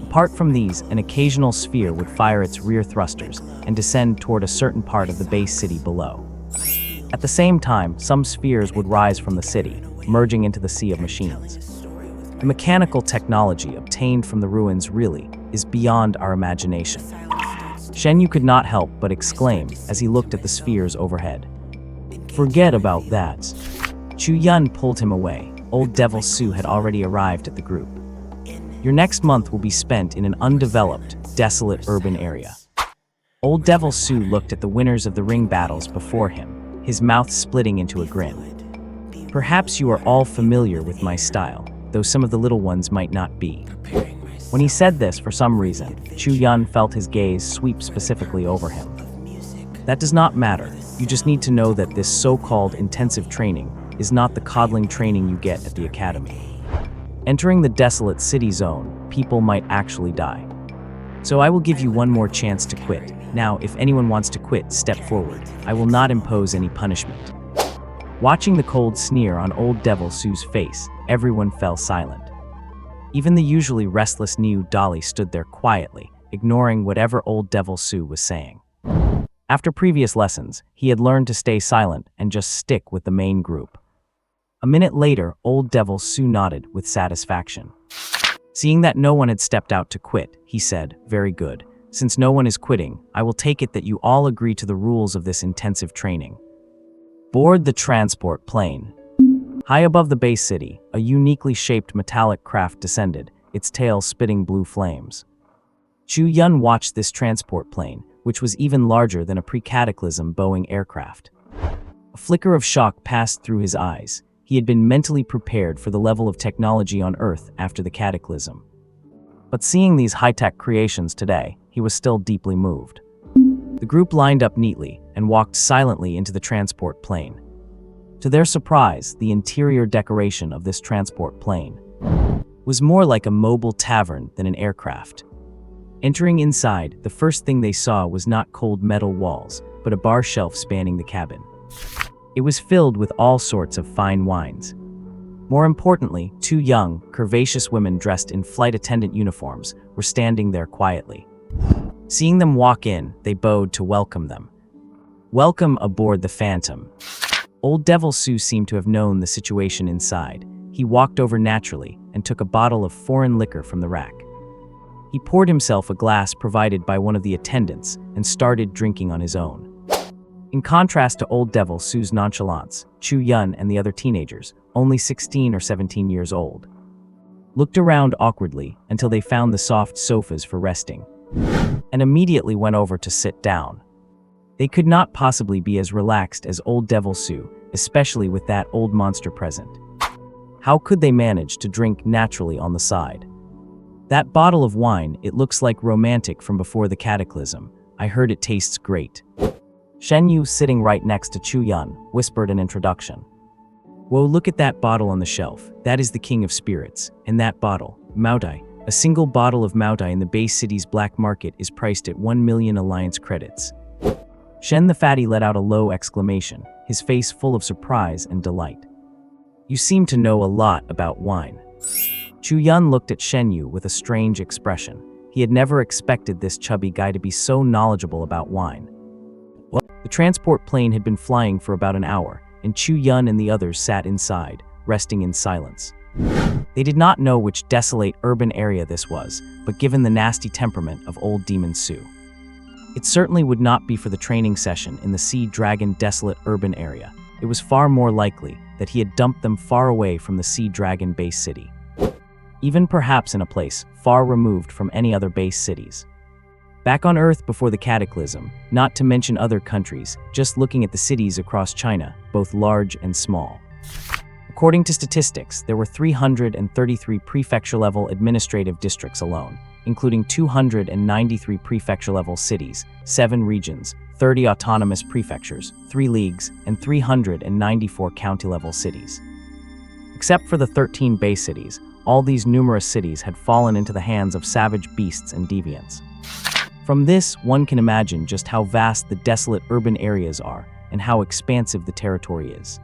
Apart from these, an occasional sphere would fire its rear thrusters and descend toward a certain part of the base city below. At the same time, some spheres would rise from the city, merging into the sea of machines. The mechanical technology obtained from the ruins really is beyond our imagination. Shen Yu could not help but exclaim as he looked at the spheres overhead. Forget about that. Chu Yun pulled him away. Old Devil Su had already arrived at the group. Your next month will be spent in an undeveloped, desolate urban area. Old Devil Su looked at the winners of the ring battles before him, his mouth splitting into a grin. Perhaps you are all familiar with my style, though some of the little ones might not be. When he said this, for some reason, Chu Yun felt his gaze sweep specifically over him. That does not matter. You just need to know that this so-called intensive training is not the coddling training you get at the academy. Entering the desolate city zone, people might actually die. So I will give you one more chance to quit. Now, if anyone wants to quit, step forward. I will not impose any punishment. Watching the cold sneer on Old Devil Su's face, everyone fell silent. Even the usually restless Niu Dali stood there quietly, ignoring whatever Old Devil Su was saying. After previous lessons, he had learned to stay silent and just stick with the main group. A minute later, Old Devil Su nodded with satisfaction. Seeing that no one had stepped out to quit, he said, "Very good. Since no one is quitting, I will take it that you all agree to the rules of this intensive training. Board the transport plane." High above the base city, a uniquely shaped metallic craft descended, its tail spitting blue flames. Chu Yun watched this transport plane, which was even larger than a pre-cataclysm Boeing aircraft. A flicker of shock passed through his eyes. He had been mentally prepared for the level of technology on Earth after the cataclysm. But seeing these high-tech creations today, he was still deeply moved. The group lined up neatly and walked silently into the transport plane. To their surprise, the interior decoration of this transport plane was more like a mobile tavern than an aircraft. Entering inside, the first thing they saw was not cold metal walls, but a bar shelf spanning the cabin. It was filled with all sorts of fine wines. More importantly, 2 young, curvaceous women dressed in flight attendant uniforms were standing there quietly. Seeing them walk in, they bowed to welcome them. Welcome aboard the Phantom. Old Devil Su seemed to have known the situation inside. He walked over naturally and took a bottle of foreign liquor from the rack. He poured himself a glass provided by one of the attendants and started drinking on his own. In contrast to Old Devil Su's nonchalance, Chu Yun and the other teenagers, only 16 or 17 years old, looked around awkwardly until they found the soft sofas for resting, and immediately went over to sit down. They could not possibly be as relaxed as Old Devil Su, especially with that old monster present. How could they manage to drink naturally on the side? That bottle of wine, it looks like romantic from before the cataclysm. I heard it tastes great. Shen Yu, sitting right next to Chu Yun, whispered an introduction. Whoa, look at that bottle on the shelf. That is the king of spirits. And that bottle, Maodai. A single bottle of Maodai in the base city's black market is priced at 1 million alliance credits. Shen the fatty let out a low exclamation, his face full of surprise and delight. You seem to know a lot about wine. Chu Yun looked at Shen Yu with a strange expression. He had never expected this chubby guy to be so knowledgeable about wine. The transport plane had been flying for about an hour, and Chu Yun and the others sat inside, resting in silence. They did not know which desolate urban area this was, but given the nasty temperament of old Demon Su, it certainly would not be for the training session in the Sea Dragon desolate urban area. It was far more likely that he had dumped them far away from the Sea Dragon base city, even perhaps in a place far removed from any other base cities. Back on Earth before the cataclysm, not to mention other countries, just looking at the cities across China, both large and small. According to statistics, there were 333 prefecture-level administrative districts alone, including 293 prefecture-level cities, 7 regions, 30 autonomous prefectures, 3 leagues, and 394 county-level cities. Except for the 13 base cities, all these numerous cities had fallen into the hands of savage beasts and deviants. From this, one can imagine just how vast the desolate urban areas are and how expansive the territory is.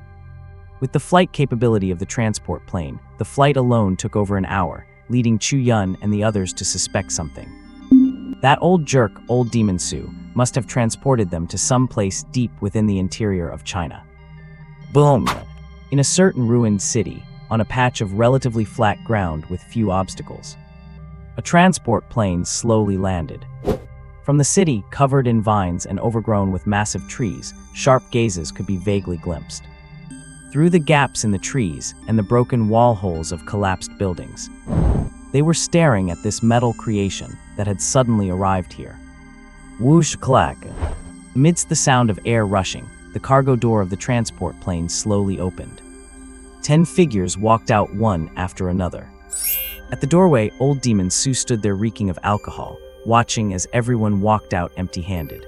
With the flight capability of the transport plane, the flight alone took over an hour, leading Chu Yun and the others to suspect something. That old jerk, old Demon Su, must have transported them to some place deep within the interior of China. Boom! In a certain ruined city, on a patch of relatively flat ground with few obstacles, a transport plane slowly landed. From the city, covered in vines and overgrown with massive trees, sharp gazes could be vaguely glimpsed. Through the gaps in the trees and the broken wall holes of collapsed buildings, they were staring at this metal creation that had suddenly arrived here. Whoosh clack! Amidst the sound of air rushing, the cargo door of the transport plane slowly opened. 10 figures walked out one after another. At the doorway, old Demon Su stood there reeking of alcohol, watching as everyone walked out empty-handed.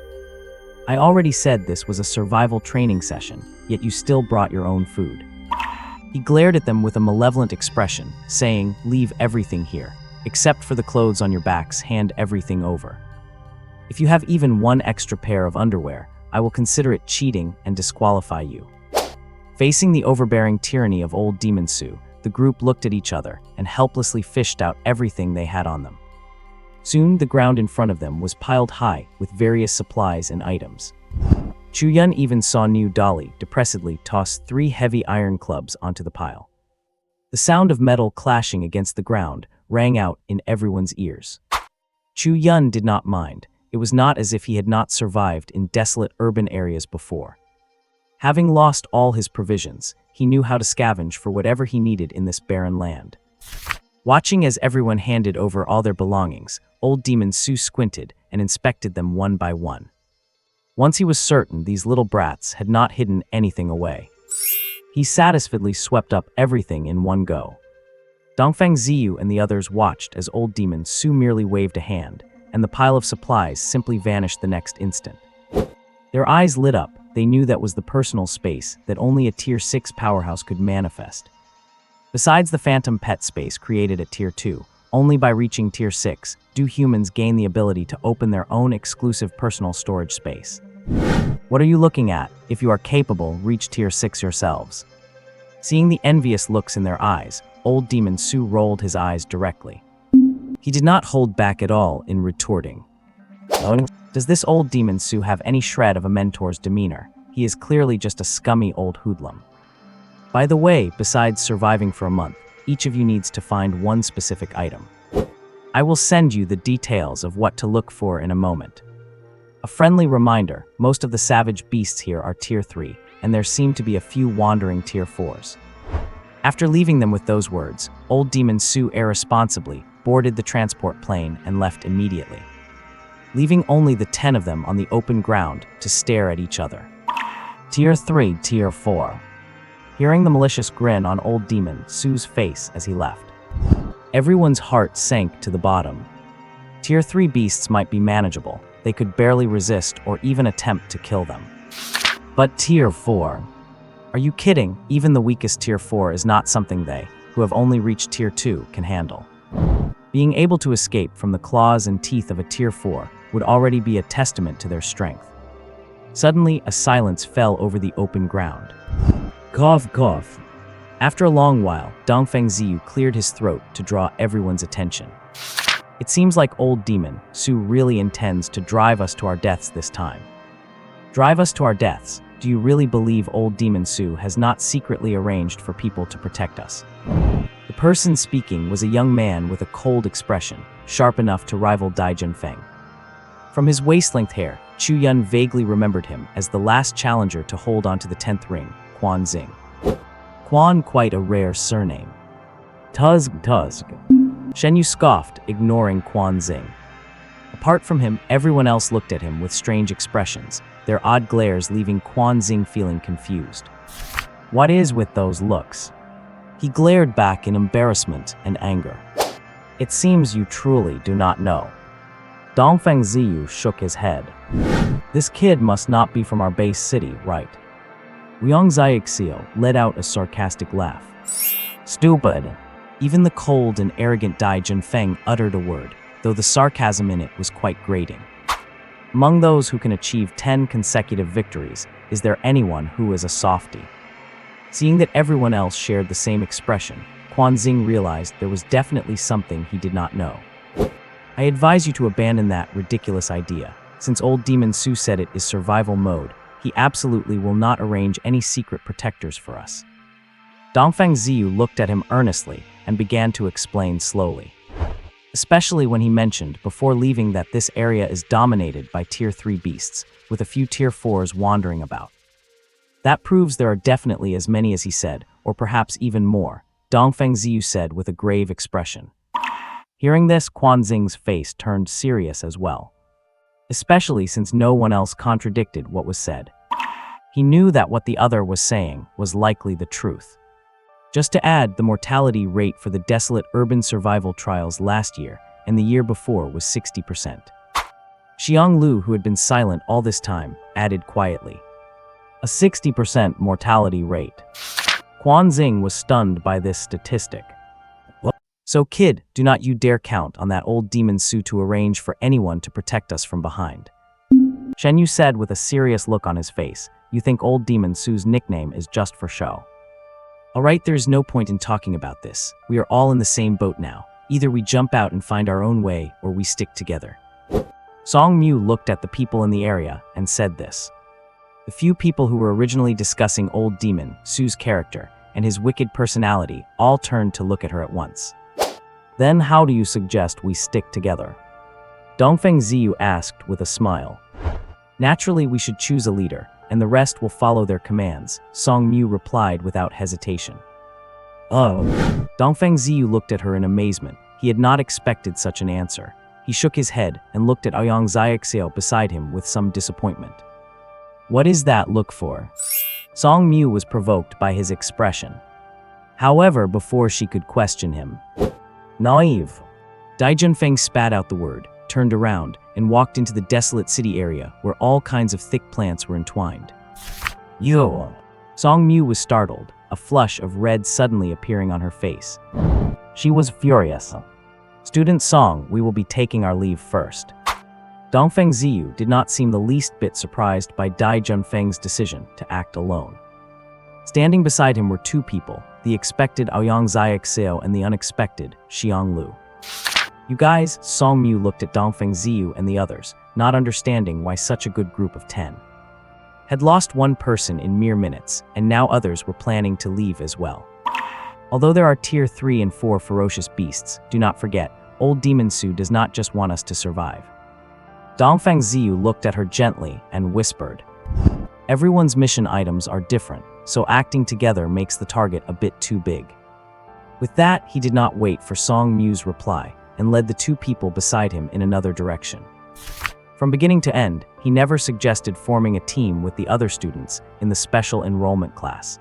I already said this was a survival training session, yet you still brought your own food. He glared at them with a malevolent expression, saying, "Leave everything here. Except for the clothes on your backs, hand everything over. If you have even one extra pair of underwear, I will consider it cheating and disqualify you." Facing the overbearing tyranny of old Demon Su, the group looked at each other and helplessly fished out everything they had on them. Soon, the ground in front of them was piled high with various supplies and items. Chu Yun even saw New Dolly depressedly toss 3 heavy iron clubs onto the pile. The sound of metal clashing against the ground rang out in everyone's ears. Chu Yun did not mind. It was not as if he had not survived in desolate urban areas before. Having lost all his provisions, he knew how to scavenge for whatever he needed in this barren land. Watching as everyone handed over all their belongings, old Demon Su squinted and inspected them one by one. Once he was certain these little brats had not hidden anything away, he satisfiedly swept up everything in one go. Dongfang Ziyu and the others watched as old Demon Su merely waved a hand, and the pile of supplies simply vanished the next instant. Their eyes lit up. They knew that was the personal space that only a Tier 6 powerhouse could manifest. Besides the phantom pet space created at Tier 2, only by reaching Tier 6 do humans gain the ability to open their own exclusive personal storage space. What are you looking at? If you are capable, reach Tier 6 yourselves. Seeing the envious looks in their eyes, old Demon Su rolled his eyes directly. He did not hold back at all in retorting. Does this old Demon Su have any shred of a mentor's demeanor? He is clearly just a scummy old hoodlum. By the way, besides surviving for a month, each of you needs to find one specific item. I will send you the details of what to look for in a moment. A friendly reminder, most of the savage beasts here are Tier 3, and there seem to be a few wandering Tier 4s. After leaving them with those words, old Demon Su irresponsibly boarded the transport plane and left immediately, leaving only the 10 of them on the open ground to stare at each other. Tier 3, Tier 4. Hearing the malicious grin on old Demon Su's face as he left, everyone's heart sank to the bottom. Tier 3 beasts might be manageable. They could barely resist or even attempt to kill them. But Tier 4? Are you kidding? Even the weakest Tier 4 is not something they, who have only reached Tier 2, can handle. Being able to escape from the claws and teeth of a Tier 4 would already be a testament to their strength. Suddenly, a silence fell over the open ground. Cough, cough. After a long while, Dongfeng Ziyu cleared his throat to draw everyone's attention. It seems like old demon Su really intends to drive us to our deaths this time. Drive us to our deaths? Do you really believe old demon Su has not secretly arranged for people to protect us? The person speaking was a young man with a cold expression, sharp enough to rival Dai Junfeng. From his waist-length hair, Chu Yun vaguely remembered him as the last challenger to hold onto the 10th ring, Quan Xing. Quan, quite a rare surname. Tuzg. Shen Yu scoffed, ignoring Quan Xing. Apart from him, everyone else looked at him with strange expressions, their odd glares leaving Quan Xing feeling confused. What is with those looks? He glared back in embarrassment and anger. It seems you truly do not know. Dongfeng Ziyu shook his head. This kid must not be from our base city, right? Liang Xiaoxiao let out a sarcastic laugh. Stupid. Even the cold and arrogant Dai Junfeng uttered a word, though the sarcasm in it was quite grating. Among those who can achieve 10 consecutive victories, is there anyone who is a softie? Seeing that everyone else shared the same expression, Quan Xing realized there was definitely something he did not know. I advise you to abandon that ridiculous idea. Since old demon Su said it is survival mode, he absolutely will not arrange any secret protectors for us. Dongfeng Ziyu looked at him earnestly and began to explain slowly. Especially when he mentioned before leaving that this area is dominated by Tier 3 beasts, with a few Tier 4s wandering about. That proves there are definitely as many as he said, or perhaps even more, Dongfeng Ziyu said with a grave expression. Hearing this, Quan Xing's face turned serious as well. Especially since no one else contradicted what was said. He knew that what the other was saying was likely the truth. Just to add, the mortality rate for the desolate urban survival trials last year and the year before was 60%. Xiang Lu, who had been silent all this time, added quietly. A 60% mortality rate. Quan Xing was stunned by this statistic. So kid, do not you dare count on that old demon Su to arrange for anyone to protect us from behind. Shen Yu said with a serious look on his face, you think old demon Su's nickname is just for show. Alright, there's no point in talking about this. We are all in the same boat now. Either we jump out and find our own way, or we stick together. Song Mu looked at the people in the area and said this. The few people who were originally discussing old demon Su's character and his wicked personality all turned to look at her at once. Then how do you suggest we stick together? Dongfeng Ziyu asked with a smile. Naturally, we should choose a leader, and the rest will follow their commands, Song Mu replied without hesitation. Oh. Dongfeng Ziyu looked at her in amazement. He had not expected such an answer. He shook his head and looked at Liang Xiaoxiao beside him with some disappointment. What is that look for? Song Mu was provoked by his expression. However, before she could question him, naive. Dai Junfeng spat out the word, turned around, and walked into the desolate city area where all kinds of thick plants were entwined. Yo! Song Mu was startled, a flush of red suddenly appearing on her face. She was furious. Student Song, we will be taking our leave first. Dongfeng Ziyu did not seem the least bit surprised by Dai Junfeng's decision to act alone. Standing beside him were two people, the expected Liang Xiaoxiao and the unexpected Xiang Lu. You guys, Song Mu looked at Dongfeng Ziyu and the others, not understanding why such a good group of 10 had lost one person in mere minutes, and now others were planning to leave as well. Although there are Tier 3 and 4 ferocious beasts, do not forget, old demon Su does not just want us to survive. Dongfeng Ziyu looked at her gently and whispered. Everyone's mission items are different, so acting together makes the target a bit too big. With that, he did not wait for Song Mu's reply, and led the two people beside him in another direction. From beginning to end, he never suggested forming a team with the other students in the special enrollment class.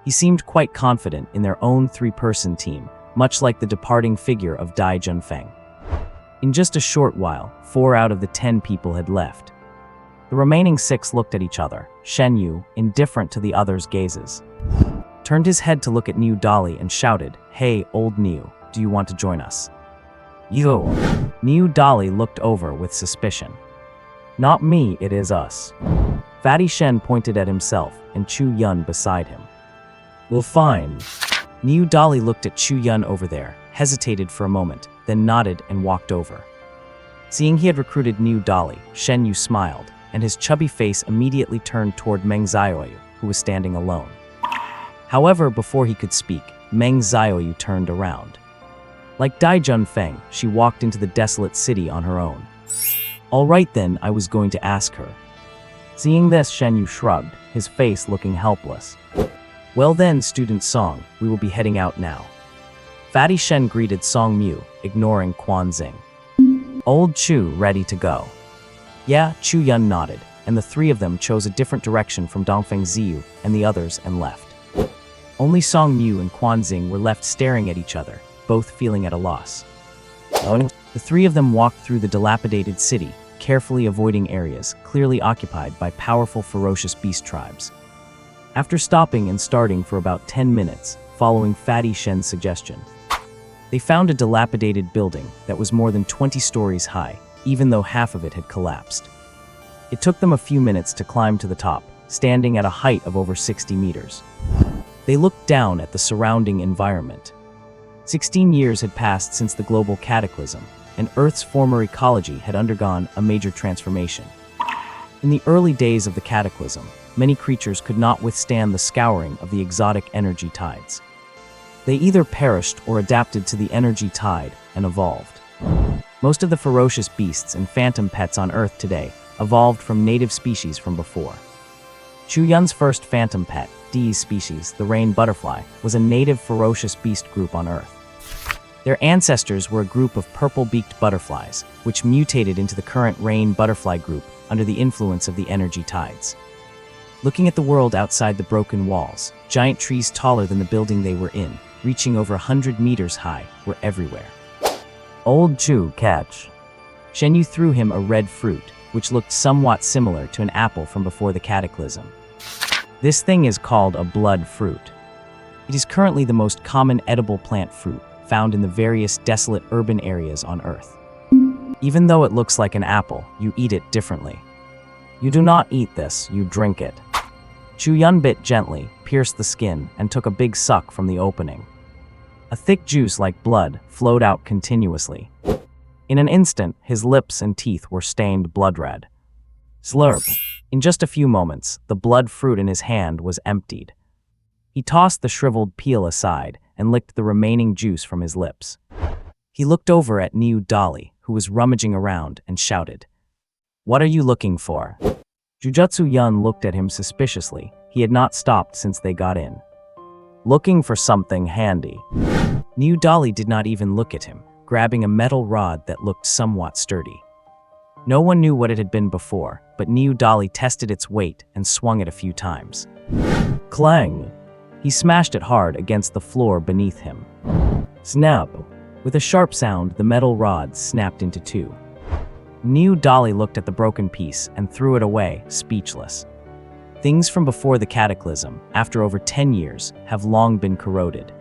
He seemed quite confident in their own 3-person team, much like the departing figure of Dai Junfeng. In just a short while, 4 out of the 10 people had left. The remaining 6 looked at each other. Shen Yu, indifferent to the others' gazes, turned his head to look at Niu Dali and shouted, "Hey, old Niu, do you want to join us?" Yo! Niu Dali looked over with suspicion. Not me, it is us. Fatty Shen pointed at himself and Chu Yun beside him. We'll find. Niu Dali looked at Chu Yun over there, hesitated for a moment, then nodded and walked over. Seeing he had recruited Niu Dali, Shen Yu smiled, and his chubby face immediately turned toward Meng Xiaoyu, who was standing alone. However, before he could speak, Meng Xiaoyu turned around. Like Dai Jun Feng, she walked into the desolate city on her own. All right then, I was going to ask her. Seeing this, Shen Yu shrugged, his face looking helpless. Well then, student Song, we will be heading out now. Fatty Shen greeted Song Mu, ignoring Quan Xing. Old Chu ready to go. Yeah, Chu Yun nodded, and the three of them chose a different direction from Dongfeng Ziyu and the others and left. Only Song Mu and Quan Xing were left staring at each other, both feeling at a loss. The three of them walked through the dilapidated city, carefully avoiding areas clearly occupied by powerful ferocious beast tribes. After stopping and starting for about 10 minutes, following Fatty Shen's suggestion, they found a dilapidated building that was more than 20 stories high, even though half of it had collapsed. It took them a few minutes to climb to the top, standing at a height of over 60 meters. They looked down at the surrounding environment. 16 years had passed since the global cataclysm, and Earth's former ecology had undergone a major transformation. In the early days of the cataclysm, many creatures could not withstand the scouring of the exotic energy tides. They either perished or adapted to the energy tide and evolved. Most of the ferocious beasts and phantom pets on Earth today evolved from native species from before. Chu Yun's first phantom pet, Dee's species, the rain butterfly, was a native ferocious beast group on Earth. Their ancestors were a group of purple-beaked butterflies, which mutated into the current rain butterfly group under the influence of the energy tides. Looking at the world outside the broken walls, giant trees taller than the building they were in, reaching over 100 meters high, were everywhere. Old Chu, catch. Shen Yu threw him a red fruit, which looked somewhat similar to an apple from before the cataclysm. This thing is called a blood fruit. It is currently the most common edible plant fruit found in the various desolate urban areas on Earth. Even though it looks like an apple, you eat it differently. You do not eat this, you drink it. Chu Yun bit gently, pierced the skin, and took a big suck from the opening. A thick juice like blood flowed out continuously. In an instant, his lips and teeth were stained blood red. Slurp. In just a few moments, the blood fruit in his hand was emptied. He tossed the shriveled peel aside and licked the remaining juice from his lips. He looked over at Niu Dali, who was rummaging around, and shouted, "What are you looking for?" Jujutsu Yun looked at him suspiciously. He had not stopped since they got in. Looking for something handy. Niu Dali did not even look at him, grabbing a metal rod that looked somewhat sturdy. No one knew what it had been before, but Niu Dali tested its weight and swung it a few times. Clang! He smashed it hard against the floor beneath him. Snap! With a sharp sound, the metal rod snapped into two. Niu Dali looked at the broken piece and threw it away, speechless. Things from before the cataclysm, after over 10 years, have long been corroded.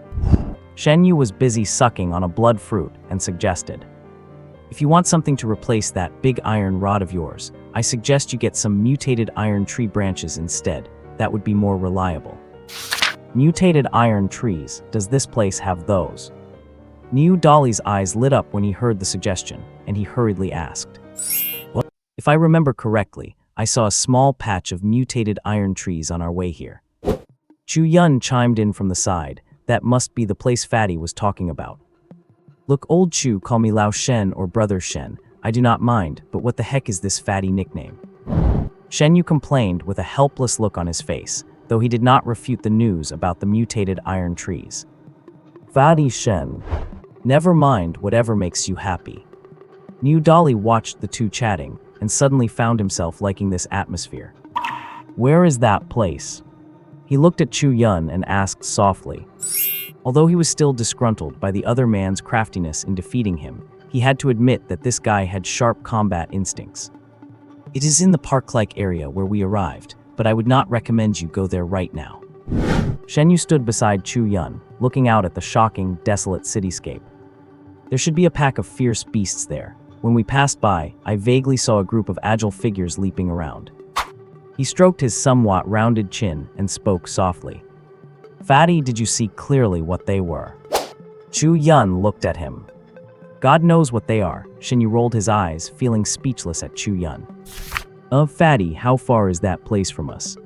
Shen Yu was busy sucking on a blood fruit and suggested, "If you want something to replace that big iron rod of yours, I suggest you get some mutated iron tree branches instead. That would be more reliable." Mutated iron trees, does this place have those? Niu Dali's eyes lit up when he heard the suggestion, and he hurriedly asked, "What?" If I remember correctly, I saw a small patch of mutated iron trees on our way here. Chu Yun chimed in from the side. That must be the place Fatty was talking about. Look, old Chu, call me Lao Shen or Brother Shen. I do not mind, but what the heck is this Fatty nickname? Shen Yu complained with a helpless look on his face, though he did not refute the news about the mutated iron trees. Fatty Shen. Never mind, whatever makes you happy. Niu Dali watched the two chatting, and suddenly found himself liking this atmosphere. Where is that place? He looked at Chu Yun and asked softly. Although he was still disgruntled by the other man's craftiness in defeating him, he had to admit that this guy had sharp combat instincts. It is in the park-like area where we arrived, but I would not recommend you go there right now. Shen Yu stood beside Chu Yun, looking out at the shocking, desolate cityscape. There should be a pack of fierce beasts there. When we passed by, I vaguely saw a group of agile figures leaping around. He stroked his somewhat rounded chin and spoke softly. "Fatty, did you see clearly what they were?" Chu Yun looked at him. "God knows what they are." Shen Yu rolled his eyes, feeling speechless at Chu Yun. Fatty, how far is that place from us?"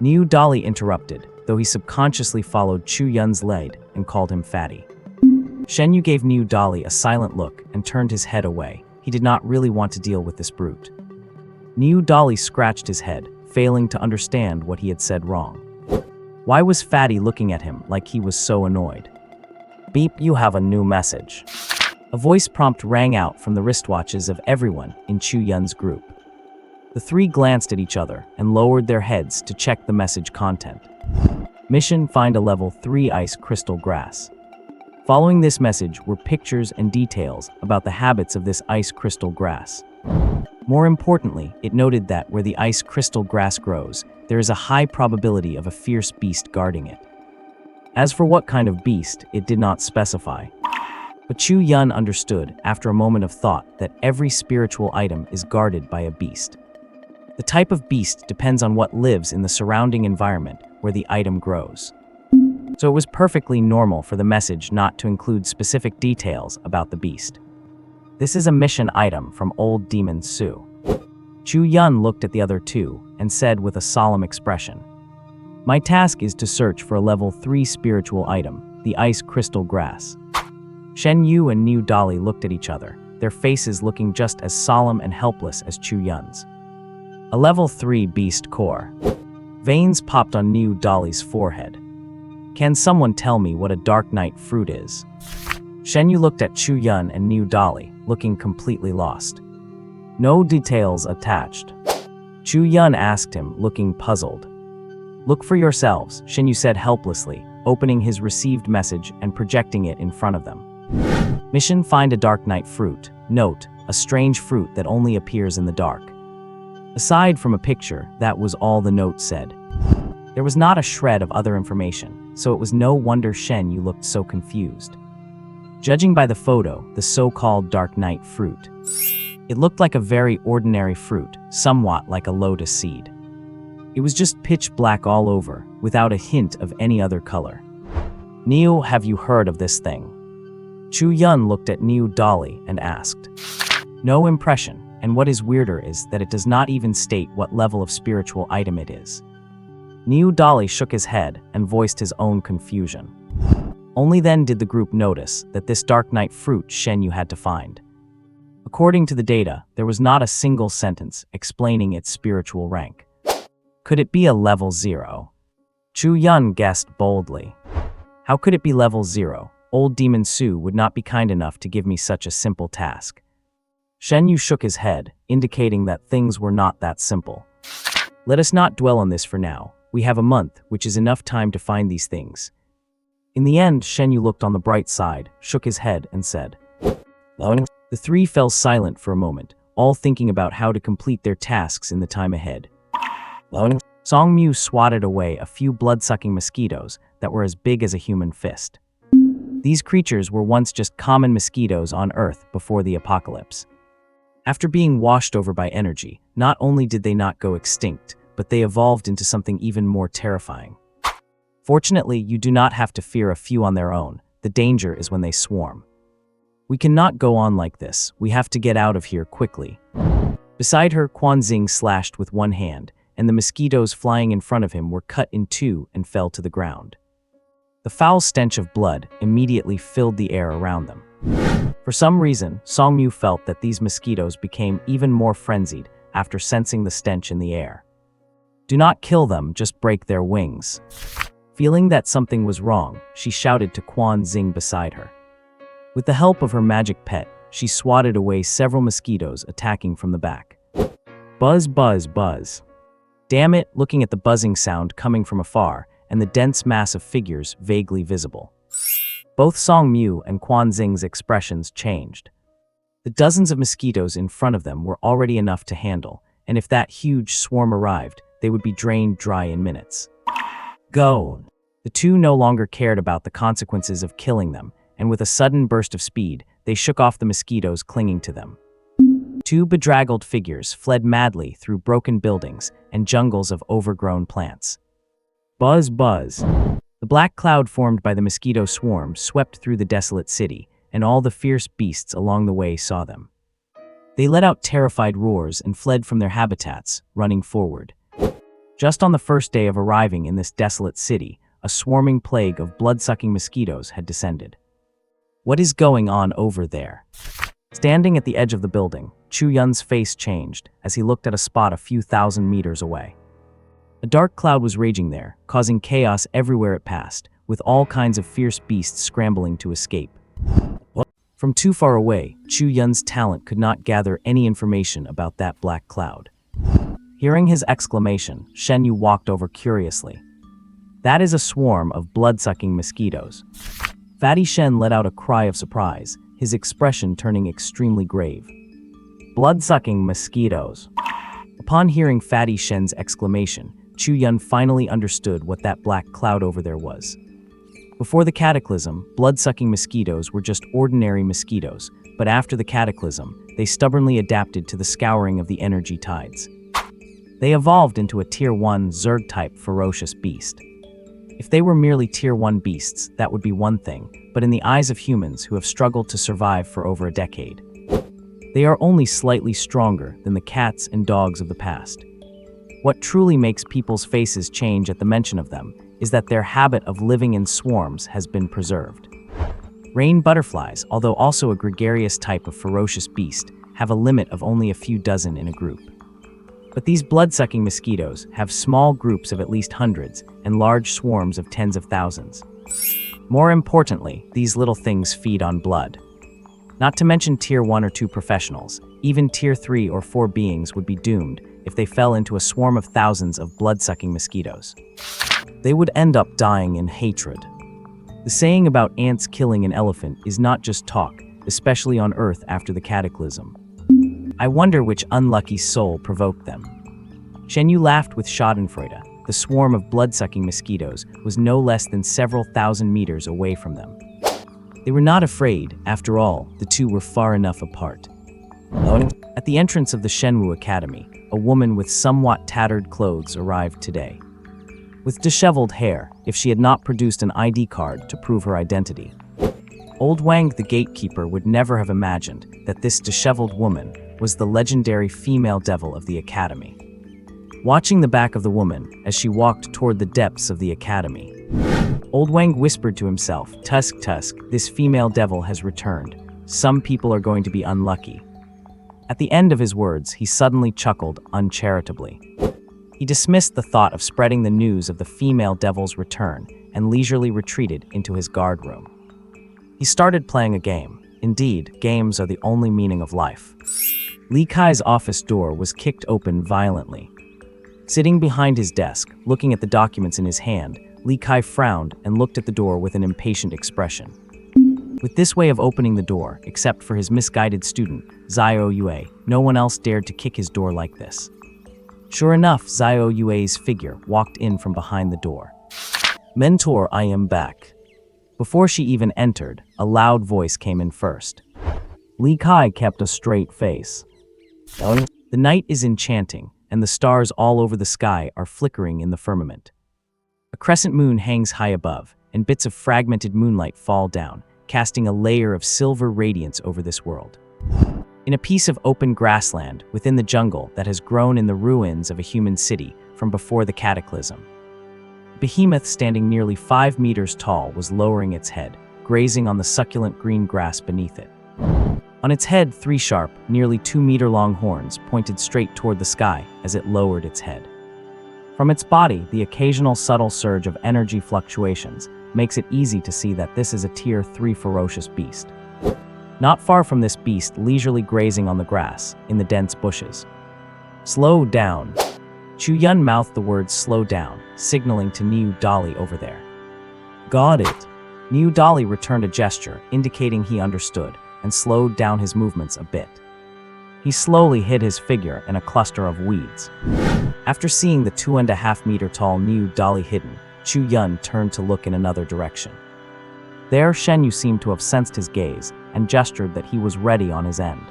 Niu Dali interrupted, though he subconsciously followed Chu Yun's lead and called him Fatty. Shen Yu gave Niu Dali a silent look and turned his head away. He did not really want to deal with this brute. Niu Dali scratched his head, failing to understand what he had said wrong. Why was Fatty looking at him like he was so annoyed? "Beep, you have a new message." A voice prompt rang out from the wristwatches of everyone in Chu Yun's group. The three glanced at each other and lowered their heads to check the message content. Mission: find a level 3 ice crystal grass. Following this message were pictures and details about the habits of this ice crystal grass. More importantly, it noted that where the ice crystal grass grows, there is a high probability of a fierce beast guarding it. As for what kind of beast, it did not specify. But Chu Yun understood, after a moment of thought, that every spiritual item is guarded by a beast. The type of beast depends on what lives in the surrounding environment where the item grows. So it was perfectly normal for the message not to include specific details about the beast. "This is a mission item from Old Demon Su." Chu Yun looked at the other two and said with a solemn expression, "My task is to search for a level 3 spiritual item, the ice crystal grass." Shen Yu and Niu Dali looked at each other, their faces looking just as solemn and helpless as Chu Yun's. A level 3 beast core. Veins popped on Niu Dali's forehead. "Can someone tell me what a dark night fruit is?" Shen Yu looked at Chu Yun and Niu Dali, looking completely lost. "No details attached." Chu Yun asked him, looking puzzled. "Look for yourselves," Shen Yu said helplessly, opening his received message and projecting it in front of them. Mission: find a dark night fruit. Note: a strange fruit that only appears in the dark. Aside from a picture, that was all the note said. There was not a shred of other information, so it was no wonder Shen Yu looked so confused. Judging by the photo, the so-called dark night fruit. It looked like a very ordinary fruit, somewhat like a lotus seed. It was just pitch black all over, without a hint of any other color. "Niu, have you heard of this thing?" Chu Yun looked at Niu Dali and asked. "No impression, and what is weirder is that it does not even state what level of spiritual item it is." Niu Dali shook his head and voiced his own confusion. Only then did the group notice that this dark night fruit Shen Yu had to find. According to the data, there was not a single sentence explaining its spiritual rank. Could it be a level 0? Chu Yun guessed boldly. How could it be level 0? Old Demon Su would not be kind enough to give me such a simple task. Shen Yu shook his head, indicating that things were not that simple. "Let us not dwell on this for now. We have a month, which is enough time to find these things." In the end, Shen Yu looked on the bright side, shook his head, and said, "Vowing." The three fell silent for a moment, all thinking about how to complete their tasks in the time ahead. "Vowing." Song Mu swatted away a few blood-sucking mosquitoes that were as big as a human fist. These creatures were once just common mosquitoes on Earth before the apocalypse. After being washed over by energy, not only did they not go extinct, but they evolved into something even more terrifying. Fortunately, you do not have to fear a few on their own. The danger is when they swarm. "We cannot go on like this. We have to get out of here quickly." Beside her, Quan Xing slashed with one hand, and the mosquitoes flying in front of him were cut in two and fell to the ground. The foul stench of blood immediately filled the air around them. For some reason, Songmu felt that these mosquitoes became even more frenzied after sensing the stench in the air. "Do not kill them, just break their wings." Feeling that something was wrong, she shouted to Quan Xing beside her. With the help of her magic pet, she swatted away several mosquitoes attacking from the back. Buzz, buzz, buzz. Damn it, looking at the buzzing sound coming from afar, and the dense mass of figures vaguely visible. Both Song Mu and Quan Xing's expressions changed. The dozens of mosquitoes in front of them were already enough to handle, and if that huge swarm arrived, they would be drained dry in minutes. Go! The two no longer cared about the consequences of killing them, and with a sudden burst of speed, they shook off the mosquitoes clinging to them. Two bedraggled figures fled madly through broken buildings and jungles of overgrown plants. Buzz, buzz. The black cloud formed by the mosquito swarm swept through the desolate city, and all the fierce beasts along the way saw them. They let out terrified roars and fled from their habitats, running forward. Just on the first day of arriving in this desolate city, a swarming plague of blood-sucking mosquitoes had descended. What is going on over there? Standing at the edge of the building, Chu Yun's face changed as he looked at a spot a few thousand meters away. A dark cloud was raging there, causing chaos everywhere it passed, with all kinds of fierce beasts scrambling to escape. From too far away, Chu Yun's talent could not gather any information about that black cloud. Hearing his exclamation, Shen Yu walked over curiously. That is a swarm of blood-sucking mosquitoes. Fatty Shen let out a cry of surprise, his expression turning extremely grave. Blood-sucking mosquitoes. Upon hearing Fatty Shen's exclamation, Chu Yun finally understood what that black cloud over there was. Before the cataclysm, blood-sucking mosquitoes were just ordinary mosquitoes, but after the cataclysm, they stubbornly adapted to the scouring of the energy tides. They evolved into a Tier 1 Zerg-type ferocious beast. If they were merely Tier 1 beasts, that would be one thing, but in the eyes of humans who have struggled to survive for over a decade, they are only slightly stronger than the cats and dogs of the past. What truly makes people's faces change at the mention of them is that their habit of living in swarms has been preserved. Rain butterflies, although also a gregarious type of ferocious beast, have a limit of only a few dozen in a group. But these blood-sucking mosquitoes have small groups of at least hundreds and large swarms of tens of thousands. More importantly, these little things feed on blood. Not to mention Tier 1 or 2 professionals, even Tier 3 or 4 beings would be doomed if they fell into a swarm of thousands of blood-sucking mosquitoes. They would end up dying in hatred. The saying about ants killing an elephant is not just talk, especially on Earth after the cataclysm. I wonder which unlucky soul provoked them. Shen Yu laughed with schadenfreude. The swarm of blood-sucking mosquitoes was no less than several thousand meters away from them. They were not afraid, after all, the two were far enough apart. At the entrance of the Shenwu Academy, a woman with somewhat tattered clothes arrived today. With disheveled hair, if she had not produced an ID card to prove her identity. Old Wang the gatekeeper would never have imagined that this disheveled woman was the legendary female devil of the academy. Watching the back of the woman as she walked toward the depths of the academy, Old Wang whispered to himself, "Tusk, Tusk, this female devil has returned. Some people are going to be unlucky." At the end of his words, he suddenly chuckled uncharitably. He dismissed the thought of spreading the news of the female devil's return and leisurely retreated into his guard room. He started playing a game. Indeed, games are the only meaning of life. Li Kai's office door was kicked open violently. Sitting behind his desk, looking at the documents in his hand, Li Kai frowned and looked at the door with an impatient expression. With this way of opening the door, except for his misguided student, Zio Yue, no one else dared to kick his door like this. Sure enough, Zio Yue's figure walked in from behind the door. "Mentor, I am back." Before she even entered, a loud voice came in first. Li Kai kept a straight face. "The night is enchanting, and the stars all over the sky are flickering in the firmament. A crescent moon hangs high above, and bits of fragmented moonlight fall down, casting a layer of silver radiance over this world. In a piece of open grassland within the jungle that has grown in the ruins of a human city from before the cataclysm, a behemoth standing nearly 5 meters tall was lowering its head, grazing on the succulent green grass beneath it. On its head, 3 sharp, nearly 2-meter-long horns pointed straight toward the sky as it lowered its head. From its body, the occasional subtle surge of energy fluctuations makes it easy to see that this is a Tier 3 ferocious beast. Not far from this beast, leisurely grazing on the grass, in the dense bushes. "Slow down." Chu Yun mouthed the words "slow down," signaling to Niu Dali over there. "Got it." Niu Dali returned a gesture, indicating he understood, and slowed down his movements a bit. He slowly hid his figure in a cluster of weeds. After seeing the 2.5-meter-tall Niu Dali hidden, Chu Yun turned to look in another direction. There, Shen Yu seemed to have sensed his gaze and gestured that he was ready on his end.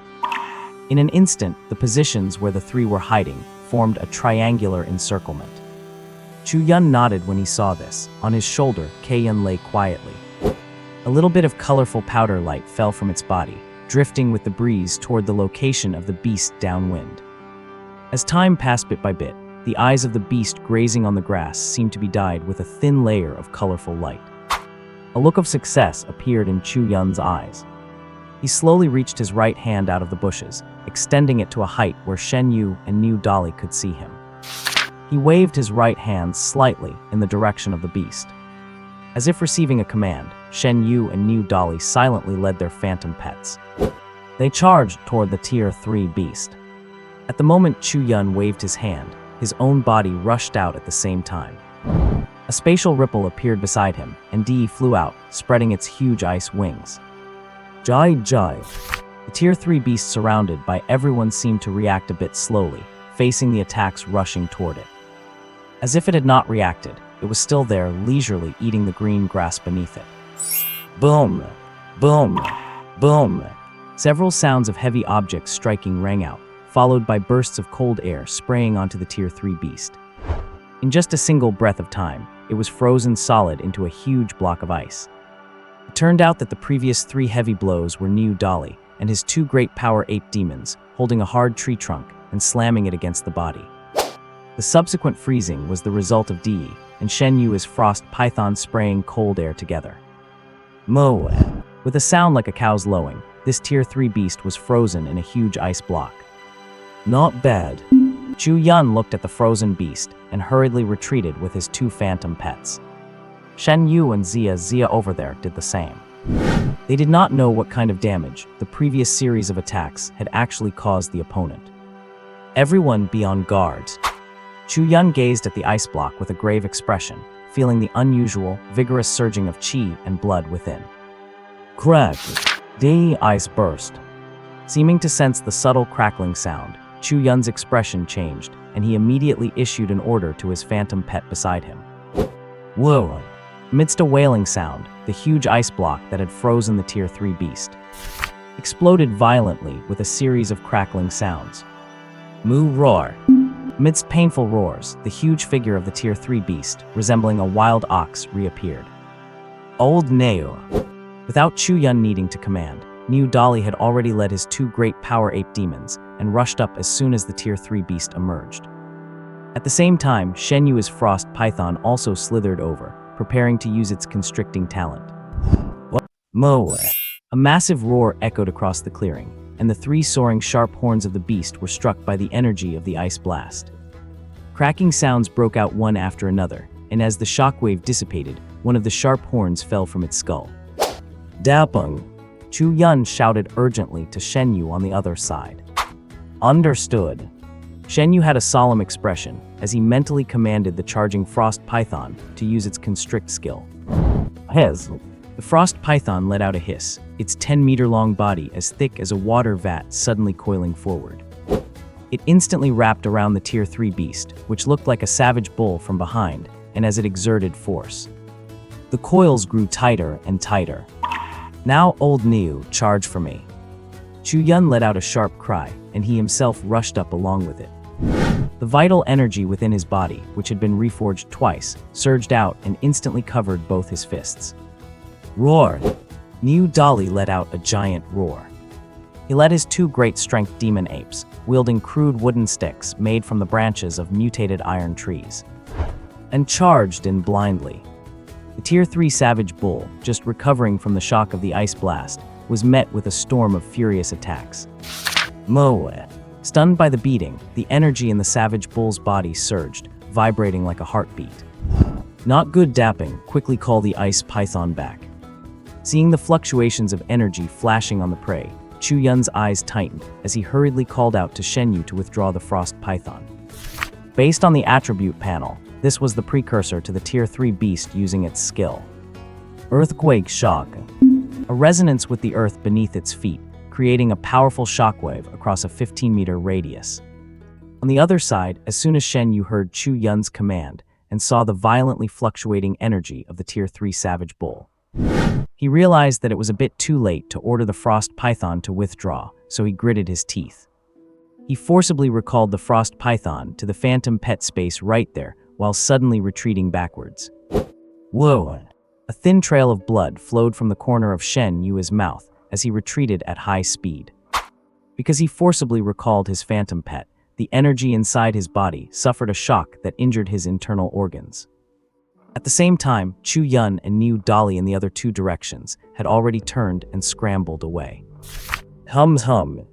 In an instant, the positions where the three were hiding formed a triangular encirclement. Chu Yun nodded when he saw this. On his shoulder, Yun lay quietly. A little bit of colorful powder light fell from its body, drifting with the breeze toward the location of the beast downwind. As time passed bit by bit, the eyes of the beast grazing on the grass seemed to be dyed with a thin layer of colorful light. A look of success appeared in Chu Yun's eyes. He slowly reached his right hand out of the bushes, extending it to a height where Shen Yu and Niu Dali could see him. He waved his right hand slightly in the direction of the beast. As if receiving a command, Shen Yu and Niu Dali silently led their phantom pets. They charged toward the Tier 3 beast. At the moment Chu Yun waved his hand, his own body rushed out at the same time. A spatial ripple appeared beside him, and Di flew out, spreading its huge ice wings. Jai Jai. The Tier 3 beast surrounded by everyone seemed to react a bit slowly, facing the attacks rushing toward it. As if it had not reacted, it was still there, leisurely eating the green grass beneath it. Boom! Boom! Boom! Several sounds of heavy objects striking rang out, followed by bursts of cold air spraying onto the Tier 3 beast. In just a single breath of time, it was frozen solid into a huge block of ice. It turned out that the previous 3 heavy blows were Niu Dali and his 2 great power ape demons, holding a hard tree trunk and slamming it against the body. The subsequent freezing was the result of Di and Shen Yu's frost python spraying cold air together. Mo! With a sound like a cow's lowing, this Tier 3 beast was frozen in a huge ice block. Not bad. Chu Yun looked at the frozen beast and hurriedly retreated with his 2 phantom pets. Shen Yu and Zia over there did the same. They did not know what kind of damage the previous series of attacks had actually caused the opponent. Everyone be on guard. Chu Yun gazed at the ice block with a grave expression, feeling the unusual, vigorous surging of qi and blood within. Crack! The ice burst. Seeming to sense the subtle crackling sound, Chu Yun's expression changed, and he immediately issued an order to his phantom pet beside him. Whoa! Amidst a wailing sound, the huge ice block that had frozen the Tier 3 beast exploded violently with a series of crackling sounds. Moo roar! Amidst painful roars, the huge figure of the Tier 3 beast, resembling a wild ox, reappeared. Old Neo! Without Chu Yun needing to command, Niu Dali had already led his 2 great power ape demons and rushed up as soon as the Tier 3 beast emerged. At the same time, Shen Yu's frost python also slithered over, preparing to use its constricting talent. Mo! A massive roar echoed across the clearing, and the 3 soaring sharp horns of the beast were struck by the energy of the ice blast. Cracking sounds broke out one after another, and as the shockwave dissipated, one of the sharp horns fell from its skull. Dapeng! Chu Yun shouted urgently to Shen Yu on the other side. Understood. Shen Yu had a solemn expression as he mentally commanded the charging frost python to use its constrict skill. Hez! The frost python let out a hiss, its 10-meter-long body as thick as a water vat suddenly coiling forward. It instantly wrapped around the Tier 3 beast, which looked like a savage bull from behind, and as it exerted force. The coils grew tighter and tighter. Now, old Niu, charge for me. Chu Yun let out a sharp cry, and he himself rushed up along with it. The vital energy within his body, which had been reforged twice, surged out and instantly covered both his fists. Roar! Niu Dali let out a giant roar. He led his 2 great strength demon apes, wielding crude wooden sticks made from the branches of mutated iron trees, and charged in blindly. The Tier 3 savage bull, just recovering from the shock of the ice blast, was met with a storm of furious attacks. Moe! Stunned by the beating, the energy in the savage bull's body surged, vibrating like a heartbeat. Not good. Dapping, quickly call the ice python back. Seeing the fluctuations of energy flashing on the prey, Chu Yun's eyes tightened as he hurriedly called out to Shen Yu to withdraw the frost python. Based on the attribute panel, this was the precursor to the Tier 3 beast using its skill. Earthquake shock. A resonance with the earth beneath its feet, creating a powerful shockwave across a 15-meter radius. On the other side, as soon as Shen Yu heard Chu Yun's command and saw the violently fluctuating energy of the Tier 3 savage bull, he realized that it was a bit too late to order the frost python to withdraw, so he gritted his teeth. He forcibly recalled the frost python to the phantom pet space right there, while suddenly retreating backwards. Whoa! A thin trail of blood flowed from the corner of Shen Yu's mouth as he retreated at high speed. Because he forcibly recalled his phantom pet, the energy inside his body suffered a shock that injured his internal organs. At the same time, Chu Yun and New Dolly in the other two directions had already turned and scrambled away. Hum hum.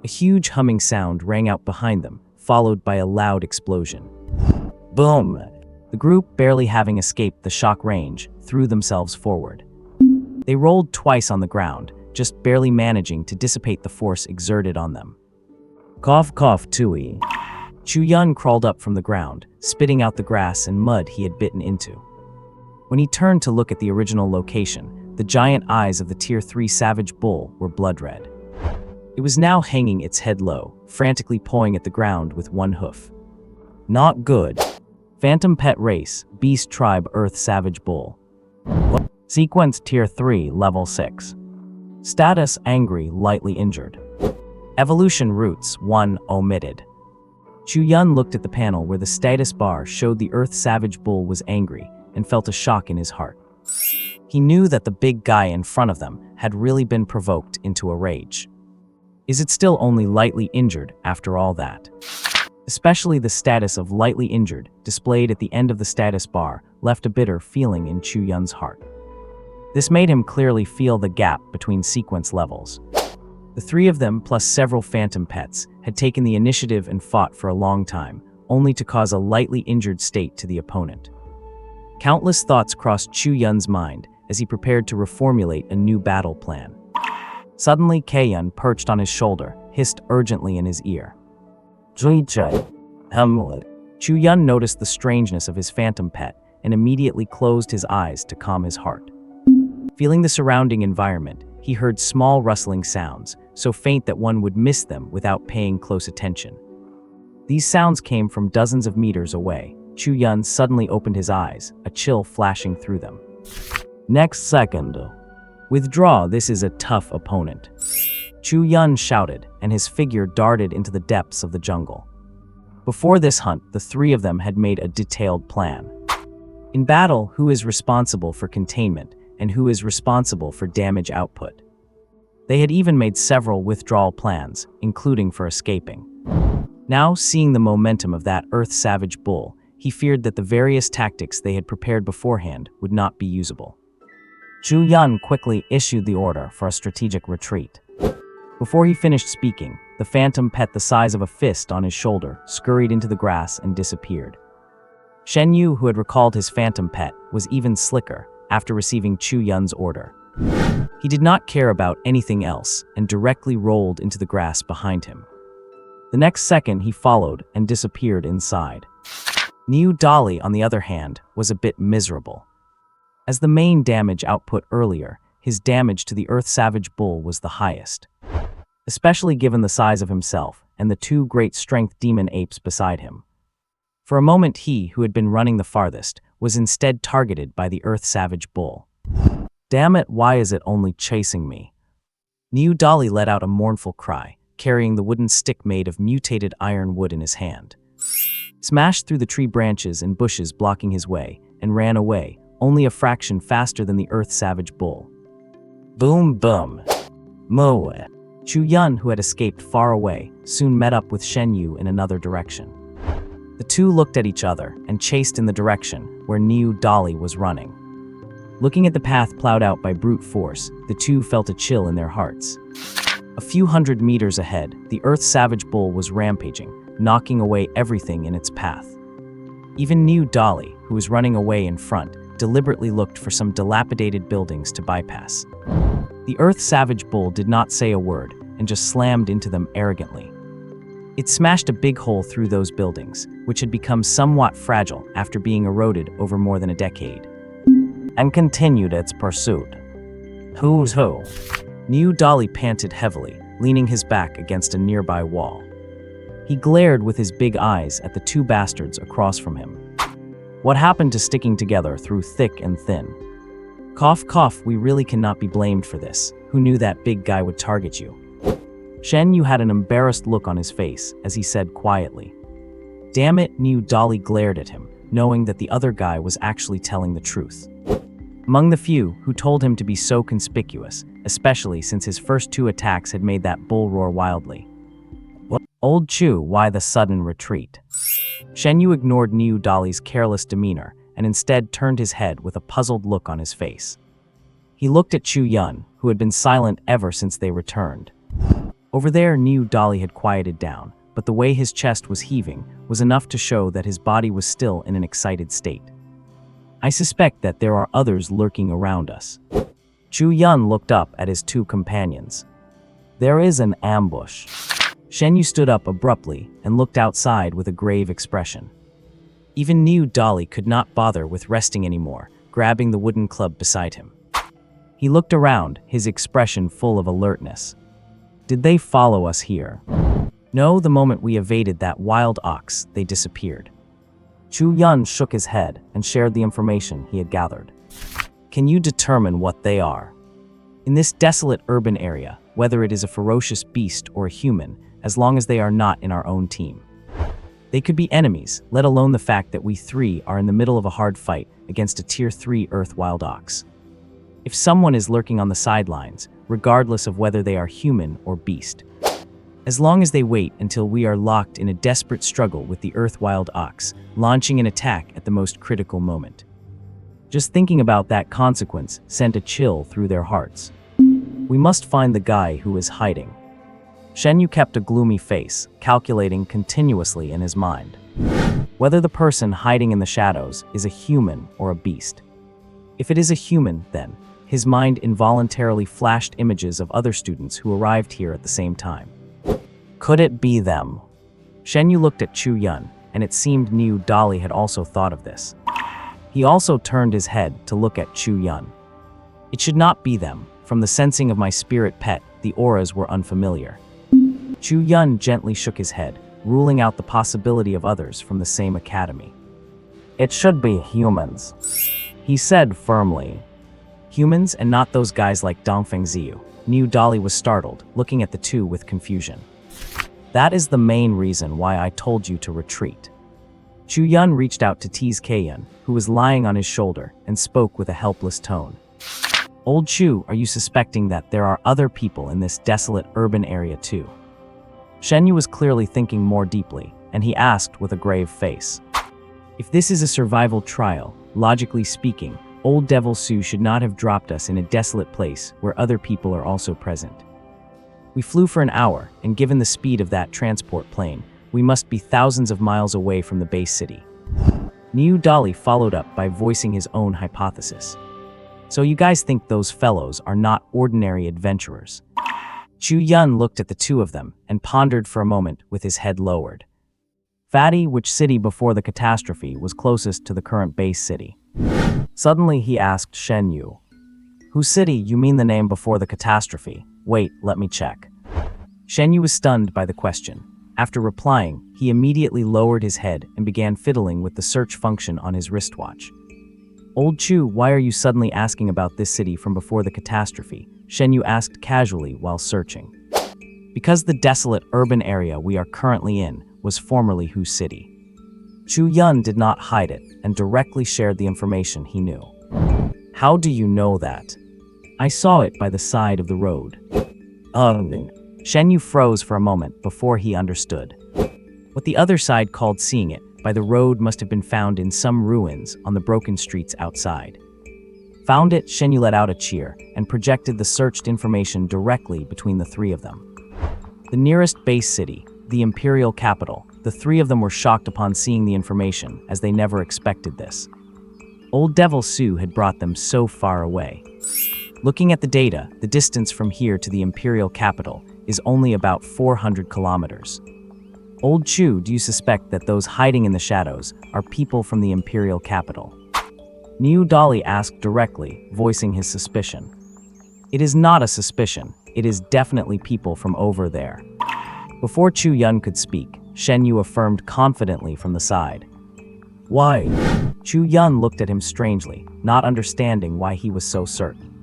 A huge humming sound rang out behind them, followed by a loud explosion. Boom! The group, barely having escaped the shock range, threw themselves forward. They rolled twice on the ground, just barely managing to dissipate the force exerted on them. Cough cough tooey. Chu Yun crawled up from the ground, spitting out the grass and mud he had bitten into. When he turned to look at the original location, the giant eyes of the Tier 3 savage bull were blood red. It was now hanging its head low, frantically pawing at the ground with one hoof. Not good. Phantom Pet Race, Beast Tribe Earth Savage Bull. Sequence Tier 3, Level 6. Status Angry, lightly injured. Evolution Roots 1 omitted. Chu Yun looked at the panel where the status bar showed the Earth Savage Bull was angry and felt a shock in his heart. He knew that the big guy in front of them had really been provoked into a rage. Is it still only lightly injured after all that? Especially the status of lightly injured displayed at the end of the status bar left a bitter feeling in Chu Yun's heart. This made him clearly feel the gap between sequence levels. The three of them, plus several phantom pets, had taken the initiative and fought for a long time, only to cause a lightly injured state to the opponent. Countless thoughts crossed Chu Yun's mind as he prepared to reformulate a new battle plan. Suddenly, Yun, perched on his shoulder, hissed urgently in his ear. Chu Yun noticed the strangeness of his phantom pet and immediately closed his eyes to calm his heart. Feeling the surrounding environment, he heard small rustling sounds, so faint that one would miss them without paying close attention. These sounds came from dozens of meters away. Chu Yun suddenly opened his eyes, a chill flashing through them. Next second. Withdraw, this is a tough opponent. Chu Yun shouted, and his figure darted into the depths of the jungle. Before this hunt, the three of them had made a detailed plan. In battle, who is responsible for containment, and who is responsible for damage output? They had even made several withdrawal plans, including for escaping. Now, seeing the momentum of that Earth Savage Bull, he feared that the various tactics they had prepared beforehand would not be usable. Chu Yun quickly issued the order for a strategic retreat. Before he finished speaking, the phantom pet the size of a fist on his shoulder scurried into the grass and disappeared. Shen Yu, who had recalled his phantom pet, was even slicker after receiving Chu Yun's order. He did not care about anything else and directly rolled into the grass behind him. The next second he followed and disappeared inside. New Dolly, on the other hand, was a bit miserable. As the main damage output earlier, his damage to the Earth Savage Bull was the highest, especially given the size of himself and the two great strength demon apes beside him. For a moment he, who had been running the farthest, was instead targeted by the Earth Savage Bull. Damn it, why is it only chasing me? New Dolly let out a mournful cry, carrying the wooden stick made of mutated iron wood in his hand. Smashed through the tree branches and bushes blocking his way, and ran away, only a fraction faster than the Earth Savage Bull. Boom boom. Moe. Chu Yun, who had escaped far away, soon met up with Shen Yu in another direction. The two looked at each other and chased in the direction where New Dolly was running. Looking at the path plowed out by brute force, the two felt a chill in their hearts. A few hundred meters ahead, the Earth Savage Bull was rampaging, knocking away everything in its path. Even New Dolly, who was running away in front, deliberately looked for some dilapidated buildings to bypass. The Earth Savage Bull did not say a word and just slammed into them arrogantly. It smashed a big hole through those buildings, which had become somewhat fragile after being eroded over more than a decade, and continued its pursuit. Who's who? New Dolly panted heavily, leaning his back against a nearby wall. He glared with his big eyes at the two bastards across from him. What happened to sticking together through thick and thin? Cough cough, we really cannot be blamed for this. Who knew that big guy would target you? Shen Yu had an embarrassed look on his face as he said quietly. Damn it, Niu Dali glared at him, knowing that the other guy was actually telling the truth. Among the few who told him to be so conspicuous, especially since his first 2 attacks had made that bull roar wildly. Old Chu, why the sudden retreat? Shen Yu ignored Niu Dali's careless demeanor and instead turned his head with a puzzled look on his face. He looked at Chu Yun, who had been silent ever since they returned. Over there, Niu Dali had quieted down, but the way his chest was heaving was enough to show that his body was still in an excited state. I suspect that there are others lurking around us. Chu Yun looked up at his 2 companions. There is an ambush. Shen Yu stood up abruptly and looked outside with a grave expression. Even Niu Dali could not bother with resting anymore, grabbing the wooden club beside him. He looked around, his expression full of alertness. Did they follow us here? No, the moment we evaded that wild ox, they disappeared. Chu Yun shook his head and shared the information he had gathered. Can you determine what they are? In this desolate urban area, whether it is a ferocious beast or a human, as long as they are not in our own team. They could be enemies, let alone the fact that we 3 are in the middle of a hard fight against a Tier 3 Earth wild ox. If someone is lurking on the sidelines, regardless of whether they are human or beast, as long as they wait until we are locked in a desperate struggle with the Earth wild ox, launching an attack at the most critical moment. Just thinking about that consequence sent a chill through their hearts. We must find the guy who is hiding. Shen Yu kept a gloomy face, calculating continuously in his mind whether the person hiding in the shadows is a human or a beast. If it is a human, then his mind involuntarily flashed images of other students who arrived here at the same time. Could it be them? Shen Yu looked at Chu Yun, and it seemed Niu Dali had also thought of this. He also turned his head to look at Chu Yun. It should not be them. From the sensing of my spirit pet, the auras were unfamiliar. Chu Yun gently shook his head, ruling out the possibility of others from the same academy. It should be humans, he said firmly. Humans and not those guys like Dongfeng Ziyu. Niu Dali was startled, looking at the 2 with confusion. That is the main reason why I told you to retreat. Chu Yun reached out to tease Kaiyun, who was lying on his shoulder, and spoke with a helpless tone. Old Chu, are you suspecting that there are other people in this desolate urban area too? Shen Yu was clearly thinking more deeply, and he asked with a grave face. If this is a survival trial, logically speaking, Old Devil Su should not have dropped us in a desolate place where other people are also present. We flew for an hour, and given the speed of that transport plane, we must be thousands of miles away from the base city. Niu Dali followed up by voicing his own hypothesis. So you guys think those fellows are not ordinary adventurers? Chu Yun looked at the 2 of them and pondered for a moment with his head lowered. Fatty, which city before the catastrophe was closest to the current base city? Suddenly he asked Shen Yu. Whose city, you mean the name before the catastrophe? Wait, let me check. Shen Yu was stunned by the question. After replying, he immediately lowered his head and began fiddling with the search function on his wristwatch. Old Chu, why are you suddenly asking about this city from before the catastrophe? Shen Yu asked casually while searching. Because the desolate urban area we are currently in was formerly whose city. Chu Yun did not hide it and directly shared the information he knew. How do you know that? I saw it by the side of the road. Shen Yu froze for a moment before he understood. What the other side called seeing it by the road must have been found in some ruins on the broken streets outside. Found it, Shen Yu let out a cheer and projected the searched information directly between the 3 of them. The nearest base city, the imperial capital, the 3 of them were shocked upon seeing the information as they never expected this. Old Devil Su had brought them so far away. Looking at the data, the distance from here to the imperial capital is only about 400 kilometers. Old Chu, do you suspect that those hiding in the shadows are people from the imperial capital? Niu Dali asked directly, voicing his suspicion. It is not a suspicion, it is definitely people from over there. Before Chu Yun could speak, Shen Yu affirmed confidently from the side. Why? Chu Yun looked at him strangely, not understanding why he was so certain.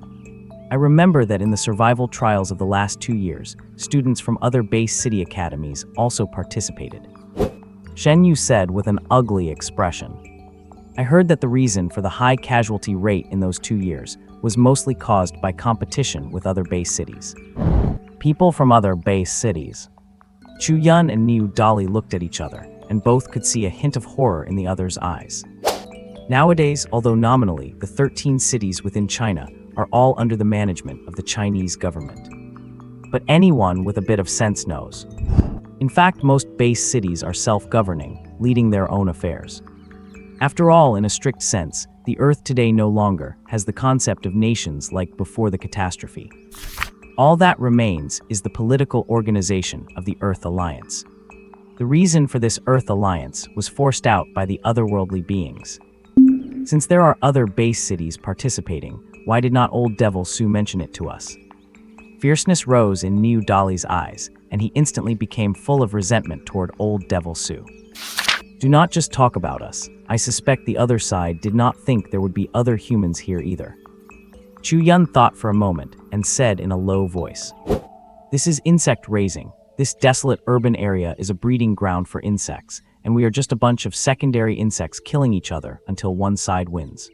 I remember that in the survival trials of the last 2 years, students from other base city academies also participated. Shen Yu said with an ugly expression. I heard that the reason for the high casualty rate in those 2 years was mostly caused by competition with other base cities. People from other base cities. Chu Yun and Niu Dali looked at each other, and both could see a hint of horror in the other's eyes. Nowadays, although nominally, the 13 cities within China are all under the management of the Chinese government. But anyone with a bit of sense knows. In fact, most base cities are self-governing, leading their own affairs. After all, in a strict sense, the Earth today no longer has the concept of nations like before the catastrophe. All that remains is the political organization of the Earth Alliance. The reason for this Earth Alliance was forced out by the otherworldly beings. Since there are other base cities participating, why did not old Devil Su mention it to us? Fierceness rose in Niu Dali's eyes, and he instantly became full of resentment toward old Devil Su. Do not just talk about us. I suspect the other side did not think there would be other humans here either. Chu Yun thought for a moment and said in a low voice, This is insect raising. This desolate urban area is a breeding ground for insects, and we are just a bunch of secondary insects killing each other until one side wins.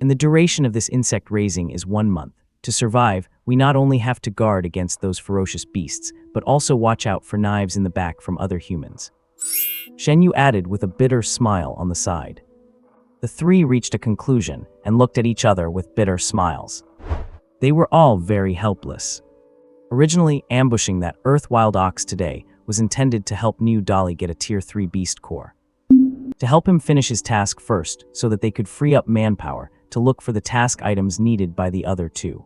And the duration of this insect raising is 1 month. To survive, we not only have to guard against those ferocious beasts, but also watch out for knives in the back from other humans. Shen Yu added with a bitter smile on the side. The three reached a conclusion and looked at each other with bitter smiles. They were all very helpless. Originally, ambushing that Earth Wild Ox today was intended to help Niu Dali get a Tier 3 beast core. To help him finish his task first so that they could free up manpower to look for the task items needed by the other two.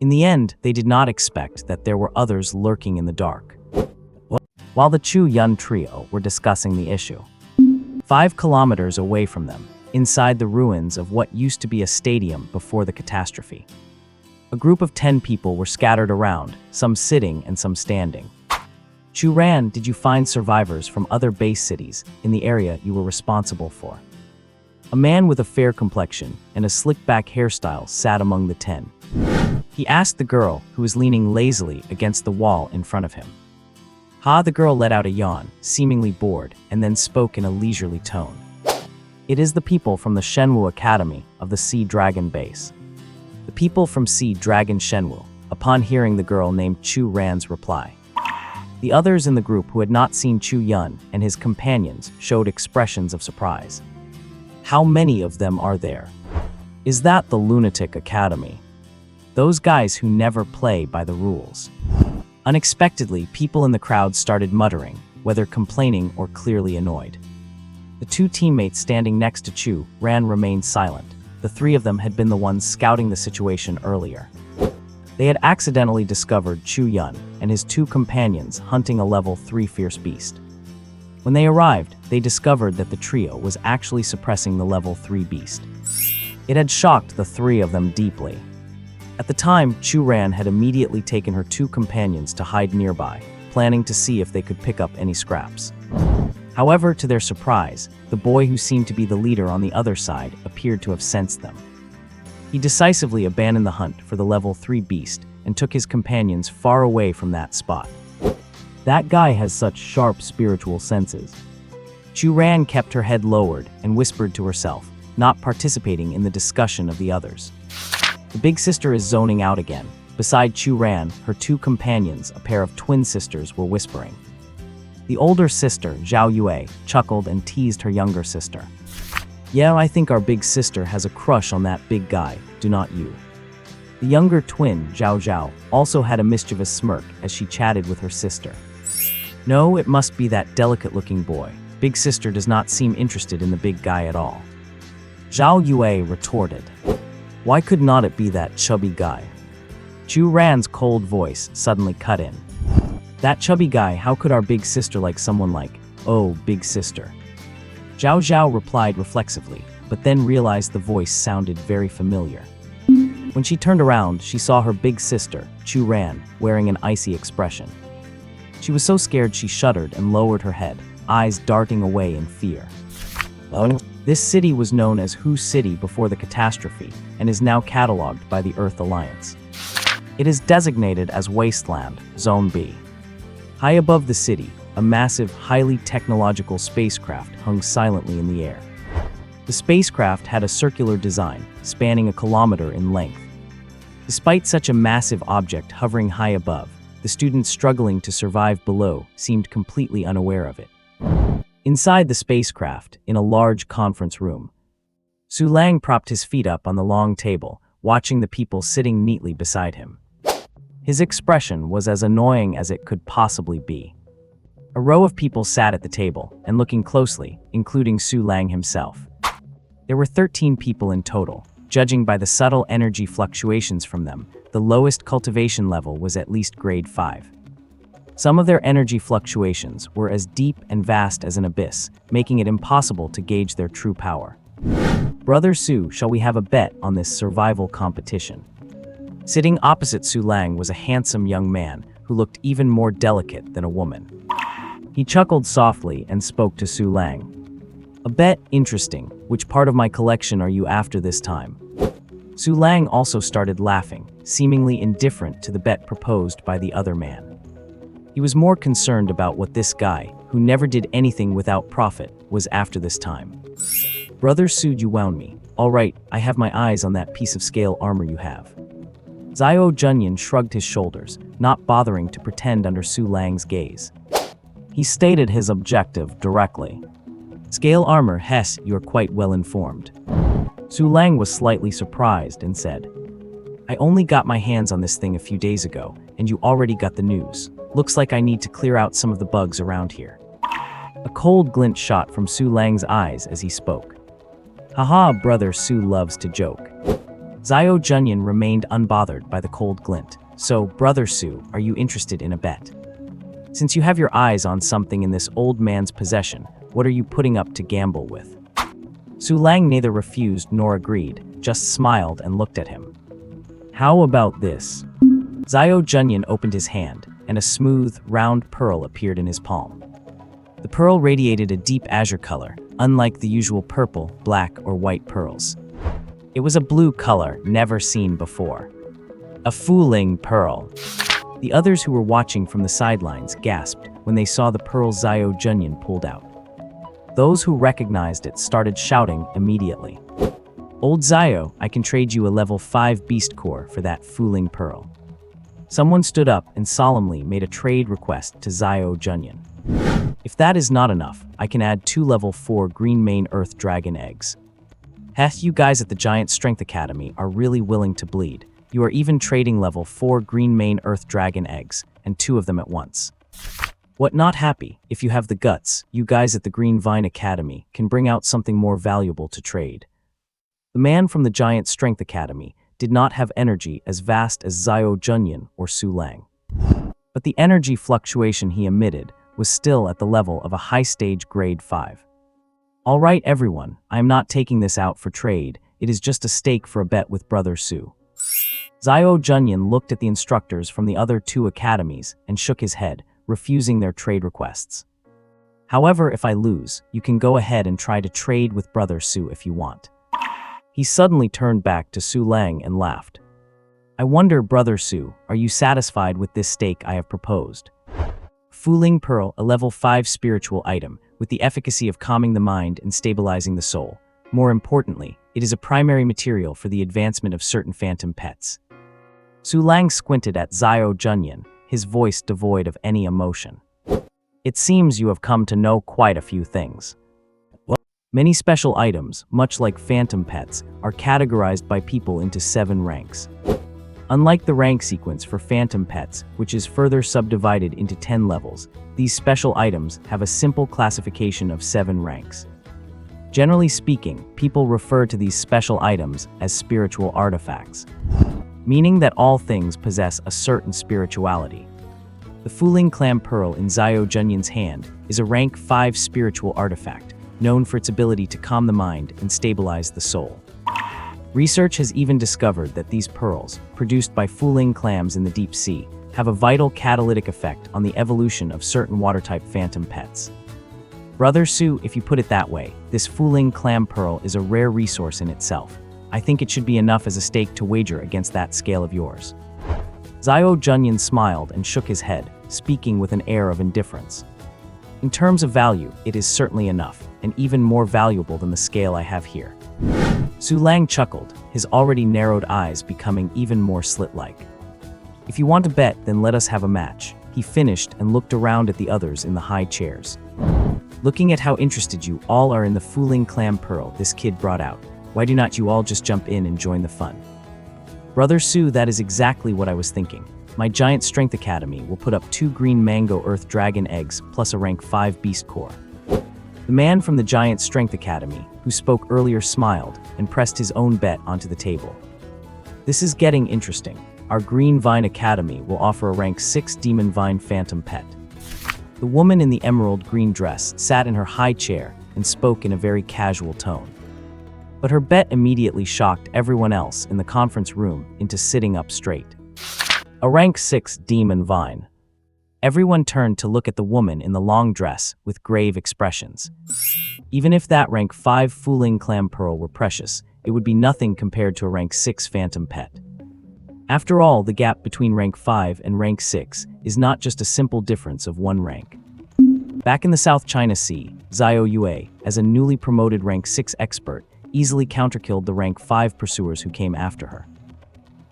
In the end, they did not expect that there were others lurking in the dark. While the Chu Yun trio were discussing the issue, 5 kilometers away from them, inside the ruins of what used to be a stadium before the catastrophe, a group of 10 people were scattered around, some sitting and some standing. Chu Ran, did you find survivors from other base cities in the area you were responsible for? A man with a fair complexion and a slick-back hairstyle sat among the 10. He asked the girl, who was leaning lazily against the wall in front of him. The girl let out a yawn, seemingly bored, and then spoke in a leisurely tone. It is the people from the Shenwu Academy of the Sea Dragon base. The people from Sea Dragon Shenwu, upon hearing the girl named Chu Ran's reply. The others in the group who had not seen Chu Yun and his companions showed expressions of surprise. How many of them are there? Is that the Lunatic Academy? Those guys who never play by the rules. Unexpectedly, people in the crowd started muttering, whether complaining or clearly annoyed. The 2 teammates standing next to Chu Ran remained silent. The 3 of them had been the ones scouting the situation earlier. They had accidentally discovered Chu Yun and his 2 companions hunting a level 3 fierce beast. When they arrived, they discovered that the trio was actually suppressing the level 3 beast. It had shocked the 3 of them deeply. At the time, Chu Ran had immediately taken her 2 companions to hide nearby, planning to see if they could pick up any scraps. However, to their surprise, the boy who seemed to be the leader on the other side appeared to have sensed them. He decisively abandoned the hunt for the level 3 beast and took his companions far away from that spot. That guy has such sharp spiritual senses. Chu Ran kept her head lowered and whispered to herself, not participating in the discussion of the others. The big sister is zoning out again. Beside Chu Ran, her 2 companions, a pair of twin sisters, were whispering. The older sister, Zhao Yue, chuckled and teased her younger sister. Yeah, I think our big sister has a crush on that big guy, do not you? The younger twin, Zhao Zhao, also had a mischievous smirk as she chatted with her sister. No, it must be that delicate-looking boy. Big sister does not seem interested in the big guy at all. Zhao Yue retorted. Why could not it be that chubby guy? Chu Ran's cold voice suddenly cut in. That chubby guy, how could our big sister like someone like, oh, big sister? Zhao Zhao replied reflexively, but then realized the voice sounded very familiar. When she turned around, she saw her big sister, Chu Ran, wearing an icy expression. She was so scared she shuddered and lowered her head, eyes darting away in fear. This city was known as Hu City before the catastrophe and is now catalogued by the Earth Alliance. It is designated as Wasteland, Zone B. High above the city, a massive, highly technological spacecraft hung silently in the air. The spacecraft had a circular design, spanning a kilometer in length. Despite such a massive object hovering high above, the students struggling to survive below seemed completely unaware of it. Inside the spacecraft, in a large conference room, Su Lang propped his feet up on the long table, watching the people sitting neatly beside him. His expression was as annoying as it could possibly be. A row of people sat at the table, and looking closely, including Su Lang himself. There were 13 people in total. Judging by the subtle energy fluctuations from them, the lowest cultivation level was at least grade 5. Some of their energy fluctuations were as deep and vast as an abyss, making it impossible to gauge their true power. Brother Su, shall we have a bet on this survival competition? Sitting opposite Su Lang was a handsome young man who looked even more delicate than a woman. He chuckled softly and spoke to Su Lang. A bet? Interesting. Which part of my collection are you after this time? Su Lang also started laughing, seemingly indifferent to the bet proposed by the other man. He was more concerned about what this guy, who never did anything without profit, was after this time. Brother Su, you wound me. All right, I have my eyes on that piece of scale armor you have. Zhao Junyun shrugged his shoulders, not bothering to pretend under Su Lang's gaze. He stated his objective directly. Scale armor, Hess, you're quite well informed. Su Lang was slightly surprised and said, I only got my hands on this thing a few days ago, and you already got the news. Looks like I need to clear out some of the bugs around here. A cold glint shot from Su Lang's eyes as he spoke. Haha, brother Su loves to joke. Zhao Junyun remained unbothered by the cold glint. So, brother Su, are you interested in a bet? Since you have your eyes on something in this old man's possession, what are you putting up to gamble with? Su Lang neither refused nor agreed, just smiled and looked at him. How about this? Zhao Junyun opened his hand, and a smooth, round pearl appeared in his palm. The pearl radiated a deep azure color, unlike the usual purple, black, or white pearls. It was a blue color never seen before. A fooling pearl. The others who were watching from the sidelines gasped when they saw the pearl Zhao Junyun pulled out. Those who recognized it started shouting immediately. Old Zhao, I can trade you a level 5 beast core for that fooling pearl. Someone stood up and solemnly made a trade request to Zhao Junyun. If that is not enough, I can add 2 level 4 green main earth dragon eggs. Heth, you guys at the Giant Strength Academy are really willing to bleed. You are even trading level 4 green main earth dragon eggs, and 2 of them at once. What, not happy? If you have the guts, you guys at the Green Vine Academy can bring out something more valuable to trade. The man from the Giant Strength Academy did not have energy as vast as Zhao Junyun or Su Lang. But the energy fluctuation he emitted was still at the level of a high-stage grade 5. All right, everyone, I am not taking this out for trade. It is just a stake for a bet with Brother Su. Zhao Junyun looked at the instructors from the other 2 academies and shook his head, refusing their trade requests. However, if I lose, you can go ahead and try to trade with Brother Su if you want. He suddenly turned back to Su Lang and laughed. I wonder, Brother Su, are you satisfied with this stake I have proposed? Fooling Pearl, a level 5 spiritual item, with the efficacy of calming the mind and stabilizing the soul. More importantly, it is a primary material for the advancement of certain phantom pets. Su Lang squinted at Zhao Junyun, his voice devoid of any emotion. It seems you have come to know quite a few things. Many special items, much like phantom pets, are categorized by people into 7 ranks. Unlike the rank sequence for phantom pets, which is further subdivided into 10 levels, these special items have a simple classification of 7 ranks. Generally speaking, people refer to these special items as spiritual artifacts, meaning that all things possess a certain spirituality. The Fooling Clam Pearl in Zhao Junyun's hand is a rank 5 spiritual artifact, known for its ability to calm the mind and stabilize the soul. Research has even discovered that these pearls, produced by fooling clams in the deep sea, have a vital catalytic effect on the evolution of certain water-type phantom pets. Brother Su, if you put it that way, this Fuling clam pearl is a rare resource in itself. I think it should be enough as a stake to wager against that scale of yours. Zhao Junyun smiled and shook his head, speaking with an air of indifference. In terms of value, it is certainly enough, and even more valuable than the scale I have here. Su Lang chuckled, his already narrowed eyes becoming even more slit-like. If you want to bet, then let us have a match. He finished and looked around at the others in the high chairs. Looking at how interested you all are in the Fuling clam pearl this kid brought out, why do not you all just jump in and join the fun? Brother Su, that is exactly what I was thinking. My Giant Strength Academy will put up 2 green mango earth dragon eggs plus a rank 5 beast core. The man from the Giant Strength Academy, who spoke earlier, smiled and pressed his own bet onto the table. This is getting interesting. Our Green Vine Academy will offer a rank 6 Demon Vine Phantom Pet. The woman in the emerald green dress sat in her high chair and spoke in a very casual tone. But her bet immediately shocked everyone else in the conference room into sitting up straight. A rank 6 Demon Vine. Everyone turned to look at the woman in the long dress with grave expressions. Even if that rank 5 Fuling clam pearl were precious, it would be nothing compared to a rank 6 Phantom Pet. After all, the gap between rank 5 and rank 6 is not just a simple difference of 1 rank. Back in the South China Sea, Zhao Yue, as a newly promoted rank 6 expert, easily counterkilled the rank 5 pursuers who came after her.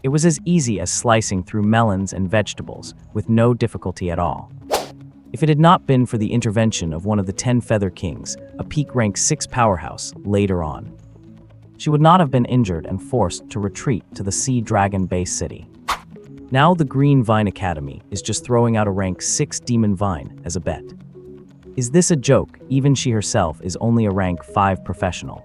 It was as easy as slicing through melons and vegetables, with no difficulty at all. If it had not been for the intervention of one of the 10 Feather Kings, a peak rank 6 powerhouse, later on, she would not have been injured and forced to retreat to the Sea Dragon base city. Now the Green Vine Academy is just throwing out a rank 6 Demon Vine as a bet. Is this a joke? Even she herself is only a rank 5 professional.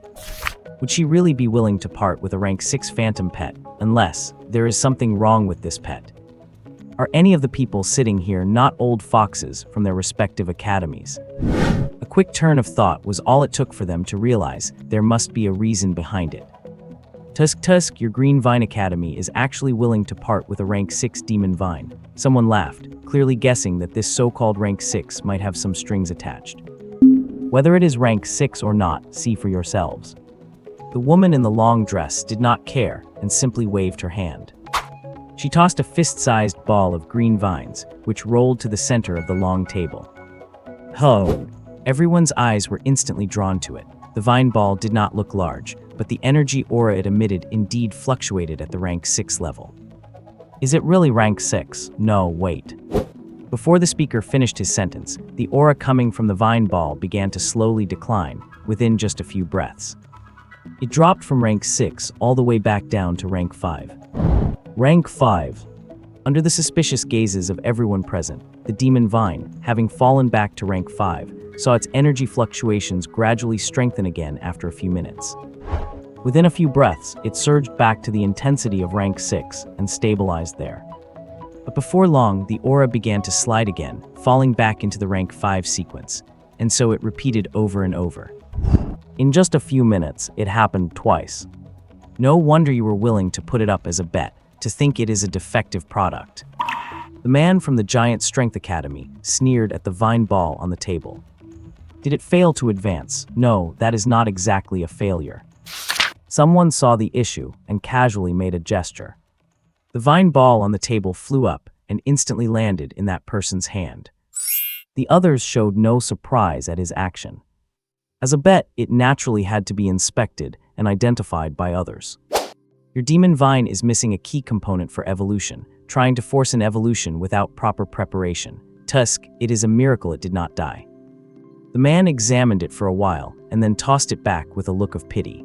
Would she really be willing to part with a rank 6 Phantom Pet, unless there is something wrong with this pet? Are any of the people sitting here not old foxes from their respective academies? A quick turn of thought was all it took for them to realize there must be a reason behind it. Tusk, your Green Vine Academy is actually willing to part with a rank 6 Demon Vine. Someone laughed, clearly guessing that this so-called rank 6 might have some strings attached. Whether it is rank 6 or not, see for yourselves. The woman in the long dress did not care and simply waved her hand. She tossed a fist-sized ball of green vines, which rolled to the center of the long table. Ho! Everyone's eyes were instantly drawn to it. The vine ball did not look large, but the energy aura it emitted indeed fluctuated at the rank 6 level. Is it really rank 6? No, wait. Before the speaker finished his sentence, the aura coming from the vine ball began to slowly decline, within just a few breaths. It dropped from rank 6 all the way back down to rank 5. Rank 5. Under the suspicious gazes of everyone present, the Demon Vine, having fallen back to rank 5, saw its energy fluctuations gradually strengthen again after a few minutes. Within a few breaths, it surged back to the intensity of rank 6 and stabilized there. But before long, the aura began to slide again, falling back into the rank 5 sequence, and so it repeated over and over. In just a few minutes, it happened twice. No wonder you were willing to put it up as a bet, to think it is a defective product. The man from the Giant Strength Academy sneered at the vine ball on the table. Did it fail to advance? No, that is not exactly a failure. Someone saw the issue and casually made a gesture. The vine ball on the table flew up and instantly landed in that person's hand. The others showed no surprise at his action. As a bet, it naturally had to be inspected and identified by others. Your Demon Vine is missing a key component for evolution, trying to force an evolution without proper preparation. Tusk, it is a miracle it did not die. The man examined it for a while and then tossed it back with a look of pity.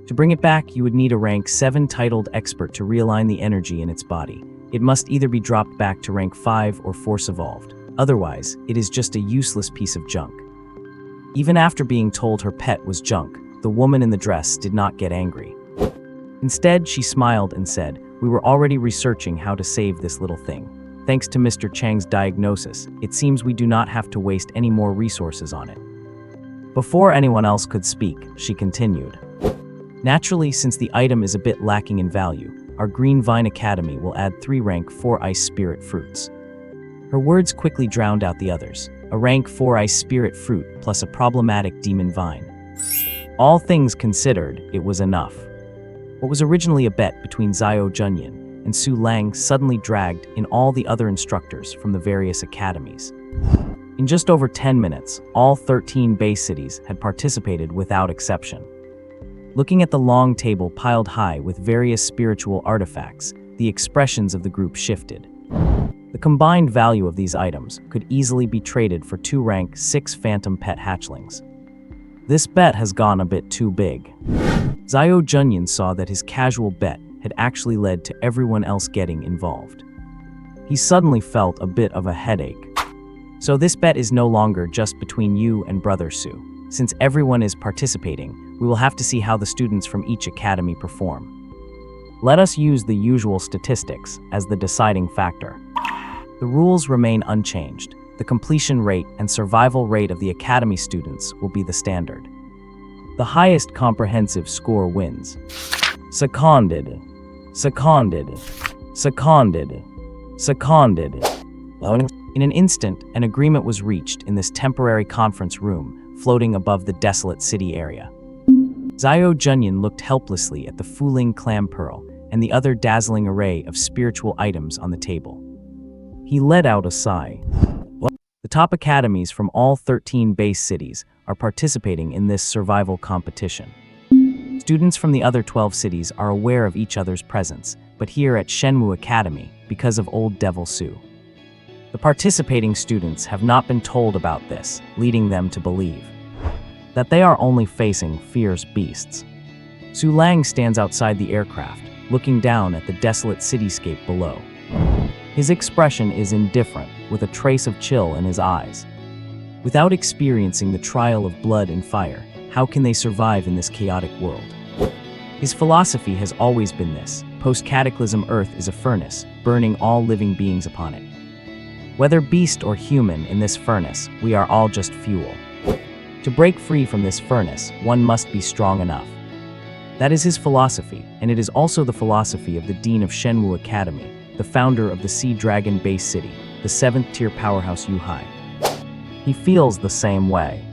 To bring it back, you would need a rank 7 titled expert to realign the energy in its body. It must either be dropped back to rank 5 or force evolved. Otherwise, it is just a useless piece of junk. Even after being told her pet was junk, the woman in the dress did not get angry. Instead, she smiled and said, "We were already researching how to save this little thing. Thanks to Mr. Chang's diagnosis, it seems we do not have to waste any more resources on it." Before anyone else could speak, she continued. Naturally, since the item is a bit lacking in value, our Green Vine Academy will add 3 rank 4 Ice Spirit fruits. Her words quickly drowned out the others. a rank 4 ice spirit fruit plus a problematic demon vine. All things considered, it was enough. What was originally a bet between Xiao Junyun and Su Lang suddenly dragged in all the other instructors from the various academies. In just over 10 minutes, all 13 base cities had participated without exception. Looking at the long table piled high with various spiritual artifacts, the expressions of the group shifted. The combined value of these items could easily be traded for 2 rank 6 phantom pet hatchlings. This bet has gone a bit too big. Xiao Junyun saw that his casual bet had actually led to everyone else getting involved. He suddenly felt a bit of a headache. So this bet is no longer just between you and Brother Su. Since everyone is participating, we will have to see how the students from each academy perform. Let us use the usual statistics as the deciding factor. The rules remain unchanged. The completion rate and survival rate of the academy students will be the standard. The highest comprehensive score wins. Seconded. Seconded. Seconded. Seconded. In an instant, an agreement was reached in this temporary conference room floating above the desolate city area. Xiao Junyun looked helplessly at the Fuling clam pearl and the other dazzling array of spiritual items on the table. He let out a sigh. The top academies from all 13 base cities are participating in this survival competition. Students from the other 12 cities are aware of each other's presence, but here at Shenwu Academy, because of Old Devil Su. The participating students have not been told about this, leading them to believe that they are only facing fierce beasts. Su Lang stands outside the aircraft, looking down at the desolate cityscape below. His expression is indifferent, with a trace of chill in his eyes. Without experiencing the trial of blood and fire, how can they survive in this chaotic world? His philosophy has always been this: post-cataclysm Earth is a furnace, burning all living beings upon it. Whether beast or human in this furnace, we are all just fuel. To break free from this furnace, one must be strong enough. That is his philosophy, and it is also the philosophy of the Dean of Shenwu Academy, the founder of the Sea Dragon Base City, the 7th-tier powerhouse Yuhai. He feels the same way.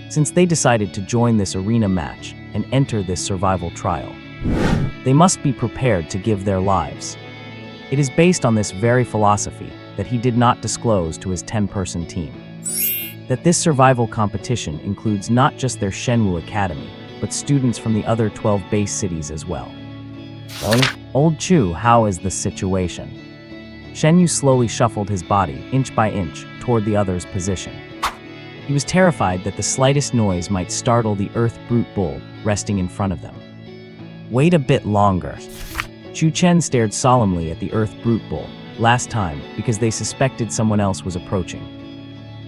Since they decided to join this arena match and enter this survival trial, they must be prepared to give their lives. It is based on this very philosophy that he did not disclose to his 10-person team that this survival competition includes not just their Shenwu Academy, but students from the other 12 base cities as well. Old Chu, how is the situation? Shen Yu slowly shuffled his body, inch by inch, toward the other's position. He was terrified that the slightest noise might startle the Earth Brute Bull resting in front of them. Wait a bit longer. Chu Chen stared solemnly at the Earth Brute Bull, last time because they suspected someone else was approaching.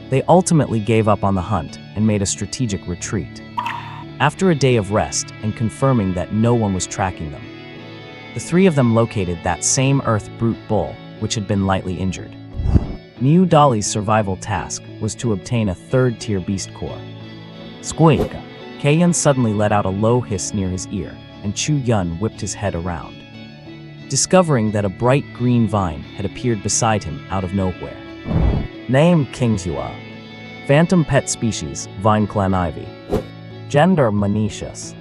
They ultimately gave up on the hunt and made a strategic retreat. After a day of rest and confirming that no one was tracking them, the 3 of them located that same Earth Brute Bull, which had been lightly injured. Niu Dali's survival task was to obtain a 3rd-tier beast core. Squeak! Kaiyun suddenly let out a low hiss near his ear, and Chu Yun whipped his head around, discovering that a bright green vine had appeared beside him out of nowhere. Name Kinghua. Phantom pet species, vine clan ivy. Gender Manicious.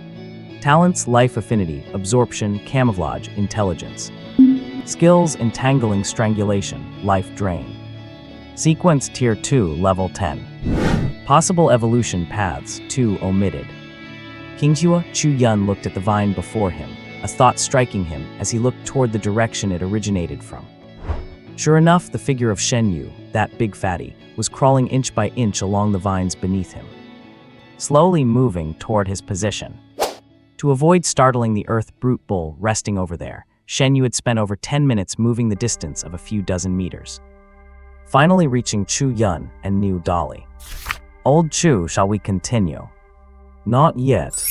Talents: life affinity, absorption, camouflage, intelligence. Skills: entangling strangulation, life drain. Sequence: Tier 2, Level 10. Possible evolution paths: 2 omitted. Kinghua. Chu Yun looked at the vine before him, a thought striking him as he looked toward the direction it originated from. Sure enough, the figure of Shen Yu, that big fatty, was crawling inch by inch along the vines beneath him, slowly moving toward his position. To avoid startling the Earth Brute Bull resting over there, Shen Yu had spent over 10 minutes moving the distance of a few dozen meters, finally reaching Chu Yun and Niu Dali. Old Chu, shall we continue? Not yet.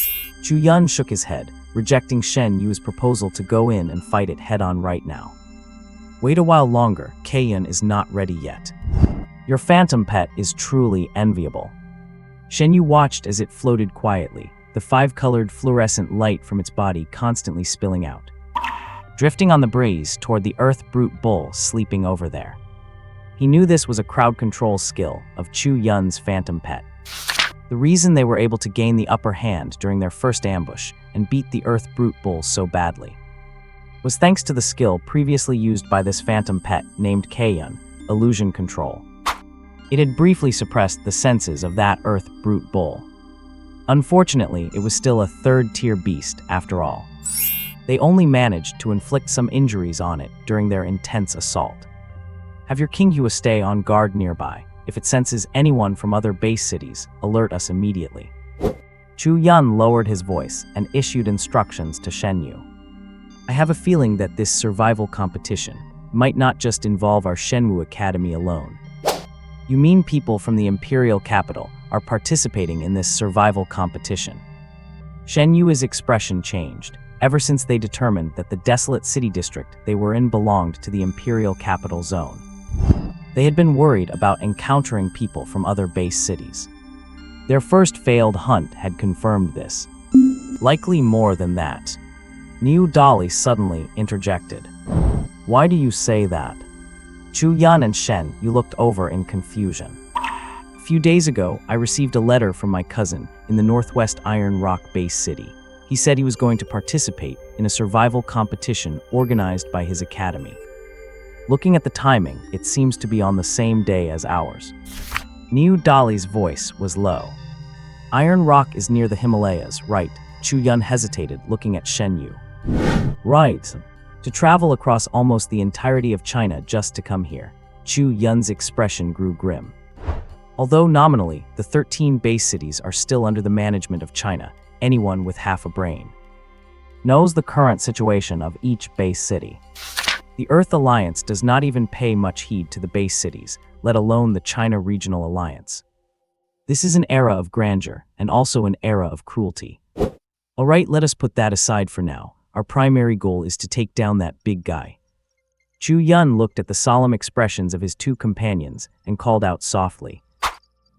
Chu Yun shook his head, rejecting Shen Yu's proposal to go in and fight it head-on right now. Wait a while longer, Kaiyun is not ready yet. Your phantom pet is truly enviable. Shen Yu watched as it floated quietly, the 5-colored fluorescent light from its body constantly spilling out, drifting on the breeze toward the Earth Brute Bull sleeping over there. He knew this was a crowd control skill of Chu Yun's phantom pet. The reason they were able to gain the upper hand during their first ambush and beat the Earth Brute Bull so badly was thanks to the skill previously used by this phantom pet named Yun, illusion control. It had briefly suppressed the senses of that Earth Brute Bull. Unfortunately, it was still a third-tier beast after all. They only managed to inflict some injuries on it during their intense assault. Have your Kinghua stay on guard nearby. If it senses anyone from other base cities, alert us immediately. Chu Yun lowered his voice and issued instructions to Shen Yu. I have a feeling that this survival competition might not just involve our Shenwu Academy alone. You mean people from the imperial capital are participating in this survival competition? Shen Yu's expression changed ever since they determined that the desolate city district they were in belonged to the imperial capital zone. They had been worried about encountering people from other base cities. Their first failed hunt had confirmed this. Likely more than that. Niu Dali suddenly interjected. Why do you say that? Chu Yun and Shen Yu looked over in confusion. A few days ago, I received a letter from my cousin in the Northwest Iron Rock base city. He said he was going to participate in a survival competition organized by his academy. Looking at the timing, it seems to be on the same day as ours. Niu Dali's voice was low. Iron Rock is near the Himalayas, right? Chu Yun hesitated, looking at Shen Yu. Right. To travel across almost the entirety of China just to come here. Chu Yun's expression grew grim. Although nominally, the 13 base cities are still under the management of China, anyone with half a brain knows the current situation of each base city. The Earth Alliance does not even pay much heed to the base cities, let alone the China Regional Alliance. This is an era of grandeur, and also an era of cruelty. Alright, let us put that aside for now. Our primary goal is to take down that big guy. Chu Yun looked at the solemn expressions of his two companions and called out softly.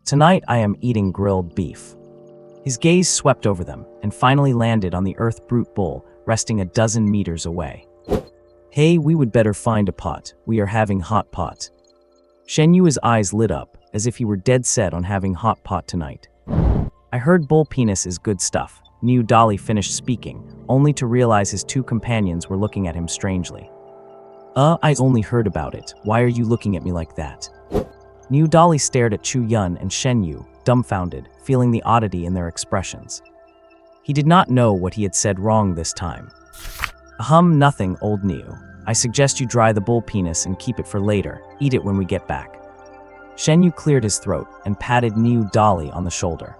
Tonight I am eating grilled beef. His gaze swept over them and finally landed on the Earth Brute Bull, resting a dozen meters away. Hey, we would better find a pot. We are having hot pot. Shen Yu's eyes lit up, as if he were dead set on having hot pot tonight. I heard bull penis is good stuff. Niu Dali finished speaking, only to realize his two companions were looking at him strangely. I only heard about it. Why are you looking at me like that? Niu Dali stared at Chu Yun and Shen Yu, dumbfounded, feeling the oddity in their expressions. He did not know what he had said wrong this time. Nothing, old Niu. I suggest you dry the bull penis and keep it for later. Eat it when we get back. Shen Yu cleared his throat and patted Niu Dali on the shoulder.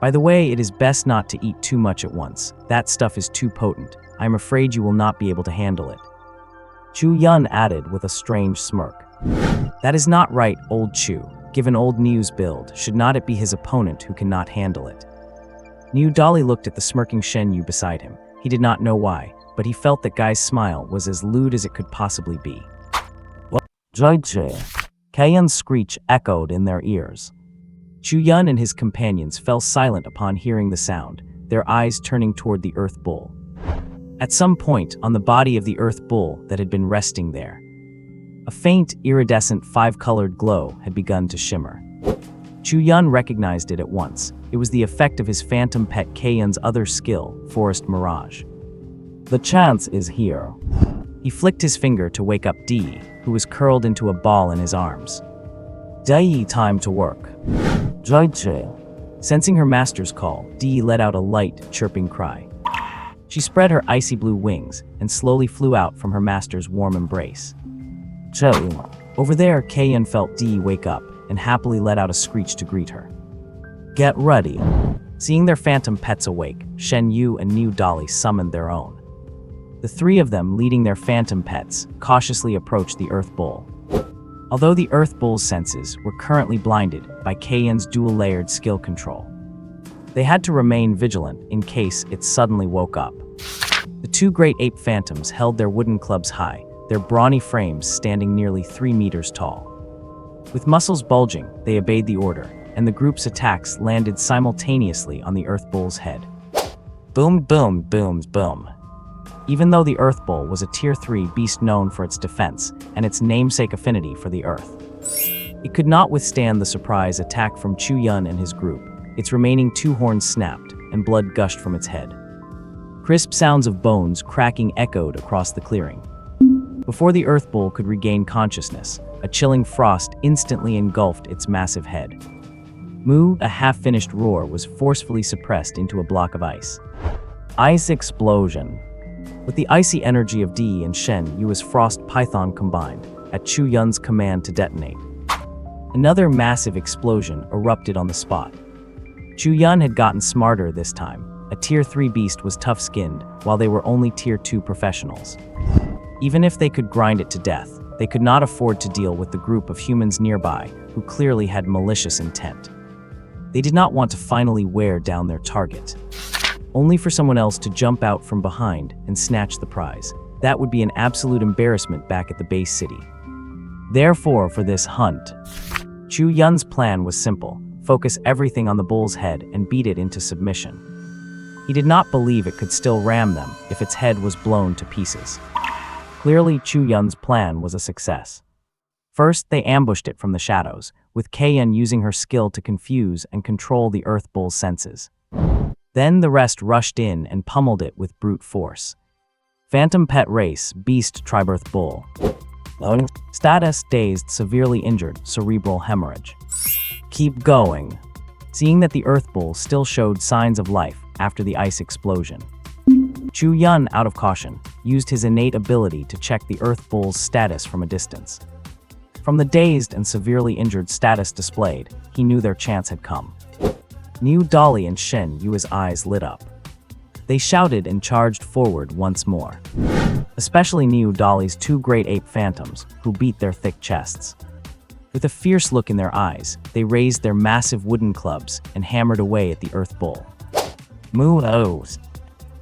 By the way, it is best not to eat too much at once. That stuff is too potent. I am afraid you will not be able to handle it. Chu Yun added with a strange smirk. That is not right, old Chu. Given old Niu's build, should not it be his opponent who cannot handle it? Niu Dali looked at the smirking Shen Yu beside him. He did not know why, but he felt that guy's smile was as lewd as it could possibly be. Kayan's screech echoed in their ears. Chu Yun and his companions fell silent upon hearing the sound, their eyes turning toward the Earth Bull. At some point on the body of the Earth Bull that had been resting there, a faint, iridescent five-colored glow had begun to shimmer. Chu Yun recognized it at once. It was the effect of his phantom pet Kayan's other skill, Forest Mirage. The chance is here. He flicked his finger to wake up Dee, who was curled into a ball in his arms. Dai, time to work. Sensing her master's call, Dee let out a light, chirping cry. She spread her icy blue wings and slowly flew out from her master's warm embrace. Over there, Kayan felt Dee wake up and happily let out a screech to greet her. Get ready. Seeing their phantom pets awake, Shen Yu and Niu Dali summoned their own. The three of them, leading their phantom pets, cautiously approached the Earth Bull. Although the Earth Bull's senses were currently blinded by Kayan's dual-layered skill control, they had to remain vigilant in case it suddenly woke up. The two great ape phantoms held their wooden clubs high, their brawny frames standing nearly 3 meters tall. With muscles bulging, they obeyed the order, and the group's attacks landed simultaneously on the Earth Bull's head. Boom, boom, boom, boom. Even though the Earth Bull was a Tier 3 beast known for its defense and its namesake affinity for the Earth, It could not withstand the surprise attack from Chu Yun and his group. Its remaining two horns snapped, and blood gushed from its head. Crisp sounds of bones cracking echoed across the clearing. Before the Earth Bull could regain consciousness, a chilling frost instantly engulfed its massive head. Moo, a half-finished roar, was forcefully suppressed into a block of ice. Ice explosion. With the icy energy of Di and Shen Yu's frost python combined, at Chu Yun's command to detonate. Another massive explosion erupted on the spot. Chu Yun had gotten smarter this time. A Tier 3 beast was tough-skinned, while they were only Tier 2 professionals. Even if they could grind it to death, they could not afford to deal with the group of humans nearby who clearly had malicious intent. They did not want to finally wear down their target, only for someone else to jump out from behind and snatch the prize. That would be an absolute embarrassment back at the base city. Therefore, for this hunt, Chu Yun's plan was simple: focus everything on the bull's head and beat it into submission. He did not believe it could still ram them if its head was blown to pieces. Clearly, Chu Yun's plan was a success. First, they ambushed it from the shadows, with Kayan using her skill to confuse and control the Earth Bull's senses. Then the rest rushed in and pummeled it with brute force. Phantom Pet Race, Beast Tribirth Bull. Status: dazed, severely injured, cerebral hemorrhage. Keep going. Seeing that the Earth Bull still showed signs of life after the ice explosion, Chu Yun, out of caution, used his innate ability to check the Earth Bull's status from a distance. From the dazed and severely injured status displayed, he knew their chance had come. Niu, Dolly, and Shen Yu's eyes lit up. They shouted and charged forward once more. Especially Niu Dolly's two great ape phantoms, who beat their thick chests. With a fierce look in their eyes, they raised their massive wooden clubs and hammered away at the Earth Bull. Moo-ohs.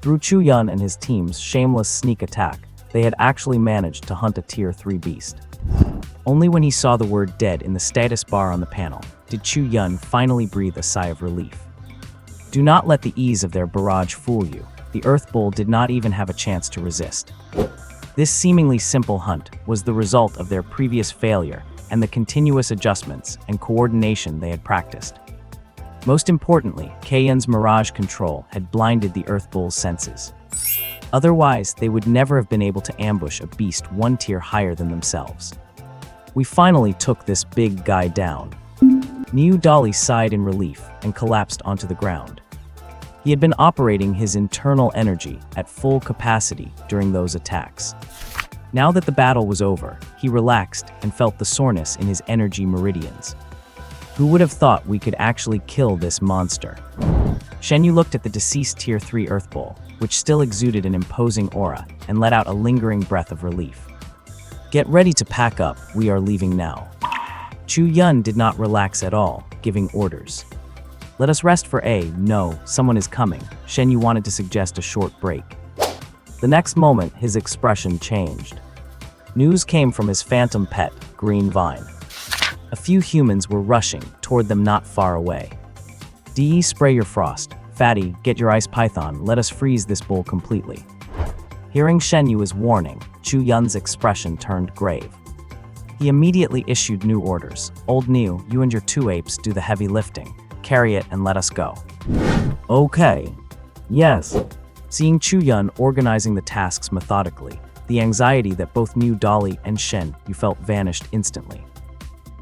Through Chu Yun and his team's shameless sneak attack, they had actually managed to hunt a Tier 3 beast. Only when he saw the word dead in the status bar on the panel did Chu Yun finally breathe a sigh of relief. Do not let the ease of their barrage fool you. The Earth Bull did not even have a chance to resist. This seemingly simple hunt was the result of their previous failure and the continuous adjustments and coordination they had practiced. Most importantly, Kayan's mirage control had blinded the Earth Bull's senses. Otherwise, they would never have been able to ambush a beast one tier higher than themselves. We finally took this big guy down. Niu Dolly sighed in relief and collapsed onto the ground. He had been operating his internal energy at full capacity during those attacks. Now that the battle was over, he relaxed and felt the soreness in his energy meridians. Who would have thought we could actually kill this monster? Shen Yu looked at the deceased Tier 3 Earth Bull, which still exuded an imposing aura, and let out a lingering breath of relief. Get ready to pack up, we are leaving now. Chu Yun did not relax at all, giving orders. Let us rest for no, someone is coming. Shen Yu wanted to suggest a short break. The next moment, his expression changed. News came from his phantom pet, Green Vine. A few humans were rushing toward them not far away. Dee, spray your frost. Fatty, get your ice python, let us freeze this bull completely. Hearing Shen Yu's warning, Chu Yun's expression turned grave. He immediately issued new orders. Old Niu, you and your two apes do the heavy lifting. Carry it and let us go. Okay. Yes. Seeing Chu Yun organizing the tasks methodically, the anxiety that both Niu Dolly and Shen Yu felt vanished instantly.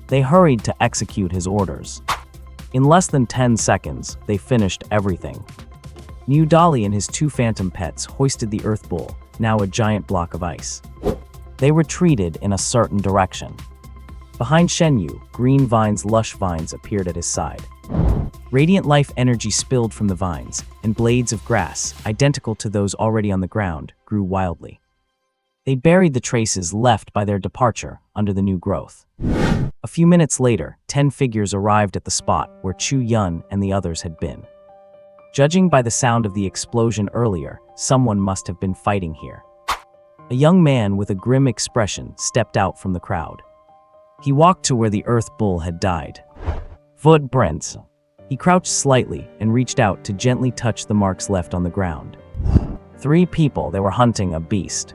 They hurried to execute his orders. In less than 10 seconds, they finished everything. Niu Dolly and his two phantom pets hoisted the Earth Bull, now a giant block of ice. They retreated in a certain direction. Behind Shen Yu, Green Vine's lush vines appeared at his side. Radiant life energy spilled from the vines, and blades of grass, identical to those already on the ground, grew wildly. They buried the traces left by their departure under the new growth. A few minutes later, 10 figures arrived at the spot where Chu Yun and the others had been. Judging by the sound of the explosion earlier, someone must have been fighting here. A young man with a grim expression stepped out from the crowd. He walked to where the Earth Bull had died. Footprints. He crouched slightly and reached out to gently touch the marks left on the ground. 3 people, they were hunting a beast.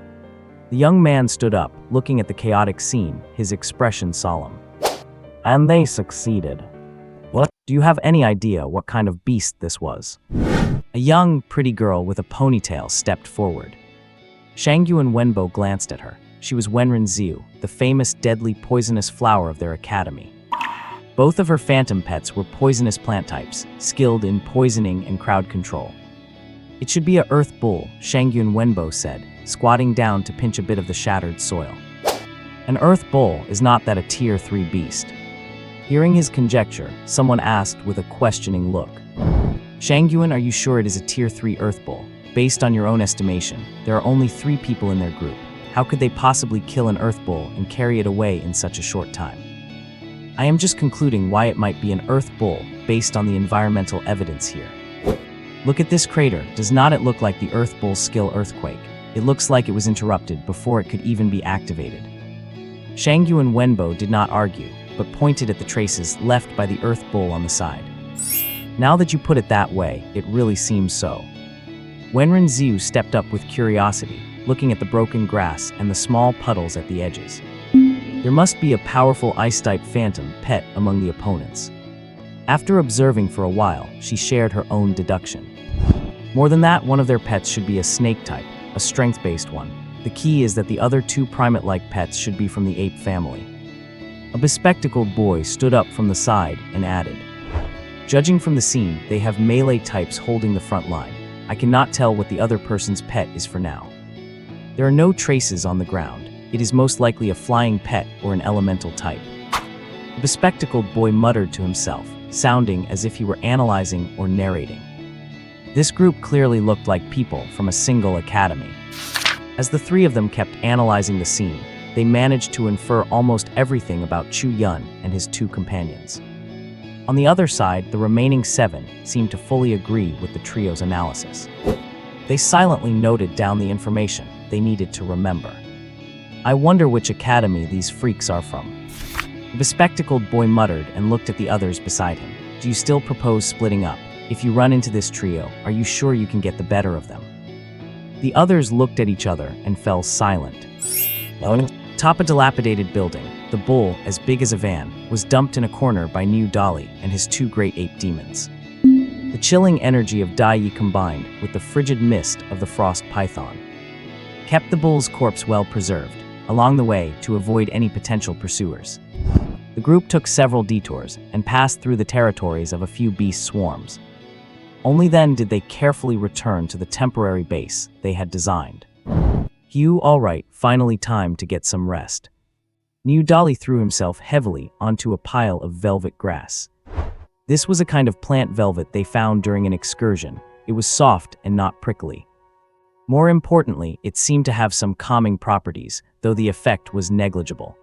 The young man stood up, looking at the chaotic scene, his expression solemn. And they succeeded. What? Do you have any idea what kind of beast this was? A young, pretty girl with a ponytail stepped forward. Shangyu and Wenbo glanced at her. She was Wenren Xiu, the famous deadly poisonous flower of their academy. Both of her phantom pets were poisonous plant types, skilled in poisoning and crowd control. It should be a earth bull, Shangyu and Wenbo said, squatting down to pinch a bit of the shattered soil. An earth bull is not that a tier 3 beast. Hearing his conjecture, someone asked with a questioning look. Shangyuan, are you sure it is a tier 3 earth bull? Based on your own estimation, there are only 3 people in their group. How could they possibly kill an earth bull and carry it away in such a short time? I am just concluding why it might be an earth bull based on the environmental evidence here. Look at this crater. Does not it look like the earth bull's skill earthquake? It looks like it was interrupted before it could even be activated. Shangyu and Wenbo did not argue, but pointed at the traces left by the earth bull on the side. Now that you put it that way, it really seems so. Wenren Xiu stepped up with curiosity, looking at the broken grass and the small puddles at the edges. There must be a powerful ice-type phantom pet among the opponents. After observing for a while, she shared her own deduction. More than that, one of their pets should be a snake type, a strength-based one. The key is that the other 2 primate-like pets should be from the ape family. A bespectacled boy stood up from the side and added, judging from the scene, they have melee types holding the front line. I cannot tell what the other person's pet is for now. There are no traces on the ground. It is most likely a flying pet or an elemental type. The bespectacled boy muttered to himself, sounding as if he were analyzing or narrating. This group clearly looked like people from a single academy. As the 3 of them kept analyzing the scene, they managed to infer almost everything about Chu Yun and his 2 companions. On the other side, the remaining 7 seemed to fully agree with the trio's analysis. They silently noted down the information they needed to remember. I wonder which academy these freaks are from. The bespectacled boy muttered and looked at the others beside him. Do you still propose splitting up? If you run into this trio, are you sure you can get the better of them? The others looked at each other and fell silent. Atop a dilapidated building, the bull, as big as a van, was dumped in a corner by Niu Dali and his 2 great ape demons. The chilling energy of Dai Yi combined with the frigid mist of the frost python kept the bull's corpse well preserved, along the way to avoid any potential pursuers. The group took several detours and passed through the territories of a few beast swarms. Only then did they carefully return to the temporary base they had designed. Hugh, all right, finally time to get some rest. Niu Dali threw himself heavily onto a pile of velvet grass. This was a kind of plant velvet they found during an excursion. It was soft and not prickly. More importantly, it seemed to have some calming properties, though the effect was negligible.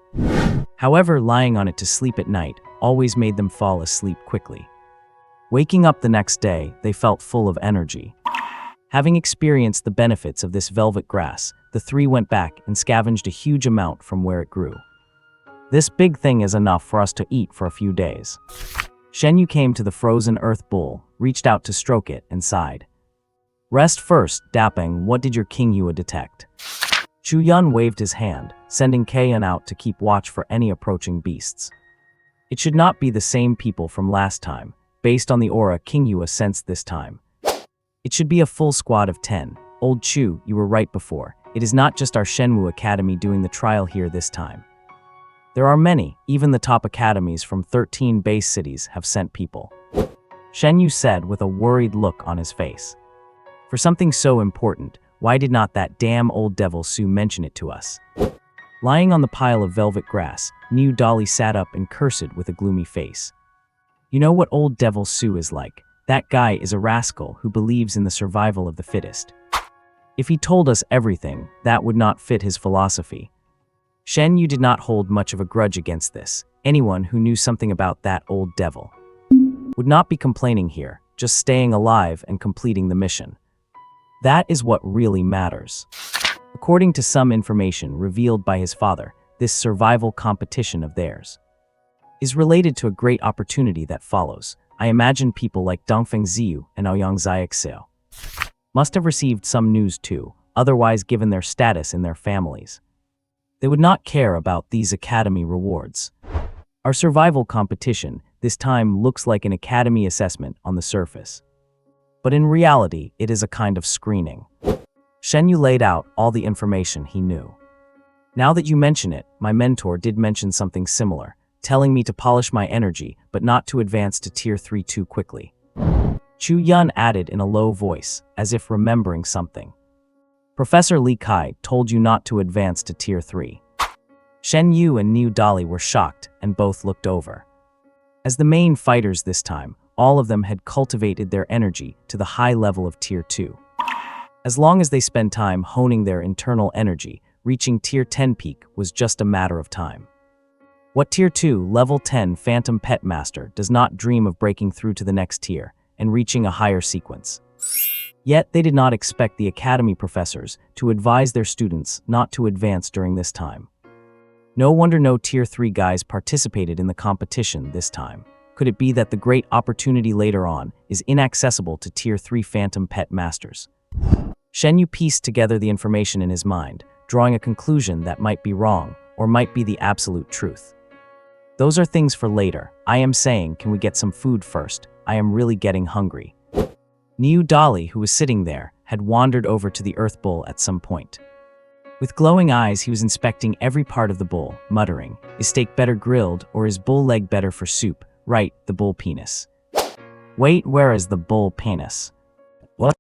However, lying on it to sleep at night always made them fall asleep quickly. Waking up the next day, they felt full of energy. Having experienced the benefits of this velvet grass, the 3 went back and scavenged a huge amount from where it grew. This big thing is enough for us to eat for a few days. Shenyu came to the frozen earth bull, reached out to stroke it, and sighed. Rest first, Dapping, what did your King Yua detect? Chu Yun waved his hand, sending Kayan out to keep watch for any approaching beasts. It should not be the same people from last time, based on the aura King Yua sensed this time. It should be a full squad of 10. Old Chu, you were right before. It is not just our Shenwu Academy doing the trial here this time. There are many, even the top academies from 13 base cities have sent people. Shenyu said with a worried look on his face. For something so important, why did not that damn old devil Su mention it to us? Lying on the pile of velvet grass, Niu Dali sat up and cursed with a gloomy face. You know what old devil Su is like? That guy is a rascal who believes in the survival of the fittest. If he told us everything, that would not fit his philosophy. Shen Yu did not hold much of a grudge against this. Anyone who knew something about that old devil would not be complaining here, just staying alive and completing the mission. That is what really matters. According to some information revealed by his father, this survival competition of theirs is related to a great opportunity that follows. I imagine people like Dongfeng Ziyu and Aoyang Xiaoxiao must have received some news too, otherwise given their status in their families, they would not care about these academy rewards. Our survival competition this time looks like an academy assessment on the surface. But in reality, it is a kind of screening. Shen Yu laid out all the information he knew. Now that you mention it, my mentor did mention something similar, telling me to polish my energy but not to advance to Tier 3 too quickly. Chu Yun added in a low voice, as if remembering something. Professor Li Kai told you not to advance to Tier 3. Shen Yu and Niu Dali were shocked and both looked over. As the main fighters this time, all of them had cultivated their energy to the high level of Tier 2. As long as they spend time honing their internal energy, reaching Tier 10 peak was just a matter of time. What Tier 2, Level 10 Phantom Pet Master does not dream of breaking through to the next tier and reaching a higher sequence? Yet they did not expect the academy professors to advise their students not to advance during this time. No wonder no Tier 3 guys participated in the competition this time. Could it be that the great opportunity later on is inaccessible to Tier 3 Phantom Pet Masters? Shen Yu pieced together the information in his mind, drawing a conclusion that might be wrong or might be the absolute truth. Those are things for later. I am saying, can we get some food first? I am really getting hungry. Niu Dali, who was sitting there, had wandered over to the earth bull at some point. With glowing eyes, he was inspecting every part of the bull, muttering, "Is steak better grilled, or is bull leg better for soup? Right, the bull penis. Wait, where is the bull penis?